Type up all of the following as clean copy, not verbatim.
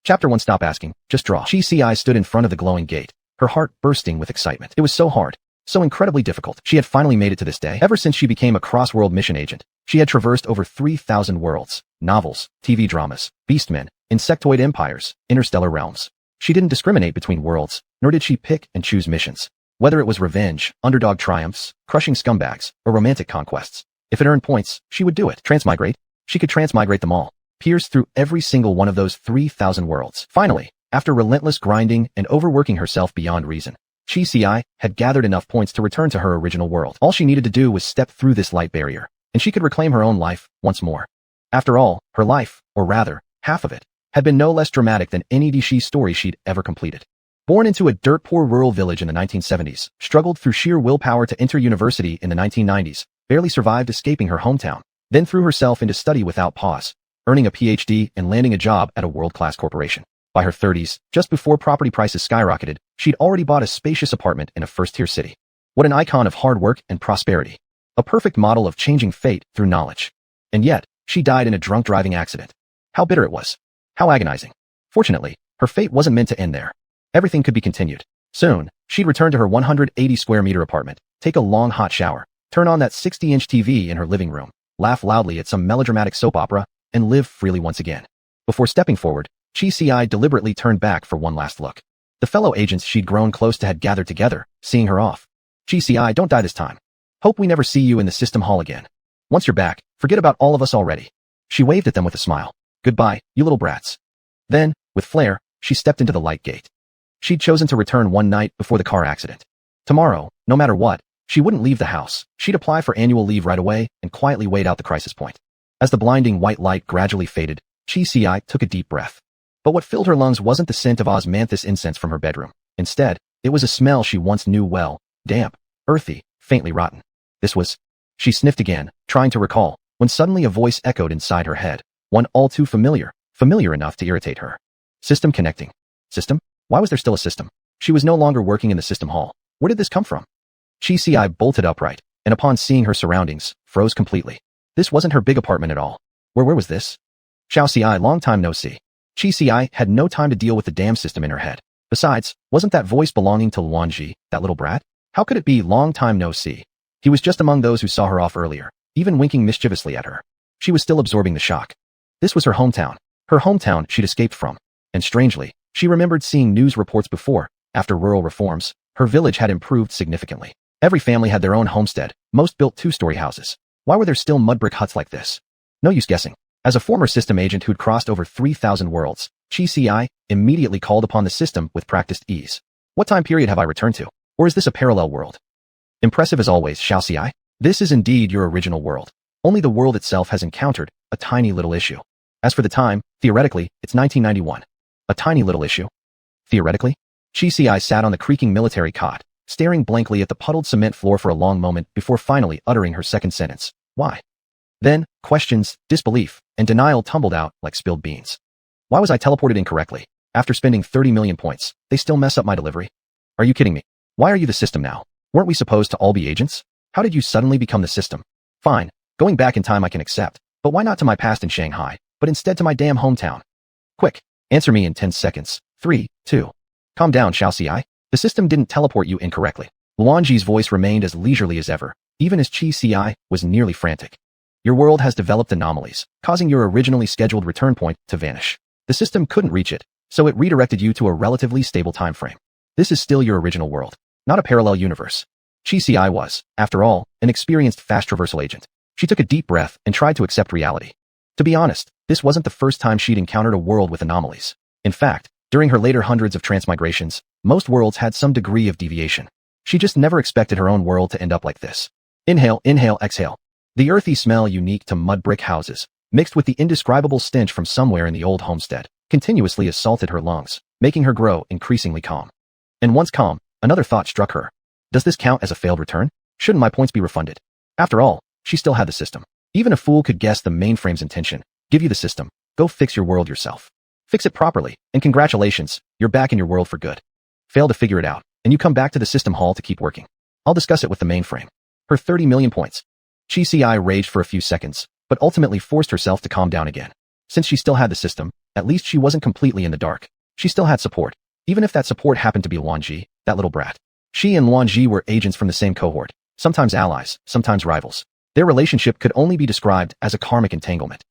Chapter 1. Stop asking, just draw. Chi stood in front of the glowing gate, her heart bursting with excitement. It was so hard, so incredibly difficult. She had finally made it to this day. Ever since she became a cross-world mission agent, she had traversed over 3,000 worlds, novels, TV dramas, beastmen, insectoid empires, interstellar realms. She didn't discriminate between worlds, nor did she pick and choose missions. Whether it was revenge, underdog triumphs, crushing scumbags, or romantic conquests. If it earned points, she would do it. Transmigrate? She could transmigrate them all, pierce through every single one of those 3,000 worlds. Finally, after relentless grinding and overworking herself beyond reason, Chi had gathered enough points to return to her original world. All she needed to do was step through this light barrier, and she could reclaim her own life once more. After all, her life, or rather, half of it, had been no less dramatic than any DC story she'd ever completed. Born into a dirt-poor rural village in the 1970s, struggled through sheer willpower to enter university in the 1990s, barely survived escaping her hometown, then threw herself into study without pause, earning a PhD and landing a job at a world-class corporation. By her 30s, just before property prices skyrocketed, she'd already bought a spacious apartment in a first-tier city. What an icon of hard work and prosperity. A perfect model of changing fate through knowledge. And yet, she died in a drunk driving accident. How bitter it was. How agonizing. Fortunately, her fate wasn't meant to end there. Everything could be continued. Soon, she'd return to her 180 square meter apartment, take a long hot shower, turn on that 60-inch TV in her living room, laugh loudly at some melodramatic soap opera, and live freely once again. Before stepping forward, Chi deliberately turned back for one last look. The fellow agents she'd grown close to had gathered together, seeing her off. Chi, don't die this time. Hope we never see you in the system hall again. Once you're back, forget about all of us already. She waved at them with a smile. Goodbye, you little brats. Then, with flair, she stepped into the light gate. She'd chosen to return one night before the car accident. Tomorrow, no matter what, she wouldn't leave the house. She'd apply for annual leave right away and quietly wait out the crisis point. As the blinding white light gradually faded, Chi took a deep breath. But what filled her lungs wasn't the scent of osmanthus incense from her bedroom. Instead, it was a smell she once knew well, damp, earthy, faintly rotten. This was... She sniffed again, trying to recall, when suddenly a voice echoed inside her head, one all too familiar enough to irritate her. System connecting. System? Why was there still a system? She was no longer working in the system hall. Where did this come from? Chi bolted upright, and upon seeing her surroundings, froze completely. This wasn't her big apartment at all. Where was this? Xiao, long time no see. Chi had no time to deal with the damn system in her head. Besides, wasn't that voice belonging to Luanji, that little brat? How could it be long time no see? He was just among those who saw her off earlier, even winking mischievously at her. She was still absorbing the shock. This was her hometown she'd escaped from. And strangely, she remembered seeing news reports before, after rural reforms, her village had improved significantly. Every family had their own homestead, most built two-story houses. Why were there still mud brick huts like this? No use guessing. As a former system agent who'd crossed over 3,000 worlds, Chi immediately called upon the system with practiced ease. What time period have I returned to? Or is this a parallel world? Impressive as always, Xiao. This is indeed your original world. Only the world itself has encountered a tiny little issue. As for the time, theoretically, it's 1991. A tiny little issue? Theoretically? Chi sat on the creaking military cot, staring blankly at the puddled cement floor for a long moment before finally uttering her second sentence. Why? Then, questions, disbelief, and denial tumbled out like spilled beans. Why was I teleported incorrectly? After spending 30 million points, they still mess up my delivery? Are you kidding me? Why are you the system now? Weren't we supposed to all be agents? How did you suddenly become the system? Fine, going back in time I can accept, but why not to my past in Shanghai, but instead to my damn hometown? Quick, answer me in 10 seconds. 3, 2. Calm down, Xiao. The system didn't teleport you incorrectly. Luanji's voice remained as leisurely as ever, even as Chi was nearly frantic. Your world has developed anomalies, causing your originally scheduled return point to vanish. The system couldn't reach it, so it redirected you to a relatively stable time frame. This is still your original world, not a parallel universe. Chi was, after all, an experienced fast traversal agent. She took a deep breath and tried to accept reality. To be honest, this wasn't the first time she'd encountered a world with anomalies. In fact, during her later hundreds of transmigrations, most worlds had some degree of deviation. She just never expected her own world to end up like this. Inhale, exhale. The earthy smell unique to mud brick houses, mixed with the indescribable stench from somewhere in the old homestead, continuously assaulted her lungs, making her grow increasingly calm. And once calm, another thought struck her. Does this count as a failed return? Shouldn't my points be refunded? After all, she still had the system. Even a fool could guess the mainframe's intention. Give you the system. Go fix your world yourself. Fix it properly, and congratulations, you're back in your world for good. Fail to figure it out, and you come back to the system hall to keep working. I'll discuss it with the mainframe. Her 30 million points. Chi raged for a few seconds, but ultimately forced herself to calm down again. Since she still had the system, at least she wasn't completely in the dark. She still had support. Even if that support happened to be Luanji, that little brat. She and Luanji were agents from the same cohort, sometimes allies, sometimes rivals. Their relationship could only be described as a karmic entanglement.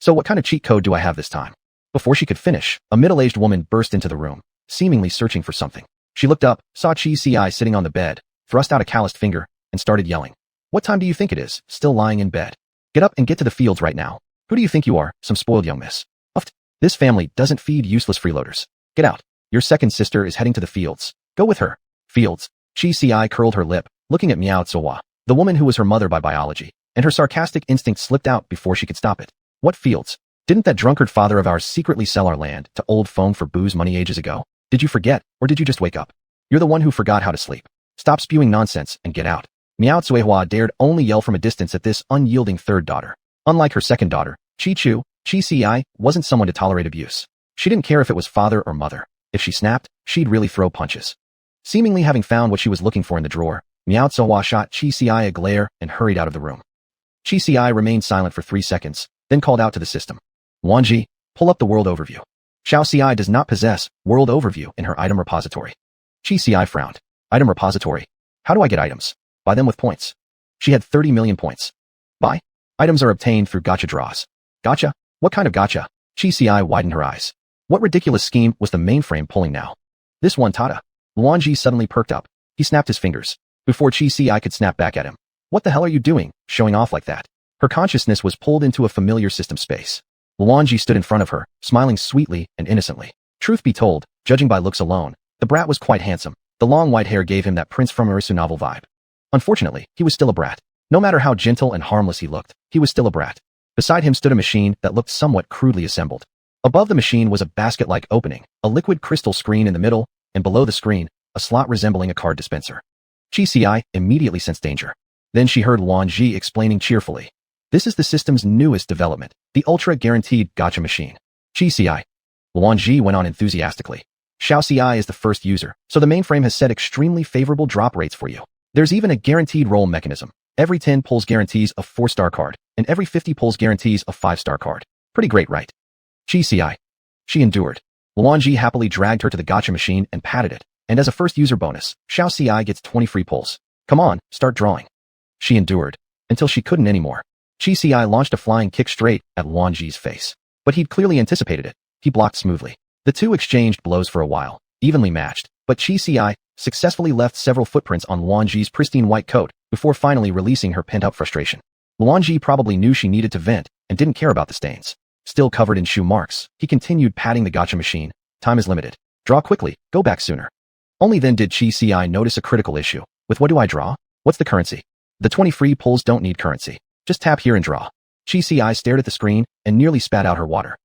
So what kind of cheat code do I have this time? Before she could finish, a middle-aged woman burst into the room, seemingly searching for something. She looked up, saw Chi Ci sitting on the bed, thrust out a calloused finger, and started yelling. What time do you think it is, still lying in bed? Get up and get to the fields right now. Who do you think you are, some spoiled young miss? Uft. This family doesn't feed useless freeloaders. Get out. Your second sister is heading to the fields. Go with her. Fields. Chi Ci curled her lip, looking at Miao Tsuwa, the woman who was her mother by biology, and her sarcastic instinct slipped out before she could stop it. What fields? Didn't that drunkard father of ours secretly sell our land to old Feng for booze money ages ago? Did you forget, or did you just wake up? You're the one who forgot how to sleep. Stop spewing nonsense and get out. Miao Tsuehua dared only yell from a distance at this unyielding third daughter. Unlike her second daughter, Chi Ci wasn't someone to tolerate abuse. She didn't care if it was father or mother. If she snapped, she'd really throw punches. Seemingly having found what she was looking for in the drawer, Miao Tsuehua shot Chi Ci a glare and hurried out of the room. Chi Ci remained silent for 3 seconds, then called out to the system. Luanji, pull up the world overview. Xiao Ci does not possess world overview in her item repository. Chi Ci frowned. Item repository. How do I get items? Buy them with points. She had 30 million points. Buy. Items are obtained through gacha draws. Gacha? What kind of gacha? Chi Ci widened her eyes. What ridiculous scheme was the mainframe pulling now? This one Tata. Luanji suddenly perked up. He snapped his fingers. Before Chi Ci could snap back at him. What the hell are you doing, showing off like that? Her consciousness was pulled into a familiar system space. Luanji stood in front of her, smiling sweetly and innocently. Truth be told, judging by looks alone, the brat was quite handsome. The long white hair gave him that Prince from Arisu novel vibe. Unfortunately, he was still a brat. No matter how gentle and harmless he looked, he was still a brat. Beside him stood a machine that looked somewhat crudely assembled. Above the machine was a basket-like opening, a liquid crystal screen in the middle, and below the screen, a slot resembling a card dispenser. Chi Ci immediately sensed danger. Then she heard Luanji explaining cheerfully. This is the system's newest development, the ultra-guaranteed gacha machine. Chi Ci. Luanji went on enthusiastically. Xiao Ci is the first user, so the mainframe has set extremely favorable drop rates for you. There's even a guaranteed roll mechanism. Every 10 pulls guarantees a 4-star card, and every 50 pulls guarantees a 5-star card. Pretty great, right? Chi Ci. She endured. Luanji happily dragged her to the gacha machine and patted it, and as a first user bonus, Xiao Ci gets 20 free pulls. Come on, start drawing. She endured, until she couldn't anymore. Chi Ci launched a flying kick straight at Luanji's face. But he'd clearly anticipated it. He blocked smoothly. The two exchanged blows for a while, evenly matched, but Chi Ci successfully left several footprints on Luanji's pristine white coat before finally releasing her pent-up frustration. Luanji probably knew she needed to vent and didn't care about the stains. Still covered in shoe marks, he continued patting the gacha machine. Time is limited. Draw quickly, go back sooner. Only then did Chi Ci notice a critical issue. With what do I draw? What's the currency? The 20 free pulls don't need currency. Just tap here and draw. Chi Ci stared at the screen and nearly spat out her water.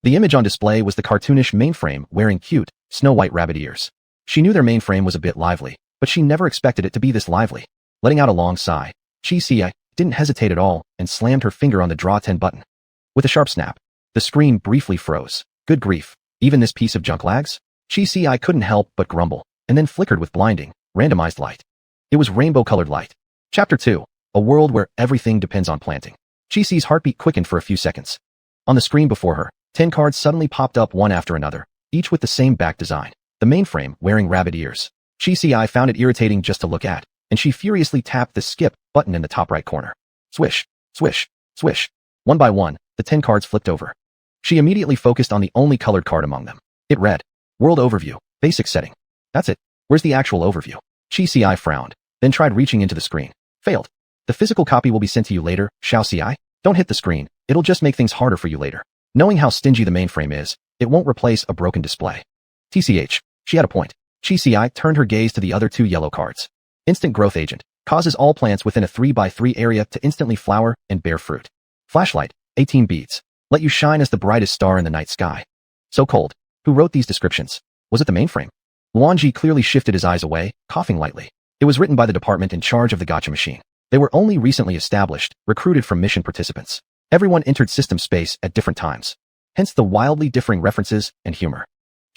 The image on display was the cartoonish mainframe wearing cute, snow-white rabbit ears. She knew their mainframe was a bit lively, but she never expected it to be this lively. Letting out a long sigh, Chi Ci didn't hesitate at all and slammed her finger on the Draw 10 button. With a sharp snap, the screen briefly froze. Good grief, even this piece of junk lags? Chi Ci couldn't help but grumble, and then flickered with blinding, randomized light. It was rainbow-colored light. Chapter 2. A world where everything depends on planting. Chi Ci's heartbeat quickened for a few seconds. On the screen before her, 10 cards suddenly popped up one after another, each with the same back design. The mainframe wearing rabbit ears. Chi Ci found it irritating just to look at, and she furiously tapped the skip button in the top right corner. Swish, swish, swish. One by one, the 10 cards flipped over. She immediately focused on the only colored card among them. It read, World Overview, Basic Setting. That's it. Where's the actual overview? Chi Ci frowned, then tried reaching into the screen. Failed. The physical copy will be sent to you later, Xiao Ci. Don't hit the screen, it'll just make things harder for you later. Knowing how stingy the mainframe is, it won't replace a broken display. TCH. She had a point. Chi Ci turned her gaze to the other 2 yellow cards. Instant Growth Agent. Causes all plants within a 3x3 area to instantly flower and bear fruit. Flashlight. 18 beads. Let you shine as the brightest star in the night sky. So cold. Who wrote these descriptions? Was it the mainframe? Luanji clearly shifted his eyes away, coughing lightly. It was written by the department in charge of the gacha machine. They were only recently established, recruited from mission participants. Everyone entered system space at different times. Hence the wildly differing references and humor.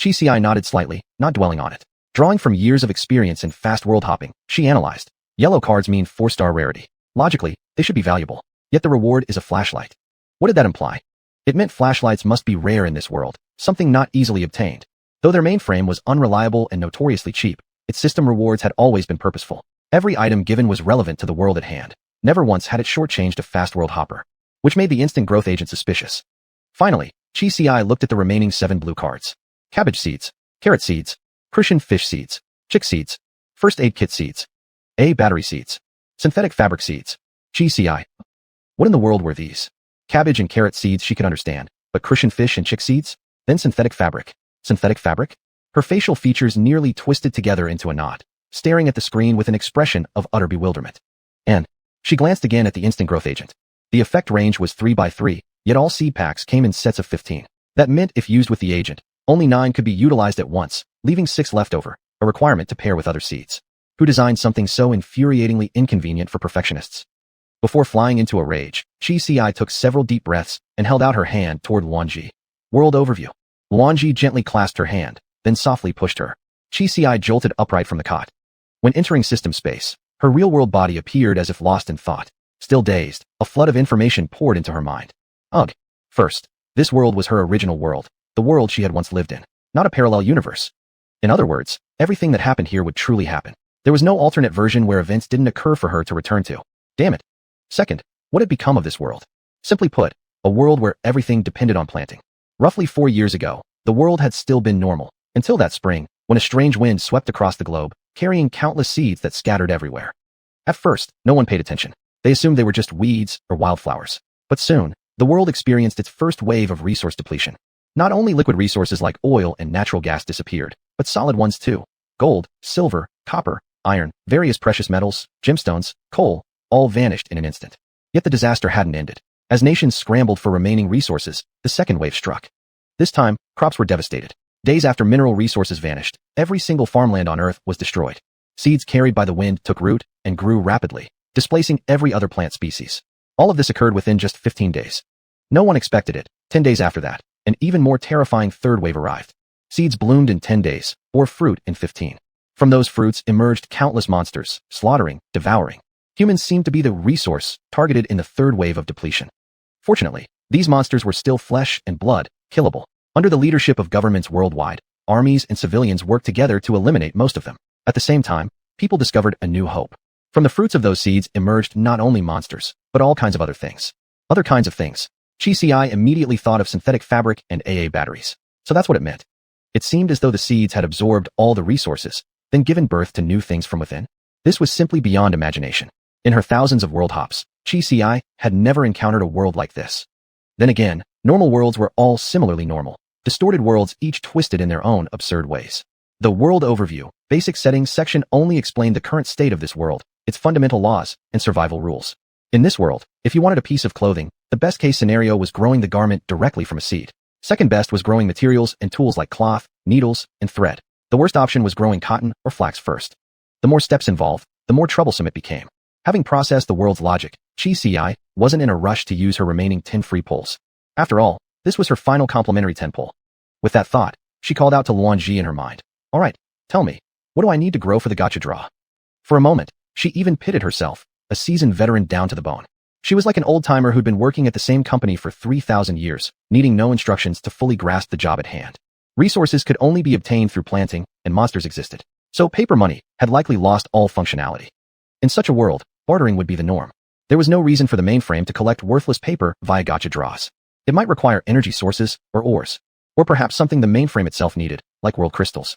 Chi Ci nodded slightly, not dwelling on it. Drawing from years of experience in fast world hopping, she analyzed. Yellow cards mean 4-star rarity. Logically, they should be valuable. Yet the reward is a flashlight. What did that imply? It meant flashlights must be rare in this world, something not easily obtained. Though their mainframe was unreliable and notoriously cheap, its system rewards had always been purposeful. Every item given was relevant to the world at hand. Never once had it shortchanged a fast world hopper, which made the instant growth agent suspicious. Finally, Chi Ci looked at the remaining 7 blue cards. Cabbage seeds, carrot seeds, Crucian fish seeds, chick seeds, first aid kit seeds, battery seeds, synthetic fabric seeds. Chi Ci. What in the world were these? Cabbage and carrot seeds she could understand, but Crucian fish and chick seeds? Then synthetic fabric. Synthetic fabric? Her facial features nearly twisted together into a knot, staring at the screen with an expression of utter bewilderment. And she glanced again at the instant growth agent. The effect range was 3 by 3, yet all seed packs came in sets of 15. That meant if used with the agent, only 9 could be utilized at once, leaving 6 left over, a requirement to pair with other seeds. Who designed something so infuriatingly inconvenient for perfectionists? Before flying into a rage, Chi Ci took several deep breaths and held out her hand toward Luanji. World overview. Luanji gently clasped her hand, then softly pushed her. Chi Ci jolted upright from the cot. When entering system space, her real-world body appeared as if lost in thought. Still dazed, a flood of information poured into her mind. Ugh. First, this world was her original world, the world she had once lived in, not a parallel universe. In other words, everything that happened here would truly happen. There was no alternate version where events didn't occur for her to return to. Damn it. Second, what had become of this world? Simply put, a world where everything depended on planting. Roughly 4 years ago, the world had still been normal, until that spring, when a strange wind swept across the globe, carrying countless seeds that scattered everywhere. At first, no one paid attention. They assumed they were just weeds or wildflowers. But soon, the world experienced its first wave of resource depletion. Not only liquid resources like oil and natural gas disappeared, but solid ones too. Gold, silver, copper, iron, various precious metals, gemstones, coal, all vanished in an instant. Yet the disaster hadn't ended. As nations scrambled for remaining resources, the second wave struck. This time, crops were devastated. Days after mineral resources vanished, every single farmland on Earth was destroyed. Seeds carried by the wind took root and grew rapidly, displacing every other plant species. All of this occurred within just 15 days. No one expected it. 10 days after that, an even more terrifying third wave arrived. Seeds bloomed in 10 days, bore fruit in 15. From those fruits emerged countless monsters, slaughtering, devouring. Humans seemed to be the resource targeted in the third wave of depletion. Fortunately, these monsters were still flesh and blood, killable. Under the leadership of governments worldwide, armies and civilians worked together to eliminate most of them. At the same time, people discovered a new hope. From the fruits of those seeds emerged not only monsters, but all kinds of other things. Other kinds of things. Chi Ci immediately thought of synthetic fabric and batteries. So that's what it meant. It seemed as though the seeds had absorbed all the resources, then given birth to new things from within. This was simply beyond imagination. In her thousands of world hops, Chi Ci had never encountered a world like this. Then again, normal worlds were all similarly normal. Distorted worlds each twisted in their own absurd ways. The World Overview, Basic Settings section only explained the current state of this world, its fundamental laws, and survival rules. In this world, if you wanted a piece of clothing, the best case scenario was growing the garment directly from a seed. Second best was growing materials and tools like cloth, needles, and thread. The worst option was growing cotton or flax first. The more steps involved, the more troublesome it became. Having processed the world's logic, Chi Ci wasn't in a rush to use her remaining 10 free pulls. After all, this was her final complimentary 10 pull. With that thought, she called out to Luanji in her mind. All right, tell me, what do I need to grow for the gacha draw? For a moment, she even pitted herself, a seasoned veteran down to the bone. She was like an old-timer who'd been working at the same company for 3,000 years, needing no instructions to fully grasp the job at hand. Resources could only be obtained through planting, and monsters existed. So paper money had likely lost all functionality. In such a world, bartering would be the norm. There was no reason for the mainframe to collect worthless paper via gacha draws. It might require energy sources or ores, or perhaps something the mainframe itself needed, like world crystals.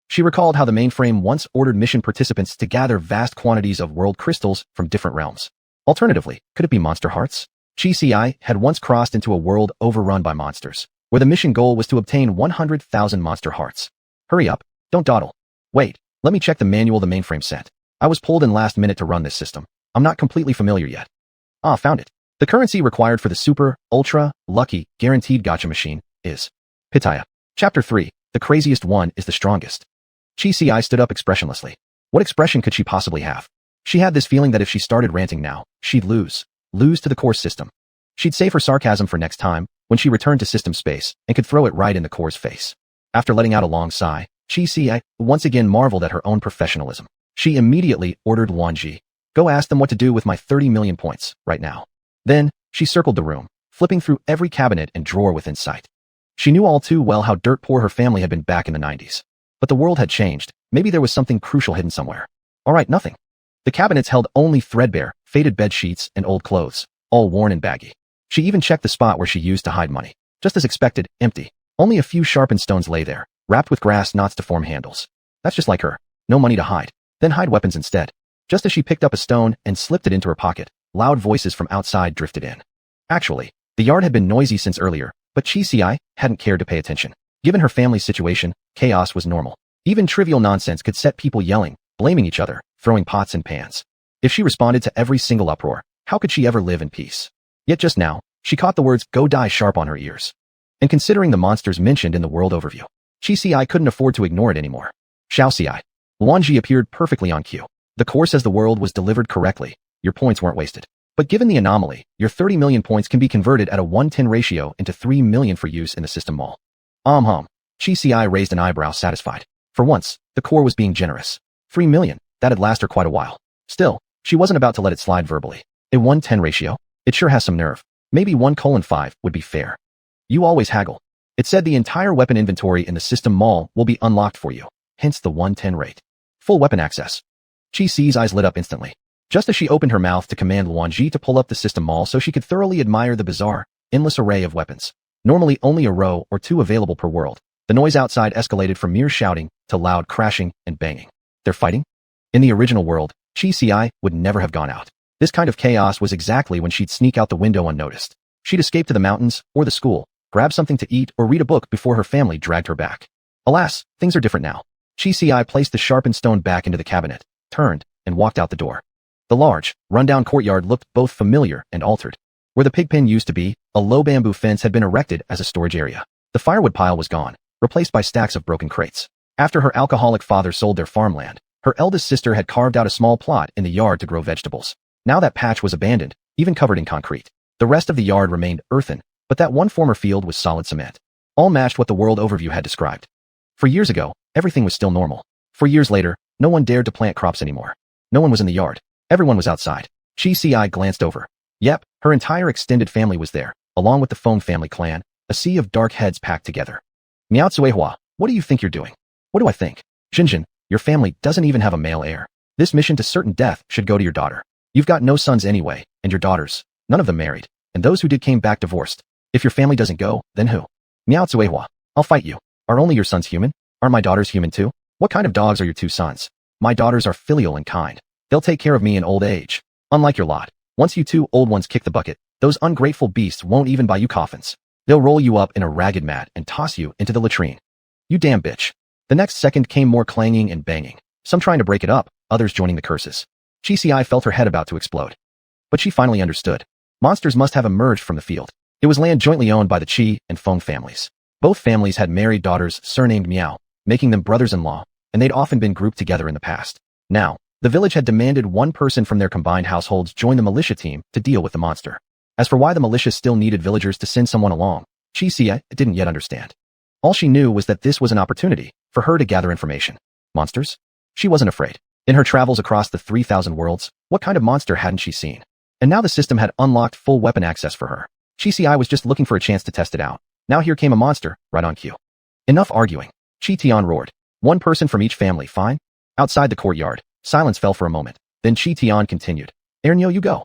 She recalled how the mainframe once ordered mission participants to gather vast quantities of world crystals from different realms. Alternatively, could it be monster hearts? Chi Ci had once crossed into a world overrun by monsters, where the mission goal was to obtain 100,000 monster hearts. Hurry up, don't dawdle. Wait, let me check the manual the mainframe sent. I was pulled in last minute to run this system. I'm not completely familiar yet. Ah, found it. The currency required for the super, ultra, lucky, guaranteed gacha machine is Pitaya. Chapter 3, The Craziest One is the Strongest. Chi Ci stood up expressionlessly. What expression could she possibly have? She had this feeling that if she started ranting now, she'd lose to the core system. She'd save her sarcasm for next time, when she returned to system space, and could throw it right in the core's face. After letting out a long sigh, Chi Ci once again marveled at her own professionalism. She immediately ordered Luanji, go ask them what to do with my 30 million points, right now. Then, she circled the room, flipping through every cabinet and drawer within sight. She knew all too well how dirt poor her family had been back in the 90s. But the world had changed. Maybe there was something crucial hidden somewhere. All right, nothing. The cabinets held only threadbare, faded bed sheets and old clothes, all worn and baggy. She even checked the spot where she used to hide money. Just as expected, empty. Only a few sharpened stones lay there, wrapped with grass knots to form handles. That's just like her. No money to hide. Then hide weapons instead. Just as she picked up a stone and slipped it into her pocket, loud voices from outside drifted in. Actually, the yard had been noisy since earlier, but Chi hadn't cared to pay attention. Given her family's situation, chaos was normal. Even trivial nonsense could set people yelling, blaming each other, throwing pots and pans. If she responded to every single uproar, how could she ever live in peace? Yet just now, she caught the words "go die" sharp on her ears. And considering the monsters mentioned in the world overview, Chi couldn't afford to ignore it anymore. Xiao Ci. Luanji appeared perfectly on cue. The course as the world was delivered correctly. Your points weren't wasted. But given the anomaly, your 30 million points can be converted at a 1:10 ratio into 3 million for use in the system mall. Chi raised an eyebrow, satisfied. For once, the core was being generous. 3 million, that'd last her quite a while. Still, she wasn't about to let it slide verbally. A 1:10 ratio? It sure has some nerve. Maybe 1:5 would be fair. You always haggle. It said the entire weapon inventory in the system mall will be unlocked for you, hence the 1:10 rate. Full weapon access. Chi's eyes lit up instantly. Just as she opened her mouth to command Luanji to pull up the system mall so she could thoroughly admire the bizarre, endless array of weapons. Normally only a row or two available per world, the noise outside escalated from mere shouting to loud crashing and banging. They're fighting? In the original world, Chi would never have gone out. This kind of chaos was exactly when she'd sneak out the window unnoticed. She'd escape to the mountains or the school, grab something to eat or read a book before her family dragged her back. Alas, things are different now. Chi placed the sharpened stone back into the cabinet, turned, and walked out the door. The large, rundown courtyard looked both familiar and altered. Where the pig pen used to be, a low bamboo fence had been erected as a storage area. The firewood pile was gone, replaced by stacks of broken crates. After her alcoholic father sold their farmland, her eldest sister had carved out a small plot in the yard to grow vegetables. Now that patch was abandoned, even covered in concrete. The rest of the yard remained earthen, but that one former field was solid cement. All matched what the world overview had described. For years ago, everything was still normal. For years later, no one dared to plant crops anymore. No one was in the yard. Everyone was outside. Chi glanced over. Yep, her entire extended family was there, along with the Feng family clan, a sea of dark heads packed together. Miao Cuihua, what do you think you're doing? What do I think? Xinjin, your family doesn't even have a male heir. This mission to certain death should go to your daughter. You've got no sons anyway, and your daughters, none of them married, and those who did came back divorced. If your family doesn't go, then who? Miao Cuihua, I'll fight you. Are only your sons human? Are my daughters human too? What kind of dogs are your two sons? My daughters are filial and kind. They'll take care of me in old age. Unlike your lot, once you two old ones kick the bucket, those ungrateful beasts won't even buy you coffins. They'll roll you up in a ragged mat and toss you into the latrine. You damn bitch. The next second came more clanging and banging, some trying to break it up, others joining the curses. Chi felt her head about to explode. But she finally understood. Monsters must have emerged from the field. It was land jointly owned by the Qi and Feng families. Both families had married daughters surnamed Miao, making them brothers-in-law, and they'd often been grouped together in the past. Now, the village had demanded one person from their combined households join the militia team to deal with the monster. As for why the militia still needed villagers to send someone along, Chi didn't yet understand. All she knew was that this was an opportunity for her to gather information. Monsters? She wasn't afraid. In her travels across the 3,000 worlds, what kind of monster hadn't she seen? And now the system had unlocked full weapon access for her. Chi was just looking for a chance to test it out. Now here came a monster, right on cue. Enough arguing. Chi Tian roared. One person from each family, fine? Outside the courtyard, silence fell for a moment. Then Chi Tian continued. Ernyo, you go.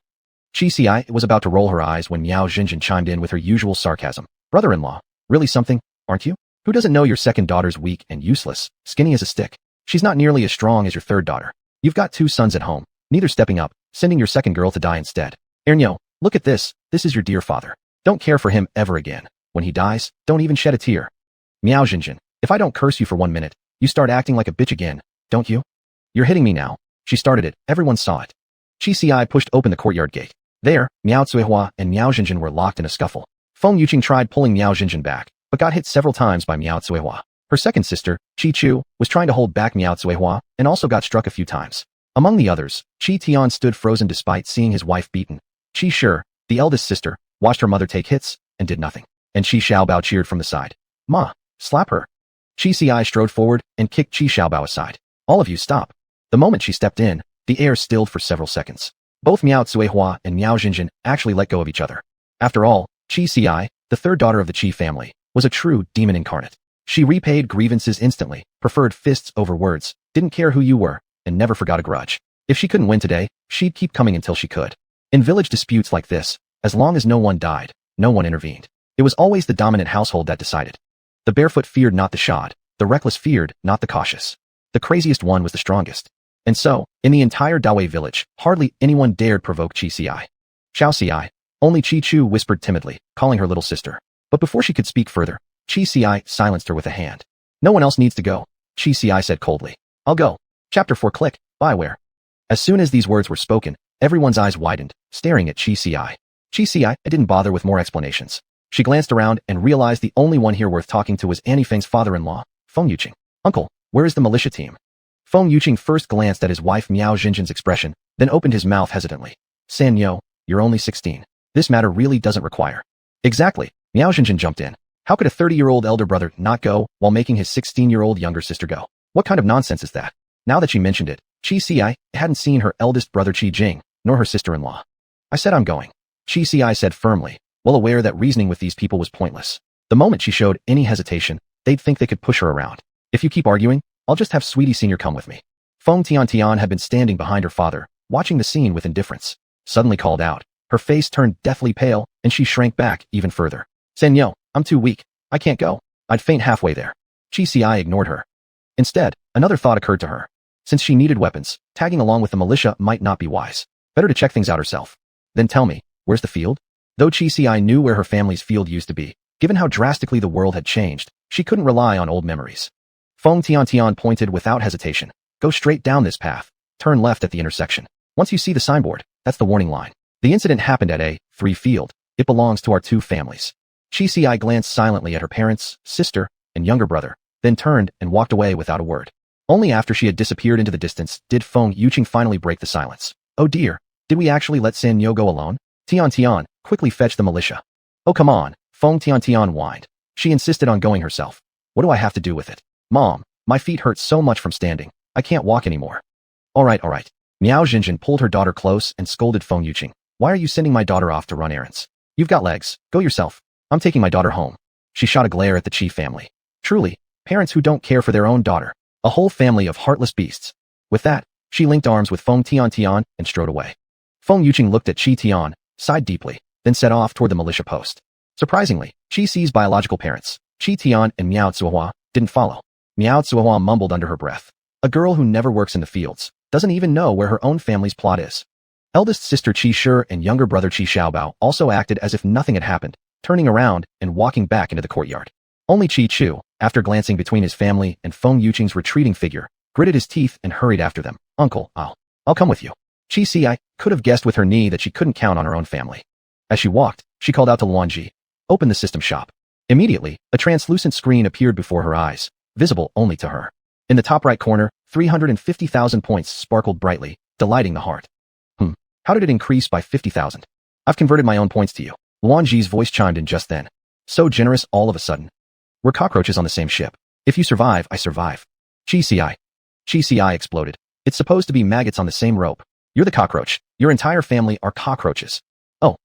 Chi was about to roll her eyes when Miao Xinjin chimed in with her usual sarcasm. Brother-in-law, really something, aren't you? Who doesn't know your second daughter's weak and useless, skinny as a stick? She's not nearly as strong as your third daughter. You've got two sons at home, neither stepping up, sending your second girl to die instead. Ernyo, look at this, this is your dear father. Don't care for him ever again. When he dies, don't even shed a tear. Miao Xinjin, if I don't curse you for 1 minute, you start acting like a bitch again, don't you? You're hitting me now. She started it, everyone saw it. Chi pushed open the courtyard gate. There, Miao Cuihua and Miao Xinjin were locked in a scuffle. Feng Yuqing tried pulling Miao Xinjin back, but got hit several times by Miao Cuihua. Her second sister, Chi Chu, was trying to hold back Miao Cuihua and also got struck a few times. Among the others, Chi Tian stood frozen despite seeing his wife beaten. Chi Shi, the eldest sister, watched her mother take hits and did nothing. And Chi Xiaobao cheered from the side. Ma, slap her. Chi strode forward and kicked Chi Xiaobao aside. All of you stop. The moment she stepped in, the air stilled for several seconds. Both Miao Cuihua and Miao Xinjin actually let go of each other. After all, Chi Ci, the third daughter of the Chi family, was a true demon incarnate. She repaid grievances instantly, preferred fists over words, didn't care who you were, and never forgot a grudge. If she couldn't win today, she'd keep coming until she could. In village disputes like this, as long as no one died, no one intervened. It was always the dominant household that decided. The barefoot feared not the shod, the reckless feared not the cautious. The craziest one was the strongest. And so, in the entire Dawei village, hardly anyone dared provoke Chi Ci. Xiao Ci. Only Chi Chu whispered timidly, calling her little sister. But before she could speak further, Chi Ci silenced her with a hand. No one else needs to go, Chi Ci said coldly. I'll go. Chapter 4 Click, Byware. As soon as these words were spoken, everyone's eyes widened, staring at Chi Ci. Chi Ci didn't bother with more explanations. She glanced around and realized the only one here worth talking to was Annie Feng's father-in-law, Feng Yuqing. Uncle, where is the militia team? Feng Yuqing first glanced at his wife Miao Xinjin's expression, then opened his mouth hesitantly. San Yo, you're only 16. This matter really doesn't require. Exactly, Miao Xinjin jumped in. How could a 30-year-old elder brother not go while making his 16-year-old younger sister go? What kind of nonsense is that? Now that she mentioned it, Chi Ci hadn't seen her eldest brother Chi Jing, nor her sister-in-law. I said I'm going. Chi Ci said firmly, well aware that reasoning with these people was pointless. The moment she showed any hesitation, they'd think they could push her around. If you keep arguing, I'll just have Sweetie Senior come with me. Feng Tian had been standing behind her father, watching the scene with indifference. Suddenly called out. Her face turned deathly pale, and she shrank back even further. Sanyo, I'm too weak. I can't go. I'd faint halfway there. Chi Ci ignored her. Instead, another thought occurred to her. Since she needed weapons, tagging along with the militia might not be wise. Better to check things out herself. Then tell me, where's the field? Though Chi Ci knew where her family's field used to be, given how drastically the world had changed, she couldn't rely on old memories. Feng Tian pointed without hesitation. Go straight down this path. Turn left at the intersection. Once you see the signboard, that's the warning line. The incident happened at A3 field. It belongs to our two families. Chi Ci glanced silently at her parents, sister, and younger brother, then turned and walked away without a word. Only after she had disappeared into the distance did Feng Yuqing finally break the silence. Oh dear, did we actually let San Yo go alone? Tian, quickly fetch the militia. Oh come on, Feng Tian whined. She insisted on going herself. What do I have to do with it? Mom, my feet hurt so much from standing, I can't walk anymore. Alright. Miao Xinjin pulled her daughter close and scolded Feng Yuqing. Why are you sending my daughter off to run errands? You've got legs, go yourself. I'm taking my daughter home. She shot a glare at the Chi family. Truly, parents who don't care for their own daughter. A whole family of heartless beasts. With that, she linked arms with Feng Tian and strode away. Feng Yuqing looked at Chi Tian, sighed deeply, then set off toward the militia post. Surprisingly, Chi Ci's biological parents, Chi Tian and Miao Zuohua, didn't follow. Miao Zuohua mumbled under her breath. A girl who never works in the fields, doesn't even know where her own family's plot is. Eldest sister Chi Shi and younger brother Chi Xiaobao also acted as if nothing had happened, turning around and walking back into the courtyard. Only Chi Chu, after glancing between his family and Feng Yuqing's retreating figure, gritted his teeth and hurried after them. Uncle, I'll come with you. Chi Ci could have guessed with her knee that she couldn't count on her own family. As she walked, she called out to Luanji. Open the system shop. Immediately, a translucent screen appeared before her eyes, visible only to her. In the top right corner, 350,000 points sparkled brightly, delighting the heart. How did it increase by 50,000? I've converted my own points to you. Luanji's voice chimed in just then. So generous all of a sudden. We're cockroaches on the same ship. If you survive, I survive. Chi Ci exploded. It's supposed to be maggots on the same rope. You're the cockroach. Your entire family are cockroaches. Oh.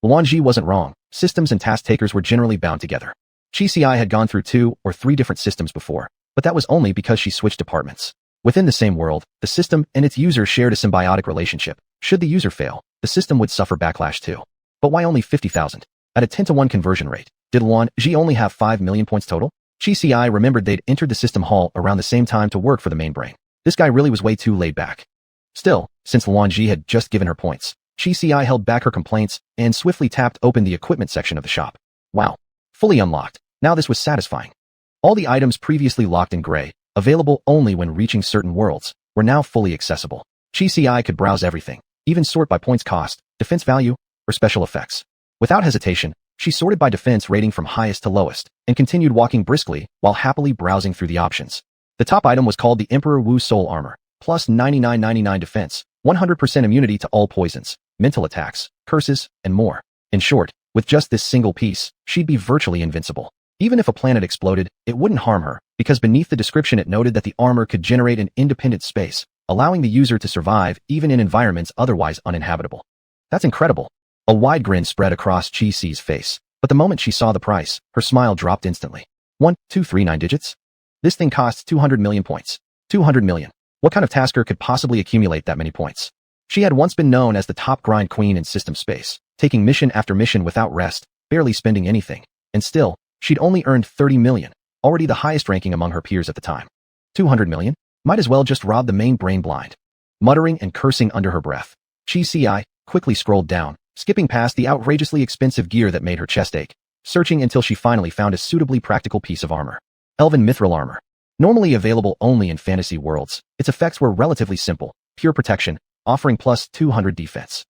Luanji wasn't wrong. Systems and task takers were generally bound together. Chi Ci had gone through 2 or 3 different systems before, but that was only because she switched departments. Within the same world, the system and its user shared a symbiotic relationship. Should the user fail, the system would suffer backlash too. But why only 50,000? At a 10-to-1 conversion rate, did Luanji only have 5 million points total? Chi Ci remembered they'd entered the system hall around the same time to work for the main brain. This guy really was way too laid back. Still, since Luanji had just given her points, Chi Ci held back her complaints and swiftly tapped open the equipment section of the shop. Wow. Fully unlocked. Now this was satisfying. All the items previously locked in gray, available only when reaching certain worlds, were now fully accessible. Chi Ci could browse everything, even sort by points cost, defense value, or special effects. Without hesitation, she sorted by defense rating from highest to lowest, and continued walking briskly while happily browsing through the options. The top item was called the Emperor Wu Soul Armor, plus 9999 defense, 100% immunity to all poisons, mental attacks, curses, and more. In short, with just this single piece, she'd be virtually invincible. Even if a planet exploded, it wouldn't harm her, because beneath the description it noted that the armor could generate an independent space, allowing the user to survive even in environments otherwise uninhabitable. That's incredible. A wide grin spread across Chi Si's face, but the moment she saw the price, her smile dropped instantly. 1, 2, 3, 9 digits? This thing costs 200 million points. 200 million. What kind of tasker could possibly accumulate that many points? She had once been known as the top grind queen in system space, taking mission after mission without rest, barely spending anything. And still, she'd only earned 30 million, already the highest ranking among her peers at the time. 200 million? Might as well just rob the main brain blind. Muttering and cursing under her breath, Chi Si quickly scrolled down, skipping past the outrageously expensive gear that made her chest ache, searching until she finally found a suitably practical piece of armor. Elven Mithril Armor. Normally available only in fantasy worlds, its effects were relatively simple, pure protection, offering plus 200 defense.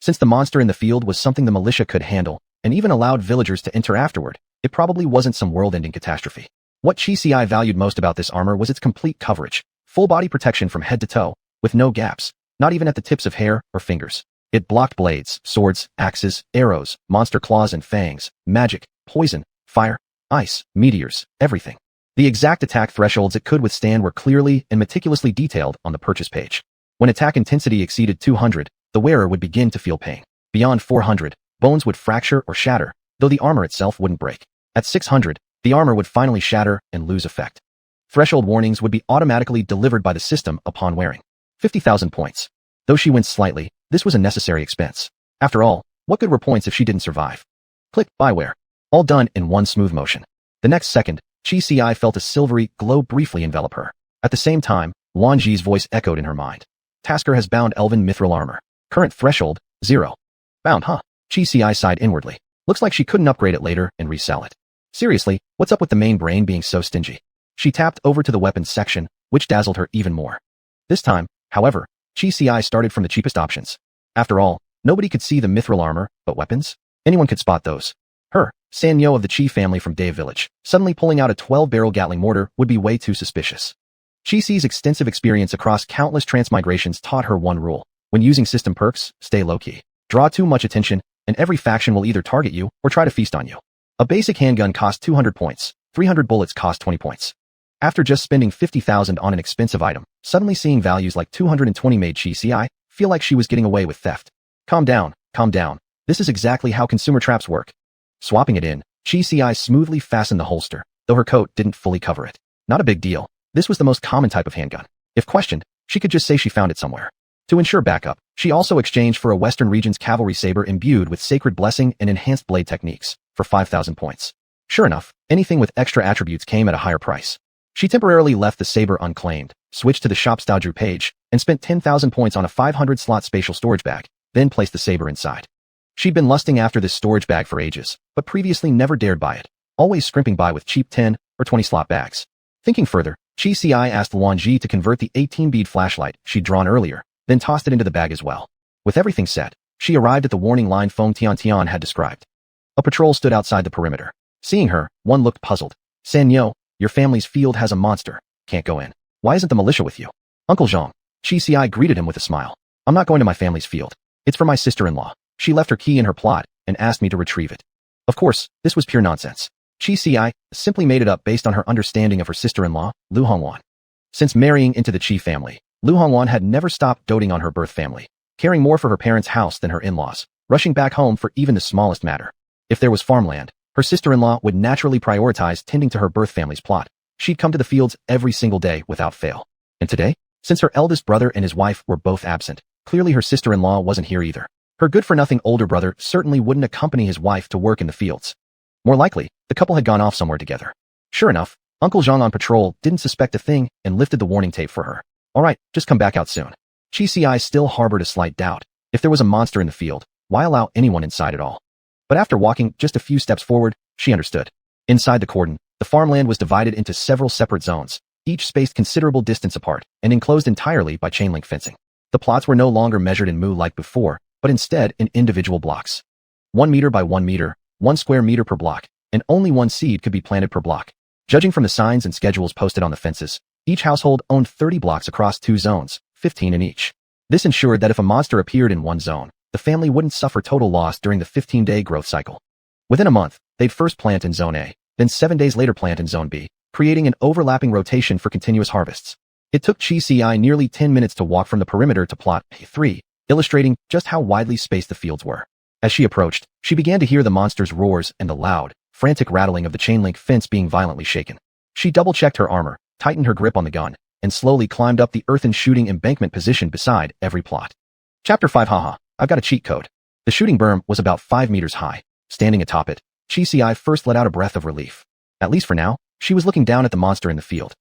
Since the monster in the field was something the militia could handle, and even allowed villagers to enter afterward, it probably wasn't some world-ending catastrophe. What Chi Si valued most about this armor was its complete coverage, full body protection from head to toe, with no gaps, not even at the tips of hair or fingers. It blocked blades, swords, axes, arrows, monster claws and fangs, magic, poison, fire, ice, meteors, everything. The exact attack thresholds it could withstand were clearly and meticulously detailed on the purchase page. When attack intensity exceeded 200, the wearer would begin to feel pain. Beyond 400, bones would fracture or shatter, though the armor itself wouldn't break. At 600, the armor would finally shatter and lose effect. Threshold warnings would be automatically delivered by the system upon wearing. 50,000 points. Though she winced slightly, this was a necessary expense. After all, what good were points if she didn't survive? Click, buyware. All done in one smooth motion. The next second, Chi Si felt a silvery glow briefly envelop her. At the same time, Wan Ji's voice echoed in her mind. Tasker has bound Elven Mithril Armor. Current threshold, 0. Bound, huh? Chi Si sighed inwardly. Looks like she couldn't upgrade it later and resell it. Seriously, what's up with the main brain being so stingy? She tapped over to the weapons section, which dazzled her even more. This time, however, Chi Si started from the cheapest options. After all, nobody could see the Mithril Armor, but weapons? Anyone could spot those. Her, Sanyo of the Chi family from Dave Village, suddenly pulling out a 12-barrel Gatling mortar would be way too suspicious. Chi Si's extensive experience across countless transmigrations taught her one rule. When using system perks, stay low-key. Draw too much attention, and every faction will either target you or try to feast on you. A basic handgun costs 200 points, 300 bullets cost 20 points. After just spending 50,000 on an expensive item, suddenly seeing values like 220 made Chi Si feel like she was getting away with theft. Calm down, calm down. This is exactly how consumer traps work. Swapping it in, Chi Si smoothly fastened the holster, though her coat didn't fully cover it. Not a big deal. This was the most common type of handgun. If questioned, she could just say she found it somewhere. To ensure backup, she also exchanged for a Western Region's cavalry saber imbued with sacred blessing and enhanced blade techniques, for 5,000 points. Sure enough, anything with extra attributes came at a higher price. She temporarily left the saber unclaimed, switched to the shop's Dodru page, and spent 10,000 points on a 500-slot spatial storage bag, then placed the saber inside. She'd been lusting after this storage bag for ages, but previously never dared buy it, always scrimping by with cheap 10 or 20-slot bags. Thinking further, Chi Si asked Wan Ji to convert the 18-bead flashlight she'd drawn earlier, then tossed it into the bag as well. With everything set, she arrived at the warning line Feng Tian had described. A patrol stood outside the perimeter. Seeing her, one looked puzzled. Sanyo, your family's field has a monster. Can't go in. Why isn't the militia with you? Uncle Zhang. Chi Si greeted him with a smile. I'm not going to my family's field. It's for my sister-in-law. She left her key in her plot and asked me to retrieve it. Of course, this was pure nonsense. Chi Si simply made it up based on her understanding of her sister-in-law, Lu Hongwan. Since marrying into the Chi family, Lu Hongwan had never stopped doting on her birth family, caring more for her parents' house than her in-laws, rushing back home for even the smallest matter. If there was farmland, her sister-in-law would naturally prioritize tending to her birth family's plot. She'd come to the fields every single day without fail. And today, since her eldest brother and his wife were both absent, clearly her sister-in-law wasn't here either. Her good-for-nothing older brother certainly wouldn't accompany his wife to work in the fields. More likely, the couple had gone off somewhere together. Sure enough, Uncle Zhang on patrol didn't suspect a thing and lifted the warning tape for her. All right, just come back out soon. Chi Si still harbored a slight doubt. If there was a monster in the field, why allow anyone inside at all? But after walking just a few steps forward, she understood. Inside the cordon, the farmland was divided into several separate zones, each spaced considerable distance apart and enclosed entirely by chain-link fencing. The plots were no longer measured in mu like before, but instead in individual blocks. 1 meter by 1 meter, 1 square meter per block, and only 1 seed could be planted per block. Judging from the signs and schedules posted on the fences, each household owned 30 blocks across 2 zones, 15 in each. This ensured that if a monster appeared in one zone, the family wouldn't suffer total loss during the 15-day growth cycle. Within a month, they'd first plant in Zone A, then 7 days later plant in Zone B, creating an overlapping rotation for continuous harvests. It took Chi Si nearly 10 minutes to walk from the perimeter to plot A3, illustrating just how widely spaced the fields were. As she approached, she began to hear the monster's roars and the loud, frantic rattling of the chain-link fence being violently shaken. She double-checked her armor, tightened her grip on the gun, and slowly climbed up the earthen shooting embankment positioned beside every plot. Chapter 5 Haha, I've got a cheat code. The shooting berm was about 5 meters high. Standing atop it, Chi first let out a breath of relief. At least for now, she was looking down at the monster in the field.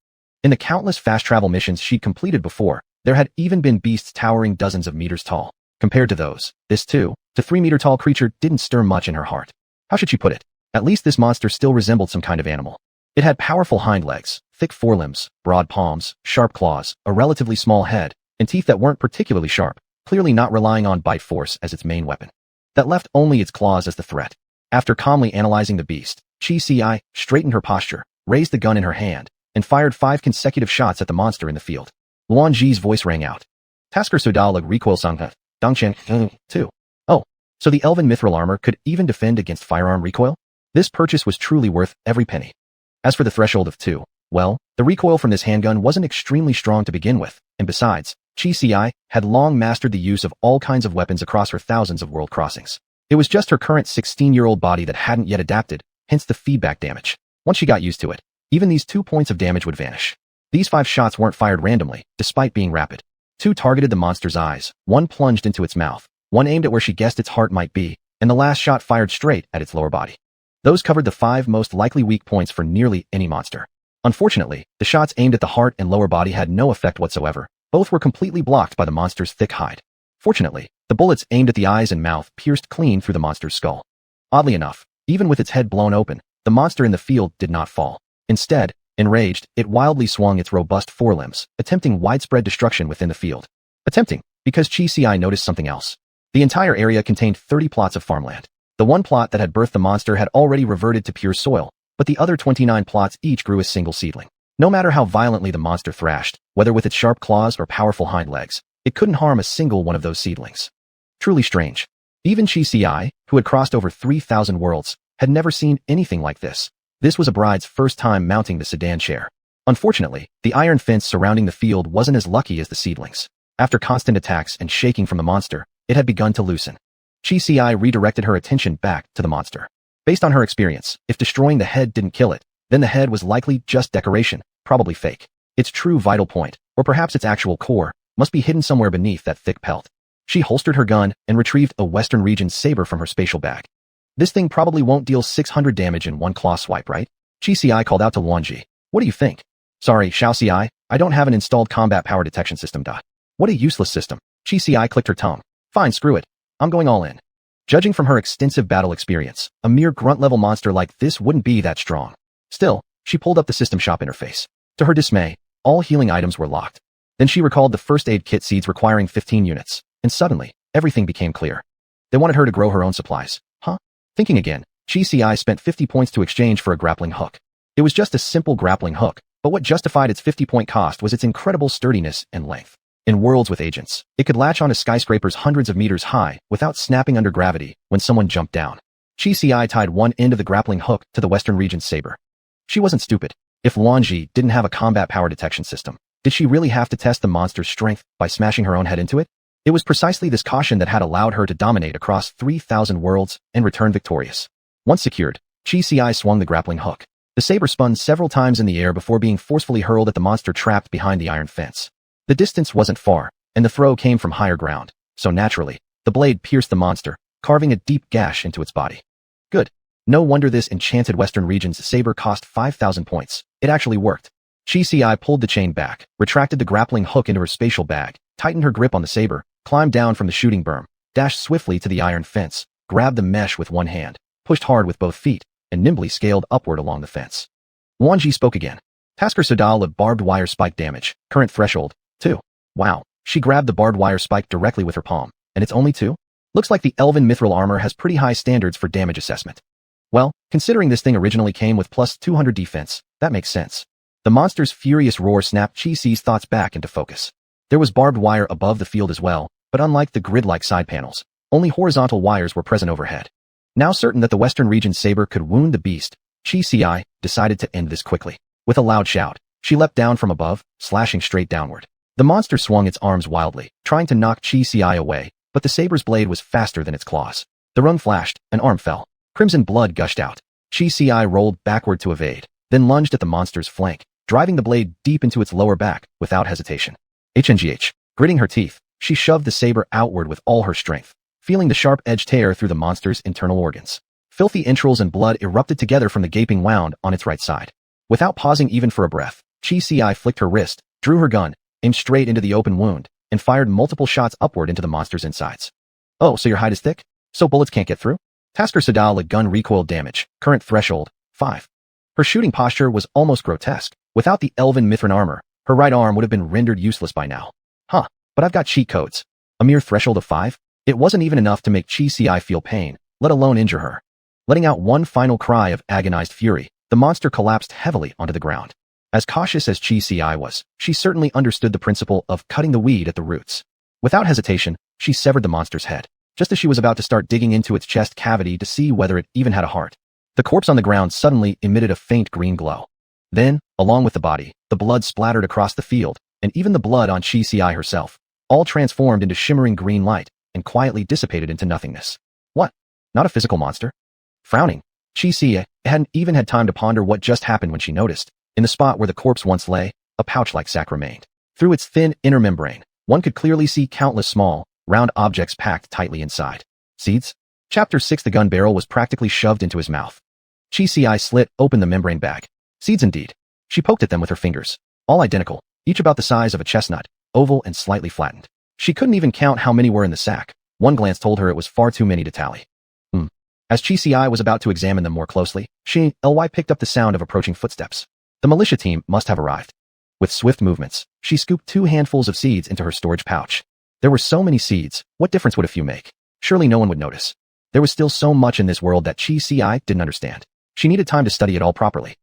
In the countless fast-travel missions she'd completed before, there had even been beasts towering dozens of meters tall. Compared to those, this 2 to 3 meter tall creature didn't stir much in her heart. How should she put it? At least this monster still resembled some kind of animal. It had powerful hind legs, thick forelimbs, broad palms, sharp claws, a relatively small head, and teeth that weren't particularly sharp, clearly not relying on bite force as its main weapon. That left only its claws as the threat. After calmly analyzing the beast, Chi straightened her posture, raised the gun in her hand, and fired 5 consecutive shots at the monster in the field. Luan Ji's voice rang out. Tasker Sodalag recoil sangha, Dongchen, 2. Oh, so the elven mithril armor could even defend against firearm recoil? This purchase was truly worth every penny. As for the threshold of 2, well, the recoil from this handgun wasn't extremely strong to begin with, and besides, Chi had long mastered the use of all kinds of weapons across her thousands of world crossings. It was just her current 16-year-old body that hadn't yet adapted, hence the feedback damage. Once she got used to it, even these 2 points of damage would vanish. These 5 shots weren't fired randomly, despite being rapid. 2 targeted the monster's eyes, 1 plunged into its mouth, 1 aimed at where she guessed its heart might be, and the last shot fired straight at its lower body. Those covered the 5 most likely weak points for nearly any monster. Unfortunately, the shots aimed at the heart and lower body had no effect whatsoever. Both were completely blocked by the monster's thick hide. Fortunately, the bullets aimed at the eyes and mouth pierced clean through the monster's skull. Oddly enough, even with its head blown open, the monster in the field did not fall. Instead, enraged, it wildly swung its robust forelimbs, attempting widespread destruction within the field. Attempting, because Chi noticed something else. The entire area contained 30 plots of farmland. The 1 plot that had birthed the monster had already reverted to pure soil, but the other 29 plots each grew a single seedling. No matter how violently the monster thrashed, whether with its sharp claws or powerful hind legs, it couldn't harm a single one of those seedlings. Truly strange. Even Chi, who had crossed over 3,000 worlds, had never seen anything like this. This was a bride's first time mounting the sedan chair. Unfortunately, the iron fence surrounding the field wasn't as lucky as the seedlings. After constant attacks and shaking from the monster, it had begun to loosen. Chi redirected her attention back to the monster. Based on her experience, if destroying the head didn't kill it, then the head was likely just decoration, probably fake. Its true vital point, or perhaps its actual core, must be hidden somewhere beneath that thick pelt. She holstered her gun and retrieved a Western Region saber from her spatial bag. This thing probably won't deal 600 damage in 1 claw swipe, right? Chi called out to Luanji. What do you think? Sorry, Xiao Ci, I don't have an installed combat power detection system. What a useless system. Chi clicked her tongue. Fine, screw it. I'm going all in. Judging from her extensive battle experience, a mere grunt-level monster like this wouldn't be that strong. Still, she pulled up the system shop interface. To her dismay, all healing items were locked. Then she recalled the first aid kit seeds requiring 15 units, and suddenly, everything became clear. They wanted her to grow her own supplies. Huh? Thinking again, Chi spent 50 points to exchange for a grappling hook. It was just a simple grappling hook, but what justified its 50-point cost was its incredible sturdiness and length. In worlds with agents, it could latch onto skyscrapers hundreds of meters high without snapping under gravity when someone jumped down. Chi tied one end of the grappling hook to the Western Region's saber. She wasn't stupid. If Luanji didn't have a combat power detection system, did she really have to test the monster's strength by smashing her own head into it? It was precisely this caution that had allowed her to dominate across 3,000 worlds and return victorious. Once secured, Chi swung the grappling hook. The saber spun several times in the air before being forcefully hurled at the monster trapped behind the iron fence. The distance wasn't far, and the throw came from higher ground, so naturally, the blade pierced the monster, carving a deep gash into its body. Good. No wonder this enchanted Western Region's saber cost 5,000 points. It actually worked. Chi pulled the chain back, retracted the grappling hook into her spatial bag, tightened her grip on the saber, climbed down from the shooting berm, dashed swiftly to the iron fence, grabbed the mesh with one hand, pushed hard with both feet, and nimbly scaled upward along the fence. Luanji spoke again. Tasker Sodal of barbed wire spike damage, current threshold, 2. Wow. She grabbed the barbed wire spike directly with her palm, and it's only 2? Looks like the elven mithril armor has pretty high standards for damage assessment. Well, considering this thing originally came with plus 200 defense, that makes sense. The monster's furious roar snapped Chi-Ci's thoughts back into focus. There was barbed wire above the field as well, but unlike the grid-like side panels, only horizontal wires were present overhead. Now certain that the Western Region saber could wound the beast, Chi-Ci decided to end this quickly. With a loud shout, she leapt down from above, slashing straight downward. The monster swung its arms wildly, trying to knock Chi-Ci away, but the saber's blade was faster than its claws. The rung flashed, an arm fell. Crimson blood gushed out. Chi Si rolled backward to evade, then lunged at the monster's flank, driving the blade deep into its lower back without hesitation. HNGH. Gritting her teeth, she shoved the saber outward with all her strength, feeling the sharp edge tear through the monster's internal organs. Filthy entrails and blood erupted together from the gaping wound on its right side. Without pausing even for a breath, Chi Si flicked her wrist, drew her gun, aimed straight into the open wound, and fired multiple shots upward into the monster's insides. Oh, so your hide is thick? So bullets can't get through? Tasker Sadal gun recoil damage, current threshold, 5. Her shooting posture was almost grotesque. Without the elven Mithrin armor, her right arm would have been rendered useless by now. Huh, but I've got cheat codes. A mere threshold of 5? It wasn't even enough to make Chi Si feel pain, let alone injure her. Letting out one final cry of agonized fury, the monster collapsed heavily onto the ground. As cautious as Chi Si was, she certainly understood the principle of cutting the weed at the roots. Without hesitation, she severed the monster's head, just as she was about to start digging into its chest cavity to see whether it even had a heart. The corpse on the ground suddenly emitted a faint green glow. Then, along with the body, the blood splattered across the field, and even the blood on Chi Si herself, all transformed into shimmering green light and quietly dissipated into nothingness. What? Not a physical monster? Frowning, Chi Si hadn't even had time to ponder what just happened when she noticed, in the spot where the corpse once lay, a pouch-like sac remained. Through its thin inner membrane, one could clearly see countless small, round objects packed tightly inside. Seeds? Chapter 6. The gun barrel was practically shoved into his mouth. Chi Si slit open the membrane bag. Seeds indeed. She poked at them with her fingers. All identical, each about the size of a chestnut, oval and slightly flattened. She couldn't even count how many were in the sack. One glance told her it was far too many to tally. As Chi Si was about to examine them more closely, she picked up the sound of approaching footsteps. The militia team must have arrived. With swift movements, she scooped 2 handfuls of seeds into her storage pouch. There were so many seeds, what difference would a few make? Surely no one would notice. There was still so much in this world that Chi Si didn't understand. She needed time to study it all properly.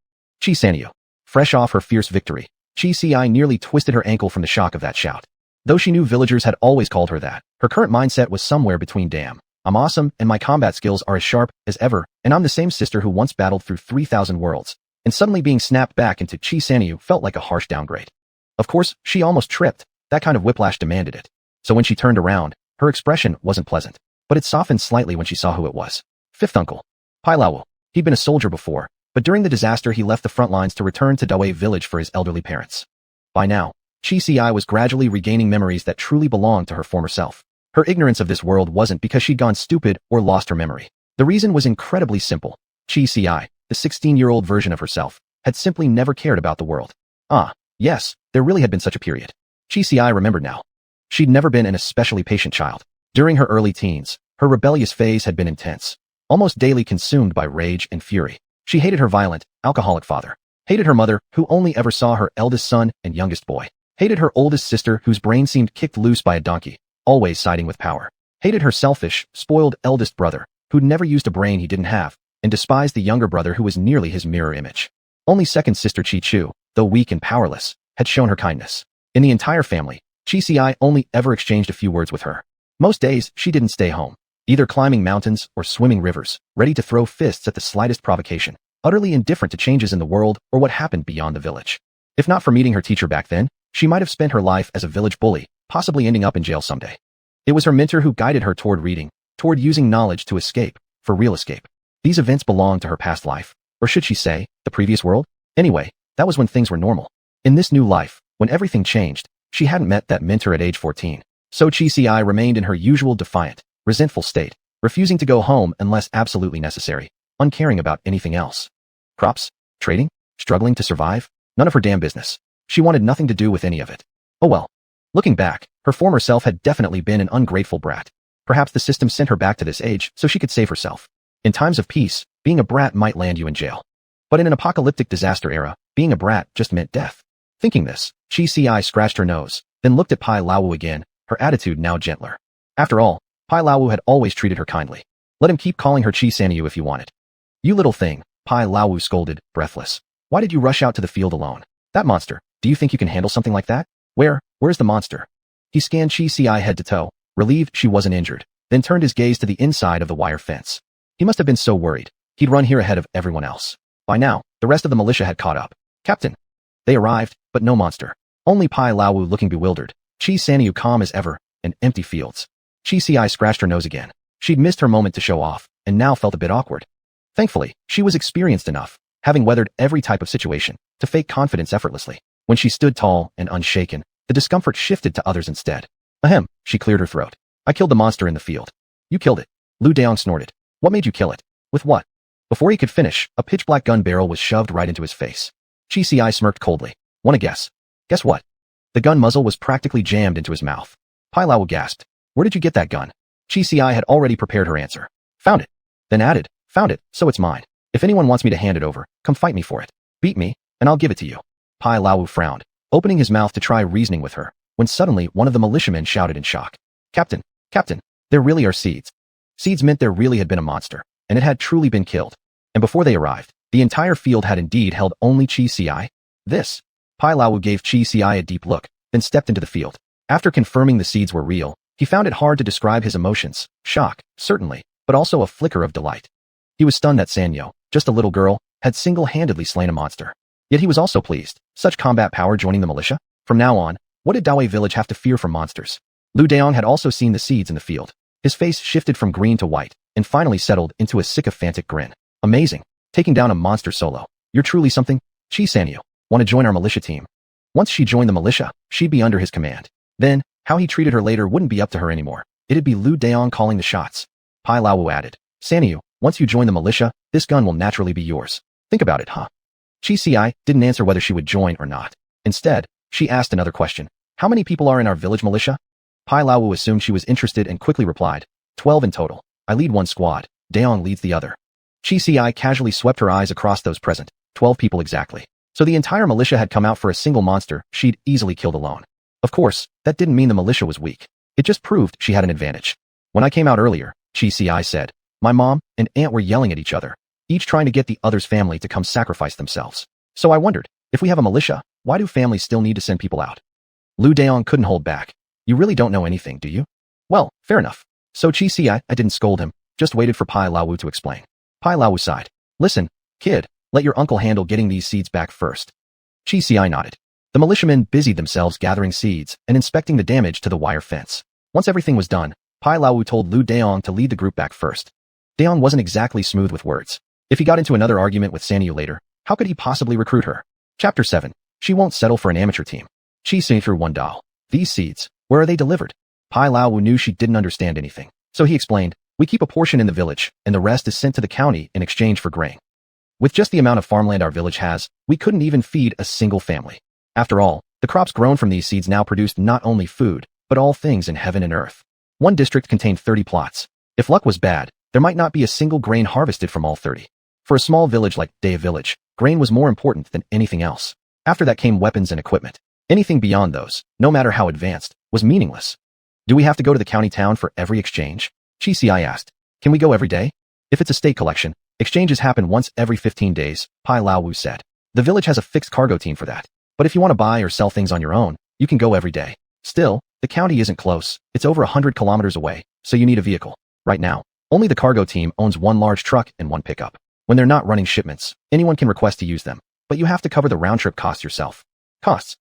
Chi Sanyu. Fresh off her fierce victory, Chi Si nearly twisted her ankle from the shock of that shout. Though she knew villagers had always called her that, her current mindset was somewhere between damn, I'm awesome and my combat skills are as sharp as ever, and I'm the same sister who once battled through 3,000 worlds, and suddenly being snapped back into Chi Sanyu felt like a harsh downgrade. Of course, she almost tripped. That kind of whiplash demanded it. So when she turned around, her expression wasn't pleasant, but it softened slightly when she saw who it was. Fifth uncle. Pai Lawu. He'd been a soldier before, but during the disaster he left the front lines to return to Dawei village for his elderly parents. By now, Chi Si was gradually regaining memories that truly belonged to her former self. Her ignorance of this world wasn't because she'd gone stupid or lost her memory. The reason was incredibly simple. Chi Si, the 16-year-old version of herself, had simply never cared about the world. Ah, yes, there really had been such a period. Chi Si remembered now. She'd never been an especially patient child. During her early teens, her rebellious phase had been intense, almost daily consumed by rage and fury. She hated her violent, alcoholic father, hated her mother, who only ever saw her eldest son and youngest boy, hated her oldest sister whose brain seemed kicked loose by a donkey, always siding with power, hated her selfish, spoiled eldest brother, who'd never used a brain he didn't have, and despised the younger brother who was nearly his mirror image. Only second sister Chi Chu, though weak and powerless, had shown her kindness. In the entire family, Chi Si only ever exchanged a few words with her. Most days, she didn't stay home, either climbing mountains or swimming rivers, ready to throw fists at the slightest provocation, utterly indifferent to changes in the world or what happened beyond the village. If not for meeting her teacher back then, she might have spent her life as a village bully, possibly ending up in jail someday. It was her mentor who guided her toward reading, toward using knowledge to escape, for real escape. These events belonged to her past life, or should she say, the previous world? Anyway, that was when things were normal. In this new life, when everything changed, she hadn't met that mentor at age 14. So Chi Si remained in her usual defiant, resentful state, refusing to go home unless absolutely necessary, uncaring about anything else. Crops? Trading? Struggling to survive? None of her damn business. She wanted nothing to do with any of it. Oh well. Looking back, her former self had definitely been an ungrateful brat. Perhaps the system sent her back to this age so she could save herself. In times of peace, being a brat might land you in jail. But in an apocalyptic disaster era, being a brat just meant death. Thinking this, Chi Si scratched her nose, then looked at Pai Lawu again, her attitude now gentler. After all, Pai Lawu had always treated her kindly. Let him keep calling her Chi Sanyu if you wanted. You little thing, Pai Lawu scolded, breathless. Why did you rush out to the field alone? That monster, do you think you can handle something like that? Where's the monster? He scanned Chi Si head to toe, relieved she wasn't injured, then turned his gaze to the inside of the wire fence. He must have been so worried. He'd run here ahead of everyone else. By now, the rest of the militia had caught up. Captain. They arrived, but no monster. Only Pai Lawu looking bewildered, Chi Sanyu calm as ever, and empty fields. Chi Si scratched her nose again. She'd missed her moment to show off, and now felt a bit awkward. Thankfully, she was experienced enough, having weathered every type of situation, to fake confidence effortlessly. When she stood tall and unshaken, the discomfort shifted to others instead. Ahem, she cleared her throat. I killed the monster in the field. You killed it. Lu Daong snorted. What made you kill it? With what? Before he could finish, a pitch-black gun barrel was shoved right into his face. Chi Si smirked coldly. Wanna guess? Guess what? The gun muzzle was practically jammed into his mouth. Pai Lao gasped. Where did you get that gun? Chi Si had already prepared her answer. Found it. Then added, found it, so it's mine. If anyone wants me to hand it over, come fight me for it. Beat me, and I'll give it to you. Pai Lao frowned, opening his mouth to try reasoning with her, when suddenly one of the militiamen shouted in shock. Captain, Captain, there really are seeds. Seeds meant there really had been a monster, and it had truly been killed. And before they arrived, the entire field had indeed held only Chi Si. This. Pai Lao gave Chi Si a deep look, then stepped into the field. After confirming the seeds were real, he found it hard to describe his emotions. Shock, certainly, but also a flicker of delight. He was stunned that Sanyo, just a little girl, had single-handedly slain a monster. Yet he was also pleased. Such combat power joining the militia? From now on, what did Dawei village have to fear from monsters? Lu Daong had also seen the seeds in the field. His face shifted from green to white, and finally settled into a sycophantic grin. Amazing. Taking down a monster solo. You're truly something. Chi Sanyo, want to join our militia team? Once she joined the militia, she'd be under his command. Then, how he treated her later wouldn't be up to her anymore. It'd be Lu Daong calling the shots. Pai Lao added. Sanyo, once you join the militia, this gun will naturally be yours. Think about it, huh? Chi Si didn't answer whether she would join or not. Instead, she asked another question. How many people are in our village militia? Pai Lao assumed she was interested and quickly replied. 12 in total. I lead one squad. Daong leads the other. Chi Si casually swept her eyes across those present. 12 people exactly. So the entire militia had come out for a single monster she'd easily killed alone. Of course, that didn't mean the militia was weak. It just proved she had an advantage. When I came out earlier, Chi Si said, my mom and aunt were yelling at each other, each trying to get the other's family to come sacrifice themselves. So I wondered, if we have a militia, why do families still need to send people out? Lu Daong couldn't hold back. You really don't know anything, do you? Well, fair enough. So Chi Si I didn't scold him, just waited for Pai Lao to explain. Pai Lao sighed. Listen, kid, let your uncle handle getting these seeds back first. Chi Si nodded. The militiamen busied themselves gathering seeds and inspecting the damage to the wire fence. Once everything was done, Pai Lao told Lu Daong to lead the group back first. Daong wasn't exactly smooth with words. If he got into another argument with Sanyu later, how could he possibly recruit her? Chapter 7. She won't settle for an amateur team. Chi Si threw one doll. These seeds, where are they delivered? Pai Lao knew she didn't understand anything. So he explained, we keep a portion in the village, and the rest is sent to the county in exchange for grain. With just the amount of farmland our village has, we couldn't even feed a single family. After all, the crops grown from these seeds now produced not only food, but all things in heaven and earth. One district contained 30 plots. If luck was bad, there might not be a single grain harvested from all 30. For a small village like Daya Village, grain was more important than anything else. After that came weapons and equipment. Anything beyond those, no matter how advanced, was meaningless. Do we have to go to the county town for every exchange? Chi Si asked. Can we go every day? If it's a state collection, exchanges happen once every 15 days, Pai Lao said. The village has a fixed cargo team for that. But if you want to buy or sell things on your own, you can go every day. Still, the county isn't close. It's over 100 kilometers away, so you need a vehicle. Right now, only the cargo team owns one large truck and one pickup. When they're not running shipments, anyone can request to use them, but you have to cover the round-trip costs yourself. Costs.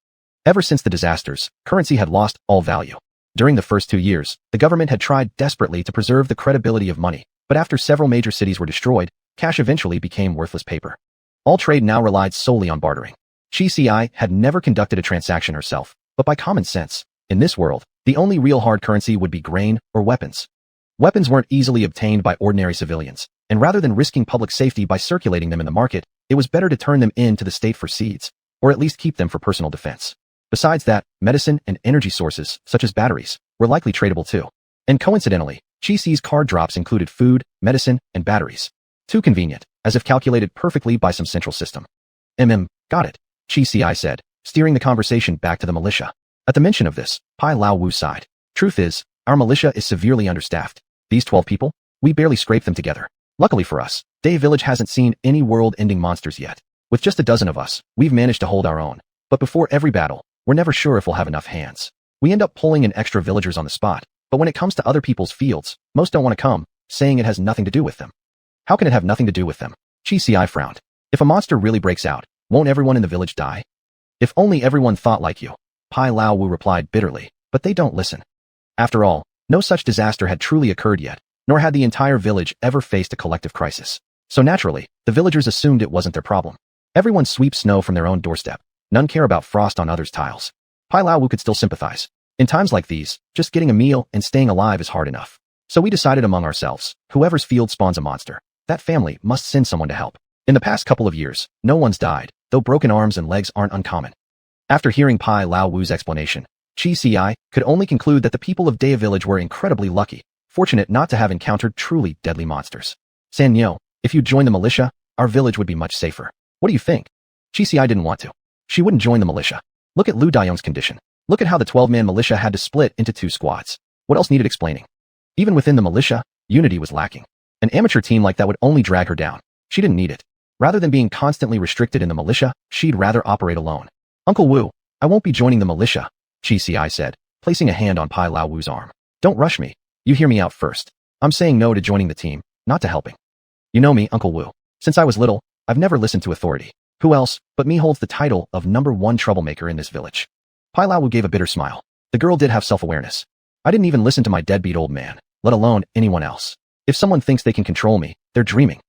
Ever since the disasters, currency had lost all value. During the first 2 years, the government had tried desperately to preserve the credibility of money, but after several major cities were destroyed, cash eventually became worthless paper. All trade now relied solely on bartering. Chi Si had never conducted a transaction herself, but by common sense, in this world, the only real hard currency would be grain or weapons. Weapons weren't easily obtained by ordinary civilians, and rather than risking public safety by circulating them in the market, it was better to turn them in to the state for seeds, or at least keep them for personal defense. Besides that, medicine and energy sources, such as batteries, were likely tradable too. And coincidentally, Chi Si's card drops included food, medicine, and batteries. Too convenient, as if calculated perfectly by some central system. Got it, Chi Si said, steering the conversation back to the militia. At the mention of this, Pai Lao sighed. Truth is, our militia is severely understaffed. These 12 people, we barely scrape them together. Luckily for us, Day Village hasn't seen any world-ending monsters yet. With just a dozen of us, we've managed to hold our own. But before every battle, we're never sure if we'll have enough hands. We end up pulling in extra villagers on the spot, but when it comes to other people's fields, most don't want to come, saying it has nothing to do with them. How can it have nothing to do with them? Chi Si frowned. If a monster really breaks out, won't everyone in the village die? If only everyone thought like you. Pai Lao replied bitterly, but they don't listen. After all, no such disaster had truly occurred yet, nor had the entire village ever faced a collective crisis. So naturally, the villagers assumed it wasn't their problem. Everyone sweeps snow from their own doorstep. None care about frost on others' tiles. Pai Lao Wu could still sympathize. In times like these, just getting a meal and staying alive is hard enough. So we decided among ourselves, whoever's field spawns a monster, that family must send someone to help. In the past couple of years, no one's died, though broken arms and legs aren't uncommon. After hearing Pai Lao Wu's explanation, Chi Ci could only conclude that the people of Daya Village were incredibly lucky, fortunate not to have encountered truly deadly monsters. San Yo, if you join the militia, our village would be much safer. What do you think? Chi Ci didn't want to. She wouldn't join the militia. Look at Lu Dayong's condition. Look at how the 12-man militia had to split into 2 squads. What else needed explaining? Even within the militia, unity was lacking. An amateur team like that would only drag her down. She didn't need it. Rather than being constantly restricted in the militia, she'd rather operate alone. Uncle Wu, I won't be joining the militia, Chi Ci said, placing a hand on Pai Lao Wu's arm. Don't rush me. You hear me out first. I'm saying no to joining the team, not to helping. You know me, Uncle Wu. Since I was little, I've never listened to authority. Who else but me holds the title of #1 troublemaker in this village? Pai Lao Wu gave a bitter smile. The girl did have self-awareness. I didn't even listen to my deadbeat old man, let alone anyone else. If someone thinks they can control me, they're dreaming.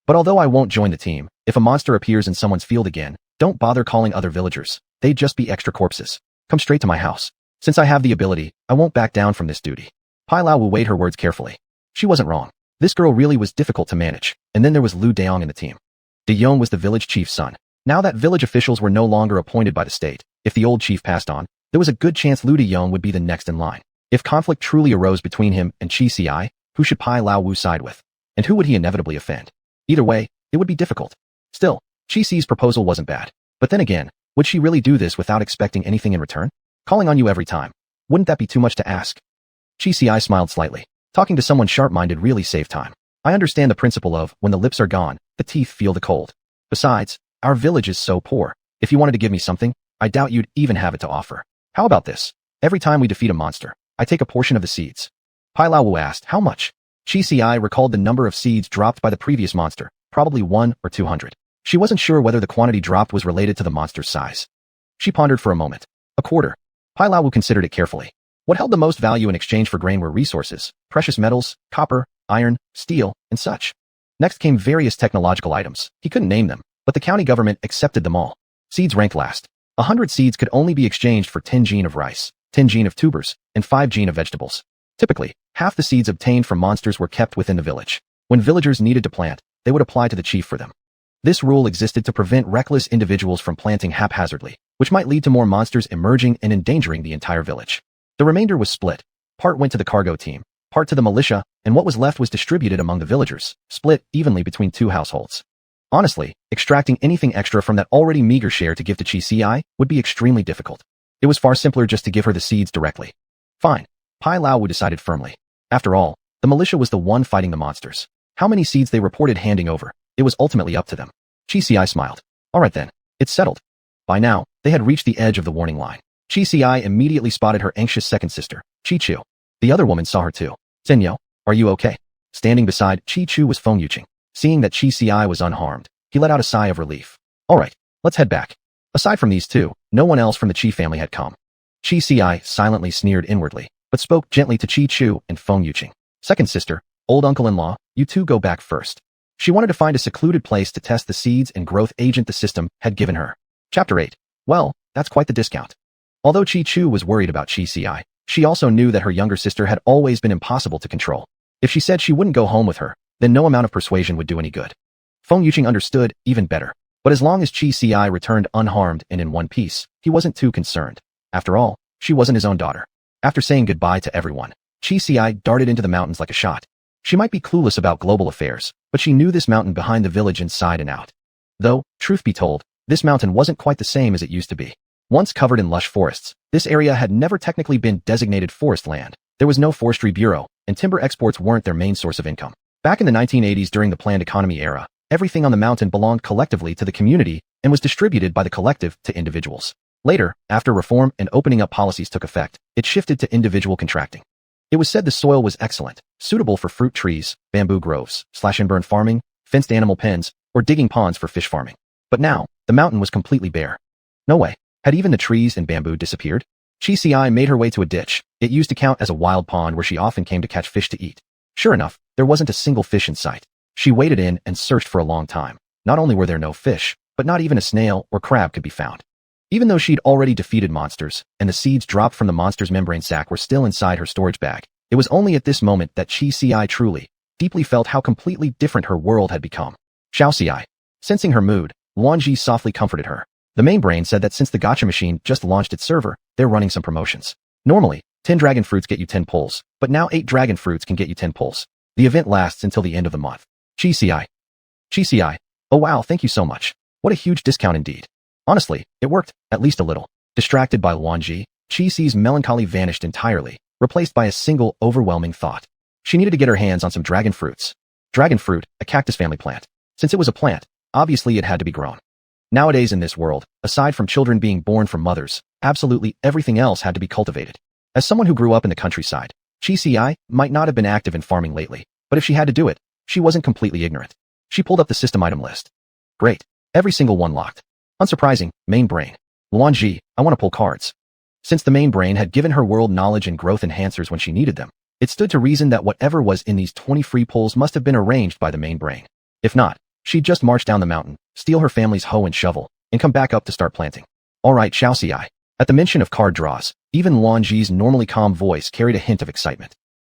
But although I won't join the team, if a monster appears in someone's field again, don't bother calling other villagers. They'd just be extra corpses. Come straight to my house. Since I have the ability, I won't back down from this duty. Pai Lao Wu weighed her words carefully. She wasn't wrong. This girl really was difficult to manage, and then there was Lu Dayong in the team. De Yong was the village chief's son. Now that village officials were no longer appointed by the state, if the old chief passed on, there was a good chance Lu Dayong would be the next in line. If conflict truly arose between him and Chi Ci, who should Pai Lao Wu side with? And who would he inevitably offend? Either way, it would be difficult. Still, Chi Ci's proposal wasn't bad. But then again, would she really do this without expecting anything in return? Calling on you every time. Wouldn't that be too much to ask? Chi Ci smiled slightly. Talking to someone sharp-minded really saved time. I understand the principle of, when the lips are gone, the teeth feel the cold. Besides, our village is so poor. If you wanted to give me something, I doubt you'd even have it to offer. How about this? Every time we defeat a monster, I take a portion of the seeds. Pai Lao Wu asked, how much? Chi Ci recalled the number of seeds dropped by the previous monster, probably 1 or 200. She wasn't sure whether the quantity dropped was related to the monster's size. She pondered for a moment. A quarter. Pai Lao Wu considered it carefully. What held the most value in exchange for grain were resources, precious metals, copper, iron, steel, and such. Next came various technological items. He couldn't name them, but the county government accepted them all. Seeds ranked last. 100 seeds could only be exchanged for 10 gene of rice, 10 gene of tubers, and 5 gene of vegetables. Typically, half the seeds obtained from monsters were kept within the village. When villagers needed to plant, they would apply to the chief for them. This rule existed to prevent reckless individuals from planting haphazardly, which might lead to more monsters emerging and endangering the entire village. The remainder was split. Part went to the cargo team, part to the militia, and what was left was distributed among the villagers, split evenly between 2 households. Honestly, extracting anything extra from that already meager share to give to Chi Ci would be extremely difficult. It was far simpler just to give her the seeds directly. Fine. Pai Lao Wu decided firmly. After all, the militia was the one fighting the monsters. How many seeds they reported handing over, it was ultimately up to them. Chi Ci smiled. All right then, it's settled. By now, they had reached the edge of the warning line. Chi Ci immediately spotted her anxious second sister, Chi Chu. The other woman saw her too. Senyo, are you okay? Standing beside Chi Chu was Feng Yuqing. Seeing that Chi Ci was unharmed, he let out a sigh of relief. All right, let's head back. Aside from these two, no one else from the Chi family had come. Chi Ci silently sneered inwardly, but spoke gently to Chi Chu and Feng Yuqing. Second sister, old uncle-in-law, you two go back first. She wanted to find a secluded place to test the seeds and growth agent the system had given her. Chapter 8. Well, that's quite the discount. Although Chi Chu was worried about Chi Ci, she also knew that her younger sister had always been impossible to control. If she said she wouldn't go home with her, then no amount of persuasion would do any good. Feng Yuqing understood even better, but as long as Chi Ci returned unharmed and in one piece, he wasn't too concerned. After all, she wasn't his own daughter. After saying goodbye to everyone, Chi Ci darted into the mountains like a shot. She might be clueless about global affairs, but she knew this mountain behind the village inside and out. Though, truth be told, this mountain wasn't quite the same as it used to be. Once covered in lush forests, this area had never technically been designated forest land. There was no forestry bureau, and timber exports weren't their main source of income. Back in the 1980s during the planned economy era, everything on the mountain belonged collectively to the community and was distributed by the collective to individuals. Later, after reform and opening up policies took effect, it shifted to individual contracting. It was said the soil was excellent, suitable for fruit trees, bamboo groves, slash-and-burn farming, fenced animal pens, or digging ponds for fish farming. But now, the mountain was completely bare. No way. Had even the trees and bamboo disappeared? Chi Ci made her way to a ditch. It used to count as a wild pond where she often came to catch fish to eat. Sure enough, There wasn't a single fish in sight. She waded in and searched for a long time. Not only were there no fish, but not even a snail or crab could be found. Even though she'd already defeated monsters, and the seeds dropped from the monster's membrane sac were still inside her storage bag, it was only at this moment that Chi truly, deeply felt how completely different her world had become. Xiao. Sensing her mood, Luanji softly comforted her. The main brain said that since the gacha machine just launched its server, they're running some promotions. Normally, 10 dragon fruits get you 10 pulls, but now 8 dragon fruits can get you 10 pulls. The event lasts until the end of the month. Chi. Oh wow, thank you so much. What a huge discount indeed. Honestly, it worked, at least a little. Distracted by Luanji, Chi's melancholy vanished entirely, replaced by a single overwhelming thought. She needed to get her hands on some dragon fruits. Dragon fruit, a cactus family plant. Since it was a plant, obviously it had to be grown. Nowadays in this world, aside from children being born from mothers, absolutely everything else had to be cultivated. As someone who grew up in the countryside, Chi might not have been active in farming lately, but if she had to do it, she wasn't completely ignorant. She pulled up the system item list. Great. Every single one locked. Unsurprising, main brain. Luanji, I want to pull cards. Since the main brain had given her world knowledge and growth enhancers when she needed them, it stood to reason that whatever was in these 20 free pulls must have been arranged by the main brain. If not, she'd just march down the mountain, steal her family's hoe and shovel, and come back up to start planting. Alright, Xiao. At the mention of card draws, even Luanji's normally calm voice carried a hint of excitement.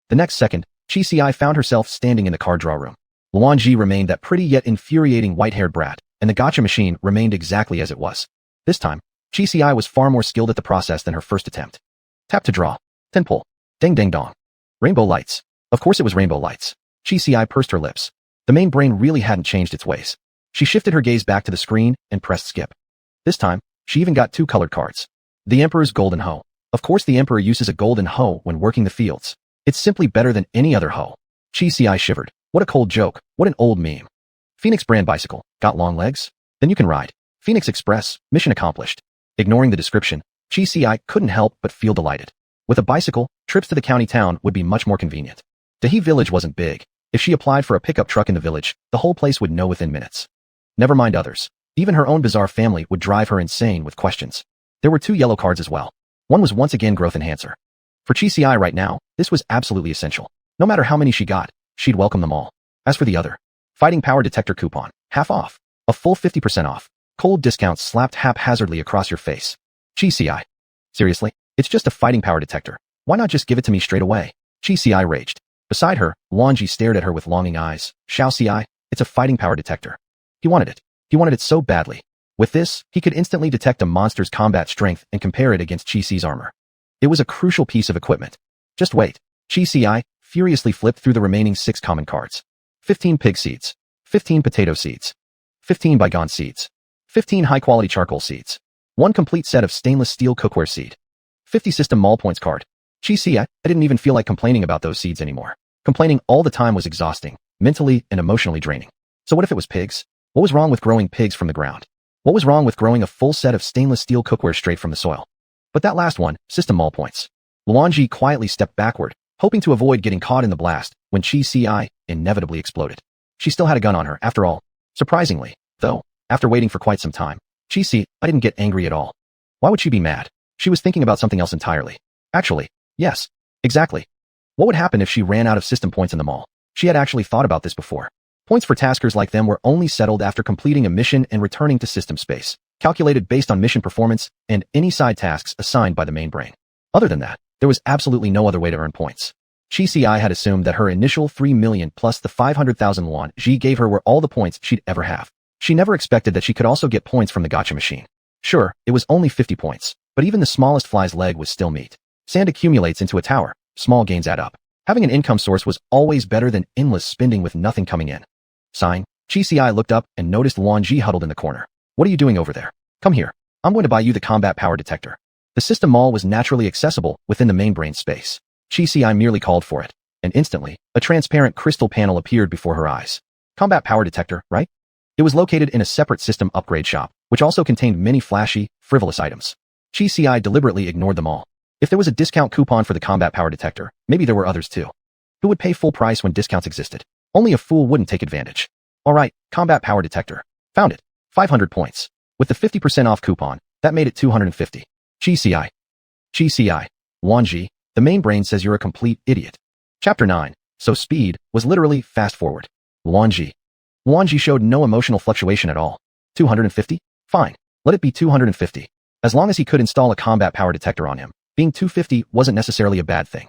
The next second, Chi found herself standing in the card draw room. Luanji remained that pretty yet infuriating white-haired brat, and the gacha machine remained exactly as it was. This time, Chi was far more skilled at the process than her first attempt. Tap to draw. 10 pull. Ding ding dong. Rainbow lights. Of course it was rainbow lights. Chi pursed her lips. The main brain really hadn't changed its ways. She shifted her gaze back to the screen and pressed skip. This time, she even got 2 colored cards. The Emperor's golden hoe. Of course the Emperor uses a golden hoe when working the fields. It's simply better than any other hoe. Chi shivered. What a cold joke. What an old meme. Phoenix brand bicycle. Got long legs? Then you can ride. Phoenix Express. Mission accomplished. Ignoring the description, Chi couldn't help but feel delighted. With a bicycle, trips to the county town would be much more convenient. Dahi village wasn't big. If she applied for a pickup truck in the village, the whole place would know within minutes. Never mind others. Even her own bizarre family would drive her insane with questions. There were 2 yellow cards as well. One was once again growth enhancer. For Chi right now, this was absolutely essential. No matter how many she got, she'd welcome them all. As for the other, fighting power detector coupon, half off, a full 50% off, cold discounts slapped haphazardly across your face. Chi. Seriously? It's just a fighting power detector. Why not just give it to me straight away? Chi raged. Beside her, Luanji stared at her with longing eyes. Xiao, it's a fighting power detector. He wanted it. He wanted it so badly. With this, he could instantly detect a monster's combat strength and compare it against Chi's armor. It was a crucial piece of equipment. Just wait. Chi furiously flipped through the remaining 6 common cards. 15 pig seeds. 15 potato seeds. 15 bygone seeds. 15 high-quality charcoal seeds. 1 complete set of stainless steel cookware seed. 50 system mall points card. Chi, I didn't even feel like complaining about those seeds anymore. Complaining all the time was exhausting, mentally and emotionally draining. So what if it was pigs? What was wrong with growing pigs from the ground? What was wrong with growing a full set of stainless steel cookware straight from the soil? But that last one, system mall points. Luanji quietly stepped backward, hoping to avoid getting caught in the blast, when Chi inevitably exploded. She still had a gun on her, after all. Surprisingly, though, after waiting for quite some time, Chi didn't get angry at all. Why would she be mad? She was thinking about something else entirely. Actually, yes, exactly. What would happen if she ran out of system points in the mall? She had actually thought about this before. Points for taskers like them were only settled after completing a mission and returning to system space, calculated based on mission performance and any side tasks assigned by the main brain. Other than that, there was absolutely no other way to earn points. Chi had assumed that her initial 3 million plus the 500,000 won Ji gave her were all the points she'd ever have. She never expected that she could also get points from the gacha machine. Sure, it was only 50 points, but even the smallest fly's leg was still meat. Sand accumulates into a tower, small gains add up. Having an income source was always better than endless spending with nothing coming in. Sighing, Chi looked up and noticed Luanji huddled in the corner. What are you doing over there? Come here. I'm going to buy you the combat power detector. The system mall was naturally accessible within the main brain space. Chi merely called for it, and instantly, a transparent crystal panel appeared before her eyes. Combat power detector, right? It was located in a separate system upgrade shop, which also contained many flashy, frivolous items. Chi deliberately ignored them all. If there was a discount coupon for the combat power detector, maybe there were others too. Who would pay full price when discounts existed? Only a fool wouldn't take advantage. Alright, combat power detector. Found it. 500 points. With the 50% off coupon, that made it 250. Chi. Luanji, the main brain says you're a complete idiot. Chapter 9. So speed was literally fast forward. Luanji. Luanji showed no emotional fluctuation at all. 250? Fine. Let it be 250. As long as he could install a combat power detector on him, being 250 wasn't necessarily a bad thing.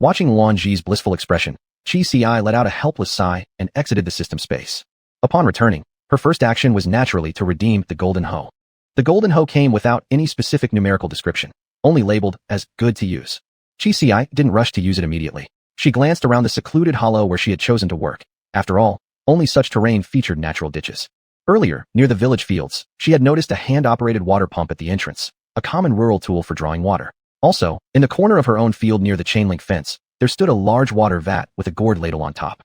Watching Luanji's blissful expression, Chi Ci let out a helpless sigh and exited the system space. Upon returning, her first action was naturally to redeem the Golden Hoe. The Golden Hoe came without any specific numerical description, only labeled as good to use. Chi Ci didn't rush to use it immediately. She glanced around the secluded hollow where she had chosen to work. After all, only such terrain featured natural ditches. Earlier, near the village fields, she had noticed a hand-operated water pump at the entrance, a common rural tool for drawing water. Also, in the corner of her own field near the chain-link fence, there stood a large water vat with a gourd ladle on top.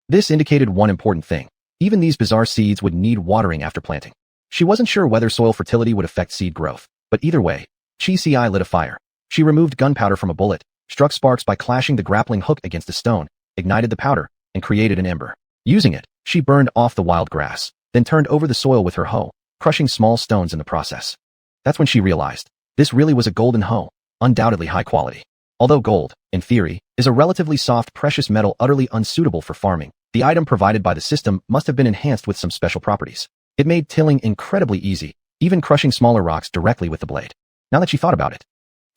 This indicated one important thing. Even these bizarre seeds would need watering after planting. She wasn't sure whether soil fertility would affect seed growth, but either way, Chi Ci lit a fire. She removed gunpowder from a bullet, struck sparks by clashing the grappling hook against a stone, ignited the powder, and created an ember. Using it, she burned off the wild grass, then turned over the soil with her hoe, crushing small stones in the process. That's when she realized, this really was a golden hoe, undoubtedly high quality. Although gold, in theory, is a relatively soft precious metal utterly unsuitable for farming, the item provided by the system must have been enhanced with some special properties. It made tilling incredibly easy, even crushing smaller rocks directly with the blade. Now that she thought about it,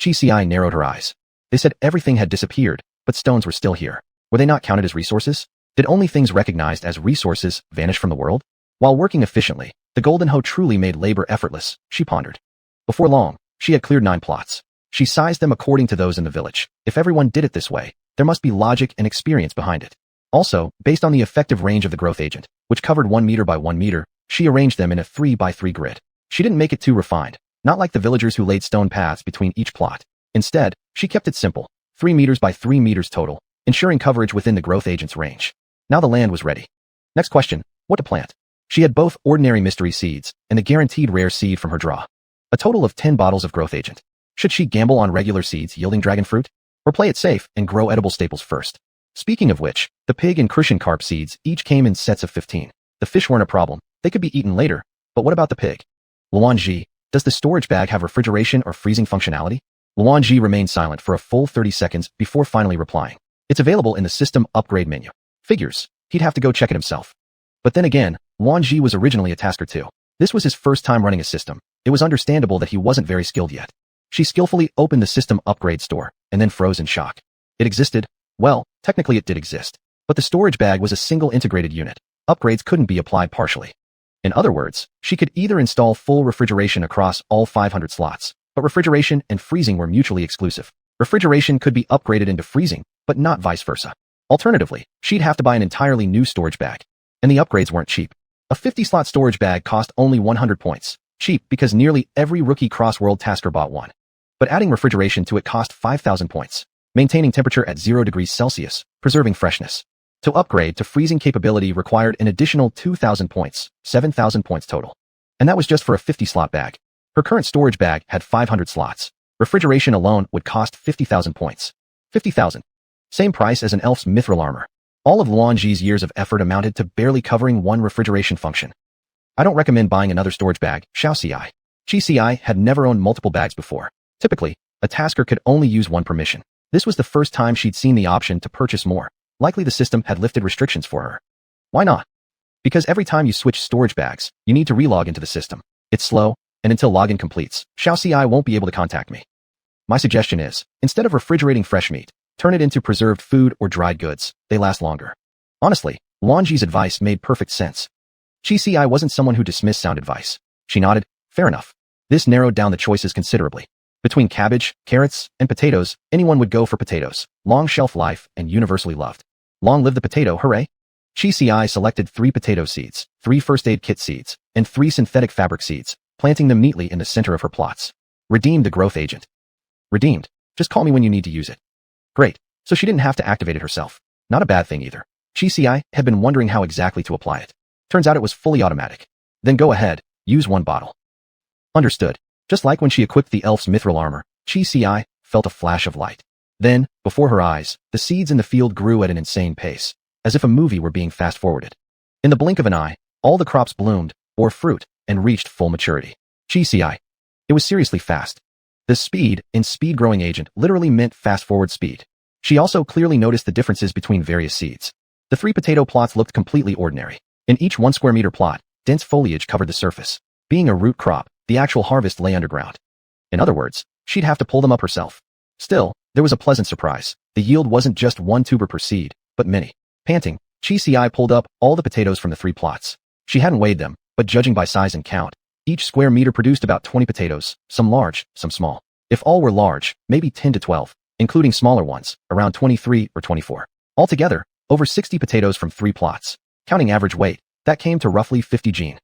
Chi Ci narrowed her eyes. They said everything had disappeared, but stones were still here. Were they not counted as resources? Did only things recognized as resources vanish from the world? While working efficiently, the Golden Hoe truly made labor effortless, she pondered. Before long, she had cleared 9 plots. She sized them according to those in the village. If everyone did it this way, there must be logic and experience behind it. Also, based on the effective range of the growth agent, which covered 1 meter by 1 meter, she arranged them in a 3 by 3 grid. She didn't make it too refined, not like the villagers who laid stone paths between each plot. Instead, she kept it simple, 3 meters by 3 meters total, ensuring coverage within the growth agent's range. Now the land was ready. Next question, what to plant? She had both ordinary mystery seeds and the guaranteed rare seed from her draw. A total of 10 bottles of growth agent. Should she gamble on regular seeds yielding dragon fruit? Or play it safe and grow edible staples first? Speaking of which, the pig and crucian carp seeds each came in sets of 15. The fish weren't a problem, they could be eaten later, but what about the pig? Luanji, does the storage bag have refrigeration or freezing functionality? Luanji remained silent for a full 30 seconds before finally replying. It's available in the system upgrade menu. Figures, he'd have to go check it himself. But then again, Luanji was originally a tasker too. This was his first time running a system. It was understandable that he wasn't very skilled yet. She skillfully opened the system upgrade store, and then froze in shock. It existed. Well, technically it did exist. But the storage bag was a single integrated unit. Upgrades couldn't be applied partially. In other words, she could either install full refrigeration across all 500 slots, but refrigeration and freezing were mutually exclusive. Refrigeration could be upgraded into freezing, but not vice versa. Alternatively, she'd have to buy an entirely new storage bag. And the upgrades weren't cheap. A 50-slot storage bag cost only 100 points. Cheap because nearly every rookie cross-world tasker bought one. But adding refrigeration to it cost 5,000 points. Maintaining temperature at 0 degrees Celsius, preserving freshness. To upgrade to freezing capability required an additional 2,000 points, 7,000 points total. And that was just for a 50-slot bag. Her current storage bag had 500 slots. Refrigeration alone would cost 50,000 points. 50,000. Same price as an elf's mithril armor. All of Luanji's years of effort amounted to barely covering one refrigeration function. I don't recommend buying another storage bag, Xiao Ci. Chi Ci had never owned multiple bags before. Typically, a tasker could only use one per mission. This was the first time she'd seen the option to purchase more. Likely the system had lifted restrictions for her. Why not? Because every time you switch storage bags, you need to relog into the system. It's slow, and until login completes, Xiao Ci won't be able to contact me. My suggestion is, instead of refrigerating fresh meat, turn it into preserved food or dried goods. They last longer. Honestly, Luanji's advice made perfect sense. Chi Ci wasn't someone who dismissed sound advice. She nodded, fair enough. This narrowed down the choices considerably. Between cabbage, carrots, and potatoes, anyone would go for potatoes. Long shelf life and universally loved. Long live the potato, hooray! Chi Ci selected 3 potato seeds, 3 first aid kit seeds, and 3 synthetic fabric seeds, planting them neatly in the center of her plots. Redeemed the growth agent. Redeemed. Just call me when you need to use it. Great. So she didn't have to activate it herself. Not a bad thing either. Chi Ci had been wondering how exactly to apply it. Turns out it was fully automatic. Then go ahead, use 1 bottle. Understood. Just like when she equipped the elf's mithril armor, Chi Ci felt a flash of light. Then, before her eyes, the seeds in the field grew at an insane pace, as if a movie were being fast-forwarded. In the blink of an eye, all the crops bloomed, bore fruit, and reached full maturity. Chi Ci. It was seriously fast. The speed in speed growing agent literally meant fast-forward speed. She also clearly noticed the differences between various seeds. The 3 potato plots looked completely ordinary. In each 1 square meter plot, dense foliage covered the surface. Being a root crop, the actual harvest lay underground. In other words, she'd have to pull them up herself. Still, there was a pleasant surprise. The yield wasn't just 1 tuber per seed, but many. Panting, Chi pulled up all the potatoes from the 3 plots. She hadn't weighed them, but judging by size and count, each square meter produced about 20 potatoes, some large, some small. If all were large, maybe 10 to 12, including smaller ones, around 23 or 24. Altogether, over 60 potatoes from 3 plots. Counting average weight, that came to roughly 50 gene.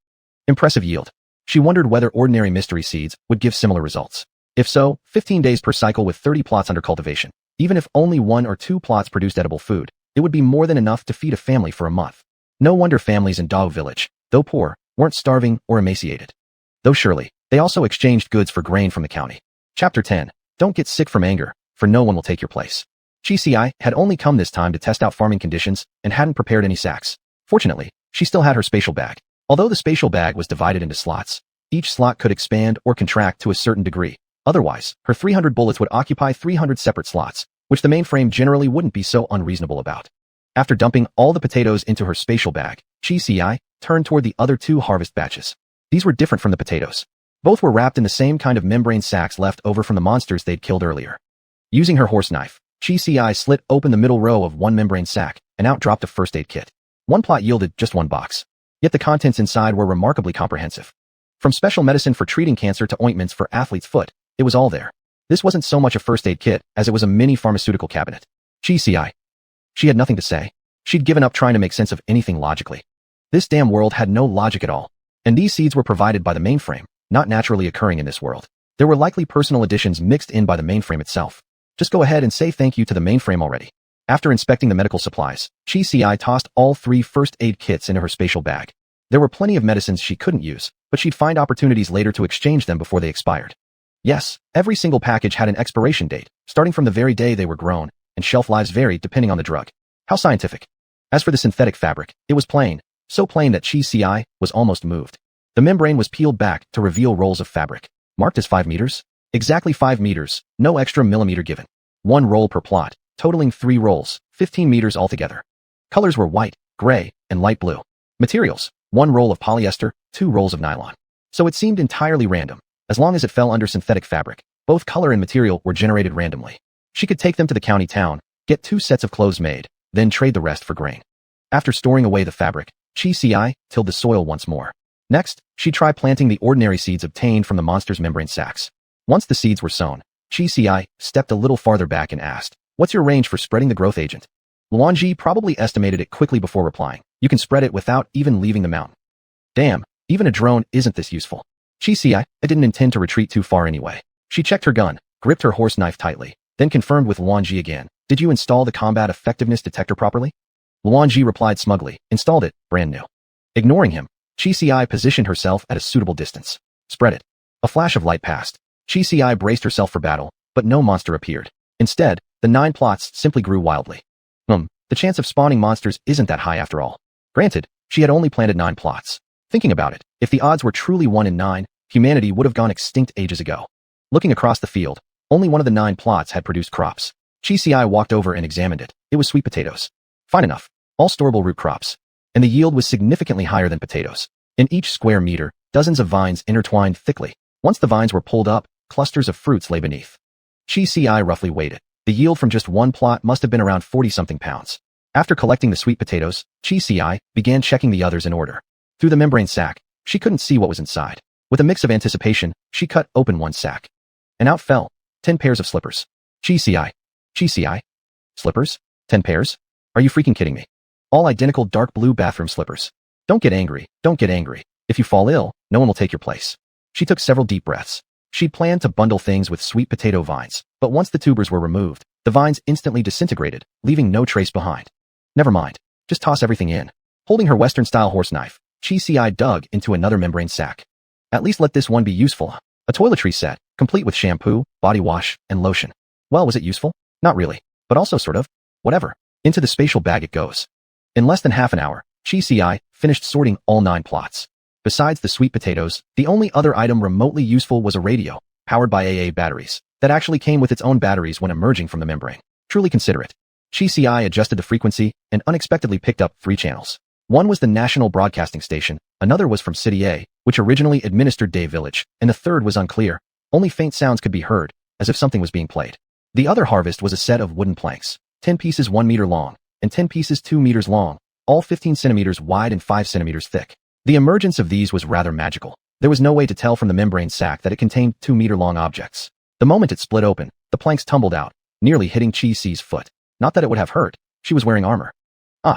Impressive yield. She wondered whether ordinary mystery seeds would give similar results. If so, 15 days per cycle with 30 plots under cultivation. Even if only 1 or 2 plots produced edible food, it would be more than enough to feed a family for a month. No wonder families in Dao Village, though poor, weren't starving or emaciated. Though surely, they also exchanged goods for grain from the county. Chapter 10. Don't get sick from anger, for no one will take your place. Chi had only come this time to test out farming conditions and hadn't prepared any sacks. Fortunately, she still had her spatial bag. Although the spatial bag was divided into slots, each slot could expand or contract to a certain degree. Otherwise, her 300 bullets would occupy 300 separate slots, which the mainframe generally wouldn't be so unreasonable about. After dumping all the potatoes into her spatial bag, Chi turned toward the other 2 harvest batches. These were different from the potatoes. Both were wrapped in the same kind of membrane sacks left over from the monsters they'd killed earlier. Using her horse knife, Chi slit open the middle row of one membrane sack, and out dropped a first aid kit. One plot yielded just 1 box. Yet the contents inside were remarkably comprehensive. From special medicine for treating cancer to ointments for athlete's foot, it was all there. This wasn't so much a first aid kit as it was a mini pharmaceutical cabinet. Chi. She had nothing to say. She'd given up trying to make sense of anything logically. This damn world had no logic at all. And these seeds were provided by the mainframe, not naturally occurring in this world. There were likely personal additions mixed in by the mainframe itself. Just go ahead and say thank you to the mainframe already. After inspecting the medical supplies, Chi tossed all 3 first aid kits into her spatial bag. There were plenty of medicines she couldn't use, but she'd find opportunities later to exchange them before they expired. Yes, every single package had an expiration date, starting from the very day they were grown, and shelf lives varied depending on the drug. How scientific. As for the synthetic fabric, it was plain, so plain that Chi was almost moved. The membrane was peeled back to reveal rolls of fabric. Marked as 5 meters? Exactly 5 meters, no extra millimeter given. 1 roll per plot, totaling 3 rolls, 15 meters altogether. Colors were white, gray, and light blue. Materials, 1 roll of polyester, 2 rolls of nylon. So it seemed entirely random. As long as it fell under synthetic fabric, both color and material were generated randomly. She could take them to the county town, get 2 sets of clothes made, then trade the rest for grain. After storing away the fabric, Chi tilled the soil once more. Next, she tried planting the ordinary seeds obtained from the monster's membrane sacks. Once the seeds were sown, Chi stepped a little farther back and asked, "What's your range for spreading the growth agent?" Luanji probably estimated it quickly before replying, "You can spread it without even leaving the mountain." Damn, even a drone isn't this useful. Chi didn't intend to retreat too far anyway. She checked her gun, gripped her horse knife tightly, then confirmed with Luanji again, "Did you install the combat effectiveness detector properly?" Luanji replied smugly, "Installed it, brand new." Ignoring him, Chi positioned herself at a suitable distance. "Spread it." A flash of light passed. Chi braced herself for battle, but no monster appeared. Instead, the 9 plots simply grew wildly. The chance of spawning monsters isn't that high after all. Granted, she had only planted 9 plots. Thinking about it, if the odds were truly 1 in 9, humanity would have gone extinct ages ago. Looking across the field, only one of the 9 plots had produced crops. Chi walked over and examined it. It was sweet potatoes. Fine enough. All storable root crops. And the yield was significantly higher than potatoes. In each square meter, dozens of vines intertwined thickly. Once the vines were pulled up, clusters of fruits lay beneath. Chi roughly weighed it. The yield from just 1 plot must have been around 40-something pounds. After collecting the sweet potatoes, Chi began checking the others in order. Through the membrane sack, she couldn't see what was inside. With a mix of anticipation, she cut open one sack. And out fell 10 pairs of slippers. Chi. Slippers? 10 pairs? Are you freaking kidding me? All identical dark blue bathroom slippers. Don't get angry. If you fall ill, no one will take your place. She took several deep breaths. She'd planned to bundle things with sweet potato vines, but once the tubers were removed, the vines instantly disintegrated, leaving no trace behind. Never mind. Just toss everything in. Holding her Western-style horse knife, Chi dug into another membrane sack. At least let this one be useful. A toiletry set, complete with shampoo, body wash, and lotion. Well, was it useful? Not really, but also sort of. Whatever. Into the spatial bag it goes. In less than half an hour, Chi finished sorting all 9 plots. Besides the sweet potatoes, the only other item remotely useful was a radio, powered by AA batteries, that actually came with its own batteries when emerging from the membrane. Truly considerate. Chi adjusted the frequency and unexpectedly picked up 3 channels. One was the national broadcasting station, another was from City A, which originally administered Day Village, and the third was unclear. Only faint sounds could be heard, as if something was being played. The other harvest was a set of wooden planks, 10 pieces 1 meter long, and 10 pieces 2 meters long, all 15 centimeters wide and 5 centimeters thick. The emergence of these was rather magical. There was no way to tell from the membrane sac that it contained 2-meter-long objects. The moment it split open, the planks tumbled out, nearly hitting Chi-Si's foot. Not that it would have hurt. She was wearing armor.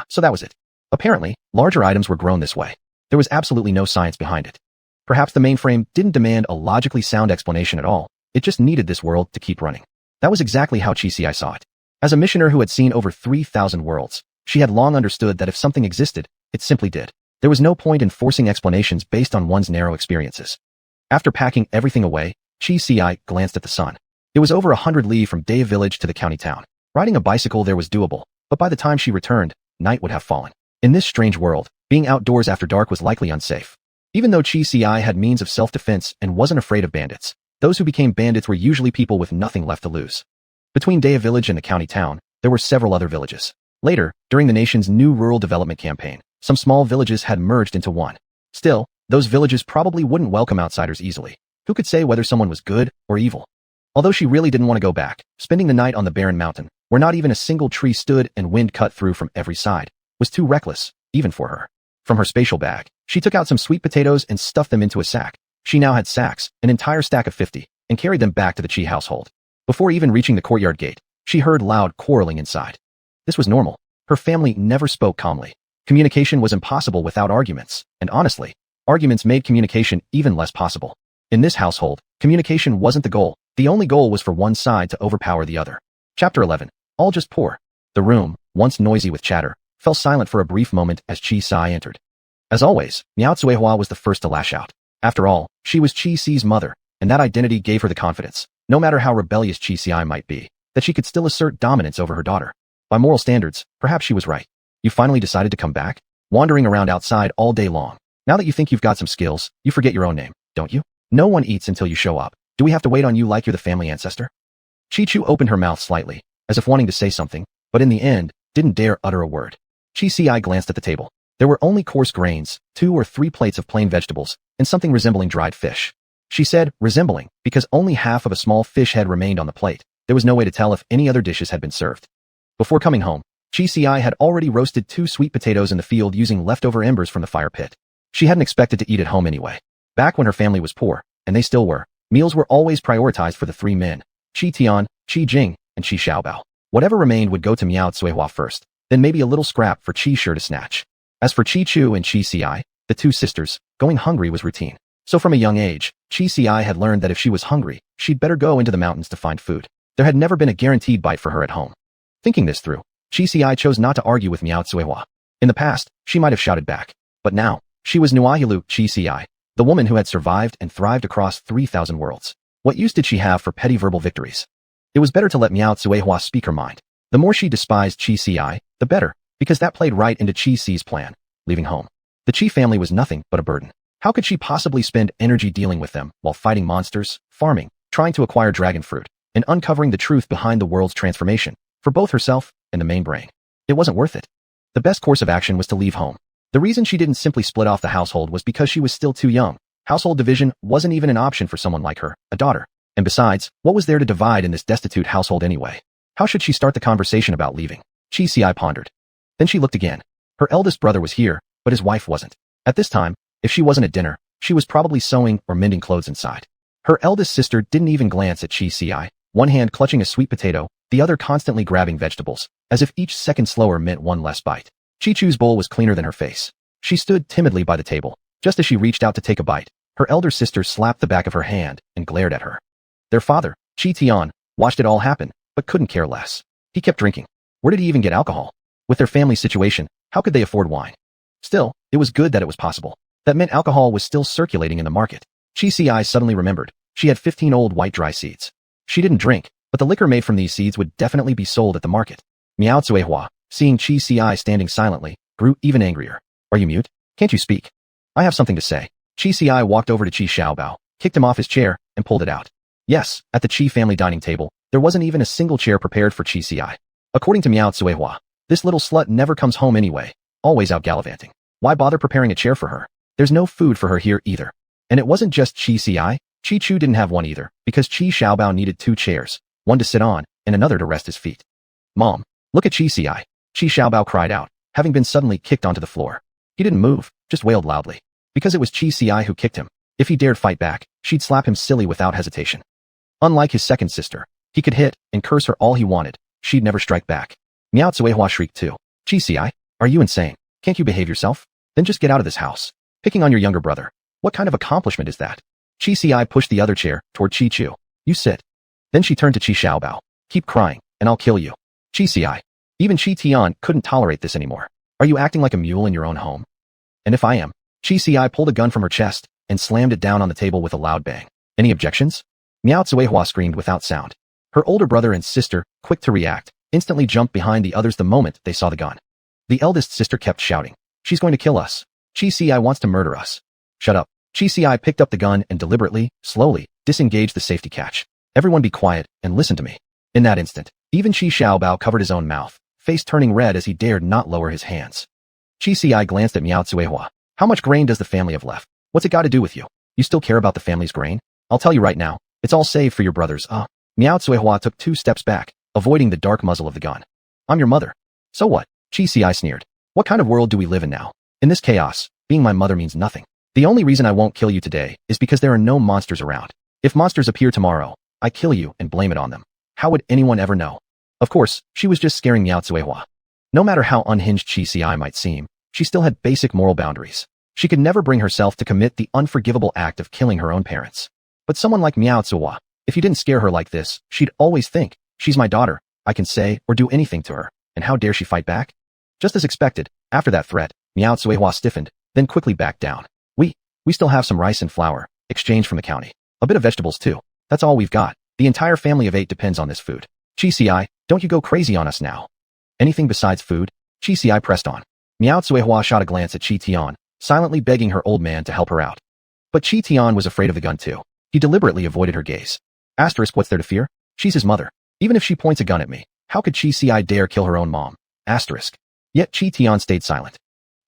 So that was it. Apparently, larger items were grown this way. There was absolutely no science behind it. Perhaps the mainframe didn't demand a logically sound explanation at all. It just needed this world to keep running. That was exactly how Chi saw it. As a missioner who had seen over 3,000 worlds, she had long understood that if something existed, it simply did. There was no point in forcing explanations based on one's narrow experiences. After packing everything away, Chi glanced at the sun. It was over 100 li from Day Village to the county town. Riding a bicycle there was doable, but by the time she returned, night would have fallen. In this strange world, being outdoors after dark was likely unsafe. Even though Chi had means of self-defense and wasn't afraid of bandits, those who became bandits were usually people with nothing left to lose. Between Day Village and the county town, there were several other villages. Later, during the nation's new rural development campaign, some small villages had merged into one. Still, those villages probably wouldn't welcome outsiders easily. Who could say whether someone was good or evil? Although she really didn't want to go back, spending the night on the barren mountain, where not even a single tree stood and wind cut through from every side, was too reckless, even for her. From her spatial bag, she took out some sweet potatoes and stuffed them into a sack. She now had sacks, an entire stack of 50, and carried them back to the Chi household. Before even reaching the courtyard gate, she heard loud quarreling inside. This was normal. Her family never spoke calmly. Communication was impossible without arguments, and honestly, arguments made communication even less possible. In this household, communication wasn't the goal. The only goal was for one side to overpower the other. Chapter 11. All just poor. The room, once noisy with chatter, fell silent for a brief moment as Chi entered. As always, Miao Tsuehua was the first to lash out. After all, she was Chi-Si's mother, and that identity gave her the confidence, no matter how rebellious Chi might be, that she could still assert dominance over her daughter. By moral standards, perhaps she was right. You finally decided to come back? Wandering around outside all day long. Now that you think you've got some skills, you forget your own name, don't you? No one eats until you show up. Do we have to wait on you like you're the family ancestor? Chi-Chu opened her mouth slightly, as if wanting to say something, but in the end, didn't dare utter a word. Chi glanced at the table. There were only coarse grains, 2 or 3 plates of plain vegetables, and something resembling dried fish. She said, resembling, because only half of a small fish head remained on the plate. There was no way to tell if any other dishes had been served. Before coming home, Chi had already roasted 2 sweet potatoes in the field using leftover embers from the fire pit. She hadn't expected to eat at home anyway. Back when her family was poor, and they still were, meals were always prioritized for the 3 men, Chi Tian, Chi Jing, and Chi Xiaobao. Whatever remained would go to Miao Tsuehua first, then maybe a little scrap for Chi Sure to snatch. As for Chi Chu and Chi, the 2 sisters, going hungry was routine. So from a young age, Chi had learned that if she was hungry, she'd better go into the mountains to find food. There had never been a guaranteed bite for her at home. Thinking this through, Chi chose not to argue with Miao Tsuehua. In the past, she might have shouted back. But now, she was Nuahilu Chi, the woman who had survived and thrived across 3,000 worlds. What use did she have for petty verbal victories? It was better to let Miao Tsuehua speak her mind. The more she despised Chi, the better, because that played right into Chi-Si's plan, leaving home. The Chi family was nothing but a burden. How could she possibly spend energy dealing with them while fighting monsters, farming, trying to acquire dragon fruit, and uncovering the truth behind the world's transformation, for both herself and the main brain? It wasn't worth it. The best course of action was to leave home. The reason she didn't simply split off the household was because she was still too young. Household division wasn't even an option for someone like her, a daughter. And besides, what was there to divide in this destitute household anyway? How should she start the conversation about leaving? Chi pondered. Then she looked again. Her eldest brother was here, but his wife wasn't. At this time, if she wasn't at dinner, she was probably sewing or mending clothes inside. Her eldest sister didn't even glance at Chi, one hand clutching a sweet potato, the other constantly grabbing vegetables, as if each second slower meant one less bite. Chi-Chu's bowl was cleaner than her face. She stood timidly by the table. Just as she reached out to take a bite, her elder sister slapped the back of her hand and glared at her. Their father, Chi Tian, watched it all happen, but couldn't care less. He kept drinking. Where did he even get alcohol? With their family situation, how could they afford wine? Still, it was good that it was possible. That meant alcohol was still circulating in the market. Chi suddenly remembered. She had 15 old white dry seeds. She didn't drink, but the liquor made from these seeds would definitely be sold at the market. Miao Tsuehua, seeing Chi standing silently, grew even angrier. Are you mute? Can't you speak? I have something to say. Chi walked over to Chi Xiaobao, kicked him off his chair, and pulled it out. Yes, at the Chi family dining table, There wasn't even a single chair prepared for Chi Si. According to Miao Tsuehua, this little slut never comes home anyway, always out gallivanting. Why bother preparing a chair for her? There's no food for her here either. And it wasn't just Chi Si. Chi Chu didn't have one either, because Chi Xiaobao needed 2 chairs, one to sit on, and another to rest his feet. Mom, look at Chi Si. Chi Xiaobao cried out, having been suddenly kicked onto the floor. He didn't move, just wailed loudly. Because it was Chi Si who kicked him. If he dared fight back, she'd slap him silly without hesitation. Unlike his second sister, he could hit and curse her all he wanted. She'd never strike back. Miao Tsuehua shrieked too. Chi Si, are you insane? Can't you behave yourself? Then just get out of this house. Picking on your younger brother. What kind of accomplishment is that? Chi Si pushed the other chair toward Chi Chu. You sit. Then she turned to Chi Xiaobao. Keep crying, and I'll kill you. Chi Si. Even Chi Tian couldn't tolerate this anymore. Are you acting like a mule in your own home? And if I am? Chi Si pulled a gun from her chest and slammed it down on the table with a loud bang. Any objections? Miao Tsuehua screamed without sound. Her older brother and sister, quick to react, instantly jumped behind the others the moment they saw the gun. The eldest sister kept shouting. She's going to kill us. Chi Si wants to murder us. Shut up. Chi Si picked up the gun and deliberately, slowly, disengaged the safety catch. Everyone be quiet and listen to me. In that instant, even Chi Xiaobao covered his own mouth, face turning red as he dared not lower his hands. Chi Si glanced at Miao Tsuehua. How much grain does the family have left? What's it got to do with you? You still care about the family's grain? I'll tell you right now, it's all saved for your brothers. Miao Tsuehua took 2 steps back, avoiding the dark muzzle of the gun. I'm your mother. So what? Chi Si sneered. What kind of world do we live in now? In this chaos, being my mother means nothing. The only reason I won't kill you today is because there are no monsters around. If monsters appear tomorrow, I kill you and blame it on them. How would anyone ever know? Of course, she was just scaring Miao Tsuehua. No matter how unhinged Chi Si might seem, she still had basic moral boundaries. She could never bring herself to commit the unforgivable act of killing her own parents. But someone like Miao Tsuehua, if you didn't scare her like this, she'd always think, she's my daughter, I can say or do anything to her, and how dare she fight back? Just as expected, after that threat, Miao Tsuehua stiffened, then quickly backed down. We still have some rice and flour, exchanged from the county. A bit of vegetables too. That's all we've got. The entire family of 8 depends on this food. Chi Si, don't you go crazy on us now. Anything besides food? Chi Si pressed on. Miao Tsuehua shot a glance at Chi Tian, silently begging her old man to help her out. But Chi Tian was afraid of the gun too. He deliberately avoided her gaze. Asterisk, what's there to fear? She's his mother. Even if she points a gun at me, how could Chi Si dare kill her own mom? Asterisk. Yet Chi Tian stayed silent.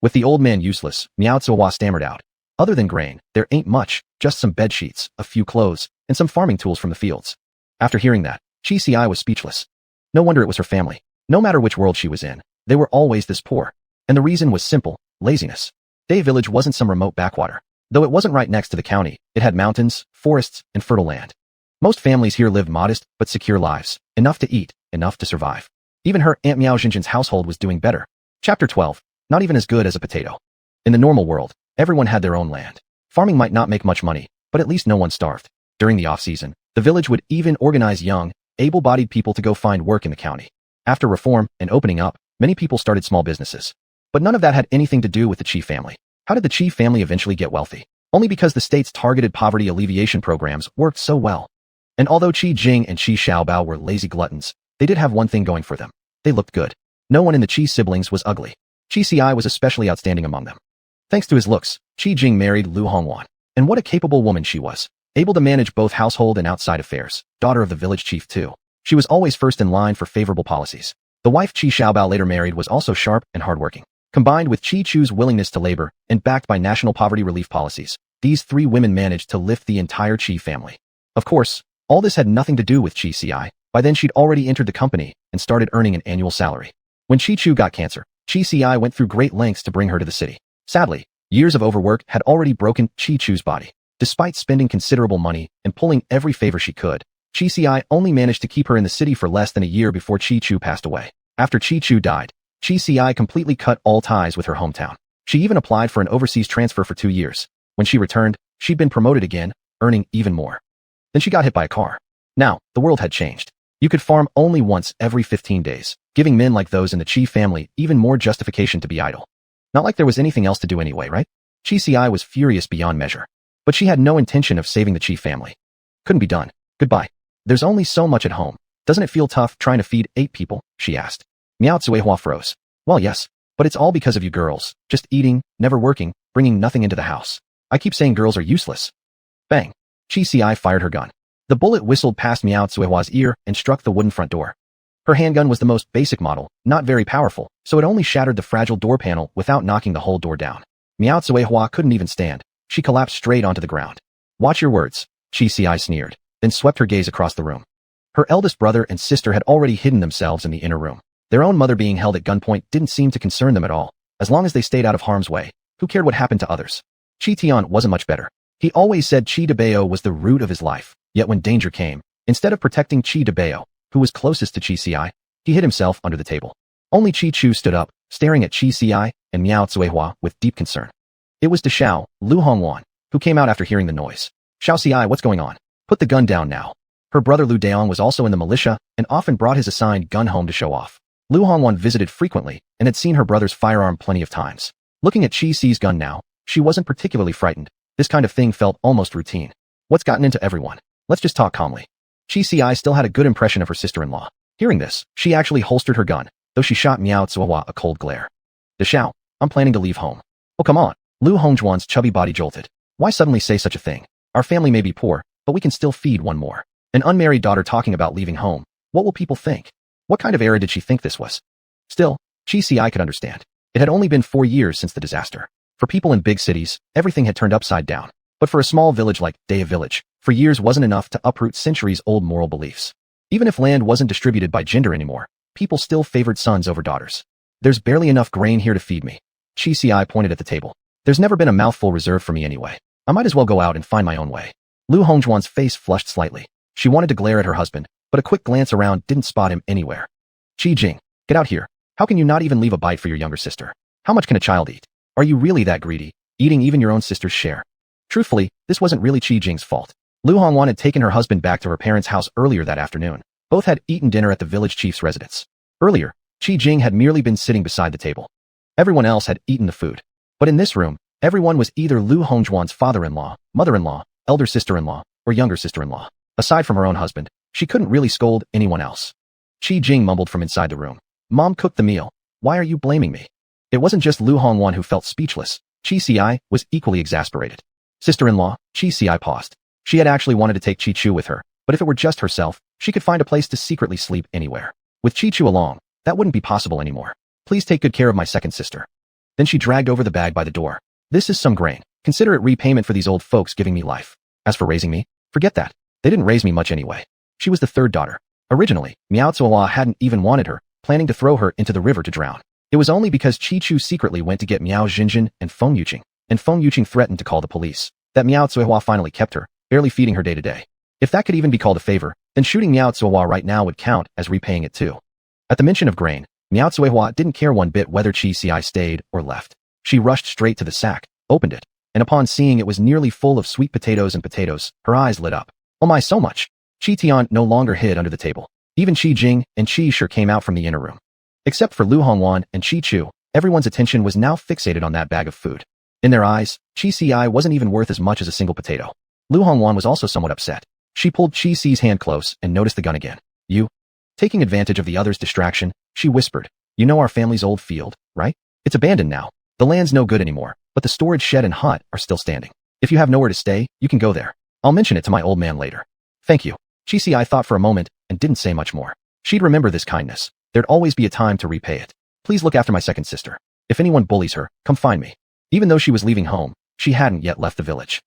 With the old man useless, Miao Tsuehua stammered out. Other than grain, there ain't much, just some bed sheets, a few clothes, and some farming tools from the fields. After hearing that, Chi Si was speechless. No wonder it was her family. No matter which world she was in, they were always this poor. And the reason was simple, laziness. Day Village wasn't some remote backwater. Though it wasn't right next to the county, it had mountains, forests, and fertile land. Most families here lived modest but secure lives, enough to eat, enough to survive. Even her Aunt Miao Xinjin's household was doing better. Chapter 12. Not even as good as a potato. In the normal world, everyone had their own land. Farming might not make much money, but at least no one starved. During the off-season, the village would even organize young, able-bodied people to go find work in the county. After reform and opening up, many people started small businesses. But none of that had anything to do with the Chi family. How did the Chi family eventually get wealthy? Only because the state's targeted poverty alleviation programs worked so well. And although Chi Jing and Chi Xiaobao were lazy gluttons, they did have one thing going for them. They looked good. No one in the Chi siblings was ugly. Chi Si was especially outstanding among them. Thanks to his looks, Chi Jing married Lu Hongwan. And what a capable woman she was. Able to manage both household and outside affairs. Daughter of the village chief too. She was always first in line for favorable policies. The wife Chi Xiaobao later married was also sharp and hardworking. Combined with Chi Chu's willingness to labor and backed by national poverty relief policies, these 3 women managed to lift the entire Chi family. Of course, all this had nothing to do with Chi Si. By then she'd already entered the company and started earning an annual salary. When Chi Chu got cancer, Chi Si went through great lengths to bring her to the city. Sadly, years of overwork had already broken Chi Chu's body. Despite spending considerable money and pulling every favor she could, Chi Si only managed to keep her in the city for less than a year before Chi Chu passed away. After Chi Chu died, Chi Si completely cut all ties with her hometown. She even applied for an overseas transfer for 2 years. When she returned, she'd been promoted again, earning even more. Then she got hit by a car. Now, the world had changed. You could farm only once every 15 days, giving men like those in the Chi family even more justification to be idle. Not like there was anything else to do anyway, right? Chi Si was furious beyond measure. But she had no intention of saving the Chi family. Couldn't be done. Goodbye. There's only so much at home. Doesn't it feel tough trying to feed 8 people? She asked. Miao Tsuehua froze. Well, yes, but it's all because of you girls. Just eating, never working, bringing nothing into the house. I keep saying girls are useless. Bang. Chi Si fired her gun. The bullet whistled past Miao Tsuehua's ear and struck the wooden front door. Her handgun was the most basic model, not very powerful, so it only shattered the fragile door panel without knocking the whole door down. Miao Tsuehua couldn't even stand. She collapsed straight onto the ground. Watch your words, Qi Ci sneered, then swept her gaze across the room. Her eldest brother and sister had already hidden themselves in the inner room. Their own mother being held at gunpoint didn't seem to concern them at all. As long as they stayed out of harm's way, who cared what happened to others? Qi Tian wasn't much better. He always said Qi Debao was the root of his life, yet when danger came, instead of protecting Qi Debao, who was closest to Qi Ci, he hid himself under the table. Only Qi Chu stood up, staring at Qi Ci and Miao Tsuehua with deep concern. It was Deshao, Lu Hongwan, who came out after hearing the noise. Xiao Ci, what's going on? Put the gun down now. Her brother Lu Daong was also in the militia and often brought his assigned gun home to show off. Lu Hongwan visited frequently and had seen her brother's firearm plenty of times. Looking at Qi Ci's gun now, she wasn't particularly frightened. This kind of thing felt almost routine. What's gotten into everyone? Let's just talk calmly. Qi Ci still had a good impression of her sister-in-law. Hearing this, she actually holstered her gun, though she shot Miao Tsuehua a cold glare. Deshao, I'm planning to leave home. Oh come on. Lu Hongjuan's chubby body jolted. Why suddenly say such a thing? Our family may be poor, but we can still feed one more. An unmarried daughter talking about leaving home. What will people think? What kind of era did she think this was? Still, Qi Ci could understand. It had only been 4 years since the disaster. For people in big cities, everything had turned upside down. But for a small village like Daya Village, for years wasn't enough to uproot centuries-old moral beliefs. Even if land wasn't distributed by gender anymore, people still favored sons over daughters. There's barely enough grain here to feed me. Qi Ci pointed at the table. There's never been a mouthful reserved for me anyway. I might as well go out and find my own way. Lu Hongjuan's face flushed slightly. She wanted to glare at her husband, but a quick glance around didn't spot him anywhere. Qi Jing, get out here. How can you not even leave a bite for your younger sister? How much can a child eat? Are you really that greedy, eating even your own sister's share? Truthfully, this wasn't really Qi Jing's fault. Lu Hongwan had taken her husband back to her parents' house earlier that afternoon. Both had eaten dinner at the village chief's residence. Earlier, Qi Jing had merely been sitting beside the table. Everyone else had eaten the food. But in this room, everyone was either Lu Hongjuan's father-in-law, mother-in-law, elder sister-in-law, or younger sister-in-law. Aside from her own husband, she couldn't really scold anyone else. Qi Jing mumbled from inside the room. Mom cooked the meal. Why are you blaming me? It wasn't just Lu Hongwan who felt speechless. Qi Ci was equally exasperated. Sister-in-law, Qi Ci paused. She had actually wanted to take Qi Chu with her, but if it were just herself, she could find a place to secretly sleep anywhere. With Qi Chu along, that wouldn't be possible anymore. Please take good care of my second sister. Then she dragged over the bag by the door. This is some grain. Consider it repayment for these old folks giving me life. As for raising me, forget that. They didn't raise me much anyway. She was the third daughter. Originally, Miao Tsuehua hadn't even wanted her, planning to throw her into the river to drown. It was only because Qi Chu secretly went to get Miao Xinjin and Feng Yuqing, and Feng Yuqing threatened to call the police, that Miao Tsuehua finally kept her, barely feeding her day to day. If that could even be called a favor, then shooting Miao Tsuehua right now would count as repaying it too. At the mention of grain, Miao Tsuehua didn't care one bit whether Qi Ci stayed or left. She rushed straight to the sack, opened it, and upon seeing it was nearly full of sweet potatoes and potatoes, her eyes lit up. Oh my, so much! Qi Tian no longer hid under the table. Even Qi Jing and Qi Shi came out from the inner room. Except for Lu Hongwan and Qi Chu, everyone's attention was now fixated on that bag of food. In their eyes, Qi Ci wasn't even worth as much as a single potato. Lu Hongwan was also somewhat upset. She pulled Qi Ci's hand close and noticed the gun again. You? Taking advantage of the other's distraction, she whispered, you know our family's old field, right? It's abandoned now. The land's no good anymore, but the storage shed and hut are still standing. If you have nowhere to stay, you can go there. I'll mention it to my old man later. Thank you. Qi Ci thought for a moment and didn't say much more. She'd remember this kindness. There'd always be a time to repay it. Please look after my second sister. If anyone bullies her, come find me. Even though she was leaving home, she hadn't yet left the village.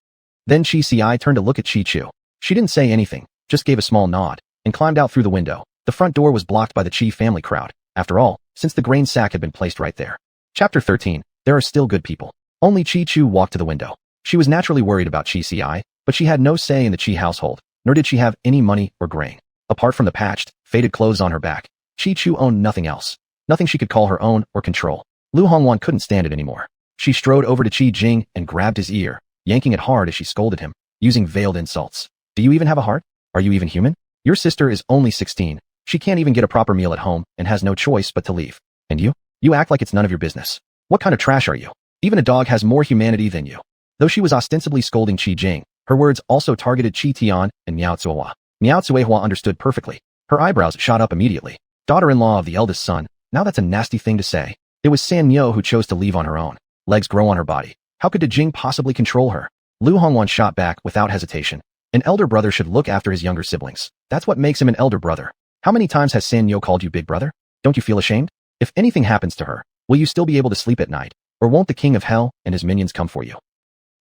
Then Qi Ci turned to look at Qi Chu. She didn't say anything, just gave a small nod, and climbed out through the window. The front door was blocked by the Qi family crowd, after all, since the grain sack had been placed right there. Chapter 13, there are still good people. Only Qi Chu walked to the window. She was naturally worried about Qi Ci, but she had no say in the Qi household, nor did she have any money or grain. Apart from the patched, faded clothes on her back, Qi Chu owned nothing else. Nothing she could call her own or control. Lu Hongwan couldn't stand it anymore. She strode over to Qi Jing and grabbed his ear, yanking it hard as she scolded him, using veiled insults. Do you even have a heart? Are you even human? Your sister is only 16. She can't even get a proper meal at home and has no choice but to leave. And you? You act like it's none of your business. What kind of trash are you? Even a dog has more humanity than you. Though she was ostensibly scolding Qi Jing, her words also targeted Qi Tian and Miao Tsuehua. Miao Tsuehua understood perfectly. Her eyebrows shot up immediately. Daughter-in-law of the eldest son, now that's a nasty thing to say. It was San Miao who chose to leave on her own. Legs grow on her body. How could De Jing possibly control her? Lu Hongwan shot back without hesitation. An elder brother should look after his younger siblings. That's what makes him an elder brother. How many times has Sanyo called you big brother? Don't you feel ashamed? If anything happens to her, will you still be able to sleep at night? Or won't the king of hell and his minions come for you?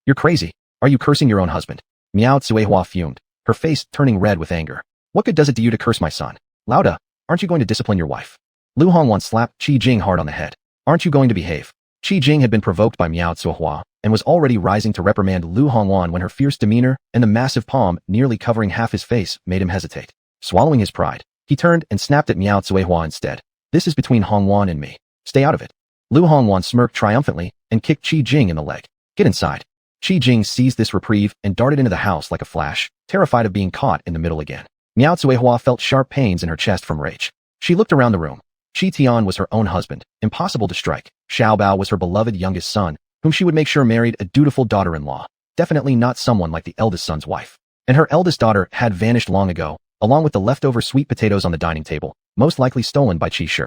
You're crazy. Are you cursing your own husband? Miao Tsuehua fumed, her face turning red with anger. What good does it do you to curse my son? Lauda, aren't you going to discipline your wife? Lu Hongwan slapped Qi Jing hard on the head. Aren't you going to behave? Qi Jing had been provoked by Miao Tsuehua and was already rising to reprimand Lu Hongwan when her fierce demeanor and the massive palm nearly covering half his face made him hesitate. Swallowing his pride, he turned and snapped at Miao Tsuehua instead. This is between Hongwan and me. Stay out of it. Lu Hongwan smirked triumphantly and kicked Qi Jing in the leg. Get inside. Qi Jing seized this reprieve and darted into the house like a flash, terrified of being caught in the middle again. Miao Tsuehua felt sharp pains in her chest from rage. She looked around the room. Qi Tian was her own husband, impossible to strike. Xiao Bao was her beloved youngest son, whom she would make sure married a dutiful daughter-in-law, definitely not someone like the eldest son's wife. And her eldest daughter had vanished long ago, along with the leftover sweet potatoes on the dining table, most likely stolen by Qi Shi.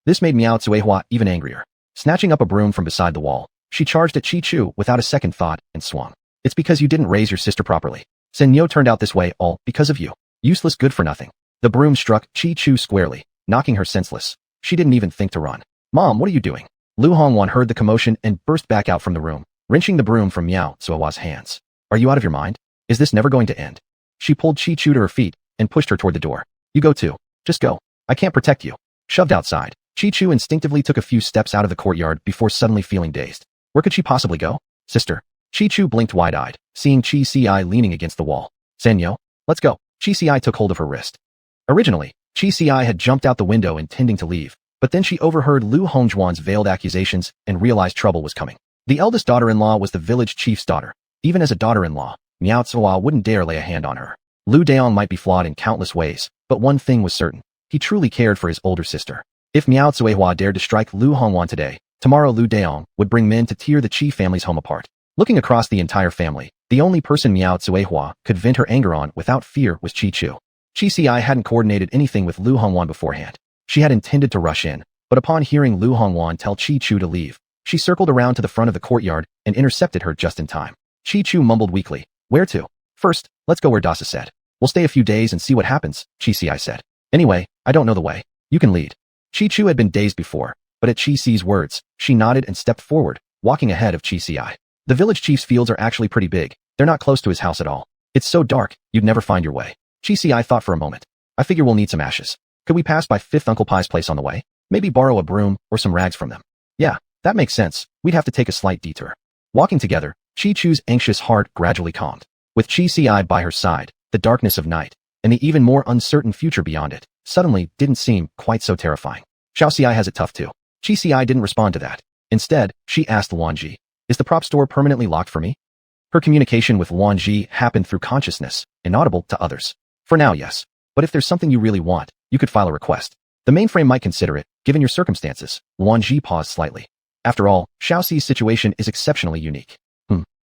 This made Miao Tsuehua even angrier. Snatching up a broom from beside the wall, she charged at Qi Chu without a second thought and swung. It's because you didn't raise your sister properly. Senyo turned out this way all because of you. Useless good for nothing. The broom struck Qi Chu squarely, knocking her senseless. She didn't even think to run. Mom, what are you doing? Lu Hongwan heard the commotion and burst back out from the room, wrenching the broom from Miao Tsuehua's hands. Are you out of your mind? Is this never going to end? She pulled Qi Chu to her feet and pushed her toward the door. You go too. Just go. I can't protect you. Shoved outside, Qi Chu instinctively took a few steps out of the courtyard before suddenly feeling dazed. Where could she possibly go? Sister. Qi Chu blinked wide-eyed, seeing Qi Si leaning against the wall. Senyo, let's go. Qi Si took hold of her wrist. Originally, Qi Si had jumped out the window intending to leave, but then she overheard Lu Hongjuan's veiled accusations and realized trouble was coming. The eldest daughter-in-law was the village chief's daughter. Even as a daughter-in-law, Miao Tsuehua wouldn't dare lay a hand on her. Lu Daong might be flawed in countless ways, but one thing was certain. He truly cared for his older sister. If Miao Tsuehua dared to strike Lu Hongwan today, tomorrow Lu Daong would bring men to tear the Qi family's home apart. Looking across the entire family, the only person Miao Tsuehua could vent her anger on without fear was Qi Chu. Qi Si hadn't coordinated anything with Lu Hongwan beforehand. She had intended to rush in, but upon hearing Lu Hongwan tell Qi Chu to leave, she circled around to the front of the courtyard and intercepted her just in time. Qi Chu mumbled weakly, "Where to? First, let's go where Dasa said. We'll stay a few days and see what happens," Qi Si said. "Anyway, I don't know the way. You can lead." Qi Chu had been dazed before, but at Qi Si's words, she nodded and stepped forward, walking ahead of Qi Si. The village chief's fields are actually pretty big. They're not close to his house at all. It's so dark, you'd never find your way. Qi Si thought for a moment. I figure we'll need some ashes. Could we pass by Fifth Uncle Pai's place on the way? Maybe borrow a broom or some rags from them. Yeah, that makes sense. We'd have to take a slight detour. Walking together, Qi Chu's anxious heart gradually calmed. With Qi Si by her side, the darkness of night, and the even more uncertain future beyond it, suddenly didn't seem quite so terrifying. Xiao Si has it tough too. Qi Si didn't respond to that. Instead, she asked Luan Ji, "Is the prop store permanently locked for me?" Her communication with Luan Ji happened through consciousness, inaudible to others. For now, yes. But if there's something you really want, you could file a request. The mainframe might consider it, given your circumstances. Luan Ji paused slightly. After all, Xiao Si's situation is exceptionally unique.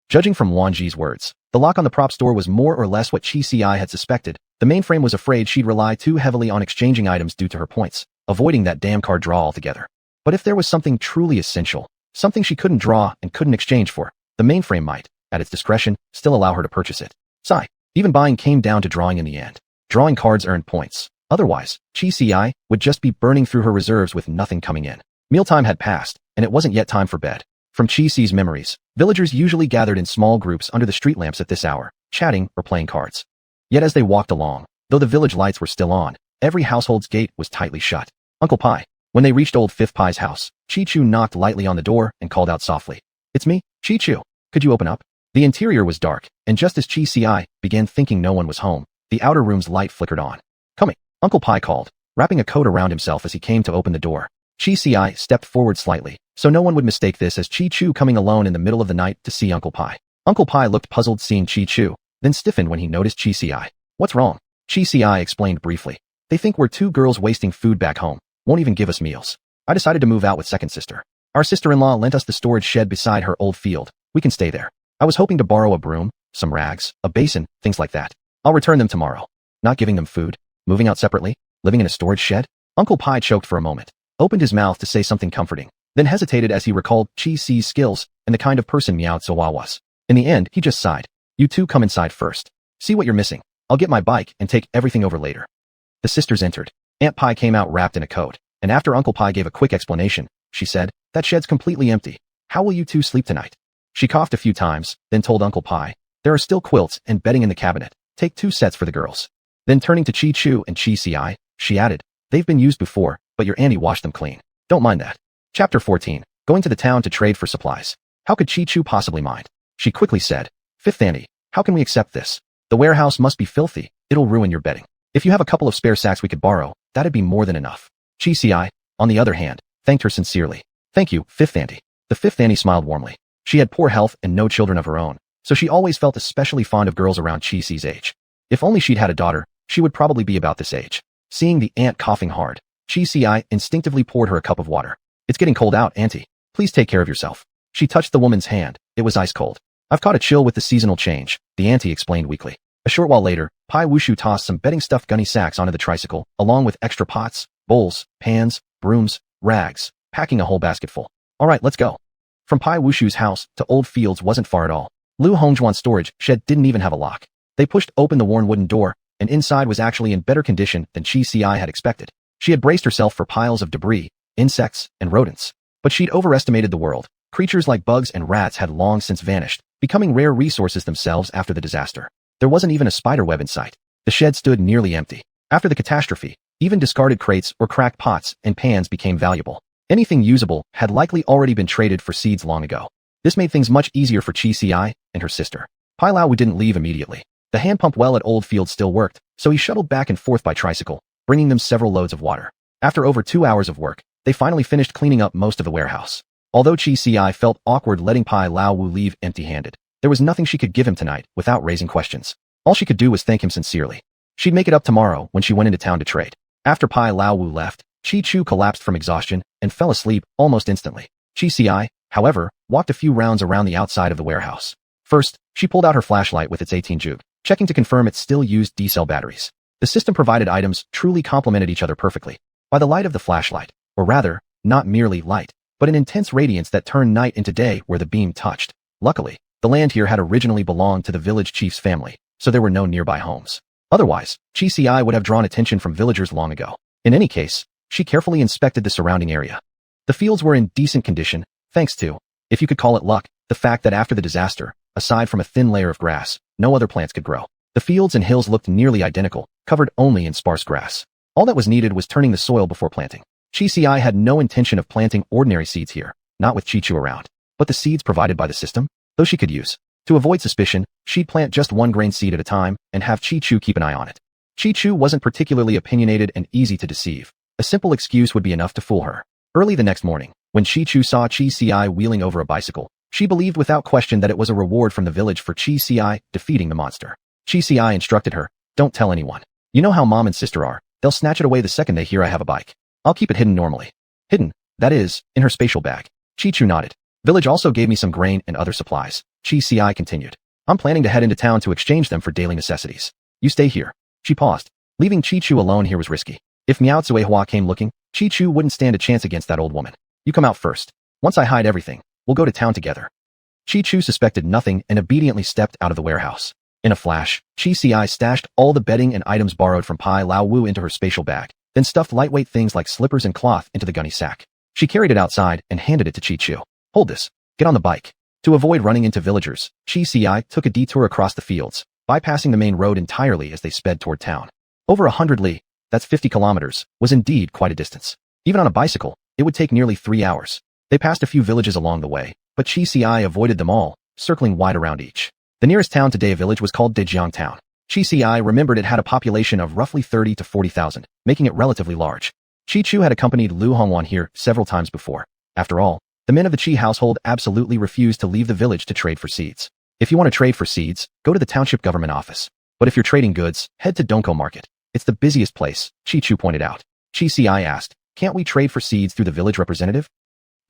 Judging from Luan Ji's words, the lock on the prop store was more or less what Qi Si had suspected. The mainframe was afraid she'd rely too heavily on exchanging items due to her points, avoiding that damn card draw altogether. But if there was something truly essential, something she couldn't draw and couldn't exchange for, the mainframe might, at its discretion, still allow her to purchase it. Sigh. Even buying came down to drawing in the end. Drawing cards earned points. Otherwise, Qi Si would just be burning through her reserves with nothing coming in. Mealtime had passed, and it wasn't yet time for bed. From Qi Si's memories, villagers usually gathered in small groups under the street lamps at this hour, chatting or playing cards. Yet as they walked along, though the village lights were still on, every household's gate was tightly shut. Uncle Pai. When they reached old Fifth Pai's house, Qi Chu knocked lightly on the door and called out softly. "It's me, Qi Chu. Could you open up?" The interior was dark, and just as Qi Si began thinking no one was home, the outer room's light flickered on. "Coming," Uncle Pai called, wrapping a coat around himself as he came to open the door. Qi Si stepped forward slightly, so no one would mistake this as Qi Chu coming alone in the middle of the night to see Uncle Pai. Uncle Pai looked puzzled seeing Qi Chu, then stiffened when he noticed Qi Si. "What's wrong?" Qi Si explained briefly. "They think we're two girls wasting food back home, won't even give us meals. I decided to move out with second sister. Our sister-in-law lent us the storage shed beside her old field. We can stay there. I was hoping to borrow a broom, some rags, a basin, things like that. I'll return them tomorrow." Not giving them food? Moving out separately? Living in a storage shed? Uncle Pai choked for a moment, opened his mouth to say something comforting, then hesitated as he recalled Qi Si's skills and the kind of person Miao Tsuehua was. In the end, he just sighed. "You two come inside first." See what you're missing. I'll get my bike and take everything over later. The sisters entered. Aunt Pie came out wrapped in a coat, and after Uncle Pie gave a quick explanation, she said, "That shed's completely empty. How will you two sleep tonight?" She coughed a few times, then told Uncle Pie, "There are still quilts and bedding in the cabinet. Take 2 sets for the girls." Then turning to Chi Chu and Chi Ci, she added, "They've been used before, but your auntie washed them clean. Don't mind that." Chapter 14. Going to the town to trade for supplies. How could Chi Chu possibly mind? She quickly said, "Fifth auntie, how can we accept this? The warehouse must be filthy. It'll ruin your bedding. If you have a couple of spare sacks we could borrow, that'd be more than enough." Chi Ci, on the other hand, thanked her sincerely. "Thank you, fifth auntie." The fifth auntie smiled warmly. She had poor health and no children of her own, so she always felt especially fond of girls around Chi Ci's age. If only she'd had a daughter, she would probably be about this age. Seeing the aunt coughing hard, Chi Ci instinctively poured her a cup of water. "It's getting cold out, auntie. Please take care of yourself." She touched the woman's hand. It was ice cold. "I've caught a chill with the seasonal change," the auntie explained weakly. A short while later, Pai Wushu tossed some bedding stuffed gunny sacks onto the tricycle, along with extra pots, bowls, pans, brooms, rags, packing a whole basketful. "All right, let's go." From Pai Wushu's house to Old Fields wasn't far at all. Lu Hongjuan's storage shed didn't even have a lock. They pushed open the worn wooden door, and inside was actually in better condition than Chi Ci had expected. She had braced herself for piles of debris, insects, and rodents. But she'd overestimated the world. Creatures like bugs and rats had long since vanished, becoming rare resources themselves after the disaster. There wasn't even a spider web in sight. The shed stood nearly empty. After the catastrophe, even discarded crates or cracked pots and pans became valuable. Anything usable had likely already been traded for seeds long ago. This made things much easier for Chi Ci and her sister. Pai Lao didn't leave immediately. The hand pump well at Old Field still worked, so he shuttled back and forth by tricycle, bringing them several loads of water. After over 2 hours of work, they finally finished cleaning up most of the warehouse. Although Chi Ci felt awkward letting Pai Lao leave empty-handed, there was nothing she could give him tonight without raising questions. All she could do was thank him sincerely. She'd make it up tomorrow when she went into town to trade. After Pai Lao left, Chi Chu collapsed from exhaustion and fell asleep almost instantly. Chi Ci, however, walked a few rounds around the outside of the warehouse. First, she pulled out her flashlight with its 18 jug, checking to confirm it still used D-cell batteries. The system-provided items truly complemented each other perfectly. By the light of the flashlight, or rather, not merely light, but an intense radiance that turned night into day where the beam touched. Luckily, the land here had originally belonged to the village chief's family, so there were no nearby homes. Otherwise, Chi Ci would have drawn attention from villagers long ago. In any case, she carefully inspected the surrounding area. The fields were in decent condition, thanks to, if you could call it luck, the fact that after the disaster, aside from a thin layer of grass, no other plants could grow. The fields and hills looked nearly identical, covered only in sparse grass. All that was needed was turning the soil before planting. Chi Ci had no intention of planting ordinary seeds here, not with Chi Chu around. But the seeds provided by the system, those she could use. To avoid suspicion, she'd plant just 1 grain seed at a time and have Chi Chu keep an eye on it. Chi Chu wasn't particularly opinionated and easy to deceive. A simple excuse would be enough to fool her. Early the next morning, when Chi Chu saw Chi Ci wheeling over a bicycle, she believed without question that it was a reward from the village for Chi Ci defeating the monster. Chi Ci instructed her, "Don't tell anyone. You know how mom and sister are. They'll snatch it away the second they hear I have a bike. I'll keep it hidden normally." Hidden, that is, in her spatial bag. Chi Chu nodded. "Village also gave me some grain and other supplies," Chi Ci continued. "I'm planning to head into town to exchange them for daily necessities. You stay here." She paused. Leaving Chi Chu alone here was risky. If Miao Tsuehua came looking, Chi Chu wouldn't stand a chance against that old woman. "You come out first. Once I hide everything, we'll go to town together." Chi Chu suspected nothing and obediently stepped out of the warehouse. In a flash, Chi Ci stashed all the bedding and items borrowed from Pai Lao Wu into her spatial bag, then stuffed lightweight things like slippers and cloth into the gunny sack. She carried it outside and handed it to Chi Chu. "Hold this. Get on the bike." To avoid running into villagers, Chi Ci took a detour across the fields, bypassing the main road entirely as they sped toward town. Over 100 li, that's 50 kilometers, was indeed quite a distance. Even on a bicycle, it would take nearly 3 hours. They passed a few villages along the way, but Chi Ci avoided them all, circling wide around each. The nearest town to Dea village was called Dejiang Town. Chi Ci remembered it had a population of roughly 30 to 40,000, making it relatively large. Chi Chu had accompanied Lu Hongwan here several times before. After all, the men of the Chi household absolutely refused to leave the village to trade for seeds. If you want to trade for seeds, go to the township government office. But if you're trading goods, head to Donko Market. It's the busiest place, Chi Chu pointed out. Chi Ci asked, "Can't we trade for seeds through the village representative?"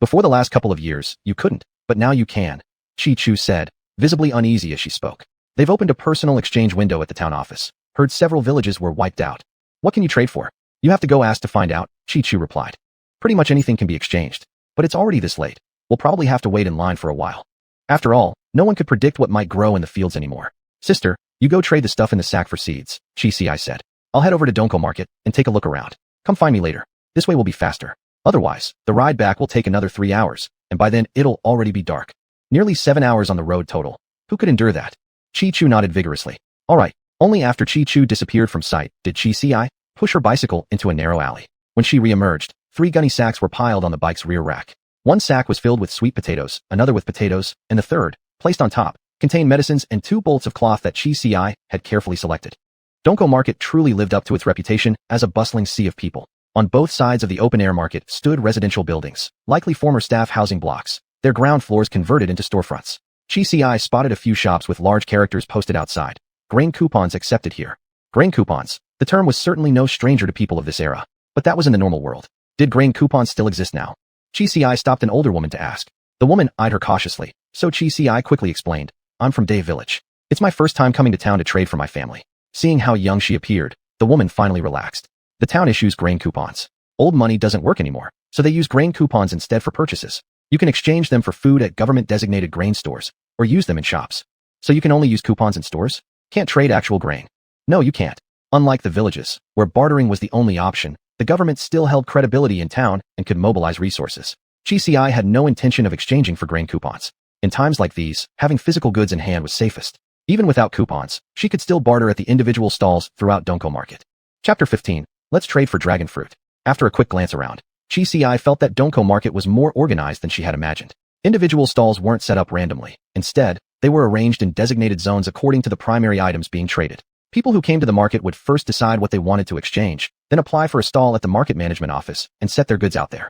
"Before the last couple of years, you couldn't, but now you can," Chi Chu said, visibly uneasy as she spoke. "They've opened a personal exchange window at the town office. Heard several villages were wiped out. What can you trade for?" "You have to go ask to find out," Chi Chu replied. "Pretty much anything can be exchanged. But it's already this late. We'll probably have to wait in line for a while. After all, no one could predict what might grow in the fields anymore." "Sister, You go trade the stuff in the sack for seeds, Chi said. I'll head over to Donko Market and take a look around. Come find me later. This way will be faster. Otherwise, the ride back will take another 3 hours, and by then it'll already be dark. Nearly 7 hours on the road total. Who could endure that? Chi-Chu nodded vigorously. All right. Only after Chi-Chu disappeared from sight did Chi push her bicycle into a narrow alley. When she re-emerged, 3 gunny sacks were piled on the bike's rear rack. One sack was filled with sweet potatoes, another with potatoes, and the third, placed on top, contained medicines and 2 bolts of cloth that Chi had carefully selected. Donko Market truly lived up to its reputation as a bustling sea of people. On both sides of the open-air market stood residential buildings, likely former staff housing blocks, their ground floors converted into storefronts. Chi spotted a few shops with large characters posted outside. Grain coupons accepted here. Grain coupons. The term was certainly no stranger to people of this era, but that was in the normal world. Did grain coupons still exist now? Chi stopped an older woman to ask. The woman eyed her cautiously, so Chi quickly explained. I'm from Day Village. It's my first time coming to town to trade for my family. Seeing how young she appeared, the woman finally relaxed. The town issues grain coupons. Old money doesn't work anymore, so they use grain coupons instead for purchases. You can exchange them for food at government-designated grain stores, or use them in shops. So you can only use coupons in stores? Can't trade actual grain. No, you can't. Unlike the villages, where bartering was the only option, the government still held credibility in town and could mobilize resources. Chi had no intention of exchanging for grain coupons. In times like these, having physical goods in hand was safest. Even without coupons, she could still barter at the individual stalls throughout Donko Market. Chapter 15. Let's trade for dragon fruit. After a quick glance around, Chi felt that Donko Market was more organized than she had imagined. Individual stalls weren't set up randomly. Instead, they were arranged in designated zones according to the primary items being traded. People who came to the market would first decide what they wanted to exchange, then apply for a stall at the market management office and set their goods out there.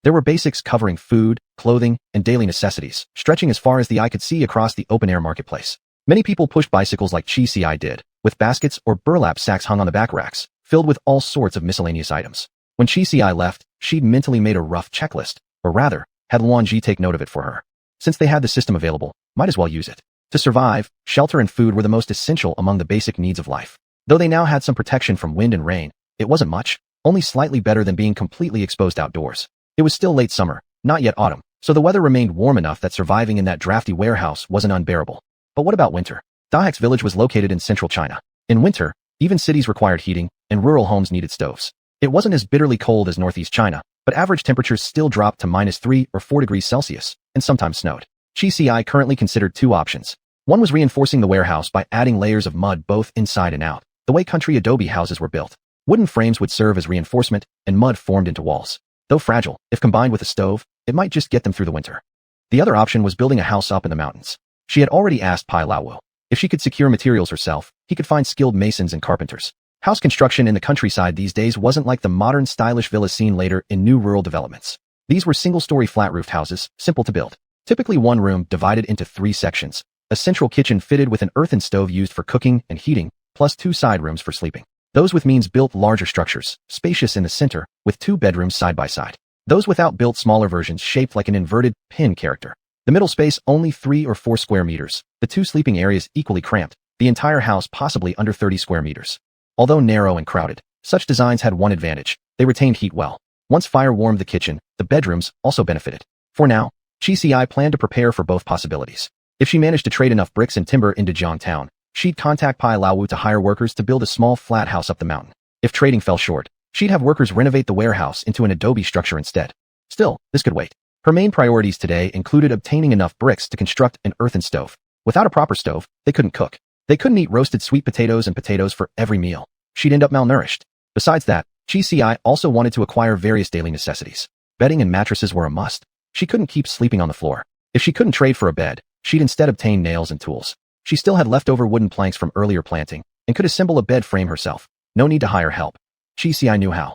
There were basics covering food, clothing, and daily necessities, stretching as far as the eye could see across the open-air marketplace. Many people pushed bicycles like Chi did, with baskets or burlap sacks hung on the back racks, filled with all sorts of miscellaneous items. When Chi left, she'd mentally made a rough checklist, or rather, had Luan Ji take note of it for her. Since they had the system available, might as well use it. To survive, shelter and food were the most essential among the basic needs of life. Though they now had some protection from wind and rain, it wasn't much, only slightly better than being completely exposed outdoors. It was still late summer, not yet autumn, so the weather remained warm enough that surviving in that drafty warehouse wasn't unbearable. But what about winter? Dahak's village was located in central China. In winter, even cities required heating, and rural homes needed stoves. It wasn't as bitterly cold as northeast China, but average temperatures still dropped to -3 or 4 degrees Celsius, and sometimes snowed. Chi currently considered 2 options. One was reinforcing the warehouse by adding layers of mud both inside and out, the way country adobe houses were built. Wooden frames would serve as reinforcement, and mud formed into walls. Though fragile, if combined with a stove, it might just get them through the winter. The other option was building a house up in the mountains. She had already asked Pai Laowu. If she could secure materials herself, he could find skilled masons and carpenters. House construction in the countryside these days wasn't like the modern stylish villas seen later in new rural developments. These were single-story flat-roofed houses, simple to build. Typically one room divided into 3 sections, a central kitchen fitted with an earthen stove used for cooking and heating, plus 2 side rooms for sleeping. Those with means built larger structures, spacious in the center, with 2 bedrooms side by side. Those without built smaller versions shaped like an inverted pin character. The middle space only 3 or 4 square meters, the 2 sleeping areas equally cramped, the entire house possibly under 30 square meters. Although narrow and crowded, such designs had one advantage: they retained heat well. Once fire warmed the kitchen, the bedrooms also benefited. For now, Chi planned to prepare for both possibilities. If she managed to trade enough bricks and timber into Jiangtown, she'd contact Pai Laowu to hire workers to build a small flat house up the mountain. If trading fell short, she'd have workers renovate the warehouse into an adobe structure instead. Still, this could wait. Her main priorities today included obtaining enough bricks to construct an earthen stove. Without a proper stove, they couldn't cook. They couldn't eat roasted sweet potatoes and potatoes for every meal. She'd end up malnourished. Besides that, Chi also wanted to acquire various daily necessities. Bedding and mattresses were a must. She couldn't keep sleeping on the floor. If she couldn't trade for a bed, she'd instead obtain nails and tools. She still had leftover wooden planks from earlier planting, and could assemble a bed frame herself. No need to hire help. Chi knew how.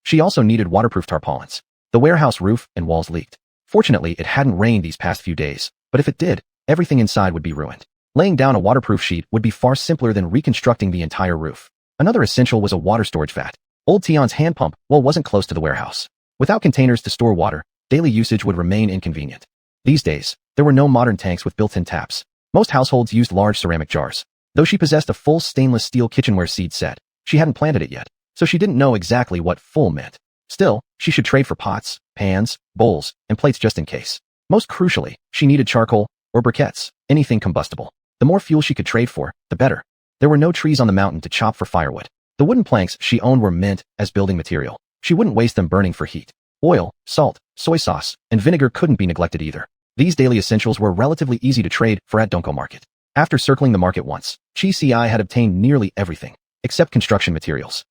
She also needed waterproof tarpaulins. The warehouse roof and walls leaked. Fortunately, it hadn't rained these past few days, but if it did, everything inside would be ruined. Laying down a waterproof sheet would be far simpler than reconstructing the entire roof. Another essential was a water storage vat. Old Tion's hand pump wasn't close to the warehouse. Without containers to store water, daily usage would remain inconvenient. These days, there were no modern tanks with built-in taps. Most households used large ceramic jars. Though she possessed a full stainless steel kitchenware seed set, she hadn't planted it yet, so she didn't know exactly what full meant. Still, she should trade for pots, pans, bowls, and plates just in case. Most crucially, she needed charcoal, or briquettes, anything combustible. The more fuel she could trade for, the better. There were no trees on the mountain to chop for firewood. The wooden planks she owned were meant as building material. She wouldn't waste them burning for heat. Oil, salt, soy sauce, and vinegar couldn't be neglected either. These daily essentials were relatively easy to trade for at Donko Market. After circling the market once, Chi Ci had obtained nearly everything, except construction materials.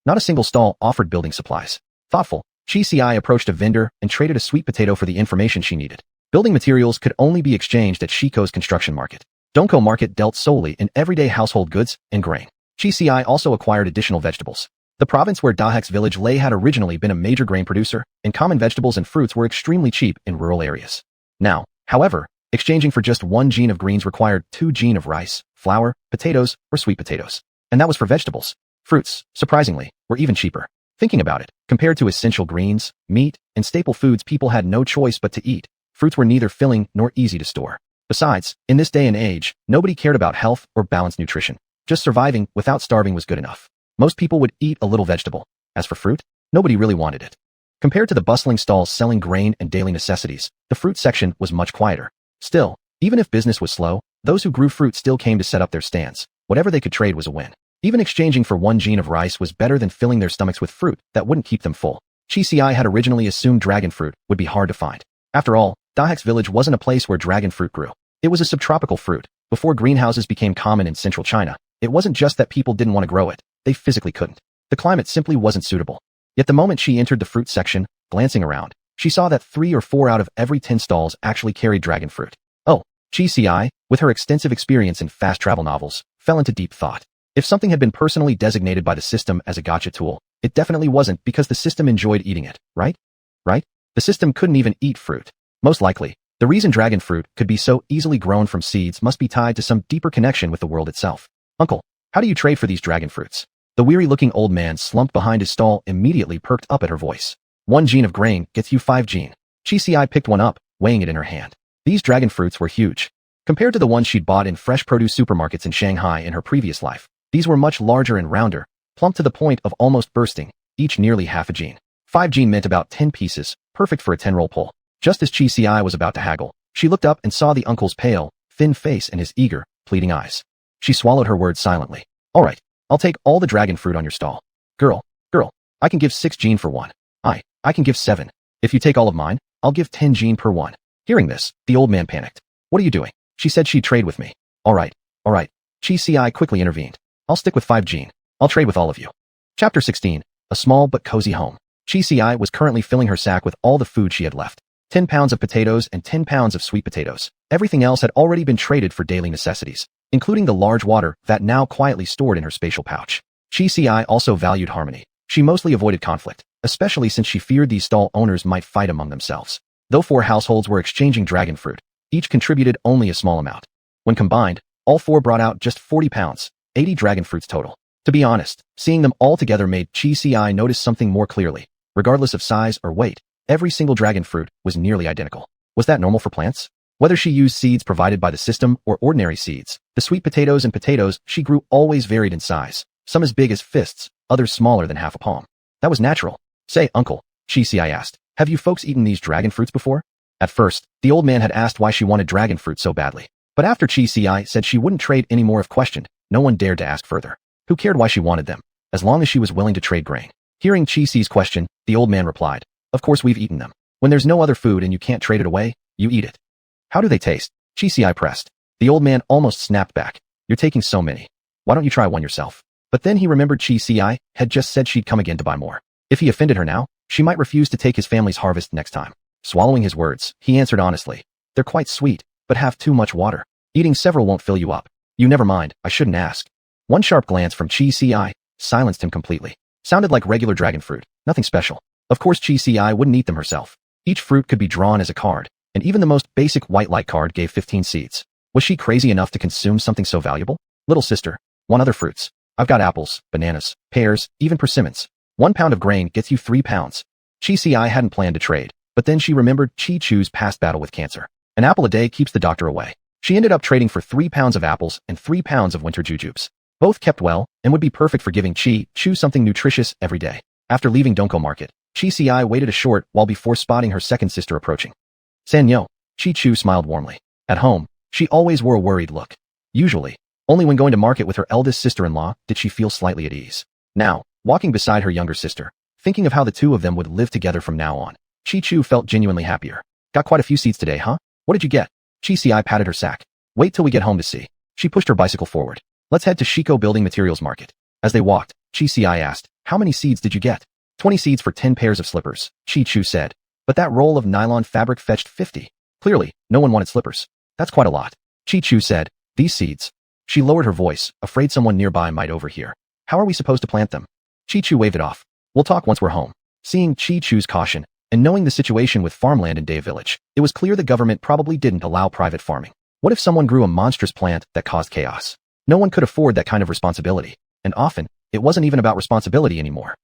Not a single stall offered building supplies. Thoughtful, Chi Ci approached a vendor and traded a sweet potato for the information she needed. Building materials could only be exchanged at Shiko's construction market. Donko Market dealt solely in everyday household goods and grain. Chi Ci also acquired additional vegetables. The province where Dahek's village lay had originally been a major grain producer, and common vegetables and fruits were extremely cheap in rural areas. Now, however, exchanging for just 1 gene of greens required 2 gene of rice, flour, potatoes, or sweet potatoes. And that was for vegetables. Fruits, surprisingly, were even cheaper. Thinking about it, compared to essential greens, meat, and staple foods people had no choice but to eat, fruits were neither filling nor easy to store. Besides, in this day and age, nobody cared about health or balanced nutrition. Just surviving without starving was good enough. Most people would eat a little vegetable. As for fruit, nobody really wanted it. Compared to the bustling stalls selling grain and daily necessities, the fruit section was much quieter. Still, even if business was slow, those who grew fruit still came to set up their stands. Whatever they could trade was a win. Even exchanging for 1 gene of rice was better than filling their stomachs with fruit that wouldn't keep them full. Chi Ci had originally assumed dragon fruit would be hard to find. After all, Dahek's village wasn't a place where dragon fruit grew. It was a subtropical fruit. Before greenhouses became common in central China, it wasn't just that people didn't want to grow it. They physically couldn't. The climate simply wasn't suitable. Yet the moment she entered the fruit section, glancing around, she saw that 3 or 4 out of every 10 stalls actually carried dragon fruit. Oh, Chi Ci, with her extensive experience in fast travel novels, fell into deep thought. If something had been personally designated by the system as a gacha tool, it definitely wasn't because the system enjoyed eating it, right? Right? The system couldn't even eat fruit. Most likely, the reason dragon fruit could be so easily grown from seeds must be tied to some deeper connection with the world itself. Uncle, how do you trade for these dragon fruits? The weary-looking old man slumped behind his stall immediately perked up at her voice. 1 gene of grain gets you 5 gene. Chi Ci picked one up, weighing it in her hand. These dragon fruits were huge. Compared to the ones she'd bought in fresh produce supermarkets in Shanghai in her previous life, these were much larger and rounder, plump to the point of almost bursting, each nearly half a gene. 5 gene meant about 10 pieces, perfect for a 10-roll pull. Just as Chi Ci was about to haggle, she looked up and saw the uncle's pale, thin face and his eager, pleading eyes. She swallowed her words silently. All right, I'll take all the dragon fruit on your stall. Girl, I can give 6 gene for 1. I can give 7. If you take all of mine, I'll give 10 gene per 1. Hearing this, the old man panicked. What are you doing? She said she'd trade with me. All right. Chi Ci quickly intervened. I'll stick with 5 gene. I'll trade with all of you. Chapter 16. A small but cozy home. Chi Ci was currently filling her sack with all the food she had left. 10 pounds of potatoes and 10 pounds of sweet potatoes. Everything else had already been traded for daily necessities, including the large water vat now quietly stored in her spatial pouch. Chi Ci also valued harmony. She mostly avoided conflict, especially since she feared these stall owners might fight among themselves. Though 4 households were exchanging dragon fruit, each contributed only a small amount. When combined, all 4 brought out just 40 pounds, 80 dragon fruits total. To be honest, seeing them all together made Chi Ci notice something more clearly. Regardless of size or weight, every single dragon fruit was nearly identical. Was that normal for plants? Whether she used seeds provided by the system or ordinary seeds, the sweet potatoes and potatoes she grew always varied in size, some as big as fists, others smaller than half a palm. That was natural. Say, uncle, Chi Ci asked, have you folks eaten these dragon fruits before? At first, the old man had asked why she wanted dragon fruit so badly. But after Chi Ci said she wouldn't trade anymore if questioned, no one dared to ask further. Who cared why she wanted them, as long as she was willing to trade grain? Hearing Chi Ci's question, the old man replied, of course we've eaten them. When there's no other food and you can't trade it away, you eat it. How do they taste? Chi Ci pressed. The old man almost snapped back. You're taking so many. Why don't you try one yourself? But then he remembered Chi Ci had just said she'd come again to buy more. If he offended her now, she might refuse to take his family's harvest next time. Swallowing his words, he answered honestly. They're quite sweet, but have too much water. Eating several won't fill you up. You never mind, I shouldn't ask. One sharp glance from Chi Ci silenced him completely. Sounded like regular dragon fruit, nothing special. Of course Chi Ci wouldn't eat them herself. Each fruit could be drawn as a card, and even the most basic white light card gave 15 seeds. Was she crazy enough to consume something so valuable? Little sister, 1 other fruits. I've got apples, bananas, pears, even persimmons. 1 pound of grain gets you 3 pounds. Chi Ci hadn't planned to trade, but then she remembered Chi Chu's past battle with cancer. An apple a day keeps the doctor away. She ended up trading for 3 pounds of apples and 3 pounds of winter jujubes. Both kept well and would be perfect for giving Chi Chu something nutritious every day. After leaving Donko Market, Chi Ci waited a short while before spotting her second sister approaching. Sanyo, Chi Chu smiled warmly. At home, she always wore a worried look. Usually, Only when going to market with her eldest sister-in-law did she feel slightly at ease. Now, walking beside her younger sister, thinking of how the two of them would live together from now on, Chi-Chu felt genuinely happier. Got quite a few seeds today, huh? What did you get? Chi-Ci patted her sack. Wait till we get home to see. She pushed her bicycle forward. Let's head to Shiko Building Materials Market. As they walked, Chi-Ci asked, how many seeds did you get? 20 seeds for 10 pairs of slippers, Chi-Chu said. But that roll of nylon fabric fetched 50. Clearly, no one wanted slippers. That's quite a lot. Chi-Chu said, these seeds. She lowered her voice, afraid someone nearby might overhear. How are we supposed to plant them? Chi-Chu waved it off. We'll talk once we're home. Seeing Chi-Chu's caution, and knowing the situation with farmland in Day Village, it was clear the government probably didn't allow private farming. What if someone grew a monstrous plant that caused chaos? No one could afford that kind of responsibility, and often, it wasn't even about responsibility anymore.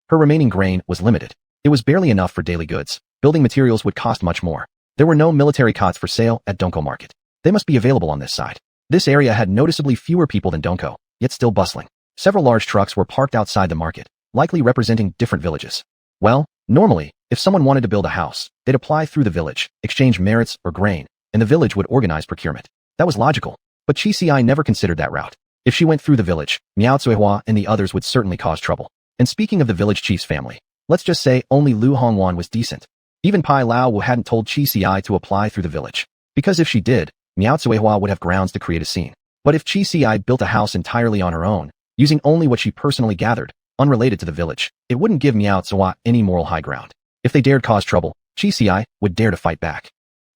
Her remaining grain was limited. It was barely enough for daily goods. Building materials would cost much more. There were no military cots for sale at Donko Market. They must be available on this side. This area had noticeably fewer people than Donko, yet still bustling. Several large trucks were parked outside the market, likely representing different villages. Well, normally, if someone wanted to build a house, they'd apply through the village, exchange merits or grain, and the village would organize procurement. That was logical. But Chi-Ci never considered that route. If she went through the village, Miao Cuihua and the others would certainly cause trouble. And speaking of the village chief's family, let's just say only Lu Hongwan was decent. Even Pai Lao hadn't told Chi-Ci to apply through the village. Because if she did, Miao Cuihua would have grounds to create a scene. But if Chi-Ci built a house entirely on her own, using only what she personally gathered, unrelated to the village, it wouldn't give Miao Cuihua any moral high ground. If they dared cause trouble, Chi-Ci would dare to fight back.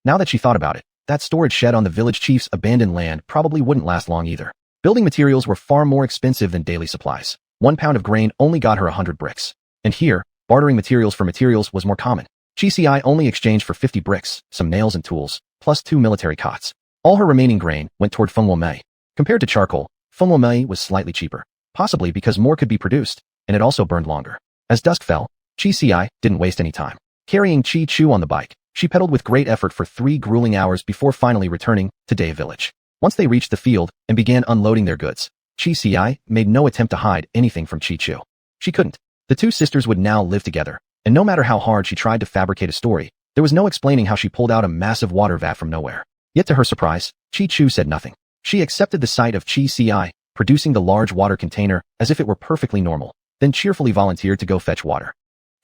Now that she thought about it, that storage shed on the village chief's abandoned land probably wouldn't last long either. Building materials were far more expensive than daily supplies. 1 pound of grain only got her 100 bricks. And here, bartering materials for materials was more common. Chi-Ci only exchanged for 50 bricks, some nails and tools, plus 2 military cots. All her remaining grain went toward Fengwo-mei. Compared to charcoal, Fengwo-mei was slightly cheaper, possibly because more could be produced, and it also burned longer. As dusk fell, Chi-Ci didn't waste any time. Carrying Chi-Chu on the bike, she pedaled with great effort for 3 grueling hours before finally returning to Day Village. Once they reached the field and began unloading their goods, Chi-Ci made no attempt to hide anything from Chi-Chu. She couldn't. The two sisters would now live together, and no matter how hard she tried to fabricate a story, there was no explaining how she pulled out a massive water vat from nowhere. Yet to her surprise, Chi-Chu said nothing. She accepted the sight of Chi-Ci producing the large water container as if it were perfectly normal, then cheerfully volunteered to go fetch water.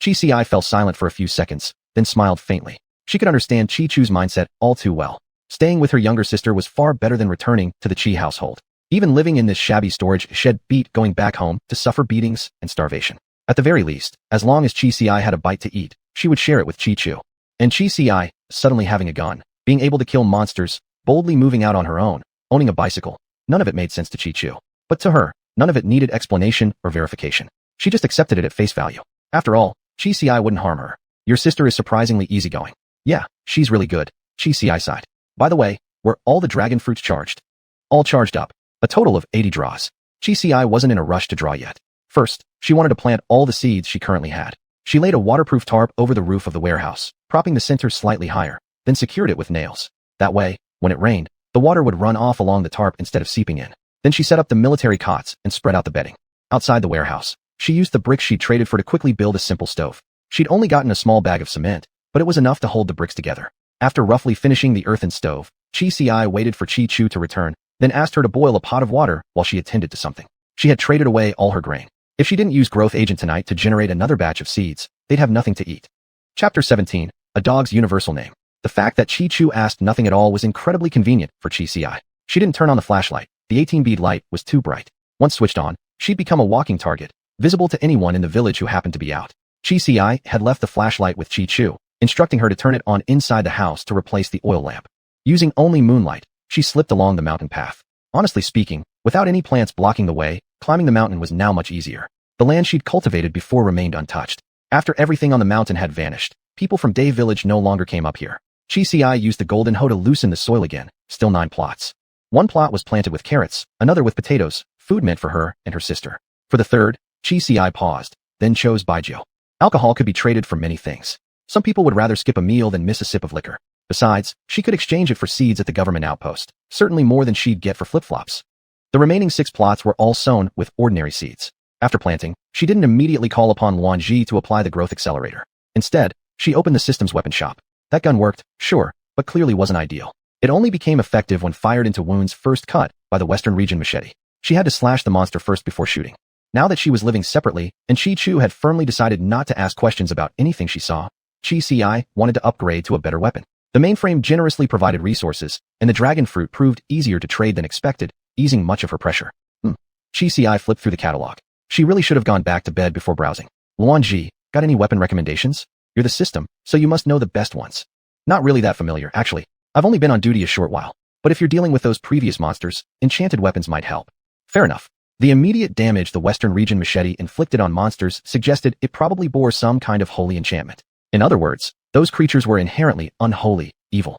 Chi-Ci fell silent for a few seconds, then smiled faintly. She could understand Chi-Chu's mindset all too well. Staying with her younger sister was far better than returning to the Chi household. Even living in this shabby storage shed beat going back home to suffer beatings and starvation. At the very least, as long as Chi-Ci had a bite to eat, she would share it with Chi-Chu. And Chi-Ci, suddenly having a gun, being able to kill monsters, boldly moving out on her own, owning a bicycle, none of it made sense to Chi-Chu. But to her, none of it needed explanation or verification. She just accepted it at face value. After all, Chi-Ci wouldn't harm her. Your sister is surprisingly easygoing. Yeah, she's really good, Chi-Ci sighed. By the way, were all the dragon fruits charged? All charged up. A total of 80 draws. Chi-Ci wasn't in a rush to draw yet. First, she wanted to plant all the seeds she currently had. She laid a waterproof tarp over the roof of the warehouse, propping the center slightly higher, then secured it with nails. That way, when it rained, the water would run off along the tarp instead of seeping in. Then she set up the military cots and spread out the bedding. Outside the warehouse, she used the bricks she traded for to quickly build a simple stove. She'd only gotten a small bag of cement, but it was enough to hold the bricks together. After roughly finishing the earthen stove, Chi-Ci waited for Chi-Chu to return, then asked her to boil a pot of water while she attended to something. She had traded away all her grain. If she didn't use growth agent tonight to generate another batch of seeds, they'd have nothing to eat. Chapter 17, A Dog's Universal Name. The fact that Chi-Chu asked nothing at all was incredibly convenient for Chi-Ci. She didn't turn on the flashlight. The 18-bead light was too bright. Once switched on, she'd become a walking target, visible to anyone in the village who happened to be out. Chi-Ci had left the flashlight with Chi-Chu, instructing her to turn it on inside the house to replace the oil lamp. Using only moonlight, she slipped along the mountain path. Honestly speaking, without any plants blocking the way, climbing the mountain was now much easier. The land she'd cultivated before remained untouched. After everything on the mountain had vanished, people from Day Village no longer came up here. Chi-Ci used the golden hoe to loosen the soil again, still 9 plots. 1 plot was planted with carrots, another with potatoes, food meant for her and her sister. For the third, Chi-Ci paused, then chose baijiu. Alcohol could be traded for many things. Some people would rather skip a meal than miss a sip of liquor. Besides, she could exchange it for seeds at the government outpost, certainly more than she'd get for flip-flops. The remaining 6 plots were all sown with ordinary seeds. After planting, she didn't immediately call upon Luan Ji to apply the growth accelerator. Instead, she opened the system's weapon shop. That gun worked, sure, but clearly wasn't ideal. It only became effective when fired into wounds first cut by the Western region machete. She had to slash the monster first before shooting. Now that she was living separately, and Chi-Chu had firmly decided not to ask questions about anything she saw, Chi-Ci wanted to upgrade to a better weapon. The mainframe generously provided resources, and the dragon fruit proved easier to trade than expected, easing much of her pressure. Chi-Ci flipped through the catalog. She really should have gone back to bed before browsing. Luanji, got any weapon recommendations? You're the system, so you must know the best ones. Not really that familiar, actually. I've only been on duty a short while. But if you're dealing with those previous monsters, enchanted weapons might help. Fair enough. The immediate damage the Western region machete inflicted on monsters suggested it probably bore some kind of holy enchantment. In other words, those creatures were inherently unholy, evil.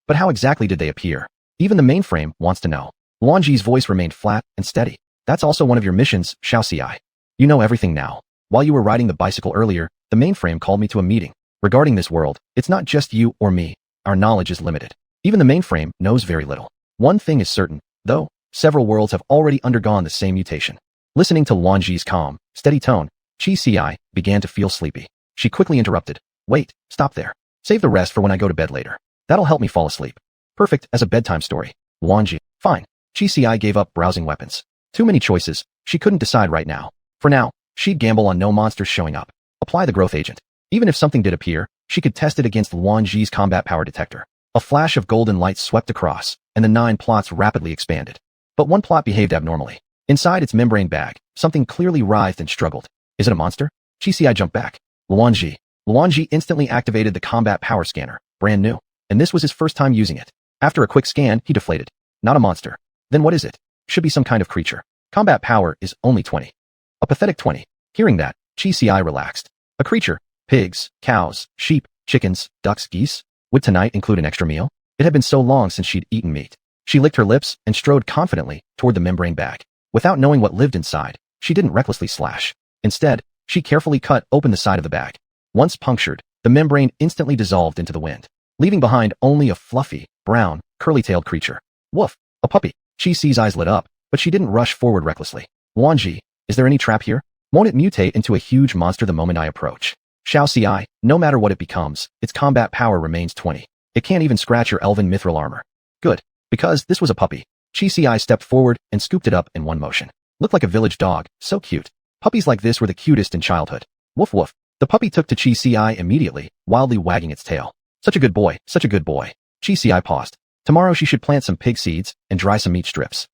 But how exactly did they appear? Even the mainframe wants to know. Luanji's voice remained flat and steady. That's also one of your missions, Xiaoci. You know everything now. While you were riding the bicycle earlier, the mainframe called me to a meeting. Regarding this world, it's not just you or me. Our knowledge is limited. Even the mainframe knows very little. One thing is certain, though, several worlds have already undergone the same mutation. Listening to Luanji's calm, steady tone, Chi-Ci began to feel sleepy. She quickly interrupted. Wait, stop there. Save the rest for when I go to bed later. That'll help me fall asleep. Perfect as a bedtime story. Luanji. Fine. Chi-Ci gave up browsing weapons. Too many choices. She couldn't decide right now. For now, she'd gamble on no monsters showing up. Apply the growth agent. Even if something did appear, she could test it against Luanji's combat power detector. A flash of golden light swept across, and the 9 plots rapidly expanded. But one plot behaved abnormally. Inside its membrane bag, something clearly writhed and struggled. Is it a monster? Chi-Ci jumped back. Luanji. Luanji instantly activated the combat power scanner, brand new. And this was his first time using it. After a quick scan, he deflated. Not a monster. Then what is it? Should be some kind of creature. Combat power is only 20. A pathetic 20. Hearing that, Chi-Ci relaxed. A creature. Pigs, cows, sheep, chickens, ducks, geese. Would tonight include an extra meal? It had been so long since she'd eaten meat. She licked her lips and strode confidently toward the membrane bag. Without knowing what lived inside, she didn't recklessly slash. Instead, she carefully cut open the side of the bag. Once punctured, the membrane instantly dissolved into the wind, leaving behind only a fluffy, brown, curly-tailed creature. Woof! A puppy. Chi-Ci's eyes lit up, but she didn't rush forward recklessly. Luanji, is there any trap here? Won't it mutate into a huge monster the moment I approach? Xiaoci, no matter what it becomes, its combat power remains 20. It can't even scratch your elven mithril armor. Good. Because this was a puppy. Chi-Ci stepped forward and scooped it up in one motion. Looked like a village dog, so cute. Puppies like this were the cutest in childhood. Woof woof. The puppy took to Chi-Ci immediately, wildly wagging its tail. Such a good boy, such a good boy. Chi-Ci paused. Tomorrow she should plant some pig seeds and dry some meat strips.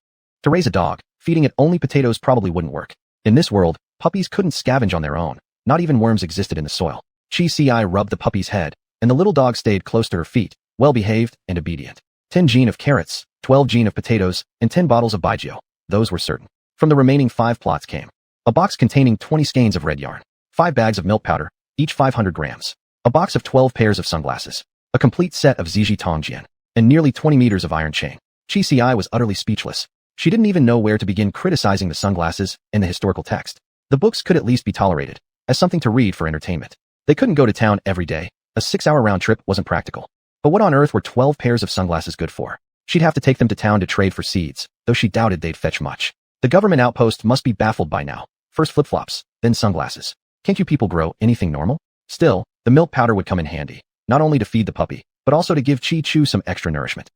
To raise a dog, feeding it only potatoes probably wouldn't work. In this world, puppies couldn't scavenge on their own. Not even worms existed in the soil. Chi-Ci rubbed the puppy's head, and the little dog stayed close to her feet, well-behaved and obedient. 10 gene of carrots, 12 gene of potatoes, and 10 bottles of baijiu. Those were certain. From the remaining 5 plots came a box containing 20 skeins of red yarn, 5 bags of milk powder, each 500 grams, a box of 12 pairs of sunglasses, a complete set of Ziji Tongjian, and nearly 20 meters of iron chain. Chi-Ci was utterly speechless. She didn't even know where to begin criticizing the sunglasses and the historical text. The books could at least be tolerated as something to read for entertainment. They couldn't go to town every day. A 6-hour round trip wasn't practical. But what on earth were 12 pairs of sunglasses good for? She'd have to take them to town to trade for seeds, though she doubted they'd fetch much. The government outpost must be baffled by now. First flip-flops, then sunglasses. Can't you people grow anything normal? Still, the milk powder would come in handy, not only to feed the puppy, but also to give Chi-Chu some extra nourishment.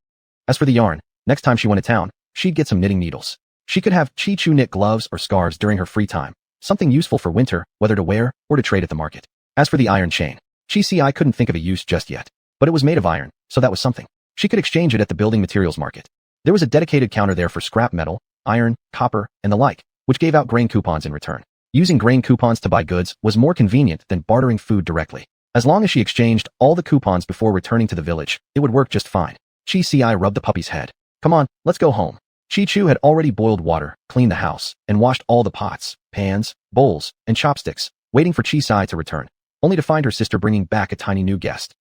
As for the yarn, next time she went to town, she'd get some knitting needles. She could have Chi-Chu knit gloves or scarves during her free time, something useful for winter, whether to wear or to trade at the market. As for the iron chain, Chi-Ci couldn't think of a use just yet, but it was made of iron, so that was something. She could exchange it at the building materials market. There was a dedicated counter there for scrap metal, iron, copper, and the like, which gave out grain coupons in return. Using grain coupons to buy goods was more convenient than bartering food directly. As long as she exchanged all the coupons before returning to the village, it would work just fine. Chi-Ci rubbed the puppy's head. Come on, let's go home. Chi-Chu had already boiled water, cleaned the house, and washed all the pots, pans, bowls, and chopsticks, waiting for Chi-Ci to return, only to find her sister bringing back a tiny new guest.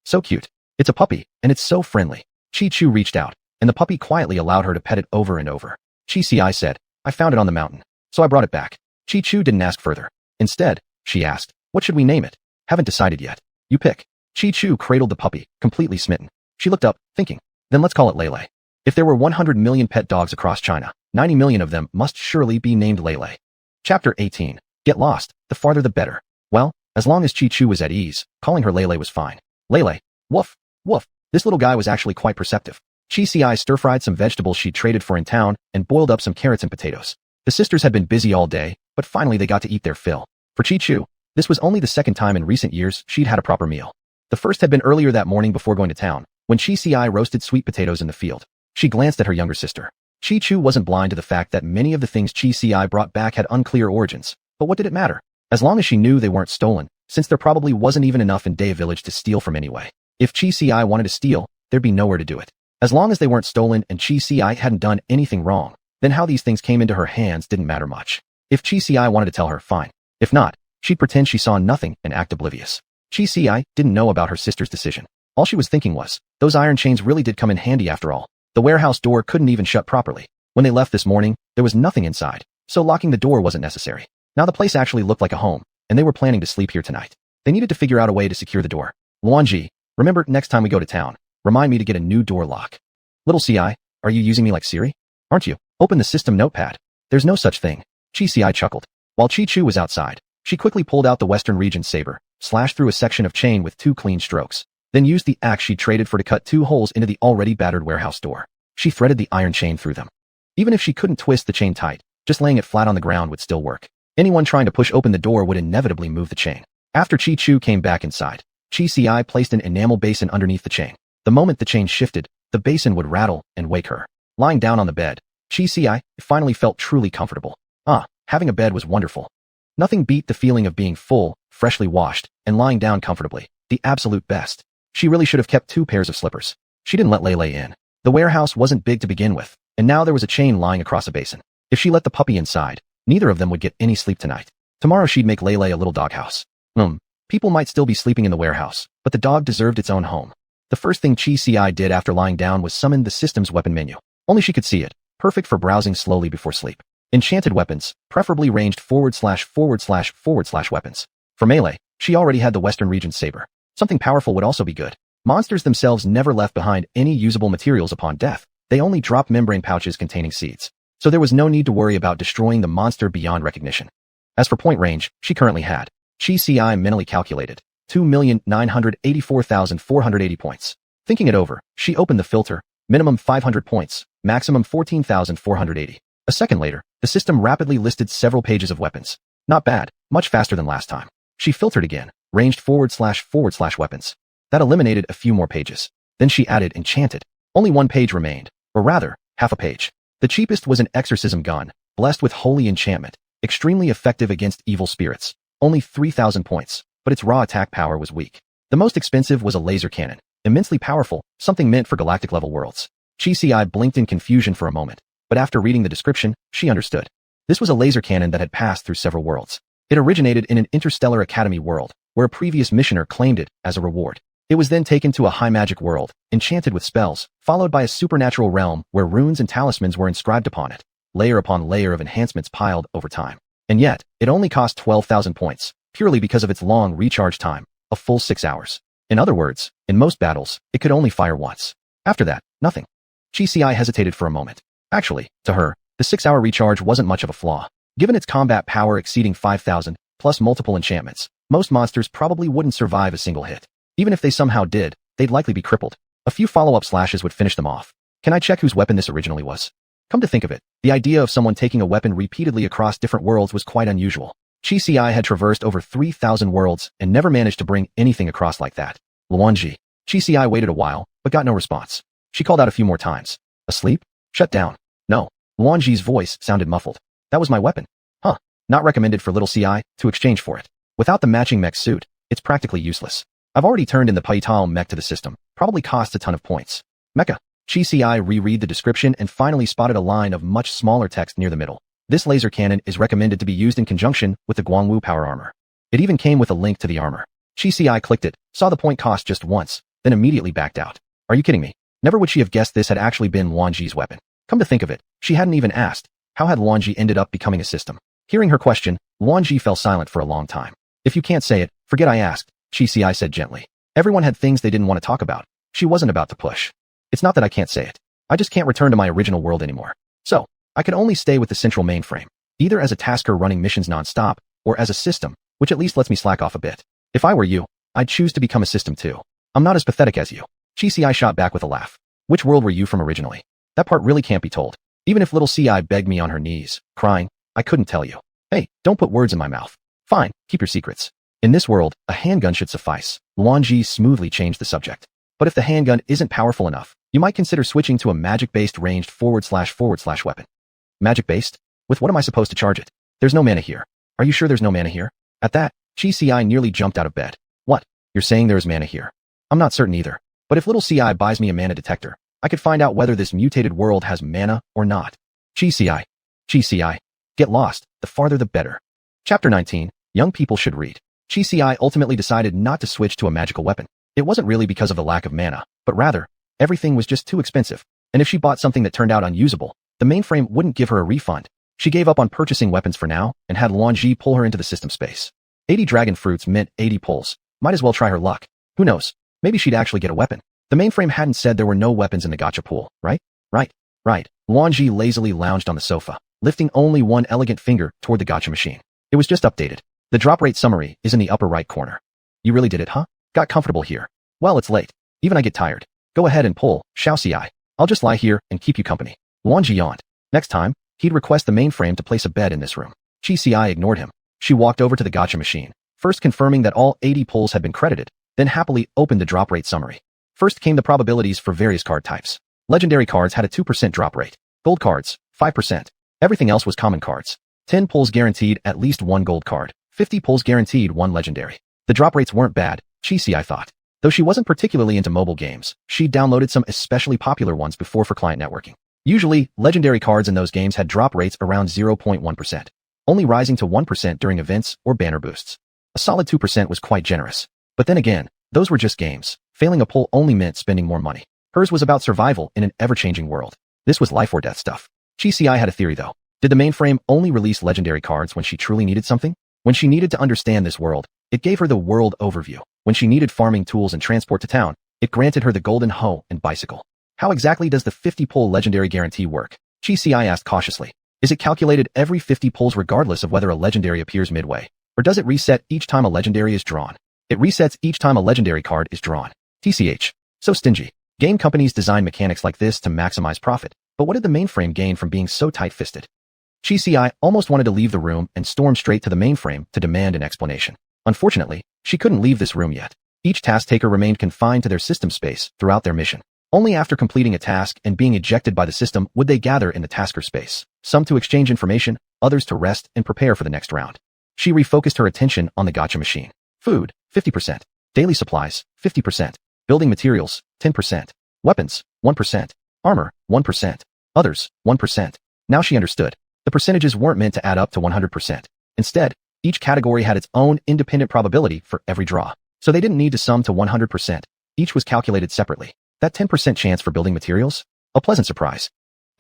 So cute. It's a puppy, and it's so friendly. Chi-Chu reached out, and the puppy quietly allowed her to pet it over and over. Chi-Ci said, I found it on the mountain, so I brought it back. Chi-Chu didn't ask further. Instead, she asked, what should we name it? Haven't decided yet. You pick. Chi-Chu cradled the puppy, completely smitten. She looked up, thinking, then let's call it Lele. If there were 100 million pet dogs across China, 90 million of them must surely be named Lele. Chapter 18. Get lost, the farther the better. Well, as long as Chi-Chu was at ease, calling her Lele was fine. Lele. Woof. Woof. This little guy was actually quite perceptive. Chi Si stir-fried some vegetables she'd traded for in town and boiled up some carrots and potatoes. The sisters had been busy all day, but finally they got to eat their fill. For Chi Chu, this was only the second time in recent years she'd had a proper meal. The first had been earlier that morning before going to town, when Chi Si roasted sweet potatoes in the field. She glanced at her younger sister. Chi Chu wasn't blind to the fact that many of the things Chi Si brought back had unclear origins, but what did it matter? As long as she knew they weren't stolen, since there probably wasn't even enough in Day Village to steal from anyway. If Chi Si wanted to steal, there'd be nowhere to do it. As long as they weren't stolen and Chi Si hadn't done anything wrong, then how these things came into her hands didn't matter much. If Chi Si wanted to tell her, fine. If not, she'd pretend she saw nothing and act oblivious. Chi Si didn't know about her sister's decision. All she was thinking was, those iron chains really did come in handy after all. The warehouse door couldn't even shut properly. When they left this morning, there was nothing inside, so locking the door wasn't necessary. Now the place actually looked like a home, and they were planning to sleep here tonight. They needed to figure out a way to secure the door. Luanji, remember, next time we go to town, remind me to get a new door lock. Little Ci, are you using me like Siri? Aren't you? Open the system notepad. There's no such thing. Chi Ci chuckled. While Chi Chu was outside, she quickly pulled out the Western Region saber, slashed through a section of chain with 2 clean strokes, then used the axe she traded for to cut 2 holes into the already battered warehouse door. She threaded the iron chain through them. Even if she couldn't twist the chain tight, just laying it flat on the ground would still work. Anyone trying to push open the door would inevitably move the chain. After Chi Chu came back inside, Chi Ci placed an enamel basin underneath the chain. The moment the chain shifted, the basin would rattle and wake her. Lying down on the bed, Chi Ci finally felt truly comfortable. Having a bed was wonderful. Nothing beat the feeling of being full, freshly washed, and lying down comfortably. The absolute best. She really should have kept 2 pairs of slippers. She didn't let Lele in. The warehouse wasn't big to begin with, and now there was a chain lying across a basin. If she let the puppy inside, neither of them would get any sleep tonight. Tomorrow she'd make Lele a little doghouse. People might still be sleeping in the warehouse, but the dog deserved its own home. The first thing Chi Ci did after lying down was summon the system's weapon menu. Only she could see it, perfect for browsing slowly before sleep. Enchanted weapons, preferably ranged / weapons. For melee, she already had the Western Region saber. Something powerful would also be good. Monsters themselves never left behind any usable materials upon death. They only dropped membrane pouches containing seeds. So there was no need to worry about destroying the monster beyond recognition. As for point range, she currently had. Chi Ci mentally calculated 2,984,480 points. Thinking it over, she opened the filter, minimum 500 points, maximum 14,480. A second later, the system rapidly listed several pages of weapons. Not bad, much faster than last time. She filtered again, ranged / weapons. That eliminated a few more pages. Then she added enchanted. Only 1 page remained, or rather, half a page. The cheapest was an exorcism gun, blessed with holy enchantment, extremely effective against evil spirits. Only 3,000 points, but its raw attack power was weak. The most expensive was a laser cannon, immensely powerful, something meant for galactic-level worlds. Chi Ci blinked in confusion for a moment, but after reading the description, she understood. This was a laser cannon that had passed through several worlds. It originated in an interstellar academy world, where a previous missioner claimed it as a reward. It was then taken to a high magic world, enchanted with spells, followed by a supernatural realm where runes and talismans were inscribed upon it, layer upon layer of enhancements piled over time. And yet, it only cost 12,000 points, purely because of its long recharge time, a full 6 hours. In other words, in most battles, it could only fire once. After that, nothing. Chi Ci hesitated for a moment. Actually, to her, the 6-hour recharge wasn't much of a flaw. Given its combat power exceeding 5,000, plus multiple enchantments, most monsters probably wouldn't survive a single hit. Even if they somehow did, they'd likely be crippled. A few follow-up slashes would finish them off. Can I check whose weapon this originally was? Come to think of it, the idea of someone taking a weapon repeatedly across different worlds was quite unusual. Chi Ci had traversed over 3,000 worlds and never managed to bring anything across like that. Luanji. Chi Ci waited a while, but got no response. She called out a few more times. Asleep? Shut down. No. Luanji's voice sounded muffled. That was my weapon. Not recommended for little Ci to exchange for it. Without the matching mech suit, it's practically useless. I've already turned in the Paital mech to the system. Probably costs a ton of points. Mecha. Chi Ci reread the description and finally spotted a line of much smaller text near the middle. This laser cannon is recommended to be used in conjunction with the Guangwu power armor. It even came with a link to the armor. Chi Ci clicked it, saw the point cost just once, then immediately backed out. Are you kidding me? Never would she have guessed this had actually been Luanji's weapon. Come to think of it, she hadn't even asked. How had Luanji ended up becoming a system? Hearing her question, Luanji fell silent for a long time. If you can't say it, forget I asked, Chi Ci said gently. Everyone had things they didn't want to talk about. She wasn't about to push. It's not that I can't say it. I just can't return to my original world anymore. So, I could only stay with the central mainframe, either as a tasker running missions non-stop, or as a system, which at least lets me slack off a bit. If I were you, I'd choose to become a system too. I'm not as pathetic as you. Chi Ci shot back with a laugh. Which world were you from originally? That part really can't be told. Even if little CI begged me on her knees, crying, I couldn't tell you. Hey, don't put words in my mouth. Fine, keep your secrets. In this world, a handgun should suffice. Luanji smoothly changed the subject. But if the handgun isn't powerful enough, you might consider switching to a magic-based ranged // weapon. Magic-based? With what am I supposed to charge it? There's no mana here. Are you sure there's no mana here? At that, Chi CI nearly jumped out of bed. What? You're saying there's mana here? I'm not certain either. But if little CI buys me a mana detector, I could find out whether this mutated world has mana or not. Chi CI. Chi CI. Get lost, the farther the better. Chapter 19. Young people should read. Chi CI ultimately decided not to switch to a magical weapon. It wasn't really because of the lack of mana, but rather, everything was just too expensive. And if she bought something that turned out unusable, the mainframe wouldn't give her a refund. She gave up on purchasing weapons for now and had Luanji pull her into the system space. 80 dragon fruits meant 80 pulls. Might as well try her luck. Who knows? Maybe she'd actually get a weapon. The mainframe hadn't said there were no weapons in the gacha pool, right? Right. Luanji lazily lounged on the sofa, lifting only one elegant finger toward the gacha machine. It was just updated. The drop rate summary is in the upper right corner. You really did it, huh? Got comfortable here. Well, it's late. Even I get tired. Go ahead and pull, Xiao CI. I'll just lie here and keep you company. Luanji yawned. Next time, he'd request the mainframe to place a bed in this room. Chi CI ignored him. She walked over to the gacha machine, first confirming that all 80 pulls had been credited, then happily opened the drop rate summary. First came the probabilities for various card types. Legendary cards had a 2% drop rate. Gold cards, 5%. Everything else was common cards. 10 pulls guaranteed at least one gold card. 50 pulls guaranteed one legendary. The drop rates weren't bad, Chi CI thought. Though she wasn't particularly into mobile games, she downloaded some especially popular ones before for client networking. Usually, legendary cards in those games had drop rates around 0.1%, only rising to 1% during events or banner boosts. A solid 2% was quite generous. But then again, those were just games. Failing a pull only meant spending more money. Hers was about survival in an ever-changing world. This was life or death stuff. Chi CI had a theory though. Did the mainframe only release legendary cards when she truly needed something? When she needed to understand this world, it gave her the world overview. When she needed farming tools and transport to town, it granted her the golden hoe and bicycle. How exactly does the 50 pull legendary guarantee work? Chi CI asked cautiously. Is it calculated every 50 pulls regardless of whether a legendary appears midway? Or does it reset each time a legendary is drawn? It resets each time a legendary card is drawn. TCH. So stingy. Game companies design mechanics like this to maximize profit. But what did the mainframe gain from being so tight-fisted? Chi CI almost wanted to leave the room and storm straight to the mainframe to demand an explanation. Unfortunately, she couldn't leave this room yet. Each task taker remained confined to their system space throughout their mission. Only after completing a task and being ejected by the system would they gather in the tasker space, some to exchange information, others to rest and prepare for the next round. She refocused her attention on the gacha machine. Food, 50%. Daily supplies, 50%. Building materials, 10%. Weapons, 1%. Armor, 1%. Others, 1%. Now she understood. The percentages weren't meant to add up to 100%. Instead, each category had its own independent probability for every draw. So they didn't need to sum to 100%. Each was calculated separately. That 10% chance for building materials? A pleasant surprise.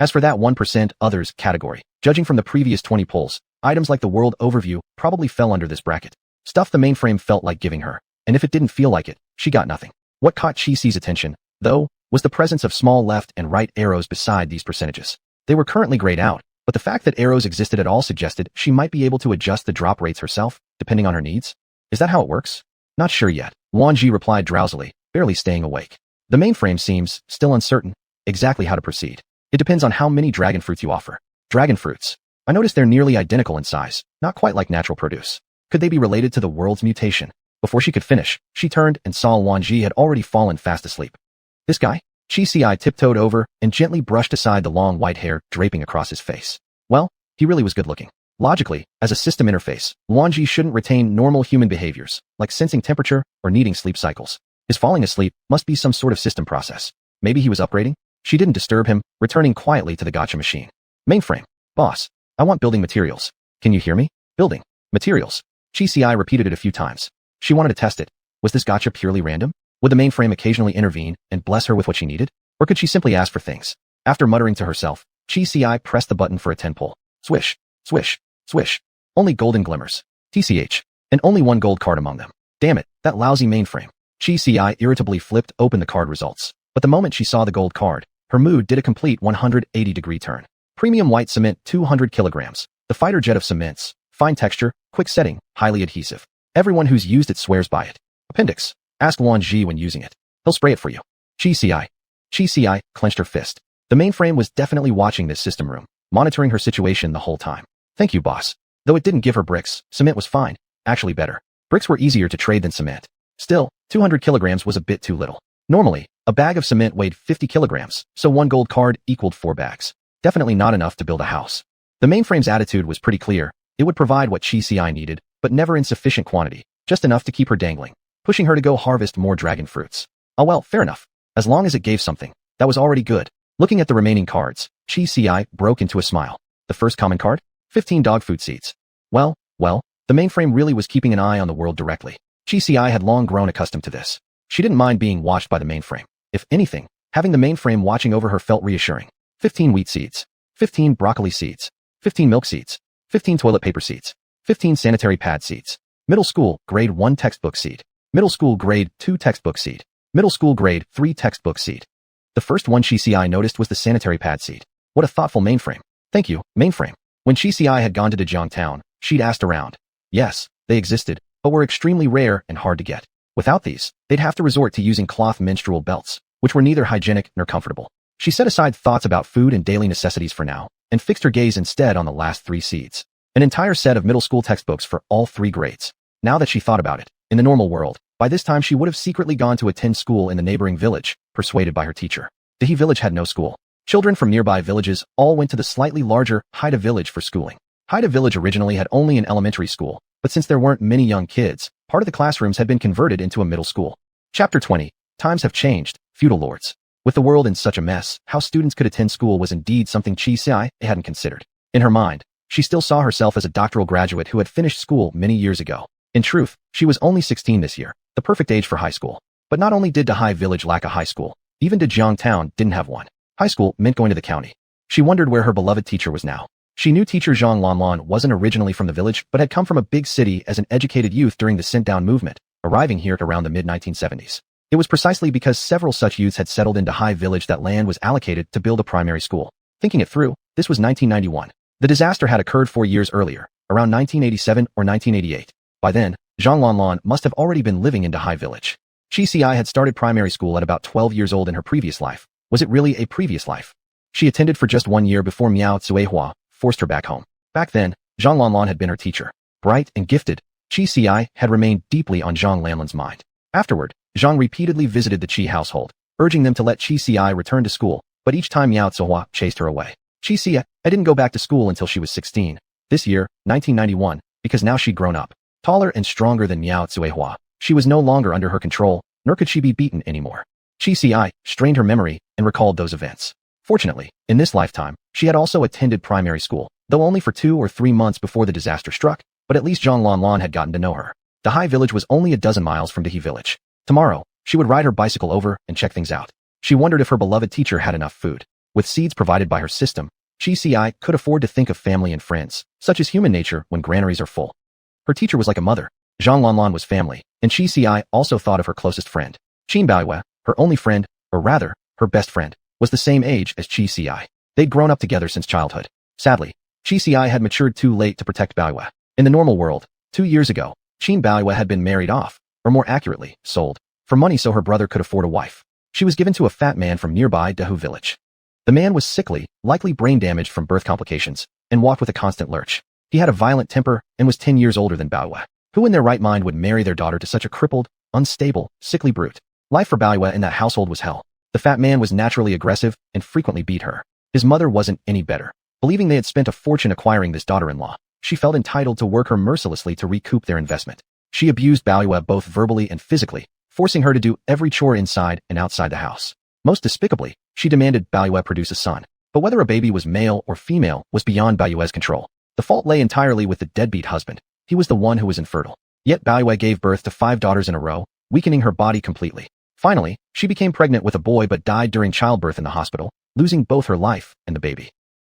As for that 1% others category, judging from the previous 20 pulls, items like the world overview probably fell under this bracket. Stuff the mainframe felt like giving her. And if it didn't feel like it, she got nothing. What caught Chi CI's attention, though, was the presence of small left and right arrows beside these percentages. They were currently grayed out, but the fact that arrows existed at all suggested she might be able to adjust the drop rates herself, depending on her needs. Is that how it works? Not sure yet, Luanji replied drowsily, barely staying awake. The mainframe seems still uncertain exactly how to proceed. It depends on how many dragon fruits you offer. Dragon fruits. I noticed they're nearly identical in size, not quite like natural produce. Could they be related to the world's mutation? Before she could finish, she turned and saw Luanji had already fallen fast asleep. This guy? Chi CI tiptoed over and gently brushed aside the long white hair draping across his face. Well, he really was good looking. Logically, as a system interface, Luanji shouldn't retain normal human behaviors, like sensing temperature or needing sleep cycles. His falling asleep must be some sort of system process. Maybe he was upgrading? She didn't disturb him, returning quietly to the gacha machine. Mainframe. Boss. I want building materials. Can you hear me? Building. Materials. Chi CI repeated it a few times. She wanted to test it. Was this gacha purely random? Would the mainframe occasionally intervene and bless her with what she needed? Or could she simply ask for things? After muttering to herself, Chi CI pressed the button for a 10 pull. Swish. Swish. Swish. Only golden glimmers. TCH. And only one gold card among them. Damn it, that lousy mainframe. Chi CI irritably flipped open the card results. But the moment she saw the gold card, her mood did a complete 180-degree turn. Premium white cement 200 kilograms. The fighter jet of cements. Fine texture, quick setting, highly adhesive. Everyone who's used it swears by it. Appendix. Ask Luanji when using it. He'll spray it for you. Chi CI. Chi clenched her fist. The mainframe was definitely watching this system room, monitoring her situation the whole time. Thank you, boss. Though it didn't give her bricks, cement was fine. Actually better. Bricks were easier to trade than cement. Still, 200 kilograms was a bit too little. Normally, a bag of cement weighed 50 kilograms, so 1 gold card equaled 4 bags. Definitely not enough to build a house. The mainframe's attitude was pretty clear. It would provide what Chi needed, but never in sufficient quantity, just enough to keep her dangling, pushing her to go harvest more dragon fruits. Oh well, fair enough. As long as it gave something, that was already good. Looking at the remaining cards, Chi broke into a smile. The first common card? 15 dog food seeds. Well, the mainframe really was keeping an eye on the world directly. Chi had long grown accustomed to this. She didn't mind being watched by the mainframe. If anything, having the mainframe watching over her felt reassuring. 15 wheat seeds. 15 broccoli seeds. 15 milk seeds. 15 toilet paper seeds. 15 sanitary pad seeds. Middle school, grade 1 textbook seed. Middle school, grade 2 textbook seed. Middle school, grade 3 textbook seed. The first one Chi noticed was the sanitary pad seed. What a thoughtful mainframe. Thank you, mainframe. When Chi had gone to Dajong Town, she'd asked around. Yes, they existed, but were extremely rare and hard to get. Without these, they'd have to resort to using cloth menstrual belts, which were neither hygienic nor comfortable. She set aside thoughts about food and daily necessities for now, and fixed her gaze instead on the last 3 seeds. An entire set of middle school textbooks for all 3 grades. Now that she thought about it, in the normal world, by this time she would have secretly gone to attend school in the neighboring village, persuaded by her teacher. Dahi village had no school. Children from nearby villages all went to the slightly larger Haida village for schooling. Haida village originally had only an elementary school, but since there weren't many young kids, part of the classrooms had been converted into a middle school. Chapter 20. Times have changed, feudal lords. With the world in such a mess, how students could attend school was indeed something Chi hadn't considered. In her mind, she still saw herself as a doctoral graduate who had finished school many years ago. In truth, she was only 16 this year, the perfect age for high school. But not only did Dahai village lack a high school, even Dajong Town didn't have one. High school meant going to the county. She wondered where her beloved teacher was now. She knew teacher Zhang Lanlan wasn't originally from the village, but had come from a big city as an educated youth during the Sent-Down movement, arriving here at around the mid-1970s. It was precisely because several such youths had settled into High Village that land was allocated to build a primary school. Thinking it through, this was 1991. The disaster had occurred 4 years earlier, around 1987 or 1988. By then, Zhang Lanlan must have already been living in High Village. Chi had started primary school at about 12 years old in her previous life. Was it really a previous life? She attended for just 1 year before Miao Tsuehua forced her back home. Back then, Zhang Lanlan had been her teacher. Bright and gifted, Chi had remained deeply on Zhang Lanlan's mind. Afterward, Zhang repeatedly visited the Qi household, urging them to let Chi return to school, but each time Miao Tsuehua chased her away. Chi didn't go back to school until she was 16. This year, 1991, because now she'd grown up. Taller and stronger than Miao Tsuehua, she was no longer under her control, nor could she be beaten anymore. Chi strained her memory and recalled those events. Fortunately, in this lifetime, she had also attended primary school, though only for 2 or 3 months before the disaster struck, but at least Zhang Lanlan had gotten to know her. The High Village was only a dozen miles from Dahi Village. Tomorrow, she would ride her bicycle over and check things out. She wondered if her beloved teacher had enough food. With seeds provided by her system, Chi could afford to think of family and friends, such as human nature when granaries are full. Her teacher was like a mother. Zhang Lanlan was family, and Chi also thought of her closest friend. Qin Baiyue, her only friend, or rather, her best friend, was the same age as Chi. They'd grown up together since childhood. Sadly, Chi had matured too late to protect Baiyue. In the normal world, 2 years ago, Qin Baiyue had been married off, or more accurately, sold, for money so her brother could afford a wife. She was given to a fat man from nearby Dahu village. The man was sickly, likely brain damaged from birth complications, and walked with a constant lurch. He had a violent temper and was 10 years older than Baiyue. Who in their right mind would marry their daughter to such a crippled, unstable, sickly brute? Life for Baiyue in that household was hell. The fat man was naturally aggressive and frequently beat her. His mother wasn't any better. Believing they had spent a fortune acquiring this daughter-in-law, she felt entitled to work her mercilessly to recoup their investment. She abused Baiyue both verbally and physically, forcing her to do every chore inside and outside the house. Most despicably, she demanded Baiyue produce a son. But whether a baby was male or female was beyond Baiyue's control. The fault lay entirely with the deadbeat husband. He was the one who was infertile. Yet Baiyue gave birth to 5 daughters in a row, weakening her body completely. Finally, she became pregnant with a boy but died during childbirth in the hospital, losing both her life and the baby.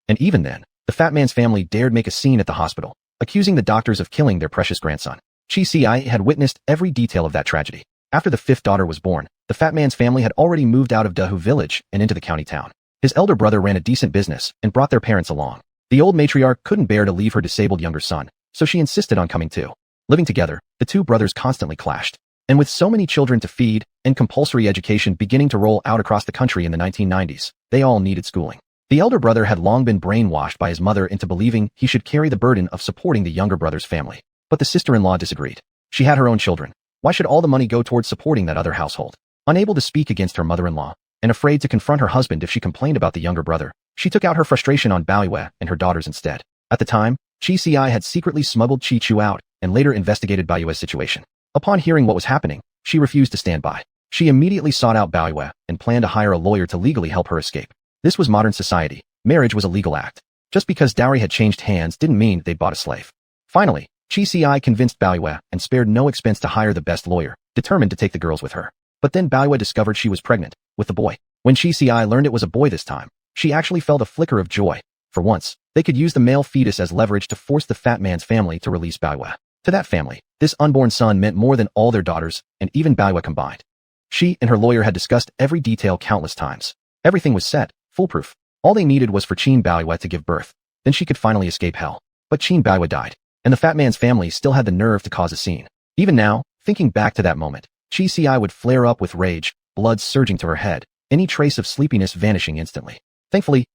And even then, the fat man's family dared make a scene at the hospital, accusing the doctors of killing their precious grandson. Chi had witnessed every detail of that tragedy. After the 5th daughter was born, the fat man's family had already moved out of Dahu village and into the county town. His elder brother ran a decent business and brought their parents along. The old matriarch couldn't bear to leave her disabled younger son, so she insisted on coming too. Living together, the 2 brothers constantly clashed. And with so many children to feed and compulsory education beginning to roll out across the country in the 1990s, they all needed schooling. The elder brother had long been brainwashed by his mother into believing he should carry the burden of supporting the younger brother's family. But the sister-in-law disagreed. She had her own children. Why should all the money go towards supporting that other household? Unable to speak against her mother-in-law, and afraid to confront her husband if she complained about the younger brother, she took out her frustration on Baoyue and her daughters instead. At the time, Chi Ci had secretly smuggled Chi Chu out and later investigated Baoyue's situation. Upon hearing what was happening, she refused to stand by. She immediately sought out Baoyue and planned to hire a lawyer to legally help her escape. This was modern society. Marriage was a legal act. Just because dowry had changed hands didn't mean they'd bought a slave. Finally, Chi Ci convinced Baoyue and spared no expense to hire the best lawyer, determined to take the girls with her. But then Baoyue discovered she was pregnant with the boy. When Chi Ci learned it was a boy this time, she actually felt a flicker of joy. For once, they could use the male fetus as leverage to force the fat man's family to release Baoyue. To that family, this unborn son meant more than all their daughters and even Baoyue combined. She and her lawyer had discussed every detail countless times. Everything was set, foolproof. All they needed was for Qin Baoyue to give birth. Then she could finally escape hell. But Qin Baoyue died, and the fat man's family still had the nerve to cause a scene. Even now, thinking back to that moment, Chi Ci would flare up with rage, blood surging to her head, any trace of sleepiness vanishing instantly. Thankfully,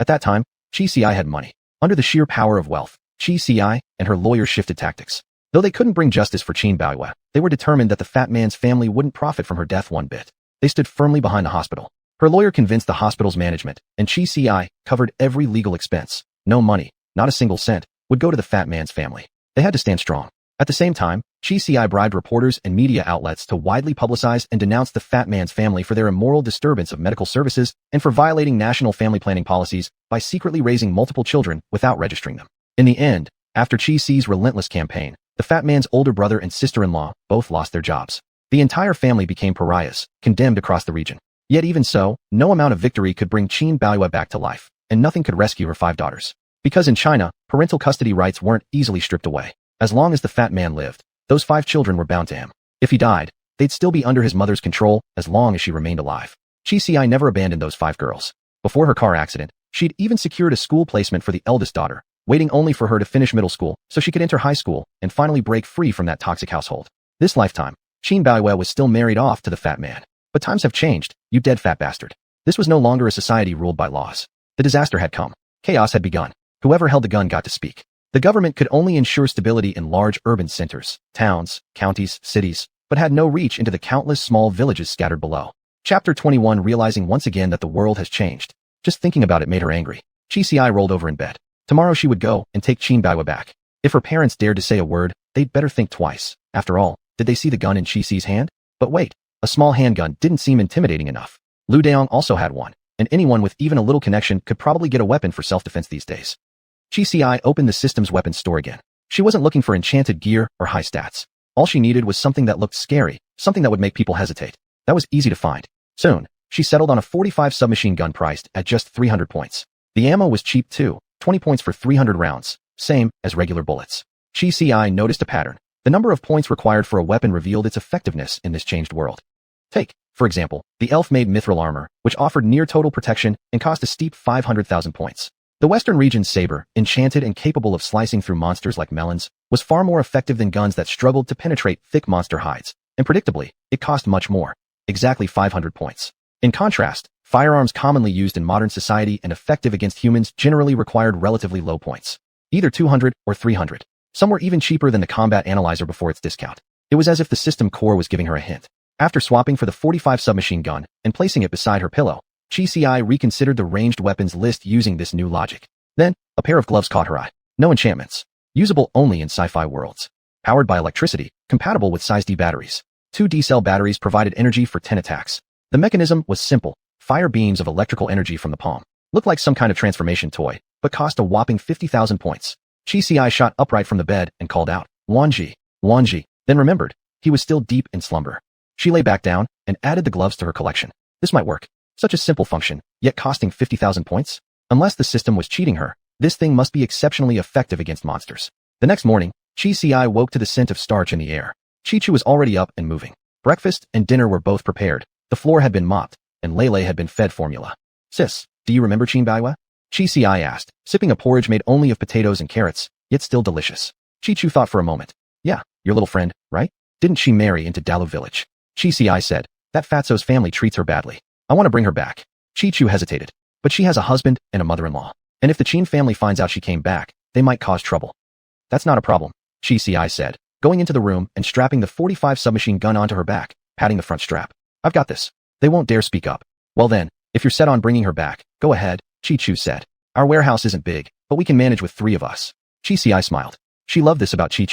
at that time, Chi Ci had money. Under the sheer power of wealth, Chi Ci and her lawyer shifted tactics. Though they couldn't bring justice for Qin Baoyue, they were determined that the fat man's family wouldn't profit from her death one bit. They stood firmly behind the hospital. Her lawyer convinced the hospital's management, and Chi Ci covered every legal expense. No money, not a single cent, would go to the fat man's family. They had to stand strong. At the same time, Chi Ci bribed reporters and media outlets to widely publicize and denounce the fat man's family for their immoral disturbance of medical services and for violating national family planning policies by secretly raising multiple children without registering them. In the end, after Chi Ci's relentless campaign, the fat man's older brother and sister-in-law both lost their jobs. The entire family became pariahs, condemned across the region. Yet even so, no amount of victory could bring Qin Baoyue back to life, and nothing could rescue her 5 daughters. Because in China, parental custody rights weren't easily stripped away. As long as the fat man lived, those 5 children were bound to him. If he died, they'd still be under his mother's control as long as she remained alive. Chi Ci never abandoned those 5 girls. Before her car accident, she'd even secured a school placement for the eldest daughter, waiting only for her to finish middle school so she could enter high school and finally break free from that toxic household. This lifetime, Qin Baoyue was still married off to the fat man. But times have changed, you dead fat bastard. This was no longer a society ruled by laws. The disaster had come. Chaos had begun. Whoever held the gun got to speak. The government could only ensure stability in large urban centers, towns, counties, cities, but had no reach into the countless small villages scattered below. Chapter 21. Realizing once again that the world has changed. Just thinking about it made her angry. Chi Ci rolled over in bed. Tomorrow she would go and take Qin Baoyue back. If her parents dared to say a word, they'd better think twice. After all, did they see the gun in Chi Ci's hand? But wait. A small handgun didn't seem intimidating enough. Lu Daong also had one, and anyone with even a little connection could probably get a weapon for self-defense these days. Chi Ci opened the system's weapons store again. She wasn't looking for enchanted gear or high stats. All she needed was something that looked scary, something that would make people hesitate. That was easy to find. Soon, she settled on a 45 submachine gun priced at just 300 points. The ammo was cheap too, 20 points for 300 rounds, same as regular bullets. Chi Ci noticed a pattern. The number of points required for a weapon revealed its effectiveness in this changed world. Take, for example, the elf-made mithril armor, which offered near-total protection and cost a steep 500,000 points. The Western region's saber, enchanted and capable of slicing through monsters like melons, was far more effective than guns that struggled to penetrate thick monster hides, and predictably, it cost much more, exactly 500 points. In contrast, firearms commonly used in modern society and effective against humans generally required relatively low points, either 200 or 300. Some were even cheaper than the combat analyzer before its discount. It was as if the system core was giving her a hint. After swapping for the 45 submachine gun and placing it beside her pillow, Chi Ci reconsidered the ranged weapons list using this new logic. Then, a pair of gloves caught her eye. No enchantments. Usable only in sci-fi worlds. Powered by electricity, compatible with size D batteries. 2 D-cell batteries provided energy for 10 attacks. The mechanism was simple. Fire beams of electrical energy from the palm. Looked like some kind of transformation toy, but cost a whopping 50,000 points. Chi Ci shot upright from the bed and called out, Wanji, Wanji, then remembered. He was still deep in slumber. She lay back down and added the gloves to her collection. This might work. Such a simple function, yet costing 50,000 points? Unless the system was cheating her, this thing must be exceptionally effective against monsters. The next morning, Chi Ci woke to the scent of starch in the air. Chi Chu was already up and moving. Breakfast and dinner were both prepared. The floor had been mopped, and Lele had been fed formula. Sis, do you remember Qin Baoyue? Chi Ci asked, sipping a porridge made only of potatoes and carrots, yet still delicious. Chi Chu thought for a moment. Yeah, your little friend, right? Didn't she marry into Dalu village? Chi said, that Fatso's family treats her badly. I want to bring her back. Chi hesitated. But she has a husband and a mother-in-law. And if the Qin family finds out she came back, they might cause trouble. That's not a problem, Chi said, going into the room and strapping the 45 submachine gun onto her back, patting the front strap. I've got this. They won't dare speak up. Well then, if you're set on bringing her back, go ahead, Chi said. Our warehouse isn't big, but we can manage with 3 of us. Chi smiled. She loved this about Chi.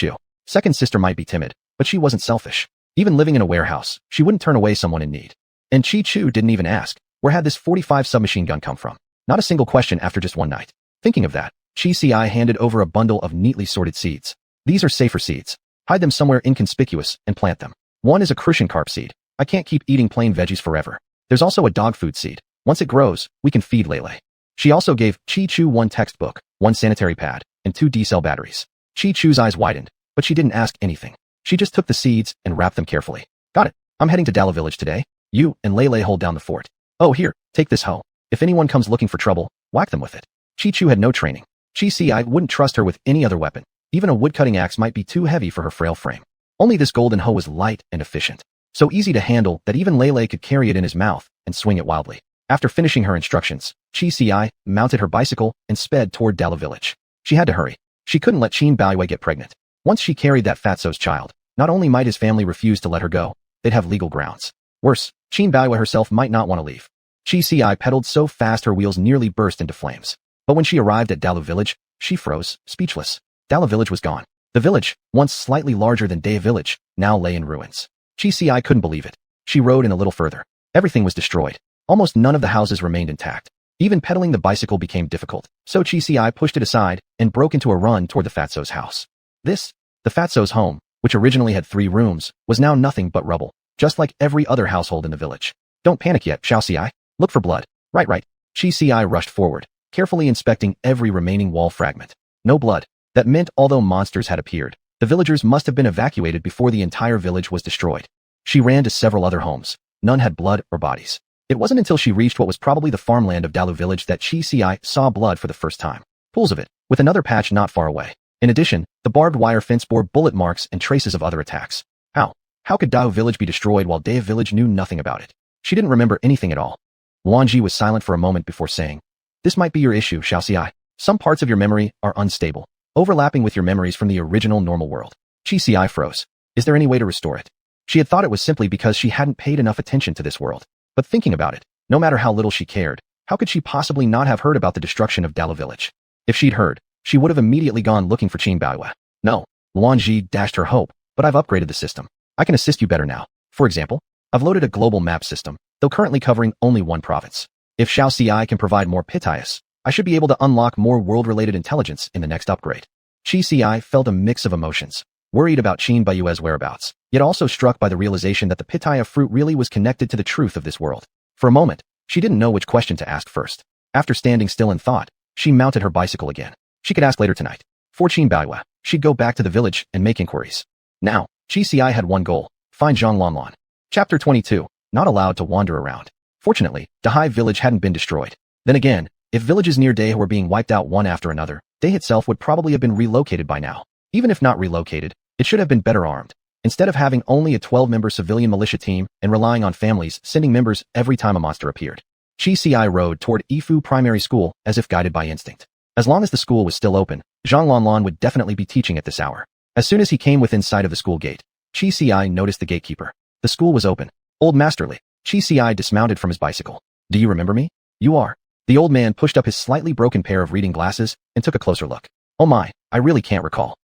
Second sister might be timid, but she wasn't selfish. Even living in a warehouse, she wouldn't turn away someone in need. And Chi didn't even ask, where had this 45 submachine gun come from? Not a single question after just one night. Thinking of that, Chi handed over a bundle of neatly sorted seeds. These are safer seeds. Hide them somewhere inconspicuous and plant them. One is a crucian carp seed. I can't keep eating plain veggies forever. There's also a dog food seed. Once it grows, we can feed Lele. She also gave Chi 1 textbook, 1 sanitary pad, and 2 D-cell batteries. Chi's eyes widened, but she didn't ask anything. She just took the seeds and wrapped them carefully. Got it. I'm heading to Dalu village today. You and Lele hold down the fort. Oh, here, take this hoe. If anyone comes looking for trouble, whack them with it. Chi had no training. Chi wouldn't trust her with any other weapon. Even a wood-cutting axe might be too heavy for her frail frame. Only this golden hoe was light and efficient. So easy to handle that even Lele could carry it in his mouth and swing it wildly. After finishing her instructions, Chi mounted her bicycle and sped toward Dalu village. She had to hurry. She couldn't let Qin Baiyue get pregnant. Once she carried that Fatso's child, not only might his family refuse to let her go, they'd have legal grounds. Worse, Qin Baiyue herself might not want to leave. Chi pedaled so fast her wheels nearly burst into flames. But when she arrived at Dalu village, she froze, speechless. Dalu village was gone. The village, once slightly larger than Daya village, now lay in ruins. Chi couldn't believe it. She rode in a little further. Everything was destroyed. Almost none of the houses remained intact. Even pedaling the bicycle became difficult, so Chi pushed it aside and broke into a run toward the Fatso's house. The Fatso's home, which originally had 3 rooms, was now nothing but rubble, just like every other household in the village. Don't panic yet, Xiao. Look for blood. Right. Chi rushed forward, carefully inspecting every remaining wall fragment. No blood. That meant although monsters had appeared, the villagers must have been evacuated before the entire village was destroyed. She ran to several other homes. None had blood or bodies. It wasn't until she reached what was probably the farmland of Dalu village that Chi saw blood for the first time. Pools of it, with another patch not far away. In addition, the barbed wire fence bore bullet marks and traces of other attacks. How could Dalu village be destroyed while Daya village knew nothing about it? She didn't remember anything at all. Wanji was silent for a moment before saying, this might be your issue, Xiao. Some parts of your memory are unstable, overlapping with your memories from the original normal world. Chi froze. Is there any way to restore it? She had thought it was simply because she hadn't paid enough attention to this world. But thinking about it, no matter how little she cared, how could she possibly not have heard about the destruction of Dalu village? If she'd heard, she would have immediately gone looking for Qin Baiyue. No, Wanji dashed her hope, but I've upgraded the system. I can assist you better now. For example, I've loaded a global map system, though currently covering only 1 province. If Xiao can provide more Pitias, I should be able to unlock more world-related intelligence in the next upgrade. Chi felt a mix of emotions, worried about Qin Baiyue's whereabouts, yet also struck by the realization that the pitaya fruit really was connected to the truth of this world. For a moment, she didn't know which question to ask first. After standing still in thought, she mounted her bicycle again. She could ask later tonight. For Qin Baiyue, she'd go back to the village and make inquiries. Now, Chi had one goal, find Zhang Lanlan. Chapter 22, not allowed to wander around. Fortunately, Dahai village hadn't been destroyed. Then again, if villages near Dai were being wiped out one after another, Dai itself would probably have been relocated by now. Even if not relocated, it should have been better armed. Instead of having only a 12-member civilian militia team and relying on families sending members every time a monster appeared. Chi rode toward Ifu Primary School as if guided by instinct. As long as the school was still open, Zhang Lanlan would definitely be teaching at this hour. As soon as he came within sight of the school gate, Chi noticed the gatekeeper. The school was open. Old Masterly. Chi dismounted from his bicycle. Do you remember me? You are. The old man pushed up his slightly broken pair of reading glasses and took a closer look. Oh my, I really can't recall.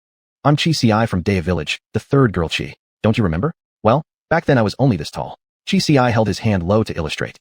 I'm Chi from Daya Village, the third girl Chi. Don't you remember? Well, back then I was only this tall. Chi held his hand low to illustrate.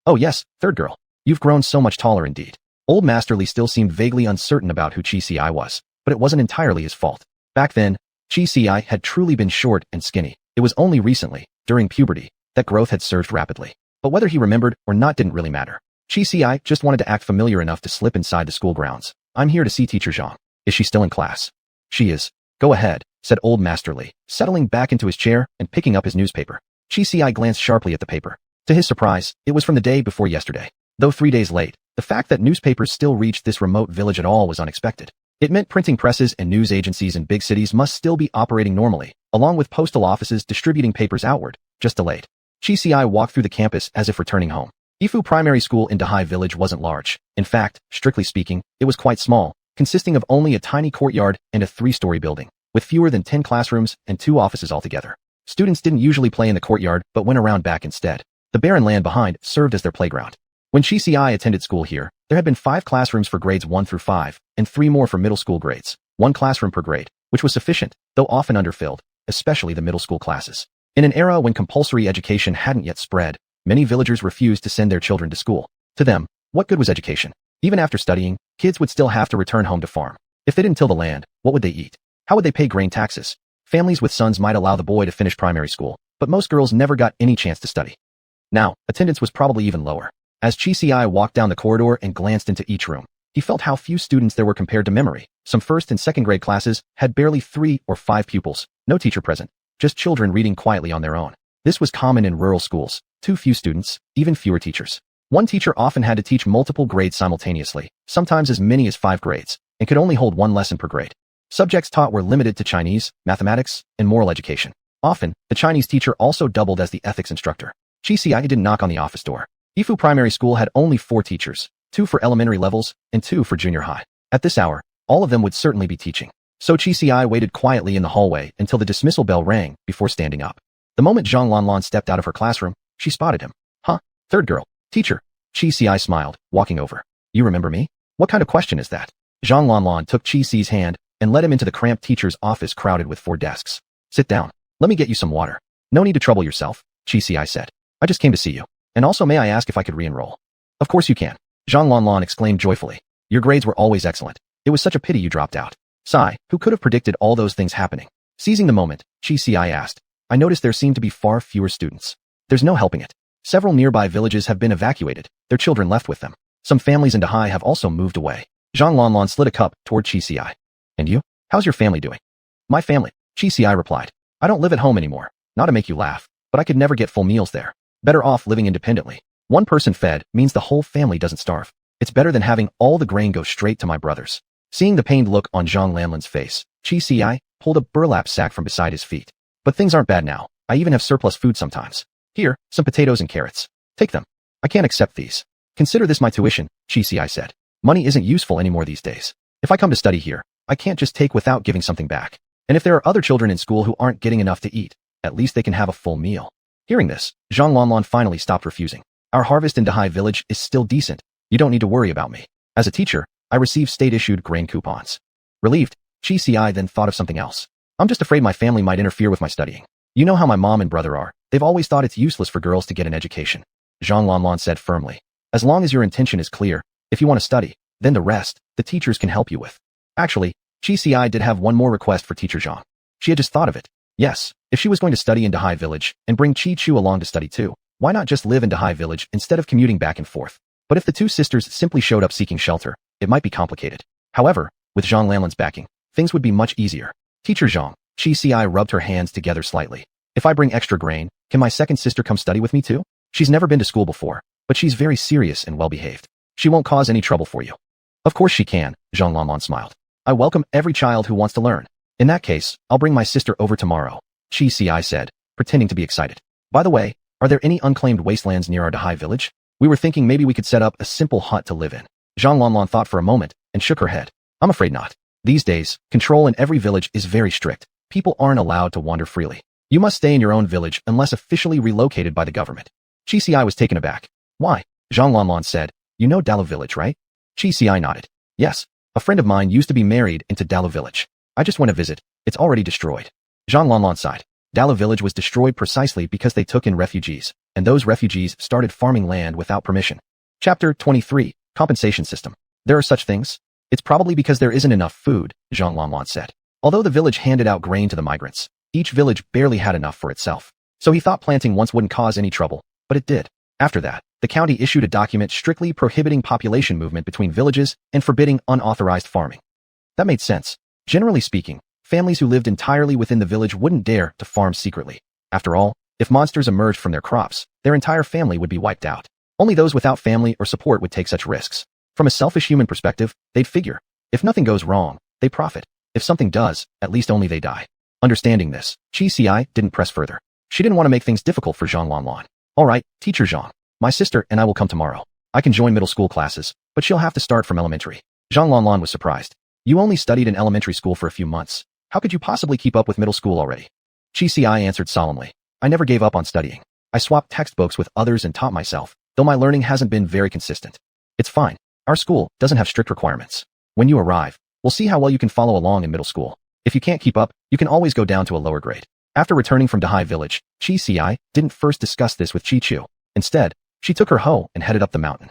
Oh yes, third girl. You've grown so much taller indeed. Old Masterly still seemed vaguely uncertain about who Chi was, but it wasn't entirely his fault. Back then, Chi had truly been short and skinny. It was only recently, during puberty, that growth had surged rapidly. But whether he remembered or not didn't really matter. Chi just wanted to act familiar enough to slip inside the school grounds. I'm here to see Teacher Zhang. Is she still in class? She is. Go ahead, said Old Masterly, settling back into his chair and picking up his newspaper. Chi glanced sharply at the paper. To his surprise, it was from the day before yesterday. Though 3 days late, the fact that newspapers still reached this remote village at all was unexpected. It meant printing presses and news agencies in big cities must still be operating normally, along with postal offices distributing papers outward, just delayed. Chi walked through the campus as if returning home. Ifu Primary School in Dahai Village wasn't large. In fact, strictly speaking, it was quite small, consisting of only a tiny courtyard and a 3-story building, with fewer than 10 classrooms and 2 offices altogether. Students didn't usually play in the courtyard but went around back instead. The barren land behind served as their playground. When Chi attended school here, there had been 5 classrooms for grades 1 through 5, and 3 more for middle school grades, 1 classroom per grade, which was sufficient, though often underfilled, especially the middle school classes. In an era when compulsory education hadn't yet spread, many villagers refused to send their children to school. To them, what good was education? Even after studying, kids would still have to return home to farm. If they didn't till the land, what would they eat? How would they pay grain taxes? Families with sons might allow the boy to finish primary school, but most girls never got any chance to study. Now, attendance was probably even lower. As Chi walked down the corridor and glanced into each room, he felt how few students there were compared to memory. Some first and second grade classes had barely 3 or 5 pupils, no teacher present, just children reading quietly on their own. This was common in rural schools. Too few students, even fewer teachers. One teacher often had to teach multiple grades simultaneously, sometimes as many as 5 grades, and could only hold 1 lesson per grade. Subjects taught were limited to Chinese, mathematics, and moral education. Often, the Chinese teacher also doubled as the ethics instructor. Chi didn't knock on the office door. Ifu Primary School had only 4 teachers, 2 for elementary levels and 2 for junior high. At this hour, all of them would certainly be teaching. So Chi waited quietly in the hallway until the dismissal bell rang before standing up. The moment Zhang Lanlan stepped out of her classroom, she spotted him. Huh? Third girl. Teacher. Chi smiled, walking over. You remember me? What kind of question is that? Zhang Lanlan took Chi hand and led him into the cramped teacher's office crowded with 4 desks. Sit down. Let me get you some water. No need to trouble yourself, Chi said. I just came to see you. And also may I ask if I could re-enroll? Of course you can. Zhang Lanlan exclaimed joyfully. Your grades were always excellent. It was such a pity you dropped out. Sigh, who could have predicted all those things happening? Seizing the moment, Chi asked. I noticed there seem to be far fewer students. There's no helping it. Several nearby villages have been evacuated, their children left with them. Some families in Dahai have also moved away. Zhang Lanlan slid a cup toward Chi. And you? How's your family doing? My family, Chi replied. I don't live at home anymore, not to make you laugh, but I could never get full meals there. Better off living independently. One person fed means the whole family doesn't starve. It's better than having all the grain go straight to my brothers. Seeing the pained look on Zhang Lanlan's face, Chi pulled a burlap sack from beside his feet. But things aren't bad now. I even have surplus food sometimes. Here, some potatoes and carrots. Take them. I can't accept these. Consider this my tuition, Chi said. Money isn't useful anymore these days. If I come to study here, I can't just take without giving something back. And if there are other children in school who aren't getting enough to eat, at least they can have a full meal. Hearing this, Zhang Lanlan finally stopped refusing. Our harvest in Dahai Village is still decent. You don't need to worry about me. As a teacher, I receive state-issued grain coupons. Relieved, Chi then thought of something else. I'm just afraid my family might interfere with my studying. You know how my mom and brother are. They've always thought it's useless for girls to get an education. Zhang Lanlan said firmly. As long as your intention is clear, if you want to study, then the rest, the teachers can help you with. Actually, Chi did have one more request for Teacher Zhang. She had just thought of it. Yes, if she was going to study in Dahai Village and bring Chi Chu along to study too, why not just live in Dahai Village instead of commuting back and forth? But if the 2 sisters simply showed up seeking shelter, it might be complicated. However, with Zhang Lanlan's backing, things would be much easier. Teacher Zhang, Chi rubbed her hands together slightly. If I bring extra grain, can my second sister come study with me too? She's never been to school before, but she's very serious and well-behaved. She won't cause any trouble for you. Of course she can, Zhang Lanlan smiled. I welcome every child who wants to learn. In that case, I'll bring my sister over tomorrow, Chi said, pretending to be excited. By the way, are there any unclaimed wastelands near our Dahai village? We were thinking maybe we could set up a simple hut to live in. Zhang Lanlan thought for a moment and shook her head. I'm afraid not. These days, control in every village is very strict. People aren't allowed to wander freely. You must stay in your own village unless officially relocated by the government. Chi was taken aback. Why? Zhang Lanlan said. You know Dalu village, right? Chi nodded. Yes. A friend of mine used to be married into Dalu village. I just went to visit. It's already destroyed. Zhang Lanlan sighed. Dalu village was destroyed precisely because they took in refugees, and those refugees started farming land without permission. Chapter 23, Compensation System. There are such things? It's probably because there isn't enough food, Zhang Lanlan said. Although the village handed out grain to the migrants, each village barely had enough for itself. So he thought planting once wouldn't cause any trouble, but it did. After that, the county issued a document strictly prohibiting population movement between villages and forbidding unauthorized farming. That made sense. Generally speaking, families who lived entirely within the village wouldn't dare to farm secretly. After all, if monsters emerged from their crops, their entire family would be wiped out. Only those without family or support would take such risks. From a selfish human perspective, they'd figure, if nothing goes wrong, they profit. If something does, at least only they die. Understanding this, Qi Xi didn't press further. She didn't want to make things difficult for Zhang Lanlan. All right, teacher Zhang. My sister and I will come tomorrow. I can join middle school classes, but she'll have to start from elementary. Zhang Lanlan was surprised. You only studied in elementary school for a few months. How could you possibly keep up with middle school already? Qi Xi answered solemnly. I never gave up on studying. I swapped textbooks with others and taught myself, though my learning hasn't been very consistent. It's fine. Our school doesn't have strict requirements. When you arrive, we'll see how well you can follow along in middle school. If you can't keep up, you can always go down to a lower grade. After returning from Dahai village, Qi Xi didn't first discuss this with Qi Chu. Instead, she took her hoe and headed up the mountain.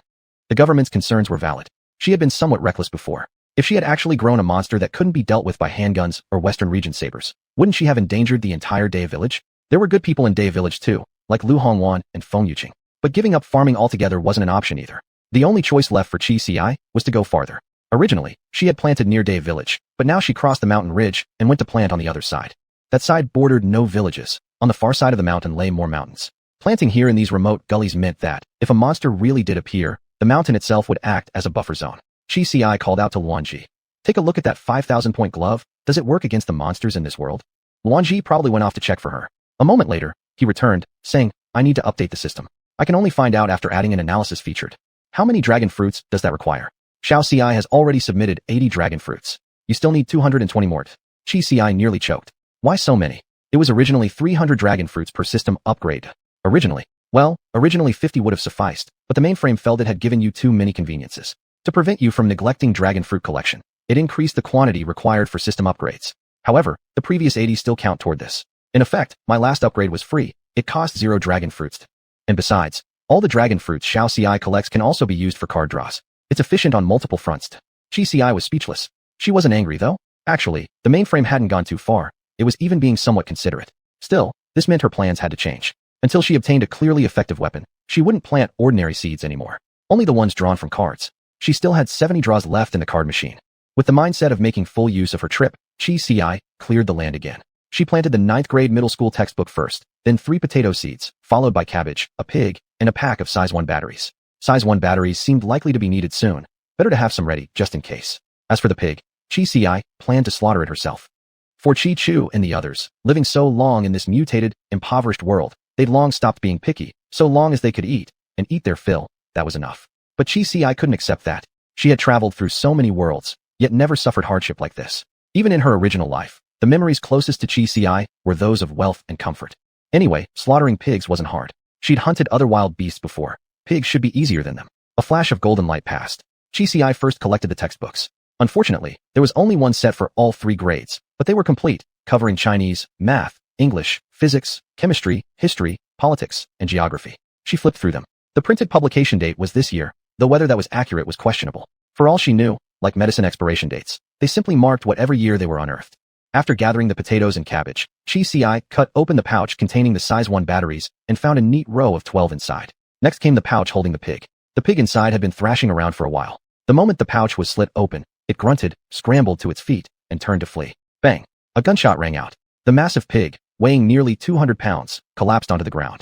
The government's concerns were valid. She had been somewhat reckless before. If she had actually grown a monster that couldn't be dealt with by handguns or Western region sabers, wouldn't she have endangered the entire Daya village? There were good people in Daya village too, like Lu Hongwan and Feng Yuqing. But giving up farming altogether wasn't an option either. The only choice left for Qi Xi was to go farther. Originally, she had planted near Daya village, but now she crossed the mountain ridge and went to plant on the other side. That side bordered no villages. On the far side of the mountain lay more mountains. Planting here in these remote gullies meant that, if a monster really did appear, the mountain itself would act as a buffer zone. Qi Xi called out to Luanji. Take a look at that 5,000-point glove. Does it work against the monsters in this world? Luanji probably went off to check for her. A moment later, he returned, saying, I need to update the system. I can only find out after adding an analysis featured. How many dragon fruits does that require? Xiao Xi has already submitted 80 dragon fruits. You still need 220 more. Qi Xi nearly choked. Why so many? It was originally 300 dragon fruits per system upgrade. Originally 50 would have sufficed, but the mainframe felt it had given you too many conveniences. To prevent you from neglecting dragon fruit collection, it increased the quantity required for system upgrades. However, the previous 80 still count toward this. In effect, my last upgrade was free. It cost 0 dragon fruits. And besides, all the dragon fruits Xiao Xi collects can also be used for card draws. It's efficient on multiple fronts. Qi Xi was speechless. She wasn't angry though. Actually, the mainframe hadn't gone too far. It was even being somewhat considerate. Still, this meant her plans had to change. Until she obtained a clearly effective weapon, she wouldn't plant ordinary seeds anymore. Only the ones drawn from cards. She still had 70 draws left in the card machine. With the mindset of making full use of her trip, Qi Xi cleared the land again. She planted the 9th grade middle school textbook first, then 3 potato seeds, followed by cabbage, a pig, and a pack of size 1 batteries. Size 1 batteries seemed likely to be needed soon. Better to have some ready, just in case. As for the pig, Qi Xi planned to slaughter it herself. For Qi Chu and the others, living so long in this mutated, impoverished world, they'd long stopped being picky. So long as they could eat, and eat their fill, that was enough. But Qi Xi couldn't accept that. She had traveled through so many worlds, yet never suffered hardship like this. Even in her original life, the memories closest to Qi Xi were those of wealth and comfort. Anyway, slaughtering pigs wasn't hard. She'd hunted other wild beasts before. Pigs should be easier than them. A flash of golden light passed. Qi Xi first collected the textbooks. Unfortunately, there was only one set for all 3 grades, but they were complete, covering Chinese, math, English, physics, chemistry, history, politics, and geography. She flipped through them. The printed publication date was this year, though whether that was accurate was questionable. For all she knew, like medicine expiration dates, they simply marked whatever year they were unearthed. After gathering the potatoes and cabbage, Qi Xi cut open the pouch containing the size 1 batteries and found a neat row of 12 inside. Next came the pouch holding the pig. The pig inside had been thrashing around for a while. The moment the pouch was slit open, it grunted, scrambled to its feet, and turned to flee. Bang! A gunshot rang out. The massive pig, weighing nearly 200 pounds, collapsed onto the ground.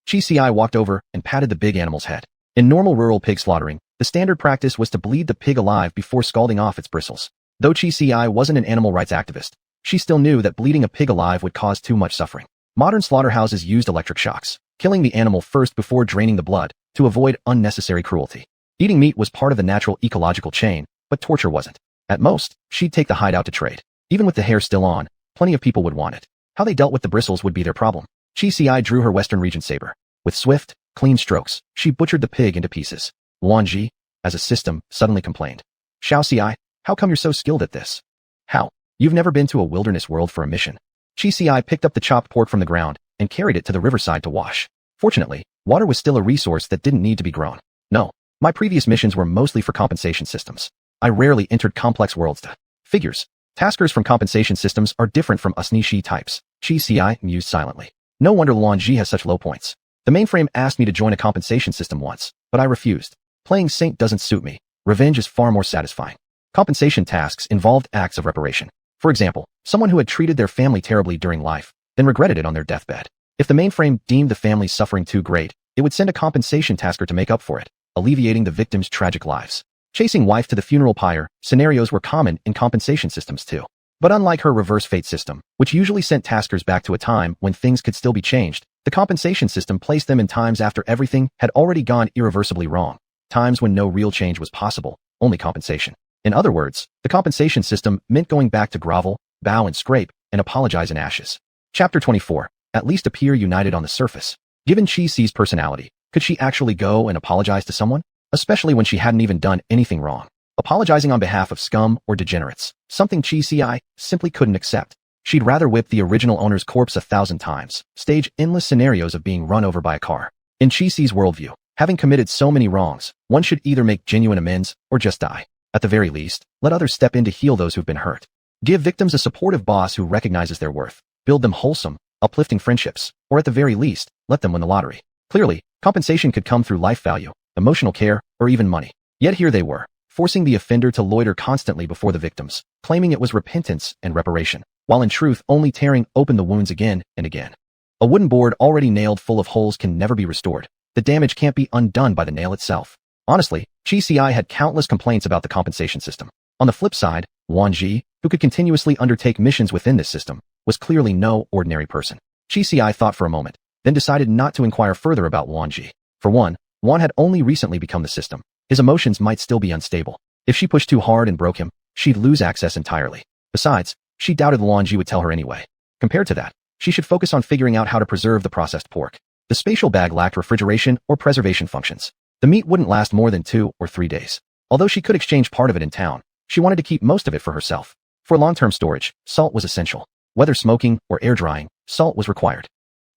Qi Xi walked over and patted the big animal's head. In normal rural pig slaughtering, the standard practice was to bleed the pig alive before scalding off its bristles. Though Qi Xi wasn't an animal rights activist, she still knew that bleeding a pig alive would cause too much suffering. Modern slaughterhouses used electric shocks, killing the animal first before draining the blood, to avoid unnecessary cruelty. Eating meat was part of the natural ecological chain, but torture wasn't. At most, she'd take the hide out to trade. Even with the hair still on, plenty of people would want it. How they dealt with the bristles would be their problem. Qi Xi drew her Western region saber. With swift, clean strokes, she butchered the pig into pieces. Luanji, as a system, suddenly complained. Xiao Xi, how come you're so skilled at this? How? You've never been to a wilderness world for a mission. Qi Xi picked up the chopped pork from the ground and carried it to the riverside to wash. Fortunately, water was still a resource that didn't need to be grown. No, my previous missions were mostly for compensation systems. I rarely entered complex worlds to figures. Taskers from compensation systems are different from us niche types. Qi Xi mused silently. No wonder Luanji has such low points. The mainframe asked me to join a compensation system once, but I refused. Playing Saint doesn't suit me. Revenge is far more satisfying. Compensation tasks involved acts of reparation. For example, someone who had treated their family terribly during life, then regretted it on their deathbed. If the mainframe deemed the family's suffering too great, it would send a compensation tasker to make up for it, alleviating the victims' tragic lives. Chasing wife to the funeral pyre, scenarios were common in compensation systems too. But unlike her reverse fate system, which usually sent taskers back to a time when things could still be changed, the compensation system placed them in times after everything had already gone irreversibly wrong, times when no real change was possible, only compensation. In other words, the compensation system meant going back to grovel, bow and scrape, and apologize in ashes. Chapter 24. At least appear united on the surface. Given Chi-Ci's personality, could she actually go and apologize to someone? Especially when she hadn't even done anything wrong. Apologizing on behalf of scum or degenerates, something Chi-Ci simply couldn't accept. She'd rather whip the original owner's corpse 1,000 times, stage endless scenarios of being run over by a car. In Chi-Ci's worldview, having committed so many wrongs, one should either make genuine amends or just die. At the very least, let others step in to heal those who've been hurt. Give victims a supportive boss who recognizes their worth. Build them wholesome, uplifting friendships, or at the very least, let them win the lottery. Clearly, compensation could come through life value, emotional care, or even money. Yet here they were, forcing the offender to loiter constantly before the victims, claiming it was repentance and reparation, while in truth only tearing open the wounds again and again. A wooden board already nailed full of holes can never be restored. The damage can't be undone by the nail itself. Honestly, Chi-Ci had countless complaints about the compensation system. On the flip side, Wan Ji, who could continuously undertake missions within this system, was clearly no ordinary person. Chi-Ci thought for a moment, then decided not to inquire further about Wan Ji. For one, Wan had only recently become the system. His emotions might still be unstable. If she pushed too hard and broke him, she'd lose access entirely. Besides, she doubted Wan Ji would tell her anyway. Compared to that, she should focus on figuring out how to preserve the processed pork. The spatial bag lacked refrigeration or preservation functions. The meat wouldn't last more than 2 or 3 days. Although she could exchange part of it in town, she wanted to keep most of it for herself. For long-term storage, salt was essential. Whether smoking or air drying, salt was required.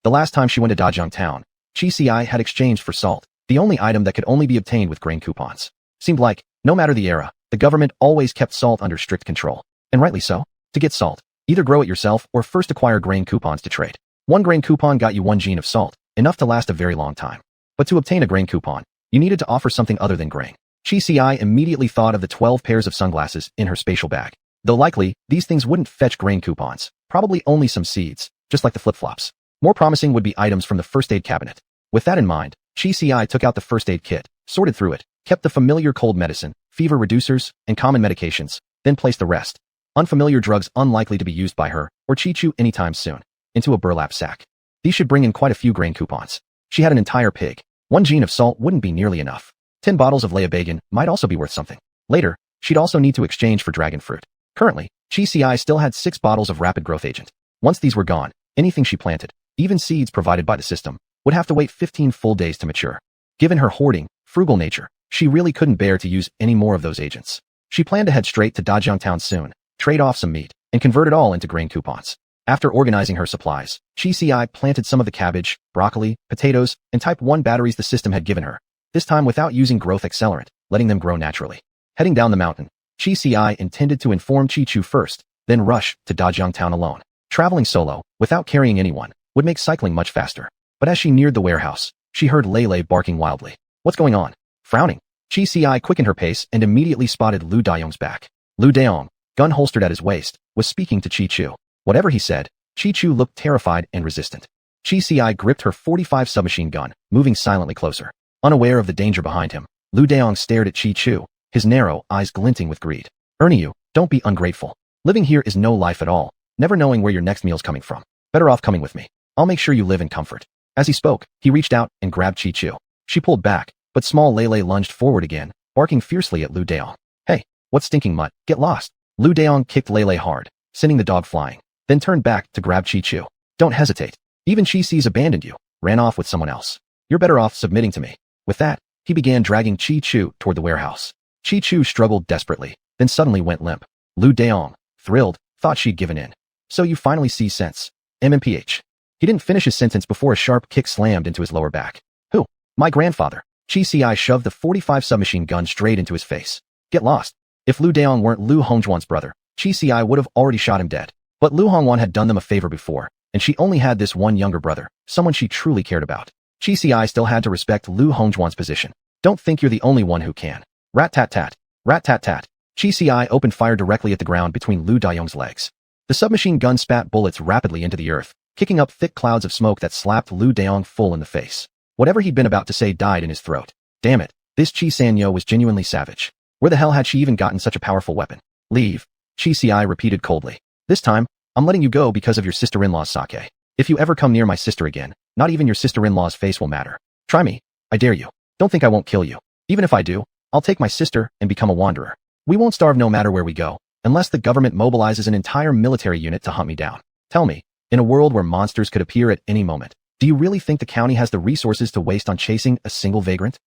The last time she went to Dajang Town, Chi-Ci had exchanged for salt, the only item that could only be obtained with grain coupons. Seemed like, no matter the era, the government always kept salt under strict control. And rightly so. To get salt, either grow it yourself or first acquire grain coupons to trade. 1 grain coupon got you 1 gene of salt, enough to last a very long time. But to obtain a grain coupon, you needed to offer something other than grain. Chi-Ci immediately thought of the 12 pairs of sunglasses in her spatial bag. Though likely, these things wouldn't fetch grain coupons, probably only some seeds, just like the flip-flops. More promising would be items from the first aid cabinet. With that in mind, Chi-Ci took out the first aid kit, sorted through it, kept the familiar cold medicine, fever reducers, and common medications, then placed the rest, unfamiliar drugs unlikely to be used by her or Chi-Chu anytime soon, into a burlap sack. These should bring in quite a few grain coupons. She had an entire pig. 1 gene of salt wouldn't be nearly enough. 10 bottles of Leobagon might also be worth something. Later, she'd also need to exchange for dragon fruit. Currently, Chi-Ci still had 6 bottles of rapid growth agent. Once these were gone, anything she planted, even seeds provided by the system, would have to wait 15 full days to mature. Given her hoarding, frugal nature, she really couldn't bear to use any more of those agents. She planned to head straight to Dajang Town soon, trade off some meat, and convert it all into grain coupons. After organizing her supplies, Chi-Ci planted some of the cabbage, broccoli, potatoes, and Type 1 batteries the system had given her, this time without using growth accelerant, letting them grow naturally. Heading down the mountain, Chi-Ci intended to inform Chi-Chu first, then rush to Dajang Town alone. Traveling solo, without carrying anyone, would make cycling much faster. But as she neared the warehouse, she heard Lele barking wildly. What's going on? Frowning, Chi-Ci quickened her pace and immediately spotted Lu Dayong's back. Lu Dayong, gun holstered at his waist, was speaking to Chi-Chu. Whatever he said, Chi-Chu looked terrified and resistant. Chi-Ci gripped her .45 submachine gun, moving silently closer. Unaware of the danger behind him, Lu Dayong stared at Chi-Chu, his narrow eyes glinting with greed. You, don't be ungrateful. Living here is no life at all, never knowing where your next meal's coming from. Better off coming with me. I'll make sure you live in comfort. As he spoke, he reached out and grabbed Chi-Chu. She pulled back, but small Lele lunged forward again, barking fiercely at Lu Dayong. Hey, what stinking mutt, get lost. Lu Dayong kicked Lele hard, sending the dog flying, then turned back to grab Chi-Chu. Don't hesitate. Even Chi-Ci's abandoned you, ran off with someone else. You're better off submitting to me. With that, he began dragging Chi-Chu toward the warehouse. Chi-Chu struggled desperately, then suddenly went limp. Lu Dayong, thrilled, thought she'd given in. So you finally see sense. MMPH. He didn't finish his sentence before a sharp kick slammed into his lower back. Who? My grandfather. Chi-Ci shoved the .45 submachine gun straight into his face. Get lost. If Lu Dayong weren't Lu Hongjuan's brother, Chi-Ci would have already shot him dead. But Lu Hongjuan had done them a favor before, and she only had this one younger brother, someone she truly cared about. Chi-Ci still had to respect Lu Hongjuan's position. Don't think you're the only one who can. Rat-tat-tat. Rat-tat-tat. Chi-Ci opened fire directly at the ground between Lu Dayong's legs. The submachine gun spat bullets rapidly into the earth, kicking up thick clouds of smoke that slapped Lu Dayong full in the face. Whatever he'd been about to say died in his throat. Damn it, this Chi Sanyo was genuinely savage. Where the hell had she even gotten such a powerful weapon? Leave. Chi-Ci repeated coldly. This time, I'm letting you go because of your sister-in-law's sake. If you ever come near my sister again, not even your sister-in-law's face will matter. Try me. I dare you. Don't think I won't kill you. Even if I do, I'll take my sister and become a wanderer. We won't starve no matter where we go, unless the government mobilizes an entire military unit to hunt me down. Tell me, in a world where monsters could appear at any moment, do you really think the county has the resources to waste on chasing a single vagrant?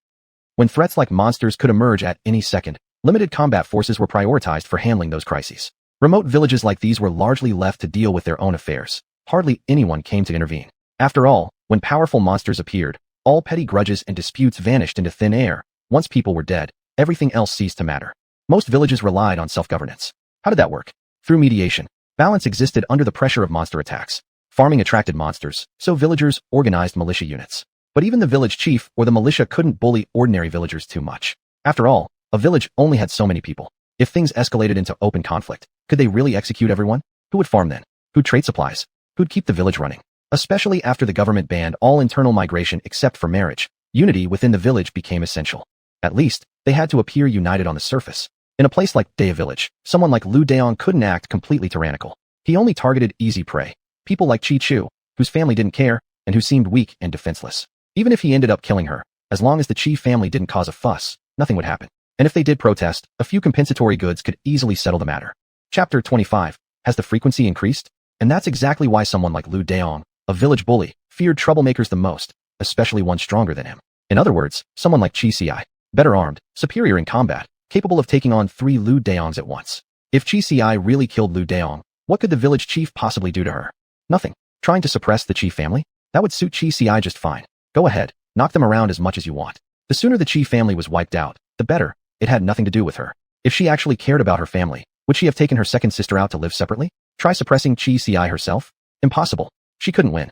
When threats like monsters could emerge at any second, limited combat forces were prioritized for handling those crises. Remote villages like these were largely left to deal with their own affairs. Hardly anyone came to intervene. After all, when powerful monsters appeared, all petty grudges and disputes vanished into thin air. Once people were dead, everything else ceased to matter. Most villages relied on self-governance. How did that work? Through mediation. Balance existed under the pressure of monster attacks. Farming attracted monsters, so villagers organized militia units. But even the village chief or the militia couldn't bully ordinary villagers too much. After all, a village only had so many people. If things escalated into open conflict, could they really execute everyone? Who would farm then? Who'd trade supplies? Who'd keep the village running? Especially after the government banned all internal migration except for marriage, unity within the village became essential. At least, they had to appear united on the surface. In a place like Daya Village, someone like Lu Daong couldn't act completely tyrannical. He only targeted easy prey. People like Chi Chu, whose family didn't care, and who seemed weak and defenseless. Even if he ended up killing her, as long as the Chi family didn't cause a fuss, nothing would happen. And if they did protest, a few compensatory goods could easily settle the matter. Chapter 25. Has the frequency increased? And that's exactly why someone like Lu Daong, a village bully, feared troublemakers the most, especially one stronger than him. In other words, someone like Chi Ci, better armed, superior in combat, capable of taking on 3 Lu Daongs at once. If Chi Ci really killed Lu Daong, what could the village chief possibly do to her? Nothing. Trying to suppress the Chi family? That would suit Chi Ci just fine. Go ahead, knock them around as much as you want. The sooner the Chi family was wiped out, the better. It had nothing to do with her. If she actually cared about her family, would she have taken her second sister out to live separately? Try suppressing Chi Ci herself? Impossible. She couldn't win.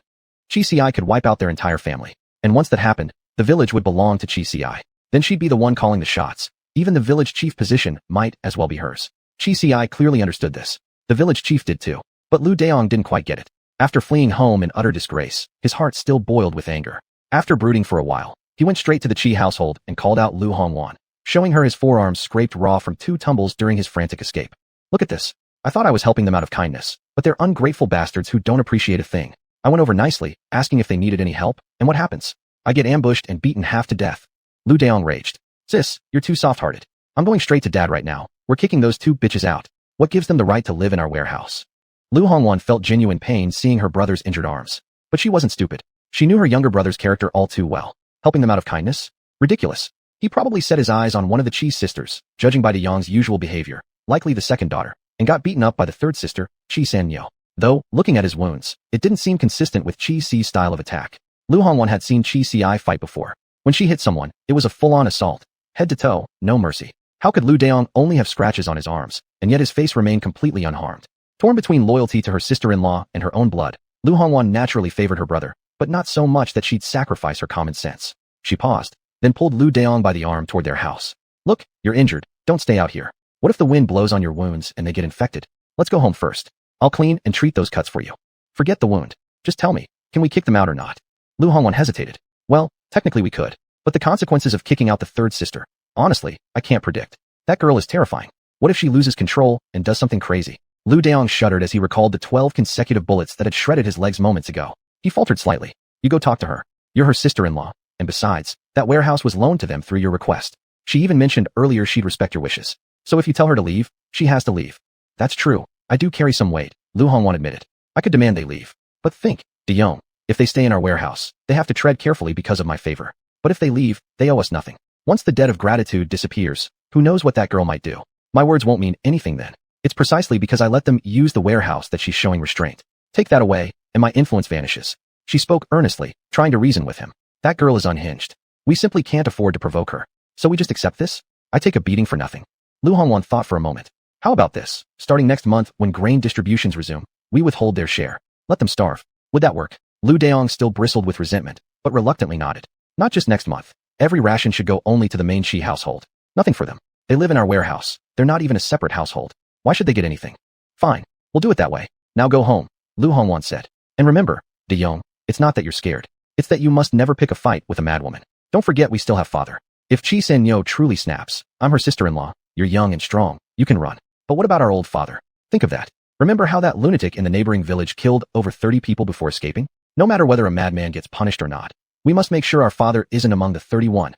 Chi Ci could wipe out their entire family. And once that happened, the village would belong to Chi Ci. Then she'd be the one calling the shots. Even the village chief position might as well be hers. Chi Ci clearly understood this. The village chief did too. But Lu Daong didn't quite get it. After fleeing home in utter disgrace, his heart still boiled with anger. After brooding for a while, he went straight to the Chi household and called out Lu Hongwan, showing her his forearms scraped raw from 2 tumbles during his frantic escape. Look at this. I thought I was helping them out of kindness, but they're ungrateful bastards who don't appreciate a thing. I went over nicely, asking if they needed any help, and what happens? I get ambushed and beaten half to death. Lu Daong raged. Sis, you're too soft-hearted. I'm going straight to Dad right now. We're kicking those 2 bitches out. What gives them the right to live in our warehouse? Lu Hongwan felt genuine pain seeing her brother's injured arms. But she wasn't stupid. She knew her younger brother's character all too well. Helping them out of kindness? Ridiculous. He probably set his eyes on one of the Chi's sisters, judging by De Yong's usual behavior, likely the second daughter, and got beaten up by the third sister, Chi Sanyo. Though, looking at his wounds, it didn't seem consistent with Chi Ci's style of attack. Lu Hongwan had seen Chi Ci fight before. When she hit someone, it was a full-on assault. Head to toe, no mercy. How could Lu Daong only have scratches on his arms, and yet his face remained completely unharmed? Torn between loyalty to her sister-in-law and her own blood, Lu Hongwan naturally favored her brother, but not so much that she'd sacrifice her common sense. She paused, then pulled Lu Daong by the arm toward their house. Look, you're injured. Don't stay out here. What if the wind blows on your wounds and they get infected? Let's go home first. I'll clean and treat those cuts for you. Forget the wound. Just tell me, can we kick them out or not? Lu Hongwan hesitated. Well, technically we could, but the consequences of kicking out the third sister, honestly, I can't predict. That girl is terrifying. What if she loses control and does something crazy? Lu Daong shuddered as he recalled the 12 consecutive bullets that had shredded his legs moments ago. He faltered slightly. You go talk to her. You're her sister-in-law, and besides, that warehouse was loaned to them through your request. She even mentioned earlier she'd respect your wishes. So if you tell her to leave, she has to leave. That's true. I do carry some weight, Lu Hongwan admitted. I could demand they leave. But think, De Yong, if they stay in our warehouse, they have to tread carefully because of my favor. But if they leave, they owe us nothing. Once the debt of gratitude disappears, who knows what that girl might do? My words won't mean anything then. It's precisely because I let them use the warehouse that she's showing restraint. Take that away, and my influence vanishes. She spoke earnestly, trying to reason with him. That girl is unhinged. We simply can't afford to provoke her. So we just accept this? I take a beating for nothing. Lu Hongwan thought for a moment. How about this? Starting next month, when grain distributions resume, we withhold their share. Let them starve. Would that work? Lu Daong still bristled with resentment, but reluctantly nodded. Not just next month. Every ration should go only to the main Chi household. Nothing for them. They live in our warehouse. They're not even a separate household. Why should they get anything? Fine. We'll do it that way. Now go home, Lu Hongwan said. And remember, De Yong, it's not that you're scared. It's that you must never pick a fight with a madwoman. Don't forget we still have father. If Chi Sanyo truly snaps, I'm her sister-in-law. You're young and strong. You can run. But what about our old father? Think of that. Remember how that lunatic in the neighboring village killed over 30 people before escaping? No matter whether a madman gets punished or not, we must make sure our father isn't among the 31.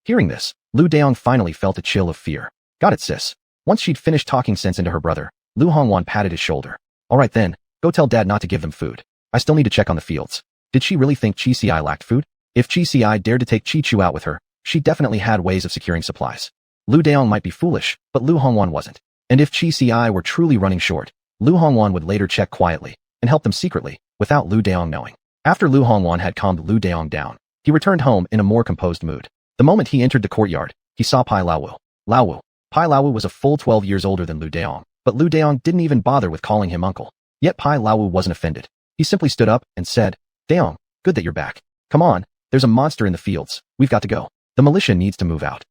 Hearing this, Lu Daong finally felt a chill of fear. Got it, sis. Once she'd finished talking sense into her brother, Lu Hongwan patted his shoulder. All right then, go tell dad not to give them food. I still need to check on the fields. Did she really think Chi Ci lacked food? If Chi Ci dared to take Chi Chu out with her, she definitely had ways of securing supplies. Lu Daong might be foolish, but Lu Hongwan wasn't. And if Chi Ci were truly running short, Lu Hongwan would later check quietly and help them secretly, without Lu Daong knowing. After Lu Hongwan had calmed Lu Daong down, he returned home in a more composed mood. The moment he entered the courtyard, he saw Pai Laowu. Pai Laowu was a full 12 years older than Lu Daong, but Lu Daong didn't even bother with calling him uncle. Yet Pai Laowu wasn't offended. He simply stood up and said, Daong, good that you're back. Come on, there's a monster in the fields. We've got to go. The militia needs to move out.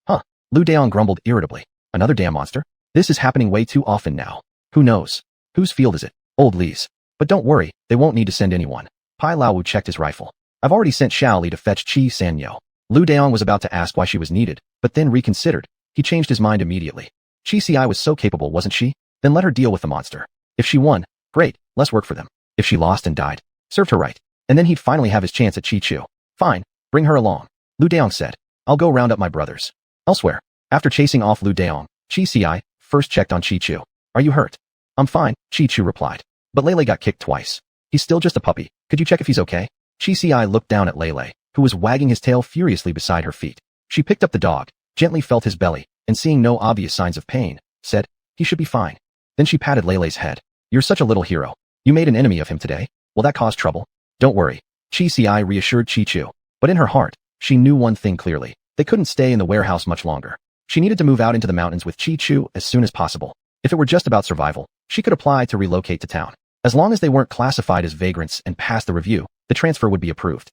Huh? Lu Daong grumbled irritably. Another damn monster? This is happening way too often now. Who knows? Whose field is it? Old Li's. But don't worry, they won't need to send anyone. Pai Laowu checked his rifle. I've already sent Xiao Li to fetch Chi Sanyo. Lu Daong was about to ask why she was needed, but then reconsidered. He changed his mind immediately. Chi Ci was so capable, wasn't she? Then let her deal with the monster. If she won, great, less work for them. If she lost and died, served her right. And then he'd finally have his chance at Chi Chu. Fine, bring her along. Lu Daong said. I'll go round up my brothers. Elsewhere, after chasing off Lu Daong, Chi Ci first checked on Chi Chu. Are you hurt? I'm fine, Chi Chu replied. But Lele got kicked twice. He's still just a puppy. Could you check if he's okay? Chi Ci looked down at Lele, who was wagging his tail furiously beside her feet. She picked up the dog, gently felt his belly, and seeing no obvious signs of pain, said, he should be fine. Then she patted Lele's head. You're such a little hero. You made an enemy of him today. Will that cause trouble? Don't worry. Chi Ci reassured Chi Chu. But in her heart, she knew one thing clearly. They couldn't stay in the warehouse much longer. She needed to move out into the mountains with Chi Chu as soon as possible. If it were just about survival, she could apply to relocate to town. As long as they weren't classified as vagrants and passed the review, the transfer would be approved.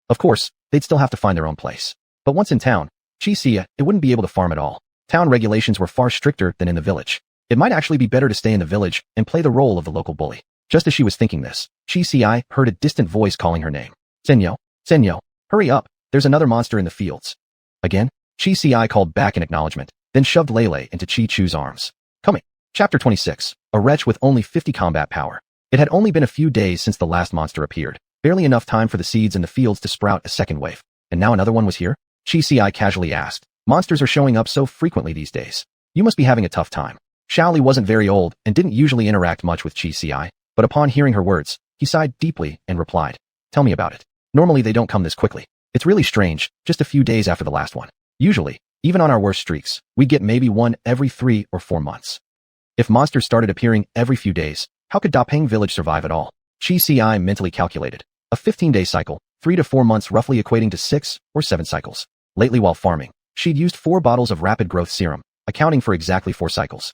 Of course, they'd still have to find their own place. But once in town, Chi Ci, it wouldn't be able to farm at all. Town regulations were far stricter than in the village. It might actually be better to stay in the village and play the role of the local bully. Just as she was thinking this, Chi Ci heard a distant voice calling her name. Senyo, hurry up, there's another monster in the fields. Again, Chi Ci called back in acknowledgement, then shoved Lele into Chi Chu's arms. Coming. Chapter 26. A wretch with only 50 combat power. It had only been a few days since the last monster appeared, barely enough time for the seeds in the fields to sprout a second wave. And now another one was here? Chi Ci casually asked. Monsters are showing up so frequently these days. You must be having a tough time. Xiao Li wasn't very old and didn't usually interact much with Chi Ci, but upon hearing her words, he sighed deeply and replied, tell me about it. Normally they don't come this quickly. It's really strange, just a few days after the last one. Usually, even on our worst streaks, we get maybe one every 3 or 4 months. If monsters started appearing every few days, how could Dapeng village survive at all? Chi Ci mentally calculated. A 15-day cycle, 3 to 4 months roughly equating to 6 or 7 cycles. Lately while farming, she'd used 4 bottles of rapid growth serum, accounting for exactly 4 cycles.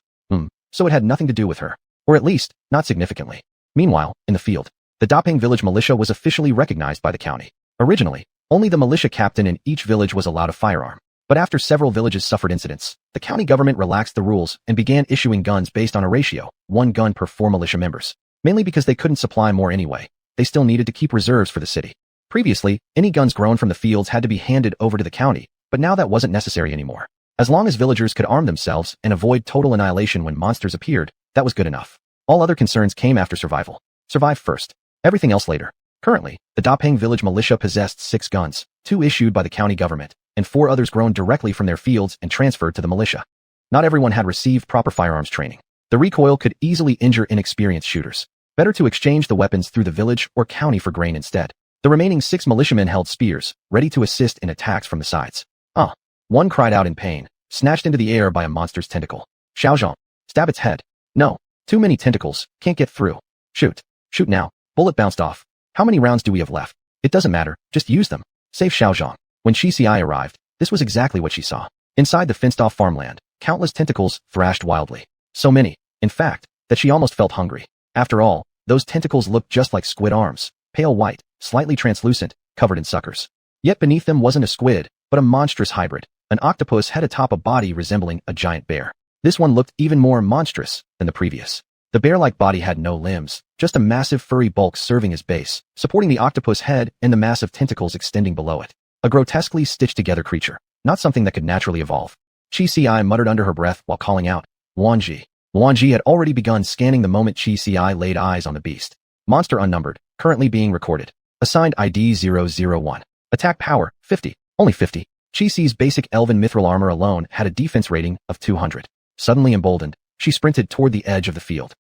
So it had nothing to do with her. Or at least, not significantly. Meanwhile, in the field, the Dapeng village militia was officially recognized by the county. Originally, only the militia captain in each village was allowed a firearm. But after several villages suffered incidents, the county government relaxed the rules and began issuing guns based on a ratio, 1 gun per 4 militia members. Mainly because they couldn't supply more anyway. They still needed to keep reserves for the city. Previously, any guns grown from the fields had to be handed over to the county, but now that wasn't necessary anymore. As long as villagers could arm themselves and avoid total annihilation when monsters appeared, that was good enough. All other concerns came after survival. Survive first. Everything else later. Currently, the Dapeng village militia possessed 6 guns, 2 issued by the county government, and 4 others grown directly from their fields and transferred to the militia. Not everyone had received proper firearms training. The recoil could easily injure inexperienced shooters. Better to exchange the weapons through the village or county for grain instead. The remaining 6 militiamen held spears, ready to assist in attacks from the sides. One cried out in pain, snatched into the air by a monster's tentacle. Xiaozhong, stab its head. No, too many tentacles, can't get through. Shoot now. Bullet bounced off. How many rounds do we have left? It doesn't matter, just use them. Save Xiaozhong. When Chi Ci arrived, this was exactly what she saw. Inside the fenced-off farmland, countless tentacles thrashed wildly. So many, in fact, that she almost felt hungry. After all, those tentacles looked just like squid arms, pale white, slightly translucent, covered in suckers. Yet beneath them wasn't a squid, but a monstrous hybrid. An octopus had atop a body resembling a giant bear. This one looked even more monstrous than the previous. The bear-like body had no limbs, just a massive furry bulk serving as base, supporting the octopus head and the massive tentacles extending below it. A grotesquely stitched-together creature, not something that could naturally evolve. Chi Ci muttered under her breath while calling out, Wanji. Luanji had already begun scanning the moment Chi Si laid eyes on the beast. Monster unnumbered, currently being recorded. Assigned ID 001. Attack power, 50. Only 50. Chi Si's basic elven mithril armor alone had a defense rating of 200. Suddenly emboldened, she sprinted toward the edge of the field.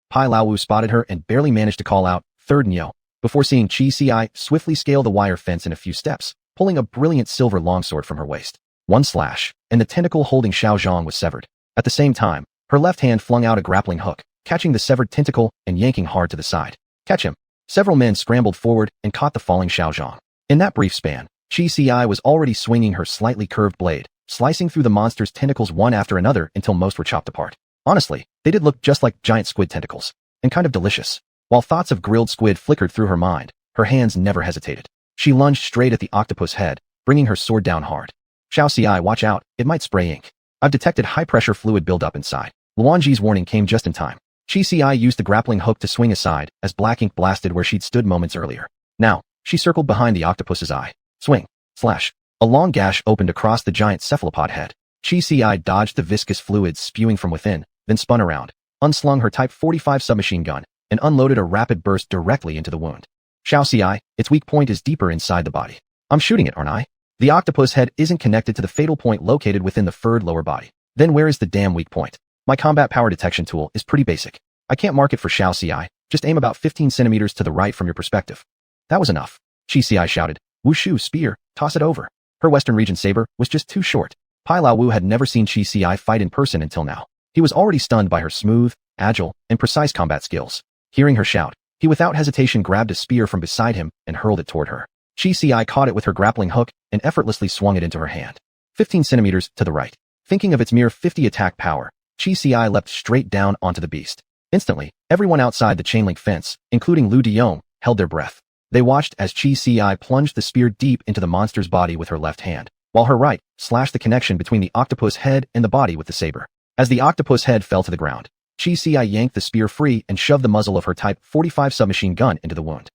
Pai Laowu spotted her and barely managed to call out, "Third Nyo," before seeing Chi Si swiftly scale the wire fence in a few steps, pulling a brilliant silver longsword from her waist. One slash, and the tentacle holding Xiao Zhang was severed. At the same time, her left hand flung out a grappling hook, catching the severed tentacle and yanking hard to the side. Catch him. Several men scrambled forward and caught the falling Xiao Zhang. In that brief span, Chi Si was already swinging her slightly curved blade, slicing through the monster's tentacles one after another until most were chopped apart. Honestly, they did look just like giant squid tentacles, and kind of delicious. While thoughts of grilled squid flickered through her mind, her hands never hesitated. She lunged straight at the octopus head, bringing her sword down hard. "Xiao Si, watch out, it might spray ink. I've detected high-pressure fluid buildup inside." Luanji's warning came just in time. Chi Si used the grappling hook to swing aside as black ink blasted where she'd stood moments earlier. Now, she circled behind the octopus's eye. Swing. Slash. A long gash opened across the giant cephalopod head. Chi Si dodged the viscous fluids spewing from within, then spun around, unslung her Type 45 submachine gun, and unloaded a rapid burst directly into the wound. "Xiao Si, its weak point is deeper inside the body. I'm shooting it, aren't I? The octopus head isn't connected to the fatal point located within the furred lower body. Then where is the damn weak point? My combat power detection tool is pretty basic. I can't mark it for Xiao Si, just aim about 15 centimeters to the right from your perspective." That was enough. Chi Si shouted, "Wushu, spear, toss it over." Her Western region saber was just too short. Pai Laowu had never seen Chi Si fight in person until now. He was already stunned by her smooth, agile, and precise combat skills. Hearing her shout, he without hesitation grabbed a spear from beside him and hurled it toward her. Chi Si caught it with her grappling hook and effortlessly swung it into her hand. 15 centimeters to the right. Thinking of its mere 50 attack power, Chi Si leapt straight down onto the beast. Instantly, everyone outside the chain-link fence, including Lu Diong, held their breath. They watched as Chi Si plunged the spear deep into the monster's body with her left hand, while her right slashed the connection between the octopus head and the body with the saber. As the octopus head fell to the ground, Chi Si yanked the spear free and shoved the muzzle of her Type 45 submachine gun into the wound.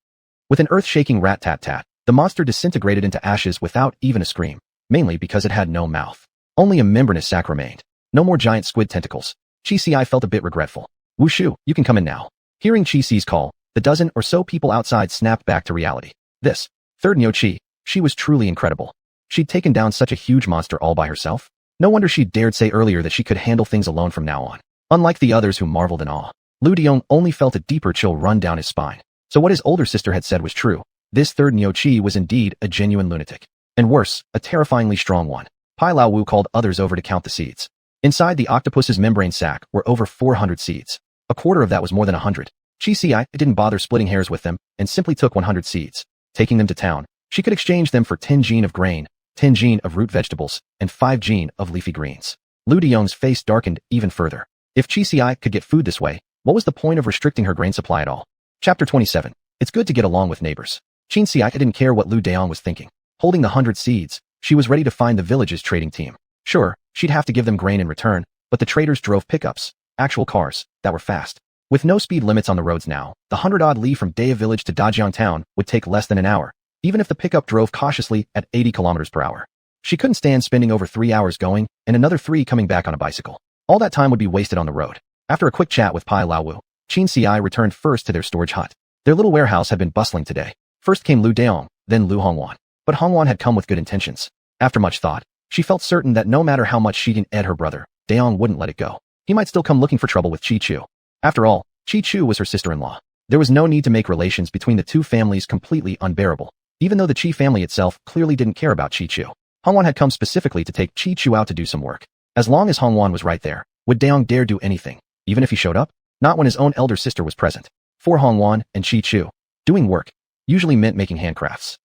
With an earth-shaking rat-tat-tat, the monster disintegrated into ashes without even a scream, mainly because it had no mouth. Only a membranous sac remained. No more giant squid tentacles. Chi Si felt a bit regretful. "Wushu, you can come in now." Hearing Chi Si's call, the dozen or so people outside snapped back to reality. This, third Nyo Chi, she was truly incredible. She'd taken down such a huge monster all by herself. No wonder she dared say earlier that she could handle things alone from now on. Unlike the others who marveled in awe, Lu Diong only felt a deeper chill run down his spine. So what his older sister had said was true. This third Nyo Chi was indeed a genuine lunatic. And worse, a terrifyingly strong one. Pai Laowu called others over to count the seeds. Inside the octopus's membrane sac were over 400 seeds. A quarter of that was more than 100. Chi Si didn't bother splitting hairs with them and simply took 100 seeds. Taking them to town, she could exchange them for 10 gene of grain, 10 gene of root vegetables, and 5 gene of leafy greens. Lu Diong's face darkened even further. If Chi Si could get food this way, what was the point of restricting her grain supply at all? Chapter 27. It's good to get along with neighbors. Chi Si didn't care what Lu Diong was thinking. Holding the 100 seeds, she was ready to find the village's trading team. Sure, she'd have to give them grain in return, but the traders drove pickups, actual cars, that were fast. With no speed limits on the roads now, the 100-odd li from Daya village to Dajiang town would take less than an hour, even if the pickup drove cautiously at 80 kilometers per hour. She couldn't stand spending over 3 hours going and another 3 coming back on a bicycle. All that time would be wasted on the road. After a quick chat with Pai Laowu, Chi Si returned first to their storage hut. Their little warehouse had been bustling today. First came Lu Diong, then Lu Hongwan. But Hongwan had come with good intentions. After much thought, she felt certain that no matter how much she didn't aid her brother, Diong wouldn't let it go. He might still come looking for trouble with Chi Chu. After all, Chi Chu was her sister-in-law. There was no need to make relations between the two families completely unbearable, even though the Chi family itself clearly didn't care about Chi Chu. Hongwan had come specifically to take Chi Chu out to do some work. As long as Hongwan was right there, would Diong dare do anything, even if he showed up? Not when his own elder sister was present. For Hongwan and Chi Chu, doing work usually meant making handcrafts.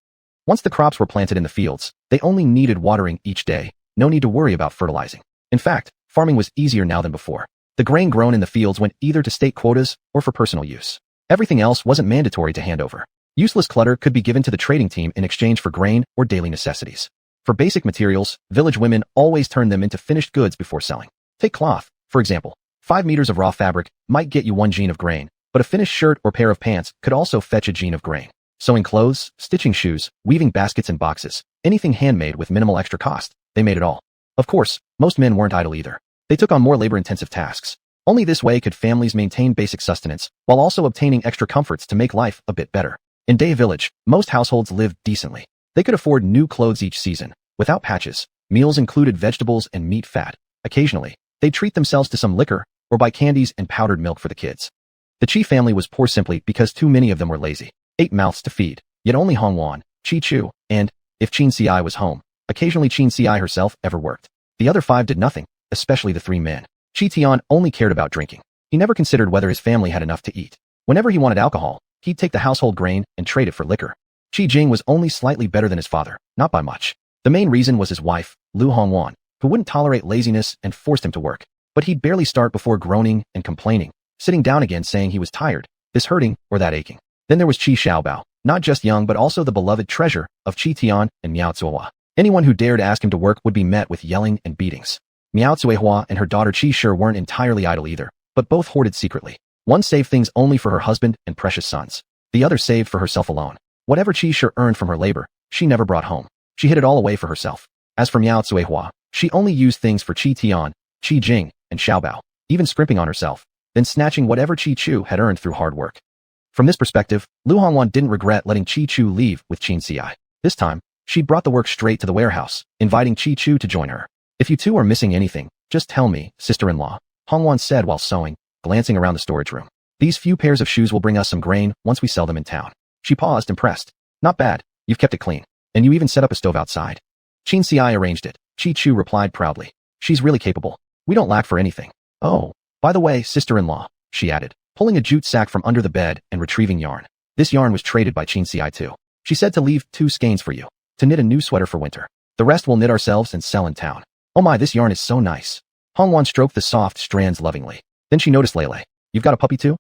Once the crops were planted in the fields, they only needed watering each day, no need to worry about fertilizing. In fact, farming was easier now than before. The grain grown in the fields went either to state quotas or for personal use. Everything else wasn't mandatory to hand over. Useless clutter could be given to the trading team in exchange for grain or daily necessities. For basic materials, village women always turned them into finished goods before selling. Take cloth, for example. 5 meters of raw fabric might get you 1 gene of grain, but a finished shirt or pair of pants could also fetch a gene of grain. Sewing clothes, stitching shoes, weaving baskets and boxes, anything handmade with minimal extra cost, they made it all. Of course, most men weren't idle either. They took on more labor-intensive tasks. Only this way could families maintain basic sustenance, while also obtaining extra comforts to make life a bit better. In Day Village, most households lived decently. They could afford new clothes each season, without patches. Meals included vegetables and meat fat. Occasionally, they'd treat themselves to some liquor, or buy candies and powdered milk for the kids. The Chi family was poor simply because too many of them were lazy. 8 mouths to feed, yet only Hongwan, Chi Chu, and, if Qin Si was home, occasionally Qin Si herself ever worked. The other 5 did nothing, especially the 3 men. Chi Tian only cared about drinking. He never considered whether his family had enough to eat. Whenever he wanted alcohol, he'd take the household grain and trade it for liquor. Chi Jing was only slightly better than his father, not by much. The main reason was his wife, Lu Hongwan, who wouldn't tolerate laziness and forced him to work. But he'd barely start before groaning and complaining, sitting down again saying he was tired, this hurting or that aching. Then there was Qi Xiaobao, not just young but also the beloved treasure of Qi Tian and Miao Zuohua. Anyone who dared ask him to work would be met with yelling and beatings. Miao Zuohua and her daughter Qi Shi weren't entirely idle either, but both hoarded secretly. One saved things only for her husband and precious sons. The other saved for herself alone. Whatever Qi Shi earned from her labor, she never brought home. She hid it all away for herself. As for Miao Zuohua, she only used things for Qi Tian, Qi Jing, and Xiaobao, even scrimping on herself, then snatching whatever Qi Chu had earned through hard work. From this perspective, Lu Hongwan didn't regret letting Qi Chu leave with Qin Si. This time, she brought the work straight to the warehouse, inviting Qi Chu to join her. If you two are missing anything, just tell me, sister-in-law, Hongwan said while sewing, glancing around the storage room. These few pairs of shoes will bring us some grain once we sell them in town. She paused, impressed. Not bad, you've kept it clean. And you even set up a stove outside. Qin Si arranged it, Qi Chu replied proudly. She's really capable. We don't lack for anything. Oh, by the way, sister-in-law, she added, pulling a jute sack from under the bed and retrieving yarn. This yarn was traded by Qin Si too. She said to leave 2 skeins for you, to knit a new sweater for winter. The rest we'll knit ourselves and sell in town. Oh my, this yarn is so nice. Hongwan stroked the soft strands lovingly. Then she noticed Lele. You've got a puppy too?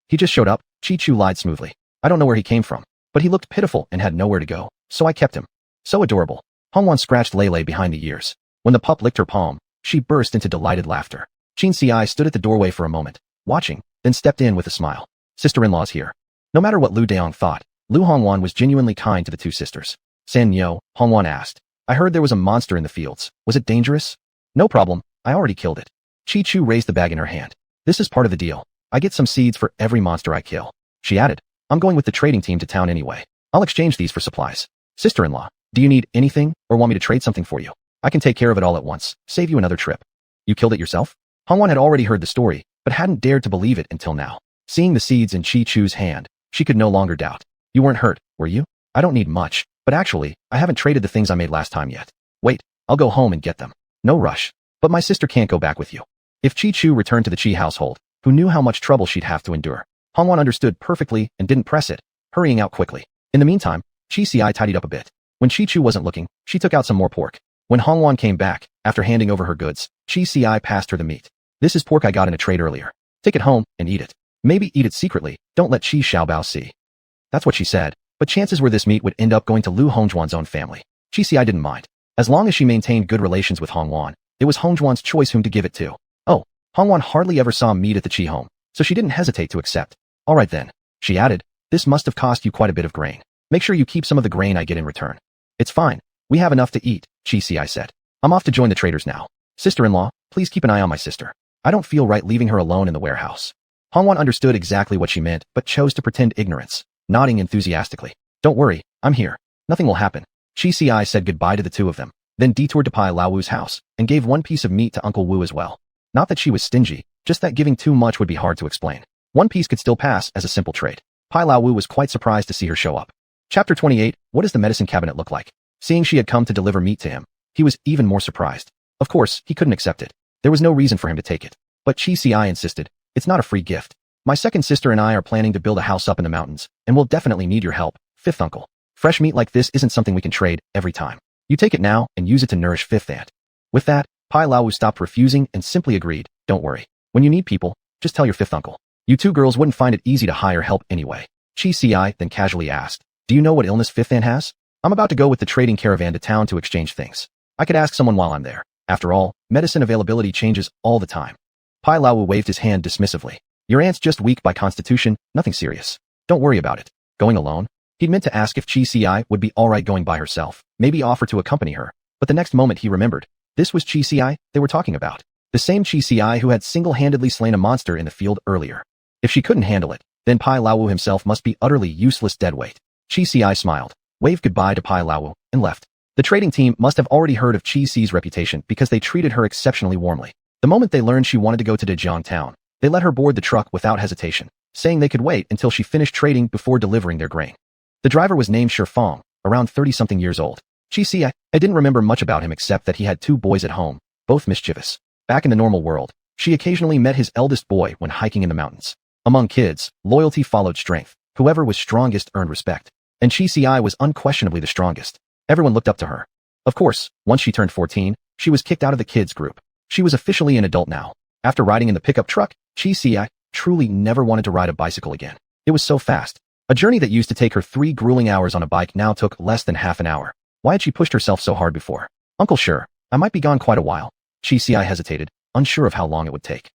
He just showed up, Qi Chu lied smoothly. I don't know where he came from, but he looked pitiful and had nowhere to go, so I kept him. So adorable. Hongwan scratched Lele behind the ears. When the pup licked her palm, she burst into delighted laughter. Qin Si stood at the doorway for a moment, watching, then stepped in with a smile. Sister-in-law's here. No matter what Lu Daong thought, Lu Hongwan was genuinely kind to the 2 sisters. San Yo, Hongwan asked. I heard there was a monster in the fields. Was it dangerous? No problem, I already killed it. Qi Chu raised the bag in her hand. This is part of the deal. I get some seeds for every monster I kill. She added. I'm going with the trading team to town anyway. I'll exchange these for supplies. Sister-in-law, do you need anything or want me to trade something for you? I can take care of it all at once, save you another trip. You killed it yourself? Hongwan had already heard the story, but hadn't dared to believe it until now. Seeing the seeds in Qi Chu's hand, she could no longer doubt. You weren't hurt, were you? I don't need much, but actually, I haven't traded the things I made last time yet. Wait, I'll go home and get them. No rush. But my sister can't go back with you. If Qi Chu returned to the Qi household, who knew how much trouble she'd have to endure? Hongwan understood perfectly and didn't press it, hurrying out quickly. In the meantime, Qi Si tidied up a bit. When Qi Chu wasn't looking, she took out some more pork. When Hongwan came back, after handing over her goods, Qi Si passed her the meat. This is pork I got in a trade earlier. Take it home and eat it. Maybe eat it secretly, don't let Qi Xiaobao see. That's what she said, but chances were this meat would end up going to Lu Hongjuan's own family. Qi Si didn't mind. As long as she maintained good relations with Hongwan, it was Hongjuan's choice whom to give it to. Oh, Hongwan hardly ever saw meat at the Qi home, so she didn't hesitate to accept. All right then, she added, this must have cost you quite a bit of grain. Make sure you keep some of the grain I get in return. It's fine. We have enough to eat, Qi Si said. I'm off to join the traders now. Sister-in-law, please keep an eye on my sister. I don't feel right leaving her alone in the warehouse. Hongwan understood exactly what she meant, but chose to pretend ignorance, nodding enthusiastically. Don't worry, I'm here. Nothing will happen. Qi Si said goodbye to the 2 of them, then detoured to Pai Lao Wu's house, and gave 1 piece of meat to Uncle Wu as well. Not that she was stingy, just that giving too much would be hard to explain. 1 piece could still pass as a simple trade. Pai Lao Wu was quite surprised to see her show up. Chapter 28, what does the medicine cabinet look like? Seeing she had come to deliver meat to him, he was even more surprised. Of course, he couldn't accept it. There was no reason for him to take it. But Qi Si insisted, it's not a free gift. My second sister and I are planning to build a house up in the mountains, and we'll definitely need your help, 5th uncle. Fresh meat like this isn't something we can trade every time. You take it now and use it to nourish 5th aunt. With that, Pai Lao Wu stopped refusing and simply agreed, don't worry. When you need people, just tell your 5th uncle. You 2 girls wouldn't find it easy to hire help anyway. Qi Si then casually asked, do you know what illness 5th aunt has? I'm about to go with the trading caravan to town to exchange things. I could ask someone while I'm there. After all, medicine availability changes all the time. Pai Lao Wu waved his hand dismissively. Your aunt's just weak by constitution, nothing serious. Don't worry about it. Going alone? He'd meant to ask if Qi Si would be alright going by herself, maybe offer to accompany her, but the next moment he remembered. This was Qi Si they were talking about. The same Chi Ci who had single-handedly slain a monster in the field earlier. If she couldn't handle it, then Pai Laowu himself must be utterly useless deadweight. Chi Ci smiled, waved goodbye to Pai Laowu, and left. The trading team must have already heard of Chi Ci's reputation because they treated her exceptionally warmly. The moment they learned she wanted to go to Dejiang Town, they let her board the truck without hesitation, saying they could wait until she finished trading before delivering their grain. The driver was named Shifang, around 30-something years old. Chi Ci, I didn't remember much about him except that he had 2 boys at home, both mischievous. Back in the normal world, she occasionally met his eldest boy when hiking in the mountains. Among kids, loyalty followed strength. Whoever was strongest earned respect. And Chi Ci was unquestionably the strongest. Everyone looked up to her. Of course, once she turned 14, she was kicked out of the kids group. She was officially an adult now. After riding in the pickup truck, Chi Ci truly never wanted to ride a bicycle again. It was so fast. A journey that used to take her 3 grueling hours on a bike now took less than half an hour. Why had she pushed herself so hard before? Uncle, sure, I might be gone quite a while. Chi Ci hesitated, unsure of how long it would take.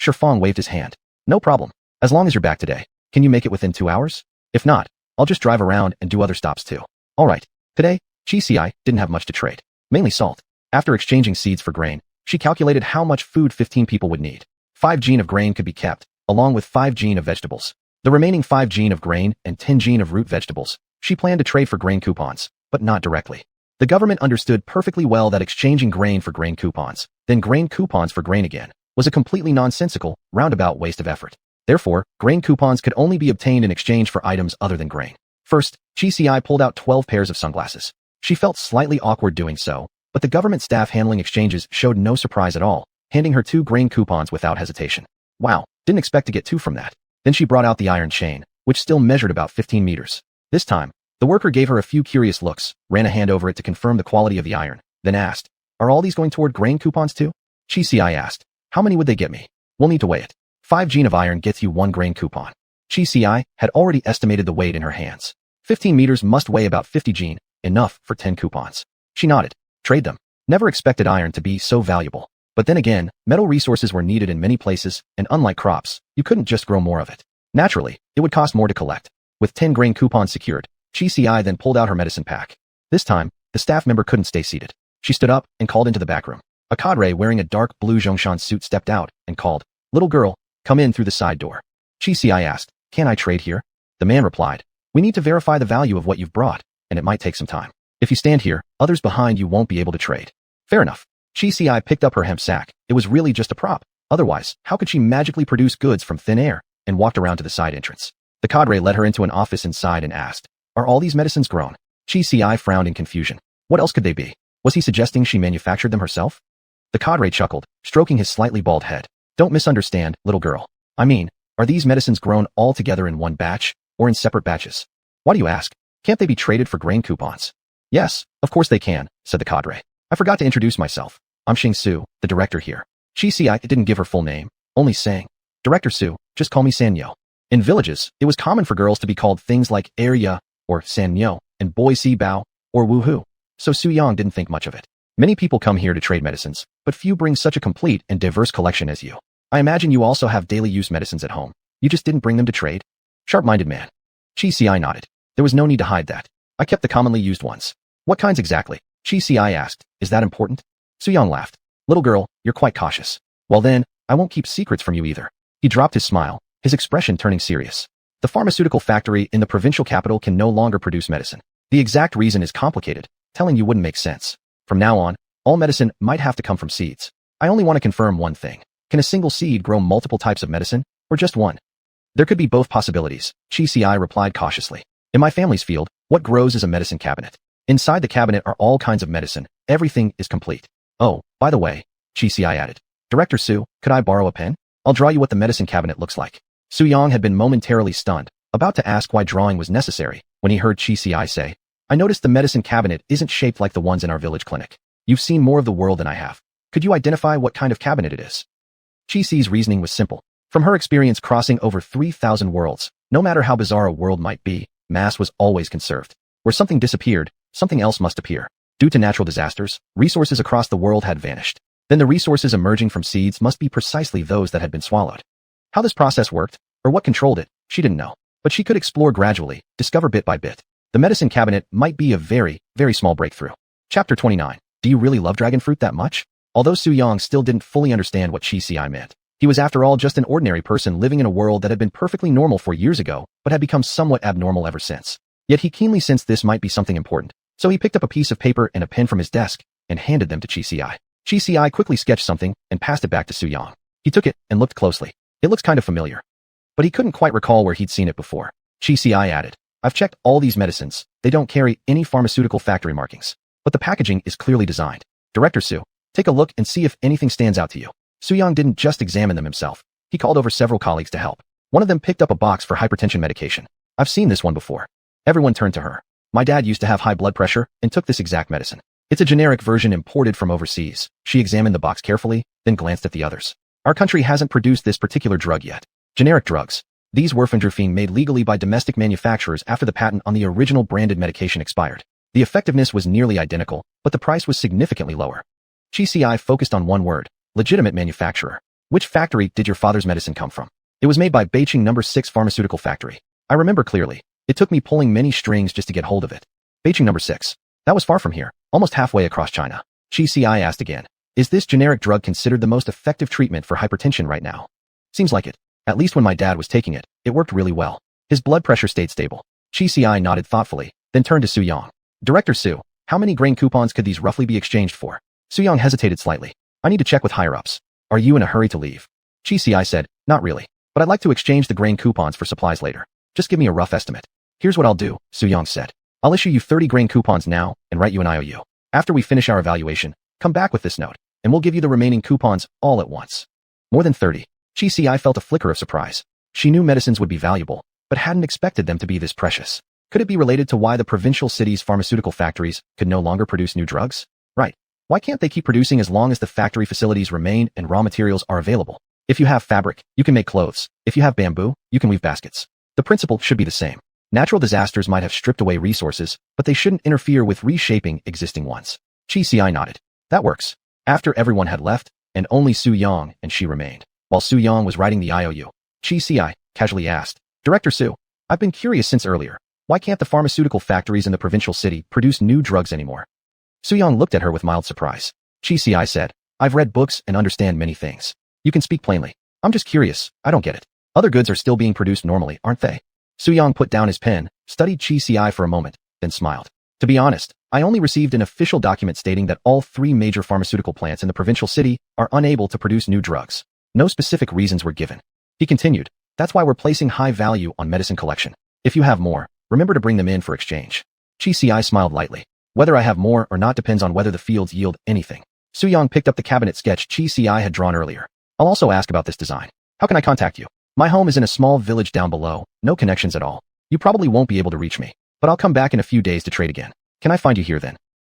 Shifang waved his hand. No problem. As long as you're back today. Can you make it within 2 hours? If not, I'll just drive around and do other stops too. All right. Today, Chi Ci didn't have much to trade. Mainly salt. After exchanging seeds for grain, she calculated how much food 15 people would need. 5 gene of grain could be kept, along with 5 gene of vegetables. The remaining 5 gene of grain and 10 gene of root vegetables, she planned to trade for grain coupons, but not directly. The government understood perfectly well that exchanging grain for grain coupons, then grain coupons for grain again, was a completely nonsensical, roundabout waste of effort. Therefore, grain coupons could only be obtained in exchange for items other than grain. First, Chi Ci pulled out 12 pairs of sunglasses. She felt slightly awkward doing so, but the government staff handling exchanges showed no surprise at all, handing her 2 grain coupons without hesitation. Wow, didn't expect to get 2 from that. Then she brought out the iron chain, which still measured about 15 meters. This time, the worker gave her a few curious looks, ran a hand over it to confirm the quality of the iron, then asked, "Are all these going toward grain coupons too?" Chi Ci asked, "How many would they get me? We'll need to weigh it. 5 gene of iron gets you 1 grain coupon." Chi Ci had already estimated the weight in her hands. 15 meters must weigh about 50 gene, enough for 10 coupons. She nodded. Trade them. Never expected iron to be so valuable. But then again, metal resources were needed in many places, and unlike crops, you couldn't just grow more of it. Naturally, it would cost more to collect. With 10 grain coupons secured, Chi Ci then pulled out her medicine pack. This time, the staff member couldn't stay seated. She stood up and called into the back room. A cadre wearing a dark blue Zhongshan suit stepped out and called, "Little girl, come in through the side door." Chi Ci asked, "Can I trade here?" The man replied, "We need to verify the value of what you've brought, and it might take some time. If you stand here, others behind you won't be able to trade." Fair enough. Chi Ci picked up her hemp sack. It was really just a prop. Otherwise, how could she magically produce goods from thin air? And walked around to the side entrance. The cadre led her into an office inside and asked, "Are all these medicines grown?" Chi Ci frowned in confusion. What else could they be? Was he suggesting she manufactured them herself? The cadre chuckled, stroking his slightly bald head. "Don't misunderstand, little girl. I mean, are these medicines grown all together in one batch, or in separate batches? Why do you ask? Can't they be traded for grain coupons?" "Yes, of course they can," said the cadre. "I forgot to introduce myself. I'm Xing Su, the director here." Chi Ci didn't give her full name, only saying, "Director Su, just call me Sanyo." In villages, it was common for girls to be called things like Arya, or Sanyo, and boy Si Bao, or Woohoo. So Su Yang didn't think much of it. Many people come here to trade medicines, but few bring such a complete and diverse collection as you. I imagine you also have daily use medicines at home. You just didn't bring them to trade? Sharp-minded man. Chi Ci nodded. There was no need to hide that. I kept the commonly used ones. What kinds exactly? Chi Ci asked. Is that important? Su Yang laughed. Little girl, you're quite cautious. Well then, I won't keep secrets from you either. He dropped his smile, his expression turning serious. The pharmaceutical factory in the provincial capital can no longer produce medicine. The exact reason is complicated. Telling you wouldn't make sense. From now on, all medicine might have to come from seeds. I only want to confirm one thing. Can a single seed grow multiple types of medicine, or just one? There could be both possibilities, Chi Ci replied cautiously. In my family's field, what grows is a medicine cabinet. Inside the cabinet are all kinds of medicine. Everything is complete. Oh, by the way, Chi Ci added. Director Su, could I borrow a pen? I'll draw you what the medicine cabinet looks like. Su Yang had been momentarily stunned, about to ask why drawing was necessary, when he heard Chi Ci say, I noticed the medicine cabinet isn't shaped like the ones in our village clinic. You've seen more of the world than I have. Could you identify what kind of cabinet it is? Chi Ci's reasoning was simple. From her experience crossing over 3,000 worlds, no matter how bizarre a world might be, mass was always conserved. Where something disappeared, something else must appear. Due to natural disasters, resources across the world had vanished. Then the resources emerging from seeds must be precisely those that had been swallowed. How this process worked, or what controlled it, she didn't know. But she could explore gradually, discover bit by bit. The medicine cabinet might be a very, very small breakthrough. Chapter 29. Do you really love dragon fruit that much? Although Su Yang still didn't fully understand what Chi Ci meant. He was after all just an ordinary person living in a world that had been perfectly normal 4 years ago, but had become somewhat abnormal ever since. Yet he keenly sensed this might be something important, so he picked up a piece of paper and a pen from his desk and handed them to Chi Ci. Chi Ci quickly sketched something and passed it back to Su Yang. He took it and looked closely. It looks kind of familiar. But he couldn't quite recall where he'd seen it before. Chi Ci added, I've checked all these medicines. They don't carry any pharmaceutical factory markings. But the packaging is clearly designed. Director Su, take a look and see if anything stands out to you. Su Yang didn't just examine them himself. He called over several colleagues to help. One of them picked up a box for hypertension medication. I've seen this one before. Everyone turned to her. My dad used to have high blood pressure and took this exact medicine. It's a generic version imported from overseas. She examined the box carefully, then glanced at the others. Our country hasn't produced this particular drug yet. Generic drugs. These were fenterfene made legally by domestic manufacturers after the patent on the original branded medication expired. The effectiveness was nearly identical, but the price was significantly lower. Chi Ci focused on one word. Legitimate manufacturer. Which factory did your father's medicine come from? It was made by Beijing No. 6 Pharmaceutical Factory. I remember clearly. It took me pulling many strings just to get hold of it. Beijing No. 6. That was far from here, almost halfway across China. Chi Ci asked again. Is this generic drug considered the most effective treatment for hypertension right now? Seems like it. At least when my dad was taking it, it worked really well. His blood pressure stayed stable. Chi Ci nodded thoughtfully, then turned to Su Yang. Director Su, how many grain coupons could these roughly be exchanged for? Su Yang hesitated slightly. I need to check with higher-ups. Are you in a hurry to leave? Chi Ci said, not really, but I'd like to exchange the grain coupons for supplies later. Just give me a rough estimate. Here's what I'll do, Su Yang said. I'll issue you 30 grain coupons now and write you an IOU. After we finish our evaluation, come back with this note, and we'll give you the remaining coupons all at once. More than 30. Chi Ci felt a flicker of surprise. She knew medicines would be valuable, but hadn't expected them to be this precious. Could it be related to why the provincial cities' pharmaceutical factories could no longer produce new drugs? Right. Why can't they keep producing as long as the factory facilities remain and raw materials are available? If you have fabric, you can make clothes. If you have bamboo, you can weave baskets. The principle should be the same. Natural disasters might have stripped away resources, but they shouldn't interfere with reshaping existing ones. Chi Ci nodded. That works. After everyone had left, and only Su Yang and she remained. While Su Yang was writing the IOU, Chi Ci casually asked, Director Su, I've been curious since earlier. Why can't the pharmaceutical factories in the provincial city produce new drugs anymore? Su Yang looked at her with mild surprise. Chi Ci said, I've read books and understand many things. You can speak plainly. I'm just curious. I don't get it. Other goods are still being produced normally, aren't they? Su Yang put down his pen, studied Chi Ci for a moment, then smiled. To be honest, I only received an official document stating that all 3 major pharmaceutical plants in the provincial city are unable to produce new drugs. No specific reasons were given. He continued, that's why we're placing high value on medicine collection. If you have more, remember to bring them in for exchange. Chi Ci smiled lightly. Whether I have more or not depends on whether the fields yield anything. Su Yang picked up the cabinet sketch Chi Ci had drawn earlier. I'll also ask about this design. How can I contact you? My home is in a small village down below, no connections at all. You probably won't be able to reach me, but I'll come back in a few days to trade again. Can I find you here then?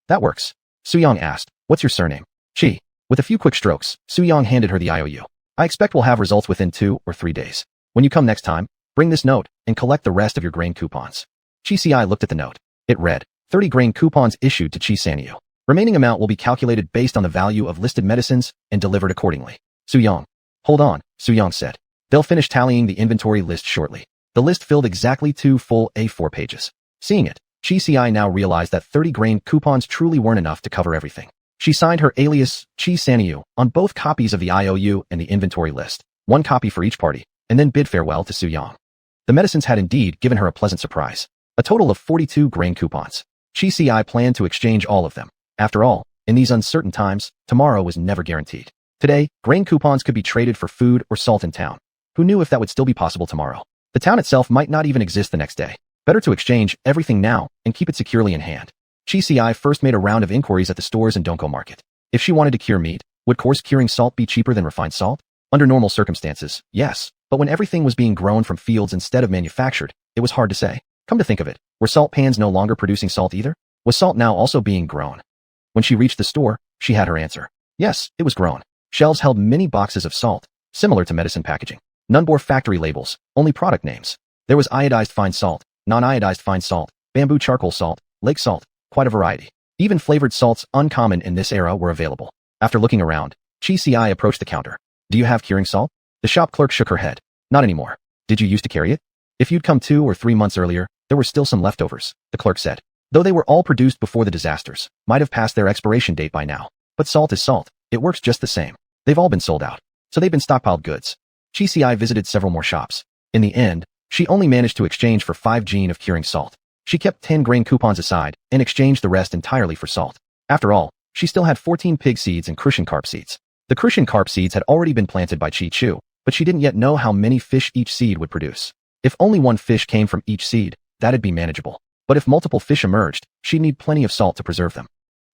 That works. Su Yang asked, what's your surname? Chi. With a few quick strokes, Su Yang handed her the IOU. I expect we'll have results within 2 or 3 days. When you come next time, bring this note and collect the rest of your grain coupons. Chi Ci looked at the note. It read, 30 grain coupons issued to Chi Sanyu. Remaining amount will be calculated based on the value of listed medicines and delivered accordingly. Su Yang. Hold on, Su Yang said. They'll finish tallying the inventory list shortly. The list filled exactly 2 full A4 pages. Seeing it, Chi Ci now realized that 30 grain coupons truly weren't enough to cover everything. She signed her alias, Chi Sanyu, on both copies of the IOU and the inventory list, 1 copy for each party, and then bid farewell to Su Yang. The medicines had indeed given her a pleasant surprise. A total of 42 grain coupons. Chi Ci planned to exchange all of them. After all, in these uncertain times, tomorrow was never guaranteed. Today, grain coupons could be traded for food or salt in town. Who knew if that would still be possible tomorrow? The town itself might not even exist the next day. Better to exchange everything now and keep it securely in hand. Chi Ci first made a round of inquiries at the stores in Donko Market. If she wanted to cure meat, would coarse-curing salt be cheaper than refined salt? Under normal circumstances, yes, but when everything was being grown from fields instead of manufactured, it was hard to say. Come to think of it, were salt pans no longer producing salt either? Was salt now also being grown? When she reached the store, she had her answer. Yes, it was grown. Shelves held many boxes of salt, similar to medicine packaging. None bore factory labels, only product names. There was iodized fine salt, non-iodized fine salt, bamboo charcoal salt, lake salt, quite a variety. Even flavored salts uncommon in this era were available. After looking around, Chi Ci approached the counter. Do you have curing salt? The shop clerk shook her head. Not anymore. Did you used to carry it? If you'd come 2 or 3 months earlier, there were still some leftovers, the clerk said. Though they were all produced before the disasters, might have passed their expiration date by now. But salt is salt. It works just the same. They've all been sold out. So they've been stockpiled goods. Chi visited several more shops. In the end, she only managed to exchange for 5 gene of curing salt. She kept 10 grain coupons aside and exchanged the rest entirely for salt. After all, she still had 14 pig seeds and crucian carp seeds. The crucian carp seeds had already been planted by Chi Chu, but she didn't yet know how many fish each seed would produce. If only one fish came from each seed, that'd be manageable. But if multiple fish emerged, she'd need plenty of salt to preserve them.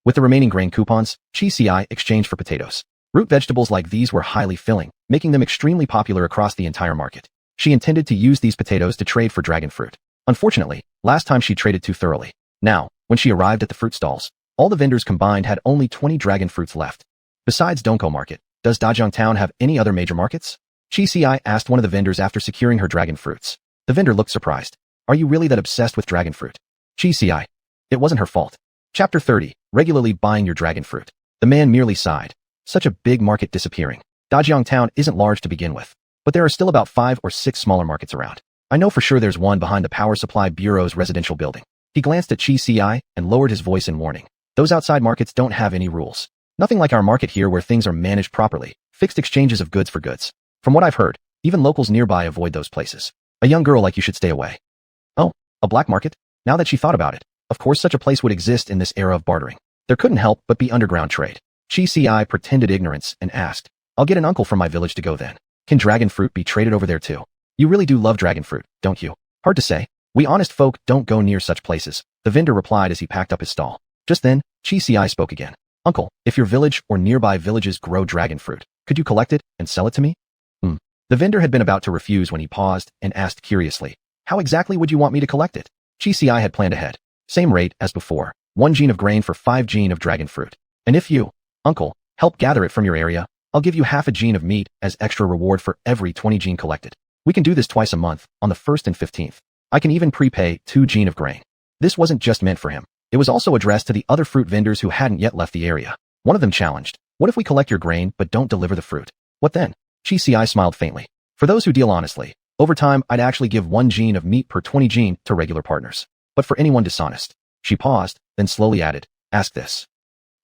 With the remaining grain coupons, Chi exchanged for potatoes. Root vegetables like these were highly filling, making them extremely popular across the entire market. She intended to use these potatoes to trade for dragon fruit. Unfortunately, last time she traded too thoroughly. Now, when she arrived at the fruit stalls, all the vendors combined had only 20 dragon fruits left. Besides Dongko Market, does Dajang Town have any other major markets? Chi asked one of the vendors after securing her dragon fruits. The vendor looked surprised. Are you really that obsessed with dragon fruit? Chi. It wasn't her fault. Chapter 30, regularly buying your dragon fruit. The man merely sighed. Such a big market disappearing. Dajang Town isn't large to begin with, but there are still about 5 or 6 smaller markets around. I know for sure there's one behind the Power Supply Bureau's residential building. He glanced at Chi and lowered his voice in warning. Those outside markets don't have any rules. Nothing like our market here where things are managed properly, fixed exchanges of goods for goods. From what I've heard, even locals nearby avoid those places. A young girl like you should stay away. Oh, a black market? Now that she thought about it, of course such a place would exist in this era of bartering. There couldn't help but be underground trade. Chi pretended ignorance and asked, I'll get an uncle from my village to go then. Can dragon fruit be traded over there too? You really do love dragon fruit, don't you? Hard to say. We honest folk don't go near such places, the vendor replied as he packed up his stall. Just then, Chi spoke again. Uncle, if your village or nearby villages grow dragon fruit, could you collect it and sell it to me? The vendor had been about to refuse when he paused and asked curiously, how exactly would you want me to collect it? Chi had planned ahead. Same rate as before, 1 gene of grain for 5 gene of dragon fruit. And if you, uncle, help gather it from your area, I'll give you half a gene of meat as extra reward for every 20 gene collected. We can do this twice a month, on the 1st and 15th. I can even prepay 2 gene of grain. This wasn't just meant for him. It was also addressed to the other fruit vendors who hadn't yet left the area. One of them challenged, what if we collect your grain but don't deliver the fruit? What then? Chi smiled faintly. For those who deal honestly, over time I'd actually give 1 gene of meat per 20 gene to regular partners. But for anyone dishonest. She paused, then slowly added, ask this.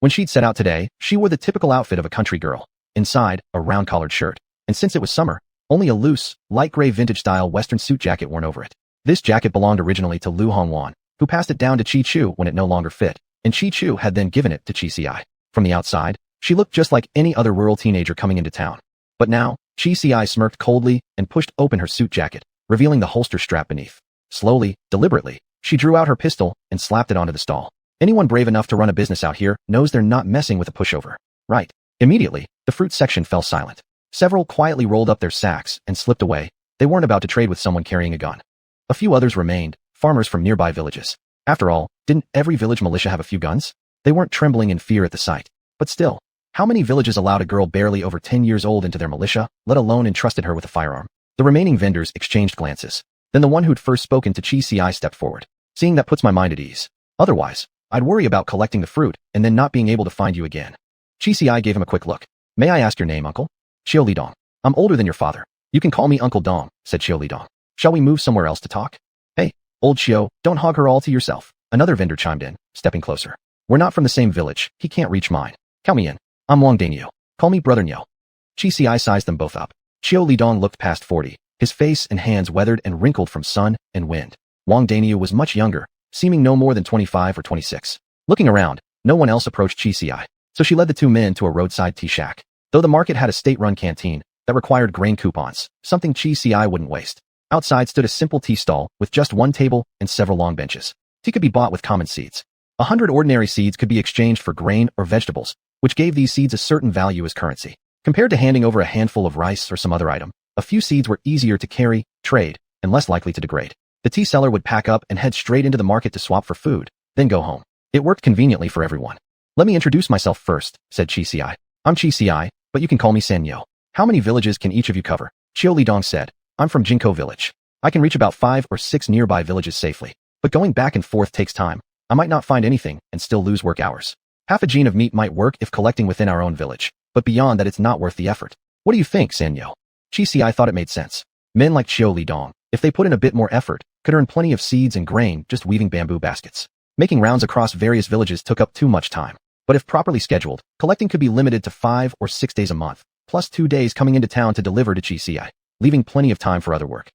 When she'd set out today, she wore the typical outfit of a country girl. Inside, a round-collared shirt. And since it was summer, only a loose, light gray vintage-style western suit jacket worn over it. This jacket belonged originally to Lu Hongwan, who passed it down to Chi Chu when it no longer fit, and Chi Chu had then given it to Chi. From the outside, she looked just like any other rural teenager coming into town. But now, Chi smirked coldly and pushed open her suit jacket, revealing the holster strap beneath. Slowly, deliberately, she drew out her pistol and slapped it onto the stall. Anyone brave enough to run a business out here knows they're not messing with a pushover. Right. Immediately, the fruit section fell silent. Several quietly rolled up their sacks and slipped away. They weren't about to trade with someone carrying a gun. A few others remained, farmers from nearby villages. After all, didn't every village militia have a few guns? They weren't trembling in fear at the sight. But still, how many villages allowed a girl barely over 10 years old into their militia, let alone entrusted her with a firearm? The remaining vendors exchanged glances. Then the one who'd first spoken to Chi stepped forward. Seeing that puts my mind at ease. Otherwise, I'd worry about collecting the fruit and then not being able to find you again. Chi gave him a quick look. May I ask your name, uncle? Xiao Lidong. I'm older than your father. You can call me Uncle Dong, said Xiao Lidong. Shall we move somewhere else to talk? Hey, old Xiao, don't hog her all to yourself. Another vendor chimed in, stepping closer. We're not from the same village. He can't reach mine. Count me in. I'm Wang Daniel. Call me Brother Niu. Chi sized them both up. Xiao Lidong looked past 40. His face and hands weathered and wrinkled from sun and wind. Wang Daniel was much younger, seeming no more than 25 or 26. Looking around, no one else approached Chi, so she led the 2 men to a roadside tea shack. Though the market had a state-run canteen that required grain coupons, something Chi wouldn't waste. Outside stood a simple tea stall with just 1 table and several long benches. Tea could be bought with common seeds. 100 ordinary seeds could be exchanged for grain or vegetables, which gave these seeds a certain value as currency. Compared to handing over a handful of rice or some other item, a few seeds were easier to carry, trade, and less likely to degrade. The tea seller would pack up and head straight into the market to swap for food, then go home. It worked conveniently for everyone. Let me introduce myself first, said Chi. I'm Chi, but you can call me Sanyo. How many villages can each of you cover? Xiao Lidong said. I'm from Jinko village. I can reach about 5 or 6 nearby villages safely, but going back and forth takes time. I might not find anything and still lose work hours. Half a gene of meat might work if collecting within our own village, but beyond that it's not worth the effort. What do you think, Sanyo? Chi thought it made sense. Men like Xiao Lidong, if they put in a bit more effort, could earn plenty of seeds and grain just weaving bamboo baskets. Making rounds across various villages took up too much time. But if properly scheduled, collecting could be limited to 5 or 6 days a month, plus 2 days coming into town to deliver to GCI, leaving plenty of time for other work.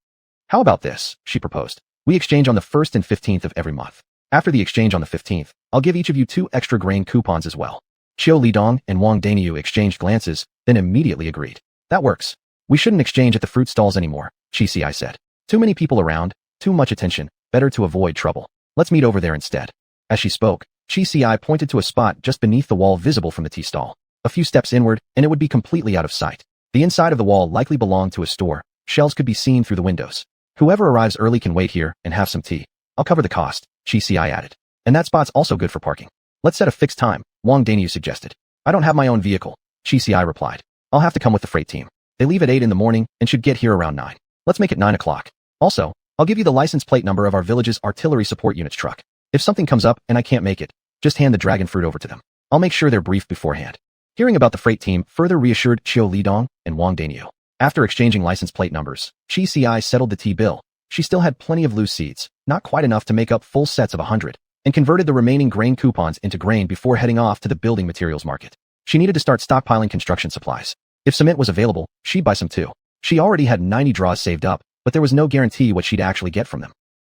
How about this? She proposed. We exchange on the 1st and 15th of every month. After the exchange on the 15th, I'll give each of you 2 extra grain coupons as well. Qiu Lidong and Wang Daniu exchanged glances, then immediately agreed. That works. We shouldn't exchange at the fruit stalls anymore, GCI said. Too many people around, too much attention, better to avoid trouble. Let's meet over there instead. As she spoke, GCI pointed to a spot just beneath the wall visible from the tea stall. A few steps inward, and it would be completely out of sight. The inside of the wall likely belonged to a store. Shelves could be seen through the windows. Whoever arrives early can wait here and have some tea. I'll cover the cost, GCI added. And that spot's also good for parking. Let's set a fixed time, Wang Daniu suggested. I don't have my own vehicle, GCI replied. I'll have to come with the freight team. They leave at 8 in the morning and should get here around 9. Let's make it 9 o'clock. Also, I'll give you the license plate number of our village's artillery support unit's truck. If something comes up and I can't make it, just hand the dragon fruit over to them. I'll make sure they're briefed beforehand. Hearing about the freight team further reassured Qiu Lidong and Wang Daniu. After exchanging license plate numbers, GCI settled the tea bill. She still had plenty of loose seeds, not quite enough to make up full sets of 100, and converted the remaining grain coupons into grain before heading off to the building materials market. She needed to start stockpiling construction supplies. If cement was available, she'd buy some too. She already had 90 draws saved up, but there was no guarantee what she'd actually get from them.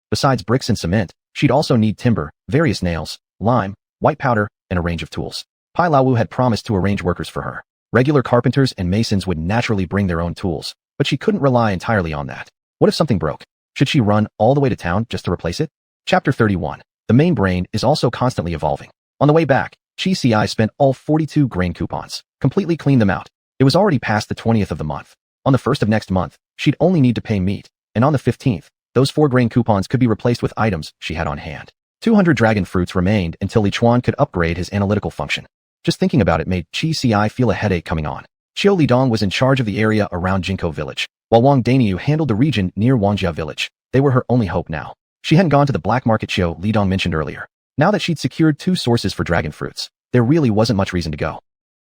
Besides bricks and cement, she'd also need timber, various nails, lime, white powder, and a range of tools. Pai Laowu had promised to arrange workers for her. Regular carpenters and masons would naturally bring their own tools, but she couldn't rely entirely on that. What if something broke? Should she run all the way to town just to replace it? Chapter 31. The main brain is also constantly evolving. On the way back, GCI spent all 42 grain coupons, completely cleaned them out. It was already past the 20th of the month. On the 1st of next month, she'd only need to pay meat, and on the 15th, those 4 grain coupons could be replaced with items she had on hand. 200 dragon fruits remained until Li Chuan could upgrade his analytical function. Just thinking about it made GCI feel a headache coming on. Qiu Lidong was in charge of the area around Jinko village, while Wang Daniu handled the region near Wangjia village. They were her only hope now. She hadn't gone to the black market Qiu Lidong mentioned earlier. Now that she'd secured 2 sources for dragon fruits, there really wasn't much reason to go.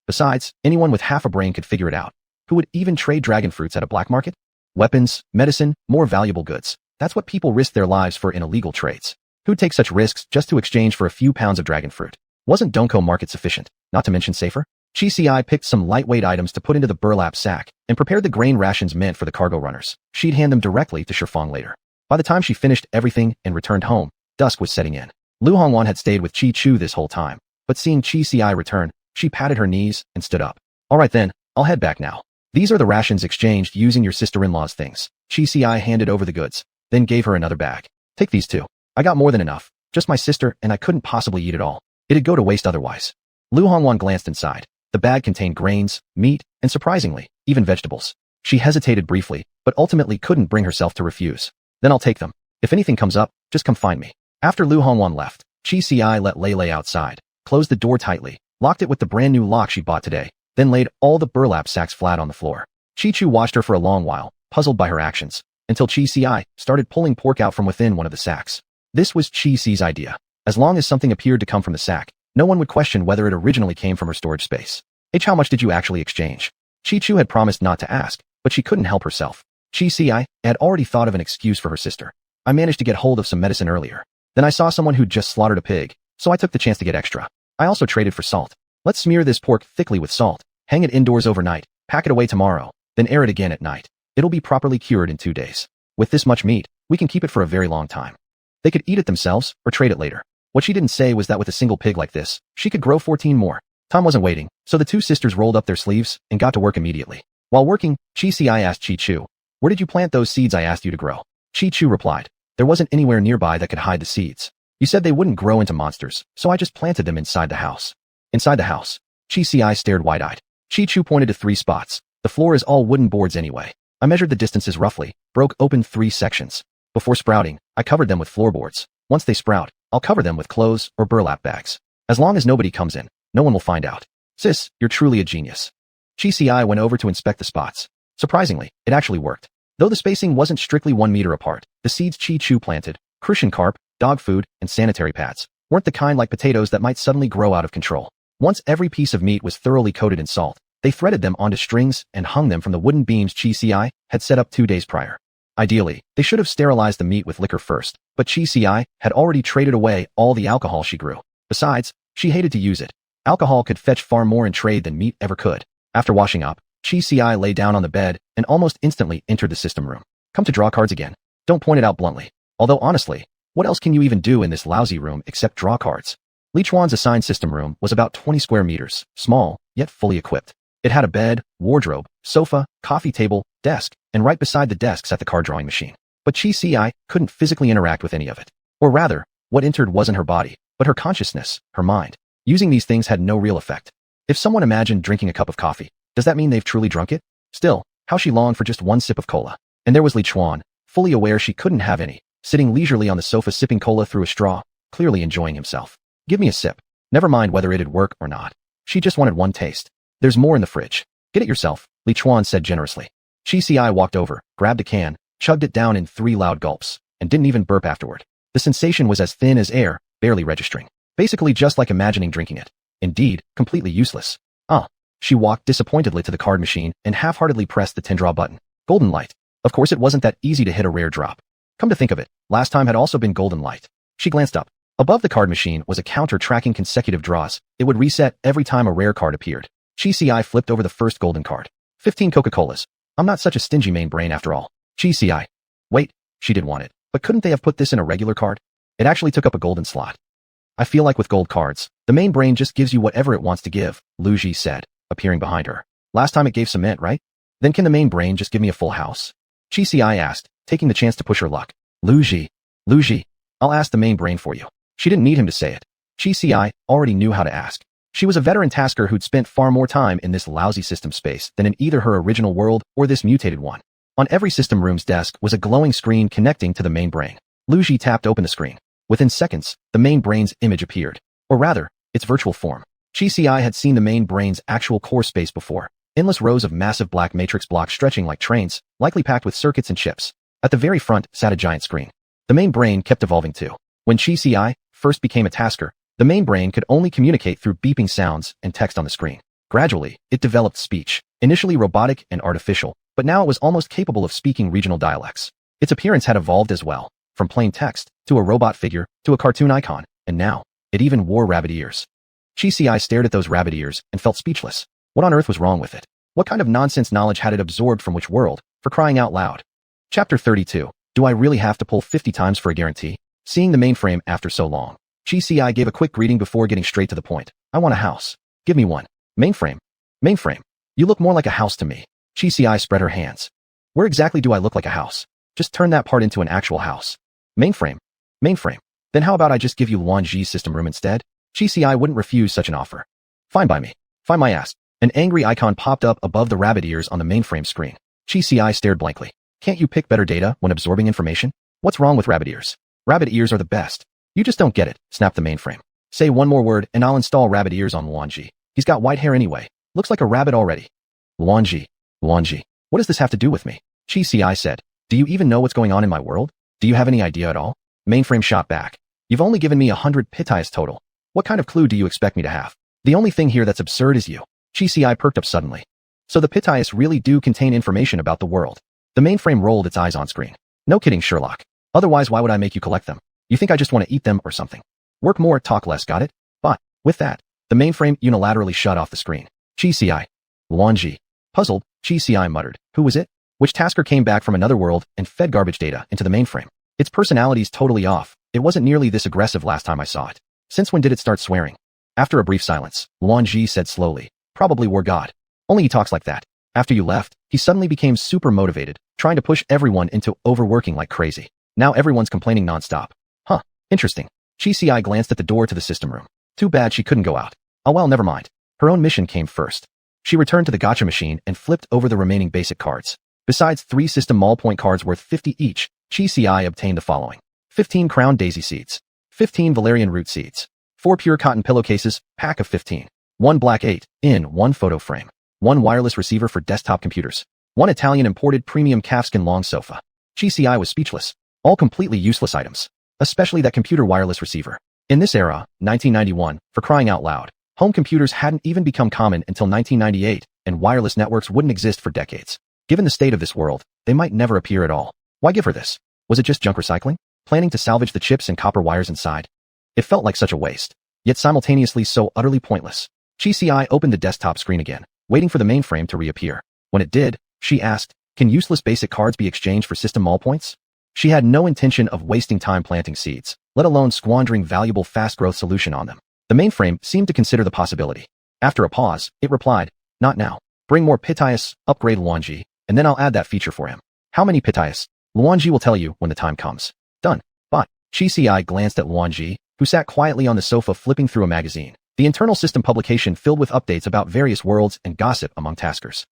Besides, anyone with half a brain could figure it out. Who would even trade dragon fruits at a black market? Weapons, medicine, more valuable goods. That's what people risk their lives for in illegal trades. Who'd take such risks just to exchange for a few pounds of dragon fruit? Wasn't Donko market sufficient, not to mention safer? GCI picked some lightweight items to put into the burlap sack and prepared the grain rations meant for the cargo runners. She'd hand them directly to Shifang later. By the time she finished everything and returned home, dusk was setting in. Lu Hongwan had stayed with Chi Chu this whole time, but seeing GCI return, she patted her knees and stood up. All right then, I'll head back now. These are the rations exchanged using your sister-in-law's things. GCI handed over the goods, then gave her another bag. Take these too. I got more than enough. Just my sister, and I couldn't possibly eat it all. It'd go to waste otherwise. Lu Hongwan glanced inside. The bag contained grains, meat, and surprisingly, even vegetables. She hesitated briefly, but ultimately couldn't bring herself to refuse. Then I'll take them. If anything comes up, just come find me. After Lu Hongwan left, GCI let Lei outside, closed the door tightly, locked it with the brand new lock she bought today, then laid all the burlap sacks flat on the floor. Chi Chu watched her for a long while, puzzled by her actions, until GCI started pulling pork out from within one of the sacks. This was Chi Ci's idea. As long as something appeared to come from the sack, no one would question whether it originally came from her storage space. How much did you actually exchange? Chi Chu had promised not to ask, but she couldn't help herself. GCI had already thought of an excuse for her sister. I managed to get hold of some medicine earlier. Then I saw someone who'd just slaughtered a pig, so I took the chance to get extra. I also traded for salt. Let's smear this pork thickly with salt, hang it indoors overnight, pack it away tomorrow, then air it again at night. It'll be properly cured in 2 days. With this much meat, we can keep it for a very long time. They could eat it themselves or trade it later. What she didn't say was that with a single pig like this, she could grow 14 more. Tom wasn't waiting, so the 2 sisters rolled up their sleeves and got to work immediately. While working, GCI asked Chi Chu, "Where did you plant those seeds I asked you to grow?" Chi Chu replied, "There wasn't anywhere nearby that could hide the seeds. You said they wouldn't grow into monsters, so I just planted them inside the house." Inside the house? GCI stared wide-eyed. Chi Chu pointed to 3 spots. The floor is all wooden boards anyway. I measured the distances roughly, broke open 3 sections. Before sprouting, I covered them with floorboards. Once they sprout, I'll cover them with clothes or burlap bags. As long as nobody comes in, no one will find out. Sis, you're truly a genius. GCI went over to inspect the spots. Surprisingly, it actually worked. Though the spacing wasn't strictly 1 meter apart, the seeds Chi Chu planted, crucian carp, dog food, and sanitary pads, weren't the kind like potatoes that might suddenly grow out of control. Once every piece of meat was thoroughly coated in salt, they threaded them onto strings and hung them from the wooden beams GCI had set up 2 days prior. Ideally, they should have sterilized the meat with liquor first, but GCI had already traded away all the alcohol she grew. Besides, she hated to use it. Alcohol could fetch far more in trade than meat ever could. After washing up, Chi Ci lay down on the bed and almost instantly entered the system room. Come to draw cards again. Don't point it out bluntly. Although honestly, what else can you even do in this lousy room except draw cards? Li Chuan's assigned system room was about 20 square meters, small, yet fully equipped. It had a bed, wardrobe, sofa, coffee table, desk, and right beside the desk sat the card drawing machine. But Chi Ci couldn't physically interact with any of it. Or rather, what entered wasn't her body, but her consciousness, her mind. Using these things had no real effect. If someone imagined drinking a cup of coffee, does that mean they've truly drunk it? Still, how she longed for just one sip of cola. And there was Li Chuan, fully aware she couldn't have any, sitting leisurely on the sofa sipping cola through a straw, clearly enjoying himself. Give me a sip. Never mind whether it'd work or not. She just wanted one taste. There's more in the fridge. Get it yourself, Li Chuan said generously. Chi Ci walked over, grabbed a can, chugged it down in 3 loud gulps, and didn't even burp afterward. The sensation was as thin as air, barely registering. Basically just like imagining drinking it. Indeed, completely useless. She walked disappointedly to the card machine and half-heartedly pressed the 10-draw button. Golden light. Of course it wasn't that easy to hit a rare drop. Come to think of it, last time had also been golden light. She glanced up. Above the card machine was a counter tracking consecutive draws. It would reset every time a rare card appeared. Chi Ci flipped over the first golden card. 15 Coca-Colas. I'm not such a stingy main brain after all. Chi Ci. Wait, she did want it. But couldn't they have put this in a regular card? It actually took up a golden slot. I feel like with gold cards, the main brain just gives you whatever it wants to give, Lu Ji said, appearing behind her. Last time it gave cement, right? Then can the main brain just give me a full house? Chi Ci asked, taking the chance to push her luck. Lu Ji, I'll ask the main brain for you. She didn't need him to say it. Chi Ci already knew how to ask. She was a veteran tasker who'd spent far more time in this lousy system space than in either her original world or this mutated one. On every system room's desk was a glowing screen connecting to the main brain. Lu Ji tapped open the screen. Within seconds, the main brain's image appeared. Or rather, its virtual form. Chi Ci had seen the main brain's actual core space before. Endless rows of massive black matrix blocks stretching like trains, likely packed with circuits and chips. At the very front sat a giant screen. The main brain kept evolving too. When Chi Ci first became a tasker, the main brain could only communicate through beeping sounds and text on the screen. Gradually, it developed speech, initially robotic and artificial, but now it was almost capable of speaking regional dialects. Its appearance had evolved as well, from plain text, to a robot figure, to a cartoon icon, and now, it even wore rabbit ears. Chi Ci stared at those rabbit ears and felt speechless. What on earth was wrong with it? What kind of nonsense knowledge had it absorbed from which world, for crying out loud? Chapter 32. Do I really have to pull 50 times for a guarantee? Seeing the mainframe after so long, Chi Ci gave a quick greeting before getting straight to the point. I want a house. Give me one. Mainframe. You look more like a house to me. Chi Ci spread her hands. Where exactly do I look like a house? Just turn that part into an actual house. Mainframe. Then how about I just give you Luan Ji's system room instead? Chi Ci wouldn't refuse such an offer. Fine by me. Fine my ass. An angry icon popped up above the rabbit ears on the mainframe screen. Chi Ci stared blankly. Can't you pick better data when absorbing information? What's wrong with rabbit ears? Rabbit ears are the best. You just don't get it, snapped the mainframe. Say one more word and I'll install rabbit ears on Luan Ji. He's got white hair anyway. Looks like a rabbit already. Luan Ji. What does this have to do with me? Chi Ci said. Do you even know what's going on in my world? Do you have any idea at all? Mainframe shot back. You've only given me 100 pitayas total. What kind of clue do you expect me to have? The only thing here that's absurd is you. Chi Ci perked up suddenly. So the pitayas really do contain information about the world. The mainframe rolled its eyes on screen. No kidding, Sherlock. Otherwise, why would I make you collect them? You think I just want to eat them or something? Work more, talk less, got it? But, with that, the mainframe unilaterally shut off the screen. Chi Ci. Luan Ji. Puzzled, Chi Ci muttered. Who was it? Which tasker came back from another world and fed garbage data into the mainframe? Its personality's totally off. It wasn't nearly this aggressive last time I saw it. Since when did it start swearing? After a brief silence, Luan Ji said slowly. Probably war god. Only he talks like that. After you left, he suddenly became super motivated, trying to push everyone into overworking like crazy. Now everyone's complaining nonstop. Huh, interesting. Chi Ci glanced at the door to the system room. Too bad she couldn't go out. Oh well, never mind. Her own mission came first. She returned to the gacha machine and flipped over the remaining basic cards. Besides 3 system mall point cards worth 50 each, Chi Ci obtained the following. 15 crown daisy seeds. 15 valerian root seeds. 4 pure cotton pillowcases, pack of 15. 1 black 8-in 1 photo frame. 1 wireless receiver for desktop computers. 1 Italian imported premium calfskin long sofa. Chi Ci was speechless. All completely useless items. Especially that computer wireless receiver. In this era, 1991, for crying out loud, home computers hadn't even become common until 1998, and wireless networks wouldn't exist for decades. Given the state of this world, they might never appear at all. Why give her this? Was it just junk recycling? Planning to salvage the chips and copper wires inside? It felt like such a waste. yet simultaneously so utterly pointless. GCI opened the desktop screen again, waiting for the mainframe to reappear. When it did, she asked, "Can useless basic cards be exchanged for system mall points?" She had no intention of wasting time planting seeds, let alone squandering valuable fast-growth solution on them. The mainframe seemed to consider the possibility. After a pause, it replied, "Not now. Bring more Pitius, upgrade Luanji, and then I'll add that feature for him. How many Pitius? Luanji will tell you when the time comes." Done. But GCI glanced at Luanji, who sat quietly on the sofa flipping through a magazine, the internal system publication filled with updates about various worlds and gossip among taskers.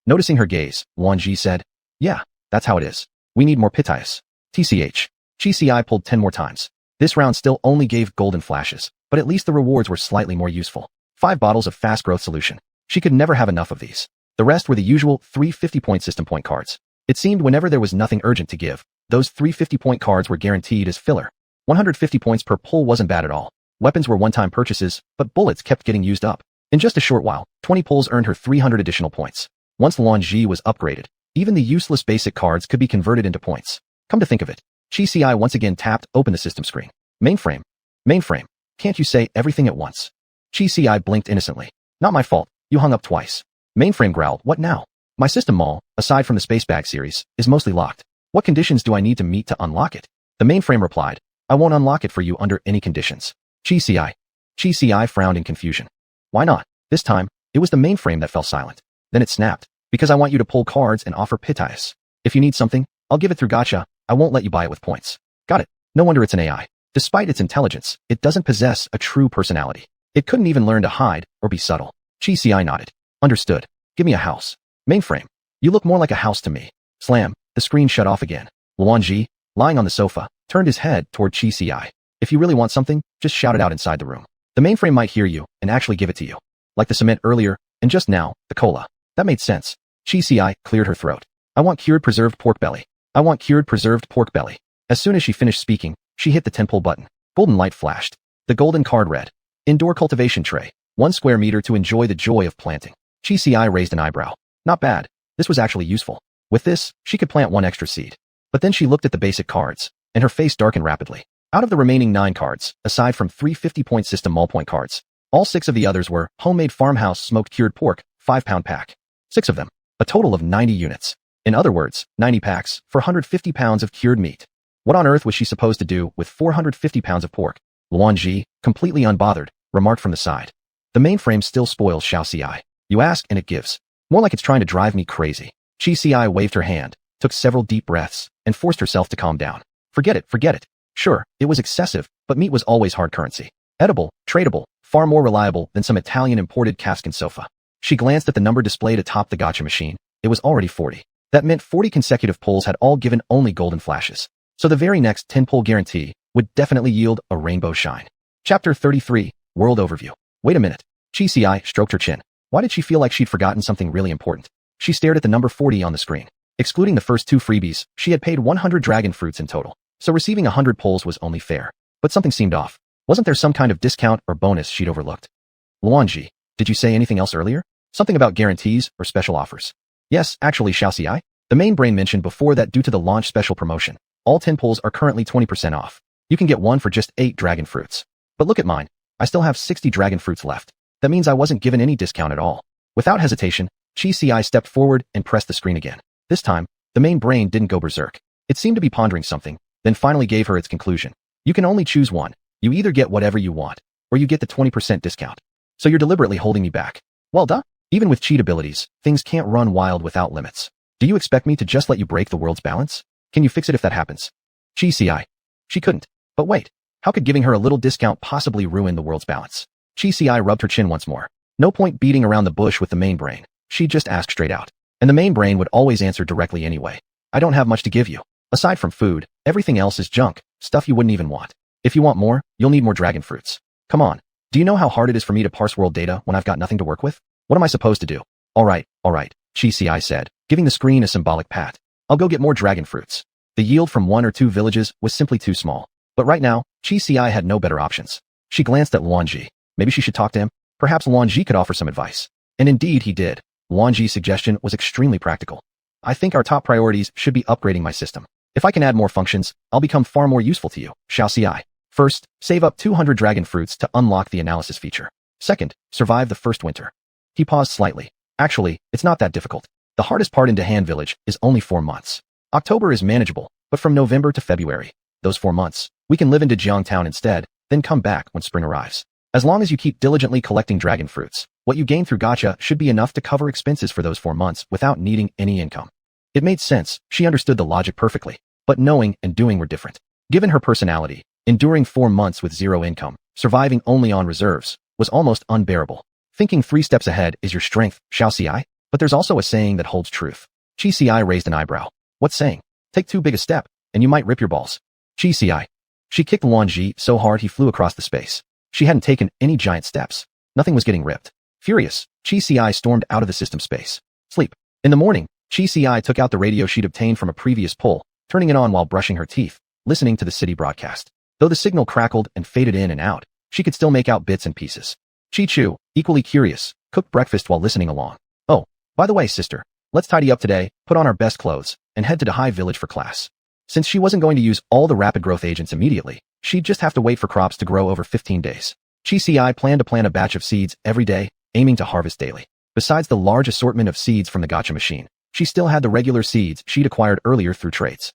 Noticing her gaze, Luanji said, "Yeah, that's how it is. We need more Pitius. TCH. GCI pulled 10 more times. This round still only gave golden flashes, but at least the rewards were slightly more useful. 5 bottles of fast growth solution. She could never have enough of these. The rest were the usual 350-point system point cards. It seemed whenever there was nothing urgent to give, those 350-point cards were guaranteed as filler. 150 points per pull wasn't bad at all. Weapons were one-time purchases, but bullets kept getting used up. In just a short while, 20 pulls earned her 300 additional points. Once Luanji was upgraded, even the useless basic cards could be converted into points. Come to think of it, GCI once again tapped open the system screen. Mainframe. Mainframe. Can't you say everything at once? GCI blinked innocently. Not my fault, you hung up twice. Mainframe growled, "What now? My system mall, aside from the Space Bag series, is mostly locked. What conditions do I need to meet to unlock it?" The mainframe replied, "I won't unlock it for you under any conditions." GCI frowned in confusion. Why not? This time, it was the mainframe that fell silent. Then it snapped, "Because I want you to pull cards and offer Pitius. If you need something, I'll give it through gacha. I won't let you buy it with points." Got it. No wonder it's an AI. Despite its intelligence, it doesn't possess a true personality. It couldn't even learn to hide or be subtle. GCI nodded. Understood. Give me a house. Mainframe. You look more like a house to me. Slam. The screen shut off again. Luanji, lying on the sofa, turned his head toward GCI. "If you really want something, just shout it out inside the room. The mainframe might hear you and actually give it to you. Like the cement earlier, and just now, the cola." That made sense. GCI cleared her throat. "I want cured preserved pork belly. I want cured preserved pork belly." As soon as she finished speaking, she hit the 10 pull button. Golden light flashed. The golden card read, "Indoor cultivation tray. 1 square meter to enjoy the joy of planting." GCI raised an eyebrow. Not bad. This was actually useful. With this, she could plant 1 extra seed. But then she looked at the basic cards, and her face darkened rapidly. Out of the remaining 9 cards, aside from 350-point system mall point cards, all 6 of the others were homemade farmhouse smoked cured pork, 5-pound pack. 6 of them. A total of 90 units. In other words, 90 packs for 150 pounds of cured meat. What on earth was she supposed to do with 450 pounds of pork? Luanji, completely unbothered, remarked from the side. "The mainframe still spoils Xiaoci. You ask and it gives. More like it's trying to drive me crazy." GCI waved her hand, took several deep breaths, and forced herself to calm down. Forget it. Sure, it was excessive, but meat was always hard currency. Edible, tradable, far more reliable than some Italian imported cask and sofa. She glanced at the number displayed atop the gacha machine. It was already 40. That meant 40 consecutive pulls had all given only golden flashes. So the very next 10 pull guarantee would definitely yield a rainbow shine. Chapter 33, World Overview. Wait a minute. GCI stroked her chin. Why did she feel like she'd forgotten something really important? She stared at the number 40 on the screen. Excluding the first 2 freebies, she had paid 100 dragon fruits in total. So receiving 100 pulls was only fair. But something seemed off. Wasn't there some kind of discount or bonus she'd overlooked? Luanji, did you say anything else earlier? Something about guarantees or special offers? Yes, actually, Xiaoci. The main brain mentioned before that due to the launch special promotion, all 10 pulls are currently 20% off. You can get 1 for just 8 dragon fruits. But look at mine. I still have 60 dragon fruits left. That means I wasn't given any discount at all. Without hesitation, GCI stepped forward and pressed the screen again. This time, the main brain didn't go berserk. It seemed to be pondering something, then finally gave her its conclusion. You can only choose one. You either get whatever you want, or you get the 20% discount. So you're deliberately holding me back. Well duh. Even with cheat abilities, things can't run wild without limits. Do you expect me to just let you break the world's balance? Can you fix it if that happens? GCI. She couldn't. But wait. How could giving her a little discount possibly ruin the world's balance? GCI rubbed her chin once more. No point beating around the bush with the main brain. She'd just ask straight out. And the main brain would always answer directly anyway. I don't have much to give you. Aside from food, everything else is junk, stuff you wouldn't even want. If you want more, you'll need more dragon fruits. Come on. Do you know how hard it is for me to parse world data when I've got nothing to work with? What am I supposed to do? All right, GCI said, giving the screen a symbolic pat. I'll go get more dragon fruits. The yield from 1 or 2 villages was simply too small. But right now, GCI had no better options. She glanced at Luanji. Maybe she should talk to him. Perhaps Luanji could offer some advice. And indeed he did. Luanji's suggestion was extremely practical. I think our top priorities should be upgrading my system. If I can add more functions, I'll become far more useful to you, Xiaoci. First, save up 200 dragon fruits to unlock the analysis feature. Second, survive the first winter. He paused slightly. Actually, it's not that difficult. The hardest part in Dahan Village is only 4 months. October is manageable, but from November to February, those 4 months, we can live into Jiangtown instead, then come back when spring arrives. As long as you keep diligently collecting dragon fruits, what you gain through gacha should be enough to cover expenses for those 4 months without needing any income. It made sense, she understood the logic perfectly, but knowing and doing were different. Given her personality, enduring 4 months with zero income, surviving only on reserves, was almost unbearable. Thinking 3 steps ahead is your strength, Xiao Ci, but there's also a saying that holds truth. Qi Ci raised an eyebrow. What saying? Take too big a step, and you might rip your balls. Qi Ci. She kicked Luan Ji so hard he flew across the space. She hadn't taken any giant steps. Nothing was getting ripped. Furious, Qi Ci stormed out of the system space. Sleep. In the morning, Qi Ci took out the radio she'd obtained from a previous pull, turning it on while brushing her teeth, listening to the city broadcast. Though the signal crackled and faded in and out, she could still make out bits and pieces. Chi Chu, equally curious, cooked breakfast while listening along. Oh, by the way, sister, let's tidy up today, put on our best clothes, and head to Dahai Village for class. Since she wasn't going to use all the rapid growth agents immediately, she'd just have to wait for crops to grow over 15 days. Chi Ci planned to plant a batch of seeds every day, aiming to harvest daily. Besides the large assortment of seeds from the gacha machine, she still had the regular seeds she'd acquired earlier through trades.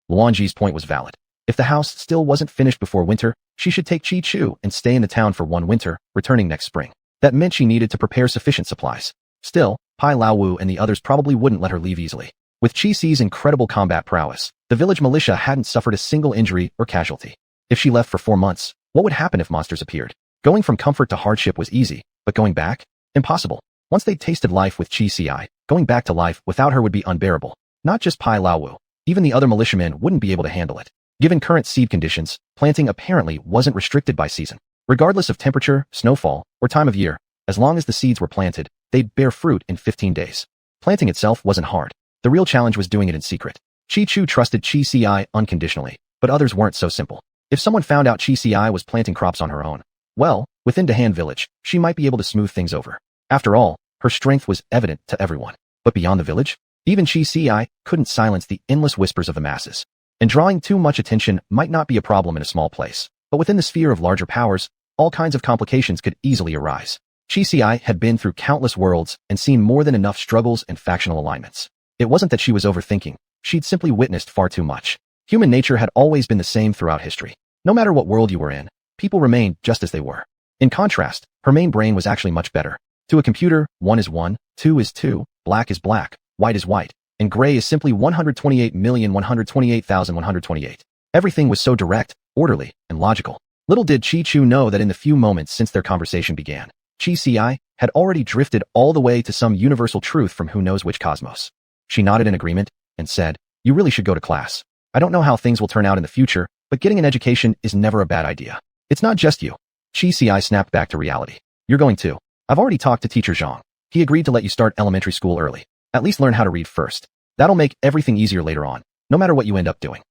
Luanji's point was valid. If the house still wasn't finished before winter, she should take Chi Chu and stay in the town for 1 winter, returning next spring. That meant she needed to prepare sufficient supplies. Still, Pai Laowu and the others probably wouldn't let her leave easily. With Chi Ci's incredible combat prowess, the village militia hadn't suffered a single injury or casualty. If she left for 4 months, what would happen if monsters appeared? Going from comfort to hardship was easy, but going back? Impossible. Once they'd tasted life with Chi Ci, going back to life without her would be unbearable. Not just Pai Laowu. Even the other militiamen wouldn't be able to handle it. Given current seed conditions, planting apparently wasn't restricted by season. Regardless of temperature, snowfall, or time of year, as long as the seeds were planted, they'd bear fruit in 15 days. Planting itself wasn't hard. The real challenge was doing it in secret. Chi Chu trusted Chi Ci unconditionally, but others weren't so simple. If someone found out Chi Ci was planting crops on her own, well, within Dahan Village, she might be able to smooth things over. After all, her strength was evident to everyone. But beyond the village, even Chi Ci couldn't silence the endless whispers of the masses. And drawing too much attention might not be a problem in a small place, but within the sphere of larger powers, all kinds of complications could easily arise. Chi Ci had been through countless worlds and seen more than enough struggles and factional alignments. It wasn't that she was overthinking, she'd simply witnessed far too much. Human nature had always been the same throughout history. No matter what world you were in, people remained just as they were. In contrast, her main brain was actually much better. To a computer, 1 is 1, 2 is 2, black is black, white is white, and gray is simply 128,128,128. Everything was so direct, orderly, and logical. Little did Chi Chu know that in the few moments since their conversation began, Chi Ci had already drifted all the way to some universal truth from who knows which cosmos. She nodded in agreement and said, "You really should go to class. I don't know how things will turn out in the future, but getting an education is never a bad idea. It's not just you." Chi Ci snapped back to reality. "You're going too. I've already talked to Teacher Zhang. He agreed to let you start elementary school early. At least learn how to read first. That'll make everything easier later on, no matter what you end up doing."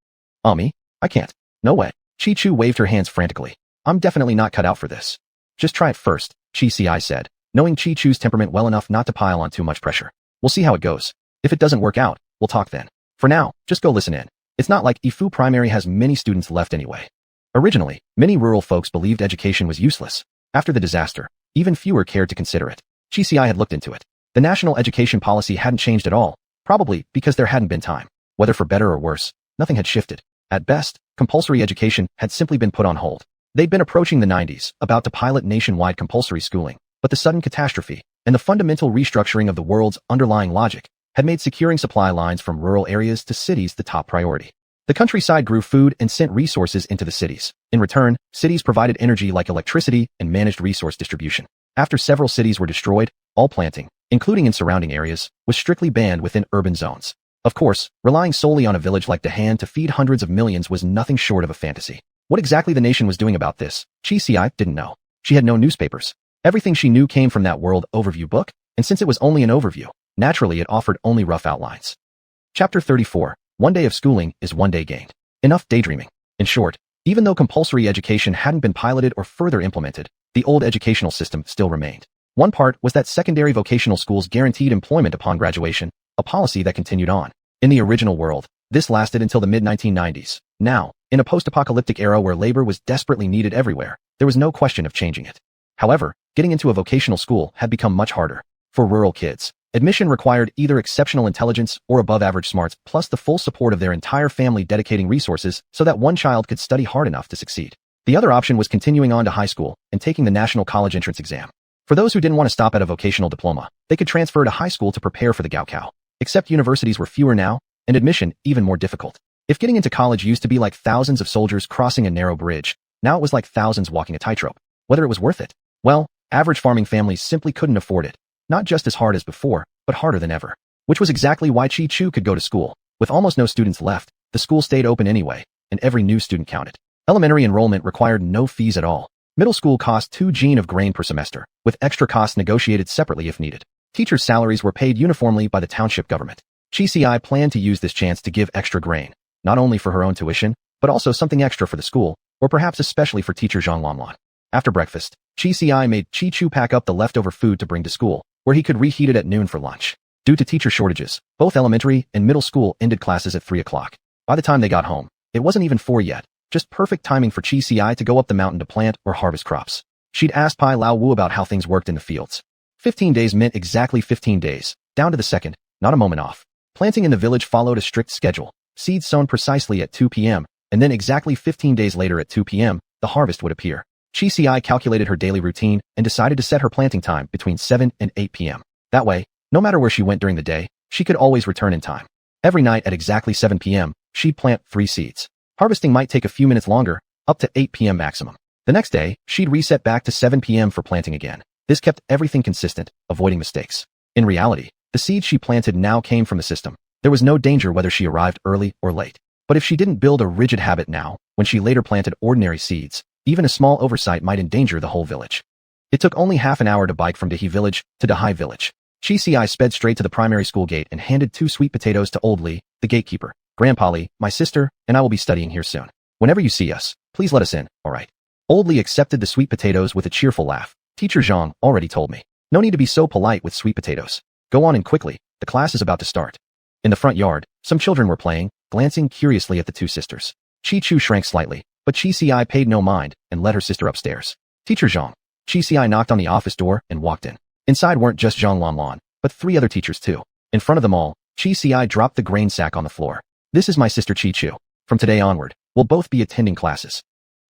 "Me? I can't. No way." Chi Chu waved her hands frantically. "I'm definitely not cut out for this." "Just try it first," Chi Ci said, knowing Chi Chu's temperament well enough not to pile on too much pressure. "We'll see how it goes. If it doesn't work out, we'll talk then. For now, just go listen in. It's not like Ifu Primary has many students left anyway." Originally, many rural folks believed education was useless. After the disaster, even fewer cared to consider it. Chi Ci had looked into it. The national education policy hadn't changed at all, probably because there hadn't been time. Whether for better or worse, nothing had shifted. At best, compulsory education had simply been put on hold. They'd been approaching the 90s, about to pilot nationwide compulsory schooling, but the sudden catastrophe and the fundamental restructuring of the world's underlying logic had made securing supply lines from rural areas to cities the top priority. The countryside grew food and sent resources into the cities. In return, cities provided energy like electricity and managed resource distribution. After several cities were destroyed, all planting, including in surrounding areas, was strictly banned within urban zones. Of course, relying solely on a village like Dahan to feed hundreds of millions was nothing short of a fantasy. What exactly the nation was doing about this, Chi Ci didn't know. She had no newspapers. Everything she knew came from that world overview book, and since it was only an overview, naturally it offered only rough outlines. Chapter 34. 1 day of schooling is 1 day gained. Enough daydreaming. In short, even though compulsory education hadn't been piloted or further implemented, the old educational system still remained. One part was that secondary vocational schools guaranteed employment upon graduation, a policy that continued on. In the original world, This lasted until the mid-1990s. Now, in a post-apocalyptic era where labor was desperately needed everywhere, there was no question of changing it. However, getting into a vocational school had become much harder. For rural kids, admission required either exceptional intelligence or above-average smarts plus the full support of their entire family dedicating resources so that one child could study hard enough to succeed. The other option was continuing on to high school and taking the national college entrance exam. For those who didn't want to stop at a vocational diploma, they could transfer to high school to prepare for the Gaokao. Except universities were fewer now, and admission even more difficult. If getting into college used to be like thousands of soldiers crossing a narrow bridge, now it was like thousands walking a tightrope. Whether it was worth it? Well, average farming families simply couldn't afford it. Not just as hard as before, but harder than ever. Which was exactly why Chi-Chu could go to school. With almost no students left, the school stayed open anyway, and every new student counted. Elementary enrollment required no fees at all. Middle school cost 2 jin of grain per semester, with extra costs negotiated separately if needed. Teachers' salaries were paid uniformly by the township government. Chi planned to use this chance to give extra grain, not only for her own tuition, but also something extra for the school, or perhaps especially for teacher Zhang Lanlan. After breakfast, Chi made Chi-Chu pack up the leftover food to bring to school, where he could reheat it at noon for lunch. Due to teacher shortages, both elementary and middle school ended classes at 3 o'clock. By the time they got home, it wasn't even 4 yet, just perfect timing for Chi to go up the mountain to plant or harvest crops. She'd asked Pai Lao Wu about how things worked in the fields. 15 days meant exactly 15 days, down to the second, not a moment off. Planting in the village followed a strict schedule. Seeds sown precisely at 2 p.m., and then exactly 15 days later at 2 p.m., the harvest would appear. Chi calculated her daily routine and decided to set her planting time between 7 and 8 p.m. That way, no matter where she went during the day, she could always return in time. Every night at exactly 7 p.m., she'd plant 3 seeds. Harvesting might take a few minutes longer, up to 8 p.m. maximum. The next day, she'd reset back to 7 p.m. for planting again. This kept everything consistent, avoiding mistakes. In reality, the seeds she planted now came from the system. There was no danger whether she arrived early or late. But if she didn't build a rigid habit now, when she later planted ordinary seeds, even a small oversight might endanger the whole village. It took only half an hour to bike from Dahi village to Dahai village. Chi sped straight to the primary school gate and handed 2 sweet potatoes to Old Li, the gatekeeper. Grandpa Li, my sister, and I will be studying here soon. Whenever you see us, please let us in, alright? Old Li accepted the sweet potatoes with a cheerful laugh. Teacher Zhang already told me. No need to be so polite with sweet potatoes. Go on and quickly, the class is about to start. In the front yard, some children were playing, glancing curiously at the 2 sisters. Chi-Chu shrank slightly, but Chi paid no mind and led her sister upstairs. Teacher Zhang. Chi knocked on the office door and walked in. Inside weren't just Zhang Lanlan, but 3 other teachers too. In front of them all, Chi dropped the grain sack on the floor. This is my sister Chi-Chu. From today onward, we'll both be attending classes.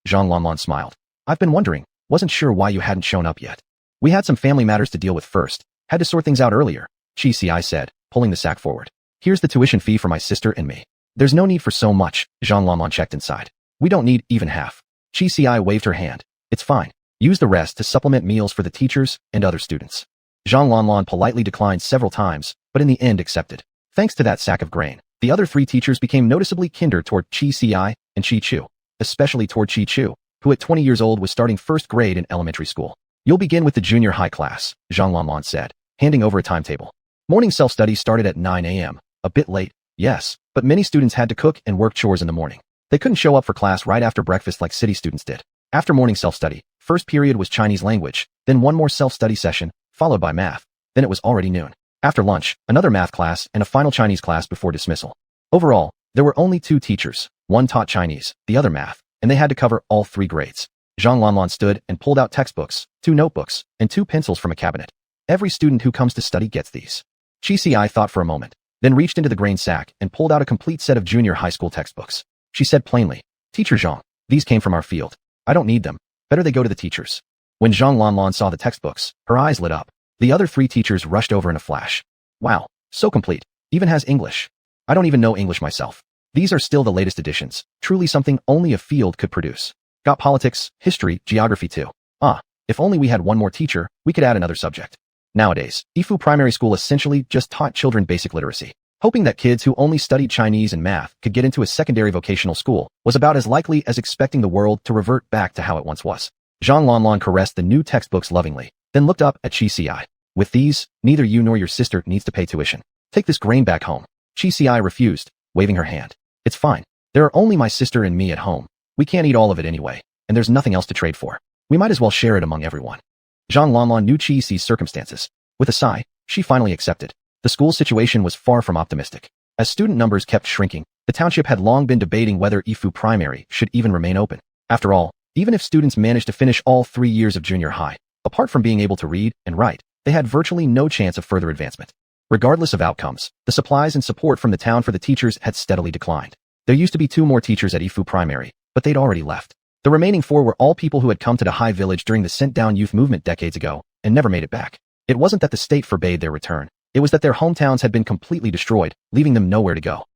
Zhang Lanlan smiled. I've been wondering, wasn't sure why you hadn't shown up yet. We had some family matters to deal with first, had to sort things out earlier, Chi said, pulling the sack forward. Here's the tuition fee for my sister and me. There's no need for so much, Zhang Lanlan checked inside. We don't need even half. Chi waved her hand. It's fine. Use the rest to supplement meals for the teachers and other students. Zhang Lanlan politely declined several times, but in the end accepted. Thanks to that sack of grain, the other 3 teachers became noticeably kinder toward Chi and Chi-Chu, especially toward Chi-Chu, who at 20 years old was starting 1st grade in elementary school. You'll begin with the junior high class, Zhang Lanlan said, handing over a timetable. Morning self-study started at 9 a.m., a bit late, yes, but many students had to cook and work chores in the morning. They couldn't show up for class right after breakfast like city students did. After morning self-study, first period was Chinese language, then one more self-study session, followed by math. Then it was already noon. After lunch, another math class and a final Chinese class before dismissal. Overall, there were only 2 teachers. One taught Chinese, the other math, and they had to cover all 3 grades. Zhang Lanlan stood and pulled out textbooks, 2 notebooks, and 2 pencils from a cabinet. Every student who comes to study gets these. Chi thought for a moment, then reached into the grain sack and pulled out a complete set of junior high school textbooks. She said plainly, Teacher Zhang, these came from our field. I don't need them. Better they go to the teachers. When Zhang Lanlan saw the textbooks, her eyes lit up. The other 3 teachers rushed over in a flash. Wow, so complete. Even has English. I don't even know English myself. These are still the latest editions, truly something only a field could produce. Got politics, history, geography too. If only we had one more teacher, we could add another subject. Nowadays, Ifu Primary School essentially just taught children basic literacy. Hoping that kids who only studied Chinese and math could get into a secondary vocational school was about as likely as expecting the world to revert back to how it once was. Zhang Lanlan caressed the new textbooks lovingly, then looked up at Chi. With these, neither you nor your sister needs to pay tuition. Take this grain back home. Chi refused, waving her hand. It's fine. There are only my sister and me at home. We can't eat all of it anyway, and there's nothing else to trade for. We might as well share it among everyone. Zhang Lanlan knew Chi's circumstances. With a sigh, she finally accepted. The school situation was far from optimistic. As student numbers kept shrinking, The township had long been debating whether Ifu Primary should even remain open. After all, even if students managed to finish all 3 years of junior high, apart from being able to read and write, they had virtually no chance of further advancement. Regardless of outcomes, the supplies and support from the town for the teachers had steadily declined. There used to be 2 more teachers at Ifu Primary, but they'd already left. The remaining 4 were all people who had come to the high village during the sent-down youth movement decades ago and never made it back. It wasn't that the state forbade their return. It was that their hometowns had been completely destroyed, leaving them nowhere to go.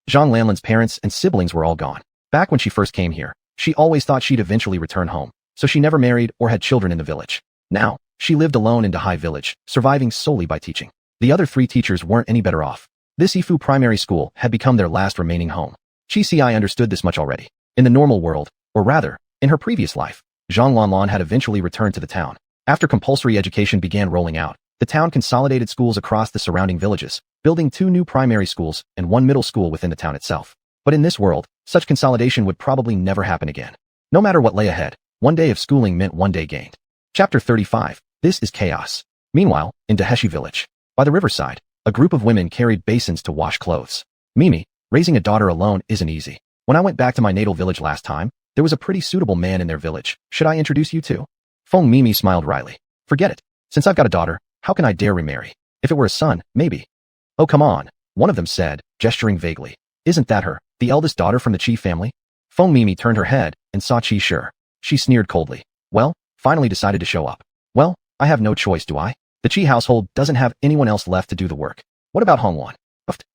Zhang Lanlin's parents and siblings were all gone. Back when she first came here, she always thought she'd eventually return home, so she never married or had children in the village. Now, she lived alone in the high village, surviving solely by teaching. The other 3 teachers weren't any better off. This Ifu primary school had become their last remaining home. Qi understood this much already. In the normal world, or rather, in her previous life, Zhang Lanlan had eventually returned to the town. After compulsory education began rolling out, the town consolidated schools across the surrounding villages, building 2 new primary schools and 1 middle school within the town itself. But in this world, such consolidation would probably never happen again. No matter what lay ahead, 1 day of schooling meant 1 day gained. Chapter 35. This is chaos. Meanwhile, in Daheshi village, by the riverside, a group of women carried basins to wash clothes. Mimi, raising a daughter alone isn't easy. When I went back to my natal village last time, there was a pretty suitable man in their village. Should I introduce you to? Feng Mimi smiled wryly. Forget it. Since I've got a daughter, how can I dare remarry? If it were a son, maybe. Oh, come on, one of them said, gesturing vaguely. Isn't that her, the eldest daughter from the Qi family? Feng Mimi turned her head and saw Qi Shi. She sneered coldly. Well, finally decided to show up. Well, I have no choice, do I? The Qi household doesn't have anyone else left to do the work. What about Hongwan?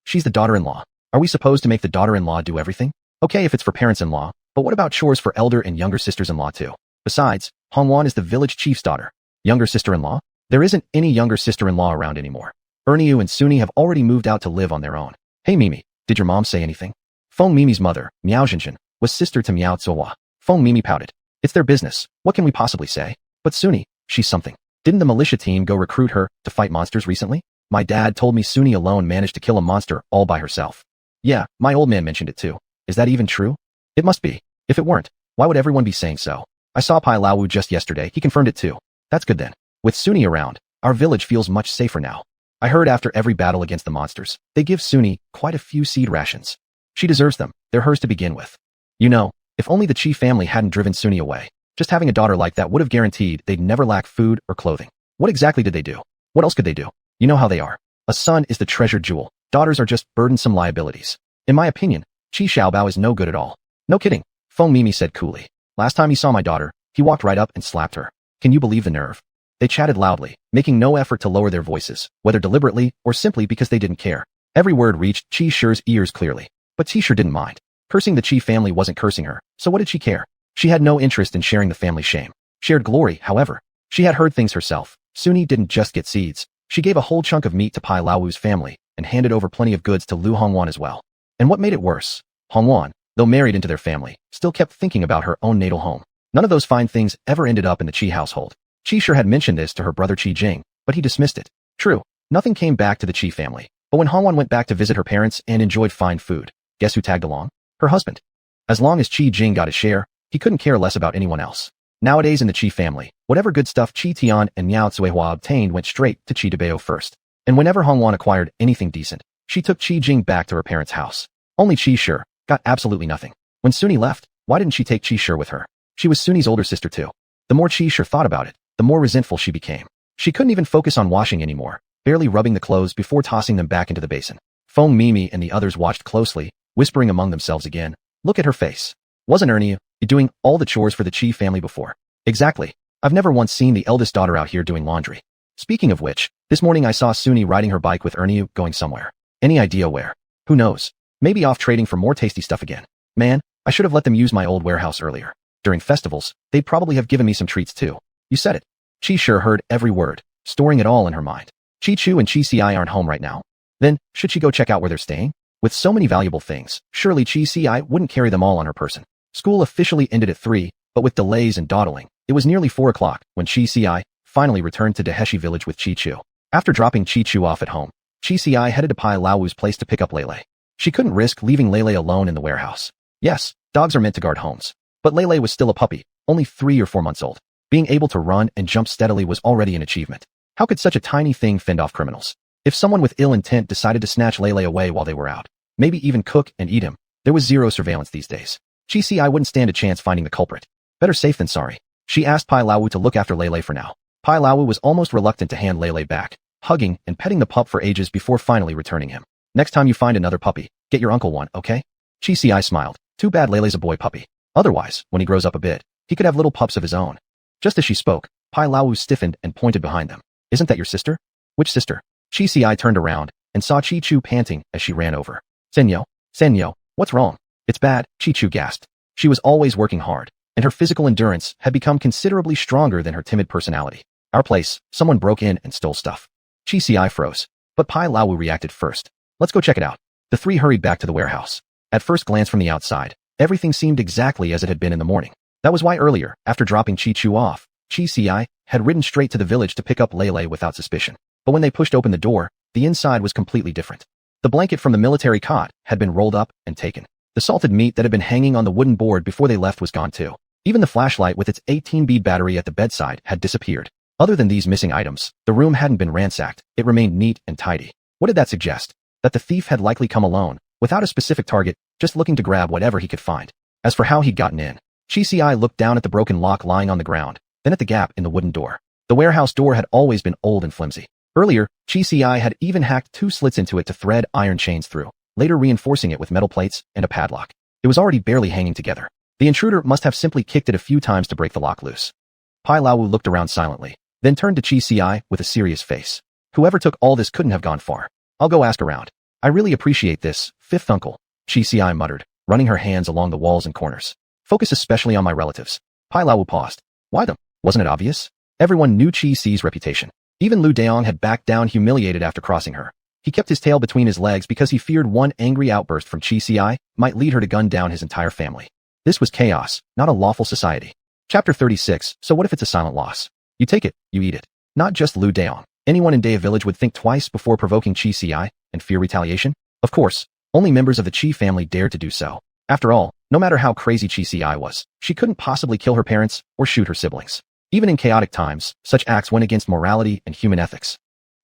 She's the daughter-in-law. Are we supposed to make the daughter-in-law do everything? Okay if it's for parents-in-law, but what about chores for elder and younger sisters-in-law too? Besides, Hongwan is the village chief's daughter. Younger sister-in-law? There isn't any younger sister-in-law around anymore. Erniu and Suni have already moved out to live on their own. Hey Mimi, did your mom say anything? Feng Mimi's mother, Miao Zhenxin, was sister to Miao Zuohua. Feng Mimi pouted. It's their business, what can we possibly say? But Suni, she's something. Didn't the militia team go recruit her to fight monsters recently? My dad told me Suni alone managed to kill a monster all by herself. Yeah, my old man mentioned it too. Is that even true? It must be. If it weren't, why would everyone be saying so? I saw Pai Laowu just yesterday, he confirmed it too. That's good then. With Suni around, our village feels much safer now. I heard after every battle against the monsters, they give Suni quite a few seed rations. She deserves them, they're hers to begin with. You know, if only the Qi family hadn't driven Suni away. Just having a daughter like that would have guaranteed they'd never lack food or clothing. What exactly did they do? What else could they do? You know how they are. A son is the treasured jewel. Daughters are just burdensome liabilities. In my opinion, Qi Xiaobao is no good at all. No kidding, Feng Mimi said coolly. Last time he saw my daughter, he walked right up and slapped her. Can you believe the nerve? They chatted loudly, making no effort to lower their voices, whether deliberately or simply because they didn't care. Every word reached Qi Shi's ears clearly, but Qi Shi didn't mind. Cursing the Qi family wasn't cursing her, so what did she care? She had no interest in sharing the family shame. Shared glory, however. She had heard things herself. Suni didn't just get seeds. She gave a whole chunk of meat to Pai Laowu's family and handed over plenty of goods to Lu Hongwan as well. And what made it worse? Hongwan, though married into their family, still kept thinking about her own natal home. None of those fine things ever ended up in the Qi household. Qi Shi had mentioned this to her brother Qi Jing, but he dismissed it. True, nothing came back to the Qi family. But when Hongwan went back to visit her parents and enjoyed fine food, guess who tagged along? Her husband. As long as Qi Jing got his share, he couldn't care less about anyone else. Nowadays in the Qi family, whatever good stuff Qi Tian and Miao Zuihua obtained went straight to Qi Debao first. And whenever Hongwan acquired anything decent, she took Qi Jing back to her parents' house. Only Qi Shi got absolutely nothing. When Suni left, why didn't she take Qi Shi with her? She was Suni's older sister too. The more Qi Shi thought about it, the more resentful she became. She couldn't even focus on washing anymore, barely rubbing the clothes before tossing them back into the basin. Feng Mimi and the others watched closely, whispering among themselves again. Look at her face. Wasn't Ernie doing all the chores for the Qi family before? Exactly. I've never once seen the eldest daughter out here doing laundry. Speaking of which, this morning I saw Suni riding her bike with Ernie going somewhere. Any idea where? Who knows? Maybe off trading for more tasty stuff again. Man, I should have let them use my old warehouse earlier. During festivals, they'd probably have given me some treats too. You said it. Qi Shi heard every word, storing it all in her mind. Qi Chu and Qi Ci aren't home right now. Then, should she go check out where they're staying? With so many valuable things, surely Qi Ci wouldn't carry them all on her person. School officially ended at 3, but with delays and dawdling, it was nearly 4 o'clock when Qi Ci finally returned to Daheshi village with Qi Chu. After dropping Qi Chu off at home, Qi Ci headed to Pai Laowu's place to pick up Lele. She couldn't risk leaving Lele alone in the warehouse. Yes, dogs are meant to guard homes. But Lele was still a puppy, only 3 or 4 months old. Being able to run and jump steadily was already an achievement. How could such a tiny thing fend off criminals? If someone with ill intent decided to snatch Lele away while they were out, maybe even cook and eat him, There was zero surveillance these days. I wouldn't stand a chance finding the culprit. Better safe than sorry. She asked Pai Lawu to look after Lele for now. Pai Lawu was almost reluctant to hand Lele back, hugging and petting the pup for ages before finally returning him. Next time you find another puppy, get your uncle one, okay? I smiled. Too bad Lele's a boy puppy. Otherwise, when he grows up a bit, he could have little pups of his own. Just as she spoke, Pai Lawu stiffened and pointed behind them. Isn't that your sister? Which sister? I turned around and saw Chi-Chu panting as she ran over. Senyo, what's wrong? It's bad, Chi-Chu gasped. She was always working hard, and her physical endurance had become considerably stronger than her timid personality. Our place, someone broke in and stole stuff. I froze. But Pai Lawu reacted first. Let's go check it out. The three hurried back to the warehouse. At first glance from the outside, everything seemed exactly as it had been in the morning. That was why earlier, after dropping Chi-Chu off, I had ridden straight to the village to pick up Lele without suspicion. But when they pushed open the door, the inside was completely different. The blanket from the military cot had been rolled up and taken. The salted meat that had been hanging on the wooden board before they left was gone too. Even the flashlight with its 18-bead battery at the bedside had disappeared. Other than these missing items, the room hadn't been ransacked. It remained neat and tidy. What did that suggest? That the thief had likely come alone, without a specific target, just looking to grab whatever he could find. As for how he'd gotten in, I looked down at the broken lock lying on the ground, then at the gap in the wooden door. The warehouse door had always been old and flimsy. Earlier, I had even hacked 2 slits into it to thread iron chains through, later reinforcing it with metal plates and a padlock. It was already barely hanging together. The intruder must have simply kicked it a few times to break the lock loose. Pai Lawu looked around silently, then turned to I with a serious face. Whoever took all this couldn't have gone far. I'll go ask around. I really appreciate this, fifth uncle, I muttered, running her hands along the walls and corners. Focus especially on my relatives. Pai Lawu paused. Why them? Wasn't it obvious? Everyone knew Chi's reputation. Even Lu Daong had backed down humiliated after crossing her. He kept his tail between his legs because he feared one angry outburst from Chi might lead her to gun down his entire family. This was chaos, not a lawful society. Chapter 36, so what if it's a silent loss? You take it, you eat it. Not just Lu Daong. Anyone in Daya Village would think twice before provoking Chi and fear retaliation. Of course, only members of the Chi family dared to do so. After all, no matter how crazy Chi was, she couldn't possibly kill her parents or shoot her siblings. Even in chaotic times, such acts went against morality and human ethics.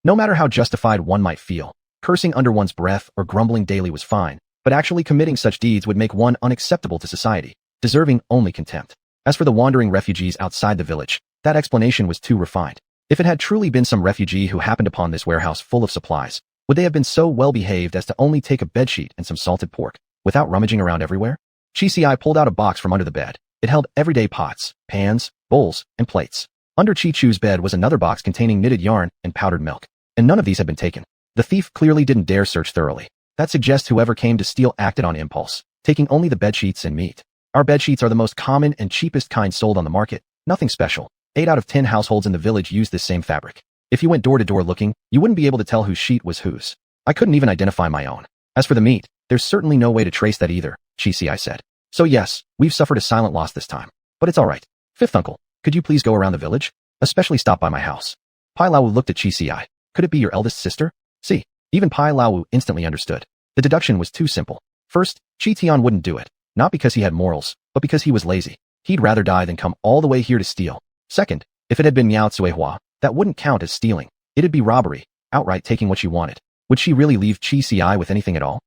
No matter how justified one might feel, cursing under one's breath or grumbling daily was fine, but actually committing such deeds would make one unacceptable to society, deserving only contempt. As for the wandering refugees outside the village, that explanation was too refined. If it had truly been some refugee who happened upon this warehouse full of supplies, would they have been so well behaved as to only take a bedsheet and some salted pork, without rummaging around everywhere? Chi pulled out a box from under the bed. It held everyday pots, pans, bowls, and plates. Under Chi-Chu's bed was another box containing knitted yarn and powdered milk, and none of these had been taken. The thief clearly didn't dare search thoroughly. That suggests whoever came to steal acted on impulse, taking only the bedsheets and meat. Our bedsheets are the most common and cheapest kind sold on the market, nothing special. 8 out of 10 households in the village use this same fabric. If you went door to door looking, you wouldn't be able to tell whose sheet was whose. I couldn't even identify my own. As for the meat, there's certainly no way to trace that either, Chi said. So yes, we've suffered a silent loss this time. But it's alright. Fifth uncle, could you please go around the village? Especially stop by my house. Pai Lawu looked at Chi. Could it be your eldest sister? See, even Pai Lawu instantly understood. The deduction was too simple. First, Chi Tian wouldn't do it. Not because he had morals, but because he was lazy. He'd rather die than come all the way here to steal. Second, if it had been Miao Tsuehua, that wouldn't count as stealing. It'd be robbery, outright taking what she wanted. Would she really leave Chi with anything at all?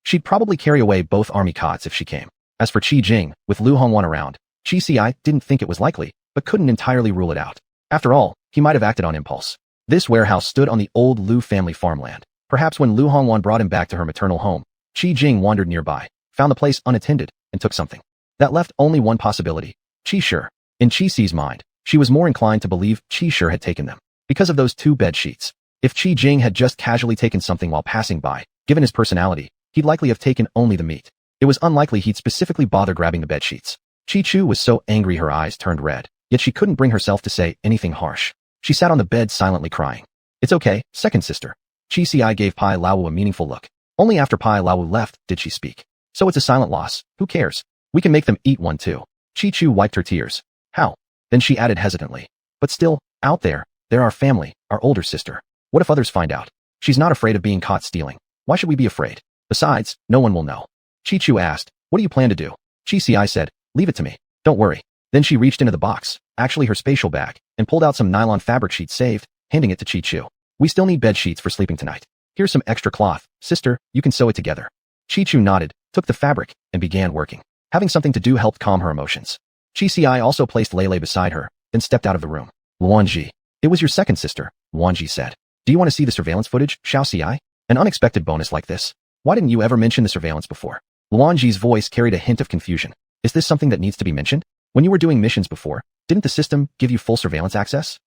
She'd probably carry away both army cots if she came. As for Qi Jing, with Lu Hongwan around, Chi didn't think it was likely, but couldn't entirely rule it out. After all, he might have acted on impulse. This warehouse stood on the old Lu family farmland. Perhaps when Lu Hongwan brought him back to her maternal home, Qi Jing wandered nearby, found the place unattended, and took something. That left only one possibility. Qi Shi. In Qi Si's mind, she was more inclined to believe Qi Shi had taken them, because of those 2 bed sheets. If Qi Jing had just casually taken something while passing by, given his personality, he'd likely have taken only the meat. It was unlikely he'd specifically bother grabbing the bed sheets. Chi-Chu was so angry her eyes turned red, yet she couldn't bring herself to say anything harsh. She sat on the bed silently crying. It's okay, second sister. Chi gave Pai Lawu a meaningful look. Only after Pai Lawu left did she speak. So it's a silent loss, who cares? We can make them eat one too. Chi-Chu wiped her tears. How? Then she added hesitantly. But still, out there, they're our family, our older sister. What if others find out? She's not afraid of being caught stealing. Why should we be afraid? Besides, no one will know. Chi-Chu asked, what do you plan to do? Chi said, leave it to me. Don't worry. Then she reached into the box, actually her spatial bag, and pulled out some nylon fabric sheets saved, handing it to Chi-Chu. We still need bed sheets for sleeping tonight. Here's some extra cloth. Sister, you can sew it together. Chi-Chu nodded, took the fabric, and began working. Having something to do helped calm her emotions. Chi Ci also placed Lei beside her, then stepped out of the room. Luanji. It was your second sister, Luanji said. Do you want to see the surveillance footage, Xiao Ci? An unexpected bonus like this? Why didn't you ever mention the surveillance before? Luanji's voice carried a hint of confusion. Is this something that needs to be mentioned? When you were doing missions before, didn't the system give you full surveillance access?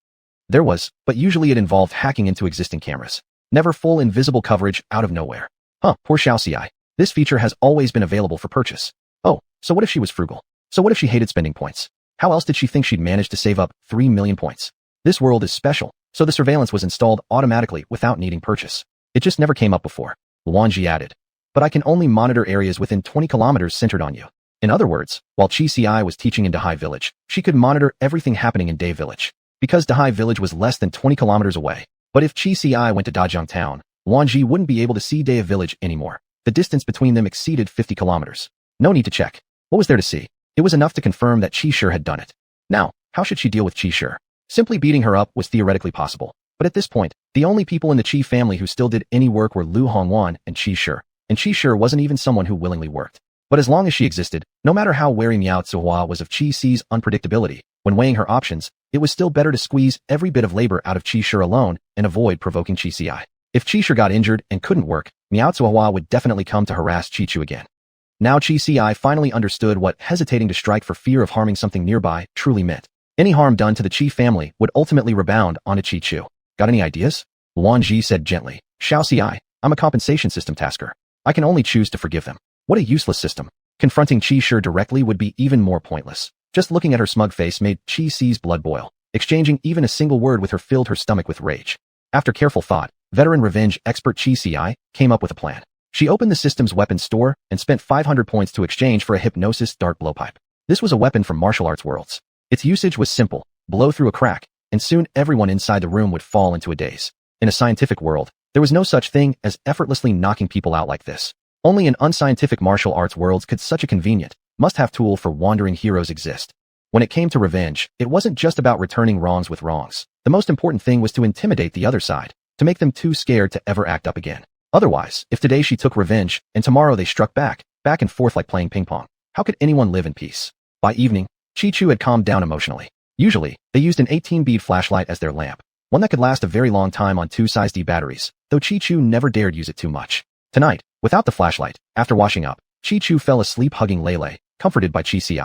There was, but usually it involved hacking into existing cameras. Never full invisible coverage out of nowhere. Huh, poor Xiao Ci. This feature has always been available for purchase. Oh, so what if she was frugal? So what if she hated spending points? How else did she think she'd manage to save up 3 million points? This world is special, so the surveillance was installed automatically without needing purchase. It just never came up before. Luanji added. But I can only monitor areas within 20 kilometers centered on you. In other words, while Chi Ci was teaching in Dahai Village, she could monitor everything happening in Day Village. Because Dahai Village was less than 20 kilometers away. But if Chi Ci went to Dajiang Town, Luanji wouldn't be able to see Day Village anymore. The distance between them exceeded 50 kilometers. No need to check. What was there to see? It was enough to confirm that Chi Shi had done it. Now, how should she deal with Chi Shi? Simply beating her up was theoretically possible. But at this point, the only people in the Chi family who still did any work were Lu Hongwan and Chi Shi. And Chi Shi wasn't even someone who willingly worked. But as long as she existed, no matter how wary Miao Zuhua was of Chi Ci's unpredictability, when weighing her options, it was still better to squeeze every bit of labor out of Chi Shi alone and avoid provoking Chi Ci. If Chi Shi got injured and couldn't work, Miao Zuhua would definitely come to harass Chi Chu again. Now Chi Ci finally understood what hesitating to strike for fear of harming something nearby truly meant. Any harm done to the Chi family would ultimately rebound onto Chi Chu. Got any ideas? Luanji said gently. Xiao Ci, I'm a compensation system tasker. I can only choose to forgive them. What a useless system. Confronting Chi Shi directly would be even more pointless. Just looking at her smug face made Chi Ci's blood boil. Exchanging even a single word with her filled her stomach with rage. After careful thought, veteran revenge expert Chi Ci came up with a plan. She opened the system's weapons store and spent 500 points to exchange for a hypnosis dart blowpipe. This was a weapon from martial arts worlds. Its usage was simple, blow through a crack, and soon everyone inside the room would fall into a daze. In a scientific world, there was no such thing as effortlessly knocking people out like this. Only in unscientific martial arts worlds could such a convenient, must-have tool for wandering heroes exist. When it came to revenge, it wasn't just about returning wrongs with wrongs. The most important thing was to intimidate the other side, to make them too scared to ever act up again. Otherwise, if today she took revenge, and tomorrow they struck back and forth like playing ping pong, how could anyone live in peace? By evening, Chi Chu had calmed down emotionally. Usually, they used an 18-bead flashlight as their lamp, one that could last a very long time on 2 size D batteries, though Chi Chu never dared use it too much. Tonight, without the flashlight, after washing up, Chi Chu fell asleep hugging Lei, comforted by Chi Ci.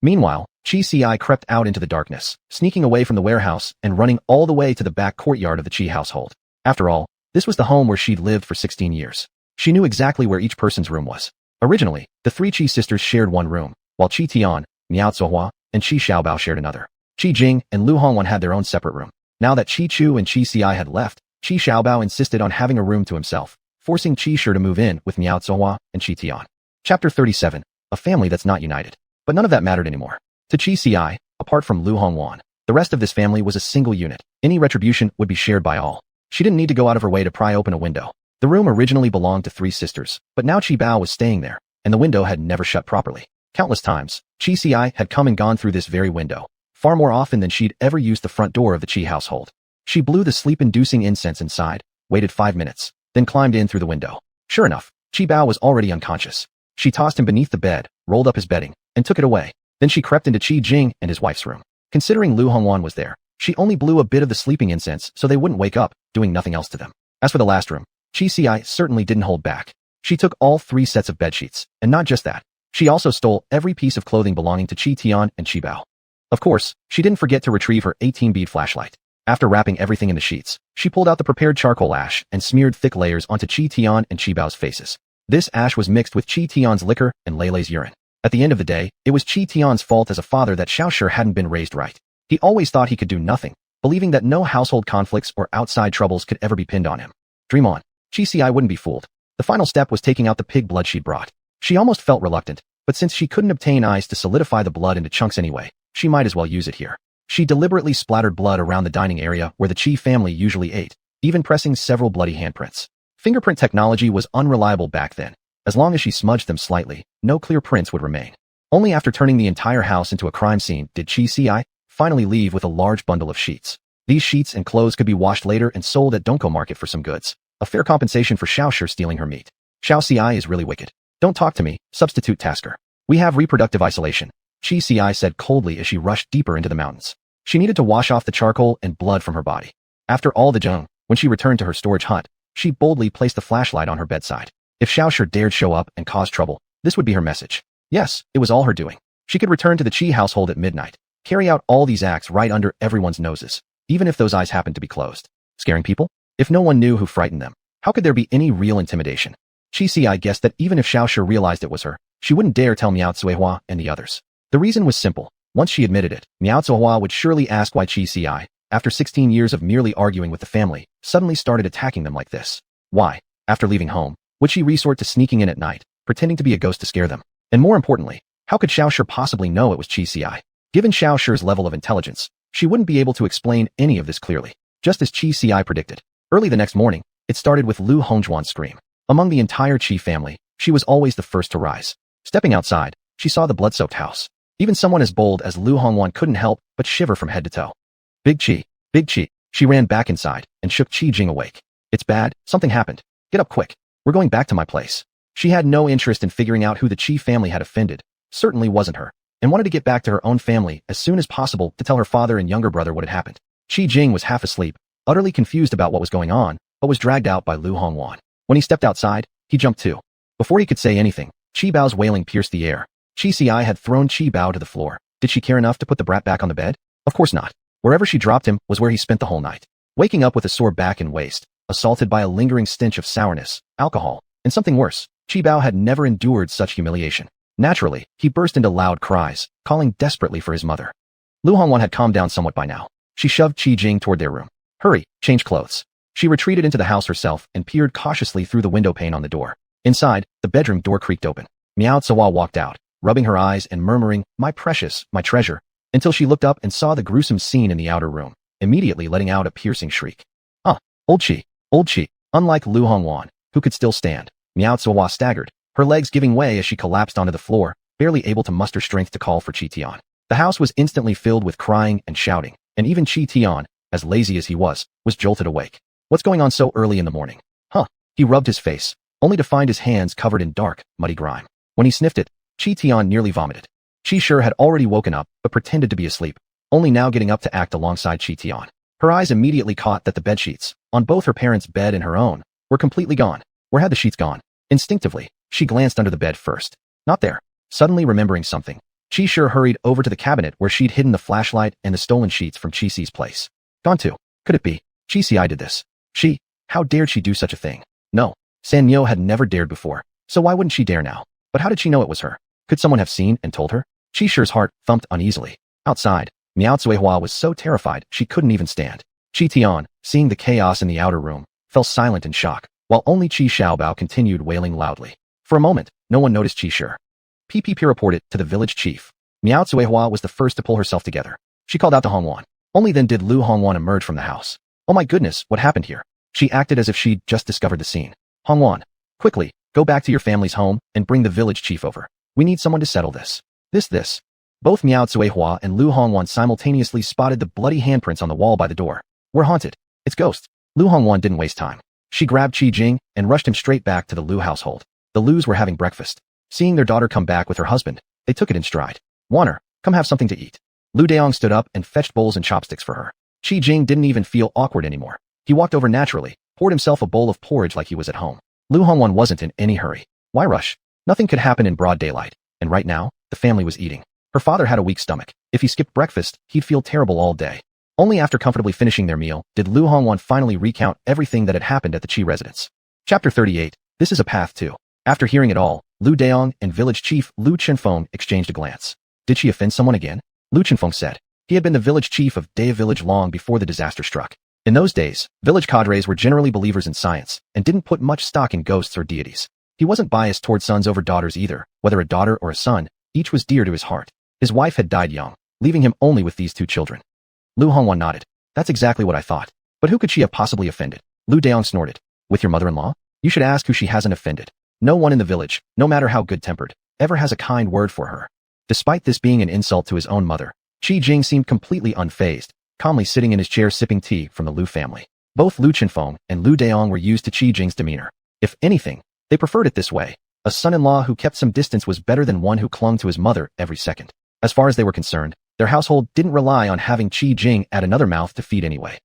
Meanwhile, Chi Ci crept out into the darkness, sneaking away from the warehouse and running all the way to the back courtyard of the Chi household. After all, this was the home where she'd lived for 16 years. She knew exactly where each person's room was. Originally, the 3 Chi sisters shared one room, while Chi Tian, Miao Zuhua, and Chi Xiaobao shared another. Chi Jing and Lu Hongwan had their own separate room. Now that Chi Chu and Chi Ci had left, Chi Xiaobao insisted on having a room to himself, forcing Chi Shi to move in with Miao Zuhua and Chi Tian. Chapter 37. A family that's not united. But none of that mattered anymore. To Chi Ci, apart from Lu Hongwan, the rest of this family was a single unit. Any retribution would be shared by all. She didn't need to go out of her way to pry open a window. The room originally belonged to 3 sisters, but now Chi Bao was staying there, and the window had never shut properly. Countless times, Chi Ci had come and gone through this very window, far more often than she'd ever used the front door of the Chi household. She blew the sleep-inducing incense inside, waited 5 minutes, then climbed in through the window. Sure enough, Chi Bao was already unconscious. She tossed him beneath the bed, rolled up his bedding, and took it away. Then she crept into Chi Jing and his wife's room. Considering Lu Hongwan was there, she only blew a bit of the sleeping incense so they wouldn't wake up, doing nothing else to them. As for the last room, Chi Ci certainly didn't hold back. She took all 3 sets of bedsheets, and not just that. She also stole every piece of clothing belonging to Chi Tian and Chi Bao. Of course, she didn't forget to retrieve her 18-bead flashlight. After wrapping everything in the sheets, she pulled out the prepared charcoal ash and smeared thick layers onto Chi Tian and Chi Bao's faces. This ash was mixed with Chi Tian's liquor and Lei's urine. At the end of the day, it was Chi Tian's fault as a father that Xiao Shi hadn't been raised right. He always thought he could do nothing, believing that no household conflicts or outside troubles could ever be pinned on him. Dream on. Chi Ci wouldn't be fooled. The final step was taking out the pig blood she'd brought. She almost felt reluctant, but since she couldn't obtain eyes to solidify the blood into chunks anyway, she might as well use it here. She deliberately splattered blood around the dining area where the Chi family usually ate, even pressing several bloody handprints. Fingerprint technology was unreliable back then. As long as she smudged them slightly, no clear prints would remain. Only after turning the entire house into a crime scene did Chi Ci finally leave with a large bundle of sheets. These sheets and clothes could be washed later and sold at Donko Market for some goods. A fair compensation for Xiao Shi stealing her meat. Xiao Ci is really wicked. Don't talk to me, substitute tasker. We have reproductive isolation, Chi Ci said coldly as she rushed deeper into the mountains. She needed to wash off the charcoal and blood from her body. After all the junk, when she returned to her storage hut, she boldly placed the flashlight on her bedside. If Xiaoshi dared show up and cause trouble, this would be her message. Yes, it was all her doing. She could return to the Qi household at midnight, carry out all these acts right under everyone's noses, even if those eyes happened to be closed. Scaring people? If no one knew who frightened them, how could there be any real intimidation? Chi Ci guessed that even if Xiaoshi realized it was her, she wouldn't dare tell Miao Cuihua and the others. The reason was simple. Once she admitted it, Miao Cuihua would surely ask why Chi Ci, after 16 years of merely arguing with the family, suddenly started attacking them like this. Why, after leaving home, would she resort to sneaking in at night, pretending to be a ghost to scare them? And more importantly, how could Xiaoshi possibly know it was Chi Ci? Given Xiaoshi's level of intelligence, she wouldn't be able to explain any of this clearly. Just as Chi Ci predicted. Early the next morning, it started with Lu Hongjuan's scream. Among the entire Qi family, she was always the first to rise. Stepping outside, she saw the blood-soaked house. Even someone as bold as Lu Hongjuan couldn't help but shiver from head to toe. Big Qi, Big Qi. She ran back inside and shook Qi Jing awake. It's bad, something happened. Get up quick. We're going back to my place. She had no interest in figuring out who the Qi family had offended. Certainly wasn't her. And wanted to get back to her own family as soon as possible to tell her father and younger brother what had happened. Qi Jing was half asleep, utterly confused about what was going on, but was dragged out by Lu Hongjuan. When he stepped outside, he jumped too. Before he could say anything, Qi Bao's wailing pierced the air. Chi Ci had thrown Qi Bao to the floor. Did she care enough to put the brat back on the bed? Of course not. Wherever she dropped him was where he spent the whole night. Waking up with a sore back and waist, assaulted by a lingering stench of sourness, alcohol, and something worse, Qi Bao had never endured such humiliation. Naturally, he burst into loud cries, calling desperately for his mother. Lu Hongjuan had calmed down somewhat by now. She shoved Qi Jing toward their room. Hurry, change clothes. She retreated into the house herself and peered cautiously through the window pane on the door. Inside, the bedroom door creaked open. Miao Cuihua walked out, rubbing her eyes and murmuring, "My precious, my treasure," until she looked up and saw the gruesome scene in the outer room, immediately letting out a piercing shriek. Old Qi, old Qi. Unlike Lu Hongjuan, who could still stand, Miao Cuihua staggered, her legs giving way as she collapsed onto the floor, barely able to muster strength to call for Qi Tian. The house was instantly filled with crying and shouting, and even Qi Tian, as lazy as he was jolted awake. What's going on so early in the morning? He rubbed his face, only to find his hands covered in dark, muddy grime. When he sniffed it, Qi Tian nearly vomited. Qi Shi had already woken up, but pretended to be asleep, only now getting up to act alongside Qi Tian. Her eyes immediately caught that the bedsheets, on both her parents' bed and her own, were completely gone. Where had the sheets gone? Instinctively, she glanced under the bed first. Not there. Suddenly remembering something, Qi Shi hurried over to the cabinet where she'd hidden the flashlight and the stolen sheets from Qi Ci's place. Gone too. Could it be? Qi Ci did this. How dared she do such a thing? No. San Nyo had never dared before, so why wouldn't she dare now? But how did she know it was her? Could someone have seen and told her? Qi Shi's heart thumped uneasily. Outside, Miao Cuihua was so terrified she couldn't even stand. Qi Tian, seeing the chaos in the outer room, fell silent in shock, while only Qi Xiaobao continued wailing loudly. For a moment, no one noticed Qi Shi. PPP reported to the village chief. Miao Cuihua was the first to pull herself together. She called out to Hongjuan. Only then did Lu Hongjuan emerge from the house. Oh my goodness, what happened here? She acted as if she'd just discovered the scene. Hongjuan, quickly, go back to your family's home and bring the village chief over. We need someone to settle this. This. Both Miao Cuihua and Lu Hongjuan simultaneously spotted the bloody handprints on the wall by the door. We're haunted. It's ghosts. Lu Hongjuan didn't waste time. She grabbed Qi Jing and rushed him straight back to the Lu household. The Lus were having breakfast. Seeing their daughter come back with her husband, they took it in stride. Wanner, come have something to eat. Lu Daong stood up and fetched bowls and chopsticks for her. Qi Jing didn't even feel awkward anymore. He walked over naturally, poured himself a bowl of porridge like he was at home. Lu Hongjuan wasn't in any hurry. Why rush? Nothing could happen in broad daylight, and right now, the family was eating. Her father had a weak stomach. If he skipped breakfast, he'd feel terrible all day. Only after comfortably finishing their meal did Lu Hongjuan finally recount everything that had happened at the Qi residence. Chapter 38. This is a path too. After hearing it all, Lu Daong and village chief Lu Chenfeng exchanged a glance. Did she offend someone again? Lu Chenfeng said. He had been the village chief of Daya village long before the disaster struck. In those days, village cadres were generally believers in science and didn't put much stock in ghosts or deities. He wasn't biased toward sons over daughters either. Whether a daughter or a son, each was dear to his heart. His wife had died young, leaving him only with these two children. Lu Hongjuan nodded. That's exactly what I thought. But who could she have possibly offended? Lu Daong snorted. With your mother-in-law? You should ask who she hasn't offended. No one in the village, no matter how good-tempered, ever has a kind word for her. Despite this being an insult to his own mother, Qi Jing seemed completely unfazed, calmly sitting in his chair sipping tea from the Lu family. Both Lu Chenfeng and Lu Daong were used to Qi Jing's demeanor. If anything, they preferred it this way. A son-in-law who kept some distance was better than one who clung to his mother every second. As far as they were concerned, their household didn't rely on having Qi Jing add another mouth to feed anyway.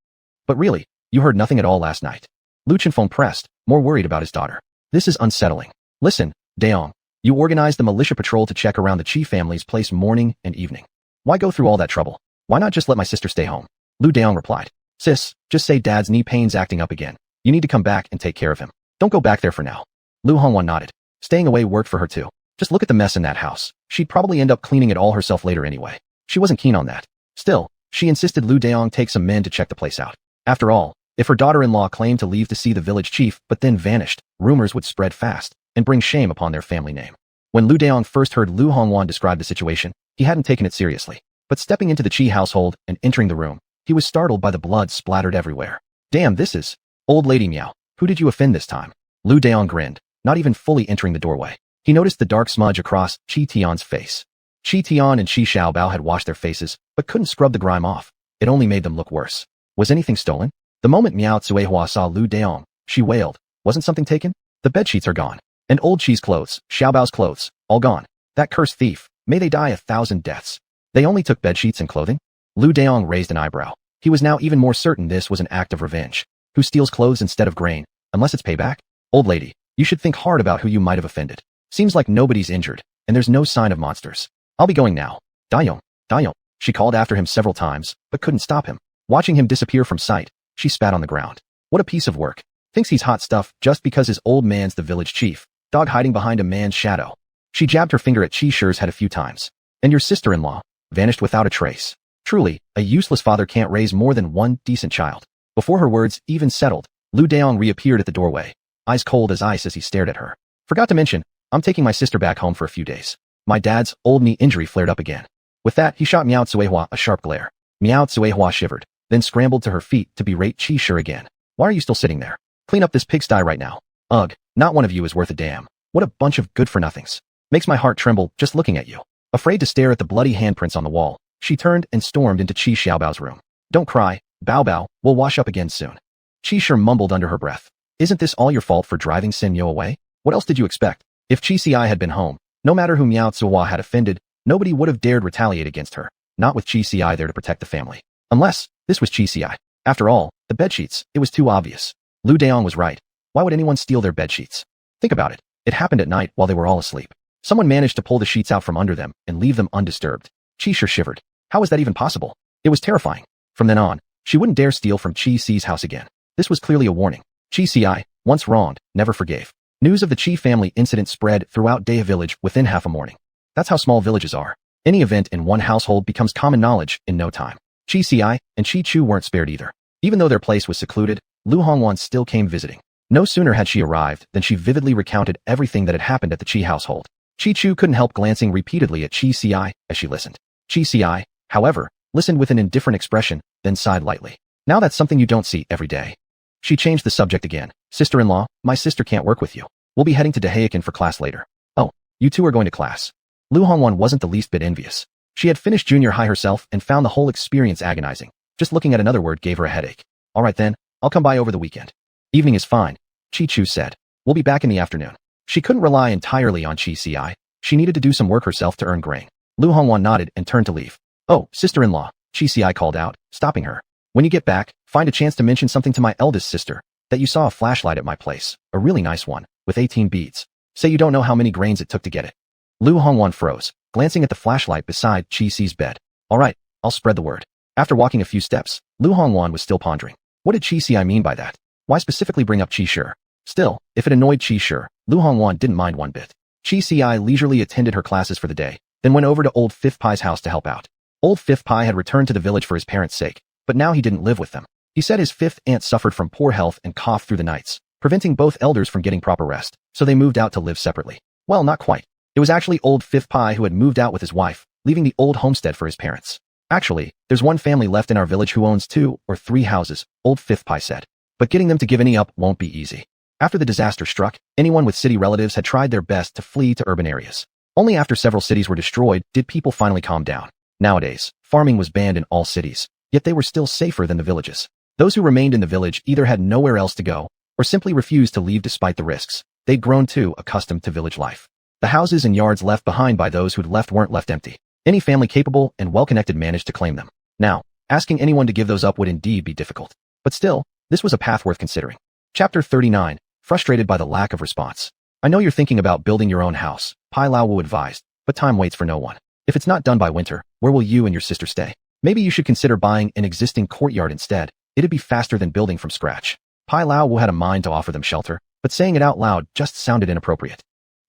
But really, you heard nothing at all last night. Lu Chenfeng pressed, more worried about his daughter. This is unsettling. Listen, Daong, you organized the militia patrol to check around the Qi family's place morning and evening. Why go through all that trouble? Why not just let my sister stay home? Lu Daong replied. Sis, just say dad's knee pain's acting up again. You need to come back and take care of him. Don't go back there for now. Lu Hongwan nodded. Staying away worked for her too. Just look at the mess in that house. She'd probably end up cleaning it all herself later anyway. She wasn't keen on that. Still, she insisted Lu Daong take some men to check the place out. After all, if her daughter-in-law claimed to leave to see the village chief but then vanished, rumors would spread fast and bring shame upon their family name. When Lu Daong first heard Lu Hongwan describe the situation, he hadn't taken it seriously. But stepping into the Qi household and entering the room, he was startled by the blood splattered everywhere. Damn, this is... Old lady Miao, who did you offend this time? Lu Daong grinned, not even fully entering the doorway. He noticed the dark smudge across Qi Tian's face. Qi Tian and Qi Xiaobao had washed their faces, but couldn't scrub the grime off. It only made them look worse. Was anything stolen? The moment Miao Tsuehua saw Lu Daong, she wailed. Wasn't something taken? The bedsheets are gone. And old Qi's clothes, Xiaobao's clothes, all gone. That cursed thief, may they die 1,000 deaths. They only took bedsheets and clothing? Lu Daong raised an eyebrow. He was now even more certain this was an act of revenge. Who steals clothes instead of grain, unless it's payback? Old lady, you should think hard about who you might have offended. Seems like nobody's injured, and there's no sign of monsters. I'll be going now. Dayong, Dayong. She called after him several times, but couldn't stop him. Watching him disappear from sight, she spat on the ground. What a piece of work. Thinks he's hot stuff just because his old man's the village chief, dog hiding behind a man's shadow. She jabbed her finger at Qi Shi's head a few times. And your sister-in-law vanished without a trace. Truly, a useless father can't raise more than one decent child. Before her words even settled, Lu Daong reappeared at the doorway, eyes cold as ice as he stared at her. Forgot to mention, I'm taking my sister back home for a few days. My dad's old knee injury flared up again. With that, he shot Miao Tsuehua a sharp glare. Miao Tsuehua shivered, then scrambled to her feet to berate Qi Shi again. Why are you still sitting there? Clean up this pigsty right now. Ugh, not one of you is worth a damn. What a bunch of good-for-nothings. Makes my heart tremble just looking at you. Afraid to stare at the bloody handprints on the wall, she turned and stormed into Qi Xiaobao's room. Don't cry, Bao Bao, we'll wash up again soon. Qi Shi mumbled under her breath. Isn't this all your fault for driving Sin Yo away? What else did you expect? If Qi Ci had been home, no matter who Miao Tsuehua had offended, nobody would have dared retaliate against her, not with Qi Ci there to protect the family. Unless, this was Qi Ci. After all, the bedsheets, it was too obvious. Lu Daong was right. Why would anyone steal their bedsheets? Think about it. It happened at night while they were all asleep. Someone managed to pull the sheets out from under them and leave them undisturbed. Qi Shi shivered. How was that even possible? It was terrifying. From then on, she wouldn't dare steal from Qi Ci's house again. This was clearly a warning. Qi Ci, once wronged, never forgave. News of the Qi family incident spread throughout Daya village within half a morning. That's how small villages are. Any event in one household becomes common knowledge in no time. Qi Ci and Qi Chu weren't spared either. Even though their place was secluded, Lu Hongwan still came visiting. No sooner had she arrived than she vividly recounted everything that had happened at the Qi household. Qi Chu couldn't help glancing repeatedly at Qi Ci as she listened. Qi Ci, however, listened with an indifferent expression, then sighed lightly. Now that's something you don't see every day. She changed the subject again. Sister-in-law, my sister can't work with you. We'll be heading to Dahayakan for class later. Oh, you two are going to class. Lu Hongwan wasn't the least bit envious. She had finished junior high herself and found the whole experience agonizing. Just looking at another word gave her a headache. All right then, I'll come by over the weekend. Evening is fine, Qi Chu said. We'll be back in the afternoon. She couldn't rely entirely on Qi Ci. She needed to do some work herself to earn grain. Lu Hongwan nodded and turned to leave. Oh, sister-in-law, Qi Ci called out, stopping her. When you get back, find a chance to mention something to my eldest sister, that you saw a flashlight at my place, a really nice one, with 18 beads. Say you don't know how many grains it took to get it. Lu Hongwan froze, glancing at the flashlight beside Qi Ci's bed. All right, I'll spread the word. After walking a few steps, Lu Hongwan was still pondering. What did Qi Ci mean by that? Why specifically bring up Qi Shi? Still, if it annoyed Qi Shi, Lu Hongwan didn't mind one bit. Qi Ci leisurely attended her classes for the day, then went over to Old Fifth Pie's house to help out. Old Fifth Pie had returned to the village for his parents' sake, but now he didn't live with them. He said his fifth aunt suffered from poor health and coughed through the nights, preventing both elders from getting proper rest, so they moved out to live separately. Well, not quite. It was actually Old Fifth Pie who had moved out with his wife, leaving the old homestead for his parents. Actually, there's one family left in our village who owns 2 or 3 houses, Old Fifth Pie said. But getting them to give any up won't be easy. After the disaster struck, anyone with city relatives had tried their best to flee to urban areas. Only after several cities were destroyed did people finally calm down. Nowadays, farming was banned in all cities, yet they were still safer than the villages. Those who remained in the village either had nowhere else to go, or simply refused to leave despite the risks. They'd grown too accustomed to village life. The houses and yards left behind by those who'd left weren't left empty. Any family capable and well-connected managed to claim them. Now, asking anyone to give those up would indeed be difficult. But still, this was a path worth considering. Chapter 39, frustrated by the lack of response. I know you're thinking about building your own house, Pai Lao Wu advised, but time waits for no one. If it's not done by winter, where will you and your sister stay? Maybe you should consider buying an existing courtyard instead. It'd be faster than building from scratch. Pai Lao Wu had a mind to offer them shelter, but saying it out loud just sounded inappropriate.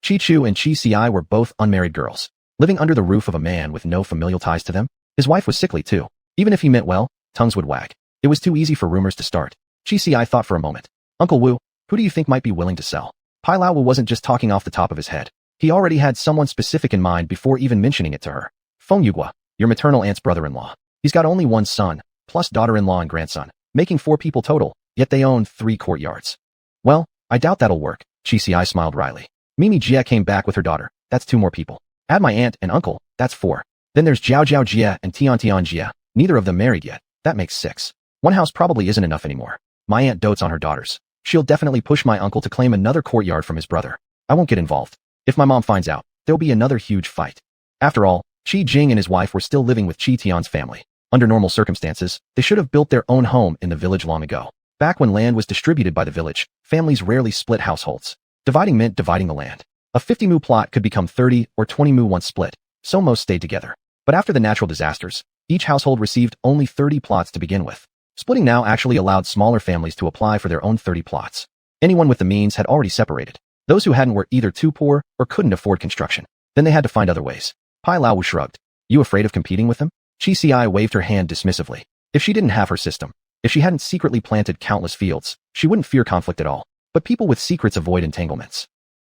Chi Chu and Chi Ci were both unmarried girls, living under the roof of a man with no familial ties to them. His wife was sickly too. Even if he meant well, tongues would wag. It was too easy for rumors to start. Chi Ci thought for a moment. Uncle Wu, who do you think might be willing to sell? Pai Lao Wu wasn't just talking off the top of his head. He already had someone specific in mind before even mentioning it to her. Feng Yugua, your maternal aunt's brother-in-law. He's got only one son, plus daughter-in-law and grandson, making 4 people total, yet they own 3 courtyards. Well, I doubt that'll work, Chi Ci smiled wryly. Mimi Jia came back with her daughter. That's 2 more people. Add my aunt and uncle, that's 4. Then there's Jiao Jiao Jia and Tian Tian Jia, neither of them married yet. That makes 6. One house probably isn't enough anymore. My aunt dotes on her daughters. She'll definitely push my uncle to claim another courtyard from his brother. I won't get involved. If my mom finds out, there'll be another huge fight. After all, Qi Jing and his wife were still living with Qi Tian's family. Under normal circumstances, they should have built their own home in the village long ago. Back when land was distributed by the village, families rarely split households. Dividing meant dividing the land. A 50 mu plot could become 30 or 20 mu once split, so most stayed together. But after the natural disasters, each household received only 30 plots to begin with. Splitting now actually allowed smaller families to apply for their own 30 plots. Anyone with the means had already separated. Those who hadn't were either too poor or couldn't afford construction. Then they had to find other ways. Pai Lao Wu shrugged. You afraid of competing with them? Chi Ci waved her hand dismissively. If she didn't have her system, if she hadn't secretly planted countless fields, she wouldn't fear conflict at all. But people with secrets avoid entanglements.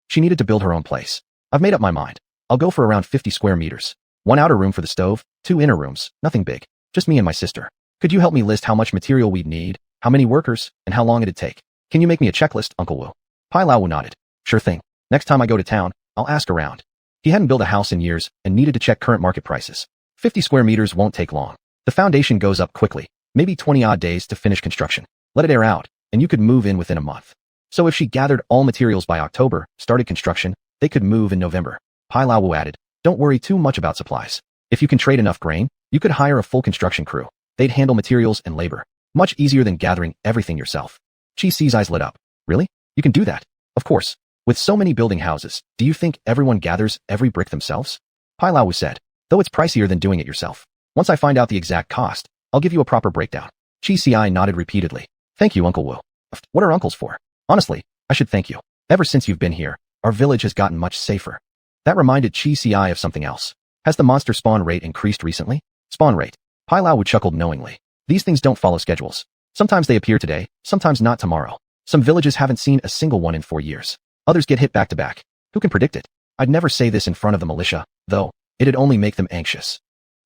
She needed to build her own place. I've made up my mind. I'll go for around 50 square meters. 1 outer room for the stove, 2 inner rooms, nothing big. Just me and my sister. Could you help me list how much material we'd need, how many workers, and how long it'd take? Can you make me a checklist, Uncle Wu? Pai Lao Wu nodded. Sure thing. Next time I go to town, I'll ask around. He hadn't built a house in years and needed to check current market prices. 50 square meters won't take long. The foundation goes up quickly, maybe 20 odd days to finish construction. Let it air out, and you could move in within a month. So if she gathered all materials by October, started construction, they could move in November. Pai Lao Wu added, don't worry too much about supplies. If you can trade enough grain, you could hire a full construction crew. They'd handle materials and labor. Much easier than gathering everything yourself. Chi Ci's eyes lit up. Really? You can do that? Of course. With so many building houses, do you think everyone gathers every brick themselves? Pai Lao Wu said, though it's pricier than doing it yourself. Once I find out the exact cost, I'll give you a proper breakdown. Chi Ci nodded repeatedly. Thank you, Uncle Wu. What are uncles for? Honestly, I should thank you. Ever since you've been here, our village has gotten much safer. That reminded Chi Ci of something else. Has the monster spawn rate increased recently? Spawn rate. Pai Lao Wu chuckled knowingly. These things don't follow schedules. Sometimes they appear today, sometimes not tomorrow. Some villages haven't seen a single one in 4 years. Others get hit back to back. Who can predict it? I'd never say this in front of the militia, though. It'd only make them anxious.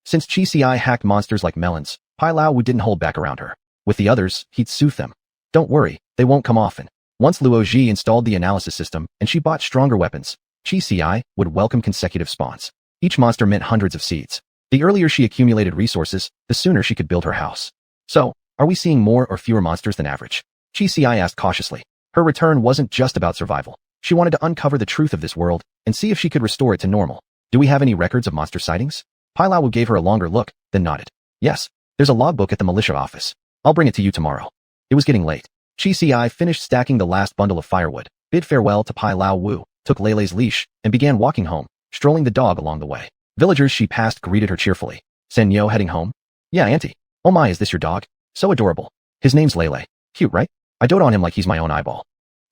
Since Chi Ci hacked monsters like melons, Pai Lao Wu didn't hold back around her. With the others, he'd soothe them. Don't worry, they won't come often. Once Luo Ji installed the analysis system and she bought stronger weapons, Chi Ci would welcome consecutive spawns. Each monster meant hundreds of seeds. The earlier she accumulated resources, the sooner she could build her house. So, are we seeing more or fewer monsters than average? Chi Ci asked cautiously. Her return wasn't just about survival. She wanted to uncover the truth of this world and see if she could restore it to normal. Do we have any records of monster sightings? Pai Lao Wu gave her a longer look, then nodded. Yes, there's a logbook at the militia office. I'll bring it to you tomorrow. It was getting late. Chi Ci finished stacking the last bundle of firewood, bid farewell to Pai Lao Wu, took Leilei's leash, and began walking home, strolling the dog along the way. Villagers she passed greeted her cheerfully. Senyo heading home? Yeah, auntie. Oh my, is this your dog? So adorable. His name's Leilei. Cute, right? I dote on him like he's my own eyeball.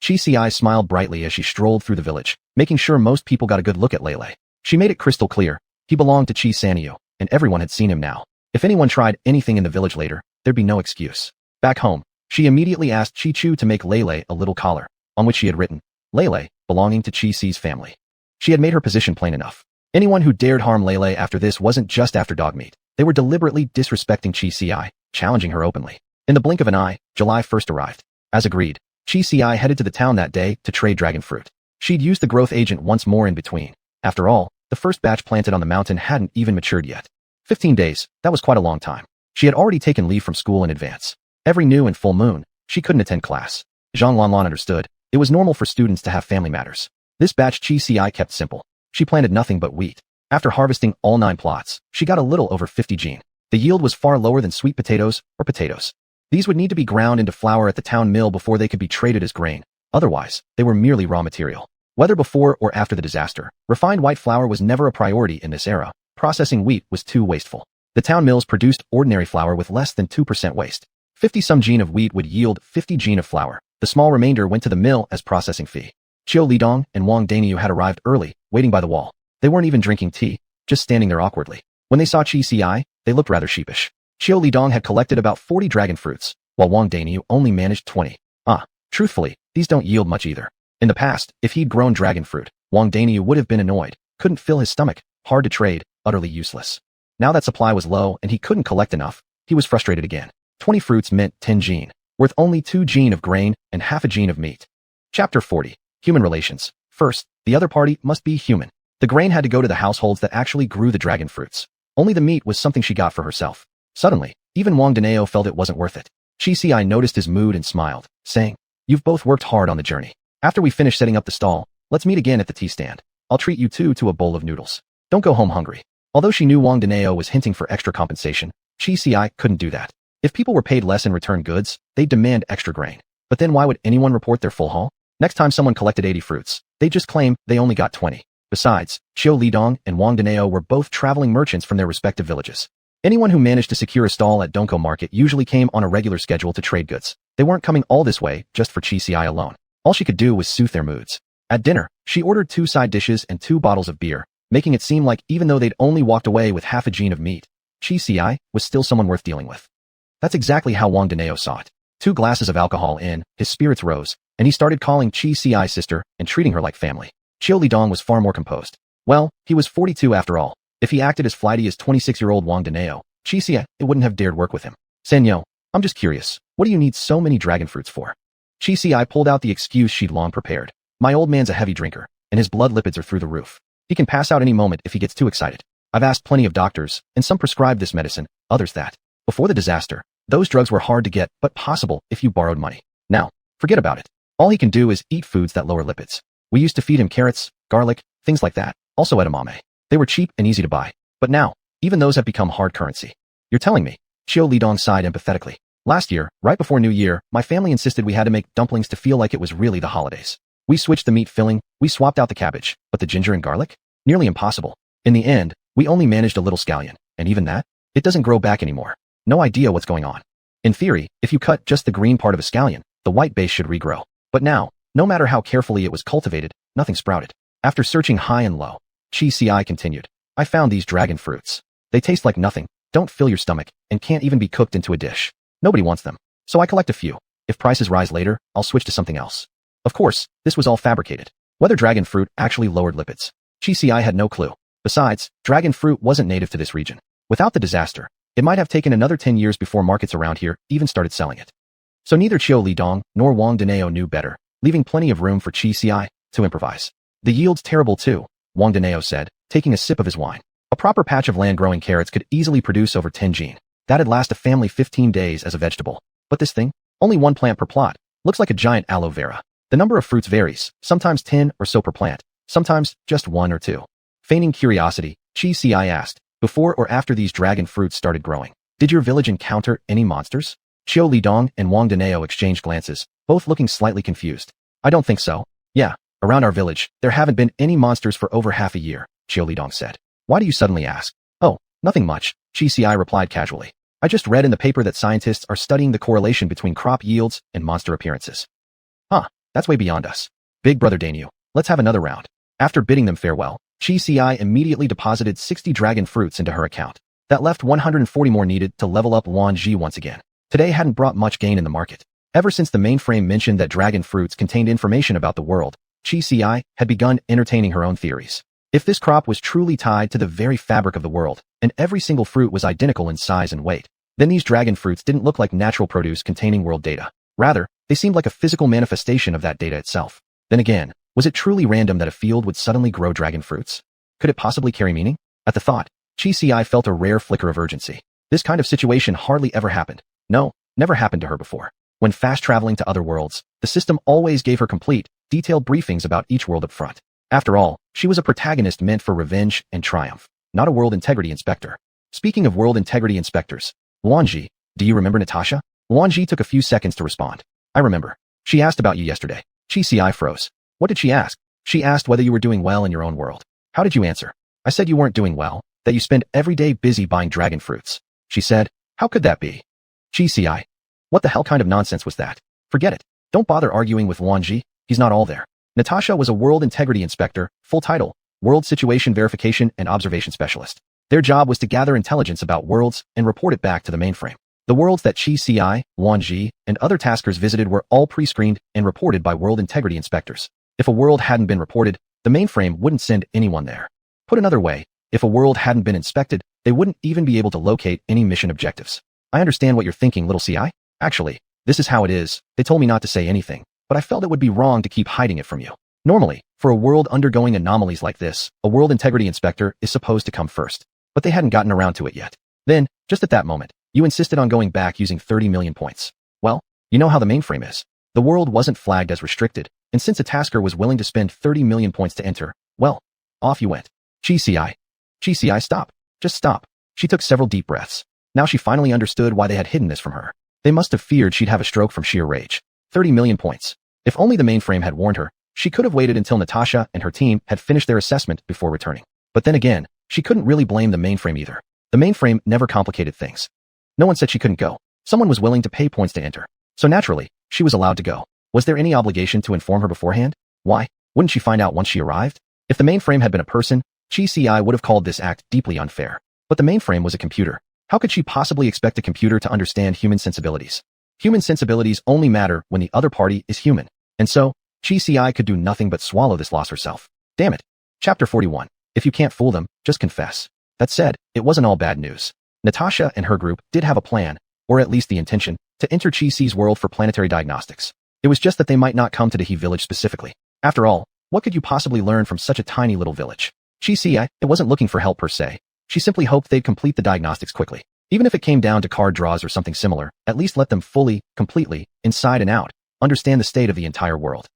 Chi Ci smiled brightly as she strolled through the village, making sure most people got a good look at Leilei. She made it crystal clear. He belonged to Chi Sanyu, and everyone had seen him now. If anyone tried anything in the village later, there'd be no excuse. Back home, she immediately asked Chi Chu to make Leilei a little collar, on which she had written, Leilei, belonging to Chi Ci's family. She had made her position plain enough. Anyone who dared harm Leilei after this wasn't just after dog meat. They were deliberately disrespecting Chi Ci, challenging her openly. In the blink of an eye, July 1st arrived. As agreed, Chi Ci headed to the town that day to trade dragon fruit. She'd used the growth agent once more in between. After all, the first batch planted on the mountain hadn't even matured yet. 15 days, that was quite a long time. She had already taken leave from school in advance. Every new and full moon, she couldn't attend class. Zhang Lanlan understood. It was normal for students to have family matters. This batch Chi Ci kept simple. She planted nothing but wheat. After harvesting all 9 plots, she got a little over 50 gene. The yield was far lower than sweet potatoes or potatoes. These would need to be ground into flour at the town mill before they could be traded as grain. Otherwise, they were merely raw material. Whether before or after the disaster, refined white flour was never a priority in this era. Processing wheat was too wasteful. The town mills produced ordinary flour with less than 2% waste. 50-some gene of wheat would yield 50 gene of flour. The small remainder went to the mill as processing fee. Qiu Lidong and Wang Daniu had arrived early, waiting by the wall. They weren't even drinking tea, just standing there awkwardly. When they saw Chi Ci, they looked rather sheepish. Qiu Lidong had collected about 40 dragon fruits, while Wang Daniu only managed 20. Truthfully, these don't yield much either. In the past, if he'd grown dragon fruit, Wang Daniu would have been annoyed. Couldn't fill his stomach, hard to trade, utterly useless. Now that supply was low and he couldn't collect enough, he was frustrated again. 20 fruits meant 10 gene, worth only 2 gene of grain and half a gene of meat. Chapter 40. Human Relations. First, the other party must be human. The grain had to go to the households that actually grew the dragon fruits. Only the meat was something she got for herself. Suddenly, even Wang Danao felt it wasn't worth it. Chi Ci noticed his mood and smiled, saying, "You've both worked hard on the journey. After we finish setting up the stall, let's meet again at the tea stand. I'll treat you two to a bowl of noodles. Don't go home hungry." Although she knew Wang Danao was hinting for extra compensation, Chi Ci couldn't do that. If people were paid less in return goods, they'd demand extra grain. But then why would anyone report their full haul? Next time someone collected 80 fruits, they'd just claim they only got 20. Besides, Qiu Lidong and Wang Danao were both traveling merchants from their respective villages. Anyone who managed to secure a stall at Dongko Market usually came on a regular schedule to trade goods. They weren't coming all this way just for Chi Ci alone. All she could do was soothe their moods. At dinner, she ordered 2 side dishes and 2 bottles of beer, making it seem like even though they'd only walked away with half a gene of meat, Chi Ci was still someone worth dealing with. That's exactly how Wang Danao saw it. 2 glasses of alcohol in, his spirits rose, and he started calling Chi Ci's sister and treating her like family. Qiu Lidong was far more composed. Well, he was 42 after all. If he acted as flighty as 26-year-old Wang Danao, Chi Ci wouldn't have dared work with him. "Sanyo, I'm just curious, what do you need so many dragon fruits for?" Chi Ci pulled out the excuse she'd long prepared. "My old man's a heavy drinker, and his blood lipids are through the roof. He can pass out any moment if he gets too excited. I've asked plenty of doctors, and some prescribed this medicine, others that. Before the disaster, those drugs were hard to get, but possible if you borrowed money. Now, forget about it. All he can do is eat foods that lower lipids. We used to feed him carrots, garlic, things like that, also edamame. They were cheap and easy to buy. But now, even those have become hard currency." "You're telling me?" Qiu Lidong sighed empathetically. "Last year, right before New Year, my family insisted we had to make dumplings to feel like it was really the holidays. We switched the meat filling, we swapped out the cabbage, but the ginger and garlic? Nearly impossible. In the end, we only managed a little scallion, and even that? It doesn't grow back anymore. No idea what's going on. In theory, if you cut just the green part of a scallion, the white base should regrow. But now, no matter how carefully it was cultivated, nothing sprouted." After searching high and low, Chi Ci continued, "I found these dragon fruits. They taste like nothing, don't fill your stomach, and can't even be cooked into a dish. Nobody wants them. So I collect a few. If prices rise later, I'll switch to something else." Of course, this was all fabricated. Whether dragon fruit actually lowered lipids, Chi Ci had no clue. Besides, dragon fruit wasn't native to this region. Without the disaster, it might have taken another 10 years before markets around here even started selling it. So neither Qiu Lidong nor Wang Danao knew better, leaving plenty of room for Chi Ci to improvise. "The yield's terrible too," Wang Danao said, taking a sip of his wine. "A proper patch of land growing carrots could easily produce over 10 gene. That'd last a family 15 days as a vegetable. But this thing? Only 1 plant per plot. Looks like a giant aloe vera. The number of fruits varies, sometimes 10 or so per plant, sometimes just 1 or 2. Feigning curiosity, Chi Ci asked, "Before or after these dragon fruits started growing, did your village encounter any monsters?" Qiu Lidong and Wang Danao exchanged glances, both looking slightly confused. "I don't think so. Yeah, around our village, there haven't been any monsters for over half a year," Qiu Lidong said. "Why do you suddenly ask?" "Oh, nothing much," Chi Ci replied casually. "I just read in the paper that scientists are studying the correlation between crop yields and monster appearances." "Huh, that's way beyond us. Big brother Daniel, let's have another round." After bidding them farewell, Chi Ci immediately deposited 60 dragon fruits into her account. That left 140 more needed to level up Wan Ji once again. Today hadn't brought much gain in the market. Ever since the mainframe mentioned that dragon fruits contained information about the world, Chi Ci had begun entertaining her own theories. If this crop was truly tied to the very fabric of the world, and every single fruit was identical in size and weight, then these dragon fruits didn't look like natural produce containing world data. Rather, they seemed like a physical manifestation of that data itself. Then again, was it truly random that a field would suddenly grow dragon fruits? Could it possibly carry meaning? At the thought, Chi Ci felt a rare flicker of urgency. This kind of situation hardly ever happened. No, never happened to her before. When fast traveling to other worlds, The system always gave her complete, detailed briefings about each world up front. After all, she was a protagonist meant for revenge and triumph, not a world integrity inspector. Speaking of world integrity inspectors, Luanji, do you remember Natasha? Luanji took a few seconds to respond. I remember. She asked about you yesterday. Chi froze. What did she ask? She asked whether you were doing well in your own world. How did you answer? I said you weren't doing well, that you spend every day busy buying dragon fruits. She said, how could that be? Chi. What the hell kind of nonsense was that? Forget it. Don't bother arguing with Luanji. He's not all there. Natasha was a world integrity inspector, full title, World Situation Verification and Observation Specialist. Their job was to gather intelligence about worlds and report it back to the mainframe. The worlds that Chi, Luanji, and other taskers visited were all pre-screened and reported by world integrity inspectors. If a world hadn't been reported, the mainframe wouldn't send anyone there. Put another way, if a world hadn't been inspected, they wouldn't even be able to locate any mission objectives. I understand what you're thinking, little Ci. Actually, this is how it is. They told me not to say anything, but I felt it would be wrong to keep hiding it from you. Normally, for a world undergoing anomalies like this, a world integrity inspector is supposed to come first. But they hadn't gotten around to it yet. Then, just at that moment, you insisted on going back using 30 million points. Well, you know how the mainframe is. The world wasn't flagged as restricted, and since a tasker was willing to spend 30 million points to enter, well, off you went. Chi, stop. Just stop. She took several deep breaths. Now she finally understood why they had hidden this from her. They must have feared she'd have a stroke from sheer rage. 30 million points. If only the mainframe had warned her, she could have waited until Natasha and her team had finished their assessment before returning. But then again, she couldn't really blame the mainframe either. The mainframe never complicated things. No one said she couldn't go. Someone was willing to pay points to enter. So naturally, she was allowed to go. Was there any obligation to inform her beforehand? Why? Wouldn't she find out once she arrived? If the mainframe had been a person, Chi would have called this act deeply unfair. But the mainframe was a computer. How could she possibly expect a computer to understand human sensibilities? Human sensibilities only matter when the other party is human. And so, Chi could do nothing but swallow this loss herself. Damn it. Chapter 41. If you can't fool them, just confess. That said, it wasn't all bad news. Natasha and her group did have a plan, or at least the intention, to enter Chi-Ci's world for planetary diagnostics. It was just that they might not come to the He village specifically. After all, what could you possibly learn from such a tiny little village? Chi-Ci, it wasn't looking for help per se. She simply hoped they'd complete the diagnostics quickly. Even if it came down to card draws or something similar, at least let them fully, completely, inside and out, understand the state of the entire world.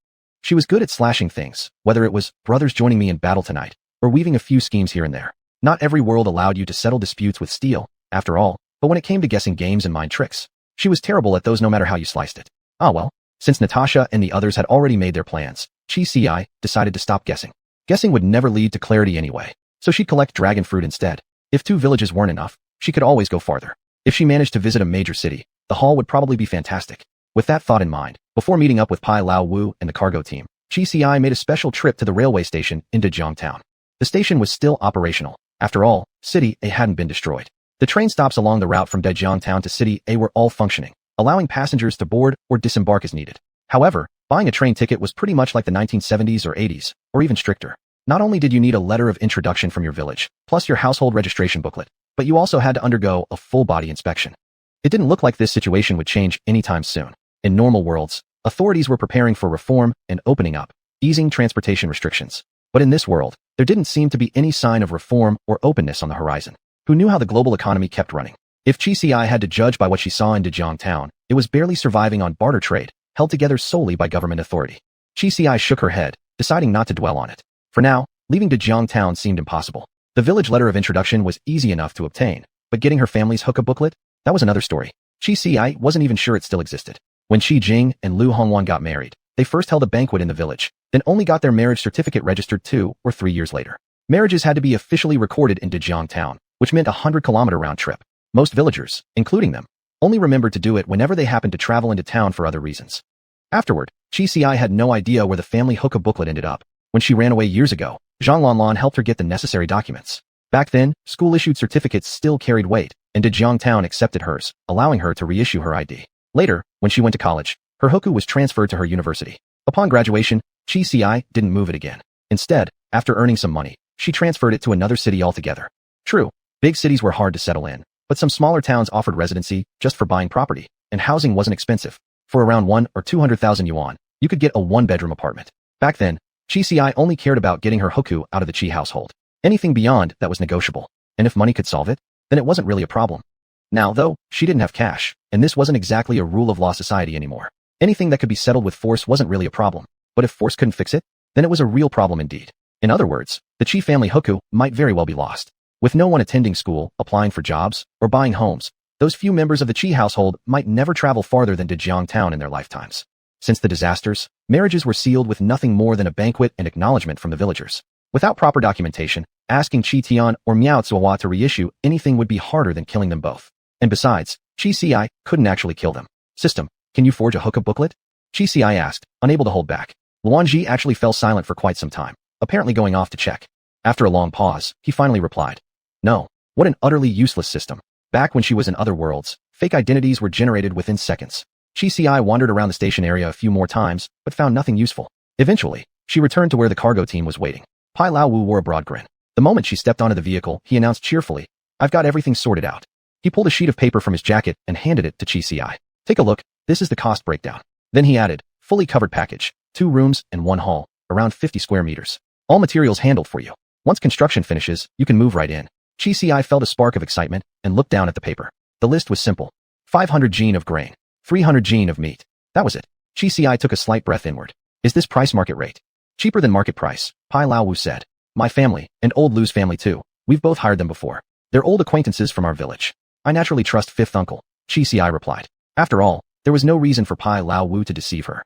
She was good at slashing things, whether it was brothers joining me in battle tonight, or weaving a few schemes here and there. Not every world allowed you to settle disputes with steel, after all, but when it came to guessing games and mind tricks, she was terrible at those no matter how you sliced it. Ah well, since Natasha and the others had already made their plans, Chi decided to stop guessing. Guessing would never lead to clarity anyway, so she'd collect dragon fruit instead. If 2 villages weren't enough, she could always go farther. If she managed to visit a major city, the haul would probably be fantastic. With that thought in mind, before meeting up with Pai Lao Wu and the cargo team, Chi made a special trip to the railway station in Dezhong Town. The station was still operational. After all, City A hadn't been destroyed. The train stops along the route from Dezhong Town to City A were all functioning, allowing passengers to board or disembark as needed. However, buying a train ticket was pretty much like the 1970s or 80s, or even stricter. Not only did you need a letter of introduction from your village, plus your household registration booklet, but you also had to undergo a full-body inspection. It didn't look like this situation would change anytime soon. In normal worlds, authorities were preparing for reform and opening up, easing transportation restrictions. But in this world, there didn't seem to be any sign of reform or openness on the horizon. Who knew how the global economy kept running? If Chi had to judge by what she saw in Dezhong Town, it was barely surviving on barter trade, held together solely by government authority. Chi shook her head, deciding not to dwell on it. For now, leaving Dezhong Town seemed impossible. The village letter of introduction was easy enough to obtain, but getting her family's hookah booklet? That was another story. Chi wasn't even sure it still existed. When Qi Jing and Lu Hongwan got married, they first held a banquet in the village, then only got their marriage certificate registered 2 or 3 years later. Marriages had to be officially recorded in Dezhong Town, which meant a 100-kilometer round trip. Most villagers, including them, only remembered to do it whenever they happened to travel into town for other reasons. Afterward, Chi had no idea where the family hookah booklet ended up. When she ran away years ago, Zhang Lanlan helped her get the necessary documents. Back then, school-issued certificates still carried weight, and Dezhong Town accepted hers, allowing her to reissue her ID. Later, when she went to college, her hookah was transferred to her university. Upon graduation, Chi didn't move it again. Instead, after earning some money, she transferred it to another city altogether. True, big cities were hard to settle in, but some smaller towns offered residency just for buying property, and housing wasn't expensive. For around 1 or 200,000 yuan, you could get a 1-bedroom apartment. Back then, Chi only cared about getting her hookah out of the Qi household. Anything beyond that was negotiable, and if money could solve it, then it wasn't really a problem. Now, though, she didn't have cash, and this wasn't exactly a rule of law society anymore. Anything that could be settled with force wasn't really a problem, but if force couldn't fix it, then it was a real problem indeed. In other words, the Chi family Huku might very well be lost. With no one attending school, applying for jobs, or buying homes, those few members of the Chi household might never travel farther than Dejiang Town in their lifetimes. Since the disasters, marriages were sealed with nothing more than a banquet and acknowledgement from the villagers. Without proper documentation, asking Chi Tian or Miao Zuohua to reissue anything would be harder than killing them both. And besides, Chi Ci couldn't actually kill them. System, can you forge a hookup booklet? Chi Ci asked, unable to hold back. Luan Ji actually fell silent for quite some time, apparently going off to check. After a long pause, he finally replied. No. What an utterly useless system. Back when she was in other worlds, fake identities were generated within seconds. Chi Ci wandered around the station area a few more times, but found nothing useful. Eventually, she returned to where the cargo team was waiting. Pai Lao Wu wore a broad grin. The moment she stepped onto the vehicle, he announced cheerfully, I've got everything sorted out. He pulled a sheet of paper from his jacket and handed it to Chi Ci. Take a look, this is the cost breakdown. Then he added, fully covered package, 2 rooms and 1 hall, around 50 square meters. All materials handled for you. Once construction finishes, you can move right in. Chi Ci felt a spark of excitement and looked down at the paper. The list was simple. 500 gene of grain, 300 gene of meat. That was it. Chi Ci took a slight breath inward. Is this price market rate? Cheaper than market price, Pai Lao Wu said. My family, and old Lu's family too. We've both hired them before. They're old acquaintances from our village. I naturally trust fifth uncle, Chi Ci replied. After all, there was no reason for Pai Lao Wu to deceive her.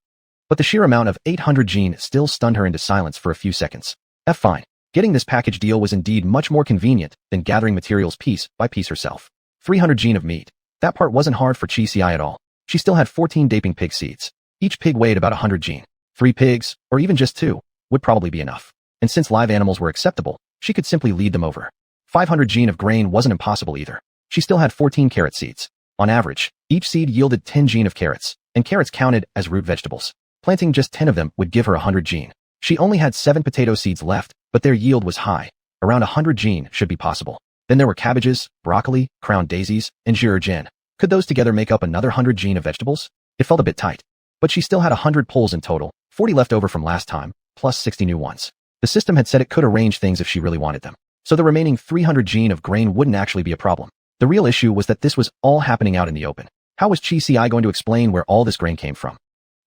But the sheer amount of 800 gene still stunned her into silence for a few seconds. Fine. Getting this package deal was indeed much more convenient than gathering materials piece by piece herself. 300 gene of meat. That part wasn't hard for Chi Ci at all. She still had 14 daping pig seeds. Each pig weighed about 100 gene. 3 pigs, or even just 2, would probably be enough. And since live animals were acceptable, she could simply lead them over. 500 gene of grain wasn't impossible either. She still had 14 carrot seeds. On average, each seed yielded 10 gene of carrots, and carrots counted as root vegetables. Planting just 10 of them would give her 100 gene. She only had 7 potato seeds left, but their yield was high. Around 100 gene should be possible. Then there were cabbages, broccoli, crown daisies, and zhirzhen. Could those together make up another 100 gene of vegetables? It felt a bit tight. But she still had 100 poles in total, 40 left over from last time, plus 60 new ones. The system had said it could arrange things if she really wanted them. So the remaining 300 gene of grain wouldn't actually be a problem. The real issue was that this was all happening out in the open. How was Chi Ci going to explain where all this grain came from?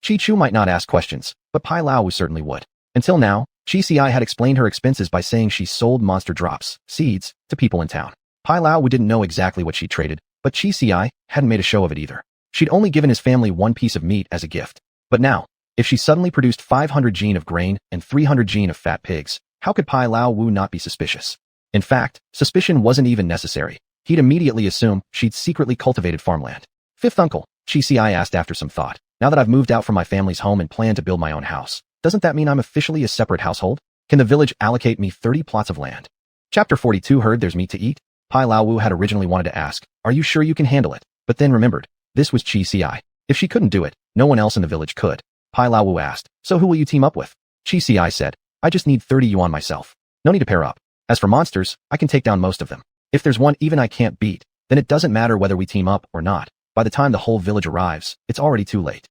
Chi Chu might not ask questions, but Pai Lao Wu certainly would. Until now, Chi Ci had explained her expenses by saying she sold monster drops, seeds, to people in town. Pai Lao Wu didn't know exactly what she traded, but Chi Ci hadn't made a show of it either. She'd only given his family 1 piece of meat as a gift. But now, if she suddenly produced 500 gene of grain and 300 gene of fat pigs, how could Pai Lao Wu not be suspicious? In fact, suspicion wasn't even necessary. He'd immediately assume she'd secretly cultivated farmland. Fifth uncle, Chi Ci asked after some thought. Now that I've moved out from my family's home and plan to build my own house, doesn't that mean I'm officially a separate household? Can the village allocate me 30 plots of land? Chapter 42 heard there's meat to eat? Pai Lao Wu had originally wanted to ask, are you sure you can handle it? But then remembered, this was Chi Ci. If she couldn't do it, no one else in the village could. Pai Lao Wu asked, so who will you team up with? Chi Ci said, I just need 30 yuan myself. No need to pair up. As for monsters, I can take down most of them. If there's one even I can't beat, then it doesn't matter whether we team up or not. By the time the whole village arrives, it's already too late.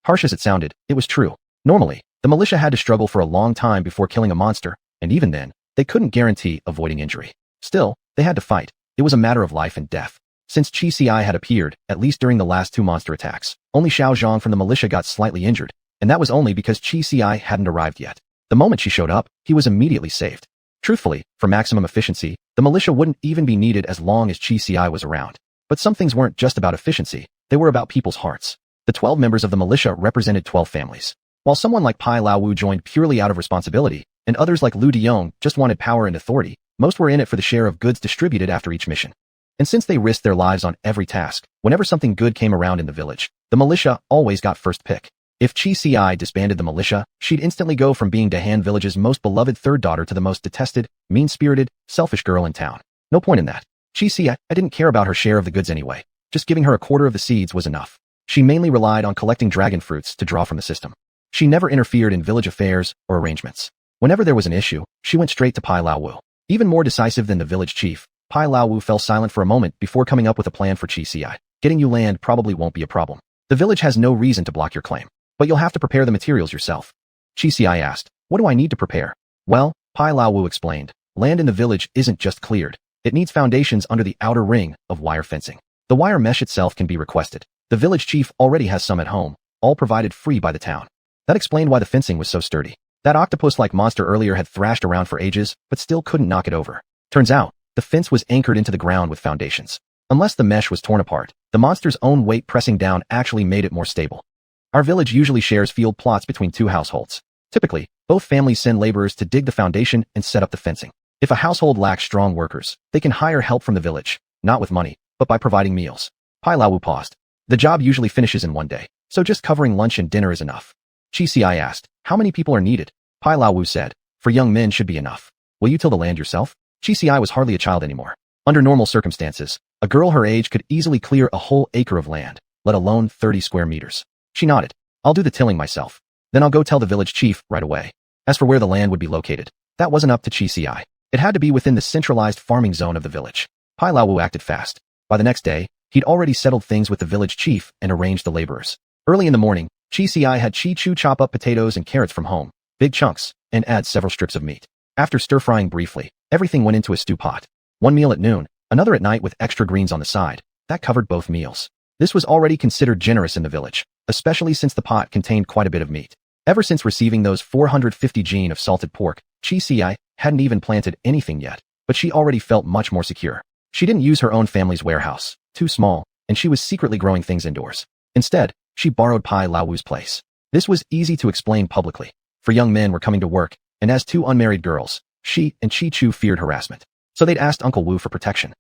Harsh as it sounded, it was true. Normally, the militia had to struggle for a long time before killing a monster, and even then, they couldn't guarantee avoiding injury. Still, they had to fight. It was a matter of life and death. Since Chi Ci had appeared, at least during the last 2 monster attacks, only Xiao Zhang from the militia got slightly injured, and that was only because Chi Ci hadn't arrived yet. The moment she showed up, he was immediately saved. Truthfully, for maximum efficiency, the militia wouldn't even be needed as long as Chi Ci was around. But some things weren't just about efficiency, they were about people's hearts. The 12 members of the militia represented 12 families. While someone like Pai Lao Wu joined purely out of responsibility, and others like Lu Deyong just wanted power and authority, most were in it for the share of goods distributed after each mission. And since they risked their lives on every task, whenever something good came around in the village, the militia always got first pick. If Chi Ci disbanded the militia, she'd instantly go from being Dahan Village's most beloved third daughter to the most detested, mean-spirited, selfish girl in town. No point in that. Chi Ci, I didn't care about her share of the goods anyway. Just giving her a quarter of the seeds was enough. She mainly relied on collecting dragon fruits to draw from the system. She never interfered in village affairs or arrangements. Whenever there was an issue, she went straight to Pai Lao Wu. Even more decisive than the village chief, Pai Lao Wu fell silent for a moment before coming up with a plan for Chi Ci. Getting you land probably won't be a problem. The village has no reason to block your claim, but you'll have to prepare the materials yourself. Chi Ci asked, what do I need to prepare? Well, Pai Lao Wu explained, land in the village isn't just cleared. It needs foundations under the outer ring of wire fencing. The wire mesh itself can be requested. The village chief already has some at home, all provided free by the town. That explained why the fencing was so sturdy. That octopus-like monster earlier had thrashed around for ages, but still couldn't knock it over. Turns out, the fence was anchored into the ground with foundations. Unless the mesh was torn apart, the monster's own weight pressing down actually made it more stable. Our village usually shares field plots between two households. Typically, both families send laborers to dig the foundation and set up the fencing. If a household lacks strong workers, they can hire help from the village, not with money, but by providing meals. Pai Laowu paused. The job usually finishes in one day, so just covering lunch and dinner is enough. Chi Si asked, how many people are needed? Pai Laowu said, for young men should be enough. Will you till the land yourself? Chi Si was hardly a child anymore. Under normal circumstances, a girl her age could easily clear a whole acre of land, let alone 30 square meters. She nodded. I'll do the tilling myself. Then I'll go tell the village chief right away. As for where the land would be located, that wasn't up to Chi Si. It had to be within the centralized farming zone of the village. Pai Laowu acted fast. By the next day, he'd already settled things with the village chief and arranged the laborers. Early in the morning, Chi Si had Chi Chu chop up potatoes and carrots from home, big chunks, and add several strips of meat. After stir-frying briefly, everything went into a stew pot. One meal at noon, another at night with extra greens on the side. That covered both meals. This was already considered generous in the village, especially since the pot contained quite a bit of meat. Ever since receiving those 450 gene of salted pork, Chi Si hadn't even planted anything yet, but she already felt much more secure. She didn't use her own family's warehouse, too small, and she was secretly growing things indoors. Instead, she borrowed Pai Laowu's place. This was easy to explain publicly, for young men were coming to work, and as two unmarried girls, she and Chi Chu feared harassment. So they'd asked Uncle Wu for protection.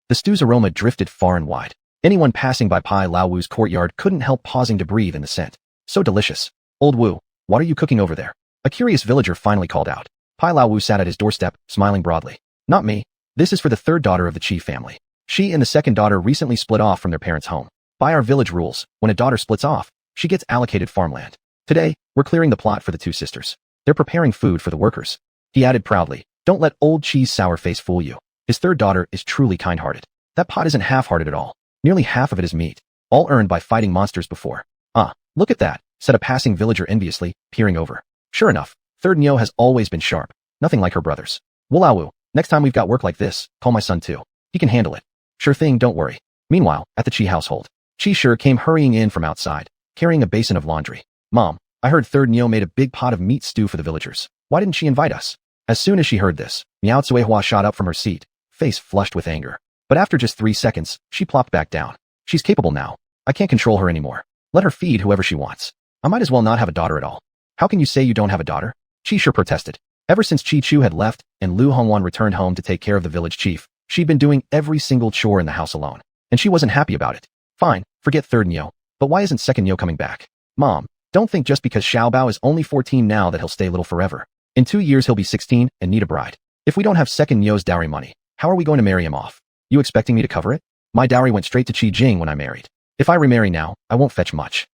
The stew's aroma drifted far and wide. Anyone passing by Pai Laowu's courtyard couldn't help pausing to breathe in the scent. So delicious. Old Wu, what are you cooking over there? A curious villager finally called out. Pai Laowu sat at his doorstep, smiling broadly. Not me. This is for the third daughter of the chief family. She and the second daughter recently split off from their parents' home. By our village rules, when a daughter splits off, she gets allocated farmland. Today, we're clearing the plot for the two sisters. They're preparing food for the workers. He added proudly, don't let old Chi's sour face fool you. His third daughter is truly kind-hearted. That pot isn't half-hearted at all. Nearly half of it is meat, all earned by fighting monsters before. Ah, look at that, said a passing villager enviously, peering over. Sure enough, third Nyo has always been sharp, nothing like her brothers. Wulawu, next time we've got work like this, call my son too. He can handle it. Sure thing, don't worry. Meanwhile, at the Chi household, Chi sure came hurrying in from outside, carrying a basin of laundry. Mom, I heard third Nyo made a big pot of meat stew for the villagers. Why didn't she invite us? As soon as she heard this, Miao Tsuehua shot up from her seat, face flushed with anger. But after just 3 seconds, she plopped back down. She's capable now. I can't control her anymore. Let her feed whoever she wants. I might as well not have a daughter at all. How can you say you don't have a daughter? Chi sure protested. Ever since Chi Chu had left and Lu Hongwan returned home to take care of the village chief, she'd been doing every single chore in the house alone. And she wasn't happy about it. Fine, forget third Nyo. But why isn't second Nyo coming back? Mom, don't think just because Xiaobao is only 14 now that he'll stay little forever. In 2 years he'll be 16 and need a bride. If we don't have second Nyo's dowry money, how are we going to marry him off? You expecting me to cover it? My dowry went straight to Chi Jing when I married. If I remarry now, I won't fetch much.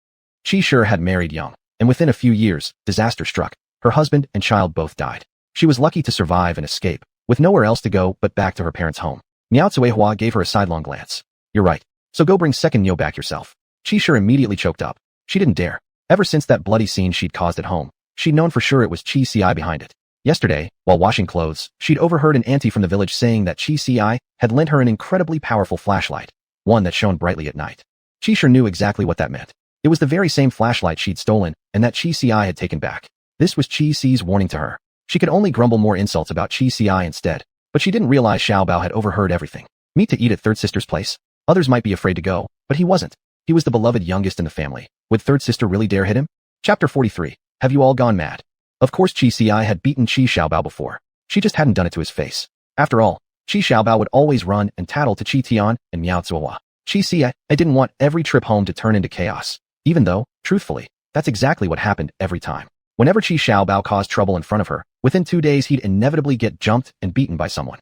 Chi sure had married young, and within a few years, disaster struck. Her husband and child both died. She was lucky to survive and escape, with nowhere else to go but back to her parents' home. Miao Tsuehua gave her a sidelong glance. You're right. So go bring second Nyo back yourself. Chi sure immediately choked up. She didn't dare. Ever since that bloody scene she'd caused at home, she'd known for sure it was Chi Si behind it. Yesterday, while washing clothes, she'd overheard an auntie from the village saying that Chi Si had lent her an incredibly powerful flashlight, one that shone brightly at night. Chi sure knew exactly what that meant. It was the very same flashlight she'd stolen and that Chi Si had taken back. This was Chi Si's warning to her. She could only grumble more insults about Chi Si instead, but she didn't realize Xiaobao had overheard everything. Meat to eat at third sister's place? Others might be afraid to go, but he wasn't. He was the beloved youngest in the family. Would third sister really dare hit him? Chapter 43. Have you all gone mad? Of course Chi Si had beaten Chi Xiaobao before. She just hadn't done it to his face. After all, Chi Xiaobao would always run and tattle to Chi Tian and Miao Tsuehua. Chi Si I didn't want every trip home to turn into chaos. Even though, truthfully, that's exactly what happened every time. Whenever Chi Xiaobao caused trouble in front of her, within 2 days he'd inevitably get jumped and beaten by someone.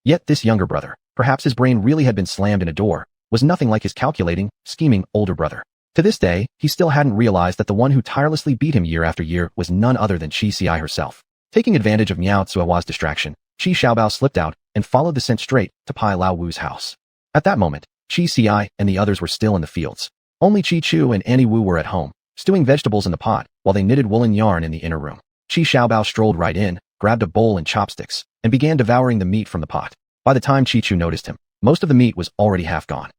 Yet this younger brother, perhaps his brain really had been slammed in a door, was nothing like his calculating, scheming older brother. To this day, he still hadn't realized that the one who tirelessly beat him year after year was none other than Chi Si herself. Taking advantage of Miao Tsuehua's distraction, Chi Xiaobao slipped out and followed the scent straight to Pai Laowu's house. At that moment, Chi Si and the others were still in the fields. Only Chi Chu and Annie Wu were at home, stewing vegetables in the pot while they knitted woolen yarn in the inner room. Chi Xiaobao strolled right in, grabbed a bowl and chopsticks, and began devouring the meat from the pot. By the time Chi Chu noticed him, most of the meat was already half gone.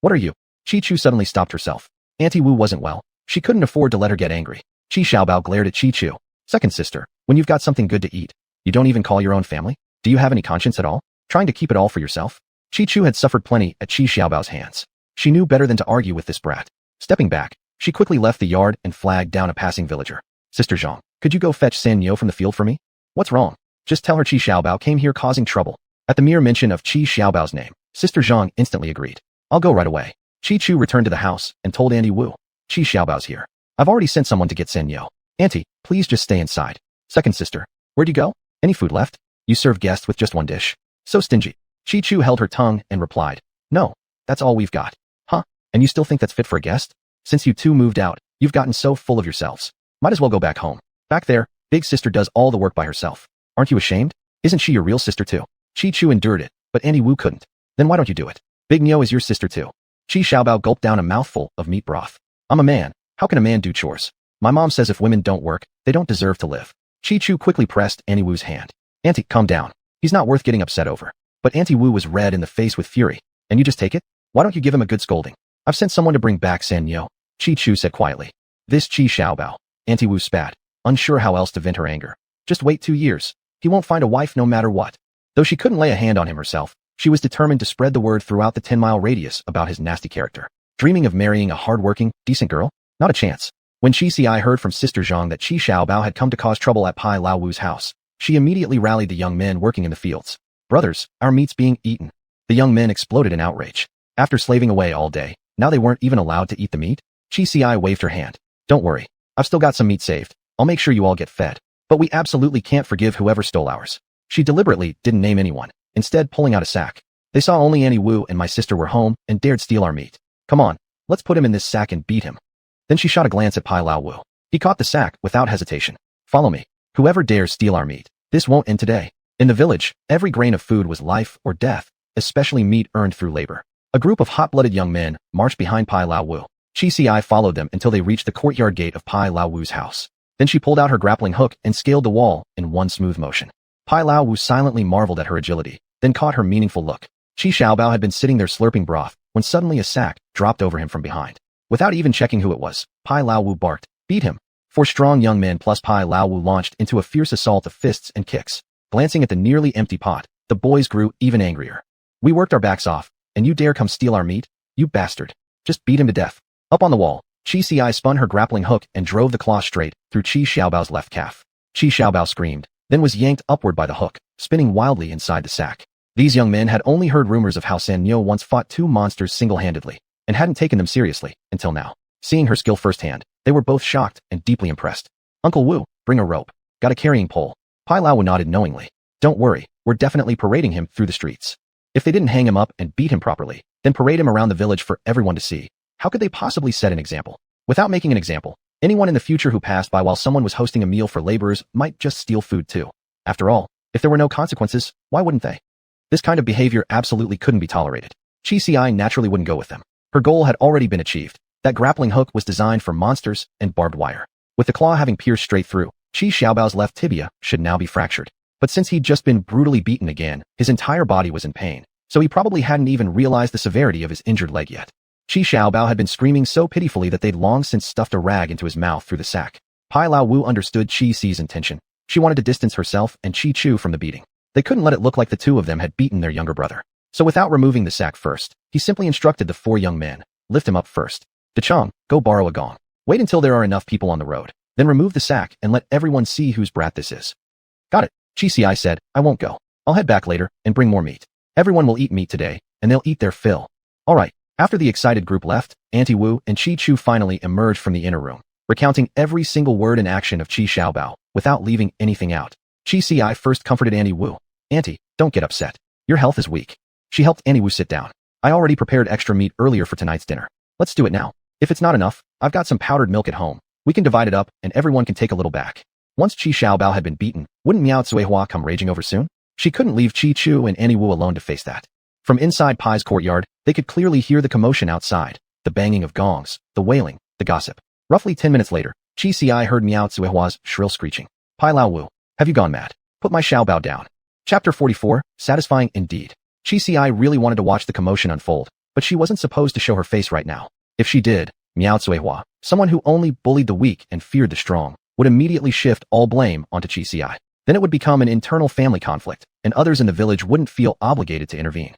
What are you? Chi Chu suddenly stopped herself. Auntie Wu wasn't well. She couldn't afford to let her get angry. Qi Xiaobao glared at Qi Chu. Second sister, when you've got something good to eat, you don't even call your own family? Do you have any conscience at all? Trying to keep it all for yourself? Qi Chu had suffered plenty at Qi Xiaobao's hands. She knew better than to argue with this brat. Stepping back, she quickly left the yard and flagged down a passing villager. Sister Zhang, could you go fetch San Yo from the field for me? What's wrong? Just tell her Qi Xiaobao came here causing trouble. At the mere mention of Qi Xiaobao's name, Sister Zhang instantly agreed. I'll go right away. Qi Chu returned to the house and told Auntie Wu. Qi Xiaobao's here. I've already sent someone to get San Yo. Auntie, please just stay inside. Second sister, where'd you go? Any food left? You serve guests with just one dish. So stingy. Qi Chu held her tongue and replied. No, that's all we've got. Huh? And you still think that's fit for a guest? Since you two moved out, you've gotten so full of yourselves. Might as well go back home. Back there, big sister does all the work by herself. Aren't you ashamed? Isn't she your real sister too? Qi Chu endured it, but Auntie Wu couldn't. Then why don't you do it? Big Nyo is your sister too. Qi Xiaobao gulped down a mouthful of meat broth. I'm a man. How can a man do chores? My mom says if women don't work, they don't deserve to live. Qi Chu quickly pressed Auntie Wu's hand. Auntie, calm down. He's not worth getting upset over. But Auntie Wu was red in the face with fury. And you just take it? Why don't you give him a good scolding? I've sent someone to bring back San Yo, Qi Chu said quietly. This Qi Xiaobao. Auntie Wu spat, unsure how else to vent her anger. Just wait 2 years. He won't find a wife no matter what. Though she couldn't lay a hand on him herself, she was determined to spread the word throughout the 10-mile radius about his nasty character. Dreaming of marrying a hard-working, decent girl? Not a chance. When Qi Ci heard from Sister Zhang that Qi Xiaobao had come to cause trouble at Pai Lao Wu's house, she immediately rallied the young men working in the fields. Brothers, our meat's being eaten. The young men exploded in outrage. After slaving away all day, now they weren't even allowed to eat the meat? Qi Ci waved her hand. Don't worry. I've still got some meat saved. I'll make sure you all get fed. But we absolutely can't forgive whoever stole ours. She deliberately didn't name anyone, instead pulling out a sack. They saw only Auntie Wu and my sister were home and dared steal our meat. Come on, let's put him in this sack and beat him. Then she shot a glance at Pai Lao Wu. He caught the sack without hesitation. Follow me. Whoever dares steal our meat. This won't end today. In the village, every grain of food was life or death, especially meat earned through labor. A group of hot-blooded young men marched behind Pai Lao Wu. Qi Ci followed them until they reached the courtyard gate of Pai Lao Wu's house. Then she pulled out her grappling hook and scaled the wall in one smooth motion. Pai Lao Wu silently marveled at her agility, then caught her meaningful look. Qi Xiaobao had been sitting there slurping broth when suddenly a sack dropped over him from behind. Without even checking who it was, Pai Lao Wu barked, beat him. 4 strong young men plus Pai Lao Wu launched into a fierce assault of fists and kicks. Glancing at the nearly empty pot, the boys grew even angrier. We worked our backs off, and you dare come steal our meat? You bastard. Just beat him to death. Up on the wall, Qi Ci spun her grappling hook and drove the claw straight through Qi Xiaobao's left calf. Qi Xiaobao screamed, then was yanked upward by the hook, spinning wildly inside the sack. These young men had only heard rumors of how San Yo once fought 2 monsters single-handedly, and hadn't taken them seriously, until now. Seeing her skill firsthand, they were both shocked and deeply impressed. Uncle Wu, bring a rope. Got a carrying pole. Pai Lao Wu nodded knowingly. Don't worry, we're definitely parading him through the streets. If they didn't hang him up and beat him properly, then parade him around the village for everyone to see. How could they possibly set an example? Without making an example, anyone in the future who passed by while someone was hosting a meal for laborers might just steal food too. After all, if there were no consequences, why wouldn't they? This kind of behavior absolutely couldn't be tolerated. Qi Ci naturally wouldn't go with them. Her goal had already been achieved. That grappling hook was designed for monsters and barbed wire. With the claw having pierced straight through, Qi Xiaobao's left tibia should now be fractured. But since he'd just been brutally beaten again, his entire body was in pain, so he probably hadn't even realized the severity of his injured leg yet. Qi Xiaobao had been screaming so pitifully that they'd long since stuffed a rag into his mouth through the sack. Pai Lao Wu understood Qi Ci's intention. She wanted to distance herself and Qi Chu from the beating. They couldn't let it look like the two of them had beaten their younger brother. So without removing the sack first, he simply instructed the 4 young men, lift him up first. Dechang, go borrow a gong. Wait until there are enough people on the road. Then remove the sack and let everyone see whose brat this is. Got it, Qi Ci said. I won't go. I'll head back later and bring more meat. Everyone will eat meat today, and they'll eat their fill. All right. After the excited group left, Auntie Wu and Qi Chu finally emerged from the inner room, recounting every single word and action of Qi Xiaobao, without leaving anything out. Qi Ci first comforted Auntie Wu. Auntie, don't get upset. Your health is weak. She helped Auntie Wu sit down. I already prepared extra meat earlier for tonight's dinner. Let's do it now. If it's not enough, I've got some powdered milk at home. We can divide it up, and everyone can take a little back. Once Qi Xiaobao had been beaten, wouldn't Miao Zuihua come raging over soon? She couldn't leave Qi Chu and Auntie Wu alone to face that. From inside Pai's courtyard, they could clearly hear the commotion outside, the banging of gongs, the wailing, the gossip. Roughly 10 minutes later, Qi Ci heard Miao Zuihua's shrill screeching. Pai Lao Wu, have you gone mad? Put my Xiaobao down. Chapter 44, satisfying indeed. Qi Ci really wanted to watch the commotion unfold, but she wasn't supposed to show her face right now. If she did, Miao Zuihua, Someone who only bullied the weak and feared the strong would immediately shift all blame onto Qi Si. Then it would become an internal family conflict, and others in the village wouldn't feel obligated to intervene.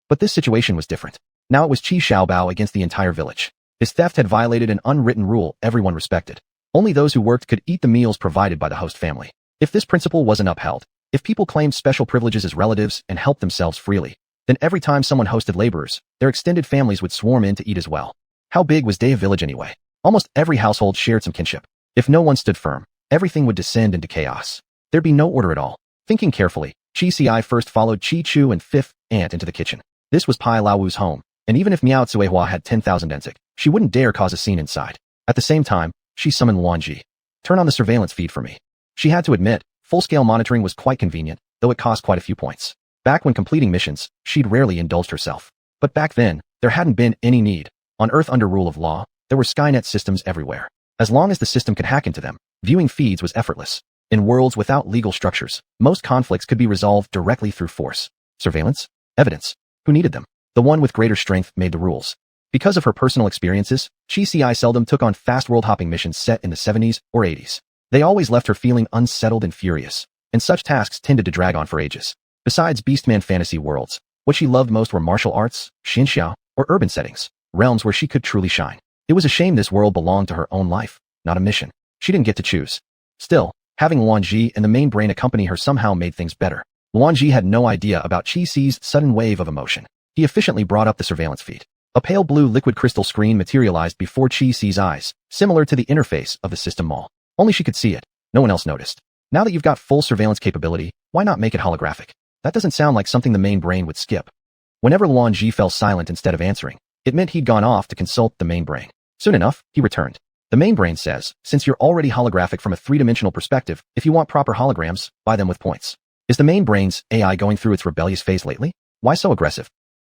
But this situation was different. Now it was Qi Xiaobao against the entire village. His theft had violated an unwritten rule everyone respected. Only those who worked could eat the meals provided by the host family. If this principle wasn't upheld, if people claimed special privileges as relatives and helped themselves freely, then every time someone hosted laborers, their extended families would swarm in to eat as well. How big was Daya village anyway? Almost every household shared some kinship. If no one stood firm, everything would descend into chaos. There'd be no order at all. Thinking carefully, Qi Si first followed Qi Chu and fifth aunt into the kitchen. This was Pai Laowu's home, and even if Miao Tsuehua had 10,000 ensik, she wouldn't dare cause a scene inside. At the same time, she summoned Luan Ji. Turn on the surveillance feed for me. She had to admit, full-scale monitoring was quite convenient, though it cost quite a few points. Back when completing missions, she'd rarely indulged herself. But back then, there hadn't been any need. On Earth under rule of law, there were Skynet systems everywhere. As long as the system could hack into them, viewing feeds was effortless. In worlds without legal structures, most conflicts could be resolved directly through force. Surveillance? Evidence. Who needed them? The one with greater strength made the rules. Because of her personal experiences, Qi Si seldom took on fast world-hopping missions set in the 70s or 80s. They always left her feeling unsettled and furious, and such tasks tended to drag on for ages. Besides Beastman fantasy worlds, what she loved most were martial arts, xinxiao, or urban settings, realms where she could truly shine. It was a shame this world belonged to her own life, not a mission. She didn't get to choose. Still, having Luan Ji and the main brain accompany her somehow made things better. Luan Ji had no idea about Qi Si's sudden wave of emotion. He efficiently brought up the surveillance feed. A pale blue liquid crystal screen materialized before Qi Si's eyes, similar to the interface of the system mall. Only she could see it. No one else noticed. Now that you've got full surveillance capability, why not make it holographic? That doesn't sound like something the main brain would skip. Whenever Luan Ji fell silent instead of answering, it meant he'd gone off to consult the main brain. Soon enough, he returned. The main brain says, since you're already holographic from a three-dimensional perspective, if you want proper holograms, buy them with points. Is the main brain's AI going through its rebellious phase lately? Why so aggressive?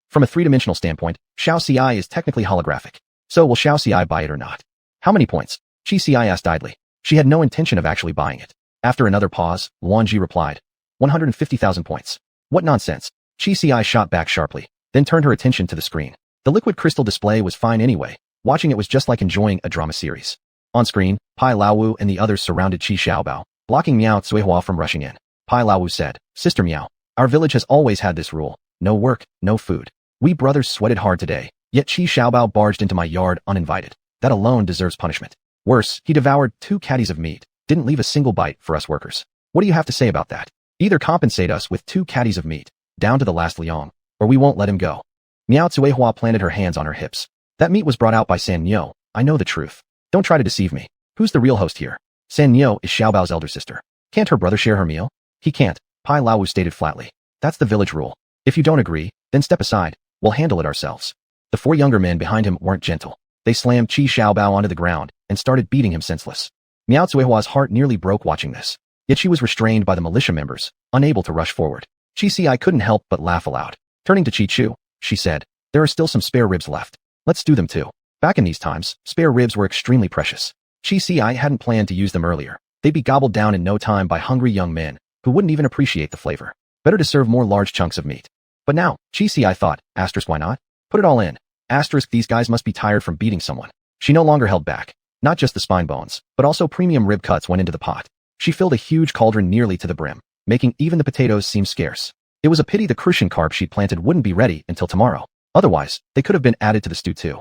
From a three-dimensional standpoint, Xiao Ci is technically holographic. So will Xiao Ci buy it or not? How many points? Qi Ci asked idly. She had no intention of actually buying it. After another pause, Luan Ji replied, 150,000 points. What nonsense. Qi Ci shot back sharply, then turned her attention to the screen. The liquid crystal display was fine anyway. Watching it was just like enjoying a drama series. On screen, Pai Laowu and the others surrounded Qi Xiaobao, blocking Miao Tsuehua from rushing in. Pai Laowu said, Sister Miao, our village has always had this rule. No work, no food. We brothers sweated hard today, yet Qi Xiaobao barged into my yard uninvited. That alone deserves punishment. Worse, he devoured 2 caddies of meat, didn't leave a single bite for us workers. What do you have to say about that? Either compensate us with 2 caddies of meat, down to the last liang, or we won't let him go. Miao Tsuehua planted her hands on her hips. That meat was brought out by San Nyo. I know the truth. Don't try to deceive me. Who's the real host here? San Nyo is Xiaobao's elder sister. Can't her brother share her meal? He can't, Pai Laowu stated flatly. That's the village rule. If you don't agree, then step aside. We'll handle it ourselves. The 4 younger men behind him weren't gentle. They slammed Qi Xiaobao onto the ground and started beating him senseless. Miao Tsuehua's heart nearly broke watching this. Yet she was restrained by the militia members, unable to rush forward. Qi Si couldn't help but laugh aloud. Turning to Qi Chu, she said, there are still some spare ribs left. Let's do them too. Back in these times, spare ribs were extremely precious. Qi Si hadn't planned to use them earlier. They'd be gobbled down in no time by hungry young men who wouldn't even appreciate the flavor. Better to serve more large chunks of meat. But now, Qi Si thought, asterisk why not? Put it all in. Asterisk these guys must be tired from beating someone. She no longer held back. Not just the spine bones, but also premium rib cuts went into the pot. She filled a huge cauldron nearly to the brim, making even the potatoes seem scarce. It was a pity the Crucian carp she'd planted wouldn't be ready until tomorrow. Otherwise, they could have been added to the stew too.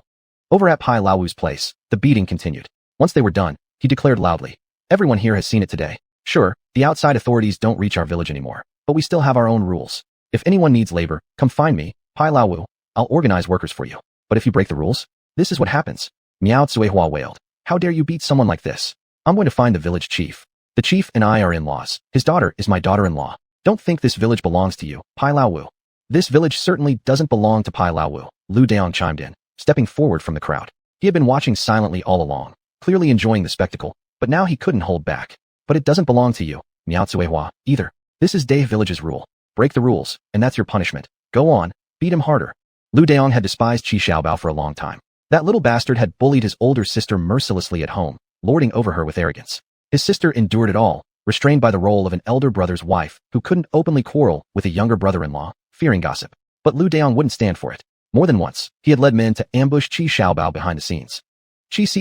Over at Pai Laowu's place, the beating continued. Once they were done, he declared loudly, everyone here has seen it today. Sure, the outside authorities don't reach our village anymore, but we still have our own rules. If anyone needs labor, come find me, Pai Laowu. I'll organize workers for you. But if you break the rules, this is what happens. Miao Tsuehua wailed. How dare you beat someone like this? I'm going to find the village chief. The chief and I are in-laws. His daughter is my daughter-in-law. Don't think this village belongs to you, Pai Laowu. This village certainly doesn't belong to Pai Laowu, Lu Daong chimed in, stepping forward from the crowd. He had been watching silently all along, clearly enjoying the spectacle, but now he couldn't hold back. But it doesn't belong to you, Miao Tsuehua, either. This is Dai Village's rule. Break the rules, and that's your punishment. Go on, beat him harder. Lu Daong had despised Qi Xiaobao for a long time. That little bastard had bullied his older sister mercilessly at home, lording over her with arrogance. His sister endured it all, restrained by the role of an elder brother's wife who couldn't openly quarrel with a younger brother-in-law, fearing gossip. But Lu Daong wouldn't stand for it. More than once, he had led men to ambush Qi Xiaobao behind the scenes.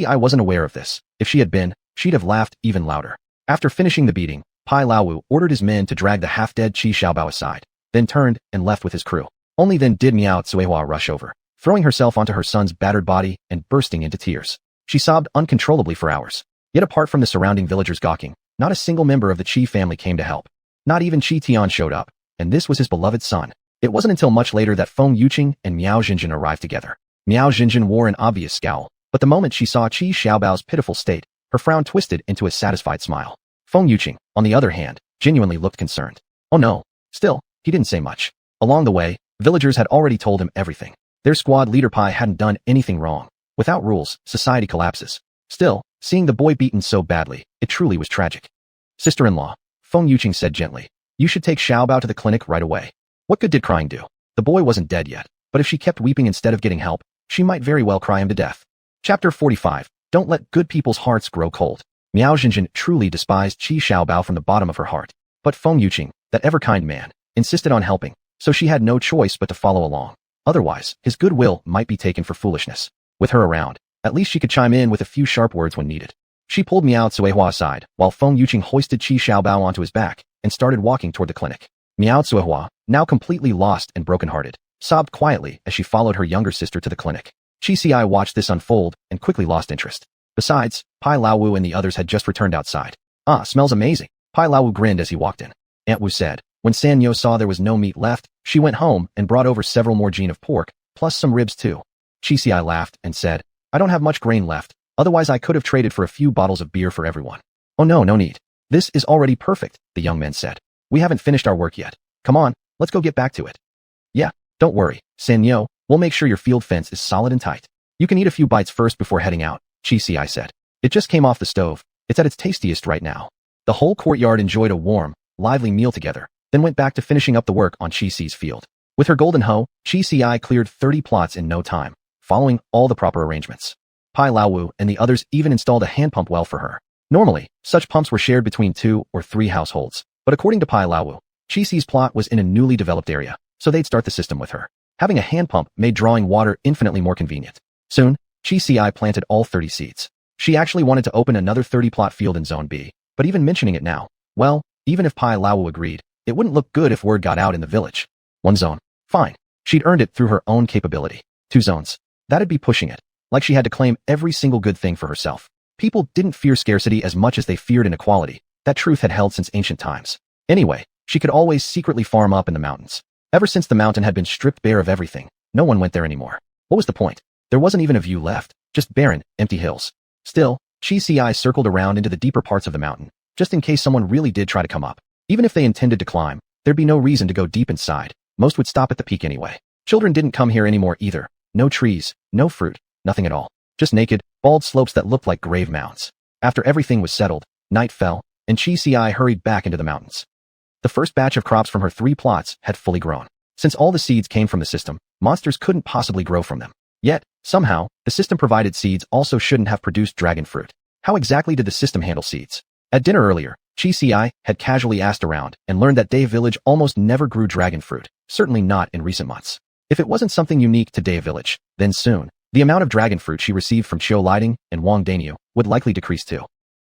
I wasn't aware of this. If she had been, she'd have laughed even louder. After finishing the beating, Pai Laowu ordered his men to drag the half-dead Qi Xiaobao aside, then turned and left with his crew. Only then did Miao Cuihua rush over, throwing herself onto her son's battered body and bursting into tears. She sobbed uncontrollably for hours. Yet apart from the surrounding villagers gawking, not a single member of the Qi family came to help. Not even Qi Tian showed up, and this was his beloved son. It wasn't until much later that Feng Yuqing and Miao Xinjin arrived together. Miao Xinjin wore an obvious scowl, but the moment she saw Qi Xiaobao's pitiful state, her frown twisted into a satisfied smile. Feng Yuqing, on the other hand, genuinely looked concerned. Oh no. Still, he didn't say much. Along the way, villagers had already told him everything. Their squad leader Pai hadn't done anything wrong. Without rules, society collapses. Still, seeing the boy beaten so badly, it truly was tragic. Sister-in-law, Feng Yuqing said gently, you should take Xiaobao to the clinic right away. What good did crying do? The boy wasn't dead yet, but if she kept weeping instead of getting help, she might very well cry him to death. Chapter 45. Don't let good people's hearts grow cold. Miao Xinjin truly despised Qi Xiaobao from the bottom of her heart. But Feng Yuqing, that ever-kind man, insisted on helping, so she had no choice but to follow along. Otherwise, his goodwill might be taken for foolishness. With her around, at least she could chime in with a few sharp words when needed. She pulled Miao Cuihua aside, while Feng Yuqing hoisted Qi Xiaobao onto his back and started walking toward the clinic. Miao Cuihua, now completely lost and brokenhearted, sobbed quietly as she followed her younger sister to the clinic. Qi watched this unfold and quickly lost interest. Besides, Pai Laowu and the others had just returned outside. Ah, smells amazing. Pai Laowu grinned as he walked in. Aunt Wu said. When San Yo saw there was no meat left, she went home and brought over several more jean of pork, plus some ribs too. Qi laughed and said, I don't have much grain left, otherwise I could have traded for a few bottles of beer for everyone. Oh no, no need. This is already perfect, the young men said. We haven't finished our work yet. Come on, let's go get back to it. Yeah, don't worry, San Yo, we'll make sure your field fence is solid and tight. You can eat a few bites first before heading out, Qi said. It just came off the stove. It's at its tastiest right now. The whole courtyard enjoyed a warm, lively meal together, then went back to finishing up the work on Qi's field. With her golden hoe, Qi cleared 30 plots in no time, following all the proper arrangements. Pai Laowu and the others even installed a hand pump well for her. Normally, such pumps were shared between 2 or 3 households, but according to Pai Laowu, Qi's plot was in a newly developed area, so they'd start the system with her. Having a hand pump made drawing water infinitely more convenient. Soon, Qi planted all 30 seeds. She actually wanted to open another 30-plot field in Zone B, but even mentioning it now, well, even if Pai Laowu agreed, it wouldn't look good if word got out in the village. 1 zone. Fine. She'd earned it through her own capability. 2 zones. That'd be pushing it. Like she had to claim every single good thing for herself. People didn't fear scarcity as much as they feared inequality. That truth had held since ancient times. Anyway, she could always secretly farm up in the mountains. Ever since the mountain had been stripped bare of everything, no one went there anymore. What was the point? There wasn't even a view left, just barren, empty hills. Still, Qi circled around into the deeper parts of the mountain, just in case someone really did try to come up. Even if they intended to climb, there'd be no reason to go deep inside. Most would stop at the peak anyway. Children didn't come here anymore either. No trees, no fruit, nothing at all. Just naked, bald slopes that looked like grave mounds. After everything was settled, night fell, and Qi hurried back into the mountains. The first batch of crops from her 3 plots had fully grown. Since all the seeds came from the system, monsters couldn't possibly grow from them. Yet, somehow, the system-provided seeds also shouldn't have produced dragon fruit. How exactly did the system handle seeds? At dinner earlier, Qi had casually asked around and learned that Day Village almost never grew dragon fruit, certainly not in recent months. If it wasn't something unique to Day Village, then soon, the amount of dragon fruit she received from Chiu Lighting and Wang Danyu would likely decrease too.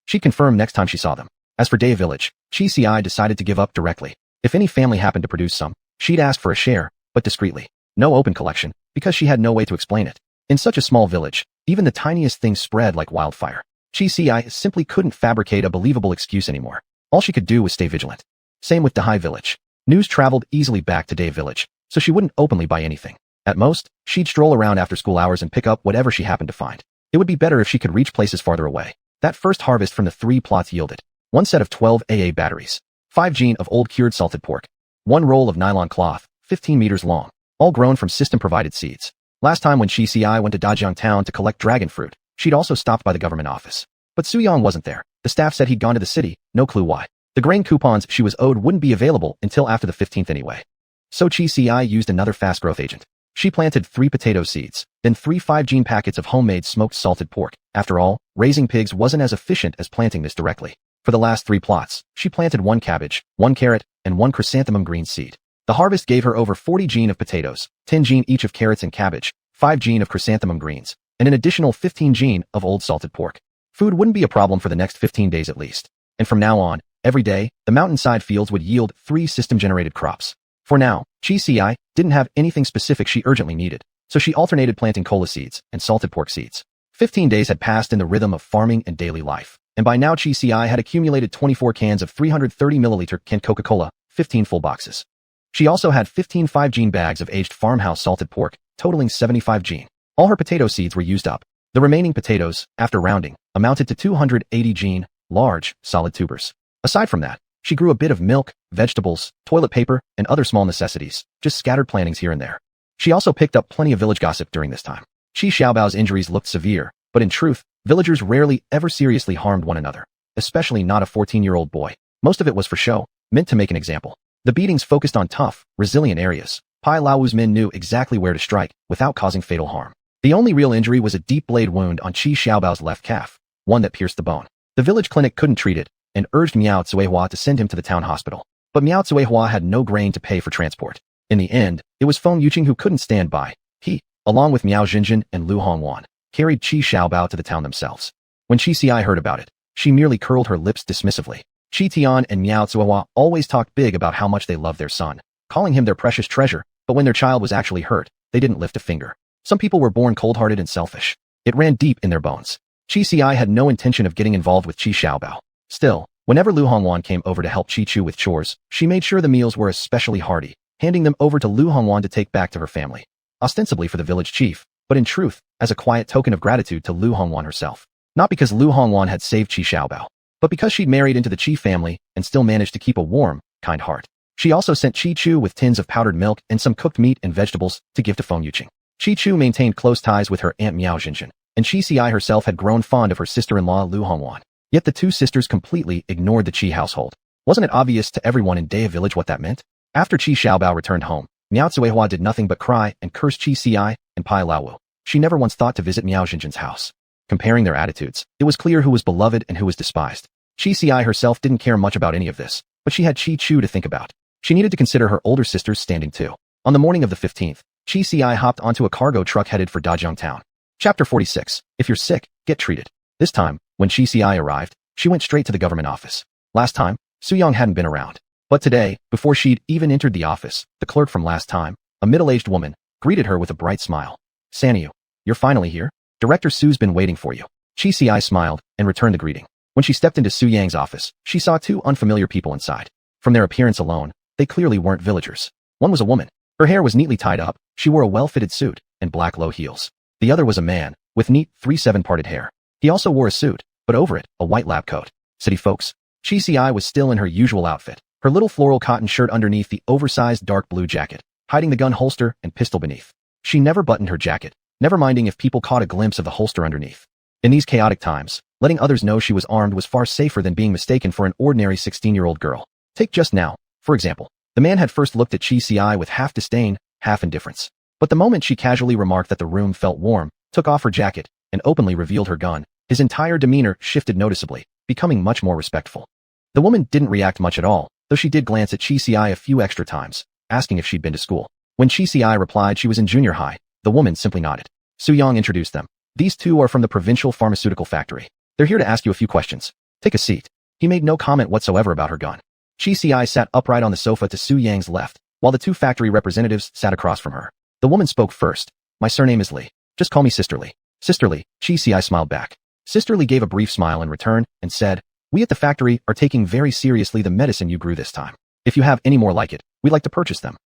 She'd confirm next time she saw them. As for Day Village, Qi decided to give up directly. If any family happened to produce some, she'd ask for a share, but discreetly. No open collection, because she had no way to explain it. In such a small village, even the tiniest thing spread like wildfire. Qi simply couldn't fabricate a believable excuse anymore. All she could do was stay vigilant. Same with Dahai Village. News traveled easily back to Day Village, so she wouldn't openly buy anything. At most, she'd stroll around after school hours and pick up whatever she happened to find. It would be better if she could reach places farther away. That first harvest from the 3 plots yielded 1 set of 12 AA batteries, 5 jean of old cured salted pork, 1 roll of nylon cloth, 15 meters long, all grown from system-provided seeds. Last time when Qi went to Dajiang Town to collect dragon fruit, she'd also stopped by the government office. But Suyong wasn't there. The staff said he'd gone to the city, no clue why. The grain coupons she was owed wouldn't be available until after the 15th anyway. So Qi used another fast-growth agent. She planted 3 potato seeds, then 3 5-gene packets of homemade smoked salted pork. After all, raising pigs wasn't as efficient as planting this directly. For the last 3 plots, she planted 1 cabbage, 1 carrot, and 1 chrysanthemum green seed. The harvest gave her over 40 gene of potatoes, 10 gene each of carrots and cabbage, 5 gene of chrysanthemum greens, and an additional 15 gene of old salted pork. Food wouldn't be a problem for the next 15 days at least. And from now on, every day, the mountainside fields would yield 3 system-generated crops. For now, Chi Ci didn't have anything specific she urgently needed, so she alternated planting cola seeds and salted pork seeds. 15 days had passed in the rhythm of farming and daily life, and by now Chi Ci had accumulated 24 cans of 330 milliliter canned Coca-Cola, 15 full boxes. She also had 15 5-gene bags of aged farmhouse salted pork, totaling 75 gene. All her potato seeds were used up. The remaining potatoes, after rounding, amounted to 280 gene, large, solid tubers. Aside from that, she grew a bit of milk, vegetables, toilet paper, and other small necessities, just scattered plantings here and there. She also picked up plenty of village gossip during this time. Qi Xiaobao's injuries looked severe, but in truth, villagers rarely ever seriously harmed one another, especially not a 14-year-old boy. Most of it was for show, meant to make an example. The beatings focused on tough, resilient areas. Pai Lao's men knew exactly where to strike without causing fatal harm. The only real injury was a deep blade wound on Qi Xiaobao's left calf, one that pierced the bone. The village clinic couldn't treat it and urged Miao Zuihua to send him to the town hospital. But Miao Zuihua had no grain to pay for transport. In the end, it was Feng Yuqing who couldn't stand by. He, along with Miao Jinjin and Lu Hongwan, carried Qi Xiaobao to the town themselves. When Qi Ci heard about it, she merely curled her lips dismissively. Qi Tian and Miao Zuihua always talked big about how much they loved their son, calling him their precious treasure, but when their child was actually hurt, they didn't lift a finger. Some people were born cold-hearted and selfish. It ran deep in their bones. Qi Ci had no intention of getting involved with Qi Xiaobao. Still, whenever Lu Hongwan came over to help Qi Chu with chores, she made sure the meals were especially hearty, handing them over to Lu Hongwan to take back to her family. Ostensibly for the village chief, but in truth, as a quiet token of gratitude to Lu Hongwan herself. Not because Lu Hongwan had saved Qi Xiaobao, but because she'd married into the Qi family and still managed to keep a warm, kind heart. She also sent Qi Chu with tins of powdered milk and some cooked meat and vegetables to give to Feng Yuqing. Qi Chu maintained close ties with her aunt Miao Jinjin, and Qi Ci herself had grown fond of her sister-in-law Lu Hongwan. Yet the two sisters completely ignored the Qi household. Wasn't it obvious to everyone in Daya village what that meant? After Qi Xiaobao returned home, Miao Zuihua did nothing but cry and curse Qi Ci and Pai Laowu. She never once thought to visit Miao Jinjin's house. Comparing their attitudes, it was clear who was beloved and who was despised. Qi Ci herself didn't care much about any of this, but she had Qi Chu to think about. She needed to consider her older sisters standing too. On the morning of the 15th, Qi Ci hopped onto a cargo truck headed for Dajiang Town. Chapter 46. If you're sick, get treated. This time, when Qi Ci arrived, she went straight to the government office. Last time, Su Yang hadn't been around. But today, before she'd even entered the office, the clerk from last time, a middle-aged woman, greeted her with a bright smile. Sanyu, you're finally here? Director Su's been waiting for you. Qi Ci smiled and returned the greeting. When she stepped into Su Yang's office, she saw two unfamiliar people inside. From their appearance alone, they clearly weren't villagers. One was a woman. Her hair was neatly tied up, she wore a well-fitted suit, and black low heels. The other was a man, with neat 3/7 parted hair. He also wore a suit, but over it, a white lab coat. City folks. Qi Ci was still in her usual outfit, her little floral cotton shirt underneath the oversized dark blue jacket, hiding the gun holster and pistol beneath. She never buttoned her jacket, never minding if people caught a glimpse of the holster underneath. In these chaotic times, letting others know she was armed was far safer than being mistaken for an ordinary 16-year-old girl. Take just now, for example. The man had first looked at Qi Ci with half disdain, half indifference. But the moment she casually remarked that the room felt warm, took off her jacket, and openly revealed her gun, his entire demeanor shifted noticeably, becoming much more respectful. The woman didn't react much at all, though she did glance at Qi Ci a few extra times, asking if she'd been to school. When Qi Ci replied she was in junior high, the woman simply nodded. Su Yang introduced them. These two are from the provincial pharmaceutical factory. They're here to ask you a few questions. Take a seat. He made no comment whatsoever about her gun. Qi Ci sat upright on the sofa to Su Yang's left, while the two factory representatives sat across from her. The woman spoke first. My surname is Li. Just call me Sister Li. Sister Li, Qi Ci smiled back. Sister Li gave a brief smile in return and said, we at the factory are taking very seriously the medicine you grew this time. If you have any more like it, we'd like to purchase them.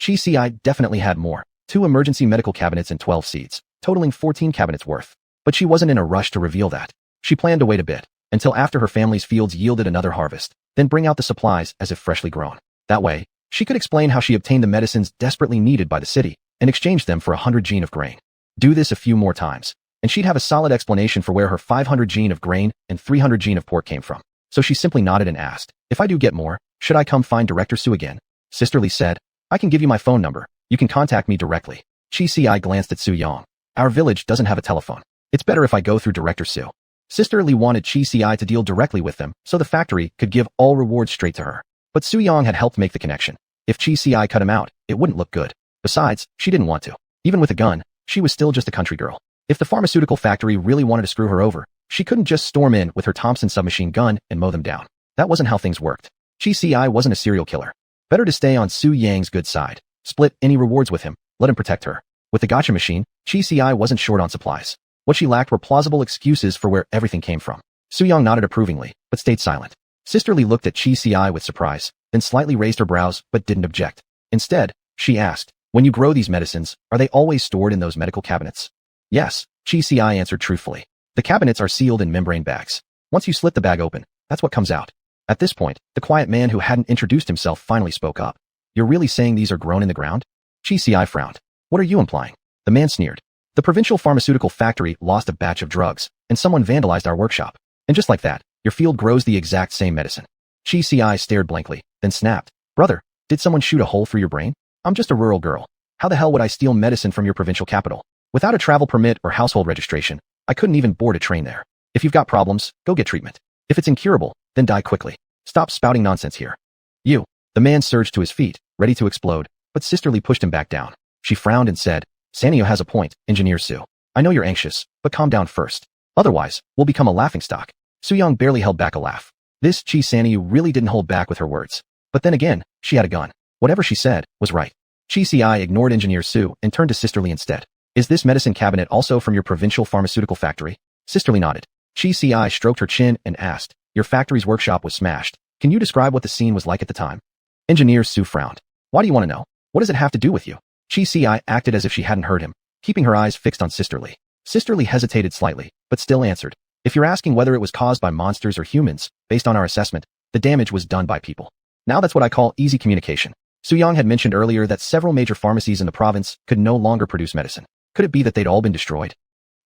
Qi Ci definitely had more. 2 emergency medical cabinets and 12 seeds, totaling 14 cabinets worth. But she wasn't in a rush to reveal that. She planned to wait a bit, until after her family's fields yielded another harvest, then bring out the supplies as if freshly grown. That way, she could explain how she obtained the medicines desperately needed by the city, and exchanged them for 100 gene of grain. Do this a few more times, and she'd have a solid explanation for where her 500 gene of grain and 300 gene of pork came from. So she simply nodded and asked, if I do get more, should I come find Director Su again? Sister Li said, I can give you my phone number. You can contact me directly. Qi Ci glanced at Su Yang. Our village doesn't have a telephone. It's better if I go through Director Su. Sister Li wanted Qi Ci to deal directly with them, so the factory could give all rewards straight to her. But Su Yang had helped make the connection. If Qi Ci cut him out, it wouldn't look good. Besides, she didn't want to. Even with a gun, She was still just a country girl. If the pharmaceutical factory really wanted to screw her over, she couldn't just storm in with her Thompson submachine gun and mow them down. That wasn't how things worked. Chi Ci wasn't a serial killer. Better to stay on Su Yang's good side. Split any rewards with him. Let him protect her. With the gacha machine, Chi Ci wasn't short on supplies. What she lacked were plausible excuses for where everything came from. Su Yang nodded approvingly, but stayed silent. Sister Lee looked at Chi Ci with surprise, then slightly raised her brows but didn't object. Instead, she asked, when you grow these medicines, are they always stored in those medical cabinets? Yes, Chi Ci answered truthfully. The cabinets are sealed in membrane bags. Once you slit the bag open, that's what comes out. At this point, the quiet man who hadn't introduced himself finally spoke up. You're really saying these are grown in the ground? Chi Ci frowned. What are you implying? The man sneered. The provincial pharmaceutical factory lost a batch of drugs, and someone vandalized our workshop. And just like that, your field grows the exact same medicine. Chi Ci stared blankly, then snapped. Brother, did someone shoot a hole through your brain? I'm just a rural girl. How the hell would I steal medicine from your provincial capital? Without a travel permit or household registration, I couldn't even board a train there. If you've got problems, go get treatment. If it's incurable, then die quickly. Stop spouting nonsense here. You. The man surged to his feet, ready to explode, but Sister Lee pushed him back down. She frowned and said, Sanyo has a point, Engineer Su. I know you're anxious, but calm down first. Otherwise, we'll become a laughingstock. Su Yang barely held back a laugh. This Chi Sanyu really didn't hold back with her words. But then again, she had a gun. Whatever she said was right. Chi Ci ignored Engineer Su and turned to Sister Lee instead. Is this medicine cabinet also from your provincial pharmaceutical factory? Sister Lee nodded. Chi Ci stroked her chin and asked, your factory's workshop was smashed. Can you describe what the scene was like at the time? Engineer Su frowned. Why do you want to know? What does it have to do with you? Chi Ci acted as if she hadn't heard him, keeping her eyes fixed on Sister Lee. Sister Lee hesitated slightly, but still answered. If you're asking whether it was caused by monsters or humans, based on our assessment, the damage was done by people. Now that's what I call easy communication. Su Yang had mentioned earlier that several major pharmacies in the province could no longer produce medicine. Could it be that they'd all been destroyed?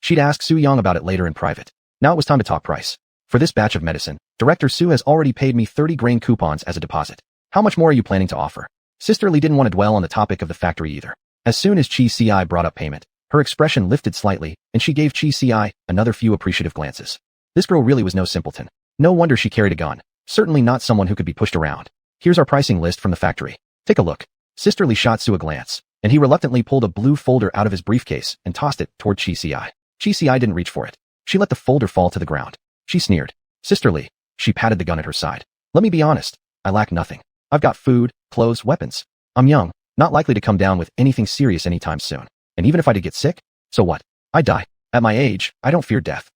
She'd ask Su Yang about it later in private. Now it was time to talk price. For this batch of medicine, Director Su has already paid me 30 grain coupons as a deposit. How much more are you planning to offer? Sister Lee didn't want to dwell on the topic of the factory either. As soon as Chi Ci brought up payment, her expression lifted slightly, and she gave Chi Ci another few appreciative glances. This girl really was no simpleton. No wonder she carried a gun. Certainly not someone who could be pushed around. Here's our pricing list from the factory. Take a look. Sister Lee shot Su a glance, and he reluctantly pulled a blue folder out of his briefcase and tossed it toward Chi Ci. Chi Ci didn't reach for it. She let the folder fall to the ground. She sneered. Sister Lee. She patted the gun at her side. Let me be honest. I lack nothing. I've got food, clothes, weapons. I'm young, not likely to come down with anything serious anytime soon. And even if I did get sick, so what? I die. At my age, I don't fear death.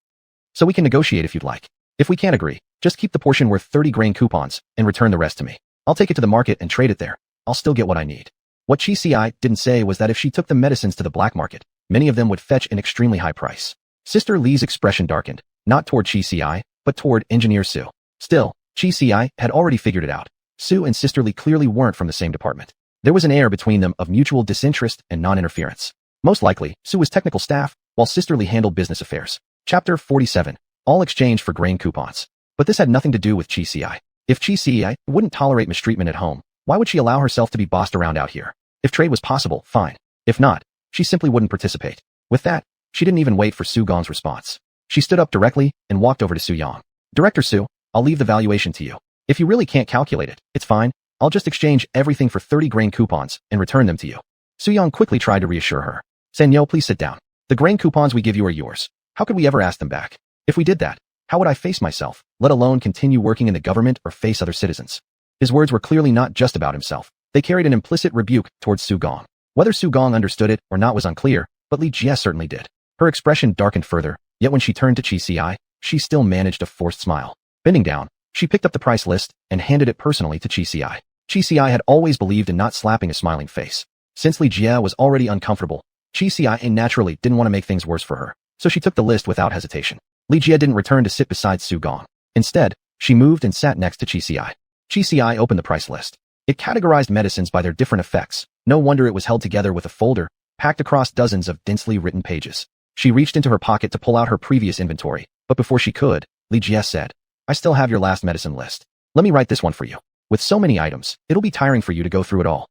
So we can negotiate if you'd like. If we can't agree, just keep the portion worth 30 grain coupons and return the rest to me. I'll take it to the market and trade it there. I'll still get what I need. What Chi Ci didn't say was that if she took the medicines to the black market, many of them would fetch an extremely high price. Sister Lee's expression darkened, not toward Chi Ci, but toward Engineer Su. Still, Chi Ci had already figured it out. Su and Sister Lee clearly weren't from the same department. There was an air between them of mutual disinterest and non-interference. Most likely, Su was technical staff, while Sister Lee handled business affairs. Chapter 47. All exchange for grain coupons. But this had nothing to do with Chi Ci. If Chi Ci wouldn't tolerate mistreatment at home, why would she allow herself to be bossed around out here? If trade was possible, fine. If not, she simply wouldn't participate. With that, she didn't even wait for Su Gong's response. She stood up directly and walked over to Su Yang. Director Su, I'll leave the valuation to you. If you really can't calculate it, it's fine. I'll just exchange everything for 30 grain coupons and return them to you. Su Yang quickly tried to reassure her. Sanyo, please sit down. The grain coupons we give you are yours. How could we ever ask them back? If we did that, how would I face myself, let alone continue working in the government or face other citizens? His words were clearly not just about himself. They carried an implicit rebuke towards Su Gong. Whether Su Gong understood it or not was unclear, but Li Jie certainly did. Her expression darkened further, yet when she turned to Chi Ci, she still managed a forced smile. Bending down, she picked up the price list and handed it personally to Chi Ci. Chi Ci had always believed in not slapping a smiling face. Since Li Jie was already uncomfortable, Chi Ci naturally didn't want to make things worse for her, so she took the list without hesitation. Li Jie didn't return to sit beside Su Gong. Instead, she moved and sat next to Chi Ci. Chi Ci opened the price list. It categorized medicines by their different effects. No wonder it was held together with a folder, packed across dozens of densely written pages. She reached into her pocket to pull out her previous inventory, but before she could, Li Jie said, I still have your last medicine list. Let me write this one for you. With so many items, it'll be tiring for you to go through it all.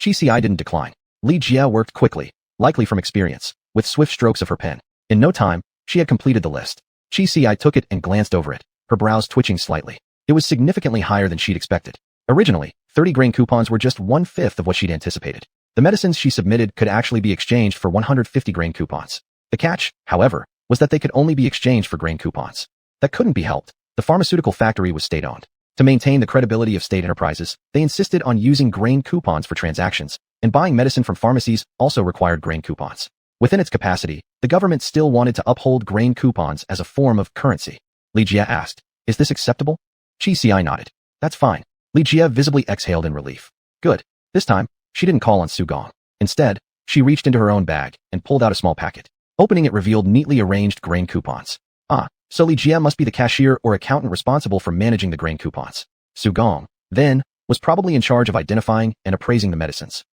Chi Ci didn't decline. Li Jie worked quickly, likely from experience, with swift strokes of her pen. In no time, she had completed the list. Chi Ci took it and glanced over it, her brows twitching slightly. It was significantly higher than she'd expected. Originally, 30 grain coupons were just 1/5 of what she'd anticipated. The medicines she submitted could actually be exchanged for 150 grain coupons. The catch, however, was that they could only be exchanged for grain coupons. That couldn't be helped. The pharmaceutical factory was state-owned. To maintain the credibility of state enterprises, they insisted on using grain coupons for transactions, and buying medicine from pharmacies also required grain coupons. Within its capacity, the government still wanted to uphold grain coupons as a form of currency. Li Jie asked, "Is this acceptable?" Chi Ci nodded. "That's fine." Li Jie visibly exhaled in relief. Good. This time, she didn't call on Su Gong. Instead, she reached into her own bag and pulled out a small packet. Opening it revealed neatly arranged grain coupons. Ah, so Li Jie must be the cashier or accountant responsible for managing the grain coupons. Su Gong, then, was probably in charge of identifying and appraising the medicines.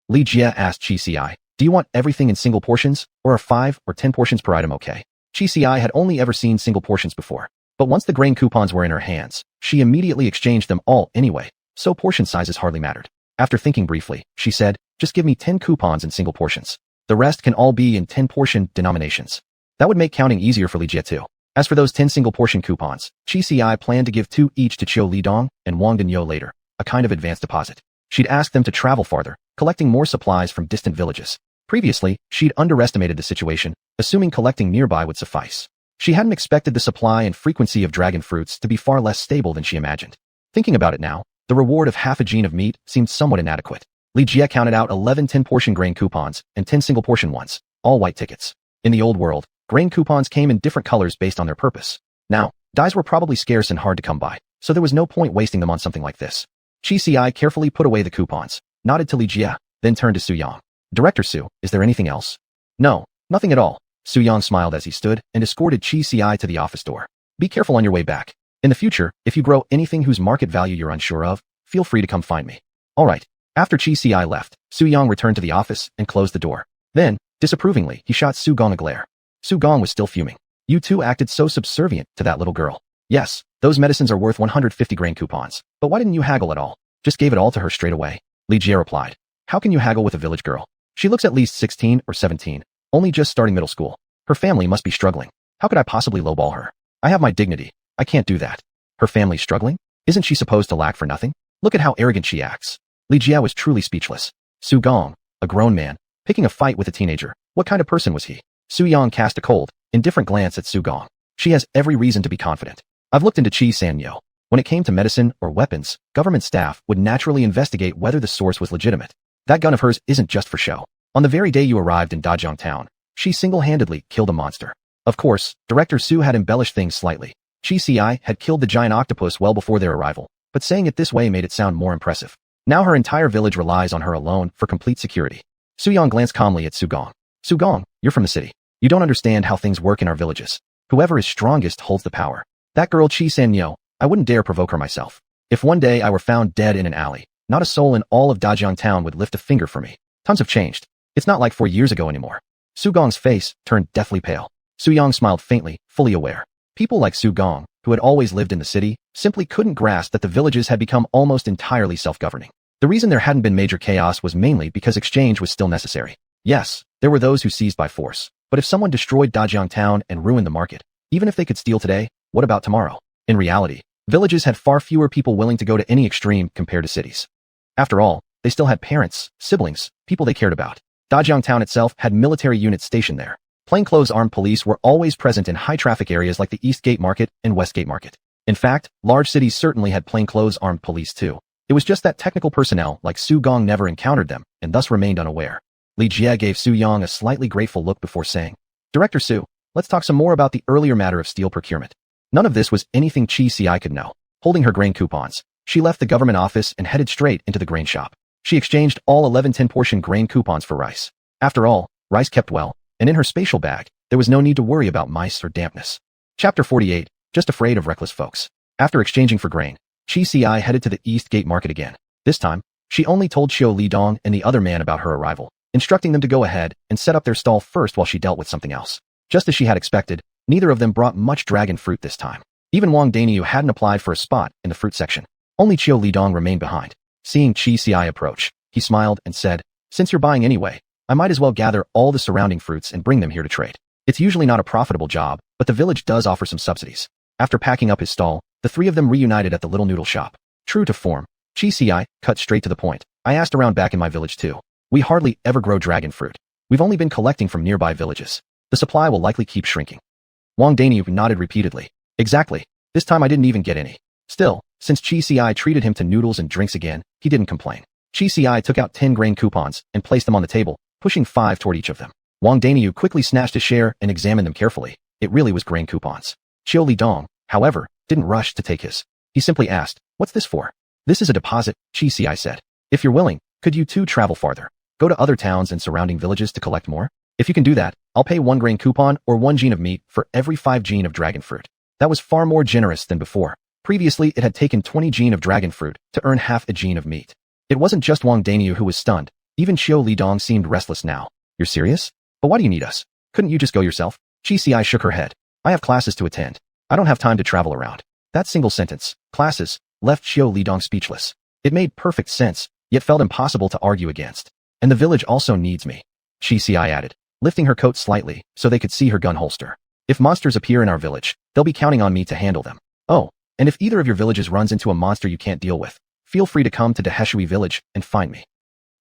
Li Jie asked Chi Ci, "Do you want everything in single portions, or are 5 or 10 portions per item okay?" Chi Ci had only ever seen single portions before, but once the grain coupons were in her hands, she immediately exchanged them all anyway, so portion sizes hardly mattered. After thinking briefly, she said, "Just give me 10 coupons in single portions. The rest can all be in 10-portion denominations." That would make counting easier for Li Jie too. As for those 10 single-portion coupons, Chi Ci planned to give 2 each to Qiu Lidong and Wang Denyo later, a kind of advance deposit. She'd asked them to travel farther, collecting more supplies from distant villages. Previously, she'd underestimated the situation, assuming collecting nearby would suffice. She hadn't expected the supply and frequency of dragon fruits to be far less stable than she imagined. Thinking about it now, the reward of half a gene of meat seemed somewhat inadequate. Li Jie counted out 11 10-portion grain coupons and 10 single-portion ones, all white tickets. In the old world, grain coupons came in different colors based on their purpose. Now, dyes were probably scarce and hard to come by, so there was no point wasting them on something like this. Chi Ci carefully put away the coupons, nodded to Li Jie, then turned to Su Yang. "Director Su, is there anything else?" "No, nothing at all." Su Yang smiled as he stood and escorted Chi Ci to the office door. "Be careful on your way back. In the future, if you grow anything whose market value you're unsure of, feel free to come find me." "All right." After Chi Ci left, Su Yang returned to the office and closed the door. Then, disapprovingly, he shot Su Gong a glare. Su Gong was still fuming. "You two acted so subservient to that little girl." "Yes, those medicines are worth 150 grain coupons, but why didn't you haggle at all? Just gave it all to her straight away." Li Jie replied. "How can you haggle with a village girl? She looks at least 16 or 17, only just starting middle school. Her family must be struggling. How could I possibly lowball her? I have my dignity. I can't do that." "Her family's struggling? Isn't she supposed to lack for nothing? Look at how arrogant she acts." Li Jie was truly speechless. Su Gong, a grown man, picking a fight with a teenager. What kind of person was he? Su Yang cast a cold, indifferent glance at Su Gong. "She has every reason to be confident. I've looked into Chi Sanyo. When it came to medicine or weapons, government staff would naturally investigate whether the source was legitimate. That gun of hers isn't just for show. On the very day you arrived in Dajiang Town, she single-handedly killed a monster. Of course, Director Su had embellished things slightly. Chi Ci had killed the giant octopus well before their arrival, but saying it this way made it sound more impressive. Now her entire village relies on her alone for complete security." Su Yang glanced calmly at Su Gong. "Su Gong, you're from the city. You don't understand how things work in our villages. Whoever is strongest holds the power. That girl Chi Sanyo, I wouldn't dare provoke her myself. If one day I were found dead in an alley, not a soul in all of Dajiang Town would lift a finger for me. Times have changed. It's not like 4 years ago anymore." Su Gong's face turned deathly pale. Su Yang smiled faintly, fully aware. People like Su Gong, who had always lived in the city, simply couldn't grasp that the villages had become almost entirely self-governing. The reason there hadn't been major chaos was mainly because exchange was still necessary. Yes, there were those who seized by force, but if someone destroyed Dajiang Town and ruined the market, even if they could steal today, what about tomorrow? In reality, villages had far fewer people willing to go to any extreme compared to cities. After all, they still had parents, siblings, people they cared about. Dajiang Town itself had military units stationed there. Plainclothes armed police were always present in high-traffic areas like the East Gate Market and West Gate Market. In fact, large cities certainly had plainclothes armed police too. It was just that technical personnel like Su Gong never encountered them and thus remained unaware. Li Jie gave Su Yang a slightly grateful look before saying, "Director Su, let's talk some more about the earlier matter of steel procurement." None of this was anything Chi Ci could know. Holding her grain coupons, she left the government office and headed straight into the grain shop. She exchanged all 11 10-portion grain coupons for rice. After all, rice kept well, and in her spatial bag, there was no need to worry about mice or dampness. Chapter 48, Just Afraid of Reckless Folks. After exchanging for grain, Chi Ci headed to the East Gate Market again. This time, she only told Qiu Lidong and the other man about her arrival, instructing them to go ahead and set up their stall first while she dealt with something else. Just as she had expected, neither of them brought much dragon fruit this time. Even Wang Daniu hadn't applied for a spot in the fruit section. Only Qiu Lidong remained behind. Seeing Chi Ci approach, he smiled and said, "Since you're buying anyway, I might as well gather all the surrounding fruits and bring them here to trade. It's usually not a profitable job, but the village does offer some subsidies." After packing up his stall, the three of them reunited at the little noodle shop. True to form, Chi Ci cut straight to the point. "I asked around back in my village too. We hardly ever grow dragon fruit. We've only been collecting from nearby villages. The supply will likely keep shrinking. Wang Daniu nodded repeatedly. Exactly. This time I didn't even get any. Still, since Chi Ci treated him to noodles and drinks again, he didn't complain. Chi Ci took out 10 grain coupons and placed them on the table, pushing 5 toward each of them. Wang Daniu quickly snatched a share and examined them carefully. It really was grain coupons. Qiu Lidong, however, didn't rush to take his. He simply asked, "What's this for?" "This is a deposit," Chi Ci said. "If you're willing, could you too travel farther? Go to other towns and surrounding villages to collect more? If you can do that, I'll pay 1 grain coupon or 1 gene of meat for every 5 gene of dragon fruit." That was far more generous than before. Previously, it had taken 20 gene of dragon fruit to earn half a gene of meat. It wasn't just Wang Daniu who was stunned. Even Qiu Lidong seemed restless now. "You're serious? But why do you need us? Couldn't you just go yourself?" Chi Ci shook her head. "I have classes to attend. I don't have time to travel around." That single sentence, classes, left Qiu Lidong speechless. It made perfect sense, yet felt impossible to argue against. "And the village also needs me," Chi Ci added, lifting her coat slightly so they could see her gun holster. "If monsters appear in our village, they'll be counting on me to handle them. Oh, and if either of your villages runs into a monster you can't deal with, feel free to come to Daheshui village and find me."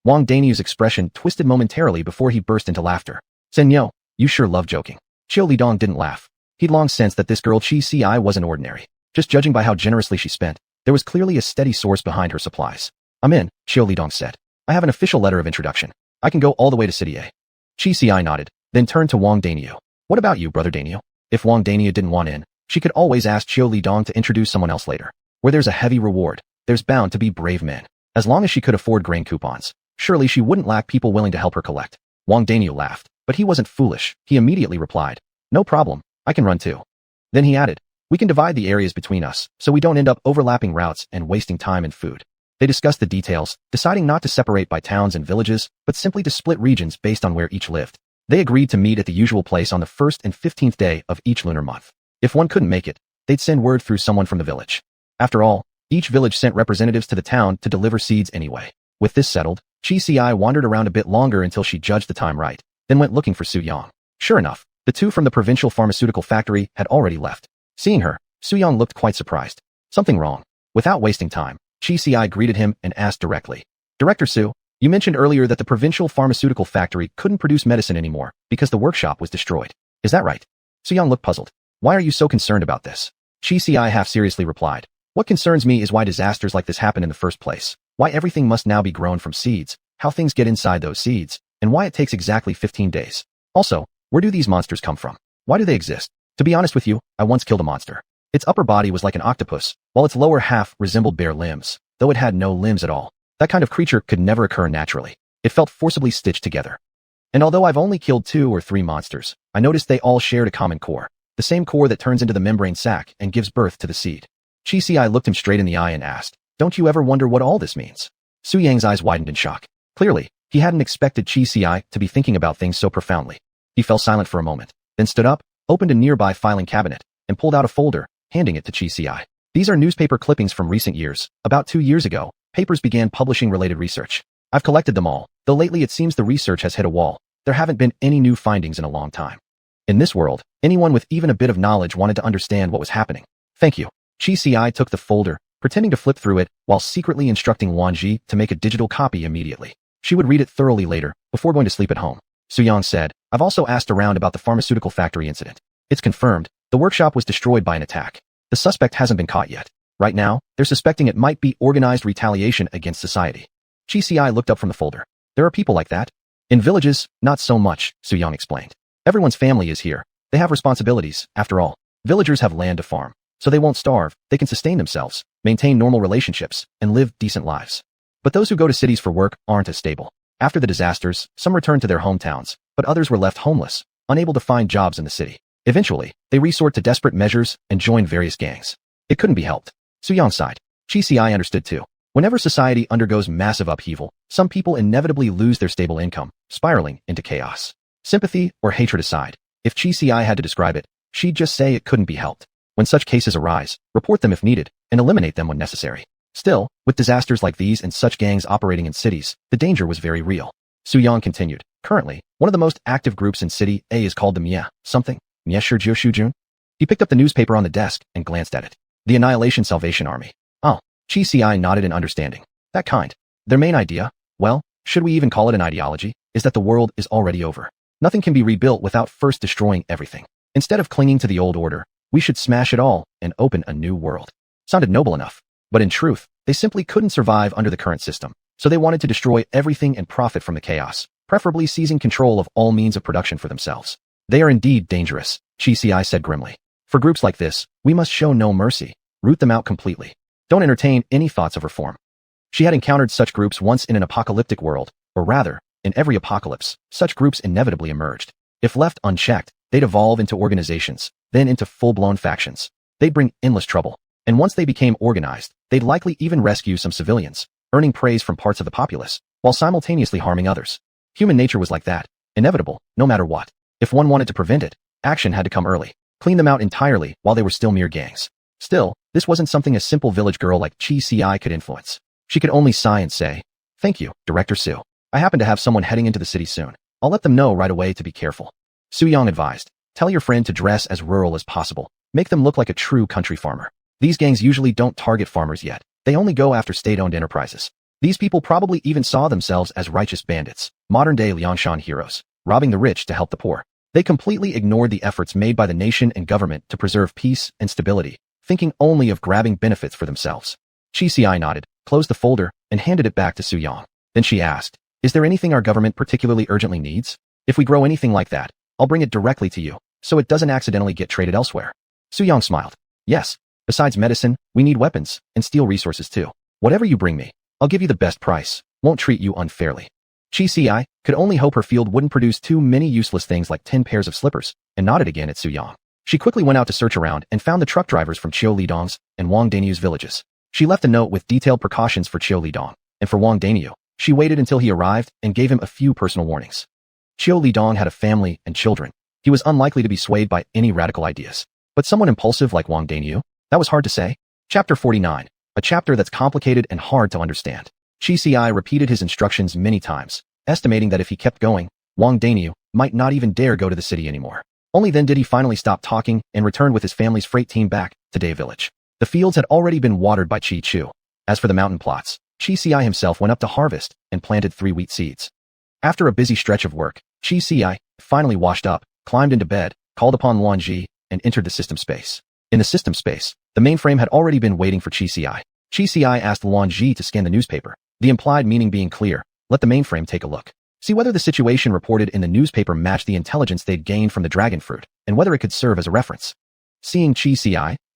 Wang Daniu's expression twisted momentarily before he burst into laughter. "Senyo, you sure love joking." Qiu Lidong didn't laugh. He'd long sensed that this girl Chi Ci wasn't ordinary. Just judging by how generously she spent, there was clearly a steady source behind her supplies. "I'm in," Qiu Lidong said. "I have an official letter of introduction. I can go all the way to City A." Chi Ci nodded, then turned to Wang Daniu. "What about you, brother Daniu?" If Wang Daniu didn't want in, she could always ask Qiu Lidong to introduce someone else later. Where there's a heavy reward, there's bound to be brave men. As long as she could afford grain coupons, surely she wouldn't lack people willing to help her collect. Wang Daniu laughed, but he wasn't foolish. He immediately replied, "No problem, I can run too." Then he added, "We can divide the areas between us, so we don't end up overlapping routes and wasting time and food." They discussed the details, deciding not to separate by towns and villages, but simply to split regions based on where each lived. They agreed to meet at the usual place on the 1st and 15th day of each lunar month. If one couldn't make it, they'd send word through someone from the village. After all, each village sent representatives to the town to deliver seeds anyway. With this settled, Chi Ci wandered around a bit longer until she judged the time right, then went looking for Su Yang. Sure enough, the two from the provincial pharmaceutical factory had already left. Seeing her, Su Yang looked quite surprised. Something wrong. Without wasting time, Chi Ci greeted him and asked directly, "Director Su, you mentioned earlier that the provincial pharmaceutical factory couldn't produce medicine anymore because the workshop was destroyed. Is that right?" Su Yang looked puzzled. "Why are you so concerned about this?" Chi Ci half-seriously replied, "What concerns me is why disasters like this happen in the first place, why everything must now be grown from seeds, how things get inside those seeds, and why it takes exactly 15 days. Also, where do these monsters come from? Why do they exist? To be honest with you, I once killed a monster. Its upper body was like an octopus, while its lower half resembled bare limbs, though it had no limbs at all. That kind of creature could never occur naturally. It felt forcibly stitched together. And although I've only killed 2 or 3 monsters, I noticed they all shared a common core, the same core that turns into the membrane sac and gives birth to the seed." Chi Ci looked him straight in the eye and asked, "Don't you ever wonder what all this means?" Su Yang's eyes widened in shock. Clearly, he hadn't expected Chi Ci to be thinking about things so profoundly. He fell silent for a moment, then stood up, opened a nearby filing cabinet, and pulled out a folder, handing it to Chi Ci. "These are newspaper clippings from recent years. About 2 years ago, papers began publishing related research. I've collected them all, though lately it seems the research has hit a wall. There haven't been any new findings in a long time. In this world, anyone with even a bit of knowledge wanted to understand what was happening. Thank you." Chi Ci took the folder, pretending to flip through it while secretly instructing Wan Ji to make a digital copy immediately. She would read it thoroughly later, before going to sleep at home. Su Yang said, "I've also asked around about the pharmaceutical factory incident. It's confirmed, the workshop was destroyed by an attack. The suspect hasn't been caught yet. Right now, they're suspecting it might be organized retaliation against society." Chi Ci looked up from the folder. "There are people like that?" "In villages, not so much," Su Yang explained. "Everyone's family is here. They have responsibilities, after all. Villagers have land to farm, so they won't starve, they can sustain themselves, maintain normal relationships, and live decent lives. But those who go to cities for work aren't as stable. After the disasters, some returned to their hometowns, but others were left homeless, unable to find jobs in the city. Eventually, they resort to desperate measures and join various gangs. It couldn't be helped." Su Yang sighed. Chi Ci understood too. Whenever society undergoes massive upheaval, some people inevitably lose their stable income, spiraling into chaos. Sympathy or hatred aside, if Chi Ci had to describe it, she'd just say it couldn't be helped. When such cases arise, report them if needed, and eliminate them when necessary. Still, with disasters like these and such gangs operating in cities, the danger was very real. Su Yang continued, "Currently, one of the most active groups in City A is called the Mie something. Mie Shujun Shujun?" He picked up the newspaper on the desk and glanced at it. "The Annihilation Salvation Army." "Oh." Chi Ci nodded in understanding. "That kind. Their main idea? Well, should we even call it an ideology, is that the world is already over. Nothing can be rebuilt without first destroying everything. Instead of clinging to the old order, we should smash it all and open a new world. Sounded noble enough, but in truth, they simply couldn't survive under the current system, so they wanted to destroy everything and profit from the chaos, preferably seizing control of all means of production for themselves. They are indeed dangerous, Chi said grimly. For groups like this, we must show no mercy, root them out completely. Don't entertain any thoughts of reform. She had encountered such groups once in an apocalyptic world, or rather, in every apocalypse, such groups inevitably emerged. If left unchecked, they'd evolve into organizations, then into full-blown factions. They'd bring endless trouble, and once they became organized, they'd likely even rescue some civilians, earning praise from parts of the populace, while simultaneously harming others. Human nature was like that, inevitable, no matter what. If one wanted to prevent it, action had to come early, clean them out entirely while they were still mere gangs. Still, this wasn't something a simple village girl like Chi could influence. She could only sigh and say, "Thank you, Director Su. I happen to have someone heading into the city soon. I'll let them know right away to be careful." Su Yang advised, "Tell your friend to dress as rural as possible. Make them look like a true country farmer. These gangs usually don't target farmers yet. They only go after state-owned enterprises. These people probably even saw themselves as righteous bandits, modern-day Liangshan heroes, robbing the rich to help the poor. They completely ignored the efforts made by the nation and government to preserve peace and stability, thinking only of grabbing benefits for themselves." Chi nodded, closed the folder, and handed it back to Su Yang. Then she asked, "Is there anything our government particularly urgently needs? If we grow anything like that, I'll bring it directly to you, so it doesn't accidentally get traded elsewhere." Su Yang smiled. "Yes. Besides medicine, we need weapons, and steel resources too. Whatever you bring me, I'll give you the best price, won't treat you unfairly." Chi could only hope her field wouldn't produce too many useless things like 10 pairs of slippers, and nodded again at Su Yang. She quickly went out to search around and found the truck drivers from Qiu Lidong's and Wang Danyu's villages. She left a note with detailed precautions for Qiu Lidong, and for Wang Danyu, she waited until he arrived and gave him a few personal warnings. Qiu Lidong had a family and children. He was unlikely to be swayed by any radical ideas. But someone impulsive like Wang Danyu? That was hard to say. Chapter 49, a chapter that's complicated and hard to understand. Chi repeated his instructions many times, estimating that if he kept going, Wang Danyu might not even dare go to the city anymore. Only then did he finally stop talking and return with his family's freight team back to Day Village. The fields had already been watered by Chi Chu. As for the mountain plots, Chi himself went up to harvest and planted 3 wheat seeds. After a busy stretch of work, Chi finally washed up, climbed into bed, called upon Luan Ji, and entered the system space. In the system space, the mainframe had already been waiting for Chi asked Luan Ji to scan the newspaper, the implied meaning being clear: let the mainframe take a look. See whether the situation reported in the newspaper matched the intelligence they'd gained from the dragon fruit, and whether it could serve as a reference. Seeing Chi,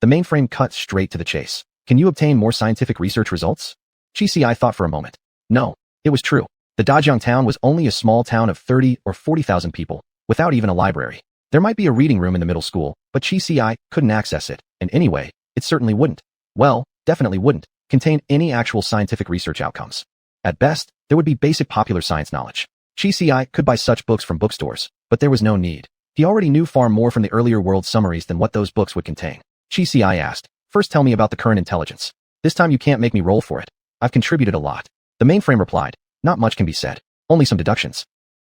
the mainframe cut straight to the chase. "Can you obtain more scientific research results?" Chi thought for a moment. No, it was true. The Dajiang town was only a small town of 30 or 40,000 people, without even a library. There might be a reading room in the middle school, but Chi couldn't access it, and anyway, it certainly wouldn't. Well, definitely wouldn't contain any actual scientific research outcomes. At best, there would be basic popular science knowledge. Chi could buy such books from bookstores, but there was no need. He already knew far more from the earlier world summaries than what those books would contain. Chi asked, "First tell me about the current intelligence. This time you can't make me roll for it. I've contributed a lot." The mainframe replied, "Not much can be said. Only some deductions.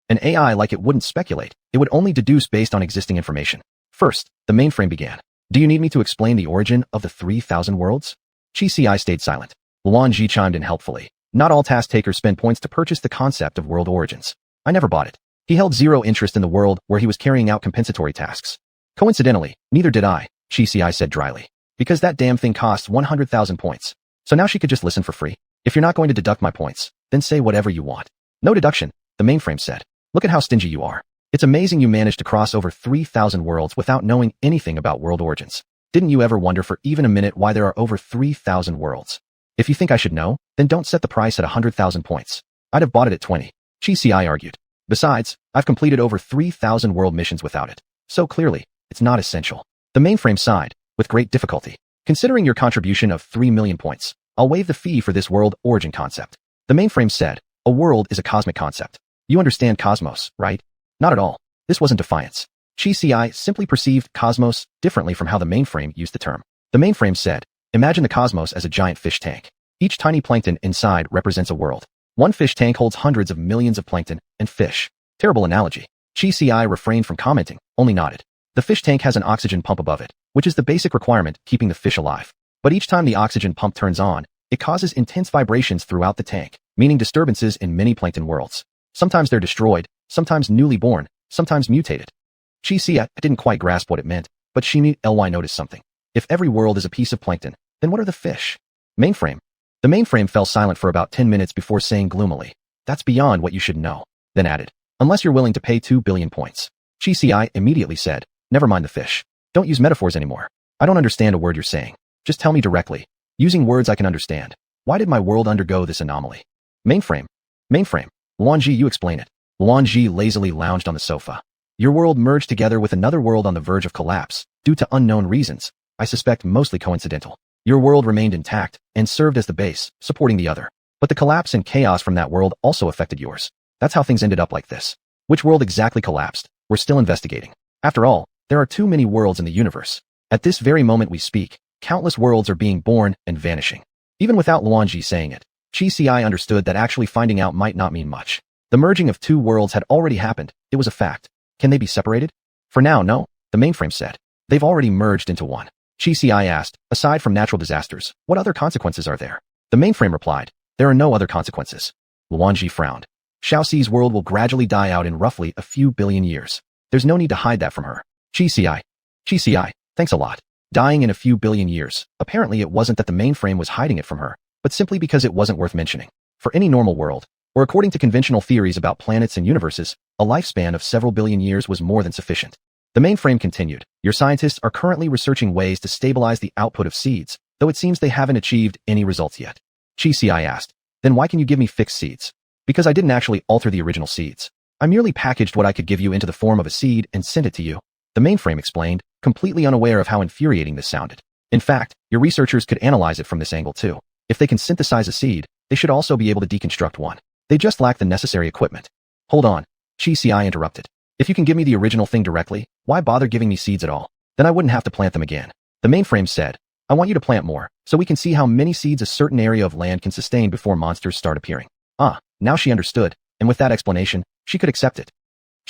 An AI like it wouldn't speculate. It would only deduce based on existing information." First, the mainframe began. "Do you need me to explain the origin of the 3,000 worlds?" Chi stayed silent. Luan Ji chimed in helpfully. "Not all task takers spend points to purchase the concept of world origins. I never bought it." He held zero interest in the world where he was carrying out compensatory tasks. "Coincidentally, neither did I," Chi said dryly. "Because that damn thing costs 100,000 points. So now she could just listen for free. If you're not going to deduct my points, then say whatever you want." "No deduction," the mainframe said. "Look at how stingy you are. It's amazing you managed to cross over 3,000 worlds without knowing anything about world origins. Didn't you ever wonder for even a minute why there are over 3,000 worlds? If you think I should know, then don't set the price at 100,000 points. I'd have bought it at 20. Chi argued. "Besides, I've completed over 3,000 world missions without it. So clearly, it's not essential." The mainframe sighed, with great difficulty. "Considering your contribution of 3 million points, I'll waive the fee for this world origin concept." The mainframe said, "A world is a cosmic concept. You understand cosmos, right?" Not at all. This wasn't defiance. Chi simply perceived cosmos differently from how the mainframe used the term. The mainframe said, "Imagine the cosmos as a giant fish tank. Each tiny plankton inside represents a world. One fish tank holds hundreds of millions of plankton and fish." Terrible analogy. Chi refrained from commenting, only nodded. The fish tank has an oxygen pump above it, which is the basic requirement keeping the fish alive. But each time the oxygen pump turns on, It causes intense vibrations throughout the tank, meaning disturbances in many plankton worlds. Sometimes they're destroyed, sometimes newly born, sometimes mutated. Chi didn't quite grasp what it meant, but she noticed something. If every world is a piece of plankton, then what are the fish? Mainframe. The mainframe fell silent for about 10 minutes before saying gloomily, "That's beyond what you should know," then added, "Unless you're willing to pay 2 billion points." Chi immediately said, "Never mind the fish. Don't use metaphors anymore. I don't understand a word you're saying. Just tell me directly, using words I can understand. Why did my world undergo this anomaly?" Mainframe. Mainframe. Luanji, you explain it. Luanji lazily lounged on the sofa. "Your world merged together with another world on the verge of collapse, due to unknown reasons, I suspect mostly coincidental. Your world remained intact and served as the base, supporting the other. But the collapse and chaos from that world also affected yours. That's how things ended up like this. Which world exactly collapsed? We're still investigating. After all, there are too many worlds in the universe. At this very moment we speak, countless worlds are being born and vanishing." Even without Luanji saying it, Chi understood that actually finding out might not mean much. The merging of two worlds had already happened. It was a fact. Can they be separated? For now, no, the mainframe said. They've already merged into one. Chi asked, aside from natural disasters, what other consequences are there? The mainframe replied, there are no other consequences. Luanji frowned. Xiaoxi's world will gradually die out in roughly a few billion years. There's no need to hide that from her. Chi, thanks a lot. Dying in a few billion years. Apparently it wasn't that the mainframe was hiding it from her, but simply because it wasn't worth mentioning. For any normal world, or according to conventional theories about planets and universes, a lifespan of several billion years was more than sufficient. The mainframe continued, your scientists are currently researching ways to stabilize the output of seeds, though it seems they haven't achieved any results yet. Chi asked, then why can you give me fixed seeds? Because I didn't actually alter the original seeds. I merely packaged what I could give you into the form of a seed and sent it to you. The mainframe explained, completely unaware of how infuriating this sounded. In fact, your researchers could analyze it from this angle too. If they can synthesize a seed, they should also be able to deconstruct one. They just lack the necessary equipment. Hold on. Chi interrupted. If you can give me the original thing directly, why bother giving me seeds at all? Then I wouldn't have to plant them again. The mainframe said, I want you to plant more, so we can see how many seeds a certain area of land can sustain before monsters start appearing. Ah, now she understood, and with that explanation, she could accept it.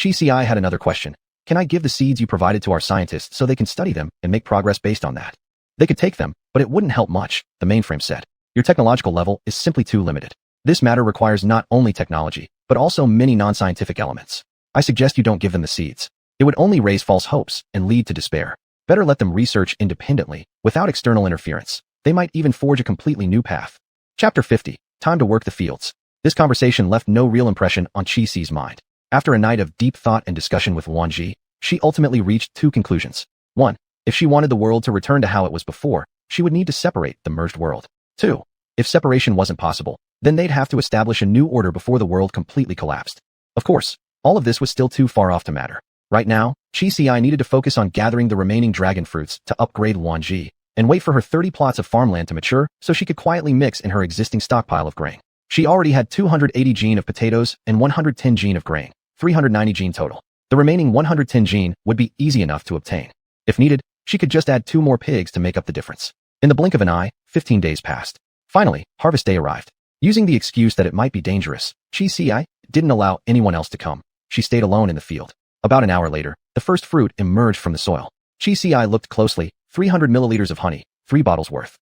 Chi had another question. Can I give the seeds you provided to our scientists so they can study them and make progress based on that? They could take them, but it wouldn't help much, the mainframe said. Your technological level is simply too limited. This matter requires not only technology, but also many non-scientific elements. I suggest you don't give them the seeds. It would only raise false hopes and lead to despair. Better let them research independently, without external interference. They might even forge a completely new path. Chapter 50. Time to work the fields. This conversation left no real impression on Chi-Si's mind. After a night of deep thought and discussion with Luanji, she ultimately reached two conclusions. 1. If she wanted the world to return to how it was before, she would need to separate the merged world. 2. If separation wasn't possible, then they'd have to establish a new order before the world completely collapsed. Of course, all of this was still too far off to matter. Right now, Chi needed to focus on gathering the remaining dragon fruits to upgrade Luanji, and wait for her 30 plots of farmland to mature so she could quietly mix in her existing stockpile of grain. She already had 280 gene of potatoes and 110 gene of grain, 390 gene total. The remaining 110 gene would be easy enough to obtain. If needed, she could just add 2 more pigs to make up the difference. In the blink of an eye, 15 days passed. Finally, harvest day arrived. Using the excuse that it might be dangerous, Chi didn't allow anyone else to come. She stayed alone in the field. About an hour later, the first fruit emerged from the soil. Chi looked closely, 300 milliliters of honey, 3 bottles worth.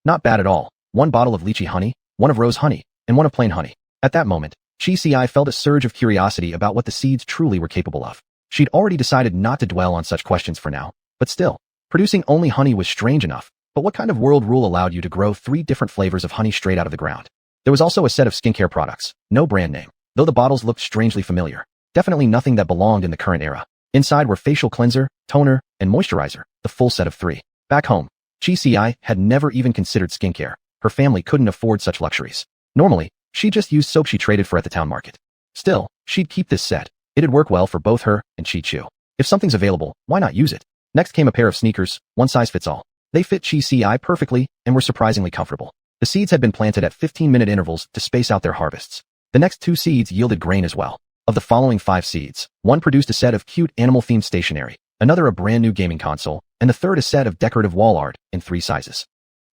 Not bad at all. 1 bottle of lychee honey, 1 of rose honey, and 1 of plain honey. At that moment, Chi felt a surge of curiosity about what the seeds truly were capable of. She'd already decided not to dwell on such questions for now, but still, producing only honey was strange enough. But what kind of world rule allowed you to grow 3 different flavors of honey straight out of the ground? There was also a set of skincare products, no brand name, though the bottles looked strangely familiar. Definitely nothing that belonged in the current era. Inside were facial cleanser, toner, and moisturizer, the full set of 3. Back home, Chi had never even considered skincare. Her family couldn't afford such luxuries. Normally, she just used soap she traded for at the town market. Still, she'd keep this set. It'd work well for both her and Chi-Chu. If something's available, why not use it? Next came a pair of sneakers, one size fits all. They fit Chi perfectly and were surprisingly comfortable. The seeds had been planted at 15-minute intervals to space out their harvests. The next 2 seeds yielded grain as well. Of the following 5 seeds, 1 produced a set of cute animal-themed stationery, another a brand new gaming console, and the third a set of decorative wall art in 3 sizes.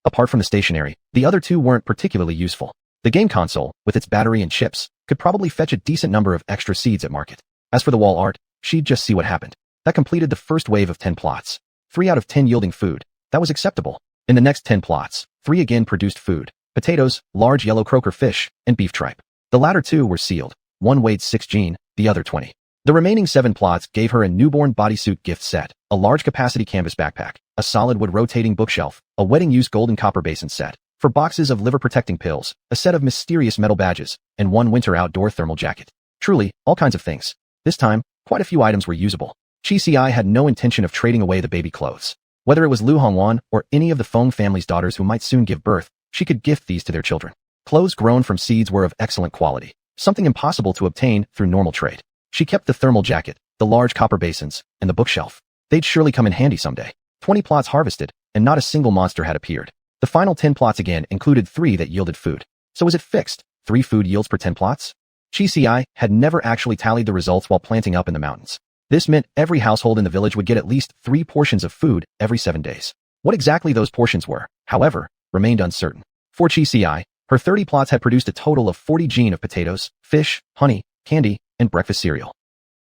Apart from the stationery, the other 2 weren't particularly useful. The game console, with its battery and chips, could probably fetch a decent number of extra seeds at market. As for the wall art, she'd just see what happened. That completed the first wave of 10 plots. 3 out of 10 yielding food. That was acceptable. In the next 10 plots, 3 again produced food. potatoes, large yellow croaker fish, and beef tripe. The latter two were sealed. One weighed 6 gene, the other 20. The remaining 7 plots gave her a newborn bodysuit gift set, a large capacity canvas backpack, a solid wood rotating bookshelf, a wedding-used golden copper basin set, for boxes of liver-protecting pills, a set of mysterious metal badges, and 1 winter outdoor thermal jacket. Truly, all kinds of things. This time, quite a few items were usable. Chi had no intention of trading away the baby clothes. Whether it was Lu Hongwan or any of the Feng family's daughters who might soon give birth, she could gift these to their children. Clothes grown from seeds were of excellent quality, something impossible to obtain through normal trade. She kept the thermal jacket, the large copper basins, and the bookshelf. They'd surely come in handy someday. 20 plots harvested, and not a single monster had appeared. The final 10 plots again included 3 that yielded food. So was it fixed? 3 food yields per 10 plots? Chi had never actually tallied the results while planting up in the mountains. This meant every household in the village would get at least 3 portions of food every 7 days. What exactly those portions were, however, remained uncertain. For Chi, her 30 plots had produced a total of 40 gene of potatoes, fish, honey, candy, and breakfast cereal.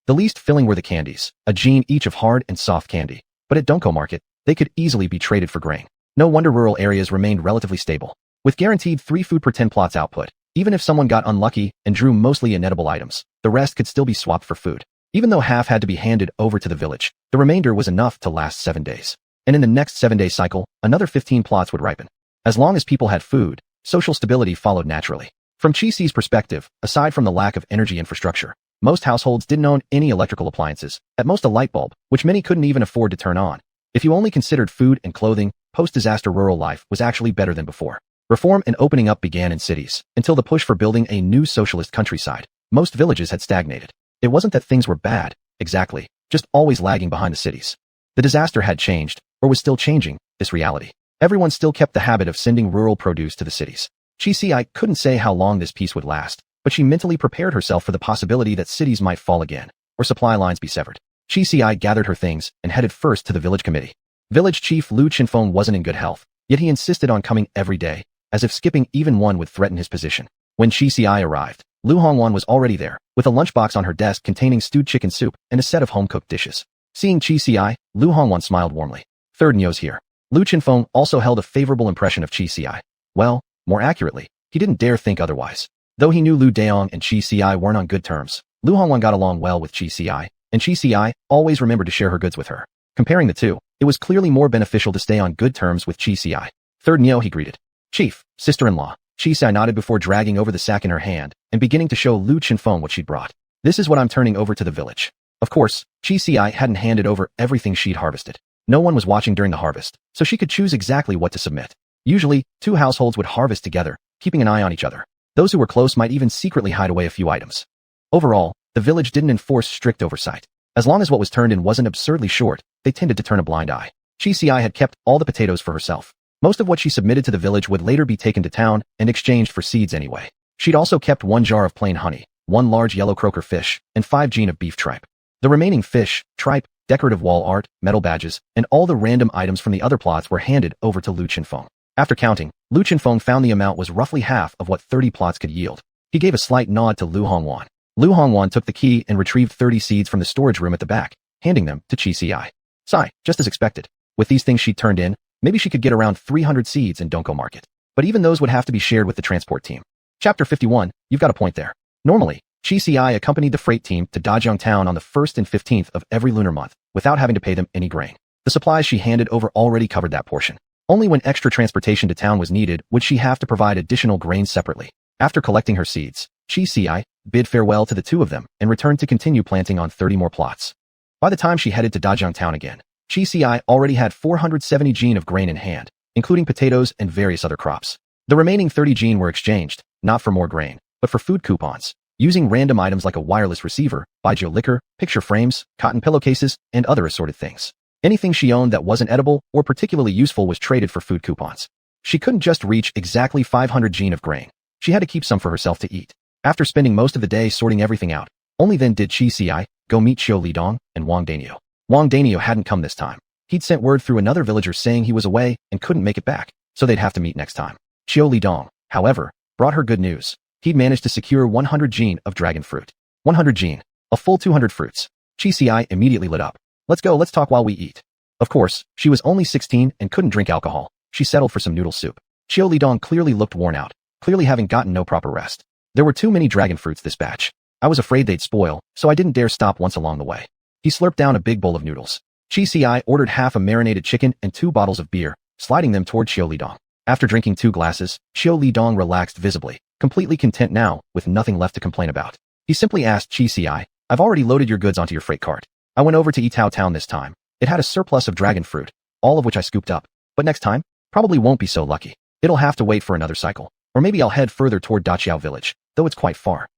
The least filling were the candies, a gene each of hard and soft candy. But at Donko Market, they could easily be traded for grain. No wonder rural areas remained relatively stable. With guaranteed 3 food per 10 plots output, even if someone got unlucky and drew mostly inedible items, the rest could still be swapped for food. Even though half had to be handed over to the village, the remainder was enough to last 7 days. And in the next 7-day cycle, another 15 plots would ripen. As long as people had food, social stability followed naturally. From Chi-Si's perspective, aside from the lack of energy infrastructure, most households didn't own any electrical appliances, at most a light bulb, which many couldn't even afford to turn on. If you only considered food and clothing, post-disaster rural life was actually better than before. Reform and opening up began in cities. Until the push for building a new socialist countryside, most villages had stagnated. It wasn't that things were bad, exactly, just always lagging behind the cities. The disaster had changed, or was still changing, this reality. Everyone still kept the habit of sending rural produce to the cities. Chi couldn't say how long this peace would last, but she mentally prepared herself for the possibility that cities might fall again, or supply lines be severed. Chi gathered her things and headed first to the village committee. Village chief Lu Chinfeng wasn't in good health, yet he insisted on coming every day, as if skipping even one would threaten his position. When Chi arrived, Lu Hongwan was already there, with a lunchbox on her desk containing stewed chicken soup and a set of home-cooked dishes. Seeing Chi, Lu Hongwan smiled warmly. Third Nyo's here. Lu Chinfeng also held a favorable impression of Chi. Well, more accurately, he didn't dare think otherwise. Though he knew Lu Daong and Chi weren't on good terms, Lu Hongwan got along well with Chi, and Chi always remembered to share her goods with her. Comparing the two, it was clearly more beneficial to stay on good terms with Chi. Third Nyo, he greeted. Chief, sister-in-law. Chi nodded before dragging over the sack in her hand and beginning to show Lu Chinfeng what she'd brought. This is what I'm turning over to the village. Of course, Chi hadn't handed over everything she'd harvested. No one was watching during the harvest, so she could choose exactly what to submit. Usually, 2 households would harvest together, keeping an eye on each other. Those who were close might even secretly hide away a few items. Overall, the village didn't enforce strict oversight. As long as what was turned in wasn't absurdly short, they tended to turn a blind eye. Chi had kept all the potatoes for herself. Most of what she submitted to the village would later be taken to town and exchanged for seeds anyway. She'd also kept 1 jar of plain honey, 1 large yellow croaker fish, and 5 gene of beef tripe. The remaining fish, tripe, decorative wall art, metal badges, and all the random items from the other plots were handed over to Lu Chinfeng. After counting, Lu Chinfeng found the amount was roughly half of what 30 plots could yield. He gave a slight nod to Lu Hongwan. Lu Hongwan took the key and retrieved 30 seeds from the storage room at the back, handing them to Chi. Sigh, just as expected. With these things she'd turned in, maybe she could get around 300 seeds in Donko Market. But even those would have to be shared with the transport team. Chapter 51, you've got a point there. Normally, Chi accompanied the freight team to Dajong Town on the 1st and 15th of every lunar month, without having to pay them any grain. The supplies she handed over already covered that portion. Only when extra transportation to town was needed would she have to provide additional grain separately. After collecting her seeds, Chi bid farewell to the 2 of them and returned to continue planting on 30 more plots. By the time she headed to Dajong Town again, Chi already had 470 gene of grain in hand, including potatoes and various other crops. The remaining 30 gene were exchanged, not for more grain, but for food coupons, using random items like a wireless receiver, baijiu liquor, picture frames, cotton pillowcases, and other assorted things. Anything she owned that wasn't edible or particularly useful was traded for food coupons. She couldn't just reach exactly 500 gene of grain. She had to keep some for herself to eat. After spending most of the day sorting everything out, only then did Chi go meet Xiao Lidong and Wang Danio. Wang Danio hadn't come this time. He'd sent word through another villager saying he was away and couldn't make it back, so they'd have to meet next time. Xiao Lidong, however, brought her good news. He'd managed to secure 100 gene of dragon fruit. 100 gene, a full 200 fruits. Chi immediately lit up. Let's go, let's talk while we eat. Of course, she was only 16 and couldn't drink alcohol. She settled for some noodle soup. Qiu Lidong clearly looked worn out, clearly having gotten no proper rest. There were too many dragon fruits this batch. I was afraid they'd spoil, so I didn't dare stop once along the way. He slurped down a big bowl of noodles. Qi Si ordered half a marinated chicken and 2 bottles of beer, sliding them toward Qiu Lidong. After drinking 2 glasses, Qiu Lidong relaxed visibly, completely content now, with nothing left to complain about. He simply asked Qi Si, "I've already loaded your goods onto your freight cart. I went over to Yitao Town this time. It had a surplus of dragon fruit, all of which I scooped up. But next time, probably won't be so lucky. It'll have to wait for another cycle. Or maybe I'll head further toward Daqiao village, though it's quite far."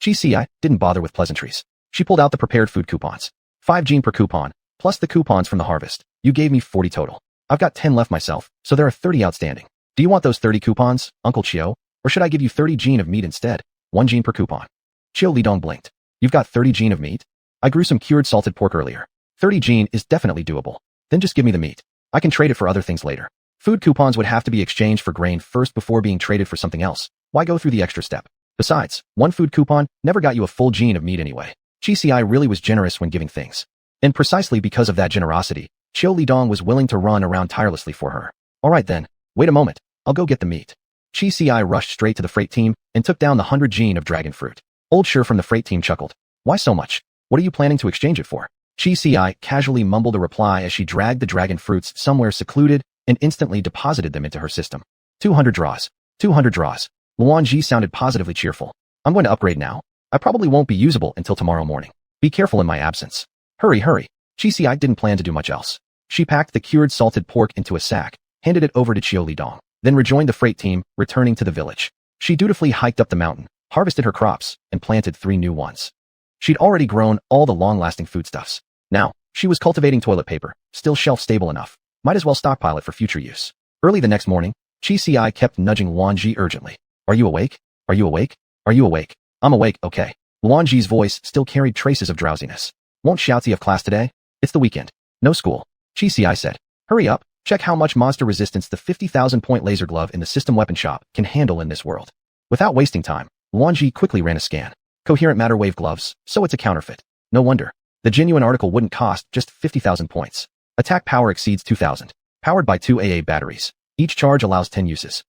Qi Si didn't bother with pleasantries. She pulled out the prepared food coupons. 5 Gene per coupon, plus the coupons from the harvest. You gave me 40 total. I've got 10 left myself, so there are 30 outstanding. Do you want those 30 coupons, Uncle Qiu? Or should I give you 30 Gene of meat instead? 1 Gene per coupon. Qiu Lidong blinked. You've got 30 Gene of meat? I grew some cured salted pork earlier. 30 Gene is definitely doable. Then just give me the meat. I can trade it for other things later. Food coupons would have to be exchanged for grain first before being traded for something else. Why go through the extra step? Besides, 1 food coupon never got you a full Gene of meat anyway. Qi Si really was generous when giving things. And precisely because of that generosity, Qiu Lidong was willing to run around tirelessly for her. Alright then, wait a moment, I'll go get the meat. Qi Si rushed straight to the freight team and took down the 100 Gene of dragon fruit. Old Sher from the freight team chuckled. Why so much? What are you planning to exchange it for? Qi Si casually mumbled a reply as she dragged the dragon fruits somewhere secluded and instantly deposited them into her system. 200 draws. 200 draws. Luan Ji sounded positively cheerful. I'm going to upgrade now. I probably won't be usable until tomorrow morning. Be careful in my absence. Hurry, hurry. Qi Si didn't plan to do much else. She packed the cured salted pork into a sack, handed it over to Qiu Lidong, then rejoined the freight team, returning to the village. She dutifully hiked up the mountain, harvested her crops, and planted 3 new ones. She'd already grown all the long-lasting foodstuffs. Now, she was cultivating toilet paper, still shelf-stable enough. Might as well stockpile it for future use. Early the next morning, Qi Si kept nudging Luan Ji urgently. Are you awake? Are you awake? Are you awake? I'm awake, okay. Luan Ji's voice still carried traces of drowsiness. Won't Xiaozi have class today? It's the weekend. No school. Qi Si said. Hurry up, check how much monster resistance the 50,000-point laser glove in the system weapon shop can handle in this world. Without wasting time, Luan Ji quickly ran a scan. Coherent matter wave gloves, so it's a counterfeit. No wonder. The genuine article wouldn't cost just 50,000 points. Attack power exceeds 2,000. Powered by 2 AA batteries. Each charge allows 10 uses.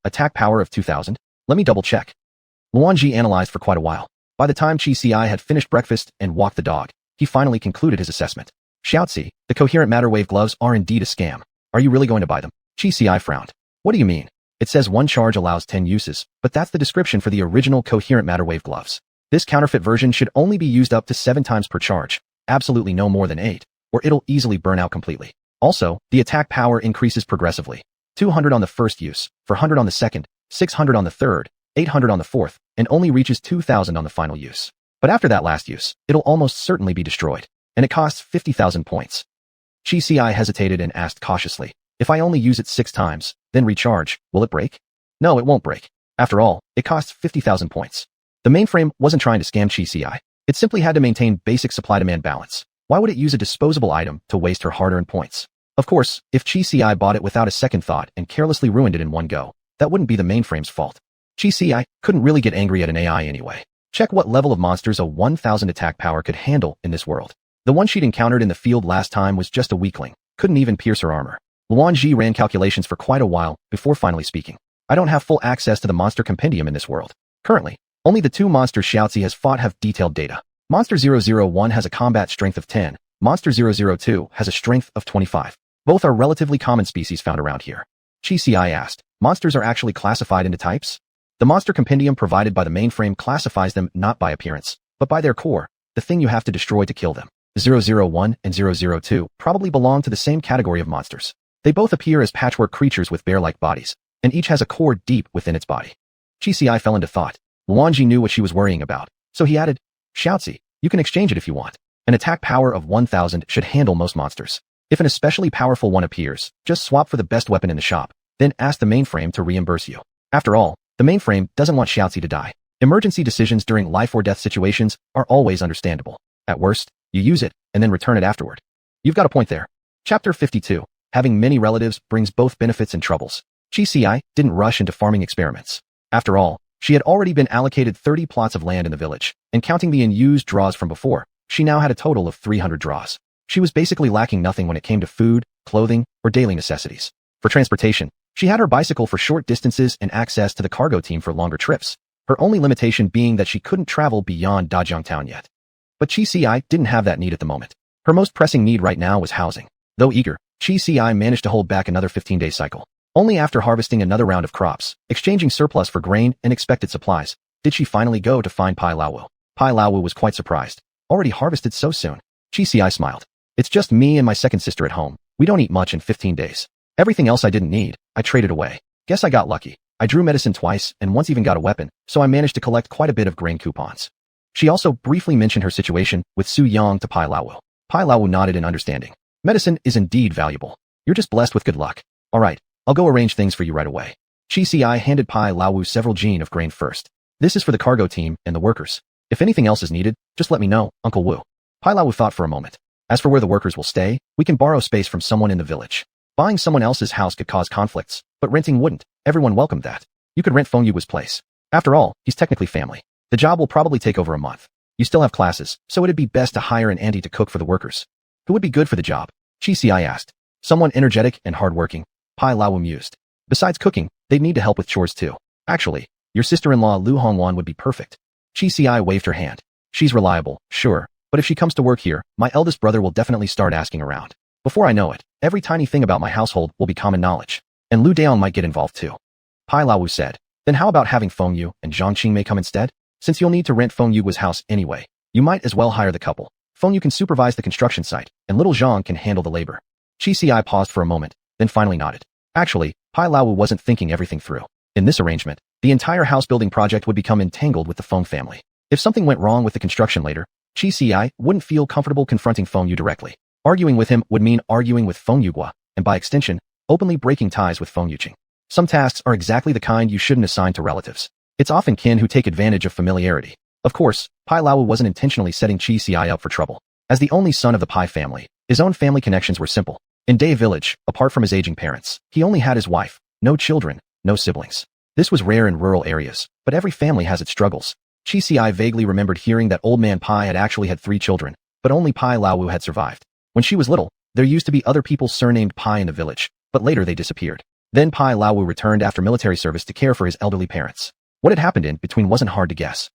Attack power of 2,000? Let me double check. Luan Ji analyzed for quite a while. By the time Qi Si had finished breakfast and walked the dog, he finally concluded his assessment. Xiaozi, the coherent matter wave gloves are indeed a scam. Are you really going to buy them? Qi Si frowned. What do you mean? It says 1 charge allows 10 uses, but that's the description for the original coherent matter wave gloves. This counterfeit version should only be used up to 7 times per charge, absolutely no more than 8, or it'll easily burn out completely. Also, the attack power increases progressively. 200 on the first use, 400 on the second, 600 on the third, 800 on the fourth, and only reaches 2,000 on the final use. But after that last use, it'll almost certainly be destroyed, and it costs 50,000 points. Qi Si hesitated and asked cautiously, if I only use it 6 times, then recharge, will it break? No, it won't break. After all, it costs 50,000 points. The mainframe wasn't trying to scam Qi Si. It simply had to maintain basic supply-demand balance. Why would it use a disposable item to waste her hard-earned points? Of course, if Qi Si bought it without a second thought and carelessly ruined it in one go, that wouldn't be the mainframe's fault. Qi Si couldn't really get angry at an AI anyway. Check what level of monsters a 1,000 attack power could handle in this world. The one she'd encountered in the field last time was just a weakling, couldn't even pierce her armor. Luan Ji ran calculations for quite a while before finally speaking. I don't have full access to the monster compendium in this world. Currently, only the 2 monsters Xiaozi has fought have detailed data. Monster 001 has a combat strength of 10, Monster 002 has a strength of 25. Both are relatively common species found around here. Qi Si asked, monsters are actually classified into types? The monster compendium provided by the mainframe classifies them not by appearance, but by their core, the thing you have to destroy to kill them. 001 and 002 probably belong to the same category of monsters. They both appear as patchwork creatures with bear-like bodies, and each has a core deep within its body. Qi Si fell into thought. Luan Ji knew what she was worrying about, so he added, Xiaozi, you can exchange it if you want. An attack power of 1,000 should handle most monsters. If an especially powerful one appears, just swap for the best weapon in the shop, then ask the mainframe to reimburse you. After all, the mainframe doesn't want Xiaozi to die. Emergency decisions during life or death situations are always understandable. At worst, you use it, and then return it afterward. You've got a point there. Chapter 52. Having many relatives brings both benefits and troubles. Qi Si didn't rush into farming experiments. After all, she had already been allocated 30 plots of land in the village, and counting the unused draws from before, she now had a total of 300 draws. She was basically lacking nothing when it came to food, clothing, or daily necessities. For transportation, She had her bicycle for short distances and access to the cargo team for longer trips, her only limitation being that she couldn't travel beyond Dajiangtown yet. But Chi Ci didn't have that need at the moment. Her most pressing need right now was housing. Though eager, Chi Ci managed to hold back another 15-day cycle. Only after harvesting another round of crops, exchanging surplus for grain and expected supplies, did she finally go to find Pai Laowu. Pai Laowu was quite surprised. Already harvested so soon? Chi Ci smiled. It's just me and my second sister at home. We don't eat much in 15 days. Everything else I didn't need, I traded away. Guess I got lucky. I drew medicine twice and once even got a weapon, so I managed to collect quite a bit of grain coupons. She also briefly mentioned her situation with Su Yang to Pai Laowu. Pai Laowu nodded in understanding. Medicine is indeed valuable. You're just blessed with good luck. Alright, I'll go arrange things for you right away. Chi Ci handed Pai Laowu several jean of grain first. This is for the cargo team and the workers. If anything else is needed, just let me know, Uncle Wu. Pai Laowu thought for a moment. As for where the workers will stay, we can borrow space from someone in the village. Buying someone else's house could cause conflicts, but renting wouldn't. Everyone welcomed that. You could rent Feng Yugua's place. After all, he's technically family. The job will probably take over a month. You still have classes, so it'd be best to hire an auntie to cook for the workers. Who would be good for the job? Chi Ci asked. Someone energetic and hardworking. Pai Laowu mused. Besides cooking, they'd need to help with chores too. Actually, your sister-in-law Lu Hongwan would be perfect. Chi Ci waved her hand. She's reliable, sure, but if she comes to work here, my eldest brother will definitely start asking around. Before I know it, every tiny thing about my household will be common knowledge. And Lu Daong might get involved too. Pai Laowu said. Then how about having Feng Yu and Zhang Qingmei come instead? Since you'll need to rent Feng Yugua's house anyway, you might as well hire the couple. Feng Yu can supervise the construction site, and little Zhang can handle the labor. Chi Ci paused for a moment, then finally nodded. Actually, Pai Laowu wasn't thinking everything through. In this arrangement, the entire house-building project would become entangled with the Feng family. If something went wrong with the construction later, Chi Ci wouldn't feel comfortable confronting Feng Yu directly. Arguing with him would mean arguing with Feng Yugua, and by extension, openly breaking ties with Feng Yuqing. Some tasks are exactly the kind you shouldn't assign to relatives. It's often kin who take advantage of familiarity. Of course, Pai Laowu wasn't intentionally setting Chi Ci up for trouble. As the only son of the Pai family, his own family connections were simple. In Day Village, apart from his aging parents, he only had his wife, no children, no siblings. This was rare in rural areas, but every family has its struggles. Chi Ci vaguely remembered hearing that Old Man Pai had actually had 3 children, but only Pai Laowu had survived. When she was little, there used to be other people surnamed Pai in the village, but later they disappeared. Then Pai Laowu returned after military service to care for his elderly parents. What had happened in between wasn't hard to guess.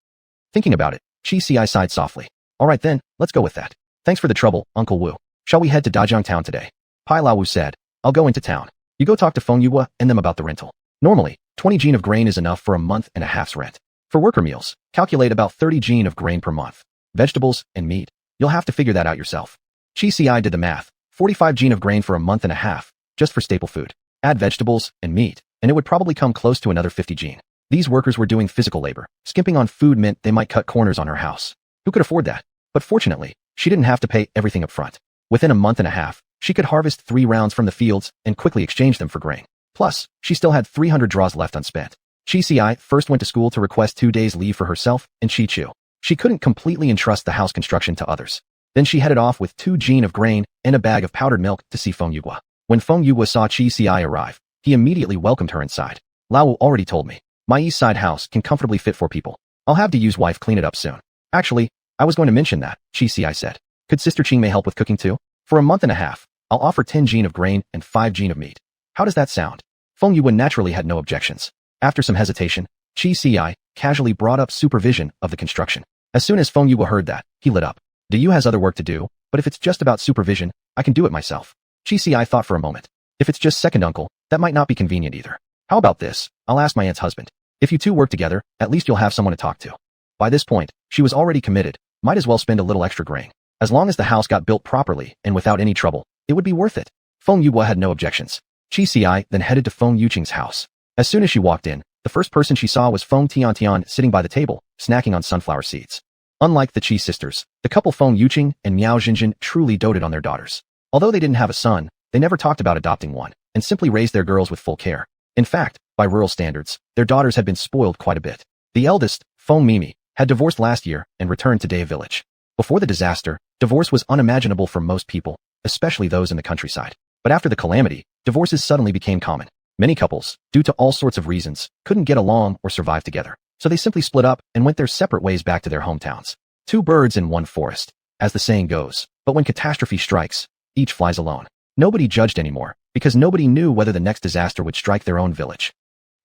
Thinking about it, Chi Ci sighed softly. Alright then, let's go with that. Thanks for the trouble, Uncle Wu. Shall we head to Dajiangtown today? Pai Laowu said. I'll go into town. You go talk to Feng Yugua and them about the rental. Normally, 20 jean of grain is enough for a month and a half's rent. For worker meals, calculate about 30 jean of grain per month. Vegetables and meat. You'll have to figure that out yourself. Chi Ci did the math. 45 jean of grain for a month and a half, just for staple food. Add vegetables and meat, and it would probably come close to another 50 jean. These workers were doing physical labor. Skimping on food meant they might cut corners on her house. Who could afford that? But fortunately, she didn't have to pay everything up front. Within a month and a half, she could harvest 3 rounds from the fields and quickly exchange them for grain. Plus, she still had 300 draws left unspent. Chi Ci first went to school to request 2 days leave for herself and Chi Chu. She couldn't completely entrust the house construction to others. Then she headed off with 2 jean of grain and a bag of powdered milk to see Feng Yugua. When Feng Yugua saw Chi Ci arrive, he immediately welcomed her inside. Laowu already told me. My east side house can comfortably fit 4 people. I'll have to use wife clean it up soon. Actually, I was going to mention that, Chi Ci said. Could Sister Qingmei help with cooking too? For a month and a half, I'll offer 10 jean of grain and 5 jean of meat. How does that sound? Feng Yugua naturally had no objections. After some hesitation, Chi Ci casually brought up supervision of the construction. As soon as Feng Yugua heard that, he lit up. Du has other work to do, but if it's just about supervision, I can do it myself. Chi Ci thought for a moment. If it's just second uncle, that might not be convenient either. How about this? I'll ask my aunt's husband. If you two work together, at least you'll have someone to talk to. By this point, she was already committed. Might as well spend a little extra grain. As long as the house got built properly and without any trouble, it would be worth it. Feng Yugua had no objections. Chi Ci then headed to Feng Yuqing's house. As soon as she walked in, the first person she saw was Feng Tiantian sitting by the table, snacking on sunflower seeds. Unlike the Chi sisters, the couple Feng Yuqing and Miao Jinjin truly doted on their daughters. Although they didn't have a son, they never talked about adopting one, and simply raised their girls with full care. In fact, by rural standards, their daughters had been spoiled quite a bit. The eldest, Feng Mimi, had divorced last year and returned to Day Village. Before the disaster, divorce was unimaginable for most people, especially those in the countryside. But after the calamity, divorces suddenly became common. Many couples, due to all sorts of reasons, couldn't get along or survive together. So they simply split up and went their separate ways back to their hometowns. 2 birds in one forest, as the saying goes. But when catastrophe strikes, each flies alone. Nobody judged anymore. because nobody knew whether the next disaster would strike their own village.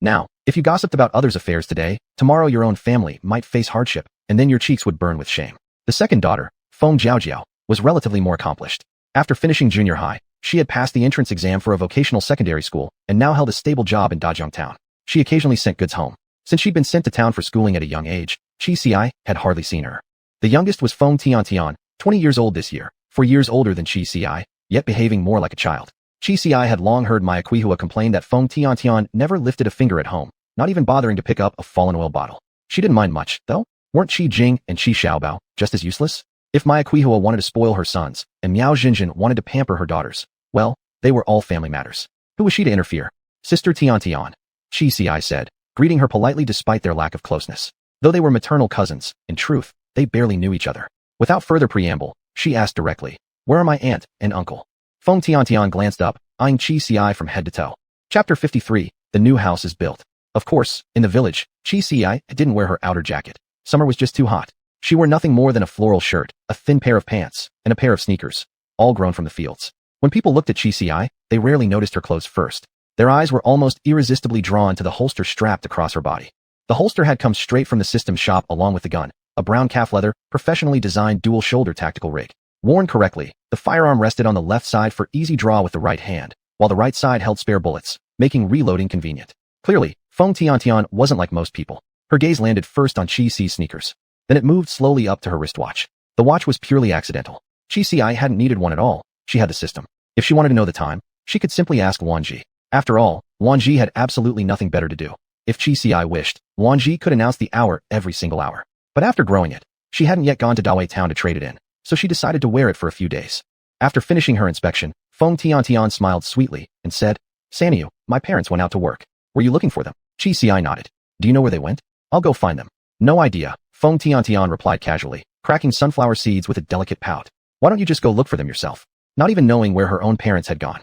Now, if you gossiped about others' affairs today, tomorrow your own family might face hardship, and then your cheeks would burn with shame. The second daughter, Feng Jiaojiao, was relatively more accomplished. After finishing junior high, she had passed the entrance exam for a vocational secondary school and now held a stable job in Dajong Town. She occasionally sent goods home. Since she'd been sent to town for schooling at a young age, Qi Ci had hardly seen her. The youngest was Feng Tiantian, 20 years old this year, 4 years older than Qi Ci, yet behaving more like a child. Qi Ci had long heard Maya Quihua complain that Feng Tiantian never lifted a finger at home, not even bothering to pick up a fallen oil bottle. She didn't mind much, though. Weren't Qi Jing and Qi Xiaobao just as useless? If Maya Quihua wanted to spoil her sons, and Miao Xinjin wanted to pamper her daughters, well, they were all family matters. Who was she to interfere? Sister Tiantian, Qi Ci said, greeting her politely despite their lack of closeness. Though they were maternal cousins, in truth, they barely knew each other. Without further preamble, she asked directly, "Where are my aunt and uncle?" Feng Tiantian glanced up, eyeing Qi Ci from head to toe. Chapter 53, The New House is Built. Of course, in the village, Qi Ci didn't wear her outer jacket. Summer was just too hot. She wore nothing more than a floral shirt, a thin pair of pants, and a pair of sneakers, all grown from the fields. When people looked at Qi Ci, they rarely noticed her clothes first. Their eyes were almost irresistibly drawn to the holster strapped across her body. The holster had come straight from the system shop along with the gun, a brown calf leather, professionally designed dual-shoulder tactical rig. Worn correctly, the firearm rested on the left side for easy draw with the right hand, while the right side held spare bullets, making reloading convenient. Clearly, Feng Tiantian wasn't like most people. Her gaze landed first on Qi Ci's sneakers. Then it moved slowly up to her wristwatch. The watch was purely accidental. Qi Ci hadn't needed one at all. She had the system. If she wanted to know the time, she could simply ask Wanji. After all, Wanji had absolutely nothing better to do. If Qi Ci wished, Wanji could announce the hour every single hour. But after growing it, she hadn't yet gone to Dawei Town to trade it in, so she decided to wear it for a few days. After finishing her inspection, Feng Tiantian smiled sweetly and said, "Sanyu, my parents went out to work. Were you looking for them?" Qi Ci nodded. "Do you know where they went?" "I'll go find them." "No idea," Feng Tiantian replied casually, cracking sunflower seeds with a delicate pout. "Why don't you just go look for them yourself?" Not even knowing where her own parents had gone,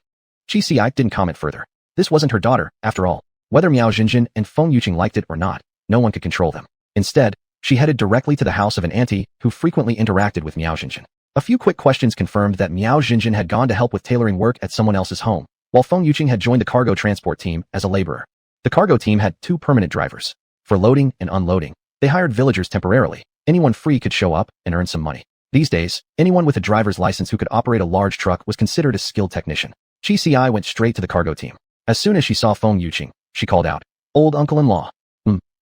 Qi Ci didn't comment further. This wasn't her daughter, after all. Whether Miao Xinjin and Feng Yuqing liked it or not, no one could control them. Instead, she headed directly to the house of an auntie who frequently interacted with Miao Xinjin. A few quick questions confirmed that Miao Xinjin had gone to help with tailoring work at someone else's home, while Feng Yuqing had joined the cargo transport team as a laborer. The cargo team had 2 permanent drivers. For loading and unloading, they hired villagers temporarily. Anyone free could show up and earn some money. These days, anyone with a driver's license who could operate a large truck was considered a skilled technician. Qi Ci went straight to the cargo team. As soon as she saw Feng Yuqing, she called out, "Old uncle-in-law."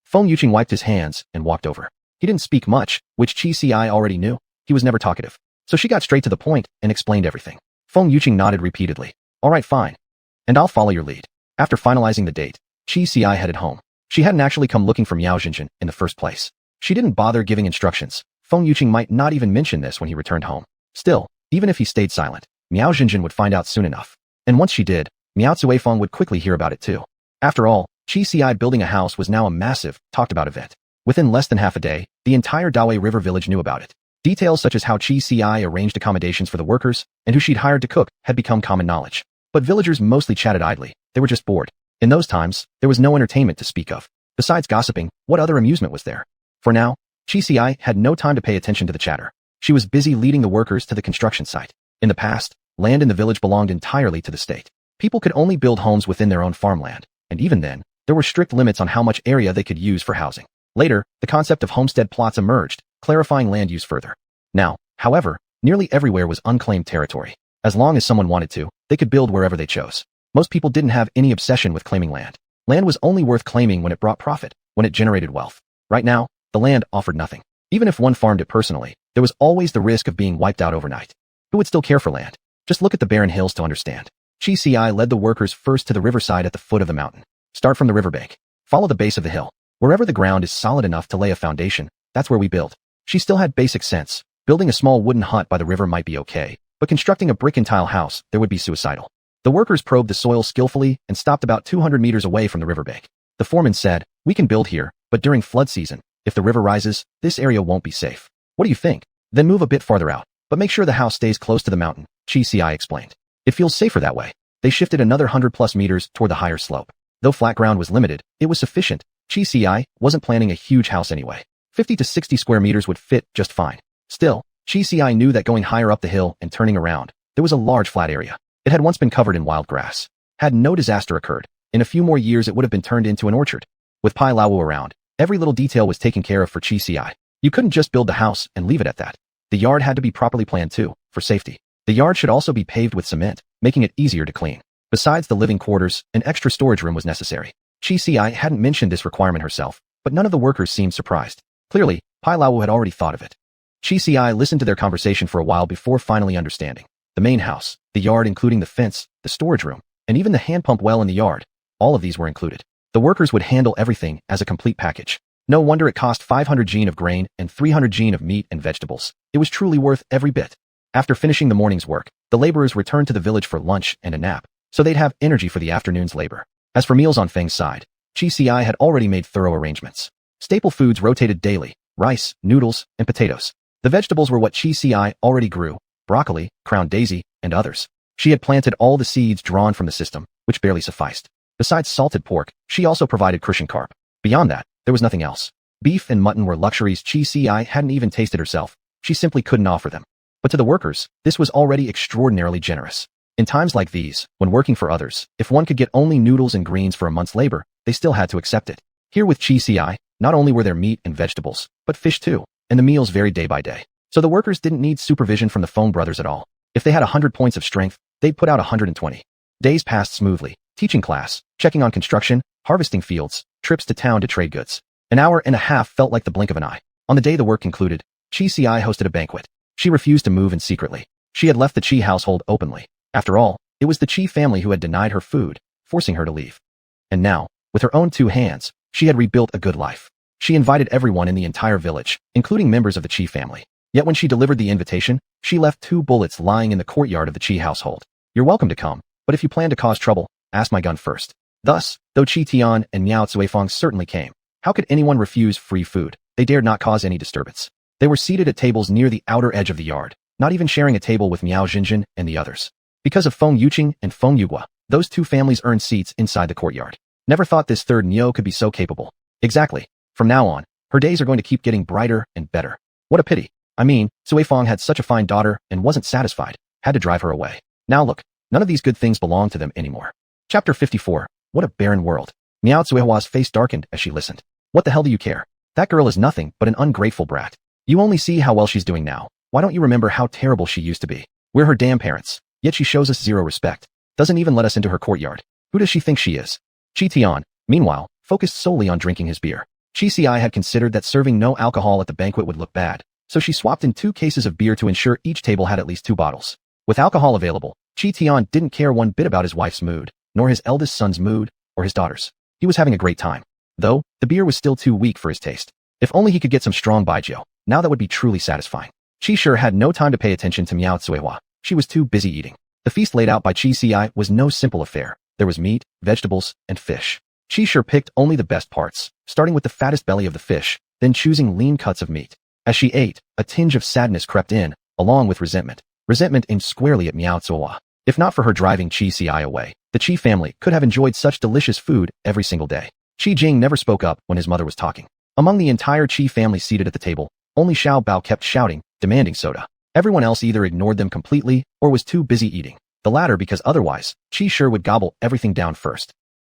Feng Yuqing wiped his hands and walked over. He didn't speak much, which Qi Ci already knew. He was never talkative. So she got straight to the point and explained everything. Feng Yuqing nodded repeatedly. "All right, fine. And I'll follow your lead." After finalizing the date, Qi Ci headed home. She hadn't actually come looking for Miao Xinjin in the first place. She didn't bother giving instructions. Feng Yuqing might not even mention this when he returned home. Still, even if he stayed silent, Miao Xinjin would find out soon enough. And once she did, Miao Cuifeng would quickly hear about it too. After all, Qi Ci building a house was now a massive, talked-about event. Within less than half a day, the entire Dawei River village knew about it. Details such as how Qi Ci arranged accommodations for the workers and who she'd hired to cook had become common knowledge. But villagers mostly chatted idly. They were just bored. In those times, there was no entertainment to speak of. Besides gossiping, what other amusement was there? For now, Qi Ci had no time to pay attention to the chatter. She was busy leading the workers to the construction site. In the past, land in the village belonged entirely to the state. People could only build homes within their own farmland, and even then, there were strict limits on how much area they could use for housing. Later, the concept of homestead plots emerged, clarifying land use further. Now, however, nearly everywhere was unclaimed territory. As long as someone wanted to, they could build wherever they chose. Most people didn't have any obsession with claiming land. Land was only worth claiming when it brought profit, when it generated wealth. Right now, the land offered nothing. Even if one farmed it personally, there was always the risk of being wiped out overnight. Who would still care for land? Just look at the barren hills to understand. Qi Ci led the workers first to the riverside at the foot of the mountain. Start from the riverbank. Follow the base of the hill. Wherever the ground is solid enough to lay a foundation, that's where we build. She still had basic sense. Building a small wooden hut by the river might be okay, but constructing a brick and tile house, there would be suicidal. The workers probed the soil skillfully and stopped about 200 meters away from the riverbank. The foreman said, "We can build here, but during flood season, if the river rises, this area won't be safe. What do you think? Then move a bit farther out, but make sure the house stays close to the mountain," Qi Ci explained. "It feels safer that way." They shifted another 100+ meters toward the higher slope. Though flat ground was limited, it was sufficient. Qi Ci wasn't planning a huge house anyway. 50 to 60 square meters would fit just fine. Still, Qi Ci knew that going higher up the hill and turning around, there was a large flat area. It had once been covered in wild grass. Had no disaster occurred, in a few more years it would have been turned into an orchard. With Pai Laowu around, every little detail was taken care of for Chi Ci. You couldn't just build the house and leave it at that. The yard had to be properly planned too, for safety. The yard should also be paved with cement, making it easier to clean. Besides the living quarters, an extra storage room was necessary. Chi Ci hadn't mentioned this requirement herself, but none of the workers seemed surprised. Clearly, Pai Laowu had already thought of it. Chi Ci listened to their conversation for a while before finally understanding. The main house, the yard including the fence, the storage room, and even the hand pump well in the yard, all of these were included. The workers would handle everything as a complete package. No wonder it cost 500 jin of grain and 300 jin of meat and vegetables. It was truly worth every bit. After finishing the morning's work, the laborers returned to the village for lunch and a nap, so they'd have energy for the afternoon's labor. As for meals on Feng's side, Chi Ci had already made thorough arrangements. Staple foods rotated daily: rice, noodles, and potatoes. The vegetables were what Chi Ci already grew: broccoli, crown daisy, and others. She had planted all the seeds drawn from the system, which barely sufficed. Besides salted pork, she also provided crucian carp. Beyond that, there was nothing else. Beef and mutton were luxuries Chi Ci hadn't even tasted herself. She simply couldn't offer them. But to the workers, this was already extraordinarily generous. In times like these, when working for others, if one could get only noodles and greens for a month's labor, they still had to accept it. Here with Chi Ci, not only were there meat and vegetables, but fish too, and the meals varied day by day. So the workers didn't need supervision from the Feng brothers at all. If they had 100 points of strength, they'd put out 120. Days passed smoothly: teaching class, checking on construction, harvesting fields, trips to town to trade goods. An hour and a half felt like the blink of an eye. On the day the work concluded, Chi Ci hosted a banquet. She refused to move in secretly. She had left the Chi household openly. After all, it was the Chi family who had denied her food, forcing her to leave. And now, with her own 2 hands, she had rebuilt a good life. She invited everyone in the entire village, including members of the Chi family. Yet when she delivered the invitation, she left 2 bullets lying in the courtyard of the Chi household. You're welcome to come, but if you plan to cause trouble, ask my gun first. Thus, though Chi Tian and Miao Cuifeng certainly came, how could anyone refuse free food? They dared not cause any disturbance. They were seated at tables near the outer edge of the yard, not even sharing a table with Miao Jinjin and the others. Because of Feng Yuqing and Feng Yugua, those 2 families earned seats inside the courtyard. Never thought this third Niu could be so capable. Exactly. From now on, her days are going to keep getting brighter and better. What a pity. I mean, Cuifeng had such a fine daughter and wasn't satisfied, had to drive her away. Now look, none of these good things belong to them anymore. Chapter 54. What a barren world. Miao Cuihua's face darkened as she listened. What the hell do you care? That girl is nothing but an ungrateful brat. You only see how well she's doing now. Why don't you remember how terrible she used to be? We're her damn parents. Yet she shows us zero respect. Doesn't even let us into her courtyard. Who does she think she is? Chi Tian, meanwhile, focused solely on drinking his beer. Chi Ci had considered that serving no alcohol at the banquet would look bad, so she swapped in 2 cases of beer to ensure each table had at least 2 bottles. With alcohol available, Chi Tian didn't care one bit about his wife's mood, nor his eldest son's mood, or his daughter's. He was having a great time. Though, the beer was still too weak for his taste. If only he could get some strong baijiu, now that would be truly satisfying. Chi sure had no time to pay attention to Miao Cuihua. She was too busy eating. The feast laid out by Chi Ci was no simple affair. There was meat, vegetables, and fish. Chi sure picked only the best parts, starting with the fattest belly of the fish, then choosing lean cuts of meat. As she ate, a tinge of sadness crept in, along with resentment. Resentment aimed squarely at Miao Cuihua. If not for her driving Chi Ci away, the Chi family could have enjoyed such delicious food every single day. Chi Jing never spoke up when his mother was talking. Among the entire Chi family seated at the table, only Xiao Bao kept shouting, demanding soda. Everyone else either ignored them completely or was too busy eating. The latter because otherwise, Chi sure would gobble everything down first.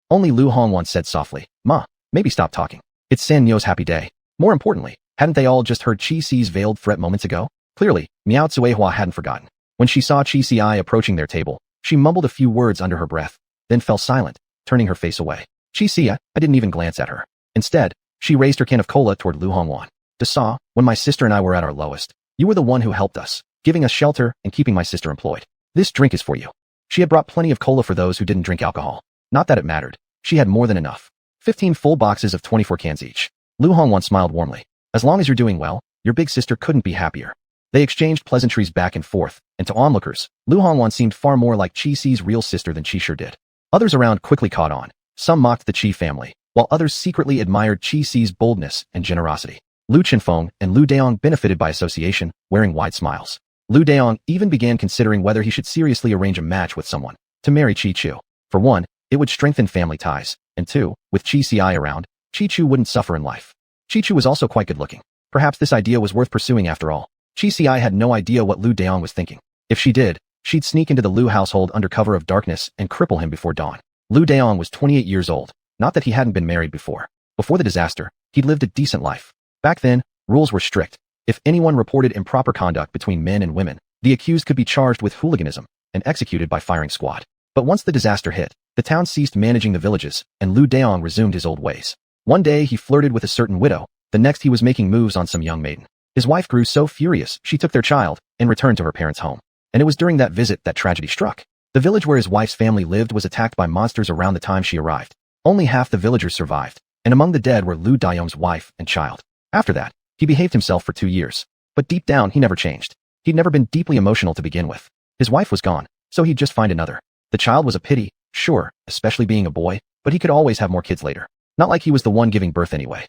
Only Lu Hongwan said softly, "Ma, maybe stop talking. It's San Nio's happy day." More importantly, hadn't they all just heard Chi Ci's veiled threat moments ago? Clearly, Miao Cuihua hadn't forgotten. When she saw Chi Ci approaching their table, she mumbled a few words under her breath, then fell silent, turning her face away. Chi Ci, I didn't even glance at her. Instead, she raised her can of cola toward Lu Hongwan. "Dasa, when my sister and I were at our lowest, you were the one who helped us, giving us shelter and keeping my sister employed. This drink is for you." She had brought plenty of cola for those who didn't drink alcohol. Not that it mattered. She had more than enough. 15 full boxes of 24 cans each. Lu Hongwan smiled warmly. "As long as you're doing well, your big sister couldn't be happier." They exchanged pleasantries back and forth, and to onlookers, Lu Hongwan seemed far more like Chi Ci's real sister than she sure did. Others around quickly caught on. Some mocked the Chi family, while others secretly admired Chi Ci's boldness and generosity. Lu Chenfeng and Lu Daong benefited by association, wearing wide smiles. Lu Daong even began considering whether he should seriously arrange a match with someone to marry Chi Chu. For one, it would strengthen family ties, and 2, with Chi Ci around, Chi Chu wouldn't suffer in life. Chi Chu was also quite good looking. Perhaps this idea was worth pursuing after all. Chi Ci had no idea what Lu Daong was thinking. If she did, She'd sneak into the Liu household under cover of darkness and cripple him before dawn. Liu Daong was 28 years old. Not that he hadn't been married before. Before the disaster, he'd lived a decent life. Back then, rules were strict. If anyone reported improper conduct between men and women, the accused could be charged with hooliganism and executed by firing squad. But once the disaster hit, the town ceased managing the villages, and Liu Daong resumed his old ways. One day he flirted with a certain widow, the next he was making moves on some young maiden. His wife grew so furious, she took their child and returned to her parents' home. And it was during that visit that tragedy struck. The village where his wife's family lived was attacked by monsters around the time she arrived. Only half the villagers survived, and among the dead were Liu Daong's wife and child. After that, he behaved himself for 2 years. But deep down, he never changed. He'd never been deeply emotional to begin with. His wife was gone, so he'd just find another. The child was a pity, sure, especially being a boy, but he could always have more kids later. Not like he was the one giving birth anyway.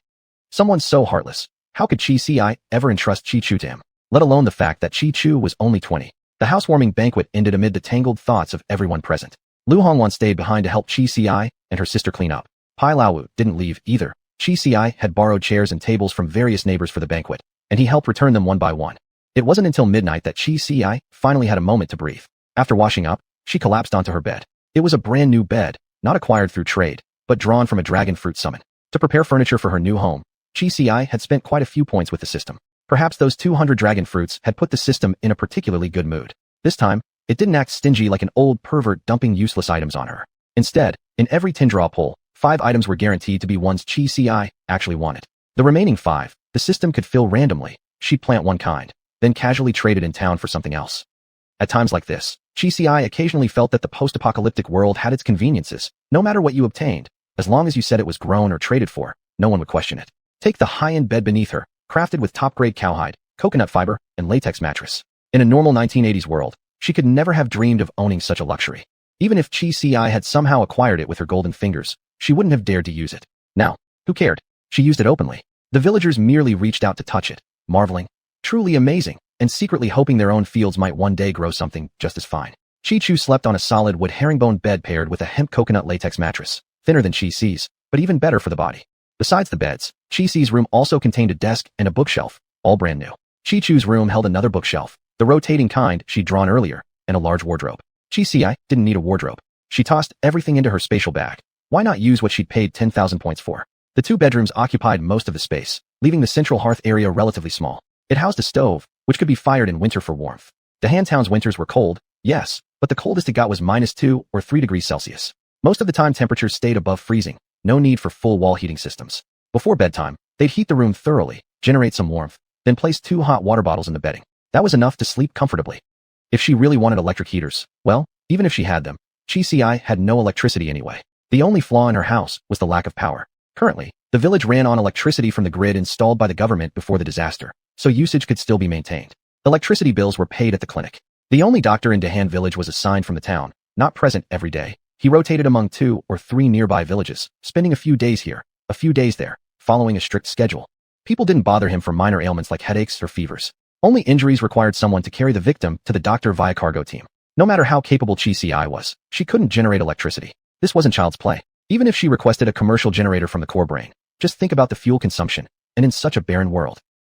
Someone so heartless. How could Chi Ci ever entrust Chi Chu to him? Let alone the fact that Chi Chu was only 20. The housewarming banquet ended amid the tangled thoughts of everyone present. Lu Hongwan stayed behind to help Chi Ci and her sister clean up. Pai Laowu didn't leave either. Chi Ci had borrowed chairs and tables from various neighbors for the banquet, and he helped return them one by one. It wasn't until midnight that Chi Ci finally had a moment to breathe. After washing up, she collapsed onto her bed. It was a brand new bed, not acquired through trade, but drawn from a dragon fruit summon. To prepare furniture for her new home, Chi Ci had spent quite a few points with the system. Perhaps those 200 dragon fruits had put the system in a particularly good mood. This time, it didn't act stingy like an old pervert dumping useless items on her. Instead, in every tin draw pull, 5 items were guaranteed to be ones Chi Ci actually wanted. The remaining 5, the system could fill randomly. She'd plant one kind, then casually trade it in town for something else. At times like this, Chi Ci occasionally felt that the post-apocalyptic world had its conveniences. No matter what you obtained, as long as you said it was grown or traded for, no one would question it. Take the high-end bed beneath her, crafted with top-grade cowhide, coconut fiber, and latex mattress. In a normal 1980s world, she could never have dreamed of owning such a luxury. Even if Chi Ci had somehow acquired it with her golden fingers, she wouldn't have dared to use it. Now, who cared? She used it openly. The villagers merely reached out to touch it, marveling, truly amazing, and secretly hoping their own fields might one day grow something just as fine. Chi Chu slept on a solid wood herringbone bed paired with a hemp coconut latex mattress, thinner than Chi Ci's, but even better for the body. Besides the beds, Chi Ci's room also contained a desk and a bookshelf, all brand new. Chi Chu's room held another bookshelf, the rotating kind she'd drawn earlier, and a large wardrobe. Chi Ci didn't need a wardrobe. She tossed everything into her spatial bag. Why not use what she'd paid 10,000 points for? The 2 bedrooms occupied most of the space, leaving the central hearth area relatively small. It housed a stove, which could be fired in winter for warmth. The Han Town's winters were cold, yes, but the coldest it got was -2 or 3 degrees Celsius. Most of the time temperatures stayed above freezing, no need for full wall heating systems. Before bedtime, they'd heat the room thoroughly, generate some warmth, then place 2 hot water bottles in the bedding. That was enough to sleep comfortably. If she really wanted electric heaters, well, even if she had them, Chi Ci had no electricity anyway. The only flaw in her house was the lack of power. Currently, the village ran on electricity from the grid installed by the government before the disaster, so usage could still be maintained. Electricity bills were paid at the clinic. The only doctor in Dahan village was assigned from the town, not present every day. He rotated among 2 or 3 nearby villages, spending a few days here, a few days there, following a strict schedule. People didn't bother him for minor ailments like headaches or fevers. Only injuries required someone to carry the victim to the doctor via cargo team. No matter how capable Chi Ci was, she couldn't generate electricity. This wasn't child's play. Even if she requested a commercial generator from the core brain, just think about the fuel consumption, and in such a barren world.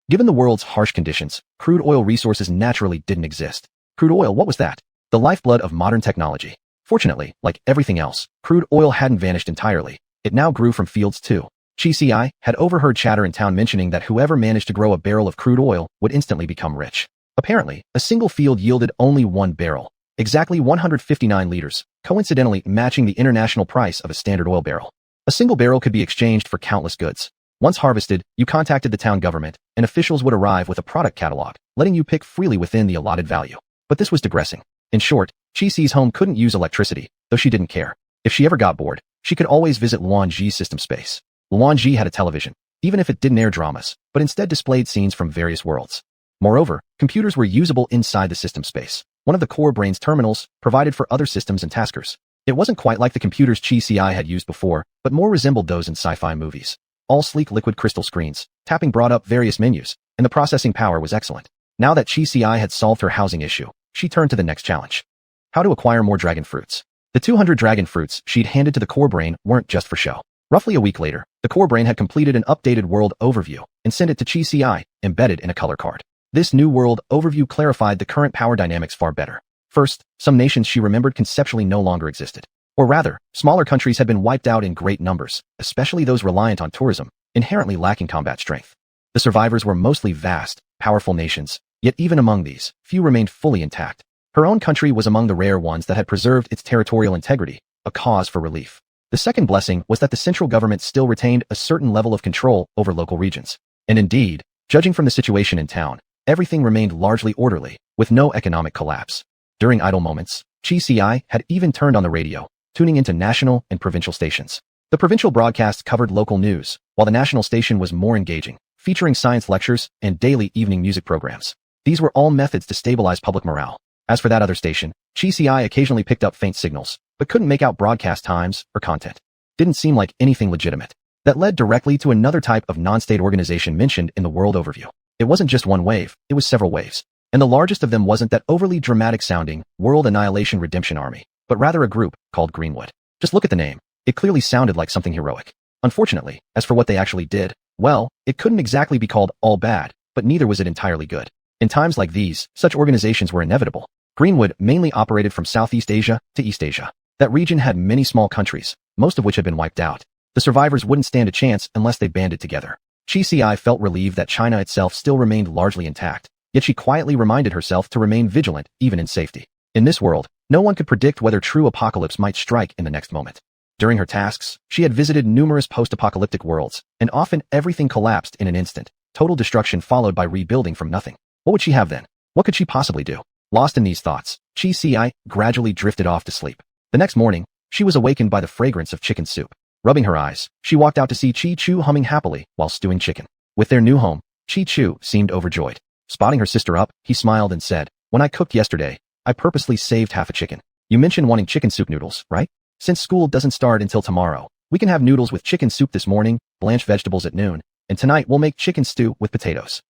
Given the world's harsh conditions, crude oil resources naturally didn't exist. Crude oil, what was that? The lifeblood of modern technology. Fortunately, like everything else, crude oil hadn't vanished entirely. It now grew from fields too. Chi Ci had overheard chatter in town mentioning that whoever managed to grow a barrel of crude oil would instantly become rich. Apparently, a single field yielded only 1 barrel, exactly 159 liters, coincidentally matching the international price of a standard oil barrel. A single barrel could be exchanged for countless goods. Once harvested, you contacted the town government, and officials would arrive with a product catalog, letting you pick freely within the allotted value. But this was digressing. In short, Chi Ci's home couldn't use electricity, though she didn't care. If she ever got bored, she could always visit Luanji's system space. Luanji had a television, even if it didn't air dramas, but instead displayed scenes from various worlds. Moreover, computers were usable inside the system space. One of the core brain's terminals provided for other systems and taskers. It wasn't quite like the computers Chi Ci had used before, but more resembled those in sci-fi movies. All sleek liquid crystal screens, tapping brought up various menus, and the processing power was excellent. Now that Chi Ci had solved her housing issue, she turned to the next challenge. How to acquire more dragon fruits. The 200 dragon fruits she'd handed to the core brain weren't just for show. Roughly a week later, the core brain had completed an updated world overview and sent it to Chi Ci, embedded in a color card. This new world overview clarified the current power dynamics far better. First, some nations she remembered conceptually no longer existed. Or rather, smaller countries had been wiped out in great numbers, especially those reliant on tourism, inherently lacking combat strength. The survivors were mostly vast, powerful nations, yet even among these, few remained fully intact. Her own country was among the rare ones that had preserved its territorial integrity, a cause for relief. The second blessing was that the central government still retained a certain level of control over local regions. And indeed, judging from the situation in town, everything remained largely orderly, with no economic collapse. During idle moments, Chi had even turned on the radio, tuning into national and provincial stations. The provincial broadcast covered local news, while the national station was more engaging, featuring science lectures and daily evening music programs. These were all methods to stabilize public morale. As for that other station, Chi occasionally picked up faint signals, but couldn't make out broadcast times or content. Didn't seem like anything legitimate. That led directly to another type of non-state organization mentioned in the world overview. It wasn't just one wave, it was several waves. And the largest of them wasn't that overly dramatic-sounding World Annihilation Redemption Army, but rather a group called Greenwood. Just look at the name. It clearly sounded like something heroic. Unfortunately, as for what they actually did, well, it couldn't exactly be called all bad, but neither was it entirely good. In times like these, such organizations were inevitable. Greenwood mainly operated from Southeast Asia to East Asia. That region had many small countries, most of which had been wiped out. The survivors wouldn't stand a chance unless they banded together. Chi felt relieved that China itself still remained largely intact, yet she quietly reminded herself to remain vigilant even in safety. In this world, no one could predict whether true apocalypse might strike in the next moment. During her tasks, she had visited numerous post-apocalyptic worlds, and often everything collapsed in an instant, total destruction followed by rebuilding from nothing. What would she have then? What could she possibly do? Lost in these thoughts, Chi gradually drifted off to sleep. The next morning, she was awakened by the fragrance of chicken soup. Rubbing her eyes, she walked out to see Chi-Chu humming happily while stewing chicken. With their new home, Chi-Chu seemed overjoyed. Spotting her sister up, he smiled and said, "When I cooked yesterday, I purposely saved half a chicken. You mentioned wanting chicken soup noodles, right? Since school doesn't start until tomorrow, we can have noodles with chicken soup this morning, blanch vegetables at noon, and tonight we'll make chicken stew with potatoes."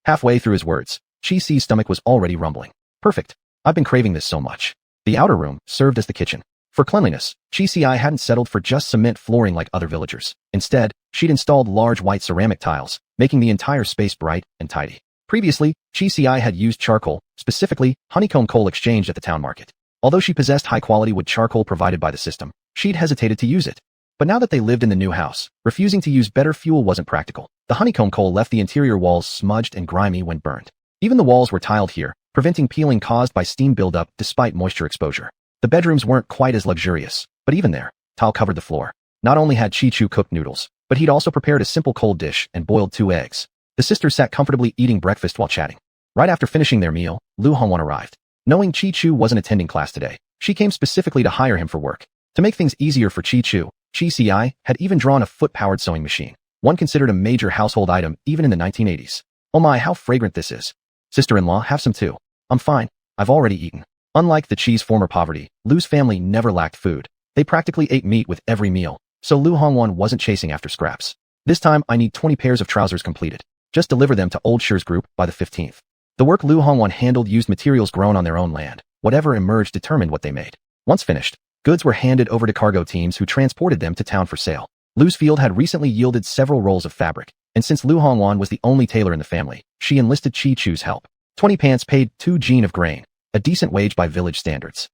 Halfway through his words, Chi-Ci's stomach was already rumbling. Perfect. I've been craving this so much. The outer room served as the kitchen. For cleanliness, Chi hadn't settled for just cement flooring like other villagers. Instead, she'd installed large white ceramic tiles, making the entire space bright and tidy. Previously, Chi had used charcoal, specifically honeycomb coal exchanged at the town market. Although she possessed high-quality wood charcoal provided by the system, she'd hesitated to use it. But now that they lived in the new house, refusing to use better fuel wasn't practical. The honeycomb coal left the interior walls smudged and grimy when burned. Even the walls were tiled here, preventing peeling caused by steam buildup despite moisture exposure. The bedrooms weren't quite as luxurious, but even there, tile covered the floor. Not only had Chi-Chu cooked noodles, but he'd also prepared a simple cold dish and boiled 2 eggs. The sisters sat comfortably eating breakfast while chatting. Right after finishing their meal, Lu Hongwan arrived. Knowing Chi-Chu wasn't attending class today, she came specifically to hire him for work. To make things easier for Chi-Chu, Chi had even drawn a foot-powered sewing machine, one considered a major household item even in the 1980s. "Oh my, how fragrant this is. Sister-in-law, have some too." "I'm fine. I've already eaten." Unlike the Chi's former poverty, Lu's family never lacked food. They practically ate meat with every meal, so Lu Hongwan wasn't chasing after scraps. "This time I need 20 pairs of trousers completed. Just deliver them to Old Shir's group by the 15th. The work Lu Hongwan handled used materials grown on their own land. Whatever emerged determined what they made. Once finished, goods were handed over to cargo teams who transported them to town for sale. Lu's field had recently yielded several rolls of fabric, and since Lu Hongwan was the only tailor in the family, she enlisted Chi-Chu's help. 20 pants paid 2 jin of grain, a decent wage by village standards.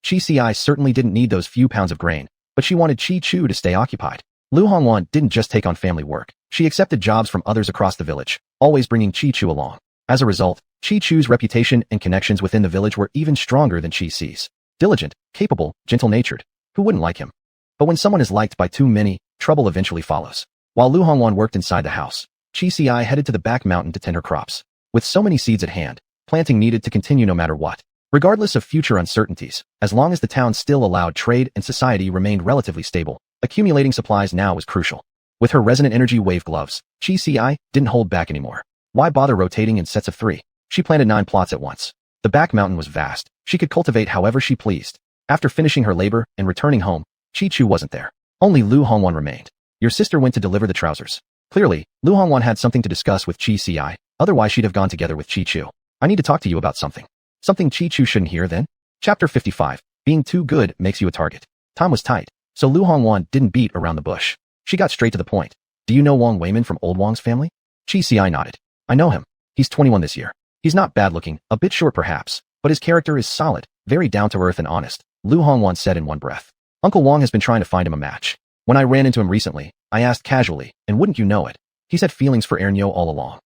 Chi certainly didn't need those few pounds of grain, but she wanted Chi-Chu to stay occupied. Lu Hongwan didn't just take on family work. She accepted jobs from others across the village, always bringing Chi-Chu along. As a result, Chi-Chu's reputation and connections within the village were even stronger than Chi-Ci's. Diligent, capable, gentle-natured. Who wouldn't like him? But when someone is liked by too many, trouble eventually follows. While Lu Hongwan worked inside the house, Chi headed to the back mountain to tend her crops. With so many seeds at hand, planting needed to continue no matter what. Regardless of future uncertainties, as long as the town still allowed trade and society remained relatively stable, accumulating supplies now was crucial. With her resonant energy wave gloves, Chi didn't hold back anymore. Why bother rotating in sets of 3? She planted 9 plots at once. The back mountain was vast. She could cultivate however she pleased. After finishing her labor and returning home, Chi-Chu wasn't there. Only Lu Hongwan remained. Your sister went to deliver the trousers. Clearly, Lu Hongwan had something to discuss with Chi, otherwise she'd have gone together with Chi-Chu. I need to talk to you about something. Something Chi-Chu shouldn't hear then? Chapter 55. Being too good makes you a target. Time was tight, so Lu Hongwan didn't beat around the bush. She got straight to the point. Do you know Wang Weiman from Old Wang's family? Chi nodded. I know him. He's 21 this year. He's not bad looking, a bit short perhaps, but his character is solid, very down-to-earth and honest, Lu Hongwan said in one breath. Uncle Wang has been trying to find him a match. When I ran into him recently, I asked casually, and wouldn't you know it, he's had feelings for Ernyo all along.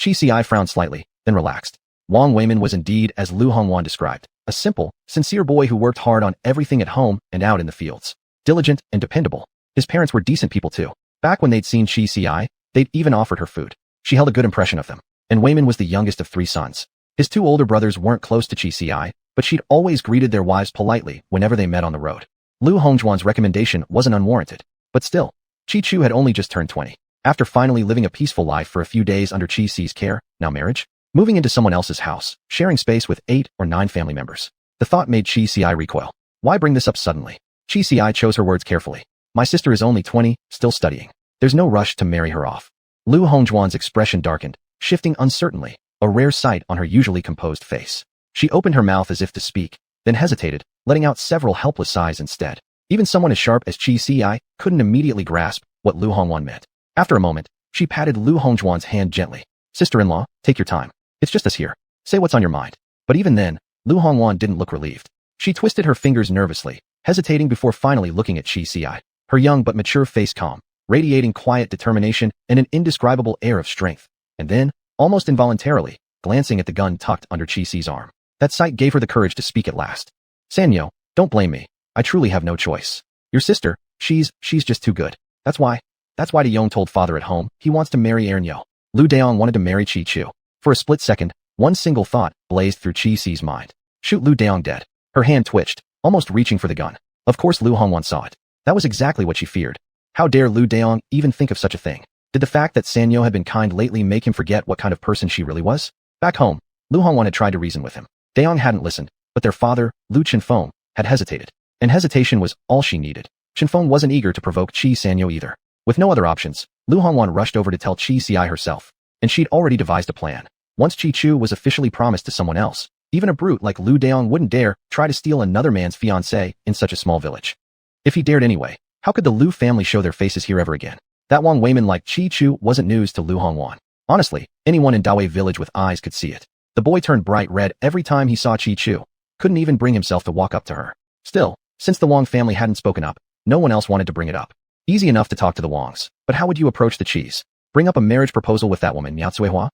Chi Ci frowned slightly, then relaxed. Wang Weimin was indeed, as Lu Hongwan described, a simple, sincere boy who worked hard on everything at home and out in the fields. Diligent and dependable. His parents were decent people too. Back when they'd seen Chi Ci, they'd even offered her food. She held a good impression of them. And Weimin was the youngest of 3 sons. His 2 older brothers weren't close to Chi Ci, but she'd always greeted their wives politely whenever they met on the road. Lu Hongjuan's recommendation wasn't unwarranted, but still, Chi Chu had only just turned 20. After finally living a peaceful life for a few days under Chi Ci's care, now marriage, moving into someone else's house, sharing space with 8 or 9 family members. The thought made Chi Ci recoil. Why bring this up suddenly? Chi Ci chose her words carefully. My sister is only 20, still studying. There's no rush to marry her off. Lu Hongjuan's expression darkened, shifting uncertainly, a rare sight on her usually composed face. She opened her mouth as if to speak, then hesitated, letting out several helpless sighs instead. Even someone as sharp as Chi Ci couldn't immediately grasp what Lu Hongwan meant. After a moment, she patted Lu Hongjuan's hand gently. Sister-in-law, take your time. It's just us here. Say what's on your mind. But even then, Lu Hongwan didn't look relieved. She twisted her fingers nervously, hesitating before finally looking at Chi Ci. Her young but mature face calm, radiating quiet determination and an indescribable air of strength. And then, almost involuntarily, glancing at the gun tucked under Chi Ci's arm. That sight gave her the courage to speak at last. Sanyo, don't blame me. I truly have no choice. Your sister, she's just too good. That's why De Yong told father at home he wants to marry Ernyo. Lu Daong wanted to marry Chi Chu. For a split second, one single thought blazed through Chi Ci's mind. Shoot Lu Daong dead. Her hand twitched, almost reaching for the gun. Of course Lu Hongwan saw it. That was exactly what she feared. How dare Lu Daong even think of such a thing? Did the fact that Sanyo had been kind lately make him forget what kind of person she really was? Back home, Lu Hongwan had tried to reason with him. Daong hadn't listened, but their father, Lu Chenfeng, had hesitated. And hesitation was all she needed. Chenfeng wasn't eager to provoke Chi Sanyo either. With no other options, Lu Hongwan rushed over to tell Chi Ci herself. And she'd already devised a plan. Once Chi Chu was officially promised to someone else, even a brute like Lu Daong wouldn't dare try to steal another man's fiancée in such a small village. If he dared anyway, how could the Lu family show their faces here ever again? That Wang Weimin like Chi Chu wasn't news to Lu Hongwan. Honestly, anyone in Dawei village with eyes could see it. The boy turned bright red every time he saw Chi Chu. Couldn't even bring himself to walk up to her. Still, since the Wang family hadn't spoken up, no one else wanted to bring it up. Easy enough to talk to the Wangs, but how would you approach the Chis? Bring up a marriage proposal with that woman, Miao Cuihua?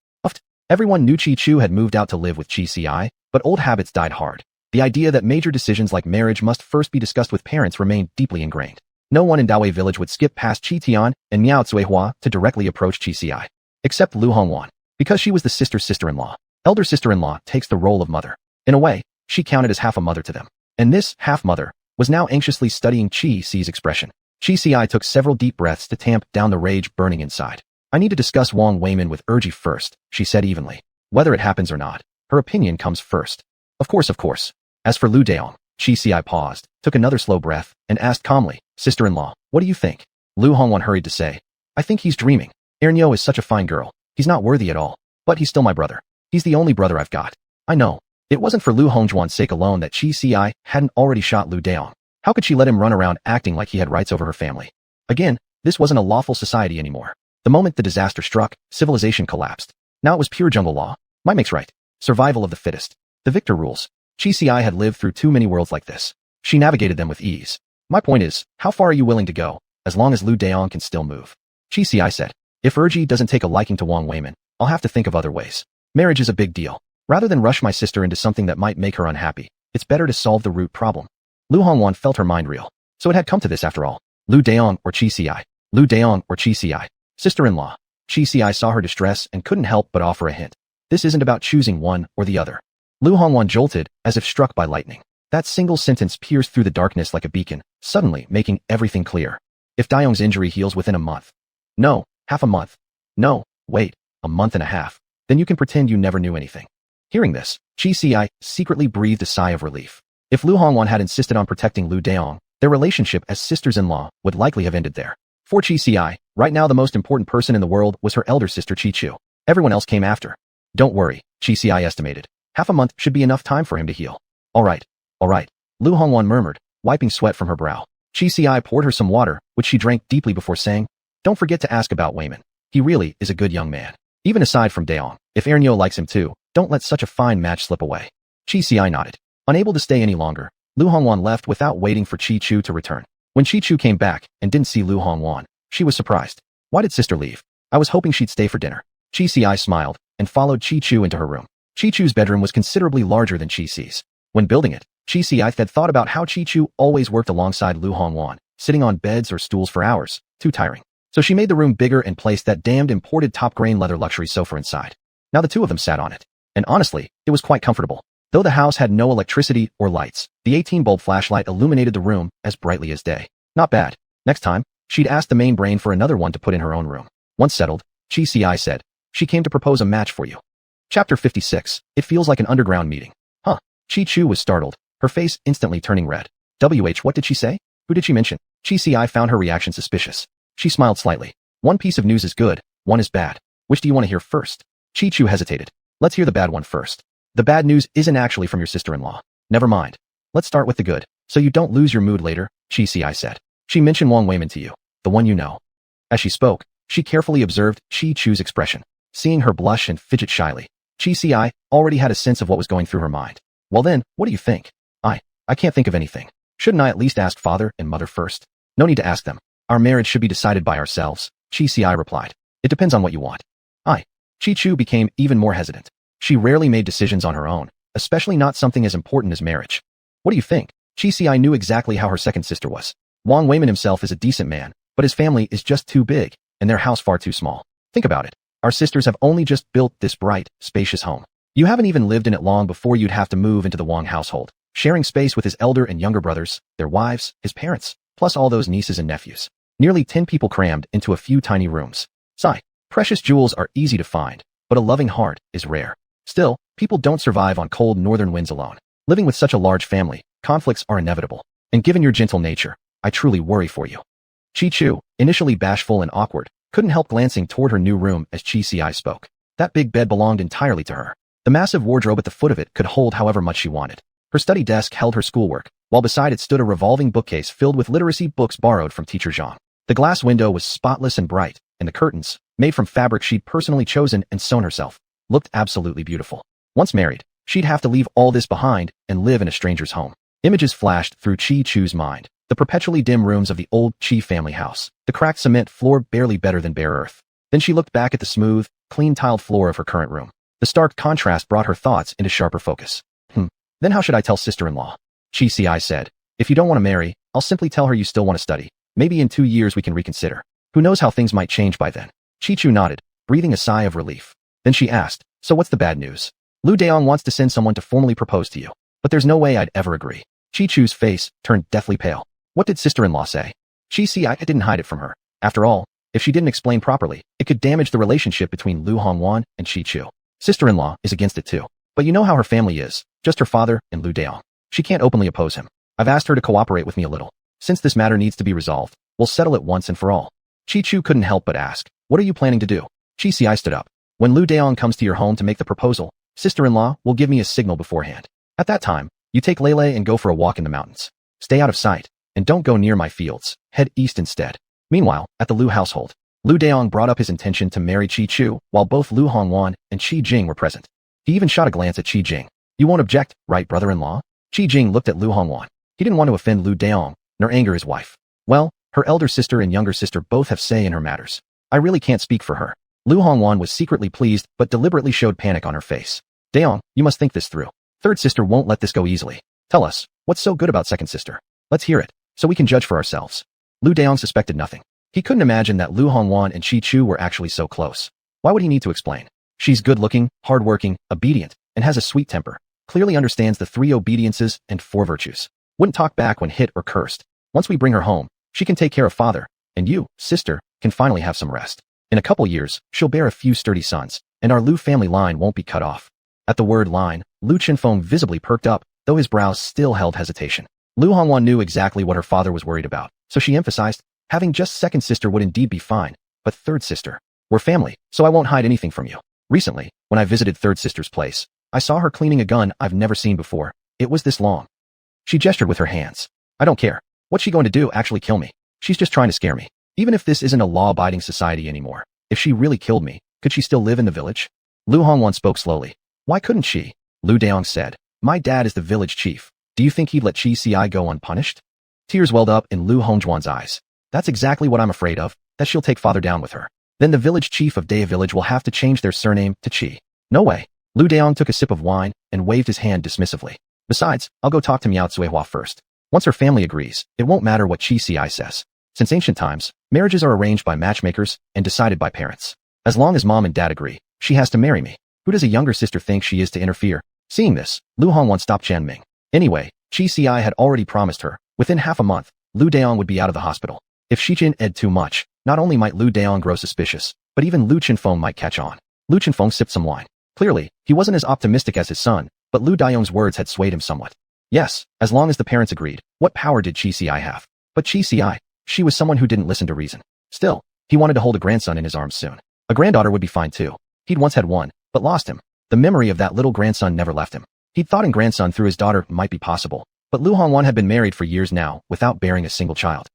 Everyone knew Chi Chu had moved out to live with Chi Ci, but old habits died hard. The idea that major decisions like marriage must first be discussed with parents remained deeply ingrained. No one in Dawei village would skip past Chi Tian and Miao Cuihua to directly approach Chi Ci. Except Lu Hongwan. Because she was the sister-in-law. Elder sister-in-law takes the role of mother. In a way, she counted as half a mother to them. And this half-mother was now anxiously studying Chi Ci's expression. Chi Ci took several deep breaths to tamp down the rage burning inside. I need to discuss Wang Weimin with Erji first, she said evenly. Whether it happens or not, her opinion comes first. Of course. As for Lu Daong, Chi Ci paused, took another slow breath, and asked calmly, Sister-in-law, what do you think? Lu Hongwan hurried to say, I think he's dreaming. Ernyo is such a fine girl. He's not worthy at all. But he's still my brother. He's the only brother I've got. I know. It wasn't for Lu Hongjuan's sake alone that Chi Ci hadn't already shot Lu Daong. How could she let him run around acting like he had rights over her family? Again, this wasn't a lawful society anymore. The moment the disaster struck, civilization collapsed. Now it was pure jungle law. Might makes right. Survival of the fittest. The victor rules. Chi Ci had lived through too many worlds like this. She navigated them with ease. My point is, how far are you willing to go, as long as Lu Daong can still move? Chi Ci said. If Erji doesn't take a liking to Wang Weimin, I'll have to think of other ways. Marriage is a big deal. Rather than rush my sister into something that might make her unhappy, it's better to solve the root problem. Lu Hongwan felt her mind reel. So it had come to this after all. Lu Daong or Chi Ci. Lu Daong or Chi Ci. Sister-in-law. Chi Ci saw her distress and couldn't help but offer a hint. This isn't about choosing one or the other. Lu Hongwan jolted, as if struck by lightning. That single sentence pierced through the darkness like a beacon, suddenly making everything clear. If Daong's injury heals within a month. No, half a month. No, wait, a month and a half. Then you can pretend you never knew anything. Hearing this, Chi Ci secretly breathed a sigh of relief. If Lu Hongwan had insisted on protecting Lu Daong, their relationship as sisters-in-law would likely have ended there. For Chi Ci, right now the most important person in the world was her elder sister Chi Chu. Everyone else came after. Don't worry, Chi Ci estimated. Half a month should be enough time for him to heal. All right. Lu Hongwan murmured, wiping sweat from her brow. Chi Ci poured her some water, which she drank deeply before saying, don't forget to ask about Weimin. He really is a good young man. Even aside from Daong, if Ernyo likes him too, don't let such a fine match slip away. Chi Ci nodded. Unable to stay any longer, Lu Hongwan left without waiting for Chi-Chu to return. When Chi-Chu came back and didn't see Lu Hongwan, she was surprised. Why did sister leave? I was hoping she'd stay for dinner. Chi-Ci smiled and followed Chi-Chu into her room. Chi-Chu's bedroom was considerably larger than Chi-Ci's. When building it, Chi-Ci had thought about how Chi-Chu always worked alongside Lu Hongwan, sitting on beds or stools for hours, too tiring. So she made the room bigger and placed that damned imported top-grain leather luxury sofa inside. Now the two of them sat on it. And honestly, it was quite comfortable. Though the house had no electricity or lights, the 18-bulb flashlight illuminated the room as brightly as day. Not bad. Next time, she'd ask the main brain for another one to put in her own room. Once settled, Chi-Ci said, she came to propose a match for you. Chapter 56. It feels like an underground meeting. Huh. Chi-Chu was startled, her face instantly turning red. What did she say? Who did she mention? Chi-Ci found her reaction suspicious. She smiled slightly. One piece of news is good, one is bad. Which do you want to hear first? Chi-Chu hesitated. Let's hear the bad one first. The bad news isn't actually from your sister-in-law. Never mind. Let's start with the good, so you don't lose your mood later, Chi-Ci said. She mentioned Wang Weiman to you, the one you know. As she spoke, she carefully observed Chi-Chu's expression. Seeing her blush and fidget shyly, Chi-Ci already had a sense of what was going through her mind. Well then, what do you think? I can't think of anything. Shouldn't I at least ask father and mother first? No need to ask them. Our marriage should be decided by ourselves, Chi-Ci replied. It depends on what you want. Chi-Chu became even more hesitant. She rarely made decisions on her own, especially not something as important as marriage. What do you think? Chi-Ci knew exactly how her second sister was. Wang Weiman himself is a decent man, but his family is just too big, and their house far too small. Think about it. Our sisters have only just built this bright, spacious home. You haven't even lived in it long before you'd have to move into the Wang household, sharing space with his elder and younger brothers, their wives, his parents, plus all those nieces and nephews. Nearly 10 people crammed into a few tiny rooms. Sigh. Precious jewels are easy to find, but a loving heart is rare. Still, people don't survive on cold northern winds alone. Living with such a large family, conflicts are inevitable. And given your gentle nature, I truly worry for you. Chi-Chu, initially bashful and awkward, couldn't help glancing toward her new room as Chi-Ci spoke. That big bed belonged entirely to her. The massive wardrobe at the foot of it could hold however much she wanted. Her study desk held her schoolwork, while beside it stood a revolving bookcase filled with literacy books borrowed from teacher Zhang. The glass window was spotless and bright, and the curtains, made from fabric she'd personally chosen and sewn herself, looked absolutely beautiful. Once married, she'd have to leave all this behind and live in a stranger's home. Images flashed through Chi-Chu's mind. The perpetually dim rooms of the old Chi family house, the cracked cement floor barely better than bare earth. Then she looked back at the smooth, clean-tiled floor of her current room. The stark contrast brought her thoughts into sharper focus. Then how should I tell sister-in-law? Chi-Ci said. If you don't want to marry, I'll simply tell her you still want to study. Maybe in 2 years we can reconsider. Who knows how things might change by then? Chi-Chu nodded, breathing a sigh of relief. Then she asked, so what's the bad news? Lu Daong wants to send someone to formally propose to you. But there's no way I'd ever agree. Chi-Chu's face turned deathly pale. What did sister-in-law say? Chi-Ci didn't hide it from her. After all, if she didn't explain properly, it could damage the relationship between Lu Hongwan and Chi-Chu. Sister-in-law is against it too. But you know how her family is, just her father and Lu Daong. She can't openly oppose him. I've asked her to cooperate with me a little. Since this matter needs to be resolved, we'll settle it once and for all. Chi-Chu couldn't help but ask, what are you planning to do? Chi-Ci stood up. When Lu Daong comes to your home to make the proposal, sister-in-law will give me a signal beforehand. At that time, you take Lele and go for a walk in the mountains. Stay out of sight, and don't go near my fields. Head east instead. Meanwhile, at the Lu household, Lu Daong brought up his intention to marry Chi-Chu while both Lu Hongwan and Qi Jing were present. He even shot a glance at Qi Jing. You won't object, right, brother-in-law? Qi Jing looked at Lu Hongwan. He didn't want to offend Lu Daong, nor anger his wife. Well, her elder sister and younger sister both have say in her matters. I really can't speak for her. Lu Hongwan was secretly pleased but deliberately showed panic on her face. Daong, you must think this through. Third sister won't let this go easily. Tell us, what's so good about second sister? Let's hear it, so we can judge for ourselves. Lu Daong suspected nothing. He couldn't imagine that Lu Hongwan and Chi-Chu were actually so close. Why would he need to explain? She's good-looking, hard-working, obedient, and has a sweet temper. Clearly understands the 3 obediences and 4 virtues. Wouldn't talk back when hit or cursed. Once we bring her home, she can take care of father, and you, sister, can finally have some rest. In a couple years, she'll bear a few sturdy sons, and our Lu family line won't be cut off. At the word line, Lu Chenfeng visibly perked up, though his brows still held hesitation. Lu Hongwan knew exactly what her father was worried about, so she emphasized, having just second sister would indeed be fine, but third sister, we're family, so I won't hide anything from you. Recently, when I visited third sister's place, I saw her cleaning a gun I've never seen before. It was this long. She gestured with her hands. I don't care. What's she going to do, actually kill me? She's just trying to scare me. Even if this isn't a law-abiding society anymore, if she really killed me, could she still live in the village? Lu Hongwan spoke slowly. Why couldn't she? Lu Daong said. My dad is the village chief. Do you think he'd let Chi Ci go unpunished? Tears welled up in Lu Hongjuan's eyes. That's exactly what I'm afraid of, that she'll take father down with her. Then the village chief of Daya village will have to change their surname to Chi. No way. Lu Daong took a sip of wine and waved his hand dismissively. Besides, I'll go talk to Miao Cuihua first. Once her family agrees, it won't matter what Chi Ci says. Since ancient times, marriages are arranged by matchmakers and decided by parents. As long as mom and dad agree, she has to marry me. Who does a younger sister think she is to interfere? Seeing this, Lu Hongwan stopped Chanming. Anyway, Chi Ci had already promised her, within half a month, Lu Daong would be out of the hospital. If Shijin ed too much, not only might Lu Daong grow suspicious, but even Lu Chenfeng might catch on. Lu Chenfeng sipped some wine. Clearly, he wasn't as optimistic as his son, but Lu Daong's words had swayed him somewhat. Yes, as long as the parents agreed, what power did Chi Ci have? But Chi Ci, she was someone who didn't listen to reason. Still, he wanted to hold a grandson in his arms soon. A granddaughter would be fine too. He'd once had one, but lost him. The memory of that little grandson never left him. He'd thought a grandson through his daughter might be possible, but Lu Hongwan had been married for years now without bearing a single child.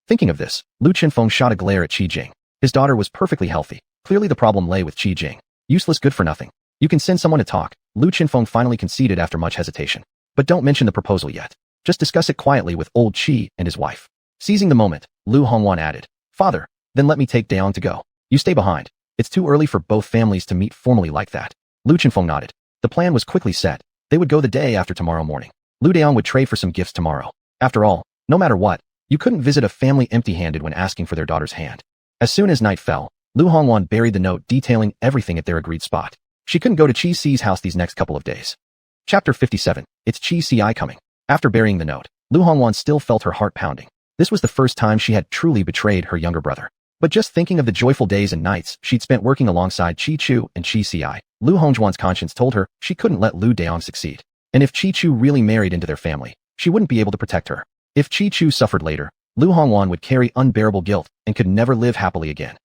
Thinking of this, Lu Chenfeng shot a glare at Qi Jing. His daughter was perfectly healthy. Clearly the problem lay with Qi Jing. Useless good for nothing. You can send someone to talk. Lu Chenfeng finally conceded after much hesitation. But don't mention the proposal yet. Just discuss it quietly with old Qi and his wife. Seizing the moment, Lu Hongwan added, Father, then let me take Daong to go. You stay behind. It's too early for both families to meet formally like that. Lu Chenfeng nodded. The plan was quickly set. They would go the day after tomorrow morning. Lu Daong would trade for some gifts tomorrow. After all, no matter what, you couldn't visit a family empty-handed when asking for their daughter's hand. As soon as night fell, Lu Hongwan buried the note detailing everything at their agreed spot. She couldn't go to Qi Ci's house these next couple of days. Chapter 57. It's Qi Ci coming. After burying the note, Lu Hongwan still felt her heart pounding. This was the first time she had truly betrayed her younger brother. But just thinking of the joyful days and nights she'd spent working alongside Qi Chu and Qi Ci, Lu Hongjuan's conscience told her she couldn't let Lu Daong succeed. And if Qi Chu really married into their family, she wouldn't be able to protect her. If Qi Chu suffered later, Lu Hongwan would carry unbearable guilt and could never live happily again.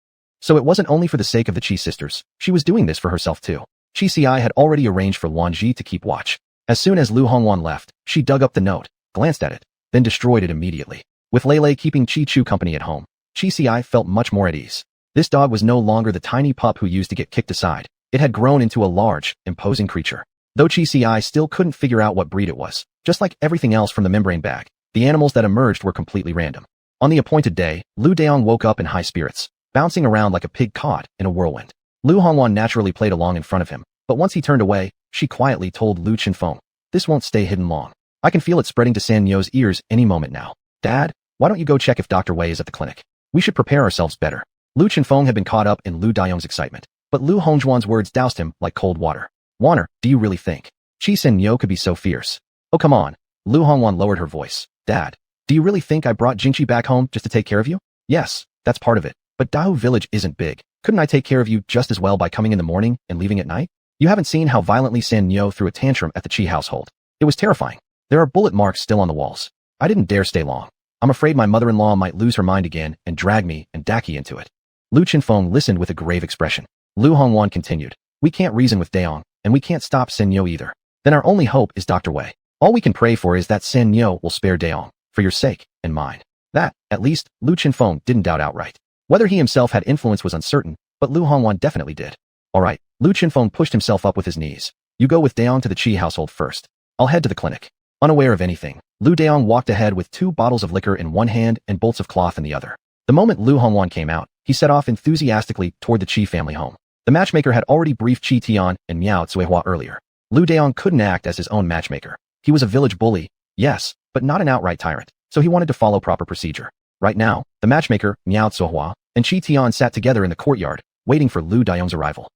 So it wasn't only for the sake of the Qi sisters, she was doing this for herself too. Qi Ci had already arranged for Luan Ji to keep watch. As soon as Lu Hongwan left, she dug up the note, glanced at it, then destroyed it immediately. With Lei keeping Qi Chu company at home, Qi Ci felt much more at ease. This dog was no longer the tiny pup who used to get kicked aside. It had grown into a large, imposing creature. Though Qi Ci still couldn't figure out what breed it was, just like everything else from the membrane bag, the animals that emerged were completely random. On the appointed day, Lu Daong woke up in high spirits, bouncing around like a pig caught in a whirlwind. Lu Hongwan naturally played along in front of him, but once he turned away, she quietly told Lu Chenfeng, "This won't stay hidden long. I can feel it spreading to San Yo's ears any moment now. Dad, why don't you go check if Dr. Wei is at the clinic? We should prepare ourselves better." Lu Chenfeng had been caught up in Lu Daong's excitement, but Lu Hongjuan's words doused him like cold water. "Warner, do you really think Qi San Yo could be so fierce?" "Oh come on." Lu Hongwan lowered her voice. "Dad, do you really think I brought Jingqi back home just to take care of you?" "Yes, that's part of it. But Dao village isn't big. Couldn't I take care of you just as well by coming in the morning and leaving at night? You haven't seen how violently San Yo threw a tantrum at the Qi household. It was terrifying. There are bullet marks still on the walls. I didn't dare stay long. I'm afraid my mother-in-law might lose her mind again and drag me and Daki into it." Lu Chenfeng listened with a grave expression. Lu Hongwan continued, "We can't reason with Daong, and we can't stop San Yo either. Then our only hope is Dr. Wei. All we can pray for is that San Yo will spare Daong, for your sake and mine." That, at least, Lu Chenfeng didn't doubt outright. Whether he himself had influence was uncertain, but Lu Hongwan definitely did. "All right." Lu Chenfeng pushed himself up with his knees. "You go with Daong to the Qi household first. I'll head to the clinic." Unaware of anything, Lu Daong walked ahead with 2 bottles of liquor in one hand and bolts of cloth in the other. The moment Lu Hongwan came out, he set off enthusiastically toward the Qi family home. The matchmaker had already briefed Qi Tian and Miao Cuihua earlier. Lu Daong couldn't act as his own matchmaker. He was a village bully, yes, but not an outright tyrant, so he wanted to follow proper procedure. Right now, the matchmaker, Miao Cuihua, and Qi Tian sat together in the courtyard, waiting for Lu Daong's arrival.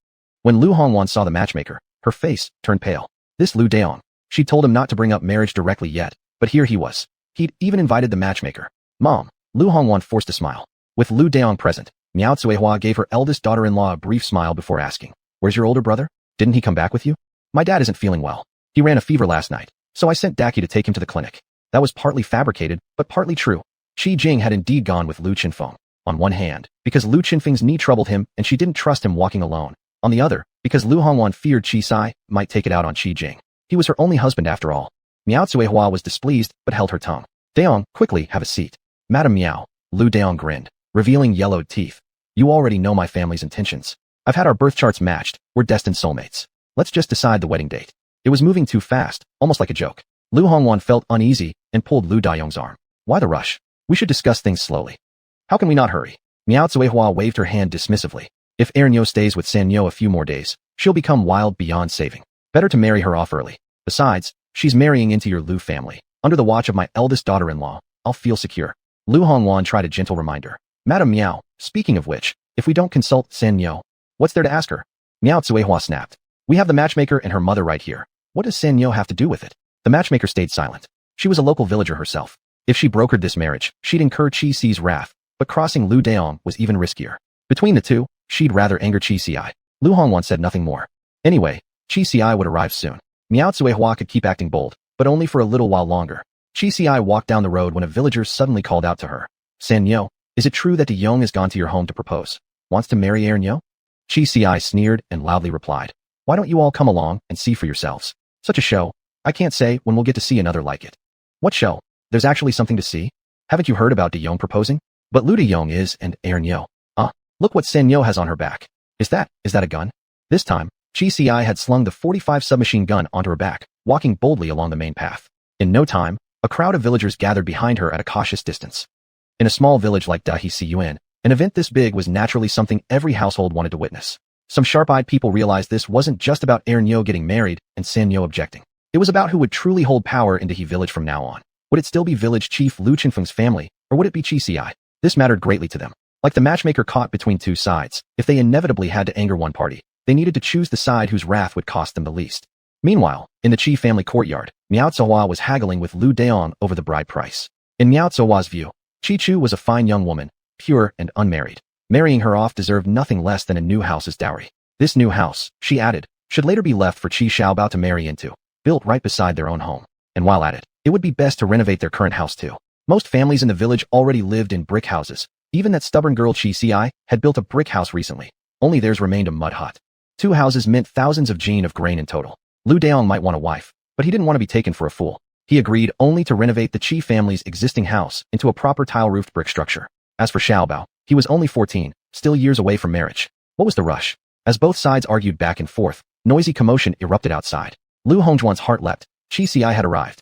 When Lu Hongwan saw the matchmaker, her face turned pale. This Lu Daong. She told him not to bring up marriage directly yet, but here he was. He'd even invited the matchmaker. "Mom." Lu Hongwan forced a smile. With Lu Daong present, Miao Cuihua gave her eldest daughter-in-law a brief smile before asking, "Where's your older brother? Didn't he come back with you?" "My dad isn't feeling well. He ran a fever last night, so I sent Daki to take him to the clinic." That was partly fabricated, but partly true. Qi Jing had indeed gone with Lu Chenfeng. On one hand, because Lu Chenfeng's knee troubled him and she didn't trust him walking alone. On the other, because Lu Hongwan feared Qi Ci might take it out on Qi Jing. He was her only husband after all. Miao Cuihua was displeased but held her tongue. "Daong, quickly, have a seat." "Madam Miao." Lu Daong grinned, revealing yellowed teeth. "You already know my family's intentions. I've had our birth charts matched. We're destined soulmates. Let's just decide the wedding date. It was moving too fast, almost like a joke. Lu Hongwan felt uneasy and pulled Lu Dayong's arm. Why the rush? We should discuss things slowly. How can we not hurry? Miao Zuehua waved her hand dismissively. If Ernyo stays with Sanyo a few more days, she'll become wild beyond saving. Better to marry her off early. Besides, she's marrying into your Lu family. Under the watch of my eldest daughter-in-law, I'll feel secure. Lu Hongwan tried a gentle reminder. Madam Miao, speaking of which, if we don't consult Sanyo, what's there to ask her? Miao Zuehua snapped. We have the matchmaker and her mother right here. What does Sanyo have to do with it? The matchmaker stayed silent. She was a local villager herself. If she brokered this marriage, she'd incur Qi Si's wrath, but crossing Lu Daong was even riskier. Between the two, she'd rather anger Qi Si. Lu Hongwan said nothing more. Anyway, Qi Si would arrive soon. Miao Zuehua could keep acting bold, but only for a little while longer. Qi Si walked down the road when a villager suddenly called out to her. Sanyo, is it true that De Yong has gone to your home to propose? Wants to marry Ernyo? Qi Si sneered and loudly replied. Why don't you all come along and see for yourselves? Such a show. I can't say when we'll get to see another like it. What show? There's actually something to see? Haven't you heard about De Yong proposing? But Lu De Yong is and Ernyo. Look what Sanyo has on her back. Is that a gun? This time, Qi Si had slung the 45 submachine gun onto her back, walking boldly along the main path. In no time, a crowd of villagers gathered behind her at a cautious distance. In a small village like Dahi Cun, an event this big was naturally something every household wanted to witness. Some sharp-eyed people realized this wasn't just about Ernyo getting married and Sanyo objecting. It was about who would truly hold power in Dahi village from now on. Would it still be village chief Lu Chenfeng's family, or would it be Qi Si? This mattered greatly to them. Like the matchmaker caught between two sides, if they inevitably had to anger one party, they needed to choose the side whose wrath would cost them the least. Meanwhile, in the Qi family courtyard, Miao Zuehua was haggling with Lu Daong over the bride price. In Miao Zuehua's view, Qi Chu was a fine young woman, pure and unmarried. Marrying her off deserved nothing less than a new house as dowry. This new house, she added, should later be left for Qi Xiaobao to marry into, built right beside their own home. And while at it, it would be best to renovate their current house too. Most families in the village already lived in brick houses. Even that stubborn girl Qi Si had built a brick house recently. Only theirs remained a mud hut. 2 houses meant thousands of jin of grain in total. Lu Daong might want a wife, but he didn't want to be taken for a fool. He agreed only to renovate the Qi family's existing house into a proper tile-roofed brick structure. As for Xiaobao, he was only 14, still years away from marriage. What was the rush? As both sides argued back and forth, noisy commotion erupted outside. Lu Hongjuan's heart leapt. Qi Si had arrived.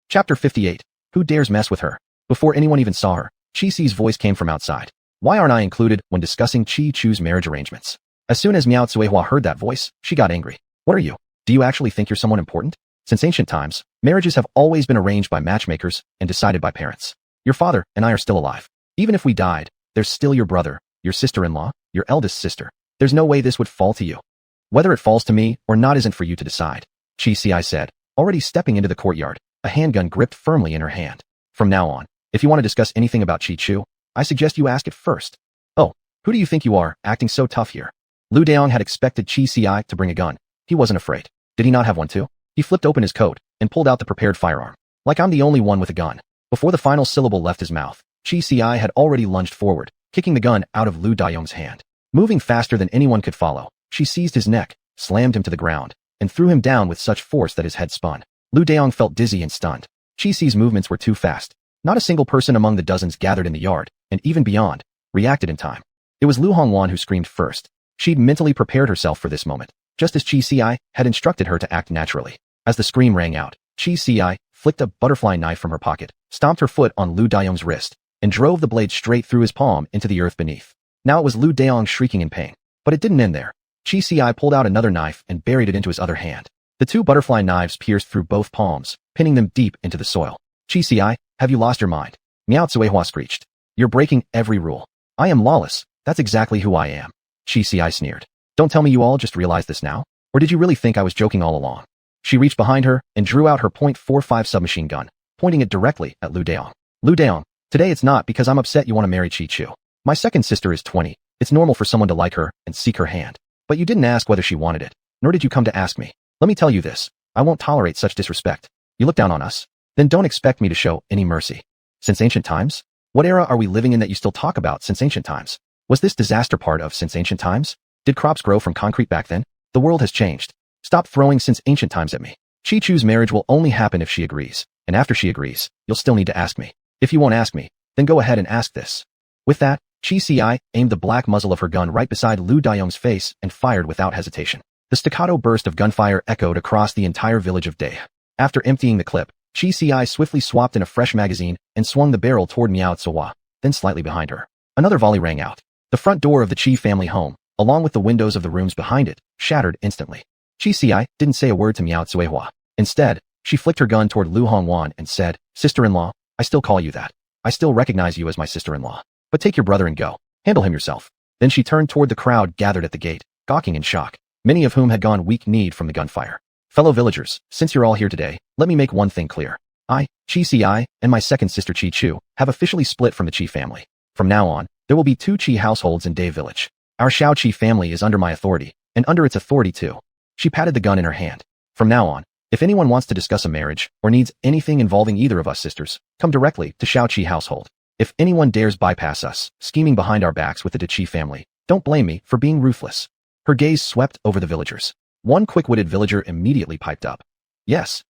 Chapter 58. Who dares mess with her? Before anyone even saw her, Qi Si's voice came from outside. Why aren't I included when discussing Qi Chu's marriage arrangements? As soon as Miao Zuehua heard that voice, she got angry. What are you? Do you actually think you're someone important? Since ancient times, marriages have always been arranged by matchmakers and decided by parents. Your father and I are still alive. Even if we died, there's still your brother, your sister-in-law, your eldest sister. There's no way this would fall to you. Whether it falls to me or not isn't for you to decide, Qi Si said, already stepping into the courtyard, a handgun gripped firmly in her hand. From now on, if you want to discuss anything about Qi Chu, I suggest you ask it first. Oh, who do you think you are, acting so tough here? Lu Daong had expected Qi Si to bring a gun. He wasn't afraid. Did he not have one too? He flipped open his coat and pulled out the prepared firearm. Like I'm the only one with a gun. Before the final syllable left his mouth, Qi Si had already lunged forward, kicking the gun out of Lu Dayong's hand. Moving faster than anyone could follow, she seized his neck, slammed him to the ground, and threw him down with such force that his head spun. Lu Daong felt dizzy and stunned. Qi Si's movements were too fast. Not a single person among the dozens gathered in the yard, and even beyond, reacted in time. It was Lu Hongwan who screamed first. She'd mentally prepared herself for this moment, just as Qi Si had instructed her to act naturally. As the scream rang out, Qi Si flicked a butterfly knife from her pocket, stomped her foot on Lu Dayong's wrist, and drove the blade straight through his palm into the earth beneath. Now it was Lu Daong shrieking in pain. But it didn't end there. Qi Si pulled out another knife and buried it into his other hand. The 2 butterfly knives pierced through both palms, pinning them deep into the soil. Qi Si, have you lost your mind? Miao Zuehua screeched. You're breaking every rule. I am lawless. That's exactly who I am. Qi Si sneered. Don't tell me you all just realized this now? Or did you really think I was joking all along? She reached behind her and drew out her .45 submachine gun, pointing it directly at Lu Daong. Lu Daong, today it's not because I'm upset you want to marry Qi Chu. My second sister is 20. It's normal for someone to like her and seek her hand. But you didn't ask whether she wanted it, nor did you come to ask me. Let me tell you this. I won't tolerate such disrespect. You look down on us? Then don't expect me to show any mercy. Since ancient times? What era are we living in that you still talk about since ancient times? Was this disaster part of since ancient times? Did crops grow from concrete back then? The world has changed. Stop throwing since ancient times at me. Qi Chu's marriage will only happen if she agrees. And after she agrees, you'll still need to ask me. If you won't ask me, then go ahead and ask this. With that, Qi Si aimed the black muzzle of her gun right beside Lu Dayong's face and fired without hesitation. The staccato burst of gunfire echoed across the entire village of Day. After emptying the clip, Chi Ci swiftly swapped in a fresh magazine and swung the barrel toward Miao Tsuwa, then slightly behind her. Another volley rang out. The front door of the Chi family home, along with the windows of the rooms behind it, shattered instantly. Chi Ci didn't say a word to Miao Tsuehua. Instead, she flicked her gun toward Lu Hongwan and said, "Sister-in-law, I still call you that. I still recognize you as my sister-in-law. But take your brother and go. Handle him yourself." Then she turned toward the crowd gathered at the gate, gawking in shock, many of whom had gone weak-kneed from the gunfire. "Fellow villagers, since you're all here today, let me make one thing clear. I, Chi Ci, and my second sister Chi Chu, have officially split from the Chi family. From now on, there will be 2 Chi households in Day Village. Our Shao Chi family is under my authority, and under its authority too." She patted the gun in her hand. "From now on, if anyone wants to discuss a marriage, or needs anything involving either of us sisters, come directly to Shao Chi household. If anyone dares bypass us, scheming behind our backs with the Chi family, don't blame me for being ruthless." Her gaze swept over the villagers. One quick-witted villager immediately piped up. Yes,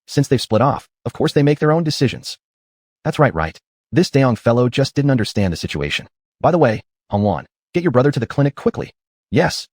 since they've split off, of course they make their own decisions. That's right. This Daong fellow just didn't understand the situation. "By the way, Hongwan, get your brother to the clinic quickly." Yes,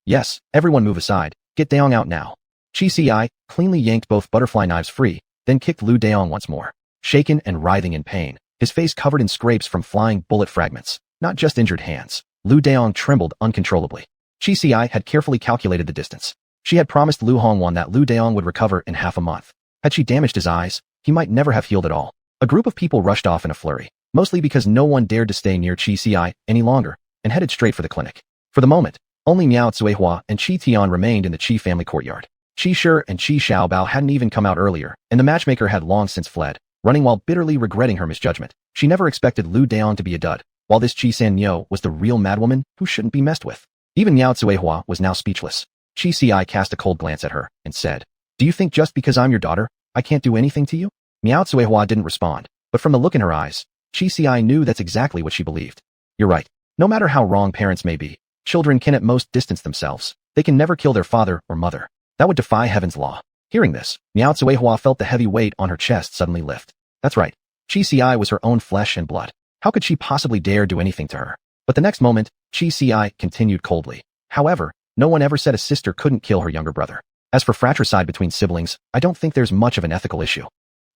everyone move aside, get Daong out now." Chi Ci cleanly yanked both butterfly knives free, then kicked Lu Daong once more. Shaken and writhing in pain, his face covered in scrapes from flying bullet fragments, not just injured hands, Lu Daong trembled uncontrollably. Chi Ci had carefully calculated the distance. She had promised Lu Hongwan that Lu Daong would recover in half a month. Had she damaged his eyes, he might never have healed at all. A group of people rushed off in a flurry, mostly because no one dared to stay near Chi Ci any longer, and headed straight for the clinic. For the moment, only Miao Tsuehua and Chi Tian remained in the Chi family courtyard. Chi Shi and Chi Xiaobao hadn't even come out earlier, and the matchmaker had long since fled, running while bitterly regretting her misjudgment. She never expected Lu Daong to be a dud, while this Chi San Nyo was the real madwoman who shouldn't be messed with. Even Miao Tsuehua was now speechless. Chi Ci cast a cold glance at her and said, "Do you think just because I'm your daughter, I can't do anything to you?" Miao Tsuehua didn't respond, but from the look in her eyes, Chi Ci knew that's exactly what she believed. "You're right. No matter how wrong parents may be, children can at most distance themselves. They can never kill their father or mother. That would defy heaven's law." Hearing this, Miao Tsuehua felt the heavy weight on her chest suddenly lift. That's right. Chi Ci was her own flesh and blood. How could she possibly dare do anything to her? But the next moment, Chi Ci continued coldly. "However, no one ever said a sister couldn't kill her younger brother. As for fratricide between siblings, I don't think there's much of an ethical issue.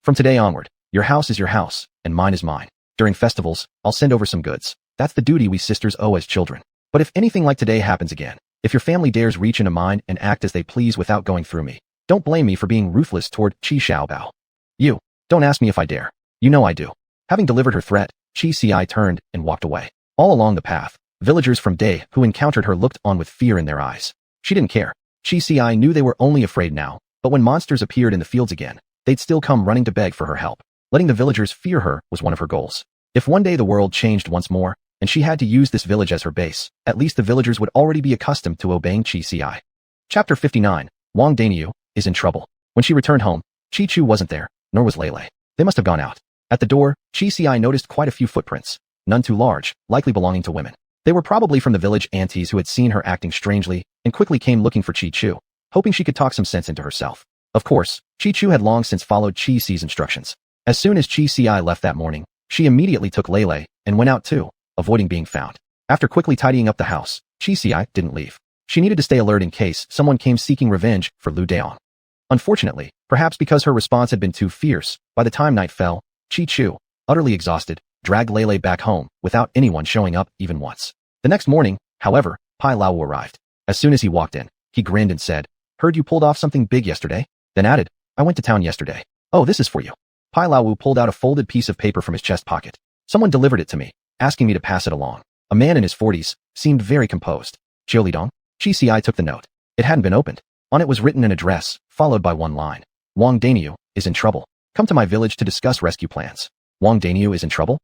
From today onward, your house is your house, and mine is mine. During festivals, I'll send over some goods. That's the duty we sisters owe as children. But if anything like today happens again, if your family dares reach into mine and act as they please without going through me, don't blame me for being ruthless toward Chi Xiaobao. You, don't ask me if I dare. You know I do." Having delivered her threat, Chi Ci turned and walked away. All along the path, villagers from Day who encountered her looked on with fear in their eyes. She didn't care. Chi Ci knew they were only afraid now, but when monsters appeared in the fields again, they'd still come running to beg for her help. Letting the villagers fear her was one of her goals. If one day the world changed once more, and she had to use this village as her base, at least the villagers would already be accustomed to obeying Chi Ci. Chapter 59, Wang Daniu is in trouble. When she returned home, Chi Chu wasn't there, nor was Lele. They must have gone out. At the door, Chi Ci noticed quite a few footprints, none too large, likely belonging to women. They were probably from the village aunties who had seen her acting strangely and quickly came looking for Chi Chu, hoping she could talk some sense into herself. Of course, Chi Chu had long since followed Chi Ci's instructions. As soon as Chi Ci left that morning, she immediately took Lele and went out too, avoiding being found. After quickly tidying up the house, Chi Ci didn't leave. She needed to stay alert in case someone came seeking revenge for Lu Daong. Unfortunately, perhaps because her response had been too fierce, by the time night fell, Chi Chu, utterly exhausted, dragged Lele back home without anyone showing up even once. The next morning, however, Pai Lao arrived. As soon as he walked in, he grinned and said, "Heard you pulled off something big yesterday?" Then added, "I went to town yesterday. Oh, this is for you." Pai Lao pulled out a folded piece of paper from his chest pocket. Someone delivered it to me, asking me to pass it along. A man in his 40s, seemed very composed. "Jiu Lidong?" Chi Ci took the note. It hadn't been opened. On it was written an address, followed by one line. "Wang Daniu is in trouble. Come to my village to discuss rescue plans." Wang Daniu is in trouble?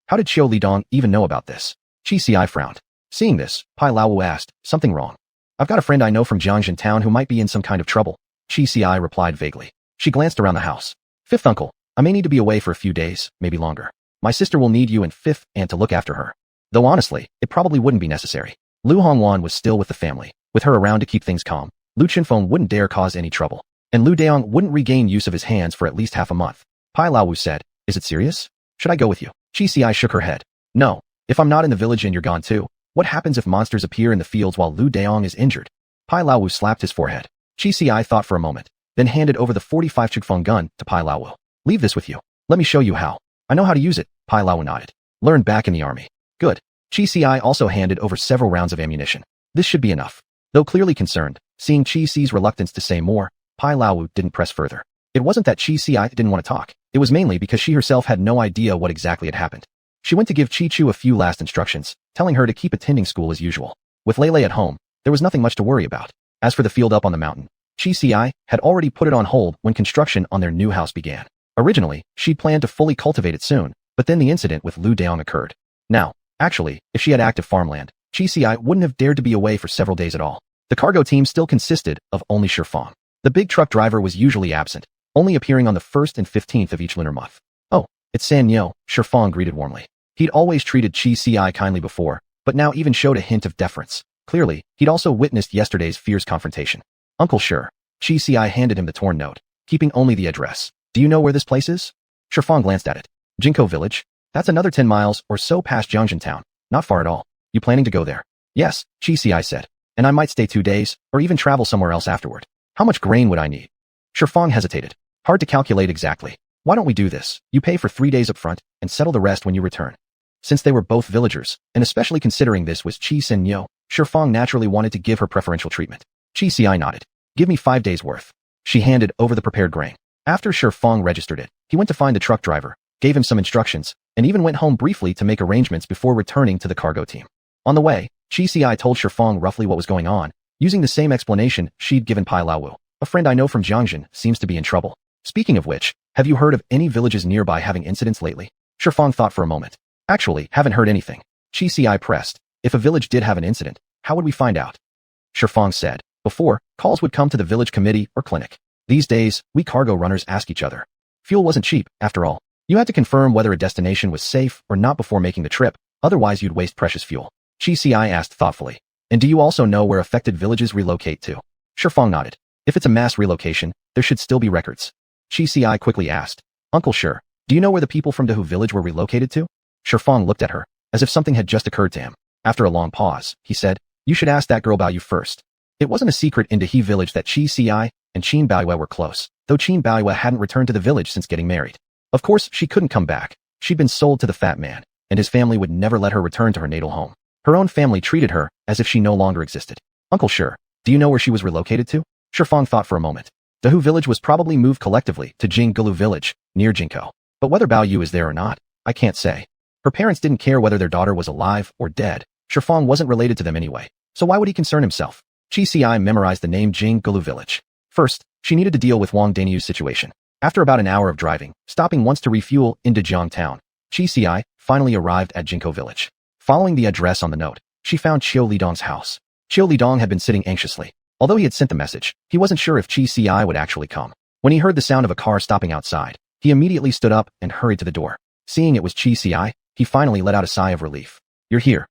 How did Jiu Lidong even know about this? Chi Ci frowned. Seeing this, Pai Lao asked, "Something wrong?" "I've got a friend I know from Jiangxin town who might be in some kind of trouble." Chi Ci replied vaguely. She glanced around the house. "Fifth uncle, I may need to be away for a few days, maybe longer. My sister will need you and Fifth aunt to look after her. Though honestly, it probably wouldn't be necessary." Lu Hongwan was still with the family. With her around to keep things calm, Lu Chenfeng wouldn't dare cause any trouble. And Lu Daong wouldn't regain use of his hands for at least half a month. Pai Lao said, "Is it serious? Should I go with you?" Chi Ci shook her head. "No. If I'm not in the village and you're gone too, what happens if monsters appear in the fields while Lu Daong is injured?" Pai Laowu slapped his forehead. Chi Si thought for a moment, then handed over the 45 Chugfeng gun to Pai Laowu. Leave this with you. Let me show you how. I know how to use it, Pai Laowu nodded. Learned back in the army. Good. Chi Si also handed over several rounds of ammunition. This should be enough. Though clearly concerned, seeing Chi Si's reluctance to say more, Pai Laowu didn't press further. It wasn't that Chi Si didn't want to talk. It was mainly because she herself had no idea what exactly had happened. She went to give Chi Chu a few last instructions, telling her to keep attending school as usual. With Lele at home, there was nothing much to worry about. As for the field up on the mountain, Chi Si had already put it on hold when construction on their new house began. Originally, she'd planned to fully cultivate it soon, but then the incident with Lu Daong occurred. Now, actually, if she had active farmland, Chi Si wouldn't have dared to be away for several days at all. The cargo team still consisted of only Shifang. The big truck driver was usually absent, only appearing on the 1st and 15th of each lunar month. Oh, it's San Yo, Shifang greeted warmly. He'd always treated Chi Si kindly before, but now even showed a hint of deference. Clearly, he'd also witnessed yesterday's fierce confrontation. Uncle Sure. Chi Si handed him the torn note, keeping only the address. Do you know where this place is? Shifang glanced at it. Jinko Village? That's another 10 miles or so past Jiangxin town. Not far at all. You planning to go there? Yes, Chi Si said. And I might stay 2 days, or even travel somewhere else afterward. How much grain would I need? Shifang hesitated. Hard to calculate exactly. Why don't we do this? You pay for 3 days up front, and settle the rest when you return. Since they were both villagers, and especially considering this was Chi Sen Yo, Shifang naturally wanted to give her preferential treatment. Chi Si nodded. Give me 5 days worth. She handed over the prepared grain. After Shifang registered it, he went to find the truck driver, gave him some instructions, and even went home briefly to make arrangements before returning to the cargo team. On the way, Chi Si told Shifang roughly what was going on, using the same explanation she'd given Pai Laowu. A friend I know from Jiangxin seems to be in trouble. Speaking of which, have you heard of any villages nearby having incidents lately? Shifang thought for a moment. Actually, haven't heard anything. Chi Si pressed. If a village did have an incident, how would we find out? Shifang said. Before, calls would come to the village committee or clinic. These days, we cargo runners ask each other. Fuel wasn't cheap, after all. You had to confirm whether a destination was safe or not before making the trip, otherwise you'd waste precious fuel. Chi Si asked thoughtfully. And do you also know where affected villages relocate to? Shifang nodded. If it's a mass relocation, there should still be records. Chi Si quickly asked. Uncle Sure, do you know where the people from Dahu village were relocated to? Shifang looked at her, as if something had just occurred to him. After a long pause, he said, you should ask that girl Bao Yu first. It wasn't a secret in Dahi village that Chi Si and Qin Baoyue were close, though Qin Baoyue hadn't returned to the village since getting married. Of course, she couldn't come back. She'd been sold to the fat man, and his family would never let her return to her natal home. Her own family treated her as if she no longer existed. Uncle Sure, do you know where she was relocated to? Shifang thought for a moment. Dahu village was probably moved collectively to Jinggalu village, near Jinko. But whether Bao Yu is there or not, I can't say. Her parents didn't care whether their daughter was alive or dead. Shifang wasn't related to them anyway, so why would he concern himself? Chi Si memorized the name Jinggalu village. First, she needed to deal with Wang Danyu's situation. After about an hour of driving, stopping once to refuel into Jiang town, Chi Si finally arrived at Jinko village. Following the address on the note, she found Qiu Lidong's house. Qiu Lidong had been sitting anxiously. Although he had sent the message, he wasn't sure if Chi Si would actually come. When he heard the sound of a car stopping outside, he immediately stood up and hurried to the door. Seeing it was Chi Si, he finally let out a sigh of relief. You're here.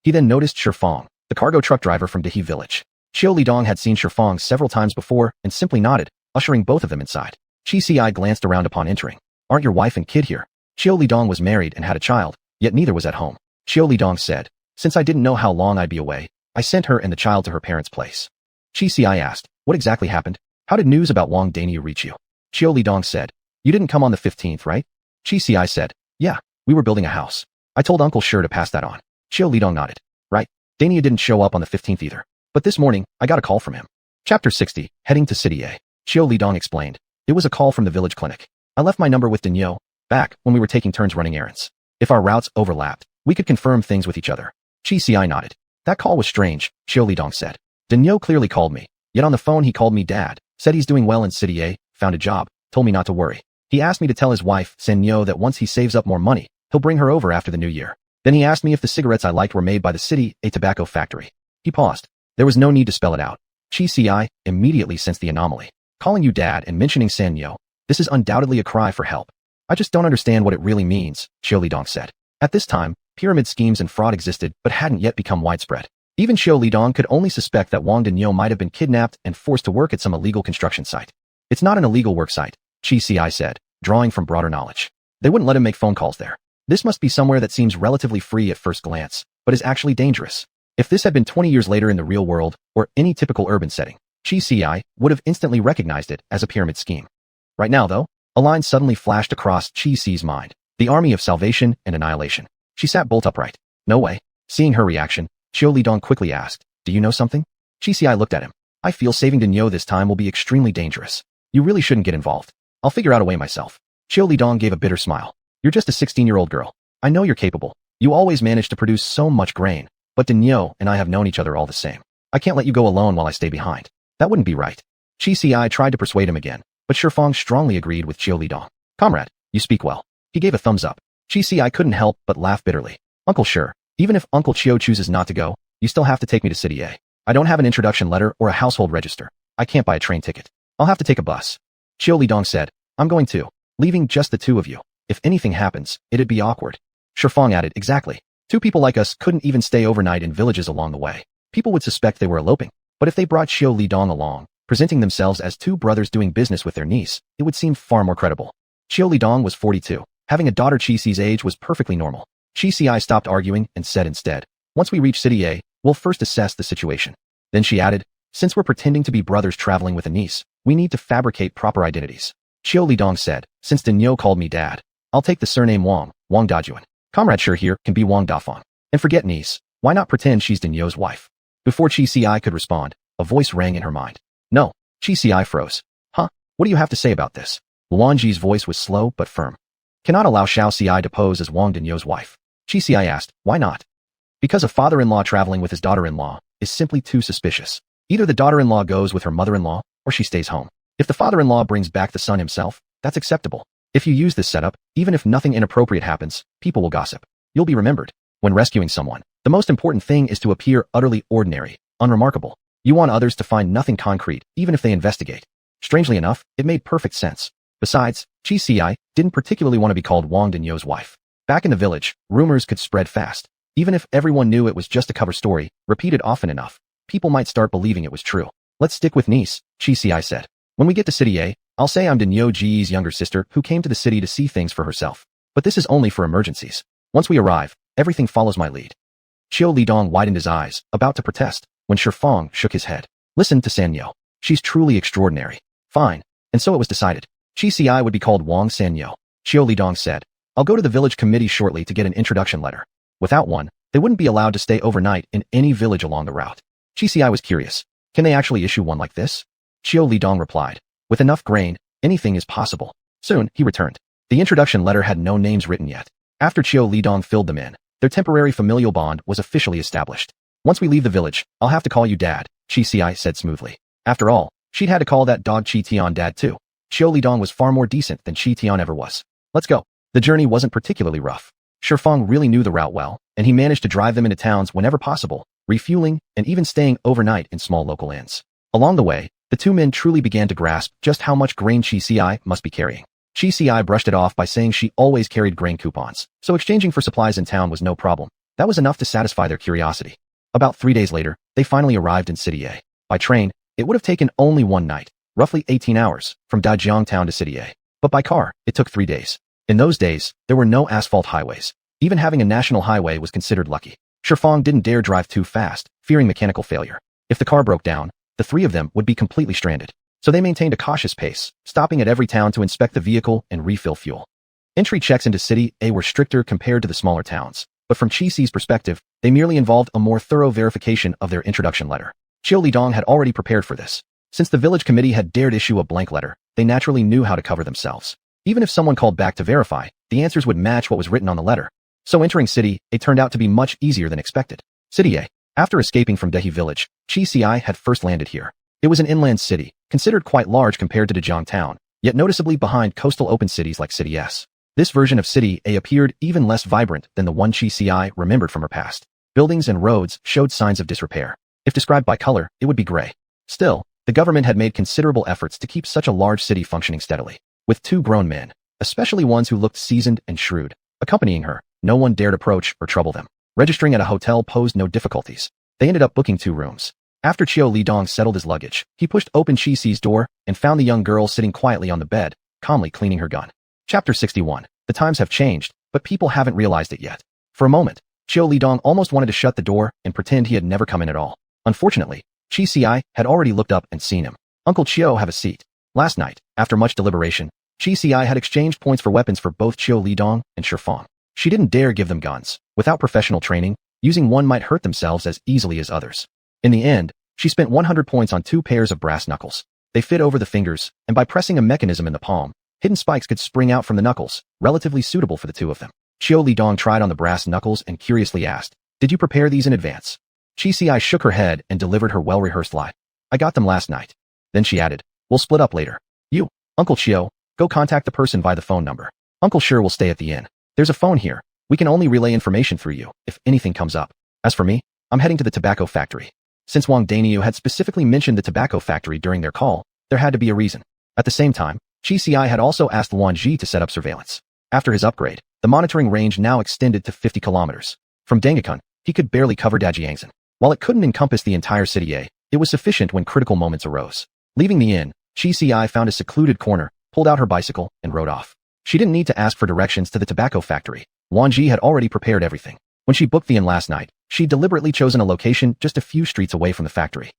He then noticed Shifang, the cargo truck driver from Dahi village. Qiu Lidong had seen Shifang several times before and simply nodded, ushering both of them inside. Chi Si glanced around upon entering. Aren't your wife and kid here? Qiu Lidong was married and had a child, yet neither was at home. Qiu Lidong said, since I didn't know how long I'd be away, I sent her and the child to her parents' place. Chi Si asked, what exactly happened? How did news about Wang Danyu reach you? Qiu Lidong said, you didn't come on the 15th, right? Chi Si said, yeah, we were building a house. I told Uncle Sure to pass that on. Qiu Lidong nodded. Right, Danyu didn't show up on the 15th either. But this morning, I got a call from him. Chapter 60, heading to City A. Qiu Lidong explained. It was a call from the village clinic. I left my number with Danyu, back when we were taking turns running errands. If our routes overlapped, we could confirm things with each other. Chi Si nodded. That call was strange, Qiu Lidong said. Danyu clearly called me, yet on the phone he called me dad, said he's doing well in City A, found a job, told me not to worry. He asked me to tell his wife, Senyo, that once he saves up more money, he'll bring her over after the new year. Then he asked me if the cigarettes I liked were made by the City A tobacco factory. He paused. There was no need to spell it out. Chi Si immediately sensed the anomaly. Calling you dad and mentioning Senyo, this is undoubtedly a cry for help. I just don't understand what it really means, Qiu Lidong said. At this time, pyramid schemes and fraud existed but hadn't yet become widespread. Even Qiu Lidong could only suspect that Wang Danyu might have been kidnapped and forced to work at some illegal construction site. It's not an illegal work site, Chi Si said, drawing from broader knowledge. They wouldn't let him make phone calls there. This must be somewhere that seems relatively free at first glance, but is actually dangerous. If this had been 20 years later in the real world, or any typical urban setting, Chi would have instantly recognized it as a pyramid scheme. Right now, though, a line suddenly flashed across Chi's mind. The army of salvation and annihilation. She sat bolt upright. No way. Seeing her reaction, Qiu Lidong quickly asked, do you know something? Chi looked at him. I feel saving Denyo this time will be extremely dangerous. You really shouldn't get involved. I'll figure out a way myself. Qiu Lidong gave a bitter smile. You're just a 16-year-old girl. I know you're capable. You always manage to produce so much grain, but Denyo and I have known each other all the same. I can't let you go alone while I stay behind. That wouldn't be right. Chi tried to persuade him again, but Shifang strongly agreed with Qiu Lidong. Comrade, you speak well. He gave a thumbs up. Chi couldn't help but laugh bitterly. Uncle sure, even if Uncle Qiu chooses not to go, you still have to take me to City A. I don't have an introduction letter or a household register. I can't buy a train ticket. I'll have to take a bus. Qiu Lidong said, I'm going too. Leaving just the two of you. If anything happens, it'd be awkward. Shifang added, exactly. Two people like us couldn't even stay overnight in villages along the way. People would suspect they were eloping. But if they brought Qiu Lidong along, presenting themselves as two brothers doing business with their niece, it would seem far more credible. Qiu Lidong was 42. Having a daughter Chi's age was perfectly normal. Chi stopped arguing and said instead, once we reach City A, we'll first assess the situation. Then she added, since we're pretending to be brothers traveling with a niece, we need to fabricate proper identities. Qiu Lidong said, since Denyo called me dad, I'll take the surname Wang Dajuan. Comrade Sure here can be Wang Dafang. And forget niece, why not pretend she's Denyo's wife? Before Chi could respond, a voice rang in her mind. No, Chi froze. Huh? What do you have to say about this? Luanji's voice was slow but firm. Cannot allow Xiao Ci to pose as Wang Denyo's wife. Chi asked, why not? Because a father-in-law traveling with his daughter-in-law is simply too suspicious. Either the daughter-in-law goes with her mother-in-law, or she stays home. If the father-in-law brings back the son himself, that's acceptable. If you use this setup, even if nothing inappropriate happens, people will gossip. You'll be remembered. When rescuing someone, the most important thing is to appear utterly ordinary, unremarkable. You want others to find nothing concrete, even if they investigate. Strangely enough, it made perfect sense. Besides, Chi didn't particularly want to be called Wang Denyo's wife. Back in the village, rumors could spread fast. Even if everyone knew it was just a cover story, repeated often enough, people might start believing it was true. Let's stick with niece, Chi said. When we get to City A, I'll say I'm Denyo Ji's younger sister who came to the city to see things for herself. But this is only for emergencies. Once we arrive, everything follows my lead. Qiu Lidong widened his eyes, about to protest, when Shifang shook his head. Listen to Sanyo. She's truly extraordinary. Fine. And so it was decided. Chi would be called Wang Sanyo. Qiu Lidong said, I'll go to the village committee shortly to get an introduction letter. Without one, they wouldn't be allowed to stay overnight in any village along the route. Chi was curious. Can they actually issue one like this? Qiu Lidong replied, with enough grain, anything is possible. Soon, he returned. The introduction letter had no names written yet. After Qiu Lidong filled them in, their temporary familial bond was officially established. Once we leave the village, I'll have to call you Dad, Chi said smoothly. After all, she'd had to call that dog Chi Tian Dad too. Qiu Lidong was far more decent than Chi Tian ever was. Let's go. The journey wasn't particularly rough. Shifang really knew the route well, and he managed to drive them into towns whenever possible, refueling, and even staying overnight in small local inns. Along the way, the two men truly began to grasp just how much grain Chi must be carrying. Chi brushed it off by saying she always carried grain coupons, so exchanging for supplies in town was no problem. That was enough to satisfy their curiosity. About 3 days later, they finally arrived in City A. By train, it would have taken only one night, roughly 18 hours, from Dajiang town to City A. But by car, it took 3 days. In those days, there were no asphalt highways. Even having a national highway was considered lucky. Shifang didn't dare drive too fast, fearing mechanical failure. If the car broke down, the three of them would be completely stranded. So they maintained a cautious pace, stopping at every town to inspect the vehicle and refill fuel. Entry checks into City A were stricter compared to the smaller towns, but from Chi's perspective, they merely involved a more thorough verification of their introduction letter. Qiu Lidong had already prepared for this. Since the village committee had dared issue a blank letter, they naturally knew how to cover themselves. Even if someone called back to verify, the answers would match what was written on the letter. So entering City A turned out to be much easier than expected. City A. After escaping from Dehi village, Chi had first landed here. It was an inland city, considered quite large compared to Dajiang town, yet noticeably behind coastal open cities like City S. This version of City A appeared even less vibrant than the one Chi remembered from her past. Buildings and roads showed signs of disrepair. If described by color, it would be gray. Still, the government had made considerable efforts to keep such a large city functioning steadily. With two grown men, especially ones who looked seasoned and shrewd, accompanying her, no one dared approach or trouble them. Registering at a hotel posed no difficulties. They ended up booking 2 rooms. After Qiu Lidong settled his luggage, he pushed open Chi's door and found the young girl sitting quietly on the bed, calmly cleaning her gun. Chapter 61. The times have changed, but people haven't realized it yet. For a moment, Chiu Lidong almost wanted to shut the door and pretend he had never come in at all. Unfortunately, Chi Ci had already looked up and seen him. Uncle Chiu, have a seat. Last night, after much deliberation, Chi Ci had exchanged points for weapons for both Chiu Lidong and Shifeng. She didn't dare give them guns. Without professional training, using one might hurt themselves as easily as others. In the end, she spent 100 points on 2 pairs of brass knuckles. They fit over the fingers, and by pressing a mechanism in the palm, hidden spikes could spring out from the knuckles, relatively suitable for the two of them. Chiu Lidong tried on the brass knuckles and curiously asked, "Did you prepare these in advance?" Chi Ci shook her head and delivered her well-rehearsed lie. "I got them last night." Then she added, "We'll split up later. You, Uncle Chiu, go contact the person via the phone number. Uncle Sure will stay at the inn. There's a phone here. We can only relay information through you if anything comes up. As for me, I'm heading to the tobacco factory." Since Wang Daniu had specifically mentioned the tobacco factory during their call, there had to be a reason. At the same time, Chi Ci had also asked Luan Ji to set up surveillance. After his upgrade, the monitoring range now extended to 50 kilometers. From Dengekun, he could barely cover Dajiangsan. While it couldn't encompass the entire city A, it was sufficient when critical moments arose. Leaving the inn, Chi Ci found a secluded corner, pulled out her bicycle, and rode off. She didn't need to ask for directions to the tobacco factory. Luan Ji had already prepared everything. When she booked the inn last night, she'd deliberately chosen a location just a few streets away from the factory.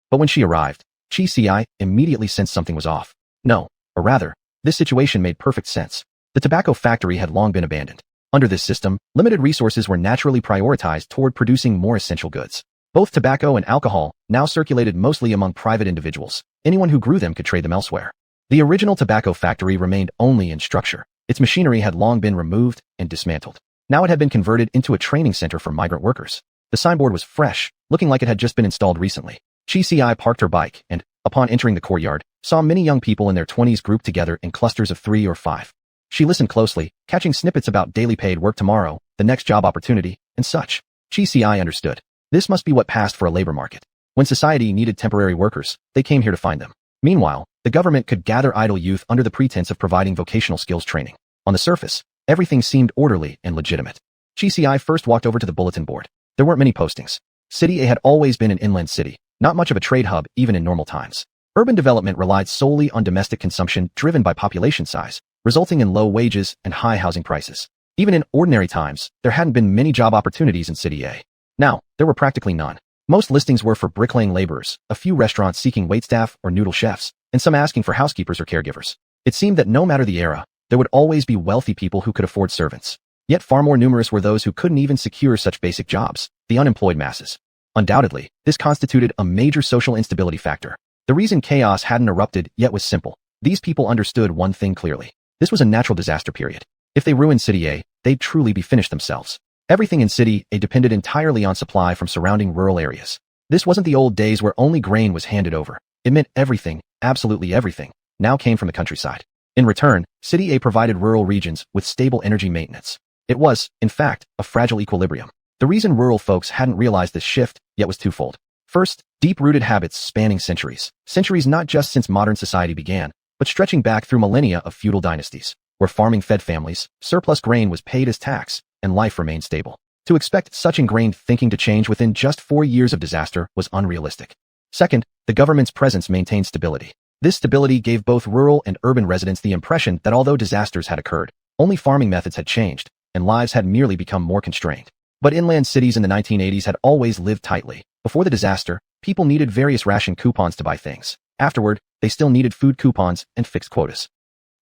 But when she arrived, Chi Ci immediately sensed something was off. No, or rather, this situation made perfect sense. The tobacco factory had long been abandoned. Under this system, limited resources were naturally prioritized toward producing more essential goods. Both tobacco and alcohol now circulated mostly among private individuals. Anyone who grew them could trade them elsewhere. The original tobacco factory remained only in structure. Its machinery had long been removed and dismantled. Now it had been converted into a training center for migrant workers. The signboard was fresh, looking like it had just been installed recently. Chi Ci parked her bike and, upon entering the courtyard, saw many young people in their 20s grouped together in clusters of 3 or 5. She listened closely, catching snippets about daily paid work tomorrow, the next job opportunity, and such. Chi Ci understood. This must be what passed for a labor market. When society needed temporary workers, they came here to find them. Meanwhile, the government could gather idle youth under the pretense of providing vocational skills training. On the surface, everything seemed orderly and legitimate. Chi Ci first walked over to the bulletin board. There weren't many postings. City A had always been an inland city, not much of a trade hub even in normal times. Urban development relied solely on domestic consumption driven by population size, resulting in low wages and high housing prices. Even in ordinary times, there hadn't been many job opportunities in City A. Now, there were practically none. Most listings were for bricklaying laborers, a few restaurants seeking waitstaff or noodle chefs, and some asking for housekeepers or caregivers. It seemed that no matter the era, there would always be wealthy people who could afford servants. Yet far more numerous were those who couldn't even secure such basic jobs, the unemployed masses. Undoubtedly, this constituted a major social instability factor. The reason chaos hadn't erupted yet was simple. These people understood one thing clearly. This was a natural disaster period. If they ruined City A, they'd truly be finished themselves. Everything in City A depended entirely on supply from surrounding rural areas. This wasn't the old days where only grain was handed over. It meant everything, absolutely everything, now came from the countryside. In return, City A provided rural regions with stable energy maintenance. It was, in fact, a fragile equilibrium. The reason rural folks hadn't realized this shift yet was twofold. First, deep-rooted habits spanning centuries. Centuries not just since modern society began, but stretching back through millennia of feudal dynasties, where farming fed families, surplus grain was paid as tax, and life remained stable. To expect such ingrained thinking to change within just 4 years of disaster was unrealistic. Second, the government's presence maintained stability. This stability gave both rural and urban residents the impression that although disasters had occurred, only farming methods had changed, and lives had merely become more constrained. But inland cities in the 1980s had always lived tightly. Before the disaster, people needed various ration coupons to buy things. Afterward, they still needed food coupons and fixed quotas.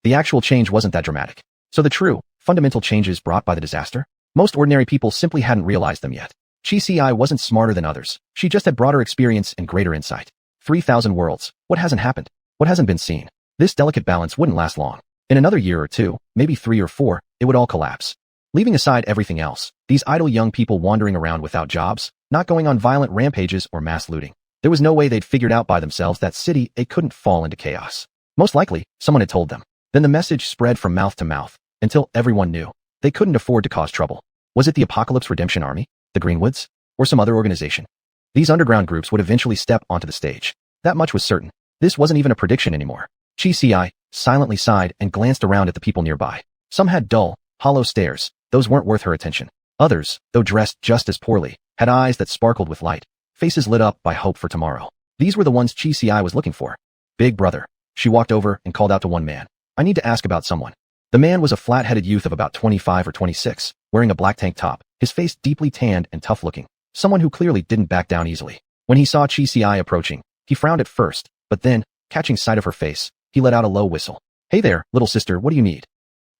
The actual change wasn't that dramatic. So the true, fundamental changes brought by the disaster? Most ordinary people simply hadn't realized them yet. Chi Ci wasn't smarter than others. She just had broader experience and greater insight. 3,000 worlds. What hasn't happened? What hasn't been seen? This delicate balance wouldn't last long. In another year or two, maybe 3 or 4, it would all collapse. Leaving aside everything else, these idle young people wandering around without jobs, not going on violent rampages or mass looting. There was no way they'd figured out by themselves that City A couldn't fall into chaos. Most likely, someone had told them. Then the message spread from mouth to mouth, until everyone knew. They couldn't afford to cause trouble. Was it the Apocalypse Redemption Army, the Greenwoods, or some other organization? These underground groups would eventually step onto the stage. That much was certain. This wasn't even a prediction anymore. Chi Ci silently sighed and glanced around at the people nearby. Some had dull, hollow stares. Those weren't worth her attention. Others, though dressed just as poorly, had eyes that sparkled with light, faces lit up by hope for tomorrow. These were the ones Chi Ci was looking for. Big brother. She walked over and called out to one man. I need to ask about someone. The man was a flat-headed youth of about 25 or 26, wearing a black tank top, his face deeply tanned and tough-looking, someone who clearly didn't back down easily. When he saw Chi Si approaching, he frowned at first, but then, catching sight of her face, he let out a low whistle. Hey there, little sister, what do you need?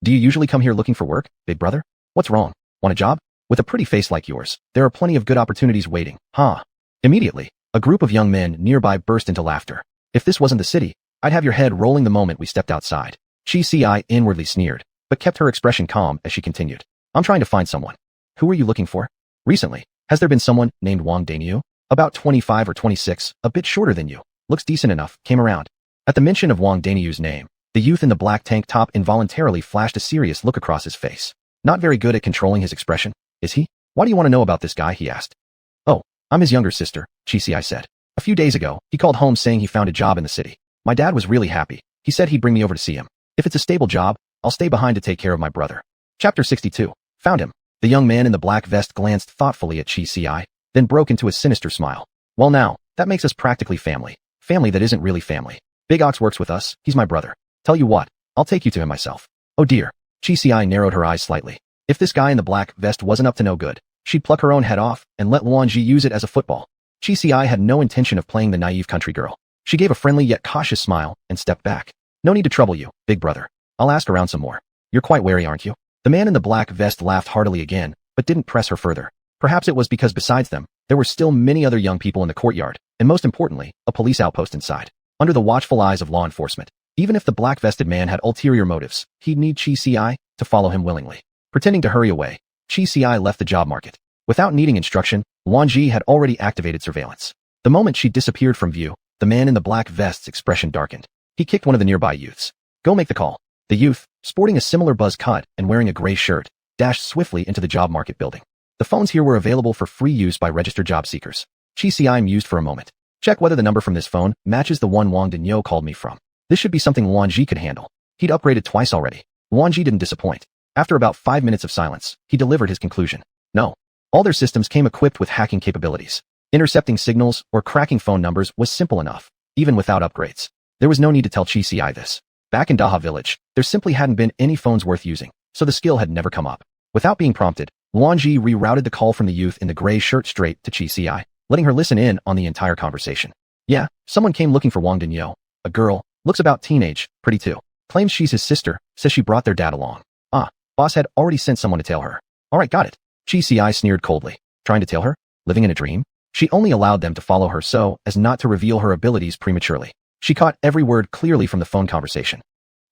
Do you usually come here looking for work, big brother? What's wrong? Want a job? With a pretty face like yours, there are plenty of good opportunities waiting, huh? Immediately, a group of young men nearby burst into laughter. If this wasn't the city, I'd have your head rolling the moment we stepped outside. Chi Si inwardly sneered, but kept her expression calm as she continued. I'm trying to find someone. Who are you looking for? Recently, has there been someone named Wang Daniu? About 25 or 26, a bit shorter than you. Looks decent enough, came around. At the mention of Wang Daniu's name, the youth in the black tank top involuntarily flashed a serious look across his face. Not very good at controlling his expression, is he? Why do you want to know about this guy, he asked. Oh, I'm his younger sister, Chi Si said. A few days ago, he called home saying he found a job in the city. My dad was really happy. He said he'd bring me over to see him. If it's a stable job, I'll stay behind to take care of my brother. Chapter 62. Found him. The young man in the black vest glanced thoughtfully at Chi Si, then broke into a sinister smile. Well now, that makes us practically family. Family that isn't really family. Big Ox works with us, he's my brother. Tell you what, I'll take you to him myself. Oh dear. Chi Si narrowed her eyes slightly. If this guy in the black vest wasn't up to no good, she'd pluck her own head off and let Luan Ji use it as a football. Chi Si had no intention of playing the naive country girl. She gave a friendly yet cautious smile and stepped back. No need to trouble you, big brother. I'll ask around some more. You're quite wary, aren't you? The man in the black vest laughed heartily again, but didn't press her further. Perhaps it was because besides them, there were still many other young people in the courtyard, and most importantly, a police outpost inside. Under the watchful eyes of law enforcement, even if the black-vested man had ulterior motives, he'd need Chi Si to follow him willingly. Pretending to hurry away, Chi Si left the job market. Without needing instruction, Luan Ji had already activated surveillance. The moment she disappeared from view, the man in the black vest's expression darkened. He kicked one of the nearby youths. Go make the call. The youth, sporting a similar buzz cut and wearing a gray shirt, dashed swiftly into the job market building. The phones here were available for free use by registered job seekers. Chi Si mused for a moment. Check whether the number from this phone matches the one Wang Danyo called me from. This should be something Luan Ji could handle. He'd upgraded twice already. Luan Ji didn't disappoint. After about 5 minutes of silence, he delivered his conclusion. No. All their systems came equipped with hacking capabilities. Intercepting signals or cracking phone numbers was simple enough, even without upgrades. There was no need to tell Chi Si this. Back in Daha Village, there simply hadn't been any phones worth using, so the skill had never come up. Without being prompted, Luan Ji rerouted the call from the youth in the gray shirt straight to Chi Si, letting her listen in on the entire conversation. Yeah, someone came looking for Wang Danyo. A girl, looks about teenage, pretty too. Claims she's his sister, says she brought their dad along. Ah, boss had already sent someone to tail her. Alright, got it. Chi Si sneered coldly. Trying to tail her? Living in a dream? She only allowed them to follow her so as not to reveal her abilities prematurely. She caught every word clearly from the phone conversation.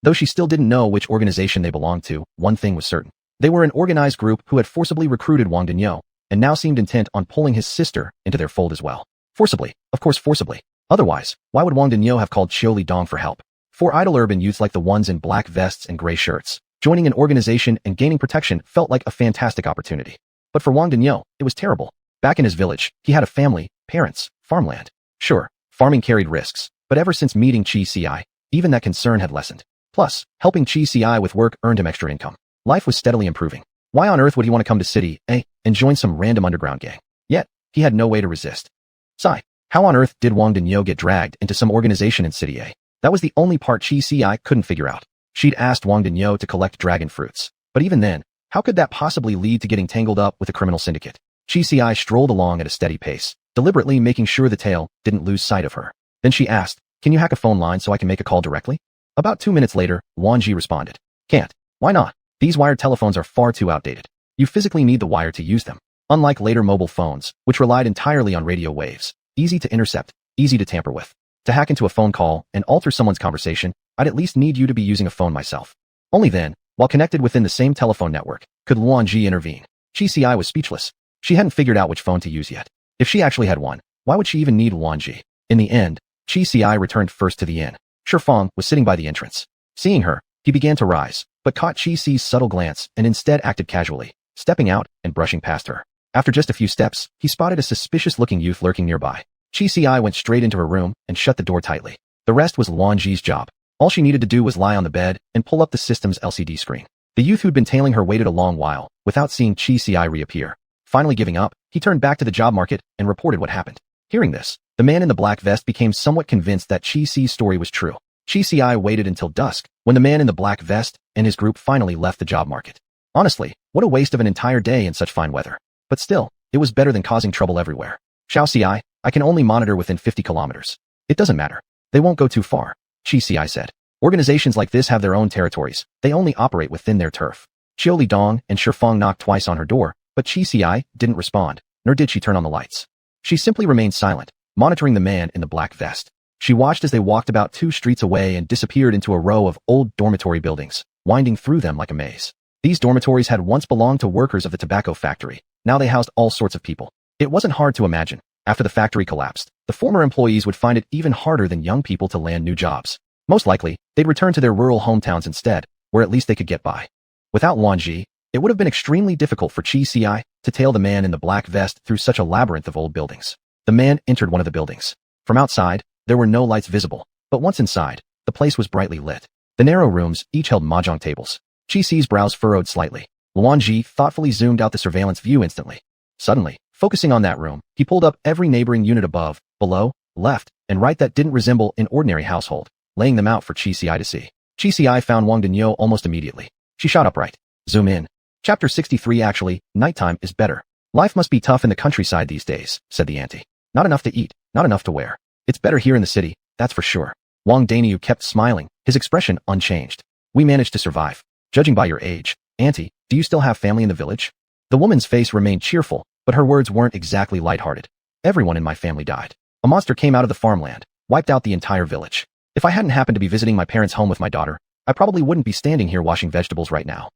Though she still didn't know which organization they belonged to, one thing was certain. They were an organized group who had forcibly recruited Wang Danyo, and now seemed intent on pulling his sister into their fold as well. Forcibly, of course forcibly. Otherwise, why would Wang Danyo have called Xiao Li Dong for help? For idle urban youths like the ones in black vests and gray shirts, joining an organization and gaining protection felt like a fantastic opportunity. But for Wang Danyo, it was terrible. Back in his village, he had a family, parents, farmland. Sure, farming carried risks, but ever since meeting Chi Si, even that concern had lessened. Plus, helping Chi Si with work earned him extra income. Life was steadily improving. Why on earth would he want to come to city, and join some random underground gang? Yet, he had no way to resist. Sigh. How on earth did Wang Danyo get dragged into some organization in City A? That was the only part Chi Si couldn't figure out. She'd asked Wang Danyo to collect dragon fruits. But even then, how could that possibly lead to getting tangled up with a criminal syndicate? Chi Si strolled along at a steady pace, deliberately making sure the tail didn't lose sight of her. Then she asked, can you hack a phone line so I can make a call directly? About 2 minutes later, Luan Ji responded. Can't. Why not? These wired telephones are far too outdated. You physically need the wire to use them. Unlike later mobile phones, which relied entirely on radio waves. Easy to intercept, easy to tamper with. To hack into a phone call and alter someone's conversation, I'd at least need you to be using a phone myself. Only then, while connected within the same telephone network, could Luan Ji intervene. Chi Si was speechless. She hadn't figured out which phone to use yet. If she actually had one, why would she even need Luan Ji? In the end, Chi Si returned first to the inn. Shifeng was sitting by the entrance. Seeing her, he began to rise, but caught Chi Si's subtle glance and instead acted casually, stepping out and brushing past her. After just a few steps, he spotted a suspicious-looking youth lurking nearby. Chi Si went straight into her room and shut the door tightly. The rest was Luan Ji's job. All she needed to do was lie on the bed and pull up the system's LCD screen. The youth who'd been tailing her waited a long while, without seeing Chi Si reappear. Finally giving up, he turned back to the job market and reported what happened. Hearing this, the man in the black vest became somewhat convinced that Chi Si's story was true. Chi Si waited until dusk, when the man in the black vest and his group finally left the job market. Honestly, what a waste of an entire day in such fine weather. But still, it was better than causing trouble everywhere. Xiao Ci, I can only monitor within 50 kilometers. It doesn't matter. They won't go too far, Qi Ci said. Organizations like this have their own territories. They only operate within their turf. Qiu Lidong and Shifeng knocked twice on her door, but Qi Ci didn't respond, nor did she turn on the lights. She simply remained silent, monitoring the man in the black vest. She watched as they walked about 2 streets away and disappeared into a row of old dormitory buildings, winding through them like a maze. These dormitories had once belonged to workers of the tobacco factory. Now they housed all sorts of people. It wasn't hard to imagine. After the factory collapsed, the former employees would find it even harder than young people to land new jobs. Most likely, they'd return to their rural hometowns instead, where at least they could get by. Without Luan Ji, it would have been extremely difficult for Qi Ci to tail the man in the black vest through such a labyrinth of old buildings. The man entered one of the buildings. From outside, there were no lights visible, but once inside, the place was brightly lit. The narrow rooms each held mahjong tables. Qi Ci's brows furrowed slightly. Luan Ji thoughtfully zoomed out the surveillance view instantly. Suddenly, focusing on that room, he pulled up every neighboring unit above, below, left, and right that didn't resemble an ordinary household, laying them out for Qi Ci to see. Qi Ci found Wang Denyo almost immediately. She shot upright. Zoom in. Chapter 63 Actually, nighttime is better. Life must be tough in the countryside these days, said the auntie. Not enough to eat, not enough to wear. It's better here in the city, that's for sure. Wang Denyu kept smiling, his expression unchanged. We managed to survive. Judging by your age, auntie, do you still have family in the village? The woman's face remained cheerful, but her words weren't exactly lighthearted. Everyone in my family died. A monster came out of the farmland, wiped out the entire village. If I hadn't happened to be visiting my parents' home with my daughter, I probably wouldn't be standing here washing vegetables right now.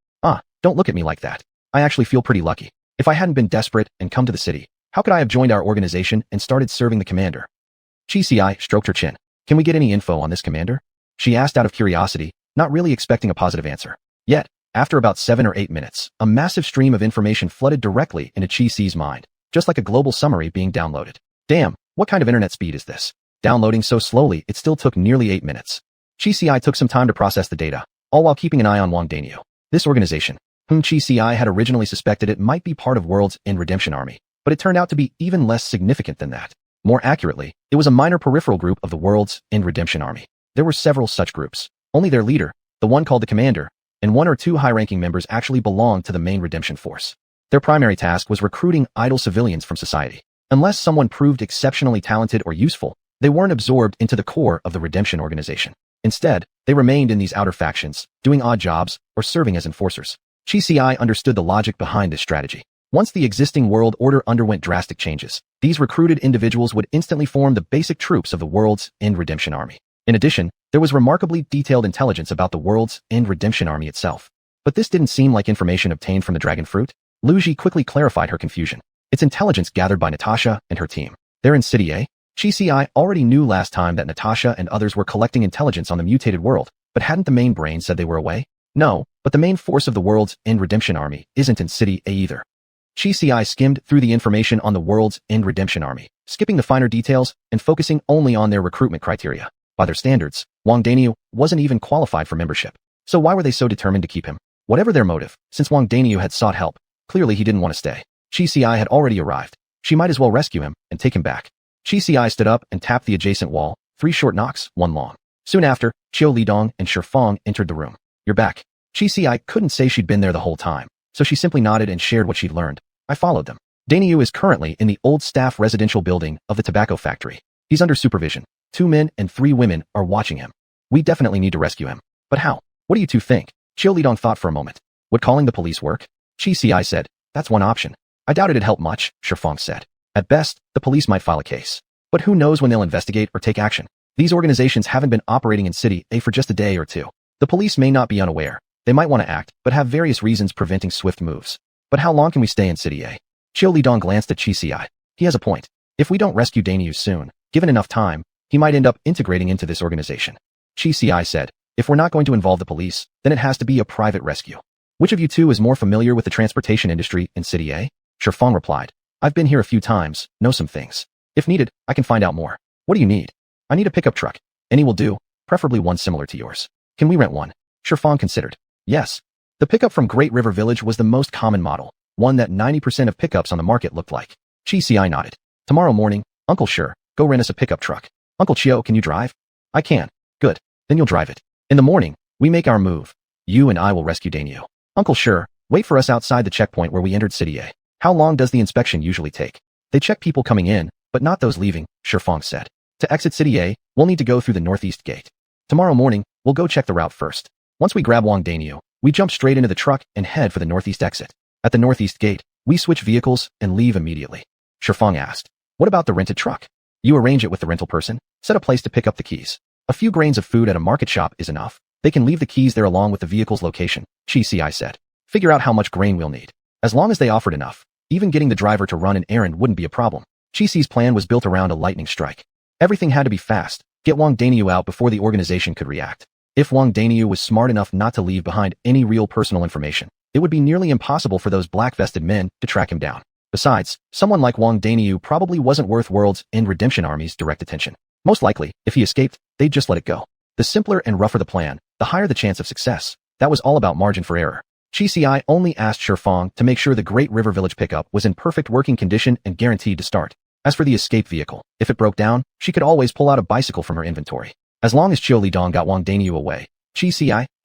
Don't look at me like that. I actually feel pretty lucky. If I hadn't been desperate and come to the city, how could I have joined our organization and started serving the commander? Qi Ci stroked her chin. Can we get any info on this commander? She asked out of curiosity, not really expecting a positive answer. Yet, after about 7 or 8 minutes, a massive stream of information flooded directly into Qi Ci's mind, just like a global summary being downloaded. Damn, what kind of internet speed is this? Downloading so slowly, it still took nearly 8 minutes. Qi Ci took some time to process the data, all while keeping an eye on Wang Denyu. This organization, whom Qi Ci had originally suspected it might be part of World's End Redemption Army, but it turned out to be even less significant than that. More accurately, it was a minor peripheral group of the World's End Redemption Army. There were several such groups. Only their leader, the one called the Commander, and 1 or 2 high-ranking members actually belonged to the main redemption force. Their primary task was recruiting idle civilians from society. Unless someone proved exceptionally talented or useful, they weren't absorbed into the core of the redemption organization. Instead, they remained in these outer factions, doing odd jobs or serving as enforcers. Qi Ci understood the logic behind this strategy. Once the existing world order underwent drastic changes, these recruited individuals would instantly form the basic troops of the World's End Redemption Army. In addition, there was remarkably detailed intelligence about the World's End Redemption Army itself. But this didn't seem like information obtained from the Dragon Fruit. Lu Ji quickly clarified her confusion. It's intelligence gathered by Natasha and her team. They're in City A. Qi Ci already knew last time that Natasha and others were collecting intelligence on the mutated world, but hadn't the main brain said they were away? No, but the main force of the World's End Redemption Army isn't in City A either. Qi Ci skimmed through the information on the World's End Redemption Army, skipping the finer details and focusing only on their recruitment criteria. By their standards, Wang Denyu wasn't even qualified for membership. So why were they so determined to keep him? Whatever their motive, since Wang Denyu had sought help, clearly he didn't want to stay. Qi Ci had already arrived. She might as well rescue him and take him back. Qi Ci stood up and tapped the adjacent wall, 3 short knocks, 1 long. Soon after, Qiu Lidong and Shifeng entered the room. You're back. Qi Ci couldn't say she'd been there the whole time, so she simply nodded and shared what she'd learned. I followed them. Denyu is currently in the old staff residential building of the tobacco factory. He's under supervision. 2 men and 3 women are watching him. We definitely need to rescue him. But how? What do you two think? Qiu Lidong thought for a moment. Would calling the police work? Qi Ci said, that's one option. I doubt it'd help much, Shifeng said. At best, the police might file a case. But who knows when they'll investigate or take action? These organizations haven't been operating in City A for just a day or 2. The police may not be unaware. They might want to act, but have various reasons preventing swift moves. But how long can we stay in City A? Qiu Lidong glanced at Qi Ci. He has a point. If we don't rescue Denyu soon, given enough time, he might end up integrating into this organization. Qi Ci said, if we're not going to involve the police, then it has to be a private rescue. Which of you two is more familiar with the transportation industry in City A? Shifeng replied. I've been here a few times, know some things. If needed, I can find out more. What do you need? I need a pickup truck. Any will do, preferably one similar to yours. Can we rent one? Shifeng considered. Yes. The pickup from Great River Village was the most common model, one that 90% of pickups on the market looked like. Qi Ci nodded. Tomorrow morning, Uncle Sure, go rent us a pickup truck. Uncle Chio, can you drive? I can. Good. Then you'll drive it. In the morning, we make our move. You and I will rescue Denyu. Uncle Sure, Wait for us outside the checkpoint where we entered City A. How long does the inspection usually take? They check people coming in, but not those leaving, Sharpens said. To exit City A, we'll need to go through the northeast gate. Tomorrow morning, we'll go check the route first. Once we grab Wang Daniu, we jump straight into the truck and head for the northeast exit. At the northeast gate, we switch vehicles and leave immediately. Sharpens asked. What about the rented truck? You arrange it with the rental person, set a place to pick up the keys. A few grains of food at a market shop is enough. They can leave the keys there along with the vehicle's location, Chi said. Figure out how much grain we'll need. As long as they offered enough, even getting the driver to run an errand wouldn't be a problem. Chi's plan was built around a lightning strike. Everything had to be fast, get Wang Daniu out before the organization could react. If Wang Daniu was smart enough not to leave behind any real personal information, it would be nearly impossible for those black-vested men to track him down. Besides, someone like Wang Daniu probably wasn't worth World's End Redemption Army's direct attention. Most likely, if he escaped, they'd just let it go. The simpler and rougher the plan, the higher the chance of success. That was all about margin for error. Chi only asked Sharpens to make sure the Great River Village pickup was in perfect working condition and guaranteed to start. As for the escape vehicle, if it broke down, she could always pull out a bicycle from her inventory. As long as Qiu Lidong got Wang Daniu away, Chi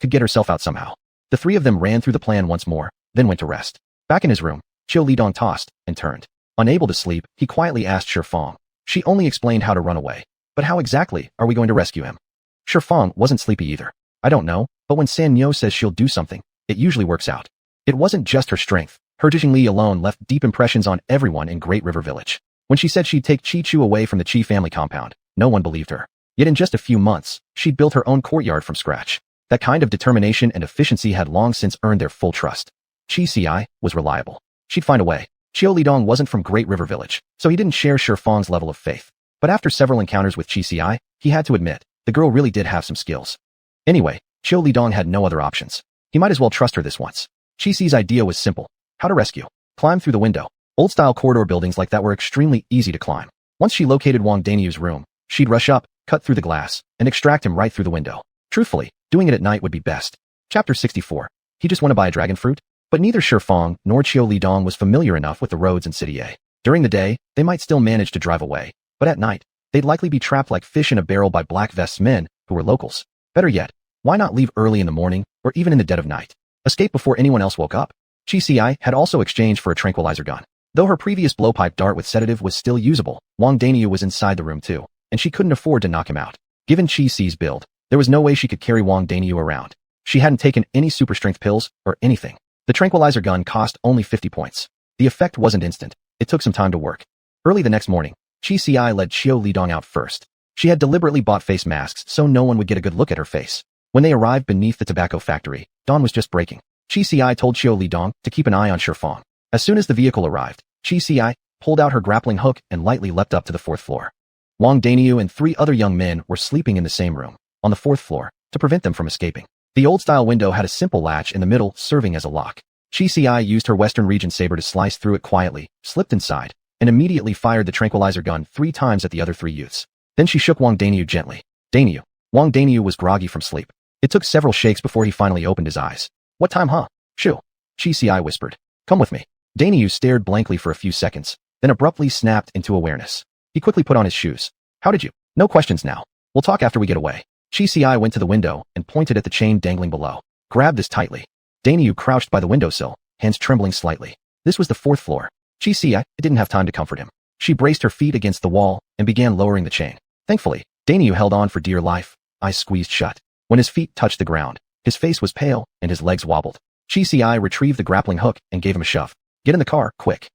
could get herself out somehow. The three of them ran through the plan once more, then went to rest. Back in his room, Qiu Lidong tossed and turned. Unable to sleep, he quietly asked Sharpens. She only explained how to run away. But how exactly are we going to rescue him? Sharpens wasn't sleepy either. I don't know, but when San Nyo says she'll do something, it usually works out. It wasn't just her strength. Her Jing alone left deep impressions on everyone in Great River Village. When she said she'd take Chi Chu away from the Chi family compound, no one believed her. Yet in just a few months, she'd built her own courtyard from scratch. That kind of determination and efficiency had long since earned their full trust. Chi was reliable. She'd find a way. Qiu Lidong wasn't from Great River Village, so he didn't share Sharpens' level of faith. But after several encounters with Chi, he had to admit, the girl really did have some skills. Anyway, Qiu Lidong had no other options. He might as well trust her this once. Chi's idea was simple. How to rescue. Climb through the window. Old-style corridor buildings like that were extremely easy to climb. Once she located Wang Daniu's room, she'd rush up, cut through the glass, and extract him right through the window. Truthfully, doing it at night would be best. Chapter 64. He just want to buy a dragon fruit? But neither Sharpens nor Qiu Lidong was familiar enough with the roads in City A. During the day, they might still manage to drive away, but at night, they'd likely be trapped like fish in a barrel by black vests men who were locals. Better yet, why not leave early in the morning or even in the dead of night? Escape before anyone else woke up. Chi had also exchanged for a tranquilizer gun. Though her previous blowpipe dart with sedative was still usable, Wang Daniu was inside the room too, and she couldn't afford to knock him out. Given Chi's build, there was no way she could carry Wang Daniu around. She hadn't taken any super strength pills or anything. The tranquilizer gun cost only 50 points. The effect wasn't instant. It took some time to work. Early the next morning, Chi led Qiu Lidong out first. She had deliberately bought face masks so no one would get a good look at her face. When they arrived beneath the tobacco factory, dawn was just breaking. Chi told Qiu Lidong to keep an eye on Sharpens. As soon as the vehicle arrived, Chi pulled out her grappling hook and lightly leapt up to the 4th floor. Wang Daniu and 3 other young men were sleeping in the same room, on the 4th floor, to prevent them from escaping. The old-style window had a simple latch in the middle serving as a lock. Chi used her Western region saber to slice through it quietly, slipped inside, and immediately fired the tranquilizer gun 3 times at the other 3 youths. Then she shook Wang Daniu gently. Daniu. Wang Daniu was groggy from sleep. It took several shakes before he finally opened his eyes. What time, huh? Shoo. Chi whispered. Come with me. Daniu stared blankly for a few seconds, then abruptly snapped into awareness. He quickly put on his shoes. How did you? No questions now. We'll talk after we get away. Chi went to the window and pointed at the chain dangling below. Grab this tightly. Daniu crouched by the windowsill, hands trembling slightly. This was the 4th floor. Chi didn't have time to comfort him. She braced her feet against the wall and began lowering the chain. Thankfully, Daniu held on for dear life, eyes squeezed shut. When his feet touched the ground, his face was pale and his legs wobbled. Chi retrieved the grappling hook and gave him a shove. Get in the car, quick.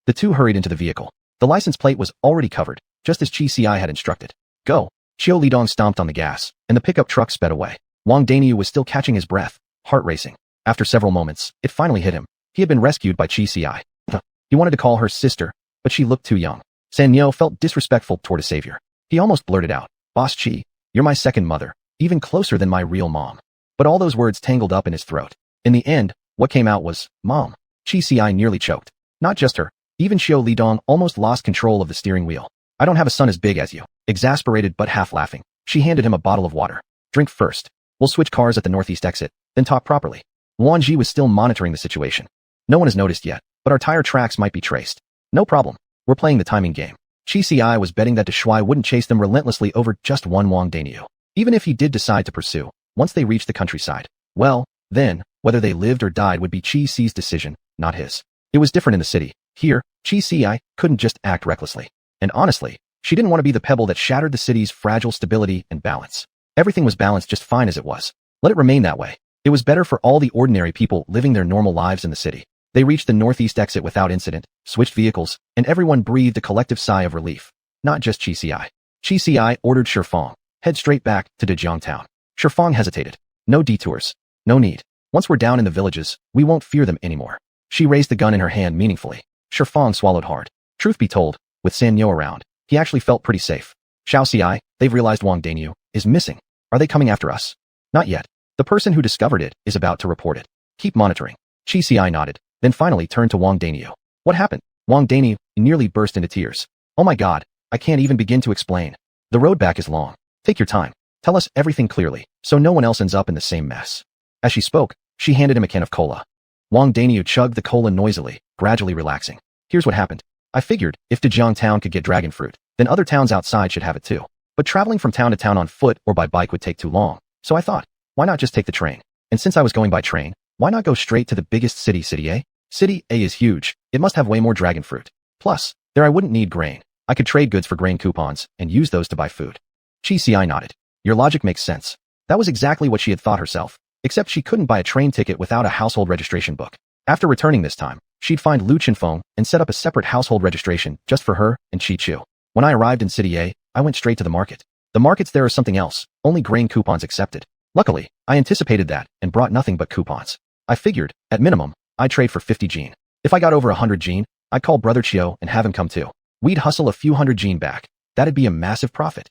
The two hurried into the vehicle. The license plate was already covered, just as Chi had instructed. Go. Qiu Lidong stomped on the gas, and the pickup truck sped away. Wang Daniu was still catching his breath, heart racing. After several moments, it finally hit him. He had been rescued by Chi. He wanted to call her sister, but she looked too young. San Nyo felt disrespectful toward a savior. He almost blurted out, Boss Chi, you're my second mother, even closer than my real mom. But all those words tangled up in his throat. In the end, what came out was, Mom. Chi nearly choked. Not just her. Even Qiu Lidong almost lost control of the steering wheel. I don't have a son as big as you. Exasperated but half laughing, she handed him a bottle of water. Drink first. We'll switch cars at the northeast exit, then talk properly. Wan Ji was still monitoring the situation. No one has noticed yet, but our tire tracks might be traced. No problem. We're playing the timing game. Chi was betting that Shui wouldn't chase them relentlessly over just one Wang Daniu. Even if he did decide to pursue, once they reached the countryside, well, Then, whether they lived or died would be Chi Si's decision, not his. It was different in the city. Here, Chi Si couldn't just act recklessly. And honestly, she didn't want to be the pebble that shattered the city's fragile stability and balance. Everything was balanced just fine as it was. Let it remain that way. It was better for all the ordinary people living their normal lives in the city. They reached the northeast exit without incident, switched vehicles, and everyone breathed a collective sigh of relief. Not just Chi Si. Chi Si ordered Shifeng, head straight back to Dejiang Town. Shifeng hesitated. No detours. No need. Once we're down in the villages, we won't fear them anymore. She raised the gun in her hand meaningfully. Shifeng swallowed hard. Truth be told, with Sanyo around, he actually felt pretty safe. Xiao Si, they've realized Wang Danyu is missing. Are they coming after us? Not yet. The person who discovered it is about to report it. Keep monitoring. Chi Si nodded, then finally turned to Wang Danyu. What happened? Wang Danyu nearly burst into tears. Oh my god, I can't even begin to explain. The road back is long. Take your time. Tell us everything clearly, so no one else ends up in the same mess. As she spoke, she handed him a can of cola. Wang Danyu chugged the cola noisily, gradually relaxing. Here's what happened. I figured, if Dejiang Town could get dragon fruit, then other towns outside should have it too. But traveling from town to town on foot or by bike would take too long, so I thought, why not just take the train? And since I was going by train, why not go straight to the biggest city, City A? City A is huge. It must have way more dragon fruit. Plus, there I wouldn't need grain. I could trade goods for grain coupons and use those to buy food. Chi Si nodded. Your logic makes sense. That was exactly what she had thought herself, except she couldn't buy a train ticket without a household registration book. After returning this time, she'd find Lu Chenfeng and set up a separate household registration just for her and Chi Chu. When I arrived in City A, I went straight to the market. The markets there are something else, only grain coupons accepted. Luckily, I anticipated that and brought nothing but coupons. I figured, at minimum, I'd trade for 50 Gene. If I got over 100 Gene, I'd call Brother Chio and have him come too. We'd hustle a few hundred Gene back. That'd be a massive profit.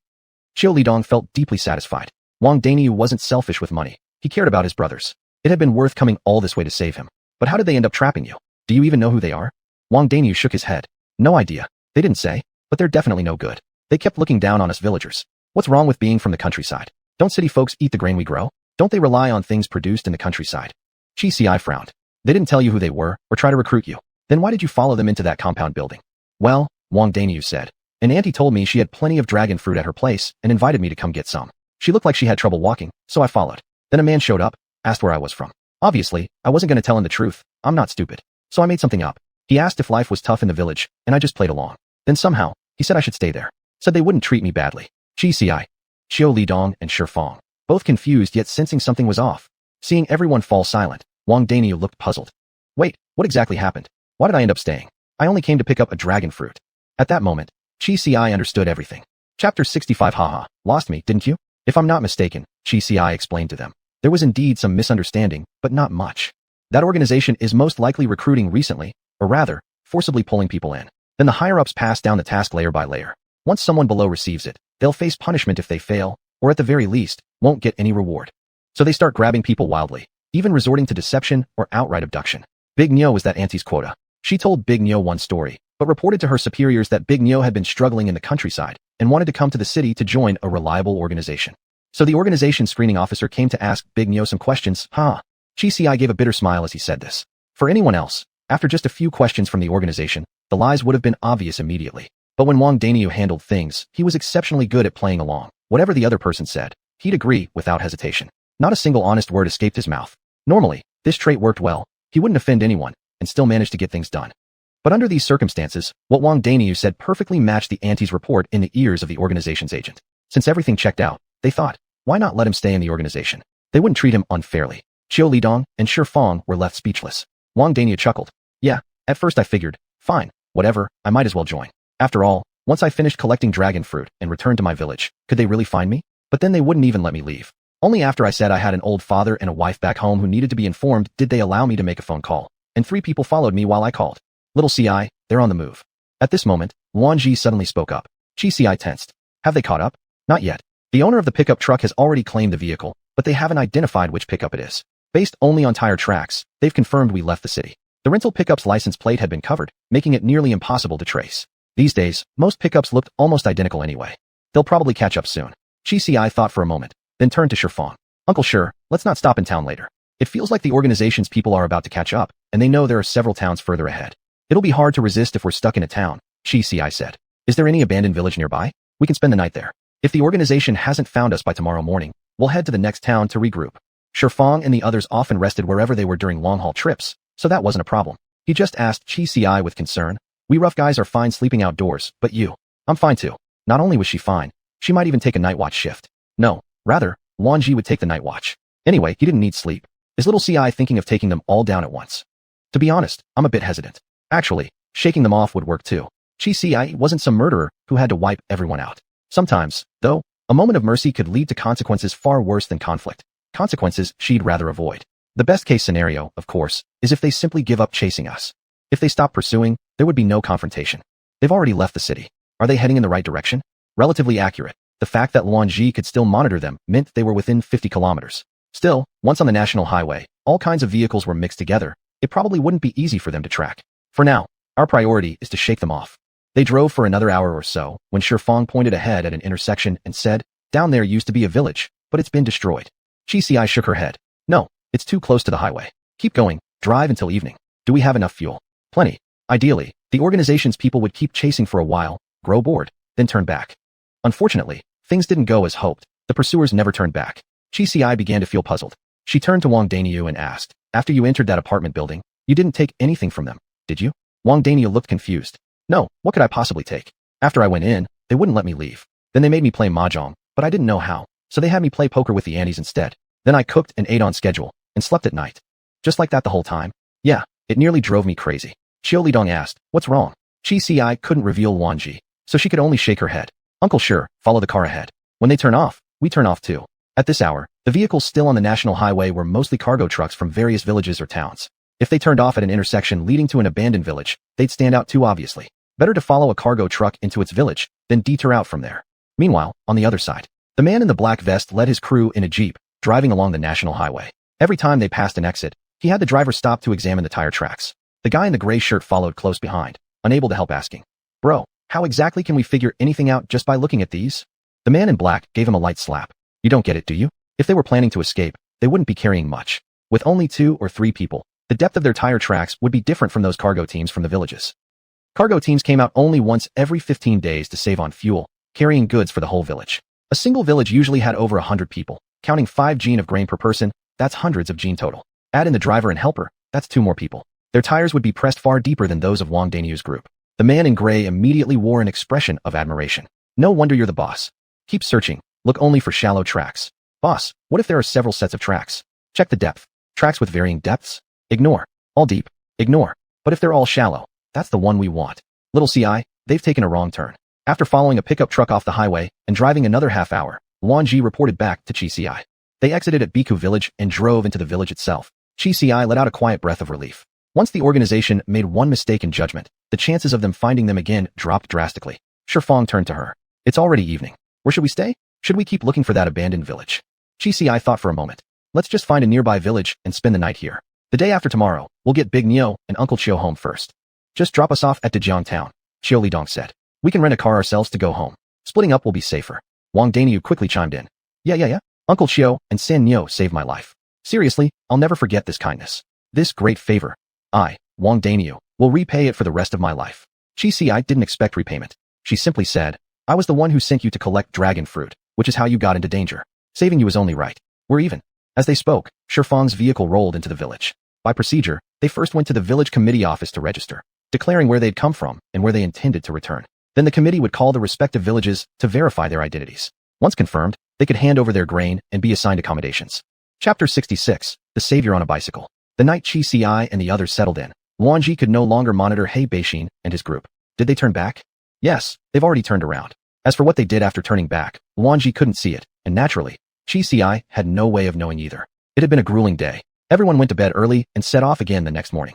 Chio Lidong felt deeply satisfied. Wang Danyu wasn't selfish with money. He cared about his brothers. It had been worth coming all this way to save him. But how did they end up trapping you? Do you even know who they are? Wang Danyu shook his head. No idea. They didn't say, but they're definitely no good. They kept looking down on us villagers. What's wrong with being from the countryside? Don't city folks eat the grain we grow? Don't they rely on things produced in the countryside? Chi Si frowned. They didn't tell you who they were or try to recruit you. Then why did you follow them into that compound building? Well, Wang Danyu said. An auntie told me she had plenty of dragon fruit at her place and invited me to come get some. She looked like she had trouble walking, so I followed. Then a man showed up, asked where I was from. Obviously, I wasn't going to tell him the truth. I'm not stupid. So I made something up. He asked if life was tough in the village, and I just played along. Then somehow, he said I should stay there. Said they wouldn't treat me badly. Chi Si, Xiao Lidong, and Shifeng, both confused yet sensing something was off. Seeing everyone fall silent, Wang Danyu looked puzzled. Wait, what exactly happened? Why did I end up staying? I only came to pick up a dragon fruit. At that moment, Chi Si understood everything. Chapter 65 Haha, lost me, didn't you? If I'm not mistaken, Chi Si explained to them. There was indeed some misunderstanding, but not much. That organization is most likely recruiting recently, or rather, forcibly pulling people in. Then the higher-ups pass down the task layer by layer. Once someone below receives it, they'll face punishment if they fail, or at the very least, won't get any reward. So they start grabbing people wildly, even resorting to deception or outright abduction. Big Nyo was that auntie's quota. She told Big Nyo one story, but reported to her superiors that Big Nyo had been struggling in the countryside and wanted to come to the city to join a reliable organization. So the organization screening officer came to ask Big Nyo some questions. Chi Si gave a bitter smile as he said this. For anyone else, after just a few questions from the organization, the lies would have been obvious immediately. But when Wang Danyu handled things, he was exceptionally good at playing along. Whatever the other person said, he'd agree without hesitation. Not a single honest word escaped his mouth. Normally, this trait worked well. He wouldn't offend anyone and still managed to get things done. But under these circumstances, what Wang Danyu said perfectly matched the auntie's report in the ears of the organization's agent. Since everything checked out, they thought, why not let him stay in the organization? They wouldn't treat him unfairly. Qiu Lidong and Shifeng were left speechless. Wang Danyu chuckled. Yeah, at first I figured, fine, whatever, I might as well join. After all, once I finished collecting dragon fruit and returned to my village, could they really find me? But then they wouldn't even let me leave. Only after I said I had an old father and a wife back home who needed to be informed did they allow me to make a phone call. And 3 people followed me while I called. Little Ci, they're on the move. At this moment, Luan Ji suddenly spoke up. Chi Ci tensed. Have they caught up? Not yet. The owner of the pickup truck has already claimed the vehicle, but they haven't identified which pickup it is. Based only on tire tracks, they've confirmed we left the city. The rental pickup's license plate had been covered, making it nearly impossible to trace. These days, most pickups looked almost identical anyway. They'll probably catch up soon. Chi Ci thought for a moment, then turned to Shifeng. Uncle Sure, let's not stop in town later. It feels like the organization's people are about to catch up, and they know there are several towns further ahead. It'll be hard to resist if we're stuck in a town, Chi Ci said. Is there any abandoned village nearby? We can spend the night there. If the organization hasn't found us by tomorrow morning, we'll head to the next town to regroup. Shifang and the others often rested wherever they were during long-haul trips, so that wasn't a problem. He just asked Chi Ci with concern. We rough guys are fine sleeping outdoors, but you? I'm fine too. Not only was she fine, she might even take a night watch shift. No, rather, Wang Ji would take the night watch. Anyway, he didn't need sleep. Is little Ci thinking of taking them all down at once? To be honest, I'm a bit hesitant. Actually, shaking them off would work too. Chi Ci wasn't some murderer who had to wipe everyone out. Sometimes, though, a moment of mercy could lead to consequences far worse than conflict. Consequences she'd rather avoid. The best case scenario, of course, is if they simply give up chasing us. If they stop pursuing, there would be no confrontation. They've already left the city. Are they heading in the right direction? Relatively accurate. The fact that Luan Ji could still monitor them meant they were within 50 kilometers. Still, once on the national highway, all kinds of vehicles were mixed together. It probably wouldn't be easy for them to track. For now, our priority is to shake them off. They drove for another hour or so when Shifang pointed ahead at an intersection and said, down there used to be a village, but it's been destroyed. Chi Ci shook her head. No, it's too close to the highway. Keep going, drive until evening. Do we have enough fuel? Plenty. Ideally, the organization's people would keep chasing for a while, grow bored, then turn back. Unfortunately, things didn't go as hoped. The pursuers never turned back. Chi Ci began to feel puzzled. She turned to Wang Daniu and asked, after you entered that apartment building, you didn't take anything from them, did you? Wang Daniu looked confused. No, what could I possibly take? After I went in, they wouldn't let me leave. Then they made me play mahjong, but I didn't know how, so they had me play poker with the Andes instead. Then I cooked and ate on schedule, and slept at night. Just like that the whole time? Yeah, it nearly drove me crazy. Qiu Lidong asked, what's wrong? Chi Ci couldn't reveal Wang Ji, so she could only shake her head. Uncle sure, follow the car ahead. When they turn off, we turn off too. At this hour, the vehicles still on the national highway were mostly cargo trucks from various villages or towns. If they turned off at an intersection leading to an abandoned village, they'd stand out too obviously. Better to follow a cargo truck into its village, than detour out from there. Meanwhile, on the other side, the man in the black vest led his crew in a jeep, driving along the national highway. Every time they passed an exit, he had the driver stop to examine the tire tracks. The guy in the gray shirt followed close behind, unable to help asking, bro, how exactly can we figure anything out just by looking at these? The man in black gave him a light slap. You don't get it, do you? If they were planning to escape, they wouldn't be carrying much. With only 2 or 3 people, the depth of their tire tracks would be different from those cargo teams from the villages. Cargo teams came out only once every 15 days to save on fuel, carrying goods for the whole village. A single village usually had over 100 people, counting 5 gene of grain per person, that's hundreds of gene total. Add in the driver and helper, that's 2 more people. Their tires would be pressed far deeper than those of Wang Daniu's group. The man in gray immediately wore an expression of admiration. No wonder you're the boss. Keep searching, look only for shallow tracks. Boss, what if there are several sets of tracks? Check the depth. Tracks with varying depths? Ignore. All deep? Ignore. But if they're all shallow, that's the one we want. Little Ci, they've taken a wrong turn. After following a pickup truck off the highway and driving another half hour, Luan Ji reported back to Chi Ci. They exited at Biku village and drove into the village itself. Chi Ci let out a quiet breath of relief. Once the organization made one mistake in judgment, the chances of them finding them again dropped drastically. Shifang turned to her. It's already evening. Where should we stay? Should we keep looking for that abandoned village? Chi Ci thought for a moment. Let's just find a nearby village and spend the night here. The day after tomorrow, we'll get Big Nio and Uncle Chiu home first. Just drop us off at Dejiang town, Qiu Lidong said. We can rent a car ourselves to go home. Splitting up will be safer. Wang Daniu quickly chimed in. Yeah. Uncle Chiu and San Nio saved my life. Seriously, I'll never forget this kindness. This great favor. I, Wang Daniu, will repay it for the rest of my life. Chi Ci didn't expect repayment. She simply said, I was the one who sent you to collect dragon fruit, which is how you got into danger. Saving you is only right. We're even. As they spoke, Shifang's vehicle rolled into the village. By procedure, they first went to the village committee office to register, declaring where they'd come from and where they intended to return. Then the committee would call the respective villages to verify their identities. Once confirmed, they could hand over their grain and be assigned accommodations. Chapter 66, The Savior on a Bicycle. The night Chi Ci and the others settled in, Luan Ji could no longer monitor He Beixin and his group. Did they turn back? Yes, they've already turned around. As for what they did after turning back, Luan Ji couldn't see it, and naturally, Chi Ci had no way of knowing either. It had been a grueling day. Everyone went to bed early and set off again the next morning.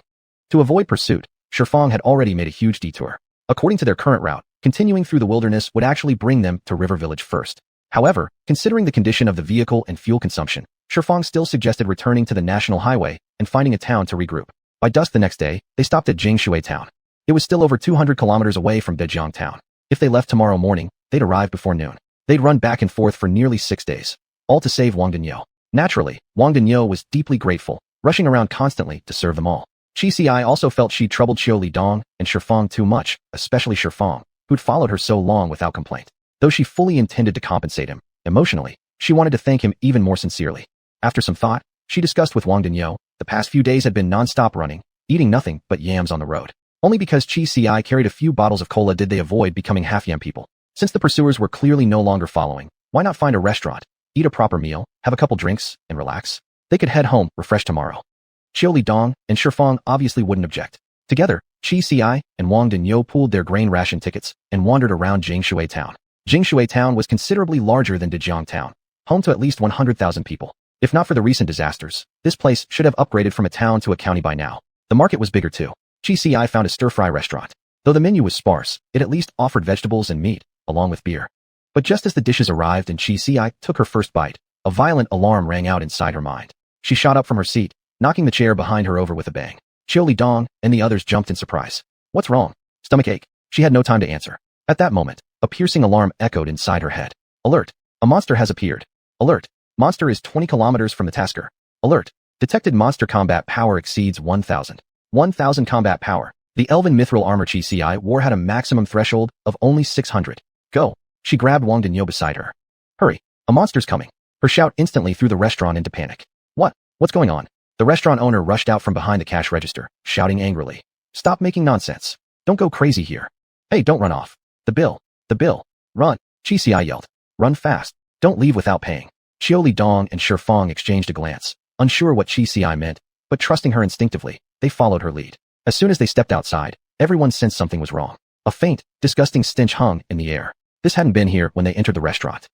To avoid pursuit, Shifang had already made a huge detour. According to their current route, continuing through the wilderness would actually bring them to River Village first. However, considering the condition of the vehicle and fuel consumption, Shifang still suggested returning to the national highway and finding a town to regroup. By dusk the next day, they stopped at Jingshui town. It was still over 200 kilometers away from Dejiang town. If they left tomorrow morning, they'd arrive before noon. They'd run back and forth for nearly 6 days. All to save Wang Daniu. Naturally, Wang Daniu was deeply grateful, rushing around constantly to serve them all. Chi Ci also felt she'd troubled Qiu Lidong and Shifang too much, especially Shifang, who'd followed her so long without complaint. Though she fully intended to compensate him, emotionally, she wanted to thank him even more sincerely. After some thought, She discussed with Wang Dinyo, the past few days had been non-stop running, eating nothing but yams on the road. Only because Chi Ci carried a few bottles of cola did they avoid becoming half-yam people. Since the pursuers were clearly no longer following, why not find a restaurant, eat a proper meal, have a couple drinks, and relax? They could head home, refreshed tomorrow. Qiu Lidong and Shifeng obviously wouldn't object. Together, Chi Ci and Wang Dinyo pooled their grain ration tickets and wandered around Jingshui Town. Jingshui Town was considerably larger than Dejiang Town, home to at least 100,000 people. If not for the recent disasters, this place should have upgraded from a town to a county by now. The market was bigger too. Chi Ci found a stir-fry restaurant. Though the menu was sparse, it at least offered vegetables and meat, along with beer. But just as the dishes arrived and Chi Ci took her first bite, a violent alarm rang out inside her mind. She shot up from her seat, knocking the chair behind her over with a bang. Qiu Lidong and the others jumped in surprise. What's wrong? Stomachache? She had no time to answer. At that moment, a piercing alarm echoed inside her head. Alert! A monster has appeared. Alert! Monster is 20 kilometers from the tasker. Alert! Detected monster combat power exceeds 1,000. 1,000 combat power. The elven mithril armor Chi Ci wore had a maximum threshold of only 600. Go! She grabbed Wang Dinyo beside her. Hurry! A monster's coming. Her shout instantly threw the restaurant into panic. What? What's going on? The restaurant owner rushed out from behind the cash register, shouting angrily. Stop making nonsense. Don't go crazy here. Hey, don't run off. The bill. The bill. Run. Chi Ci yelled. Run fast. Don't leave without paying. Qiu Lidong and Shifeng exchanged a glance, unsure what Chi Ci meant, but trusting her instinctively, they followed her lead. As soon as they stepped outside, everyone sensed something was wrong. A faint, disgusting stench hung in the air. This hadn't been here when they entered the restaurant.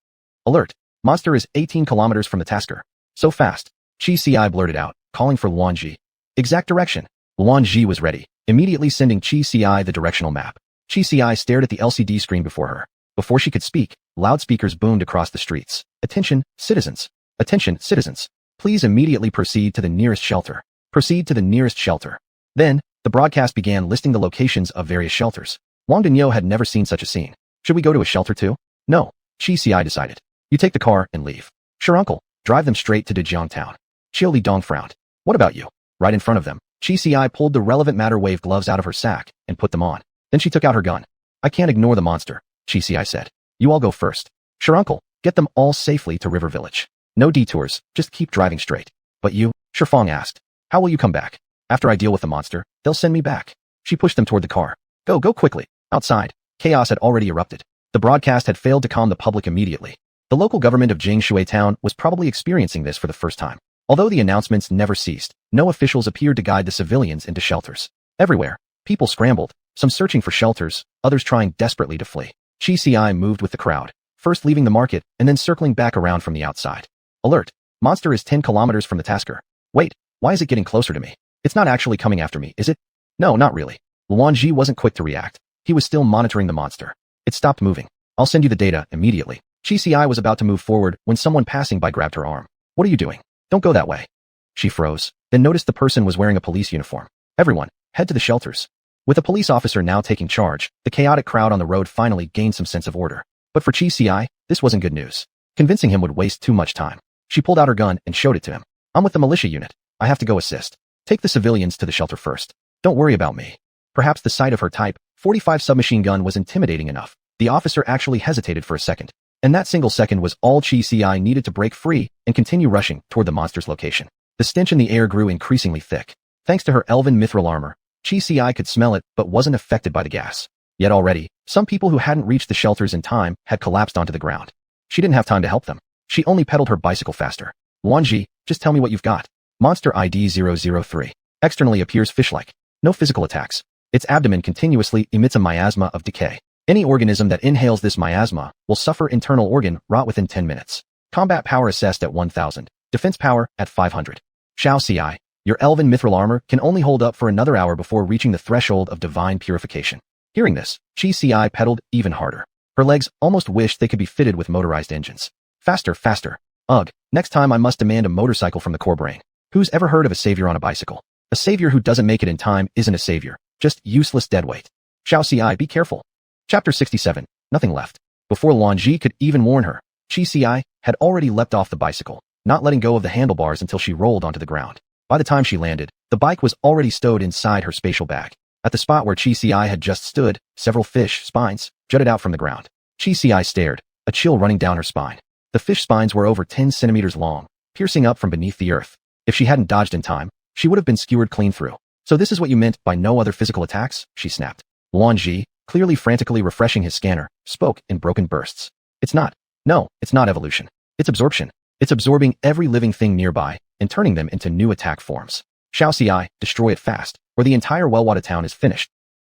Alert! Monster is 18 kilometers from the tasker. So fast. Chi Ci blurted out, calling for Luan Ji. Exact direction. Luan Ji was ready, immediately sending Chi Ci the directional map. Chi Ci stared at the LCD screen before her. Before she could speak, loudspeakers boomed across the streets. Attention, citizens. Attention, citizens. Please immediately proceed to the nearest shelter. Proceed to the nearest shelter. Then, the broadcast began listing the locations of various shelters. Wang Dinyo had never seen such a scene. Should we go to a shelter too? No. Chi Ci decided. You take the car and leave. Sure, uncle. Drive them straight to Dejiang Town. Qiu Lidong frowned. What about you? Right in front of them, Chi Ci pulled the relevant matter wave gloves out of her sack and put them on. Then she took out her gun. I can't ignore the monster, Chi Ci said. You all go first. Sure, uncle. Get them all safely to River Village. No detours, just keep driving straight. But you? Shifeng asked. How will you come back? After I deal with the monster, they'll send me back. She pushed them toward the car. Go quickly. Outside, chaos had already erupted. The broadcast had failed to calm the public immediately. The local government of Jingshui Town was probably experiencing this for the first time. Although the announcements never ceased, no officials appeared to guide the civilians into shelters. Everywhere, people scrambled, some searching for shelters, others trying desperately to flee. Chi Ci moved with the crowd, first leaving the market and then circling back around from the outside. Alert! Monster is 10 kilometers from the tasker. Wait, why is it getting closer to me? It's not actually coming after me, is it? No, not really. Luan Ji wasn't quick to react. He was still monitoring the monster. It stopped moving. I'll send you the data immediately. Chi Ci was about to move forward when someone passing by grabbed her arm. What are you doing? Don't go that way. She froze, then noticed the person was wearing a police uniform. Everyone, head to the shelters. With a police officer now taking charge, the chaotic crowd on the road finally gained some sense of order. But for Chi Ci, this wasn't good news. Convincing him would waste too much time. She pulled out her gun and showed it to him. I'm with the militia unit. I have to go assist. Take the civilians to the shelter first. Don't worry about me. Perhaps the sight of her Type 45 submachine gun was intimidating enough. The officer actually hesitated for a second. And that single second was all Chi Ci needed to break free and continue rushing toward the monster's location. The stench in the air grew increasingly thick. Thanks to her elven mithril armor, Chi Ci could smell it but wasn't affected by the gas. Yet already, some people who hadn't reached the shelters in time had collapsed onto the ground. She didn't have time to help them. She only pedaled her bicycle faster. Luan Ji, just tell me what you've got. Monster ID 003. Externally appears fish-like. No physical attacks. Its abdomen continuously emits a miasma of decay. Any organism that inhales this miasma will suffer internal organ rot within 10 minutes. Combat power assessed at 1,000. Defense power at 500. Xiao Ci, your elven mithril armor can only hold up for another hour before reaching the threshold of divine purification. Hearing this, Chi Ci pedaled even harder. Her legs almost wished they could be fitted with motorized engines. Faster, faster. Ugh, next time I must demand a motorcycle from the core brain. Who's ever heard of a savior on a bicycle? A savior who doesn't make it in time isn't a savior, just useless deadweight. Xiao Ci, be careful. Chapter 67. Nothing left. Before Luan Ji could even warn her, Chi Ci had already leapt off the bicycle, not letting go of the handlebars until she rolled onto the ground. By the time she landed, the bike was already stowed inside her spatial bag. At the spot where Chi Ci had just stood, several fish spines jutted out from the ground. Chi Ci stared, a chill running down her spine. The fish spines were over 10 centimeters long, piercing up from beneath the earth. If she hadn't dodged in time, she would have been skewered clean through. So this is what you meant by no other physical attacks? She snapped. Luan Ji, clearly frantically refreshing his scanner, spoke in broken bursts. It's not. No, it's not evolution. It's absorption. It's absorbing every living thing nearby and turning them into new attack forms. Xiao Xi, destroy it fast, or the entire Wellwada town is finished.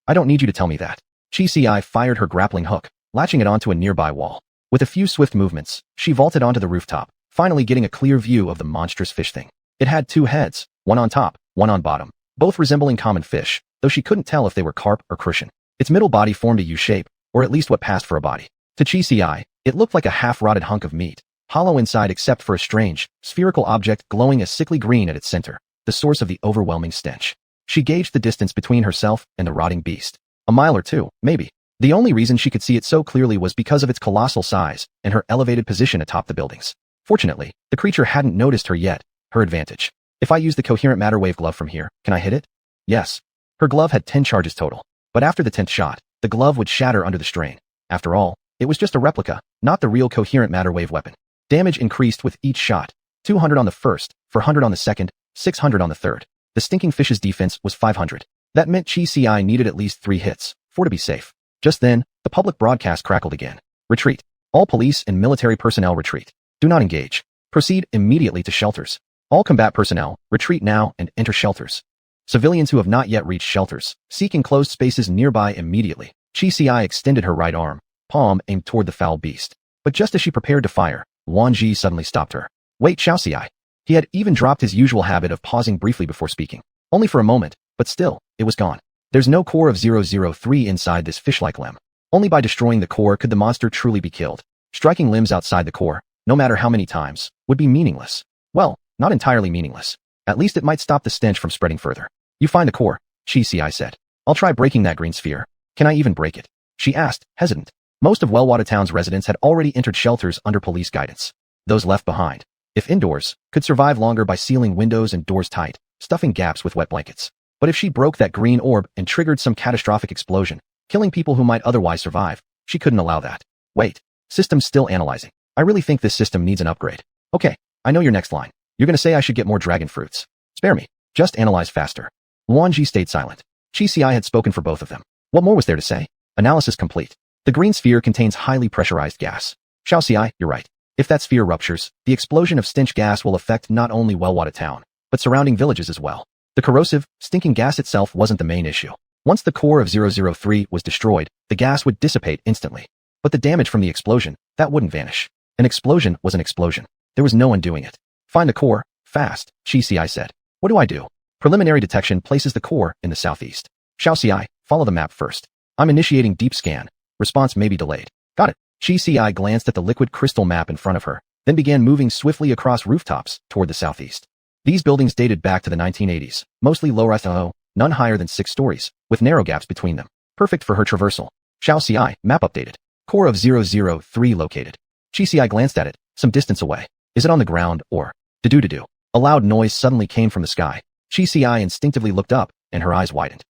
I don't need you to tell me that. Qi Xi fired her grappling hook, latching it onto a nearby wall. With a few swift movements, she vaulted onto the rooftop, finally getting a clear view of the monstrous fish thing. It had two heads, one on top, one on bottom, both resembling common fish, though she couldn't tell if they were carp or crucian. Its middle body formed a U shape, or at least what passed for a body. To Qi Xi, it looked like a half-rotted hunk of meat, hollow inside except for a strange, spherical object glowing a sickly green at its center, the source of the overwhelming stench. She gauged the distance between herself and the rotting beast. A mile or two, maybe. The only reason she could see it so clearly was because of its colossal size and her elevated position atop the buildings. Fortunately, the creature hadn't noticed her yet, her advantage. If I use the coherent matter wave glove from here, can I hit it? Yes. Her glove had 10 charges total. But after the 10th shot, the glove would shatter under the strain. After all, it was just a replica, not the real coherent matter wave weapon. Damage increased with each shot. 200 on the first, 400 on the second, 600 on the third. The stinking fish's defense was 500. That meant Qi Xi needed at least 3 hits, 4 to be safe. Just then, the public broadcast crackled again. Retreat. All police and military personnel retreat. Do not engage. Proceed immediately to shelters. All combat personnel, retreat now and enter shelters. Civilians who have not yet reached shelters, seek enclosed spaces nearby immediately. Qi Xi extended her right arm, palm aimed toward the foul beast. But just as she prepared to fire, Luan Ji suddenly stopped her. Wait, Xiao Xi. He had even dropped his usual habit of pausing briefly before speaking. Only for a moment, but still, it was gone. There's no core of 003 inside this fish-like limb. Only by destroying the core could the monster truly be killed. Striking limbs outside the core, no matter how many times, would be meaningless. Well, not entirely meaningless. At least it might stop the stench from spreading further. You find the core, Qi Xi said. I'll try breaking that green sphere. Can I even break it? She asked, hesitant. Most of Wellwada Town's residents had already entered shelters under police guidance. Those left behind, if indoors, could survive longer by sealing windows and doors tight, stuffing gaps with wet blankets. But if she broke that green orb and triggered some catastrophic explosion, killing people who might otherwise survive, she couldn't allow that. Wait. System's still analyzing. I really think this system needs an upgrade. Okay, I know your next line. You're gonna say I should get more dragon fruits. Spare me. Just analyze faster. Luan Ji stayed silent. Qi Xi had spoken for both of them. What more was there to say? Analysis complete. The green sphere contains highly pressurized gas. Xiao Xi, you're right. If that sphere ruptures, the explosion of stench gas will affect not only Wellwada Town, but surrounding villages as well. The corrosive, stinking gas itself wasn't the main issue. Once the core of 003 was destroyed, the gas would dissipate instantly. But the damage from the explosion, that wouldn't vanish. An explosion was an explosion. There was no undoing it. Find the core, fast, Qi Xi said. What do I do? Preliminary detection places the core in the southeast. Xiao Xi, follow the map first. I'm initiating deep scan. Response may be delayed. Got it. Qi Xi glanced at the liquid crystal map in front of her, then began moving swiftly across rooftops toward the southeast. These buildings dated back to the 1980s, mostly low-rise, none higher than 6 stories, with narrow gaps between them. Perfect for her traversal. Xiao Xi, map updated. Core of 003 located. Qi Xi glanced at it, some distance away. Is it on the ground, or? Do-do-do-do. A loud noise suddenly came from the sky. Qi Xi instinctively looked up, and her eyes widened.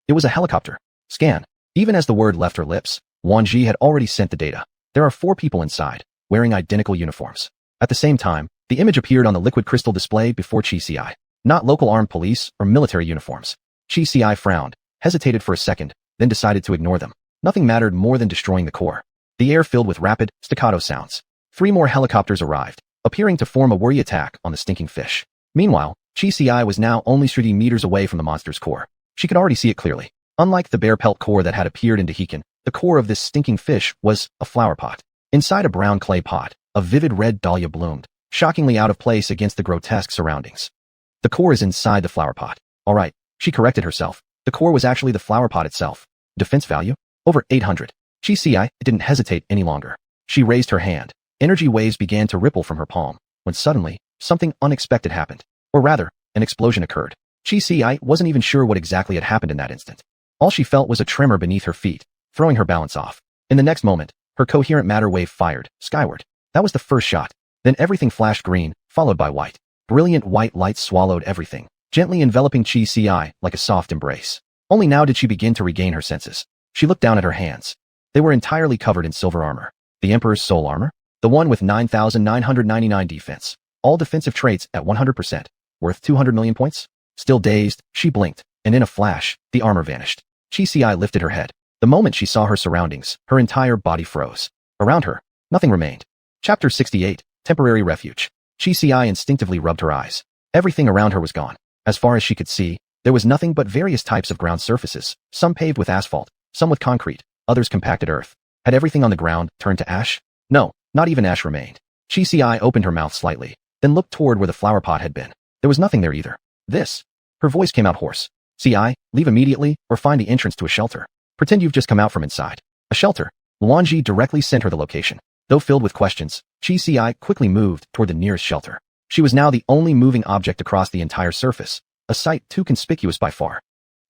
It was a helicopter. Scan. Even as the word left her lips, Wan Ji had already sent the data. There are 4 people inside, wearing identical uniforms. At the same time, the image appeared on the liquid crystal display before Qi Xi. Not local armed police or military uniforms. Qi Xi frowned, hesitated for a second, then decided to ignore them. Nothing mattered more than destroying the core. The air filled with rapid, staccato sounds. 3 more helicopters arrived, appearing to form a worry attack on the stinking fish. Meanwhile, Qi Xi was now only 30 meters away from the monster's core. She could already see it clearly. Unlike the bear pelt core that had appeared in Dahikan, the core of this stinking fish was a flower pot. Inside a brown clay pot, a vivid red dahlia bloomed, shockingly out of place against the grotesque surroundings. The core is inside the flower pot. All right, she corrected herself. The core was actually the flower pot itself. Defense value? Over 800. Qi Xi didn't hesitate any longer. She raised her hand. Energy waves began to ripple from her palm, when suddenly, something unexpected happened. Or rather, an explosion occurred. Qi Xi wasn't even sure what exactly had happened in that instant. All she felt was a tremor beneath her feet, throwing her balance off. In the next moment, her coherent matter wave fired, skyward. That was the first shot. Then everything flashed green, followed by white. Brilliant white light swallowed everything, gently enveloping Qi Xi like a soft embrace. Only now did she begin to regain her senses. She looked down at her hands. They were entirely covered in silver armor. The Emperor's soul armor? The one with 9,999 defense. All defensive traits at 100%. Worth 200 million points? Still dazed, she blinked, and in a flash, the armor vanished. Chi lifted her head. The moment she saw her surroundings, her entire body froze. Around her, nothing remained. Chapter 68, Temporary Refuge. Chi instinctively rubbed her eyes. Everything around her was gone. As far as she could see, there was nothing but various types of ground surfaces, some paved with asphalt, some with concrete, others compacted earth. Had everything on the ground turned to ash? No, not even ash remained. Chi opened her mouth slightly, then looked toward where the flower pot had been. There was nothing there either. This. Her voice came out hoarse. Ci, leave immediately, or find the entrance to a shelter. Pretend you've just come out from inside. A shelter. Luanji directly sent her the location. Though filled with questions, Chi quickly moved toward the nearest shelter. She was now the only moving object across the entire surface, a sight too conspicuous by far.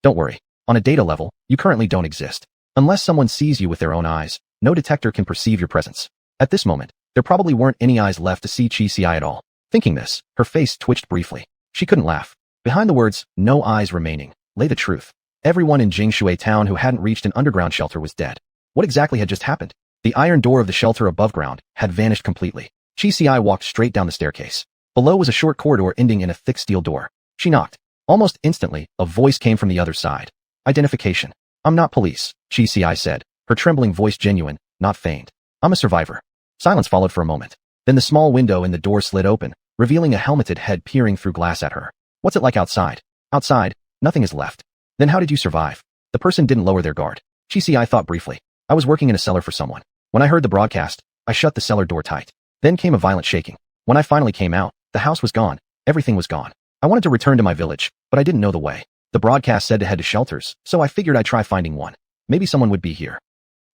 Don't worry. On a data level, you currently don't exist. Unless someone sees you with their own eyes, no detector can perceive your presence. At this moment, there probably weren't any eyes left to see Chi at all. Thinking this, her face twitched briefly. She couldn't laugh. Behind the words, no eyes remaining, lay the truth. Everyone in Jingshui town who hadn't reached an underground shelter was dead. What exactly had just happened? The iron door of the shelter above ground had vanished completely. Chi walked straight down the staircase. Below was a short corridor ending in a thick steel door. She knocked. Almost instantly, a voice came from the other side. Identification. I'm not police, Chi said, her trembling voice genuine, not feigned. I'm a survivor. Silence followed for a moment. Then the small window in the door slid open, revealing a helmeted head peering through glass at her. What's it like outside? Outside, nothing is left. Then how did you survive? The person didn't lower their guard. Chi thought briefly. I was working in a cellar for someone. When I heard the broadcast, I shut the cellar door tight. Then came a violent shaking. When I finally came out, the house was gone. Everything was gone. I wanted to return to my village, but I didn't know the way. The broadcast said to head to shelters, so I figured I'd try finding one. Maybe someone would be here.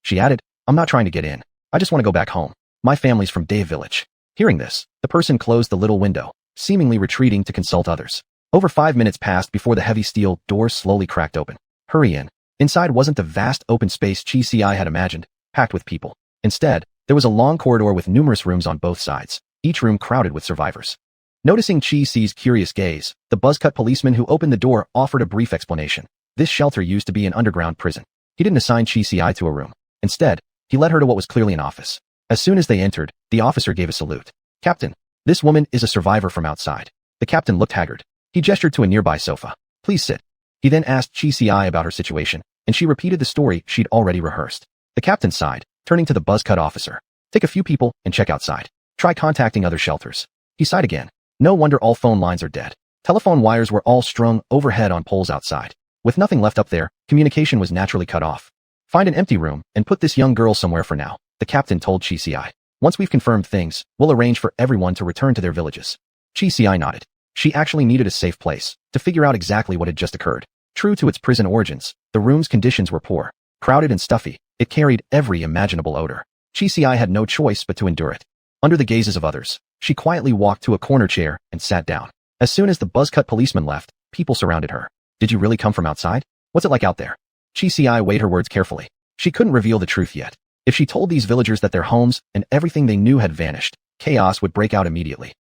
She added, I'm not trying to get in. I just want to go back home. My family's from Dave Village. Hearing this, the person closed the little window, seemingly retreating to consult others. Over 5 minutes passed before the heavy steel door slowly cracked open. Hurry in. Inside wasn't the vast open space Chi had imagined, packed with people. Instead, there was a long corridor with numerous rooms on both sides, each room crowded with survivors. Noticing Chi's curious gaze, the buzzcut policeman who opened the door offered a brief explanation. This shelter used to be an underground prison. He didn't assign Chi to a room. Instead, he led her to what was clearly an office. As soon as they entered, the officer gave a salute. Captain, this woman is a survivor from outside. The captain looked haggard. He gestured to a nearby sofa. Please sit. He then asked Chi about her situation, and she repeated the story she'd already rehearsed. The captain sighed, turning to the buzzcut officer. Take a few people and check outside. Try contacting other shelters. He sighed again. No wonder all phone lines are dead. Telephone wires were all strung overhead on poles outside. With nothing left up there, communication was naturally cut off. Find an empty room and put this young girl somewhere for now, the captain told Chi. Once we've confirmed things, we'll arrange for everyone to return to their villages. Chi nodded. She actually needed a safe place to figure out exactly what had just occurred. True to its prison origins, the room's conditions were poor, crowded and stuffy. It carried every imaginable odor. Chi had no choice but to endure it. Under the gazes of others, she quietly walked to a corner chair and sat down. As soon as the buzzcut policeman left, people surrounded her. Did you really come from outside? What's it like out there? Chi weighed her words carefully. She couldn't reveal the truth yet. If she told these villagers that their homes and everything they knew had vanished, chaos would break out immediately.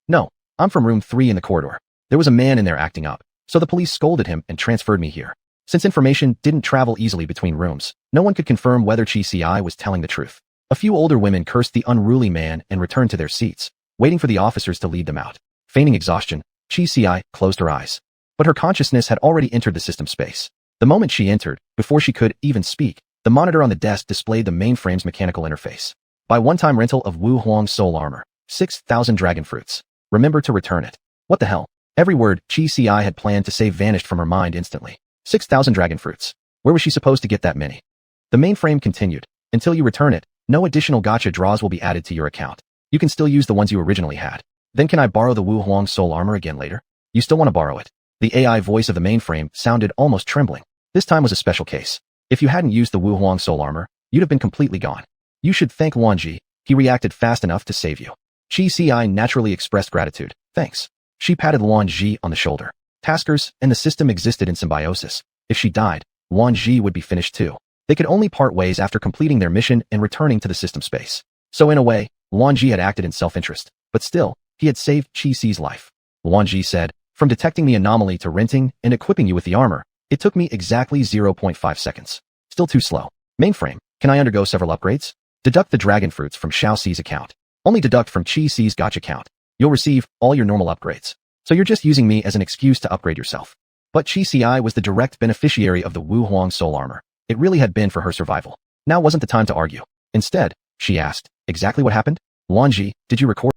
No, I'm from room 3 in the corridor. There was a man in there acting up, so the police scolded him and transferred me here. Since information didn't travel easily between rooms, no one could confirm whether Chi was telling the truth. A few older women cursed the unruly man and returned to their seats, waiting for the officers to lead them out. Feigning exhaustion, Chi closed her eyes. But her consciousness had already entered the system space. The moment she entered, before she could even speak, the monitor on the desk displayed the mainframe's mechanical interface. Buy one-time rental of Wu Huang's soul armor. 6,000 dragon fruits. Remember to return it. What the hell? Every word Chi had planned to say vanished from her mind instantly. 6,000 dragon fruits. Where was she supposed to get that many? The mainframe continued. Until you return it, no additional gacha draws will be added to your account. You can still use the ones you originally had. Then can I borrow the Wu Huang soul armor again later? You still want to borrow it? The AI voice of the mainframe sounded almost trembling. This time was a special case. If you hadn't used the Wu Huang soul armor, you'd have been completely gone. You should thank Luanji. He reacted fast enough to save you. Chi naturally expressed gratitude. Thanks. She patted Luanji on the shoulder. Taskers and the system existed in symbiosis. If she died, Luanji would be finished too. They could only part ways after completing their mission and returning to the system space. So in a way, Luanji had acted in self-interest. But still, he had saved Chi's life. Luanji said, from detecting the anomaly to renting and equipping you with the armor, it took me exactly 0.5 seconds. Still too slow. Mainframe, can I undergo several upgrades? Deduct the dragon fruits from Xiao Ci's account. Only deduct from Chi's gacha account. You'll receive all your normal upgrades. So you're just using me as an excuse to upgrade yourself. But Qi Ci was the direct beneficiary of the Wu Huang soul armor. It really had been for her survival. Now wasn't the time to argue. Instead, she asked, exactly what happened? Wanji, did you record